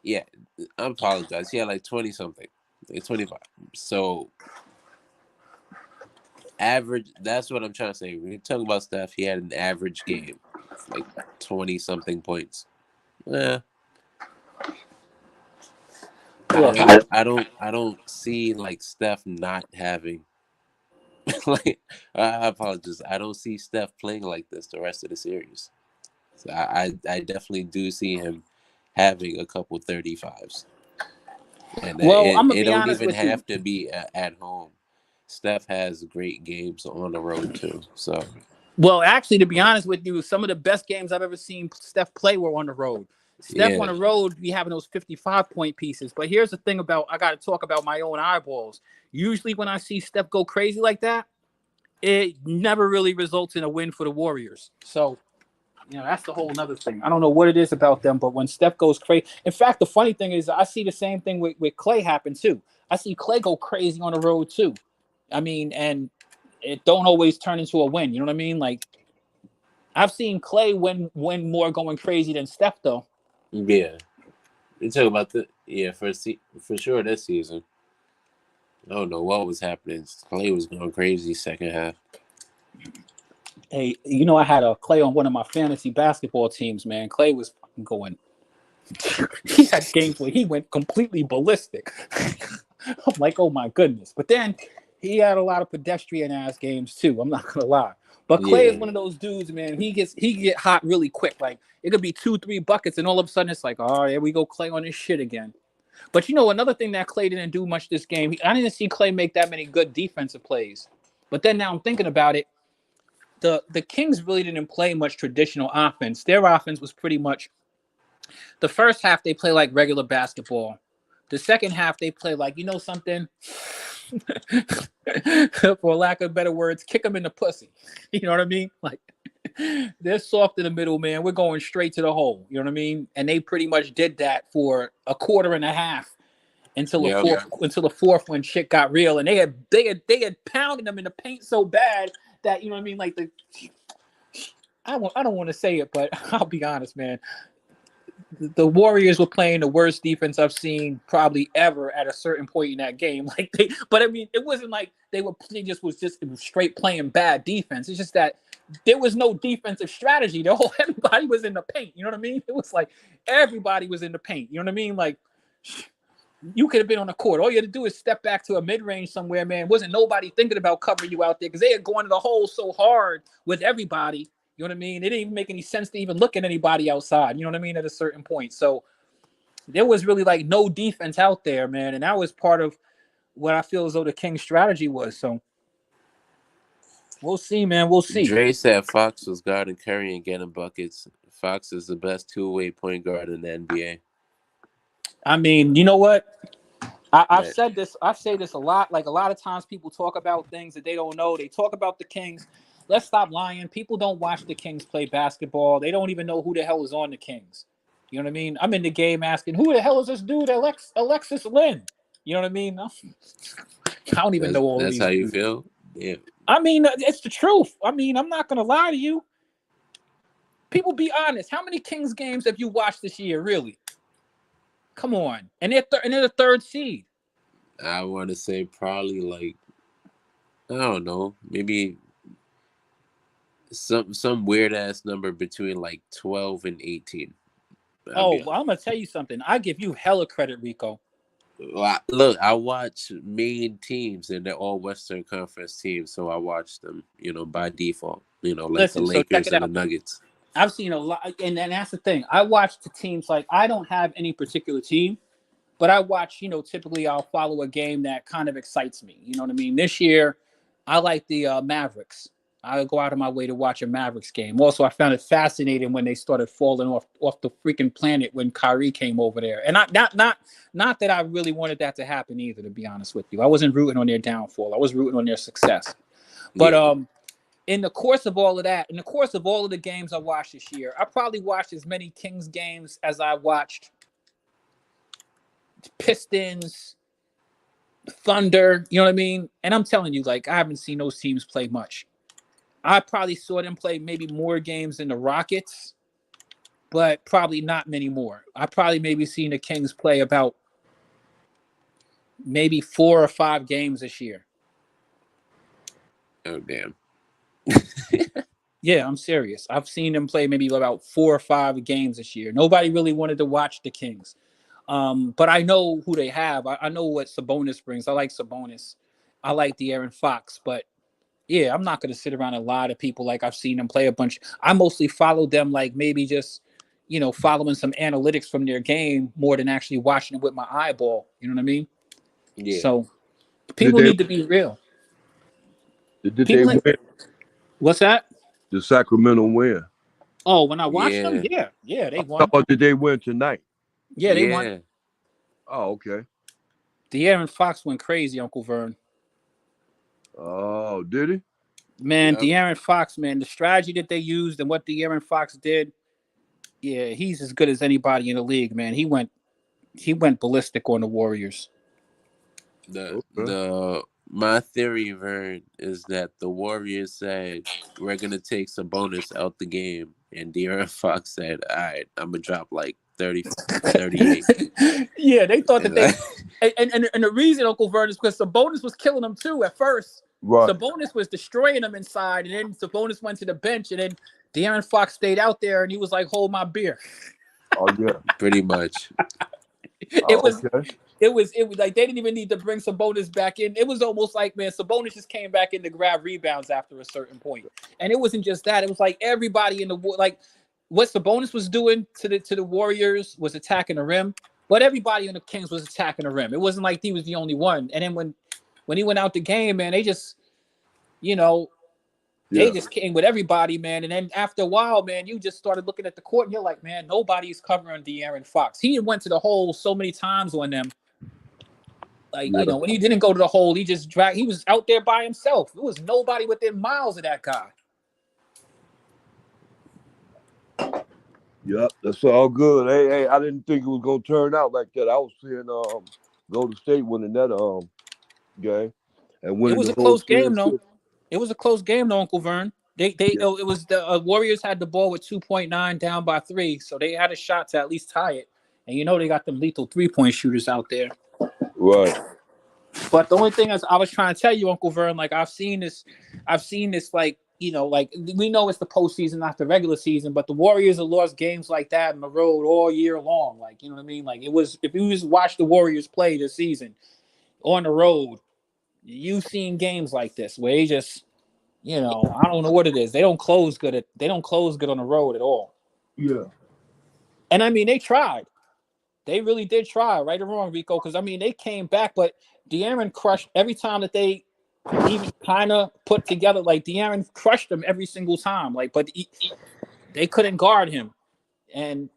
[SPEAKER 8] Yeah, I apologize. He had like 20 something, like 25. So average. That's what I'm trying to say. When you talk about Steph, he had an average game, like 20 something points. Yeah,
[SPEAKER 11] Look,
[SPEAKER 8] I don't see like Steph not having like I apologize. I don't see Steph playing like this the rest of the series. So I definitely do see him having a couple 35s. And
[SPEAKER 11] well, I'm gonna
[SPEAKER 8] it
[SPEAKER 11] be
[SPEAKER 8] don't
[SPEAKER 11] honest
[SPEAKER 8] even
[SPEAKER 11] with you.
[SPEAKER 8] have to be at home. Steph has great games on the road too. So
[SPEAKER 11] Well, actually, to be honest with you, some of the best games I've ever seen Steph play were on the road. Steph on
[SPEAKER 8] yeah,
[SPEAKER 11] the road, be having those 55-point pieces. But here's the thing about I got to talk about my own eyeballs. Usually, when I see Steph go crazy like that, it never really results in a win for the Warriors. So, that's the whole another thing. I don't know what it is about them, but when Steph goes crazy, in fact, the funny thing is I see the same thing with Clay happen too. I see Clay go crazy on the road too. I mean, and it don't always turn into a win. You know what I mean? Like I've seen Clay win more going crazy than Steph though.
[SPEAKER 8] yeah. You talk about for sure this season. I don't know what was happening. Clay was going crazy second half.
[SPEAKER 11] Hey, I had a Clay on one of my fantasy basketball teams, man. Clay was fucking going. He had games where he went completely ballistic. I'm like, oh my goodness. But then he had a lot of pedestrian ass games too. I'm not gonna lie. But Clay is
[SPEAKER 8] Yeah,
[SPEAKER 11] one of those dudes, man. He get hot really quick. Like it could be 2-3 buckets, and all of a sudden it's like, oh, here we go, Clay on this shit again. But another thing that Clay didn't do much this game. I didn't see Clay make that many good defensive plays. But then now I'm thinking about it. The Kings really didn't play much traditional offense. Their offense was pretty much the first half they play like regular basketball. The second half they play like something, for lack of better words, kick them in the pussy. You know what I mean? Like they're soft in the middle, man. We're going straight to the hole. You know what I mean? And they pretty much did that for a quarter and a half until the
[SPEAKER 8] yep.
[SPEAKER 11] fourth when shit got real. And they had pounded them in the paint so bad that I mean, like I don't want to say it, but I'll be honest, man. The Warriors were playing the worst defense I've seen probably ever at a certain point in that game. But I mean, it wasn't like it was straight playing bad defense. It's just that there was no defensive strategy. Everybody was in the paint. You know what I mean? It was like everybody was in the paint. You know what I mean? Like you could have been on the court. All you had to do is step back to a mid range somewhere, man. Wasn't nobody thinking about covering you out there because they had gone to the hole so hard with everybody. You know what I mean? It didn't even make any sense to even look at anybody outside. You know what I mean? At a certain point. So there was really like no defense out there, man. And that was part of what I feel as though the Kings' strategy was. So we'll see, man. We'll see.
[SPEAKER 8] Dre said Fox was guarding Curry and getting buckets. Fox is the best two-way point guard in the NBA.
[SPEAKER 11] I mean, you know what? I've
[SPEAKER 8] Man,
[SPEAKER 11] said this. I say this a lot. Like a lot of times, people talk about things that they don't know. They talk about the Kings. Let's stop lying. People don't watch the Kings play basketball. They don't even know who the hell is on the Kings. You know what I mean? I'm in the game asking, who the hell is this dude, Alexis Lynn? You know what I mean? I don't even know all of
[SPEAKER 8] that's
[SPEAKER 11] these
[SPEAKER 8] how you
[SPEAKER 11] dudes.
[SPEAKER 8] feel? Yeah.
[SPEAKER 11] I mean, it's the truth. I mean, I'm not gonna lie to you. People, be honest. How many Kings games have you watched this year? Really? Come on. And they're the third seed.
[SPEAKER 8] I want to say probably like I don't know, maybe some weird ass number between like 12 and 18. I'll
[SPEAKER 11] Oh,
[SPEAKER 8] be
[SPEAKER 11] well,
[SPEAKER 8] honest.
[SPEAKER 11] I'm gonna tell you something. I give you hella credit, Rico.
[SPEAKER 8] Look, I watch main teams and they're all Western Conference teams, so I watch them, by default. Like the
[SPEAKER 11] Listen, so check
[SPEAKER 8] Lakers
[SPEAKER 11] it
[SPEAKER 8] and the
[SPEAKER 11] out.
[SPEAKER 8] Nuggets.
[SPEAKER 11] I've seen a lot, and that's the thing. I watch the teams like I don't have any particular team, but I watch. Typically I'll follow a game that kind of excites me. You know what I mean? This year, I like the Mavericks. I go out of my way to watch a Mavericks game. Also, I found it fascinating when they started falling off the freaking planet when Kyrie came over there. And not that I really wanted that to happen either. To be honest with you, I wasn't rooting on their downfall. I was rooting on their success. But
[SPEAKER 8] Yeah.
[SPEAKER 11] in the course of all of that, in the course of all of the games I watched this year, I probably watched as many Kings games as I watched Pistons, Thunder. You know what I mean? And I'm telling you, like, I haven't seen those teams play much. I probably saw them play maybe more games than the Rockets, but probably not many more. I probably maybe seen the Kings play about maybe 4 or 5 games this year.
[SPEAKER 8] Oh damn.
[SPEAKER 11] Yeah, I'm serious. I've seen them play maybe about 4 or 5 games this year. Nobody really wanted to watch the Kings. But I know who they have. I know what Sabonis brings. I like Sabonis. I like De'Aaron Fox. But yeah, I'm not going to sit around and lie to people like I've seen them play a bunch. I mostly follow them like maybe just, following some analytics from their game more than actually watching it with my eyeball. You know what I mean?
[SPEAKER 8] Yeah.
[SPEAKER 11] So
[SPEAKER 10] Did
[SPEAKER 11] people
[SPEAKER 10] they
[SPEAKER 11] need to be real.
[SPEAKER 10] did they
[SPEAKER 11] People,
[SPEAKER 10] win?
[SPEAKER 11] what's that?
[SPEAKER 10] Did Sacramento win?
[SPEAKER 11] Oh, when I watched them,
[SPEAKER 8] Yeah.
[SPEAKER 11] yeah, they
[SPEAKER 10] How
[SPEAKER 11] won.
[SPEAKER 10] about did they win tonight?
[SPEAKER 11] Yeah, they won.
[SPEAKER 8] Yeah.
[SPEAKER 10] Oh, okay.
[SPEAKER 11] De'Aaron Fox went crazy, Uncle Vern.
[SPEAKER 10] Oh, did he?
[SPEAKER 11] Man,
[SPEAKER 8] Yep.
[SPEAKER 11] De'Aaron Fox, man, the strategy that they used and what De'Aaron Fox did, yeah, he's as good as anybody in the league, man. He went ballistic on the Warriors.
[SPEAKER 10] Okay.
[SPEAKER 8] My theory, Vern, is that the Warriors said we're gonna take Sabonis out the game, and De'Aaron Fox said, "All right, I'm gonna drop like 30, 38."
[SPEAKER 11] Yeah, they thought that
[SPEAKER 8] And
[SPEAKER 11] they and the reason, Uncle Vern, is because Sabonis was killing them too at first.
[SPEAKER 10] Right.
[SPEAKER 11] Sabonis was destroying them inside, and then Sabonis went to the bench, and then De'Aaron Fox stayed out there, and he was like, "Hold my beer."
[SPEAKER 10] Oh yeah.
[SPEAKER 8] pretty much.
[SPEAKER 11] It
[SPEAKER 10] Oh,
[SPEAKER 11] was
[SPEAKER 10] okay.
[SPEAKER 11] it was like they didn't even need to bring Sabonis back in. It was almost like, man, Sabonis just came back in to grab rebounds after a certain point. And it wasn't just that. It was like everybody in the like what Sabonis was doing to the Warriors was attacking the rim, but everybody in the Kings was attacking the rim. It wasn't like he was the only one. And then when he went out the game, man, they just, they
[SPEAKER 10] Yeah.
[SPEAKER 11] just came with everybody, man. And then after a while, man, you just started looking at the court and you're like, man, nobody's covering De'Aaron Fox. He went to the hole so many times on them. Like,
[SPEAKER 10] Yeah.
[SPEAKER 11] when he didn't go to the hole, he just dragged. He was out there by himself. There was nobody within miles of that guy.
[SPEAKER 10] Yep. That's all good. Hey, I didn't think it was gonna turn out like that. I was seeing Golden State winning that game and
[SPEAKER 11] It
[SPEAKER 10] winning
[SPEAKER 11] was
[SPEAKER 10] the
[SPEAKER 11] a
[SPEAKER 10] whole
[SPEAKER 11] close game,
[SPEAKER 10] series
[SPEAKER 11] though.
[SPEAKER 10] too.
[SPEAKER 11] It was a close game, though, Uncle Vern.
[SPEAKER 10] Yeah.
[SPEAKER 11] It was the Warriors had the ball with 2.9 down by 3, so they had a shot to at least tie it. And they got them lethal 3-point shooters out there.
[SPEAKER 10] Right.
[SPEAKER 11] But the only thing is, I was trying to tell you, Uncle Vern, like I've seen this, like like we know it's the postseason, not the regular season, but the Warriors have lost games like that on the road all year long. Like, you know what I mean? Like it was, if you just watch the Warriors play this season on the road, you've seen games like this where they just, I don't know what it is. They don't close good on the road at all.
[SPEAKER 10] Yeah.
[SPEAKER 11] And I mean, they tried. They really did try, right or wrong, Rico, because I mean they came back, but De'Aaron crushed every time that they even kind of put together. Like De'Aaron crushed them every single time. Like, but they couldn't guard him, and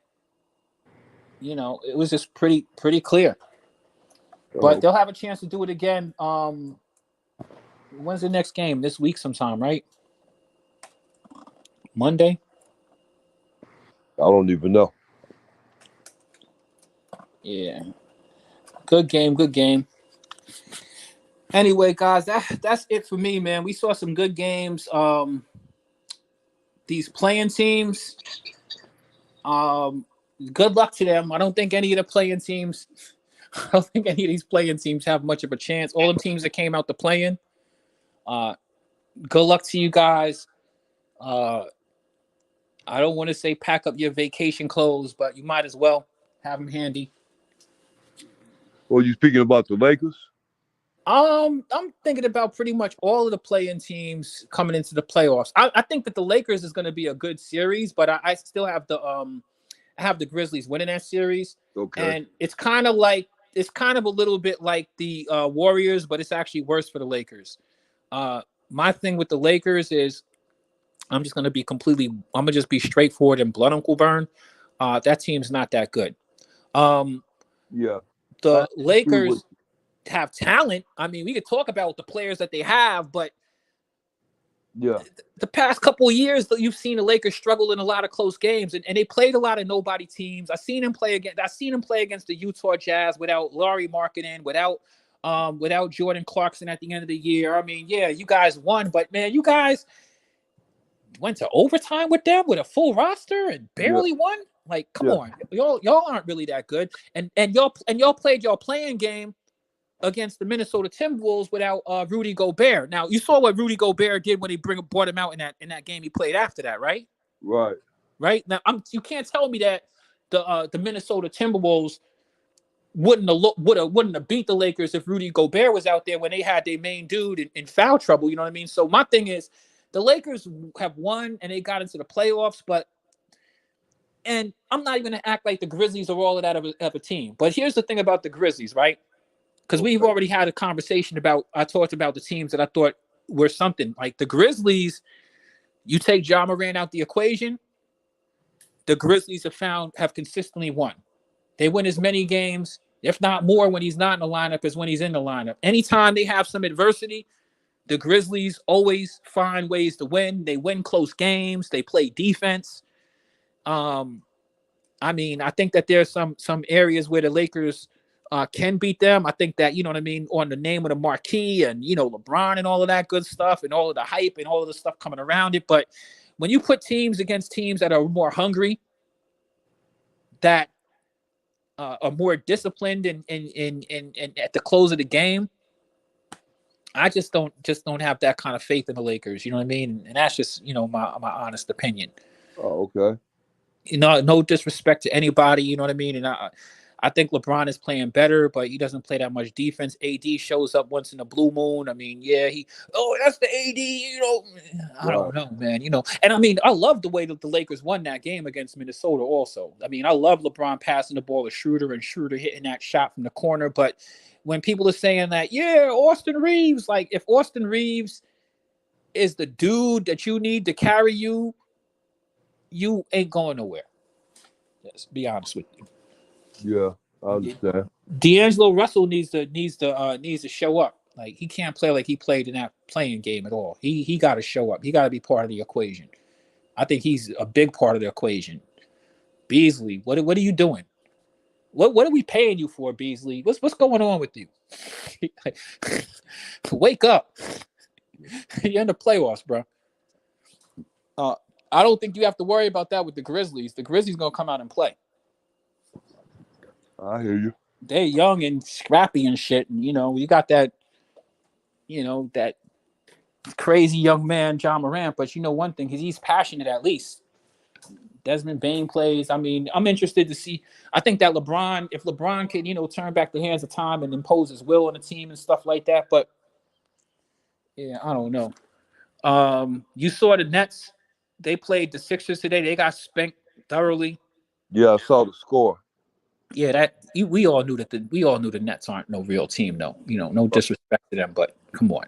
[SPEAKER 11] it was just pretty clear. But they'll have a chance to do it again. When's the next game? This week sometime, right? Monday.
[SPEAKER 10] I don't even know.
[SPEAKER 11] Yeah. Good game. Anyway, guys, that's it for me, man. We saw some good games. These playing teams, good luck to them. I don't think any of the playing teams, I don't think any of these playing teams have much of a chance. All them teams that came out to playing, good luck to you guys. I don't want to say pack up your vacation clothes, but you might as well have them handy.
[SPEAKER 10] Well, you speaking about the Lakers?
[SPEAKER 11] I'm thinking about pretty much all of the play-in teams coming into the playoffs. I think that the Lakers is going to be a good series, but I still have the Grizzlies winning that series.
[SPEAKER 10] Okay.
[SPEAKER 11] And it's kind of a little bit like the Warriors, but it's actually worse for the Lakers. My thing with the Lakers is I'm going to just be straightforward and blunt, Uncle Vern. That team's not that good.
[SPEAKER 10] Yeah.
[SPEAKER 11] The Lakers have talent. I mean, we could talk about the players that they have, but the past couple of years, you've seen the Lakers struggle in a lot of close games, and they played a lot of nobody teams. I've seen them play against the Utah Jazz without Laurie Markkinen, without Jordan Clarkson at the end of the year. I mean, yeah, you guys won, but man, you guys went to overtime with them with a full roster and
[SPEAKER 10] Yeah.
[SPEAKER 11] barely won. Like, come
[SPEAKER 10] Yeah.
[SPEAKER 11] on, y'all aren't really that good. And y'all played y'all playing game against the Minnesota Timberwolves without Rudy Gobert. Now you saw what Rudy Gobert did when he brought him out in that game he played after that, right?
[SPEAKER 10] Right.
[SPEAKER 11] Right now, you can't tell me that the Minnesota Timberwolves wouldn't have beat the Lakers if Rudy Gobert was out there when they had their main dude in foul trouble. You know what I mean? So my thing is, the Lakers have won and they got into the playoffs, and I'm not even gonna act like the Grizzlies are all of that of a team. But here's the thing about the Grizzlies, right? Because we've already had a conversation about. I talked about the teams that I thought were something like the Grizzlies. You take Ja Morant out the equation, the Grizzlies have consistently won. They win as many games, if not more, when he's not in the lineup as when he's in the lineup. Anytime they have some adversity, the Grizzlies always find ways to win. They win close games. They play defense. I mean, I think that there's some areas where the Lakers can beat them. I think that, you know what I mean, on the name of the marquee and, you know, LeBron and all of that good stuff and all of the hype and all of the stuff coming around it. But when you put teams against teams that are more hungry, that are more disciplined and at the close of the game, I just don't have that kind of faith in the Lakers. You know what I mean? And that's just, you know, my honest opinion.
[SPEAKER 10] Oh, okay.
[SPEAKER 11] You know, no disrespect to anybody, you know what I mean? And I think LeBron is playing better, but he doesn't play that much defense. AD shows up once in a blue moon. I mean, yeah, that's the AD, you know. I don't know, man, you know. And I mean, I love the way that the Lakers won that game against Minnesota also. I mean, I love LeBron passing the ball to Schroeder and Schroeder hitting that shot from the corner. But when people are saying that, yeah, Austin Reeves, like if Austin Reeves is the dude that you need to carry you, you ain't going nowhere. Let's be honest with you.
[SPEAKER 10] Yeah, I understand.
[SPEAKER 11] D'Angelo Russell needs to show up. Like he can't play like he played in that playing game at all. He got to show up. He got to be part of the equation. I think he's a big part of the equation. Beasley, what are you doing? What are we paying you for, Beasley? What's going on with you? Wake up! You're in the playoffs, bro. I don't think you have to worry about that with the Grizzlies. The Grizzlies gonna come out and play.
[SPEAKER 10] I hear you.
[SPEAKER 11] They're young and scrappy and shit, and you know you got that, you know, that crazy young man John Morant. But you know one thing, he's passionate at least. Desmond Bain plays. I mean, I'm interested to see. I think that LeBron, if LeBron could, you know, turn back the hands of time and impose his will on the team and stuff like that. But yeah, I don't know. You saw the Nets. They played the Sixers today. They got spanked thoroughly.
[SPEAKER 10] Yeah, I saw the score.
[SPEAKER 11] Yeah, we all knew the Nets aren't no real team, though. You know, no disrespect to them, but come on.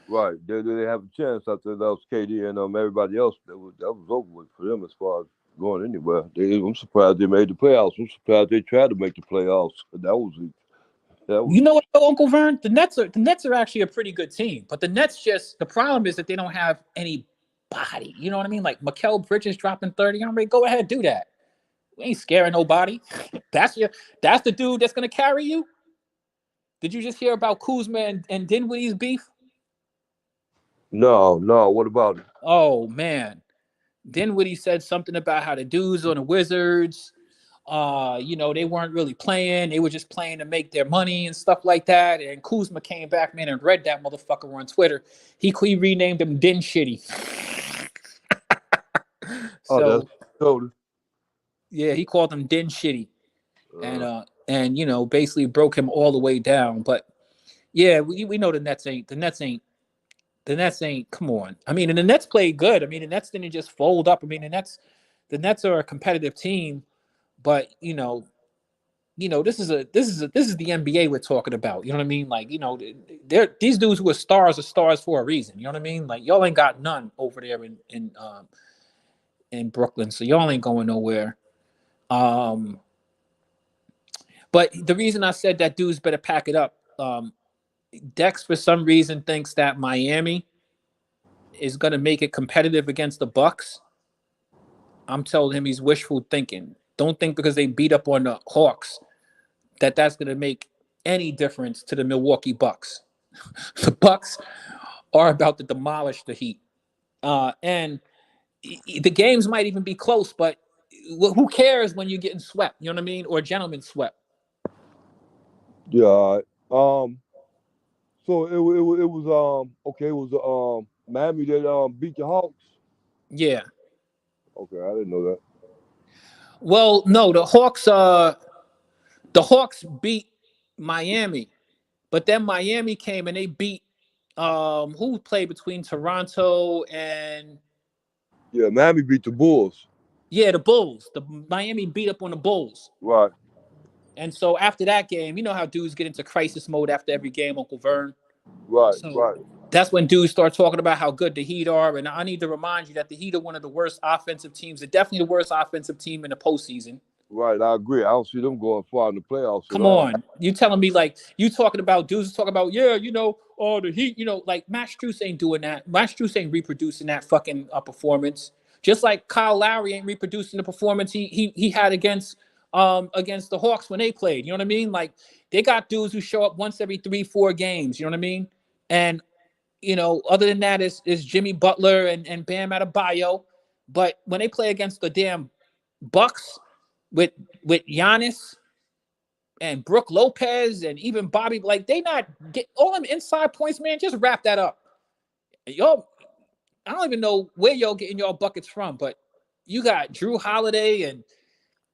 [SPEAKER 10] Right, they have a chance after that was KD and everybody else. That was over with for them as far as going anywhere. I'm surprised they made the playoffs. I'm surprised they tried to make the playoffs. That was
[SPEAKER 11] You know what, Uncle Vern? The Nets are actually a pretty good team, but the problem is that they don't have anybody. You know what I mean? Like Mikal Bridges dropping 30. I'm ready. Go ahead, do that. We ain't scaring nobody. That's the dude that's gonna carry you. Did you just hear about Kuzma and Dinwiddie's beef?
[SPEAKER 10] No. What about it?
[SPEAKER 11] Oh man, Dinwiddie said something about how the dudes on the Wizards, you know, they weren't really playing. They were just playing to make their money and stuff like that. And Kuzma came back, man, and read that motherfucker on Twitter. He renamed him Din Shitty. So, yeah, he called him Din Shitty, and you know, basically broke him all the way down. But yeah, we know the Nets ain't. Come on. I mean, and the Nets played good. I mean, the Nets didn't just fold up. I mean, the Nets are a competitive team, but you know, this is the NBA we're talking about. You know what I mean? Like, you know, these dudes who are stars for a reason. You know what I mean? Like, y'all ain't got none over there in Brooklyn, so y'all ain't going nowhere. But the reason I said that dudes better pack it up, Dex for some reason thinks that Miami is going to make it competitive against the Bucks. I'm telling him he's wishful thinking. Don't think because they beat up on the Hawks that's going to make any difference to the Milwaukee Bucks. The Bucks are about to demolish the Heat. And the games might even be close, but who cares when you're getting swept? You know what I mean? Or gentlemen swept.
[SPEAKER 10] Yeah. All right. So it was okay. It was Miami that beat the Hawks.
[SPEAKER 11] Yeah.
[SPEAKER 10] Okay, I didn't know that.
[SPEAKER 11] Well, no, the Hawks beat Miami, but then Miami came and they beat who played between Toronto and
[SPEAKER 10] Yeah, Miami beat the Bulls.
[SPEAKER 11] yeah, the Bulls. The Miami beat up on the Bulls.
[SPEAKER 10] Right.
[SPEAKER 11] And so after that game, you know how dudes get into crisis mode after every game, Uncle Vern.
[SPEAKER 10] Right.
[SPEAKER 11] So
[SPEAKER 10] Right.
[SPEAKER 11] that's when dudes start talking about how good the Heat are. And I need to remind you that the Heat are one of the worst offensive teams. They're definitely the worst offensive team in the postseason.
[SPEAKER 10] Right. I agree. I don't see them going far in the playoffs at
[SPEAKER 11] Come
[SPEAKER 10] all.
[SPEAKER 11] on. You telling me like you talking about dudes talking about, yeah, you know, oh, the Heat, you know, like Max Strus ain't doing that. Max Strus ain't reproducing that fucking performance. Just like Kyle Lowry ain't reproducing the performance he had against the Hawks when they played. You know what I mean? Like they got dudes who show up once every 3-4 games. You know what I mean? And you know, other than that is Jimmy Butler and Bam Adebayo. But when they play against the damn Bucks with Giannis and Brooke Lopez and even Bobby, like they not get all them inside points, man. Just wrap that up. Y'all, I don't even know where y'all getting y'all buckets from, but you got Drew Holiday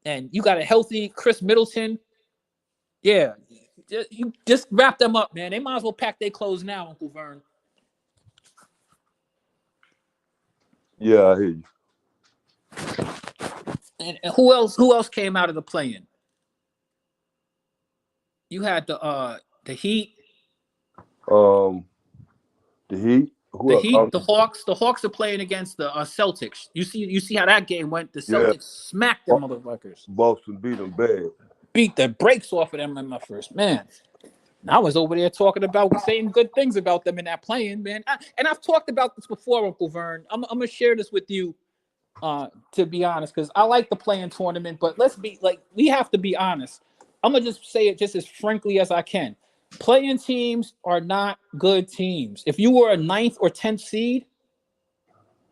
[SPEAKER 11] and you got a healthy Chris Middleton. Yeah, you just wrap them up, man. They might as well pack their clothes now, Uncle Vern.
[SPEAKER 10] Yeah, I hear you.
[SPEAKER 11] And who else came out of the play-in? You had the Heat,
[SPEAKER 10] Um, the Heat. Who else?
[SPEAKER 11] the Hawks. The Hawks are playing against the Celtics. You see how that game went. The
[SPEAKER 10] Yeah,
[SPEAKER 11] Celtics smacked them motherfuckers.
[SPEAKER 10] Boston beat them bad.
[SPEAKER 11] Beat the brakes off of them in my first man. I was over there talking about saying good things about them in that playing, man. And I've talked about this before, Uncle Vern. I'm gonna share this with you, to be honest, because I like the playing tournament, but let's be like we have to be honest. I'm gonna just say it just as frankly as I can. Playing teams are not good teams. If you were a 9th or 10th seed,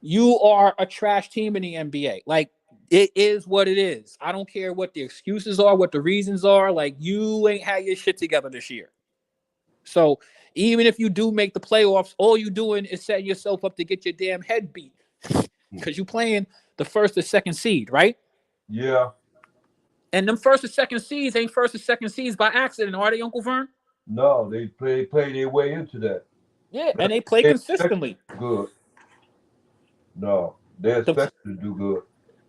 [SPEAKER 11] you are a trash team in the NBA. Like it is what it is. I don't care what the excuses are, what the reasons are. Like you ain't had your shit together this year. So even if you do make the playoffs, all you doing is setting yourself up to get your damn head beat because you playing the first or second seed, right?
[SPEAKER 10] Yeah.
[SPEAKER 11] And them first or second seeds ain't first or second seeds by accident, are they, Uncle Vern?
[SPEAKER 10] No, they play their way into that.
[SPEAKER 11] Yeah, and they play
[SPEAKER 10] They expect
[SPEAKER 11] consistently.
[SPEAKER 10] to do good. No, they
[SPEAKER 11] The,
[SPEAKER 10] expect to do good.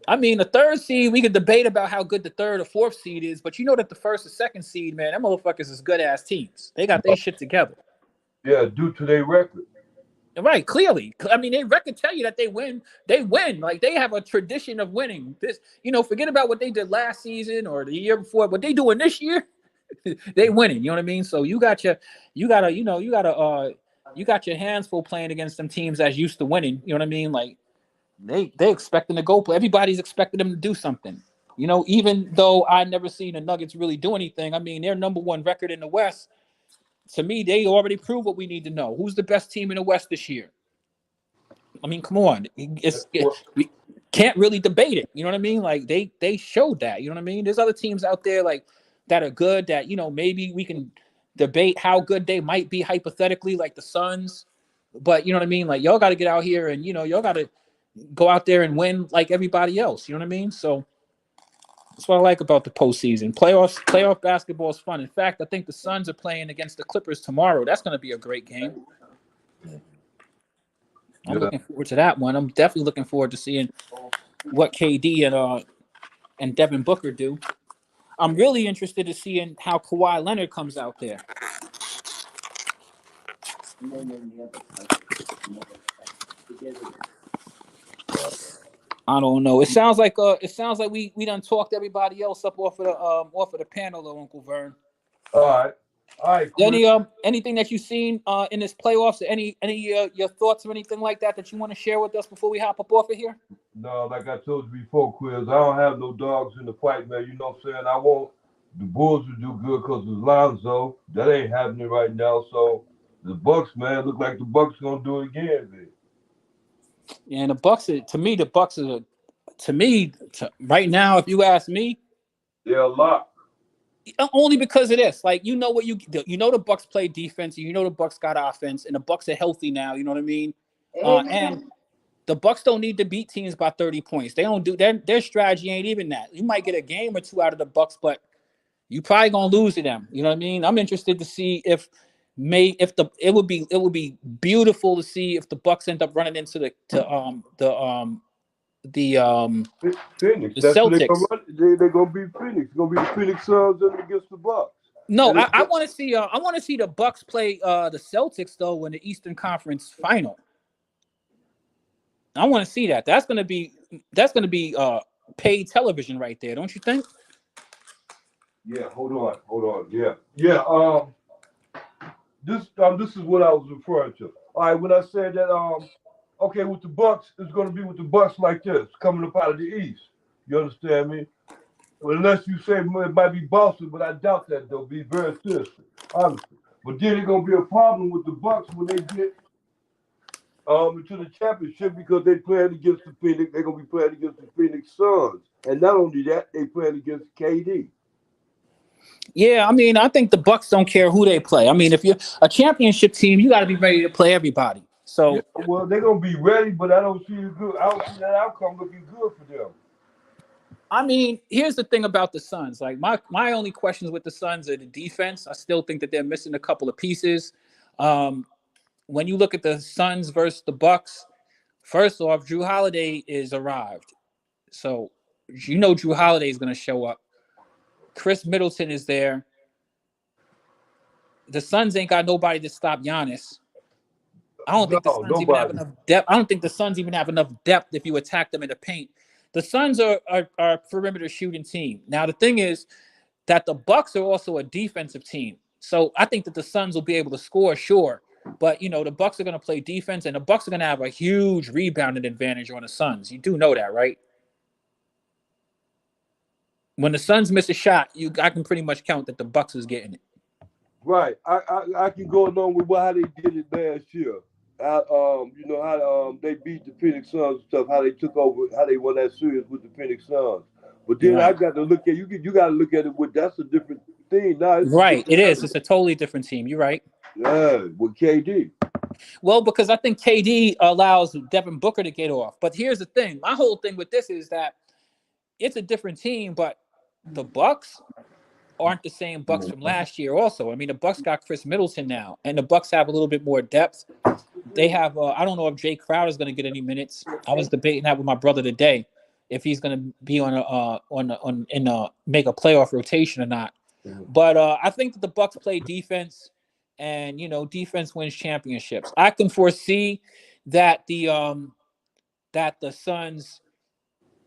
[SPEAKER 11] I mean, the third seed, we could debate about how good the third or fourth seed is, but you know that the first or second seed, man, them motherfuckers is good ass teams. They got their shit together.
[SPEAKER 10] Yeah, due to their record.
[SPEAKER 11] Right, clearly. I mean, they record tell you that they win. They win. Like they have a tradition of winning. This, forget about what they did last season or the year before. What they doing this year, they winning. You know what I mean? So you got your hands full playing against some teams that's used to winning. You know what I mean? Like they expecting to go play. Everybody's expecting them to do something. Even though I never seen the Nuggets really do anything. I mean, their number one record in the West. To me, they already proved what we need to know. Who's the best team in the West this year? I mean, come on. We can't really debate it. You know what I mean? Like they showed that. You know what I mean? There's other teams out there like that are good that, maybe we can debate how good they might be hypothetically, like the Suns. But you know what I mean? Like y'all got to get out here and, y'all got to go out there and win like everybody else. You know what I mean? So that's what I like about the postseason. Playoff basketball is fun. In fact, I think the Suns are playing against the Clippers tomorrow. That's going to be a great game. I'm looking forward to that one. I'm definitely looking forward to seeing what KD and Devin Booker do. I'm really interested in seeing how Kawhi Leonard comes out there. I don't know. It sounds like we done talked everybody else up off of the panel, though, Uncle Vern.
[SPEAKER 10] All right.
[SPEAKER 11] Anything that you've seen in this playoffs? Any your thoughts or anything like that you want to share with us before we hop up off of here?
[SPEAKER 10] No, like I told you before, Quiz, I don't have no dogs in the fight, man. You know what I'm saying? I want the Bulls to do good because of Lonzo. That ain't happening right now. So the Bucks, man, look like the Bucks gonna do it again, man.
[SPEAKER 11] And the Bucks, to me, the Bucks are, right now, if you ask me,
[SPEAKER 10] they're a lot.
[SPEAKER 11] only because of this. Like, you know the Bucks play defense, you know the Bucks got offense, and the Bucks are healthy now. You know what I mean? And the Bucks don't need to beat teams by 30 points. They don't do their strategy ain't even that. You might get a game or two out of the Bucks, but you probably gonna lose to them. You know what I mean? I'm interested to see if it would be beautiful to see if the Bucks end up running into the
[SPEAKER 10] Phoenix. That's who they're
[SPEAKER 11] Celtics.
[SPEAKER 10] gonna run. They're gonna be Phoenix. It's gonna be the Phoenix Suns against the Bucks.
[SPEAKER 11] No, I want to see the Bucks play the Celtics though in the Eastern Conference Final. I want to see that. That's gonna be paid television right there, don't you think?
[SPEAKER 10] Yeah, hold on. Yeah. This is what I was referring to. All right, when I said that okay, with the Bucks, it's gonna be with the Bucks like this, coming up out of the East. You understand me? Well, unless you say it might be Boston, but I doubt that they'll be very seriously, honestly. But then it's gonna be a problem with the Bucks when they get into the championship because they playing against the Phoenix. They're gonna be playing against the Phoenix Suns, and not only that, they playing against KD.
[SPEAKER 11] Yeah, I mean, I think the Bucks don't care who they play. I mean, if you're a championship team, you got to be ready to play everybody. So,
[SPEAKER 10] yeah, well, they're gonna be ready, but I don't see that outcome looking good for them.
[SPEAKER 11] I mean, here's the thing about the Suns. Like my only questions with the Suns are the defense. I still think that they're missing a couple of pieces. When you look at the Suns versus the Bucks, first off, Drew Holiday is arrived, so you know Drew Holiday is going to show up. Chris Middleton is there. The Suns ain't got nobody to stop Giannis. I don't think the Suns even have enough depth. I don't think the Suns even have enough depth if you attack them in the paint. The Suns are a perimeter shooting team. Now the thing is that the Bucks are also a defensive team. So I think that the Suns will be able to score, sure. But the Bucks are going to play defense, and the Bucks are going to have a huge rebounding advantage on the Suns. You do know that, right? When the Suns miss a shot, I can pretty much count that the Bucks is getting it.
[SPEAKER 10] Right. I can go along with how they did it last year. How they beat the Phoenix Suns and stuff. How they took over. How they won that series with the Phoenix Suns. But then I got to look at you got to look at it with that's a different thing now.
[SPEAKER 11] Right. It is. It's a totally different team. You're right.
[SPEAKER 10] Yeah, with KD.
[SPEAKER 11] Well, because I think KD allows Devin Booker to get off. But here's the thing. My whole thing with this is that it's a different team, but the Bucks aren't the same Bucks from last year also. I mean, the Bucks got Chris Middleton now, and the Bucks have a little bit more depth. They have I don't know if Jay Crowder is going to get any minutes. I was debating that with my brother today, if he's going to be make a playoff rotation or not. But I think that the Bucks play defense, and defense wins championships. I can foresee that the Suns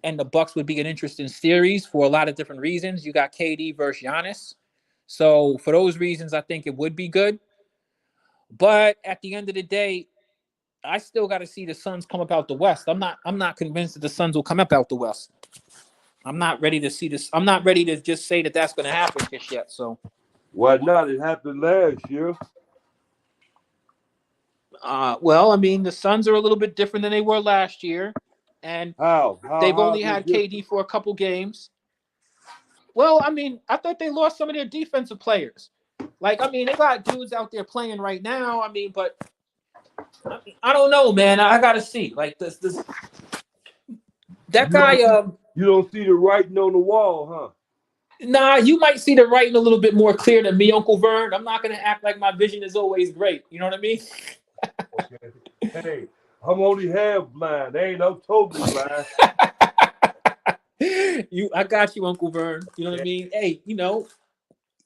[SPEAKER 11] and the Bucks would be an interesting series for a lot of different reasons. You got KD versus Giannis. So for those reasons, I think it would be good. But at the end of the day, I still got to see the Suns come up out the West. I'm not convinced that the Suns will come up out the West. I'm not ready to see this. I'm not ready to just say that that's going to happen just yet. So
[SPEAKER 10] why not? It happened last year.
[SPEAKER 11] Well, I mean, the Suns are a little bit different than they were last year. And they've only had KD for a couple games. Well, I mean, I thought they lost some of their defensive players. Like, I mean, they got dudes out there playing right now. I mean, but I don't know, man. I got to see. Like, that guy.
[SPEAKER 10] You don't see the writing on the wall, huh?
[SPEAKER 11] Nah, you might see the writing a little bit more clear than me, Uncle Vern. I'm not going to act like my vision is always great. You know what I mean?
[SPEAKER 10] Okay. Hey, I'm only half blind. I'm totally blind.
[SPEAKER 11] I got you, Uncle Vern. You know what I mean? Hey,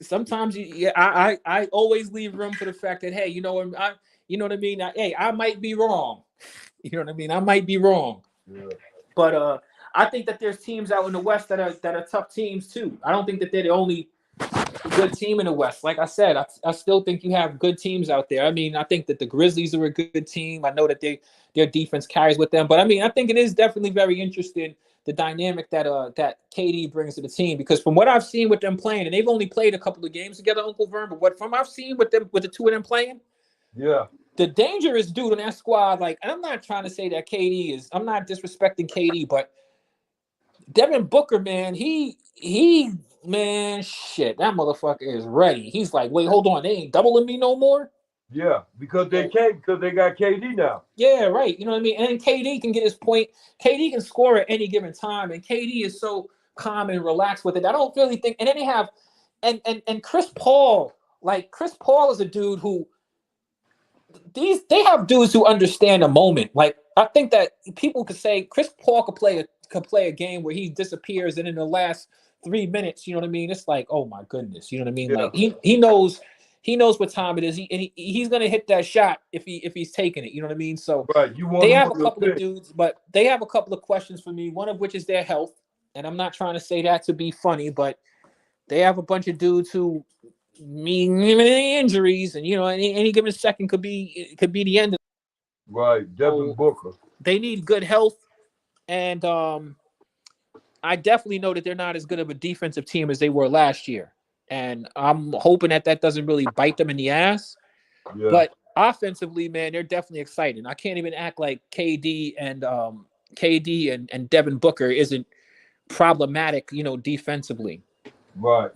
[SPEAKER 11] sometimes I always leave room for the fact that, hey, you know what I mean? I might be wrong. You know what I mean? I might be wrong.
[SPEAKER 10] Yeah.
[SPEAKER 11] But I think that there's teams out in the West that are tough teams too. I don't think that they're the only good team in the West. Like I said, I still think you have good teams out there. I mean, I think that the Grizzlies are a good team. I know that their defense carries with them, but I mean, I think it is definitely very interesting, the dynamic that KD brings to the team, because from what I've seen with them playing, and they've only played a couple of games together, Uncle Vern, but from I've seen with the two of them playing,
[SPEAKER 10] yeah,
[SPEAKER 11] the dangerous dude in that squad, like, and I'm not trying to say that KD is, I'm not disrespecting KD, but Devin Booker, man, man, shit, that motherfucker is ready. He's like, wait, hold on, they ain't doubling me no more.
[SPEAKER 10] Yeah, because they
[SPEAKER 11] So,
[SPEAKER 10] can't, because they got KD now.
[SPEAKER 11] yeah, right. You know what I mean? And then KD can get his point. KD can score at any given time, and KD is so calm and relaxed with it. I don't really think. And then they have, and Chris Paul. Like Chris Paul is a dude who they have dudes who understand a moment. Like I think that people could say Chris Paul could play a game where he disappears, and in the last 3 minutes, you know what I mean? It's like, oh my goodness, you know what I mean?
[SPEAKER 10] Yeah.
[SPEAKER 11] Like he knows what time it is. He's gonna hit that shot if he's taking it. You know what I mean? So
[SPEAKER 10] Right. You want
[SPEAKER 11] they
[SPEAKER 10] him
[SPEAKER 11] have a
[SPEAKER 10] on your
[SPEAKER 11] couple of
[SPEAKER 10] team.
[SPEAKER 11] dudes, but they have a couple of questions for me. One of which is their health, and I'm not trying to say that to be funny, but they have a bunch of dudes who mean injuries, and you know, any given second could be the end of it.
[SPEAKER 10] Right. Devin
[SPEAKER 11] So
[SPEAKER 10] Booker.
[SPEAKER 11] they need good health, and I definitely know that they're not as good of a defensive team as they were last year, and I'm hoping that doesn't really bite them in the ass.
[SPEAKER 10] Yeah.
[SPEAKER 11] But offensively, man, they're definitely exciting. I can't even act like KD and Devin Booker isn't problematic, you know, defensively.
[SPEAKER 10] Right.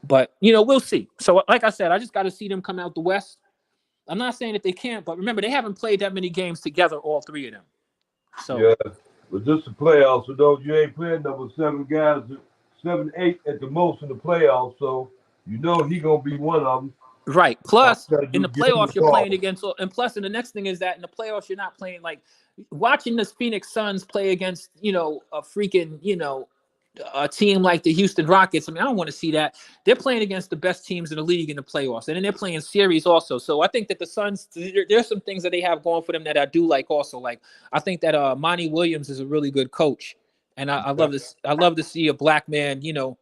[SPEAKER 11] But you know, we'll see. So, like I said, I just got to see them come out the West. I'm not saying that they can't, but remember, they haven't played that many games together, all three of them. So,
[SPEAKER 10] Yeah. But this is the playoffs, so don't you ain't playing number 7 guys, 7, 8 at the most in the playoffs. So you know he gonna be one of them.
[SPEAKER 11] right.
[SPEAKER 10] All
[SPEAKER 11] Plus,
[SPEAKER 10] you gotta
[SPEAKER 11] in
[SPEAKER 10] do
[SPEAKER 11] the
[SPEAKER 10] is get him the
[SPEAKER 11] playoffs, you're playing
[SPEAKER 10] ball.
[SPEAKER 11] against, and plus, and the next thing is that in the playoffs, you're not playing like watching this Phoenix Suns play against, you know, a freaking, you know, a team like the Houston Rockets. I mean, I don't want to see that. They're playing against the best teams in the league in the playoffs, and then they're playing series also. So I think that the Suns, there's some things that they have going for them that I do like also. Like I think that Monty Williams is a really good coach, and I love this. I love to see a black man, you know,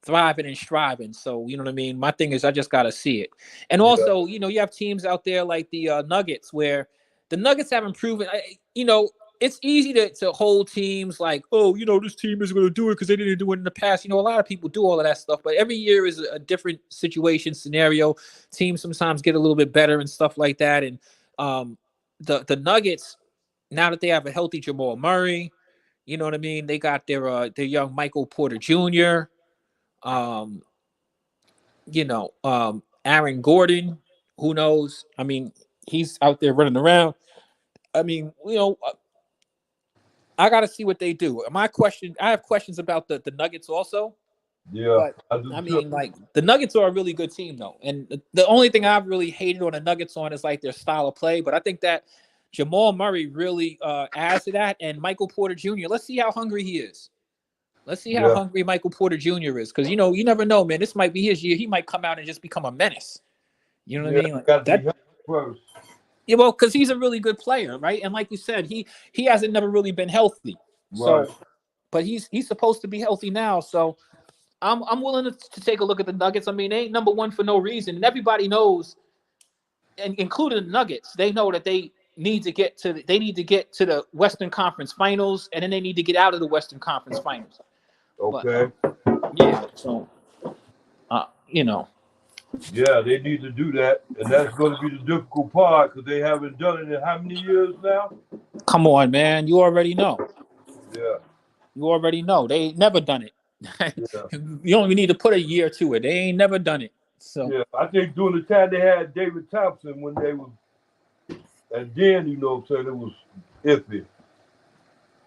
[SPEAKER 11] thriving and striving. So you know what I mean. My thing is, I just got to see it. And
[SPEAKER 10] Yeah.
[SPEAKER 11] also, you know, you have teams out there like the Nuggets, where the Nuggets haven't proven. You know, it's easy to hold teams like, oh, you know, this team is going to do it because they didn't do it in the past. You know, a lot of people do all of that stuff, but every year is a different situation scenario. Teams sometimes get a little bit better and stuff like that. And the Nuggets, now that they have a healthy Jamal Murray, you know what I mean. They got their young Michael Porter Jr. Um, Aaron Gordon. Who knows? I mean, he's out there running around. I mean, you know, I got to see what they do. I have questions about the Nuggets also,
[SPEAKER 10] Yeah.
[SPEAKER 11] but
[SPEAKER 10] I do
[SPEAKER 11] I
[SPEAKER 10] too.
[SPEAKER 11] mean, like the Nuggets are a really good team though, and the only thing I've really hated on the Nuggets on is like their style of play. But I think that Jamal Murray really adds to that, and Michael Porter Jr. Let's see how hungry he is. Let's see how
[SPEAKER 10] Yeah.
[SPEAKER 11] hungry Michael Porter Jr. is, because you know you never know, man. This might be his year. He might come out and just become a menace. You know what I
[SPEAKER 10] Yeah.
[SPEAKER 11] mean? Like
[SPEAKER 10] Got to be
[SPEAKER 11] that.
[SPEAKER 10] healthy first.
[SPEAKER 11] Yeah, well, because he's a really good player, right? And like you said, he hasn't never really been healthy.
[SPEAKER 10] Right.
[SPEAKER 11] So, but he's supposed to be healthy now. So I'm willing to take a look at the Nuggets. I mean, they ain't number one for no reason, and everybody knows, and including the Nuggets, they know that they need to get to the Western Conference Finals, and then they need to get out of the Western Conference Finals. But
[SPEAKER 10] Okay.
[SPEAKER 11] yeah, so you know.
[SPEAKER 10] Yeah, they need to do that, and that's going to be the difficult part because they haven't done it in how many years now?
[SPEAKER 11] Come on, man. You already know.
[SPEAKER 10] Yeah.
[SPEAKER 11] You already know. They ain't never done it.
[SPEAKER 10] Yeah.
[SPEAKER 11] You don't even need to put a year to it. They ain't never done it. So
[SPEAKER 10] Yeah. I think during the time they had David Thompson when they was, and then you know what I'm saying, it was iffy.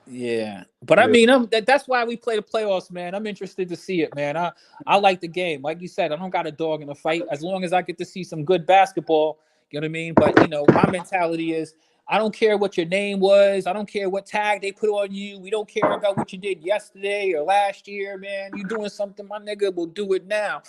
[SPEAKER 11] yeah, but I
[SPEAKER 10] Yeah.
[SPEAKER 11] mean, that's why we play the playoffs, man. I'm interested to see it, man. I like the game. Like you said, I don't got a dog in the fight. As long as I get to see some good basketball, you know what I mean. But you know, my mentality is, I don't care what your name was. I don't care what tag they put on you. We don't care about what you did yesterday or last year, man. You doing something, my nigga, will do it now.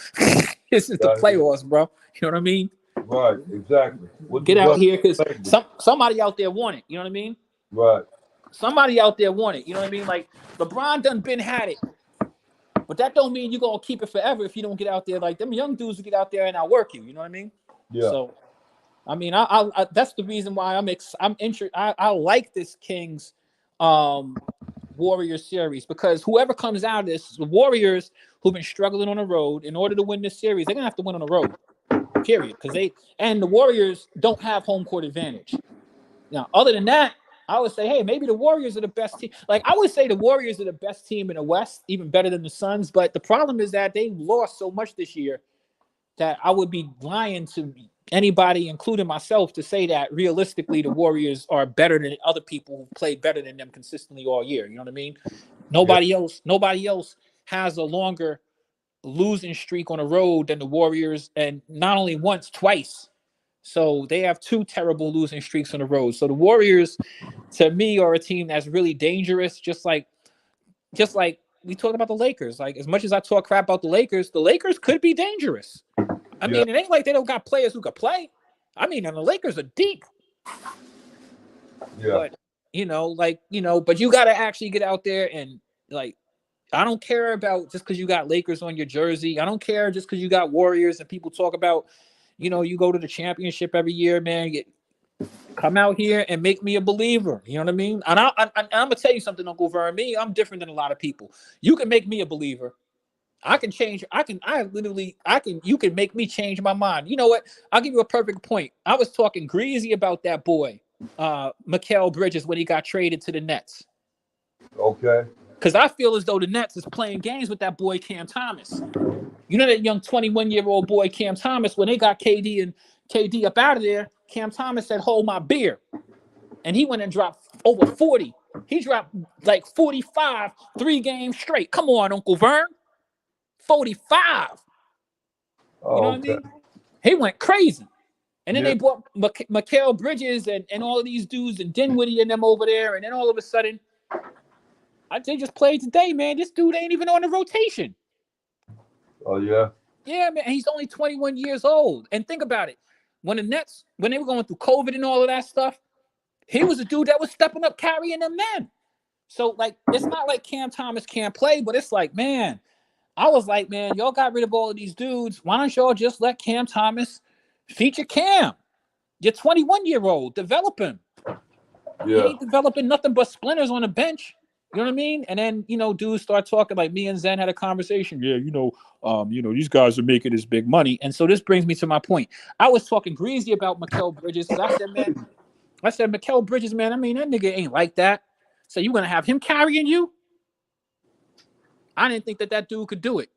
[SPEAKER 11] This is the
[SPEAKER 10] Got it.
[SPEAKER 11] playoffs, bro. You know what I mean?
[SPEAKER 10] Right. Exactly. What
[SPEAKER 11] Get
[SPEAKER 10] the
[SPEAKER 11] out
[SPEAKER 10] brother
[SPEAKER 11] here, because
[SPEAKER 10] language.
[SPEAKER 11] somebody out there want it. You know what I mean?
[SPEAKER 10] Right.
[SPEAKER 11] Somebody out there want it. You know what I mean? Like LeBron done been had it, but that don't mean you're gonna keep it forever if you don't get out there. Like them young dudes who get out there and outwork you. You know what I mean?
[SPEAKER 10] Yeah.
[SPEAKER 11] So, I mean, I that's the reason why I'm interested. I like this Kings Warriors series, because whoever comes out of this, the Warriors who've been struggling on the road, in order to win this series, they're gonna have to win on the road. period. Because the Warriors don't have home court advantage. Now, other than that, I would say, hey, maybe the Warriors are the best team. Like, I would say the Warriors are the best team in the West, even better than the Suns. But the problem is that they lost so much this year that I would be lying to anybody, including myself, to say that realistically the Warriors are better than other people who played better than them consistently all year. You know what I mean? Nobody else has a longer losing streak on the road than the Warriors, and not only once, twice. So they have 2 terrible losing streaks on the road. So the Warriors, to me, are a team that's really dangerous. Just like we talked about the Lakers. Like, as much as I talk crap about the Lakers could be dangerous. I mean, it ain't like they don't got players who could play. I mean, and the Lakers are deep.
[SPEAKER 10] Yeah.
[SPEAKER 11] But but you got to actually get out there and, like, I don't care about just because you got Lakers on your jersey. I don't care just because you got Warriors and people talk about, you go to the championship every year, man. Come out here and make me a believer. You know what I mean? And I'm going to tell you something, Uncle Vern. I'm different than a lot of people. You can make me a believer. I can change. You can make me change my mind. You know what? I'll give you a perfect point. I was talking greasy about that boy, Mikal Bridges, when he got traded to the Nets.
[SPEAKER 10] Okay.
[SPEAKER 11] Because I feel as though the Nets is playing games with that boy, Cam Thomas. You know that young 21-year-old boy, Cam Thomas, when they got KD up out of there, Cam Thomas said, hold my beer. And he went and dropped over 40. He dropped like 45, 3 games straight. Come on, Uncle Vern. 45. You know what I mean? He went crazy. And then they brought Mikal Bridges and all of these dudes and Dinwiddie and them over there. And then all of a sudden, they just played today, man. This dude ain't even on the rotation.
[SPEAKER 10] Oh, yeah?
[SPEAKER 11] Yeah, man. He's only 21 years old. And think about it. When the Nets, when they were going through COVID and all of that stuff, he was a dude that was stepping up, carrying them men. So, like, it's not like Cam Thomas can't play, but it's like, man, I was like, man, y'all got rid of all of these dudes. Why don't y'all just let Cam Thomas feature Cam? You're 21-year-old. Develop him. Yeah. He ain't developing nothing but splinters on the bench. You know what I mean? And then, dudes start talking, like me and Zen had a conversation. Yeah, these guys are making this big money. And so this brings me to my point. I was talking greasy about Mikal Bridges. I said, Mikal Bridges, man, I mean, that nigga ain't like that. So you going to have him carrying you? I didn't think that dude could do it.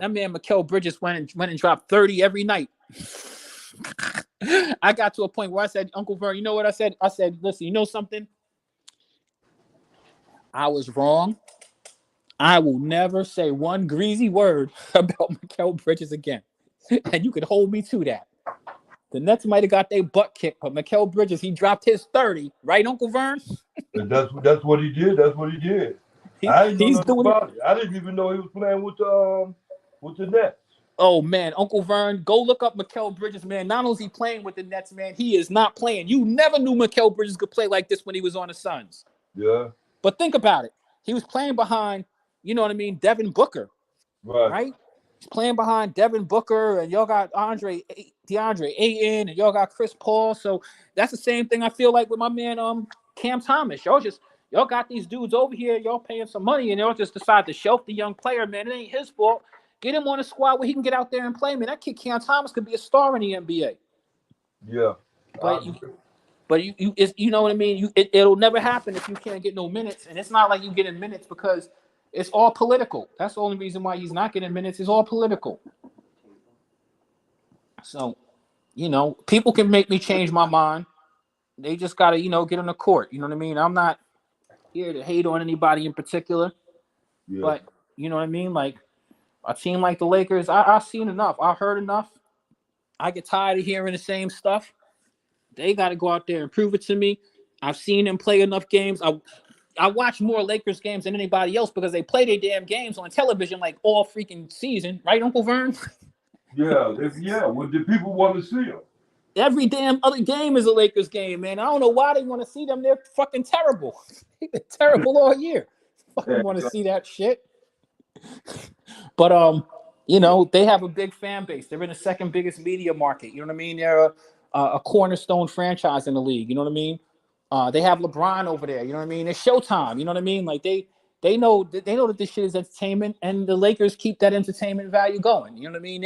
[SPEAKER 11] That man, Mikal Bridges, went and dropped 30 every night. I got to a point where I said, Uncle Vern, you know what I said? I said, listen, you know something? I was wrong. I will never say one greasy word about Mikal Bridges again. And you could hold me to that. The Nets might have got their butt kicked, but Mikal Bridges, he dropped his 30. Right, Uncle Vern?
[SPEAKER 10] That's what he did. That's what he did. I didn't know nothing about it. I didn't even know he was playing with the Nets.
[SPEAKER 11] Oh, man, Uncle Vern, go look up Mikal Bridges, man. Not only is he playing with the Nets, man, he is not playing. You never knew Mikal Bridges could play like this when he was on the Suns.
[SPEAKER 10] Yeah.
[SPEAKER 11] But think about it. He was playing behind, you know what I mean, Devin Booker. Right? He's playing behind Devin Booker, and y'all got DeAndre Ayton, and y'all got Chris Paul. So that's the same thing I feel like with my man Cam Thomas. Y'all got these dudes over here, y'all paying some money, and y'all just decide to shelf the young player, man. It ain't his fault. Get him on a squad where he can get out there and play, man. That kid Cam Thomas could be a star in the NBA.
[SPEAKER 10] Yeah.
[SPEAKER 11] But you know what I mean? It'll never happen if you can't get no minutes. And it's not like you getting minutes because it's all political. That's the only reason why he's not getting minutes. It's all political. So, people can make me change my mind. They just got to, get on the court. You know what I mean? I'm not here to hate on anybody in particular. Yeah. But, you know what I mean? Like, a team like the Lakers, I've seen enough. I heard enough. I get tired of hearing the same stuff. They got to go out there and prove it to me. I've seen them play enough games. I watch more Lakers games than anybody else because they play their damn games on television like all freaking season. Right, Uncle Vern?
[SPEAKER 10] Yeah. Well, the people want to see them.
[SPEAKER 11] Every damn other game is a Lakers game, man. I don't know why they want to see them. They're fucking terrible. They've been terrible all year. Fucking want to see that shit. But, they have a big fan base. They're in the second biggest media market. You know what I mean? They're a cornerstone franchise in the league. You know what I mean? They have LeBron over there. You know what I mean? It's Showtime. You know what I mean? Like they know that this shit is entertainment, and the Lakers keep that entertainment value going. You know what I mean?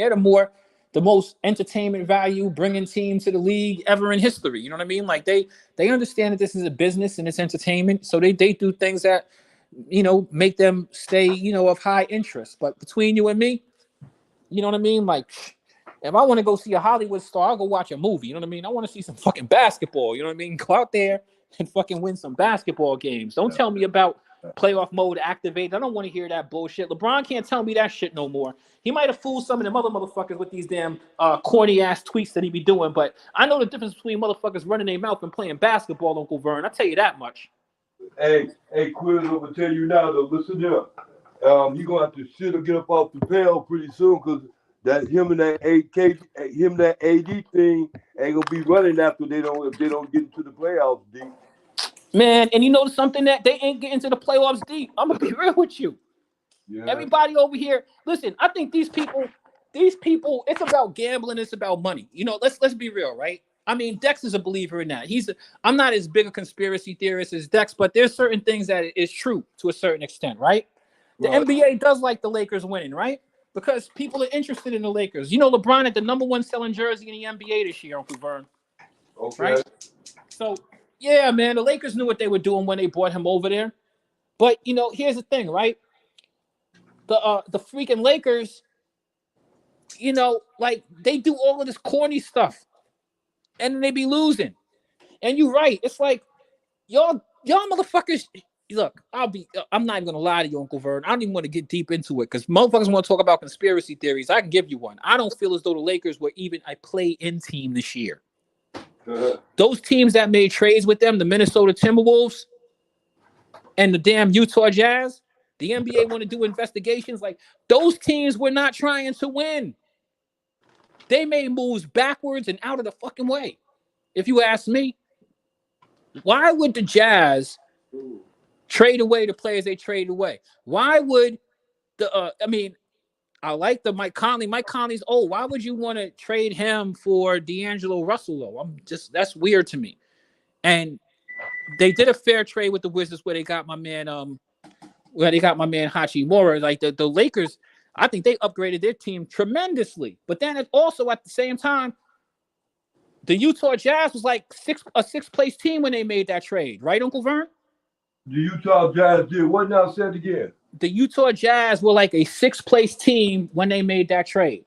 [SPEAKER 11] the most entertainment value bringing team to the league ever in history. You know what I mean? Like they understand that this is a business and it's entertainment, so they do things that make them stay of high interest. But between you and me, you know what I mean? Like, if I want to go see a Hollywood star, I'll go watch a movie. You know what I mean? I want to see some fucking basketball. You know what I mean? Go out there and fucking win some basketball games. Don't tell me about playoff mode activated. I don't want to hear that bullshit. LeBron can't tell me that shit no more. He might have fooled some of them other motherfuckers with these damn corny ass tweets that he be doing, but I know the difference between motherfuckers running their mouth and playing basketball, Uncle Vern. I tell you that much.
[SPEAKER 10] Hey, Quiz, I'm gonna tell you now though. Listen here. You're gonna have to shit or get up off the pail pretty soon, because that him and that AD thing ain't gonna be running after if they don't get into the playoffs deep.
[SPEAKER 11] Man, and you know something, that they ain't getting to the playoffs deep. I'm gonna be real with you. Yeah. Everybody over here, listen, I think these people, it's about gambling, it's about money. Let's be real, right? I mean, Dex is a believer in that. I'm not as big a conspiracy theorist as Dex, but there's certain things that is true to a certain extent, right? The NBA does like the Lakers winning, right? Because people are interested in the Lakers. LeBron had the #1 selling jersey in the NBA this year, Uncle Vern. Okay. Right? So, yeah, man, the Lakers knew what they were doing when they brought him over there. But, here's the thing, right? The freaking Lakers, like, they do all of this corny stuff, and then they be losing. And you're right. It's like, y'all motherfuckers. Look, I'm not even gonna lie to you, Uncle Vern. I don't even want to get deep into it because motherfuckers want to talk about conspiracy theories. I can give you one. I don't feel as though the Lakers were even a play-in team this year. Those teams that made trades with them, the Minnesota Timberwolves and the damn Utah Jazz, the NBA want to do investigations. Like, those teams were not trying to win. They made moves backwards and out of the fucking way. If you ask me, why would the Jazz trade away the players they traded away? Why would I like the Mike Conley. Mike Conley's old. Why would you want to trade him for D'Angelo Russell, though? That's weird to me. And they did a fair trade with the Wizards where they got my man Hachimura. Like the Lakers, I think they upgraded their team tremendously. But then it also at the same time, the Utah Jazz was like a sixth-place team when they made that trade, right, Uncle Vern?
[SPEAKER 10] The Utah Jazz did what now? Say it again.
[SPEAKER 11] The Utah Jazz were like a sixth-place team when they made that trade.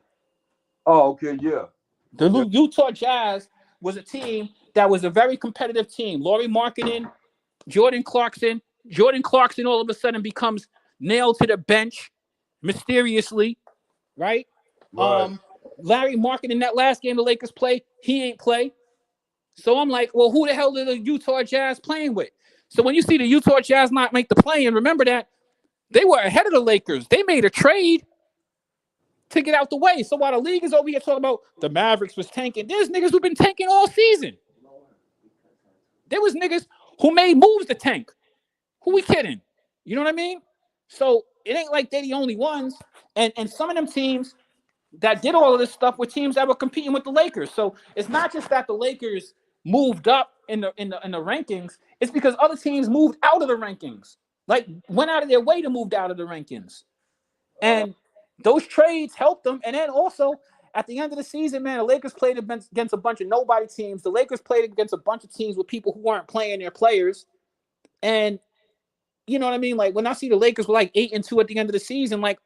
[SPEAKER 10] Oh, okay, yeah.
[SPEAKER 11] The Utah Jazz was a team that was a very competitive team. Lauri Markkanen, Jordan Clarkson. Jordan Clarkson all of a sudden becomes nailed to the bench mysteriously, right? Larry Markkanen, that last game the Lakers play, he ain't play. So I'm like, well, who the hell are the Utah Jazz playing with? So when you see the Utah Jazz not make the play, and remember that they were ahead of the Lakers. They made a trade to get out the way. So while the league is over here talking about the Mavericks was tanking, there's niggas who've been tanking all season. There was niggas who made moves to tank. Who we kidding? You know what I mean? So it ain't like they're the only ones. And some of them teams that did all of this stuff were teams that were competing with the Lakers. So it's not just that the Lakers moved up in the rankings. It's because other teams moved out of the rankings. Like, went out of their way to move out of the rankings. And those trades helped them. And then also, at the end of the season, man, the Lakers played against a bunch of nobody teams. The Lakers played against a bunch of teams with people who weren't playing their players. And, you know what I mean? Like, when I see the Lakers were like 8-2 at the end of the season, like,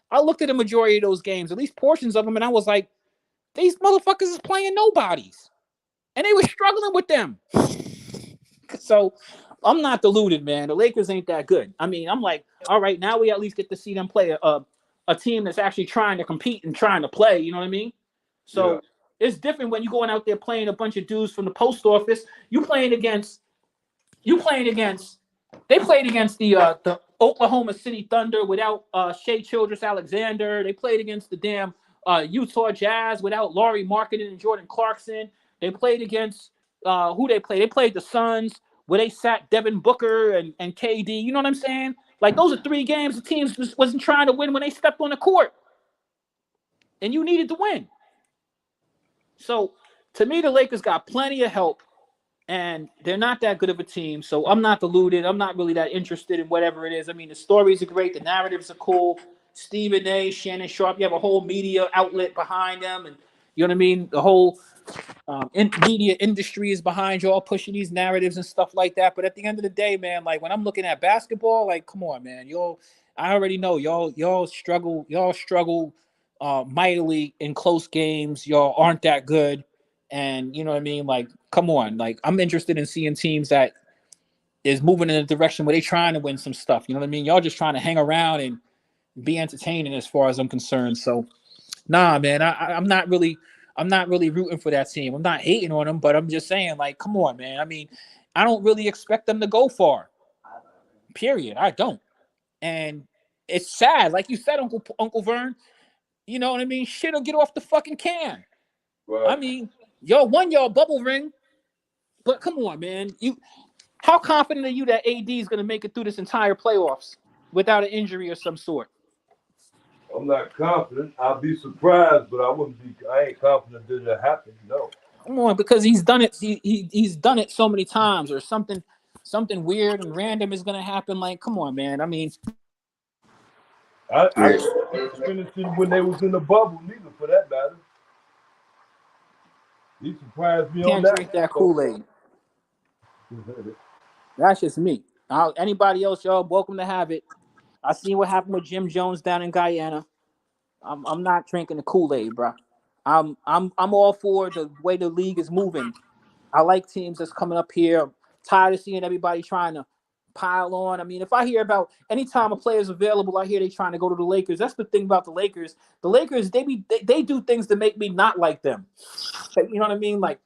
[SPEAKER 11] I looked at the majority of those games, at least portions of them, and I was like, these motherfuckers is playing nobodies. And they were struggling with them. So I'm not deluded, man. The Lakers ain't that good. I mean, I'm like, all right, now we at least get to see them play a team that's actually trying to compete and trying to play. You know what I mean? So it's different when you're going out there playing a bunch of dudes from the post office. They played against the Oklahoma City Thunder without Shea Childress-Alexander. They played against the damn Utah Jazz without Lauri Markkanen and Jordan Clarkson. They played against who they played. They played the Suns where they sat Devin Booker and KD. You know what I'm saying? Like, those are 3 games the teams just wasn't trying to win when they stepped on the court. And you needed to win. So, to me, the Lakers got plenty of help. And they're not that good of a team. So I'm not deluded. I'm not really that interested in whatever it is. I mean, the stories are great. The narratives are cool. Stephen A., Shannon Sharp, you have a whole media outlet behind them. And You know what I mean? The whole media industry is behind y'all pushing these narratives and stuff like that. But at the end of the day, man, like when I'm looking at basketball, like come on, man, I already know y'all struggle mightily in close games. Y'all aren't that good, and you know what I mean. Like, come on, like I'm interested in seeing teams that is moving in a direction where they trying to win some stuff. You know what I mean? Y'all just trying to hang around and be entertaining as far as I'm concerned. So nah, man, I'm not really rooting for that team. I'm not hating on them, but I'm just saying, like, come on, man. I mean, I don't really expect them to go far. Period. I don't. And it's sad, like you said, Uncle Vern. You know what I mean? Shit'll get off the fucking can.
[SPEAKER 10] Right.
[SPEAKER 11] I mean, y'all won y'all bubble ring, but come on, man. How confident are you that AD is going to make it through this entire playoffs without an injury of some sort?
[SPEAKER 10] I'm not confident. I'll be surprised, but I ain't confident that it'll happen. No.
[SPEAKER 11] Come on, because he's done it. He's done it so many times, or something weird and random is gonna happen. Like, come on, man. I mean,
[SPEAKER 10] I finished it when they was in the bubble, neither for that matter. He surprised me on
[SPEAKER 11] can't
[SPEAKER 10] that.
[SPEAKER 11] drink that Kool-Aid. That's just me. Anybody else, y'all, welcome to have it. I seen what happened with Jim Jones down in Guyana. I'm not drinking the Kool-Aid, bro. I'm all for the way the league is moving. I like teams that's coming up here. I'm tired of seeing everybody trying to pile on. I mean, if I hear about anytime a player is available, I hear they trying to go to the Lakers. That's the thing about the Lakers. The Lakers, they do things to make me not like them. You know what I mean? Like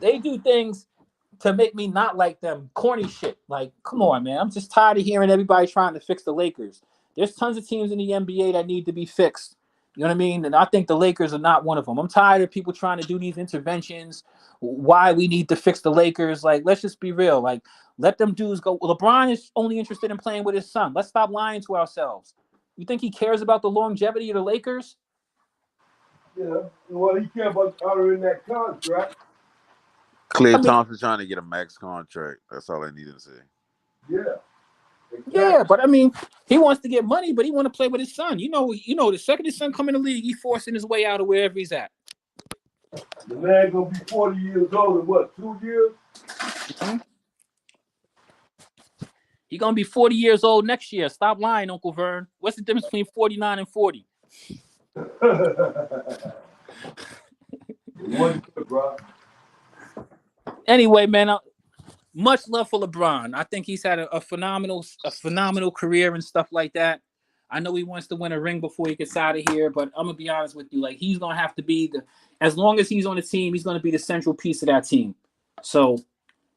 [SPEAKER 11] they do things to make me not like them. Corny shit. Like, come on, man. I'm just tired of hearing everybody trying to fix the Lakers. There's tons of teams in the NBA that need to be fixed. You know what I mean? And I think the Lakers are not one of them. I'm tired of people trying to do these interventions. Why we need to fix the Lakers. Like, let's just be real. Like, let them dudes go. LeBron is only interested in playing with his son. Let's stop lying to ourselves. You think he cares about the longevity of the Lakers?
[SPEAKER 10] Yeah. Well, he cared about honoring that contract.
[SPEAKER 6] Clay
[SPEAKER 11] I mean,
[SPEAKER 6] Thompson trying to get a max contract. That's all I needed to say.
[SPEAKER 10] Yeah. Exactly.
[SPEAKER 11] yeah, but I mean, he wants to get money, but he want to play with his son. You know, the second his son come in the league, he forcing his way out of wherever he's at.
[SPEAKER 10] The man gonna be 40 years old in what, 2 years?
[SPEAKER 11] Mm-hmm. He gonna be 40 years old next year. Stop lying, Uncle Vern. What's the difference between 49 and 40?
[SPEAKER 10] One good, bro.
[SPEAKER 11] Anyway, man, much love for LeBron. I think he's had a phenomenal career and stuff like that. I know he wants to win a ring before he gets out of here, but I'm gonna be honest with you. Like he's gonna have to be as long as he's on the team, he's gonna be the central piece of that team. So,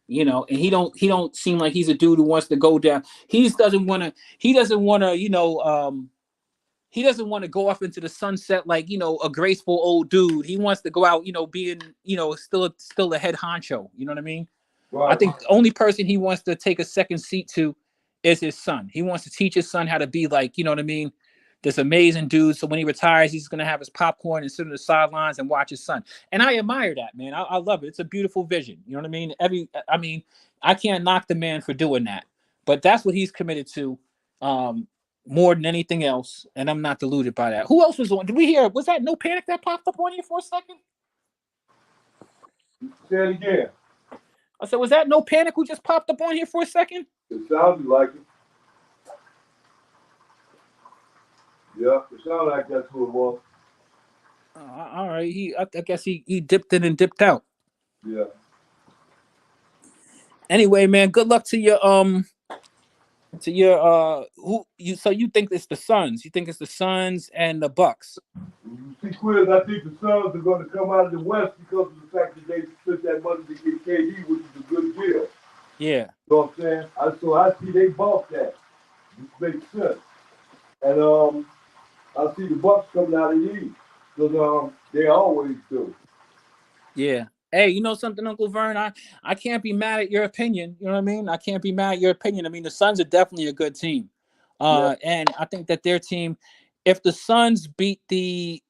[SPEAKER 11] you know, and he don't seem like he's a dude who wants to go down. He doesn't want to, he doesn't want to go off into the sunset like, you know, a graceful old dude. He wants to go out, you know, being, you know, still a head honcho. You know what I mean?
[SPEAKER 10] Right.
[SPEAKER 11] I think the only person he wants to take a second seat to is his son. He wants to teach his son how to be like, you know what I mean, this amazing dude. So when he retires, he's going to have his popcorn and sit on the sidelines and watch his son. And I admire that, man. I love it. It's a beautiful vision. You know what I mean? I can't knock the man for doing that, but that's what he's committed to more than anything else. And I'm not deluded by that. Who else was on? Did we hear? Was that No Panic that popped up on you for a second?
[SPEAKER 10] Say it again.
[SPEAKER 11] I said, was that No Panic who just popped up on here for a second?
[SPEAKER 10] It sounded like it. Yeah, it sounded like that's who it was.
[SPEAKER 11] All right. I guess he dipped in and dipped out.
[SPEAKER 10] Yeah.
[SPEAKER 11] Anyway, man, good luck to your so you think it's the Suns. You think it's the Suns and the Bucks.
[SPEAKER 10] You see, Quiz, I think the Suns are going to come out of the West because of the fact that they spent that money to get KD, which is a good deal.
[SPEAKER 11] Yeah.
[SPEAKER 10] You know what I'm saying? So I see they bought that. This makes sense. And I see the Bucks coming out of the East because they always do.
[SPEAKER 11] Yeah. Hey, you know something, Uncle Vern? I can't be mad at your opinion. You know what I mean? I can't be mad at your opinion. I mean, the Suns are definitely a good team. And I think that their team, if the Suns beat the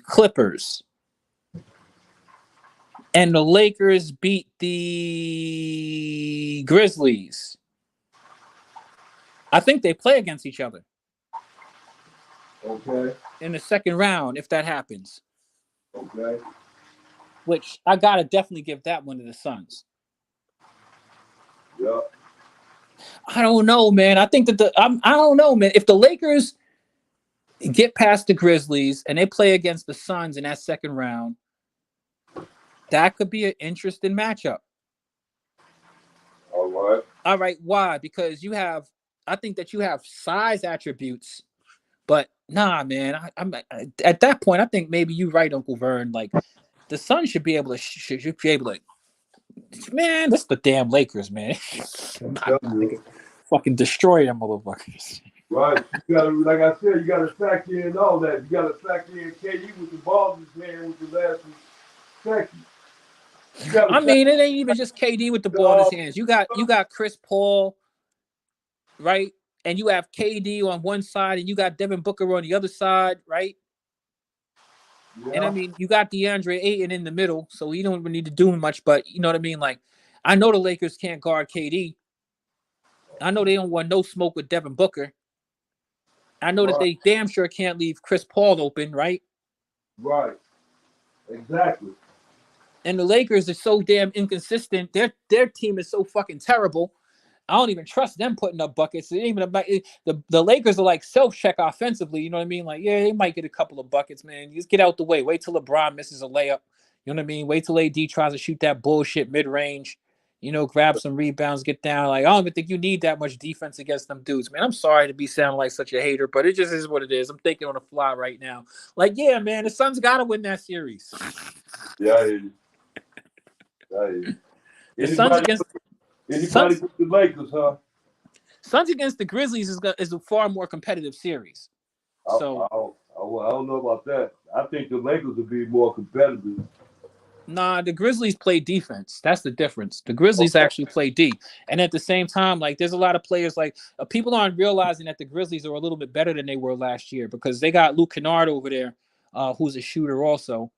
[SPEAKER 11] Clippers and the Lakers beat the Grizzlies, I think they play against each other.
[SPEAKER 10] Okay.
[SPEAKER 11] in the second round if that happens.
[SPEAKER 10] Okay.
[SPEAKER 11] Which I gotta definitely give that one to the Suns.
[SPEAKER 10] Yeah.
[SPEAKER 11] I don't know, man. I think that I don't know, man. If the Lakers get past the Grizzlies and they play against the Suns in that second round, that could be an interesting matchup.
[SPEAKER 10] All right.
[SPEAKER 11] All right, why? Because I think that you have size attributes, but nah, man. I'm at that point. I think maybe you're right, Uncle Vern. Like the Suns should be able to should be able to. Man, this is the damn Lakers, man.
[SPEAKER 10] I'm telling you.
[SPEAKER 11] Fucking destroy them motherfuckers.
[SPEAKER 10] Right. You gotta, like I said, you gotta factor in all that. You gotta factor in KD with the ball in his hand with the last second.
[SPEAKER 11] I mean, it ain't even just KD with the ball in his hands. You got Chris Paul, right? And you have KD on one side, and you got Devin Booker on the other side, right?
[SPEAKER 10] Yeah.
[SPEAKER 11] And I mean, you got DeAndre Ayton in the middle, so you don't even need to do much. But you know what I mean? Like, I know the Lakers can't guard KD. I know they don't want no smoke with Devin Booker. I know that they damn sure can't leave Chris Paul open, right?
[SPEAKER 10] Right. Exactly.
[SPEAKER 11] And the Lakers are so damn inconsistent. Their team is so fucking terrible. I don't even trust them putting up buckets. It ain't even about the Lakers are like self-check offensively. You know what I mean? Like, yeah, they might get a couple of buckets, man. You just get out the way. Wait till LeBron misses a layup. You know what I mean? Wait till AD tries to shoot that bullshit mid-range. You know, grab some rebounds, get down. Like, I don't even think you need that much defense against them dudes, man. I'm sorry to be sounding like such a hater, but it just is what it is. I'm thinking on the fly right now. Like, yeah, man, the Suns got to win that series.
[SPEAKER 10] Yeah, I hear you.
[SPEAKER 11] The Suns against
[SPEAKER 10] with the Lakers, huh?
[SPEAKER 11] Suns against the Grizzlies is a far more competitive series. So
[SPEAKER 10] I don't know about that. I think the Lakers will be more competitive.
[SPEAKER 11] Nah, the Grizzlies play defense. That's the difference. The Grizzlies actually play D. And at the same time, like there's a lot of players like people aren't realizing that the Grizzlies are a little bit better than they were last year because they got Luke Kennard over there, who's a shooter also.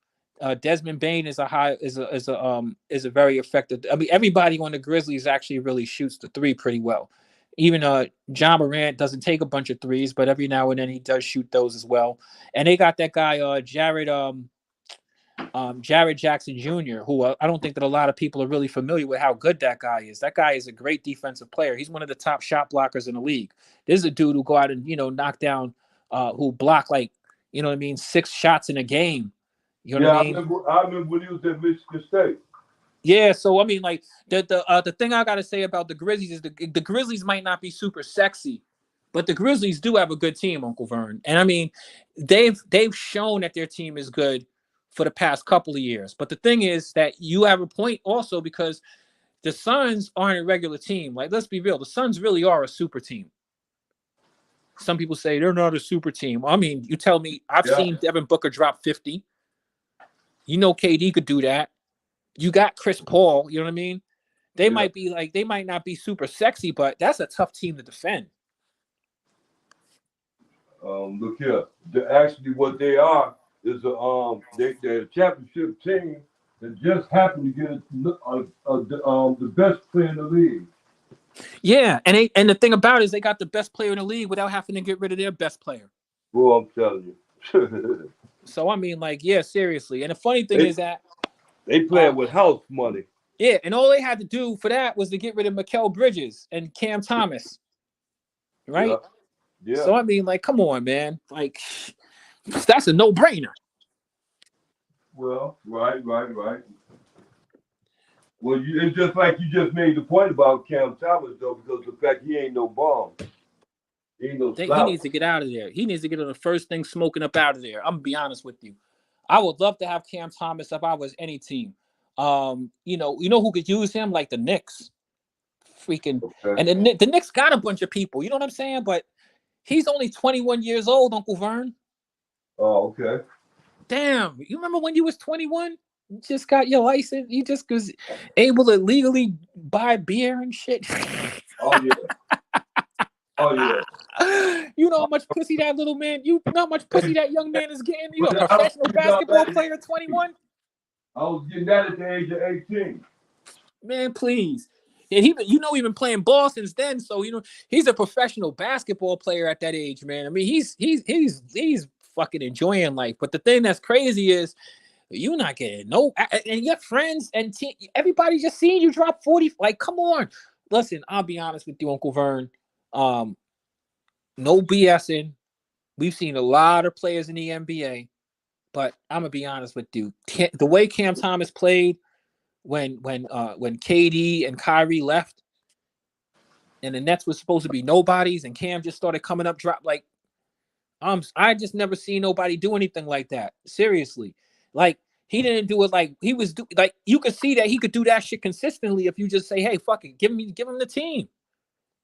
[SPEAKER 11] Desmond Bane is a very effective. I mean, everybody on the Grizzlies actually really shoots the three pretty well. Even John Morant doesn't take a bunch of threes, but every now and then he does shoot those as well. And they got that guy Jared Jackson Jr., who I don't think that a lot of people are really familiar with how good that guy is. That guy is a great defensive player. He's one of the top shot blockers in the league. This is a dude who go out and knock down, who block like 6 shots in a game. You know what I mean?
[SPEAKER 10] I remember when he was at Michigan State.
[SPEAKER 11] Yeah, so I mean, like the thing I gotta say about the Grizzlies is the Grizzlies might not be super sexy, but the Grizzlies do have a good team, Uncle Vern. And I mean, they've shown that their team is good for the past couple of years. But the thing is that you have a point also because the Suns aren't a regular team. Like, let's be real, the Suns really are a super team. Some people say they're not a super team. I mean, you tell me, I've seen Devin Booker drop 50. You know KD could do that. You got Chris Paul, you know what I mean? They might not be super sexy, but that's a tough team to defend.
[SPEAKER 10] Look here. Actually, what they are is they're a championship team that just happened to get the best player in the league.
[SPEAKER 11] Yeah, and the thing about it is they got the best player in the league without having to get rid of their best player.
[SPEAKER 10] Well, I'm telling you.
[SPEAKER 11] So I mean, like, yeah, seriously. And the funny thing is that
[SPEAKER 10] they playing with house money.
[SPEAKER 11] Yeah, and all they had to do for that was to get rid of Mikal Bridges and Cam Thomas, right?
[SPEAKER 10] Yeah.
[SPEAKER 11] So I mean, like, come on, man. Like, that's a no-brainer.
[SPEAKER 10] Well, right. Well, it's just like you just made the point about Cam Thomas, though, because of the fact he ain't no bomb. He
[SPEAKER 11] needs to get out of there. He needs to get on the first thing smoking up out of there. I'm gonna be honest with you. I would love to have Cam Thomas if I was any team. You know who could use him? Like the Knicks. Freaking and the Knicks got a bunch of people. You know what I'm saying? But he's only 21 years old, Uncle Vern.
[SPEAKER 10] Oh, okay.
[SPEAKER 11] Damn, you remember when you was 21? You just got your license. You just was able to legally buy beer and shit.
[SPEAKER 10] Oh yeah.
[SPEAKER 11] You know how much pussy that little man? You know how much pussy that young man is getting? You a professional basketball player at 21?
[SPEAKER 10] I was getting that at the age of 18.
[SPEAKER 11] Man, please. And he been playing ball since then. So he's a professional basketball player at that age, man. I mean, he's fucking enjoying life. But the thing that's crazy is you not getting no, and your friends and everybody just seeing you drop 40. Like, come on. Listen, I'll be honest with you, Uncle Vern. No BSing. We've seen a lot of players in the NBA, but I'm gonna be honest with you. The way Cam Thomas played when KD and Kyrie left, and the Nets was supposed to be nobodies, and Cam just started coming up, drop like, I just never seen nobody do anything like that. Seriously, like he didn't do it like he was like you could see that he could do that shit consistently if you just say, hey, fuck it, give him the team.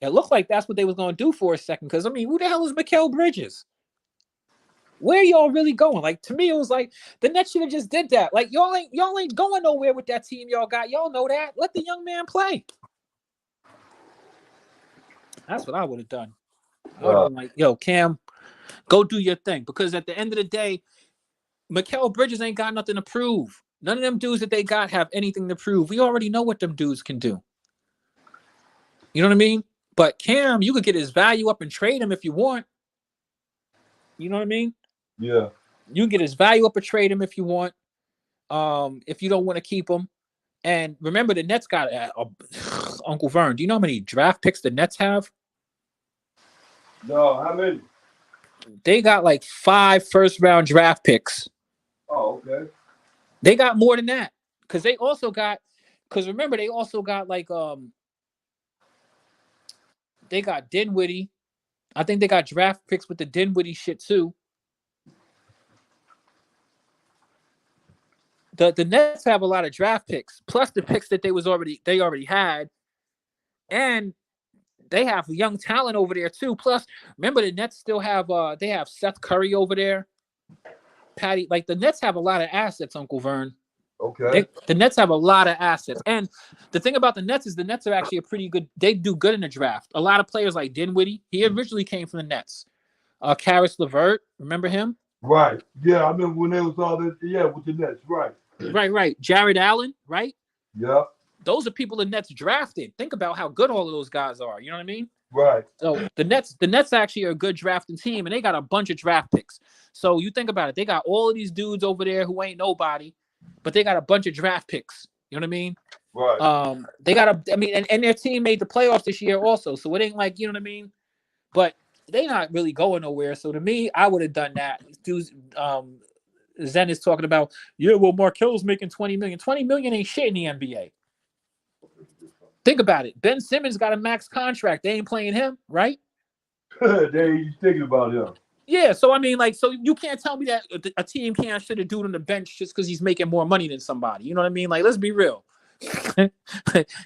[SPEAKER 11] It looked like that's what they was gonna do for a second. Because I mean, who the hell is Mikal Bridges? Where y'all really going? Like, to me, it was like the Nets should have just did that. Like, y'all ain't going nowhere with that team y'all got. Y'all know that. Let the young man play. That's what I would have done. I would have been like, yo, Cam, go do your thing. Because at the end of the day, Mikal Bridges ain't got nothing to prove. None of them dudes that they got have anything to prove. We already know what them dudes can do. You know what I mean? But Cam, you could get his value up and trade him if you want. You know what I mean?
[SPEAKER 10] Yeah.
[SPEAKER 11] You can get his value up and trade him if you want. If you don't want to keep him. And remember, the Nets got Uncle Vern. Do you know how many draft picks the Nets have?
[SPEAKER 10] No, how many?
[SPEAKER 11] They got like 5 first-round draft picks.
[SPEAKER 10] Oh, okay.
[SPEAKER 11] They got more than that because they also got. Because remember, they also got like they got Dinwiddie. I think they got draft picks with the Dinwiddie shit too. The Nets have a lot of draft picks, plus the picks that they already had, and they have young talent over there too. Plus, remember the Nets still have they have Seth Curry over there. Patty, like the Nets have a lot of assets, Uncle Vern.
[SPEAKER 10] Okay.
[SPEAKER 11] The Nets have a lot of assets, and the thing about the Nets is the Nets are actually a pretty good. They do good in the draft. A lot of players like Dinwiddie. He originally came from the Nets. Karis LeVert, remember him?
[SPEAKER 10] Right. Yeah, I remember when they was all this. Yeah, with the Nets. Right.
[SPEAKER 11] Right. Jared Allen, right?
[SPEAKER 10] Yeah.
[SPEAKER 11] Those are people the Nets drafted. Think about how good all of those guys are. You know what I mean?
[SPEAKER 10] Right.
[SPEAKER 11] So the Nets actually are a good drafting team, and they got a bunch of draft picks. So you think about it. They got all of these dudes over there who ain't nobody, but they got a bunch of draft picks. You know what I mean?
[SPEAKER 10] Right.
[SPEAKER 11] They got and their team made the playoffs this year also. So it ain't like, you know what I mean? But they not really going nowhere. So to me, I would have done that. Dudes, Zen is talking about, yeah, well, Markel's making $20 million. $20 million ain't shit in the NBA. Think about it. Ben Simmons got a max contract. They ain't playing him, right?
[SPEAKER 10] They ain't thinking about him.
[SPEAKER 11] Yeah, so I mean, like, so you can't tell me that a team can't sit a dude on the bench just because he's making more money than somebody. You know what I mean? Like, let's be real.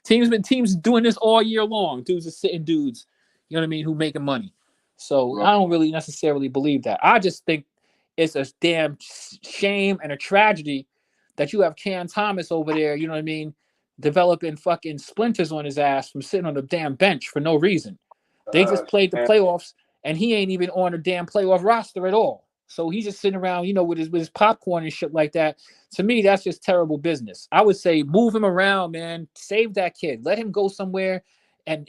[SPEAKER 11] Teams doing this all year long. Dudes are sitting dudes, you know what I mean, who making money. So I don't really necessarily believe that. I just think it's a damn shame and a tragedy that you have Cam Thomas over there, you know what I mean, developing fucking splinters on his ass from sitting on the damn bench for no reason. They just played the playoffs, and he ain't even on a damn playoff roster at all. So he's just sitting around, you know, with his popcorn and shit like that. To me, that's just terrible business. I would say move him around, man. Save that kid. Let him go somewhere and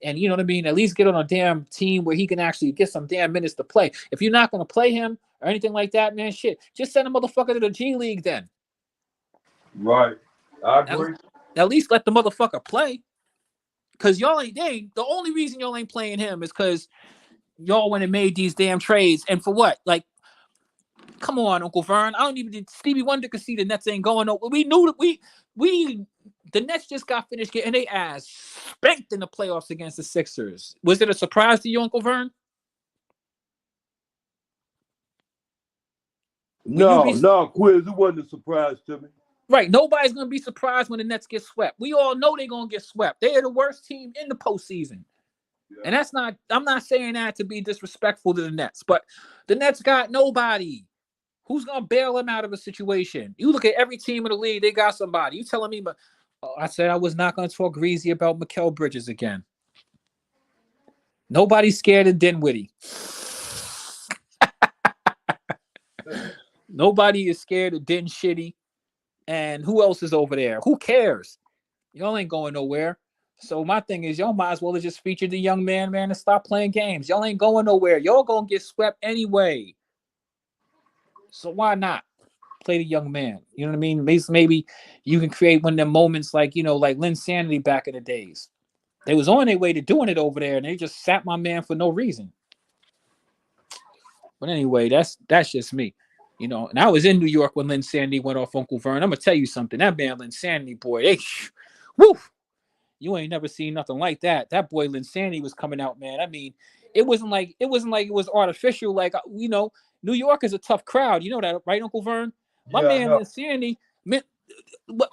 [SPEAKER 11] you know what I mean? At least get on a damn team where he can actually get some damn minutes to play. If you're not going to play him or anything like that, man, shit, just send a motherfucker to the G League then.
[SPEAKER 10] Right. I agree.
[SPEAKER 11] At least let the motherfucker play. Because y'all ain't, the only reason y'all ain't playing him is because y'all went and made these damn trades. And for what? Like, come on, Uncle Vern. I don't even, Stevie Wonder could see the Nets ain't going over. We knew that the Nets just got finished getting their ass spanked in the playoffs against the Sixers. Was it a surprise to you, Uncle Vern?
[SPEAKER 10] No, Quiz, it wasn't a surprise to me.
[SPEAKER 11] Right. Nobody's going to be surprised when the Nets get swept. We all know they're going to get swept. They are the worst team in the postseason. Yeah. And that's not, I'm not saying that to be disrespectful to the Nets, but the Nets got nobody. Who's going to bail them out of a situation? You look at every team in the league, they got somebody. You telling me, but I said I was not going to talk greasy about Mikal Bridges again. Nobody's scared of Dinwiddie. Nobody is scared of Din Shitty. And who else is over there? Who cares? Y'all ain't going nowhere. So my thing is, y'all might as well have just featured the young man, and stop playing games. Y'all ain't going nowhere. Y'all gonna get swept anyway. So why not play the young man? You know what I mean? Maybe you can create one of them moments like, like Lynn Sanity back in the days. They was on their way to doing it over there, and they just sat my man for no reason. But anyway, that's just me. And I was in New York when Lynn Sanity went off Uncle Vern. I'm gonna tell you something. That man Lynn Sanity, boy, woo, you ain't never seen nothing like that. That boy Lynn Sanity was coming out, man. I mean, it wasn't like it was artificial. Like New York is a tough crowd. You know that, right, Uncle Vern? My man Lynn Sanity,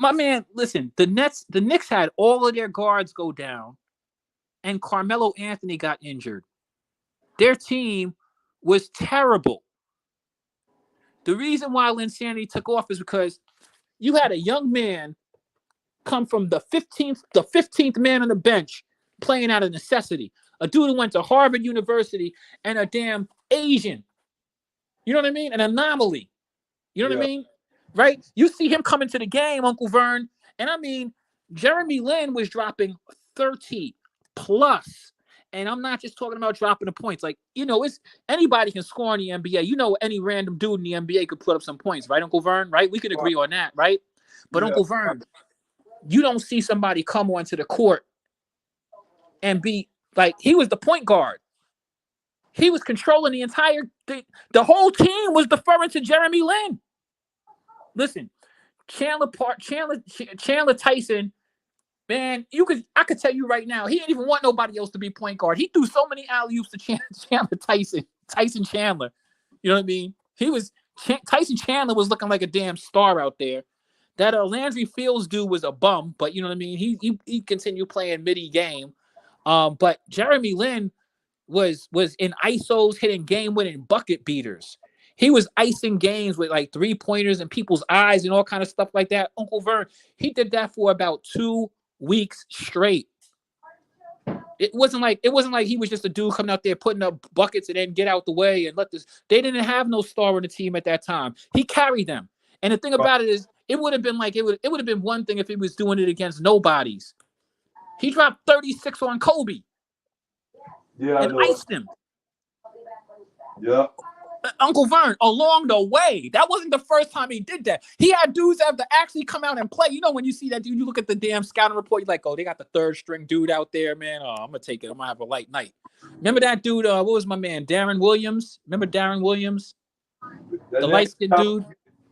[SPEAKER 11] my man. Listen, the Knicks had all of their guards go down, and Carmelo Anthony got injured. Their team was terrible. The reason why Lynn Sanity took off is because you had a young man come from the 15th man on the bench playing out of necessity. A dude who went to Harvard University and a damn Asian. You know what I mean? An anomaly. You know what I mean? Right? You see him coming to the game, Uncle Vern, and I mean, Jeremy Lin was dropping 30 plus. And I'm not just talking about dropping the points. Like, it's anybody can score in the NBA. Any random dude in the NBA could put up some points, right, Uncle Vern? Right? We could agree on that, right? But Uncle Vern, you don't see somebody come onto the court and be like, he was the point guard. He was controlling the whole team was deferring to Jeremy Lin. Listen, Chandler Tyson, man, I could tell you right now, he didn't even want nobody else to be point guard. He threw so many alley-oops to Chandler Tyson Chandler. You know what I mean? Tyson Chandler was looking like a damn star out there. That Landry Fields dude was a bum, but you know what I mean? He continued playing midi game. But Jeremy Lin was in ISOs, hitting game-winning bucket beaters. He was icing games with like 3-pointers in people's eyes and all kind of stuff like that. Uncle Vern, he did that for about 2 weeks straight. It wasn't like he was just a dude coming out there putting up buckets and then get out the way and let this. They didn't have no star on the team at that time. He carried them. And the thing about it is, it would have been like it would have been one thing if he was doing it against nobodies. He dropped 36 on Kobe. Yeah, and iced him.
[SPEAKER 10] Yeah.
[SPEAKER 11] Uncle Vern, along the way, that wasn't the first time he did that. He had dudes have to actually come out and play. When you see that dude, you look at the damn scouting report, you're like, oh, they got the third string dude out there, man. Oh, I'm going to take it. I'm going to have a light night. Remember that dude, what was my man, Darren Williams? Remember Darren Williams? The light-skinned dude?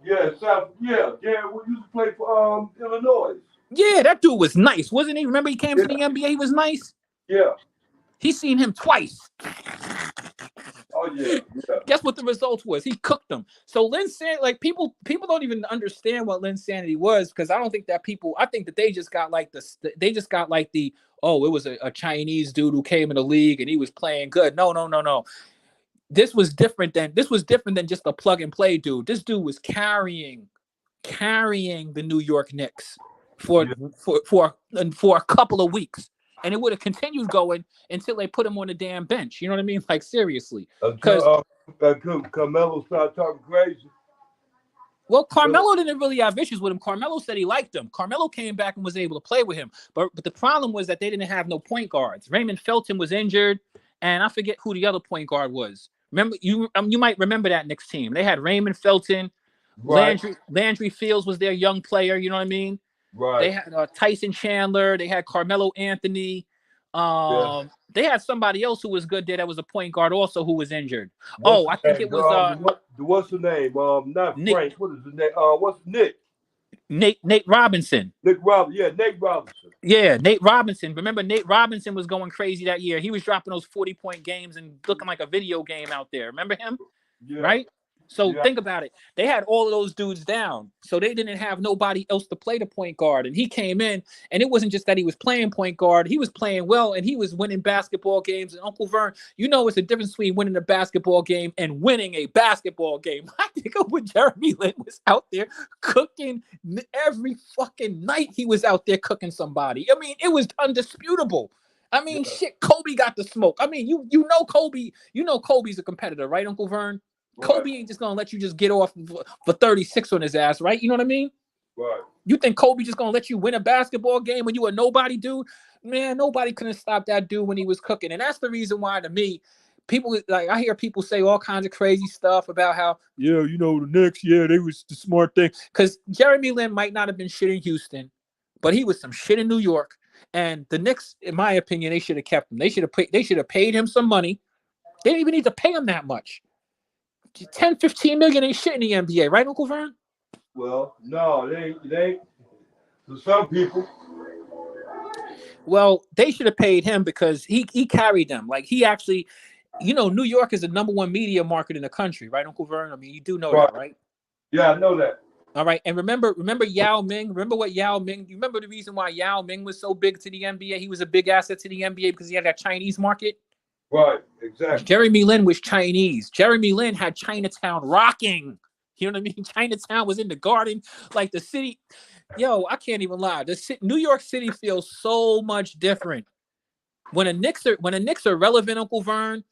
[SPEAKER 10] Yeah, Darren Williams used to play for Illinois.
[SPEAKER 11] Yeah, that dude was nice, wasn't he? Remember he came to the NBA, he was nice?
[SPEAKER 10] Yeah.
[SPEAKER 11] He seen him twice.
[SPEAKER 10] Oh yeah.
[SPEAKER 11] Guess what the result was? He cooked them. So Lynn Sanity, like people don't even understand what Lynn Sanity was, because I don't think that I think that they just got like it was a Chinese dude who came in the league and he was playing good. No. This was different than just a plug and play dude. This dude was carrying the New York Knicks for a couple of weeks. And it would have continued going until they put him on the damn bench. You know what I mean? Like, seriously.
[SPEAKER 10] Because Carmelo started talking crazy.
[SPEAKER 11] Well, Carmelo didn't really have issues with him. Carmelo said he liked him. Carmelo came back and was able to play with him. But the problem was that they didn't have no point guards. Raymond Felton was injured, and I forget who the other point guard was. Remember, you might remember that Knicks team. They had Raymond Felton. Right. Landry Fields was their young player. You know what I mean? Right. They had Tyson Chandler. They had Carmelo Anthony. They had somebody else who was good there that was a point guard also who was injured. I think it was
[SPEAKER 10] what's the name? Not Nick, Frank. What is the name? What's Nick?
[SPEAKER 11] Nate Robinson.
[SPEAKER 10] Nate Robinson.
[SPEAKER 11] Yeah, Nate Robinson. Remember, Nate Robinson was going crazy that year. He was dropping those 40-point games and looking like a video game out there. Remember him? Yeah. Right? So think about it. They had all of those dudes down. So they didn't have nobody else to play the point guard. And he came in, and it wasn't just that he was playing point guard. He was playing well, and he was winning basketball games. And Uncle Vern, it's a difference between winning a basketball game and winning a basketball game. I think when Jeremy Lin was out there cooking every fucking night, he was out there cooking somebody. I mean, it was undisputable. I mean, shit, Kobe got the smoke. I mean, Kobe's a competitor, right, Uncle Vern? Kobe ain't just gonna let you just get off for 36 on his ass, right? You know what I mean?
[SPEAKER 10] Right.
[SPEAKER 11] You think Kobe just gonna let you win a basketball game when you a nobody dude? Man, nobody couldn't stop that dude when he was cooking. And that's the reason why, to me, people like I hear people say all kinds of crazy stuff about how, yeah, you know, the Knicks, yeah, they was the smart thing. Because Jeremy Lin might not have been shit in Houston, but he was some shit in New York. And the Knicks, in my opinion, they should have kept him. They should have paid him some money. They didn't even need to pay him that much. 10, 15 million ain't shit in the NBA, right, Uncle Vern?
[SPEAKER 10] Well, no, they ain't. To some people.
[SPEAKER 11] Well, they should have paid him because he carried them. Like, he actually, you know, New York is the #1 media market in the country, right, Uncle Vern? I mean, you do know that, right?
[SPEAKER 10] Yeah, I know that.
[SPEAKER 11] All right. And remember Yao Ming? Remember what Yao Ming, you remember the reason why Yao Ming was so big to the NBA? He was a big asset to the NBA because he had that Chinese market.
[SPEAKER 10] Right, exactly.
[SPEAKER 11] Jeremy Lin was Chinese. Jeremy Lin had Chinatown rocking. You know what I mean? Chinatown was in the garden. Like, the city, yo, I can't even lie. New York City feels so much different. When the Knicks are relevant, Uncle Vern,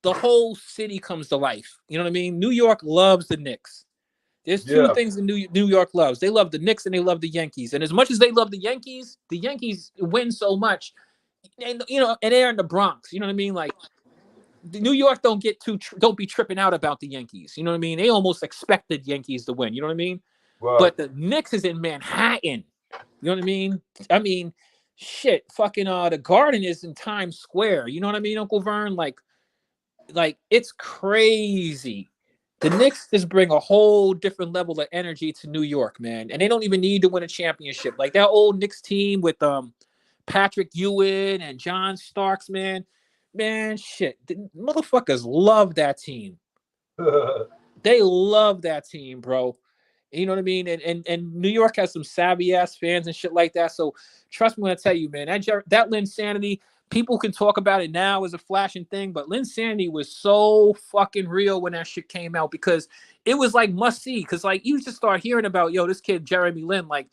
[SPEAKER 11] the whole city comes to life. You know what I mean? New York loves the Knicks. There's two things that New York loves. They love the Knicks and they love the Yankees. And as much as they love the Yankees win so much. And, you know, and they're in the Bronx. You know what I mean? Like, New York don't be tripping out about the Yankees. You know what I mean? They almost expected Yankees to win. You know what I mean?
[SPEAKER 10] Right.
[SPEAKER 11] But the Knicks is in Manhattan. You know what I mean? I mean, shit, fucking the Garden is in Times Square. You know what I mean, Uncle Vern? Like it's crazy. The Knicks just bring a whole different level of energy to New York, man. And they don't even need to win a championship. Like that old Knicks team with Patrick Ewing and John Starks, man. Man, shit. The motherfuckers love that team. They love that team, bro. You know what I mean? And New York has some savvy ass fans and shit like that. So trust me when I tell you, man, that Linsanity, people can talk about it now as a flashing thing, but Linsanity was so fucking real when that shit came out because it was like must see. Because like you just start hearing about, yo, this kid Jeremy Lin, like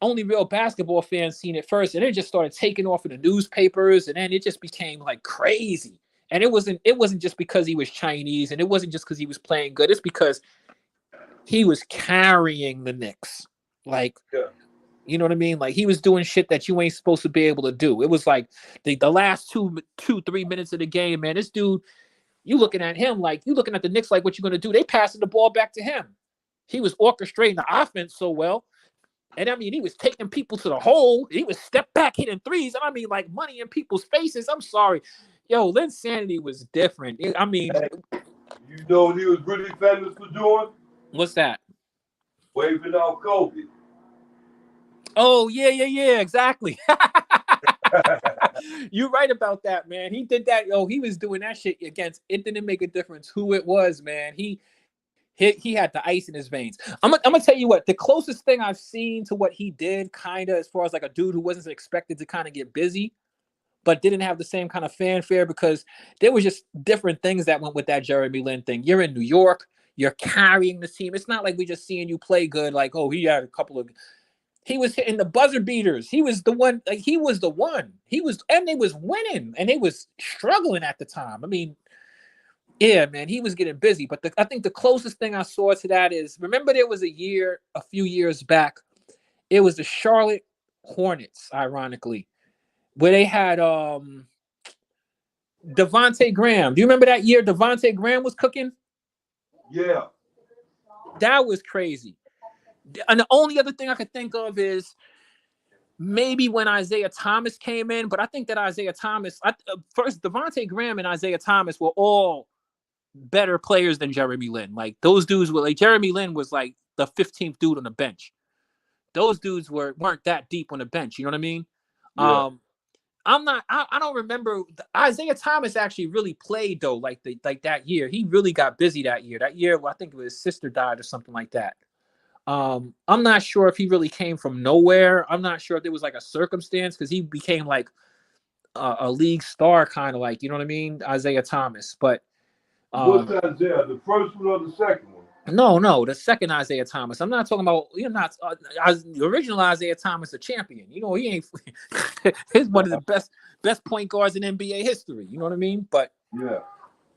[SPEAKER 11] only real basketball fans seen it first, and it just started taking off in the newspapers, and then it just became like crazy. And it wasn't just because he was Chinese, and it wasn't just because he was playing good. It's because he was carrying the Knicks. Like, you know what I mean? Like he was doing shit that you ain't supposed to be able to do. It was like the last 2-3 minutes of the game, man. This dude, you looking at him like you looking at the Knicks like what you gonna do? They passing the ball back to him. He was orchestrating the offense so well. And I mean, he was taking people to the hole. He was step back hitting threes. And I mean, like money in people's faces. I'm sorry. Yo, Linsanity was different. I mean,
[SPEAKER 10] you know what he was really famous for doing?
[SPEAKER 11] What's that?
[SPEAKER 10] Waving out Kobe.
[SPEAKER 11] Oh, yeah, exactly. You're right about that, man. He did that. Yo, he was doing that shit against. It didn't make a difference who it was, man. He had the ice in his veins. I'm gonna tell you what, the closest thing I've seen to what he did, kind of as far as like a dude who wasn't expected to kind of get busy, but didn't have the same kind of fanfare because there was just different things that went with that Jeremy Lin thing. You're in New York, you're carrying the team. It's not like we just seeing you play good. Like, oh, he had a couple of. He was hitting the buzzer beaters. He was the one. Like he was the one. He was, and they was winning, and they was struggling at the time. I mean. Yeah, man, he was getting busy. But I think the closest thing I saw to that is, remember there was a few years back, it was the Charlotte Hornets, ironically, where they had Devontae Graham. Do you remember that year Devontae Graham was cooking?
[SPEAKER 10] Yeah.
[SPEAKER 11] That was crazy. And the only other thing I could think of is maybe when Isaiah Thomas came in, but I think that Isaiah Thomas, first, Devontae Graham and Isaiah Thomas were all better players than Jeremy Lin. Like those dudes were like Jeremy Lin was like the 15th dude on the bench. Those dudes weren't that deep on the bench. You know what I mean?
[SPEAKER 10] Yeah.
[SPEAKER 11] I don't remember. Isaiah Thomas actually really played though. Like that year, he really got busy that year. That year, well, I think his sister died or something like that. I'm not sure if he really came from nowhere. I'm not sure if there was like a circumstance because he became like a league star, kind of like, you know what I mean? Isaiah Thomas, but.
[SPEAKER 10] What's Isaiah? The first one or the second one?
[SPEAKER 11] No, the second Isaiah Thomas. I'm not talking about. You're not the original Isaiah Thomas, a champion. You know, he ain't. He's one of the best point guards in NBA history. You know what I mean? But
[SPEAKER 10] yeah,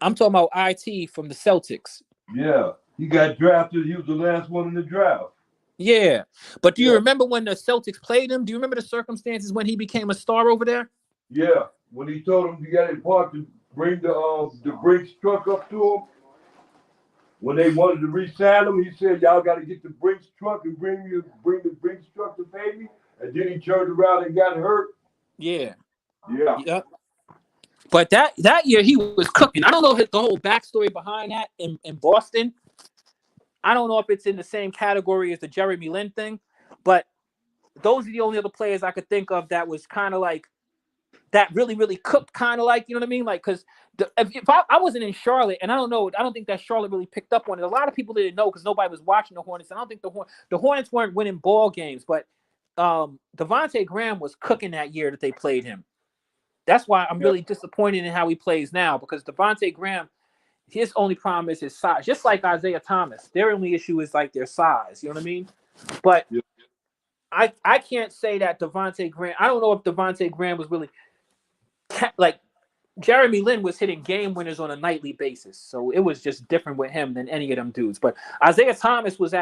[SPEAKER 11] I'm talking about IT from the Celtics.
[SPEAKER 10] Yeah, he got drafted. He was the last one in the draft.
[SPEAKER 11] Yeah. But do you
[SPEAKER 10] Yeah,
[SPEAKER 11] remember when the Celtics played him? Do you remember the circumstances when he became a star over there?
[SPEAKER 10] yeah. When he told him to get it parked to bring the Brinks truck up to him, when they wanted to re-sign him, he said, "Y'all got to get the Brinks truck and bring the Brinks truck to pay me." And then he turned around and got hurt.
[SPEAKER 11] Yeah.
[SPEAKER 10] Yeah,
[SPEAKER 11] Yep. But that year he was cooking. I don't know the whole backstory behind that in Boston. I don't know if it's in the same category as the Jeremy Lin thing, but those are the only other players I could think of that was kind of like that really, really cooked, kind of like, you know what I mean? Like, because if I wasn't in Charlotte, and I don't think that Charlotte really picked up on it. A lot of people didn't know because nobody was watching the Hornets. I don't think the Hornets weren't winning ball games, but Devontae Graham was cooking that year that they played him. That's why I'm really disappointed in how he plays now, because Devontae Graham, his only problem is his size. Just like Isaiah Thomas, their only issue is like their size. You know what I mean? But I can't say that Devontae Graham. I don't know if Devontae Graham was really like Jeremy Lin was hitting game winners on a nightly basis, so it was just different with him than any of them dudes. But Isaiah Thomas was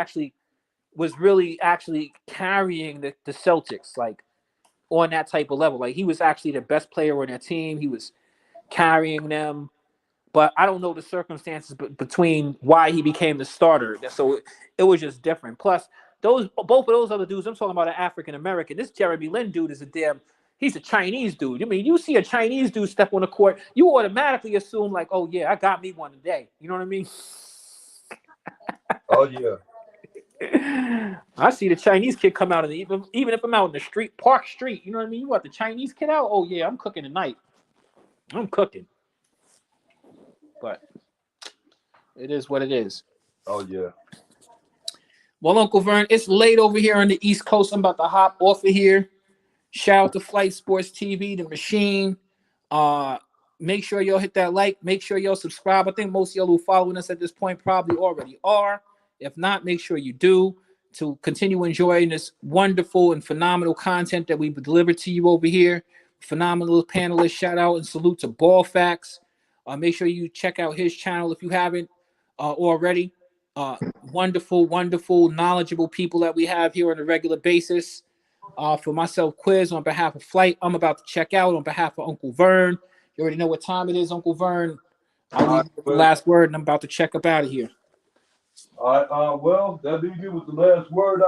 [SPEAKER 11] really carrying the Celtics like on that type of level. Like he was actually the best player on their team. He was carrying them. But I don't know the circumstances between why he became the starter. So it was just different. Plus, both of those other dudes, I'm talking about an African American. This Jeremy Lin dude is he's a Chinese dude. I mean, you see a Chinese dude step on the court, you automatically assume like, oh yeah, I got me one today. You know what I mean?
[SPEAKER 10] oh yeah.
[SPEAKER 11] I see the Chinese kid come out, and even if I'm out in the street, Park Street, you know what I mean? You want the Chinese kid out? Oh yeah, I'm cooking tonight. I'm cooking. But it is what it is.
[SPEAKER 10] Oh yeah.
[SPEAKER 11] Well, Uncle Vern, it's late over here on the East Coast. I'm about to hop off of here. Shout out to Flight Sports TV, the machine. Make sure y'all hit that like. Make sure y'all subscribe. I think most of y'all who are following us at this point probably already are. If not, make sure you do to continue enjoying this wonderful and phenomenal content that we've delivered to you over here. Phenomenal panelists. Shout out and salute to Ball Facts. Make sure you check out his channel if you haven't already. Wonderful, knowledgeable people that we have here on a regular basis. For myself, Quiz, on behalf of Flight, I'm about to check out. On behalf of Uncle Vern, you already know what time it is, Uncle Vern. I'll leave you with the last word, and I'm about to check up out of here.
[SPEAKER 10] All right. Well, that leaves you with the last word.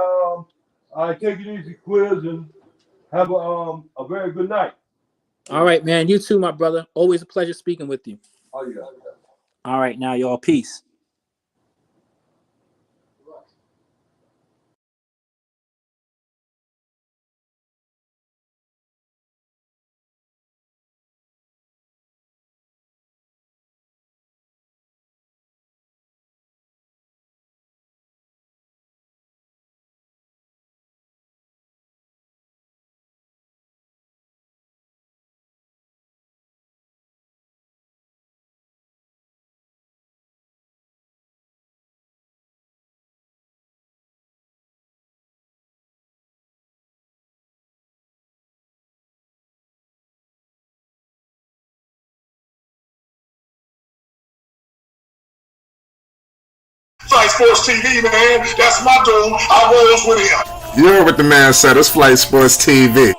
[SPEAKER 10] I take it easy, Quiz, and have a very good night.
[SPEAKER 11] All right, man. You too, my brother. Always a pleasure speaking with you.
[SPEAKER 10] Oh yeah.
[SPEAKER 11] All right, now y'all, peace.
[SPEAKER 1] Flight Sports TV, man. That's my dude. I rolls with him.
[SPEAKER 2] You heard what the man said. It's Flight Sports TV.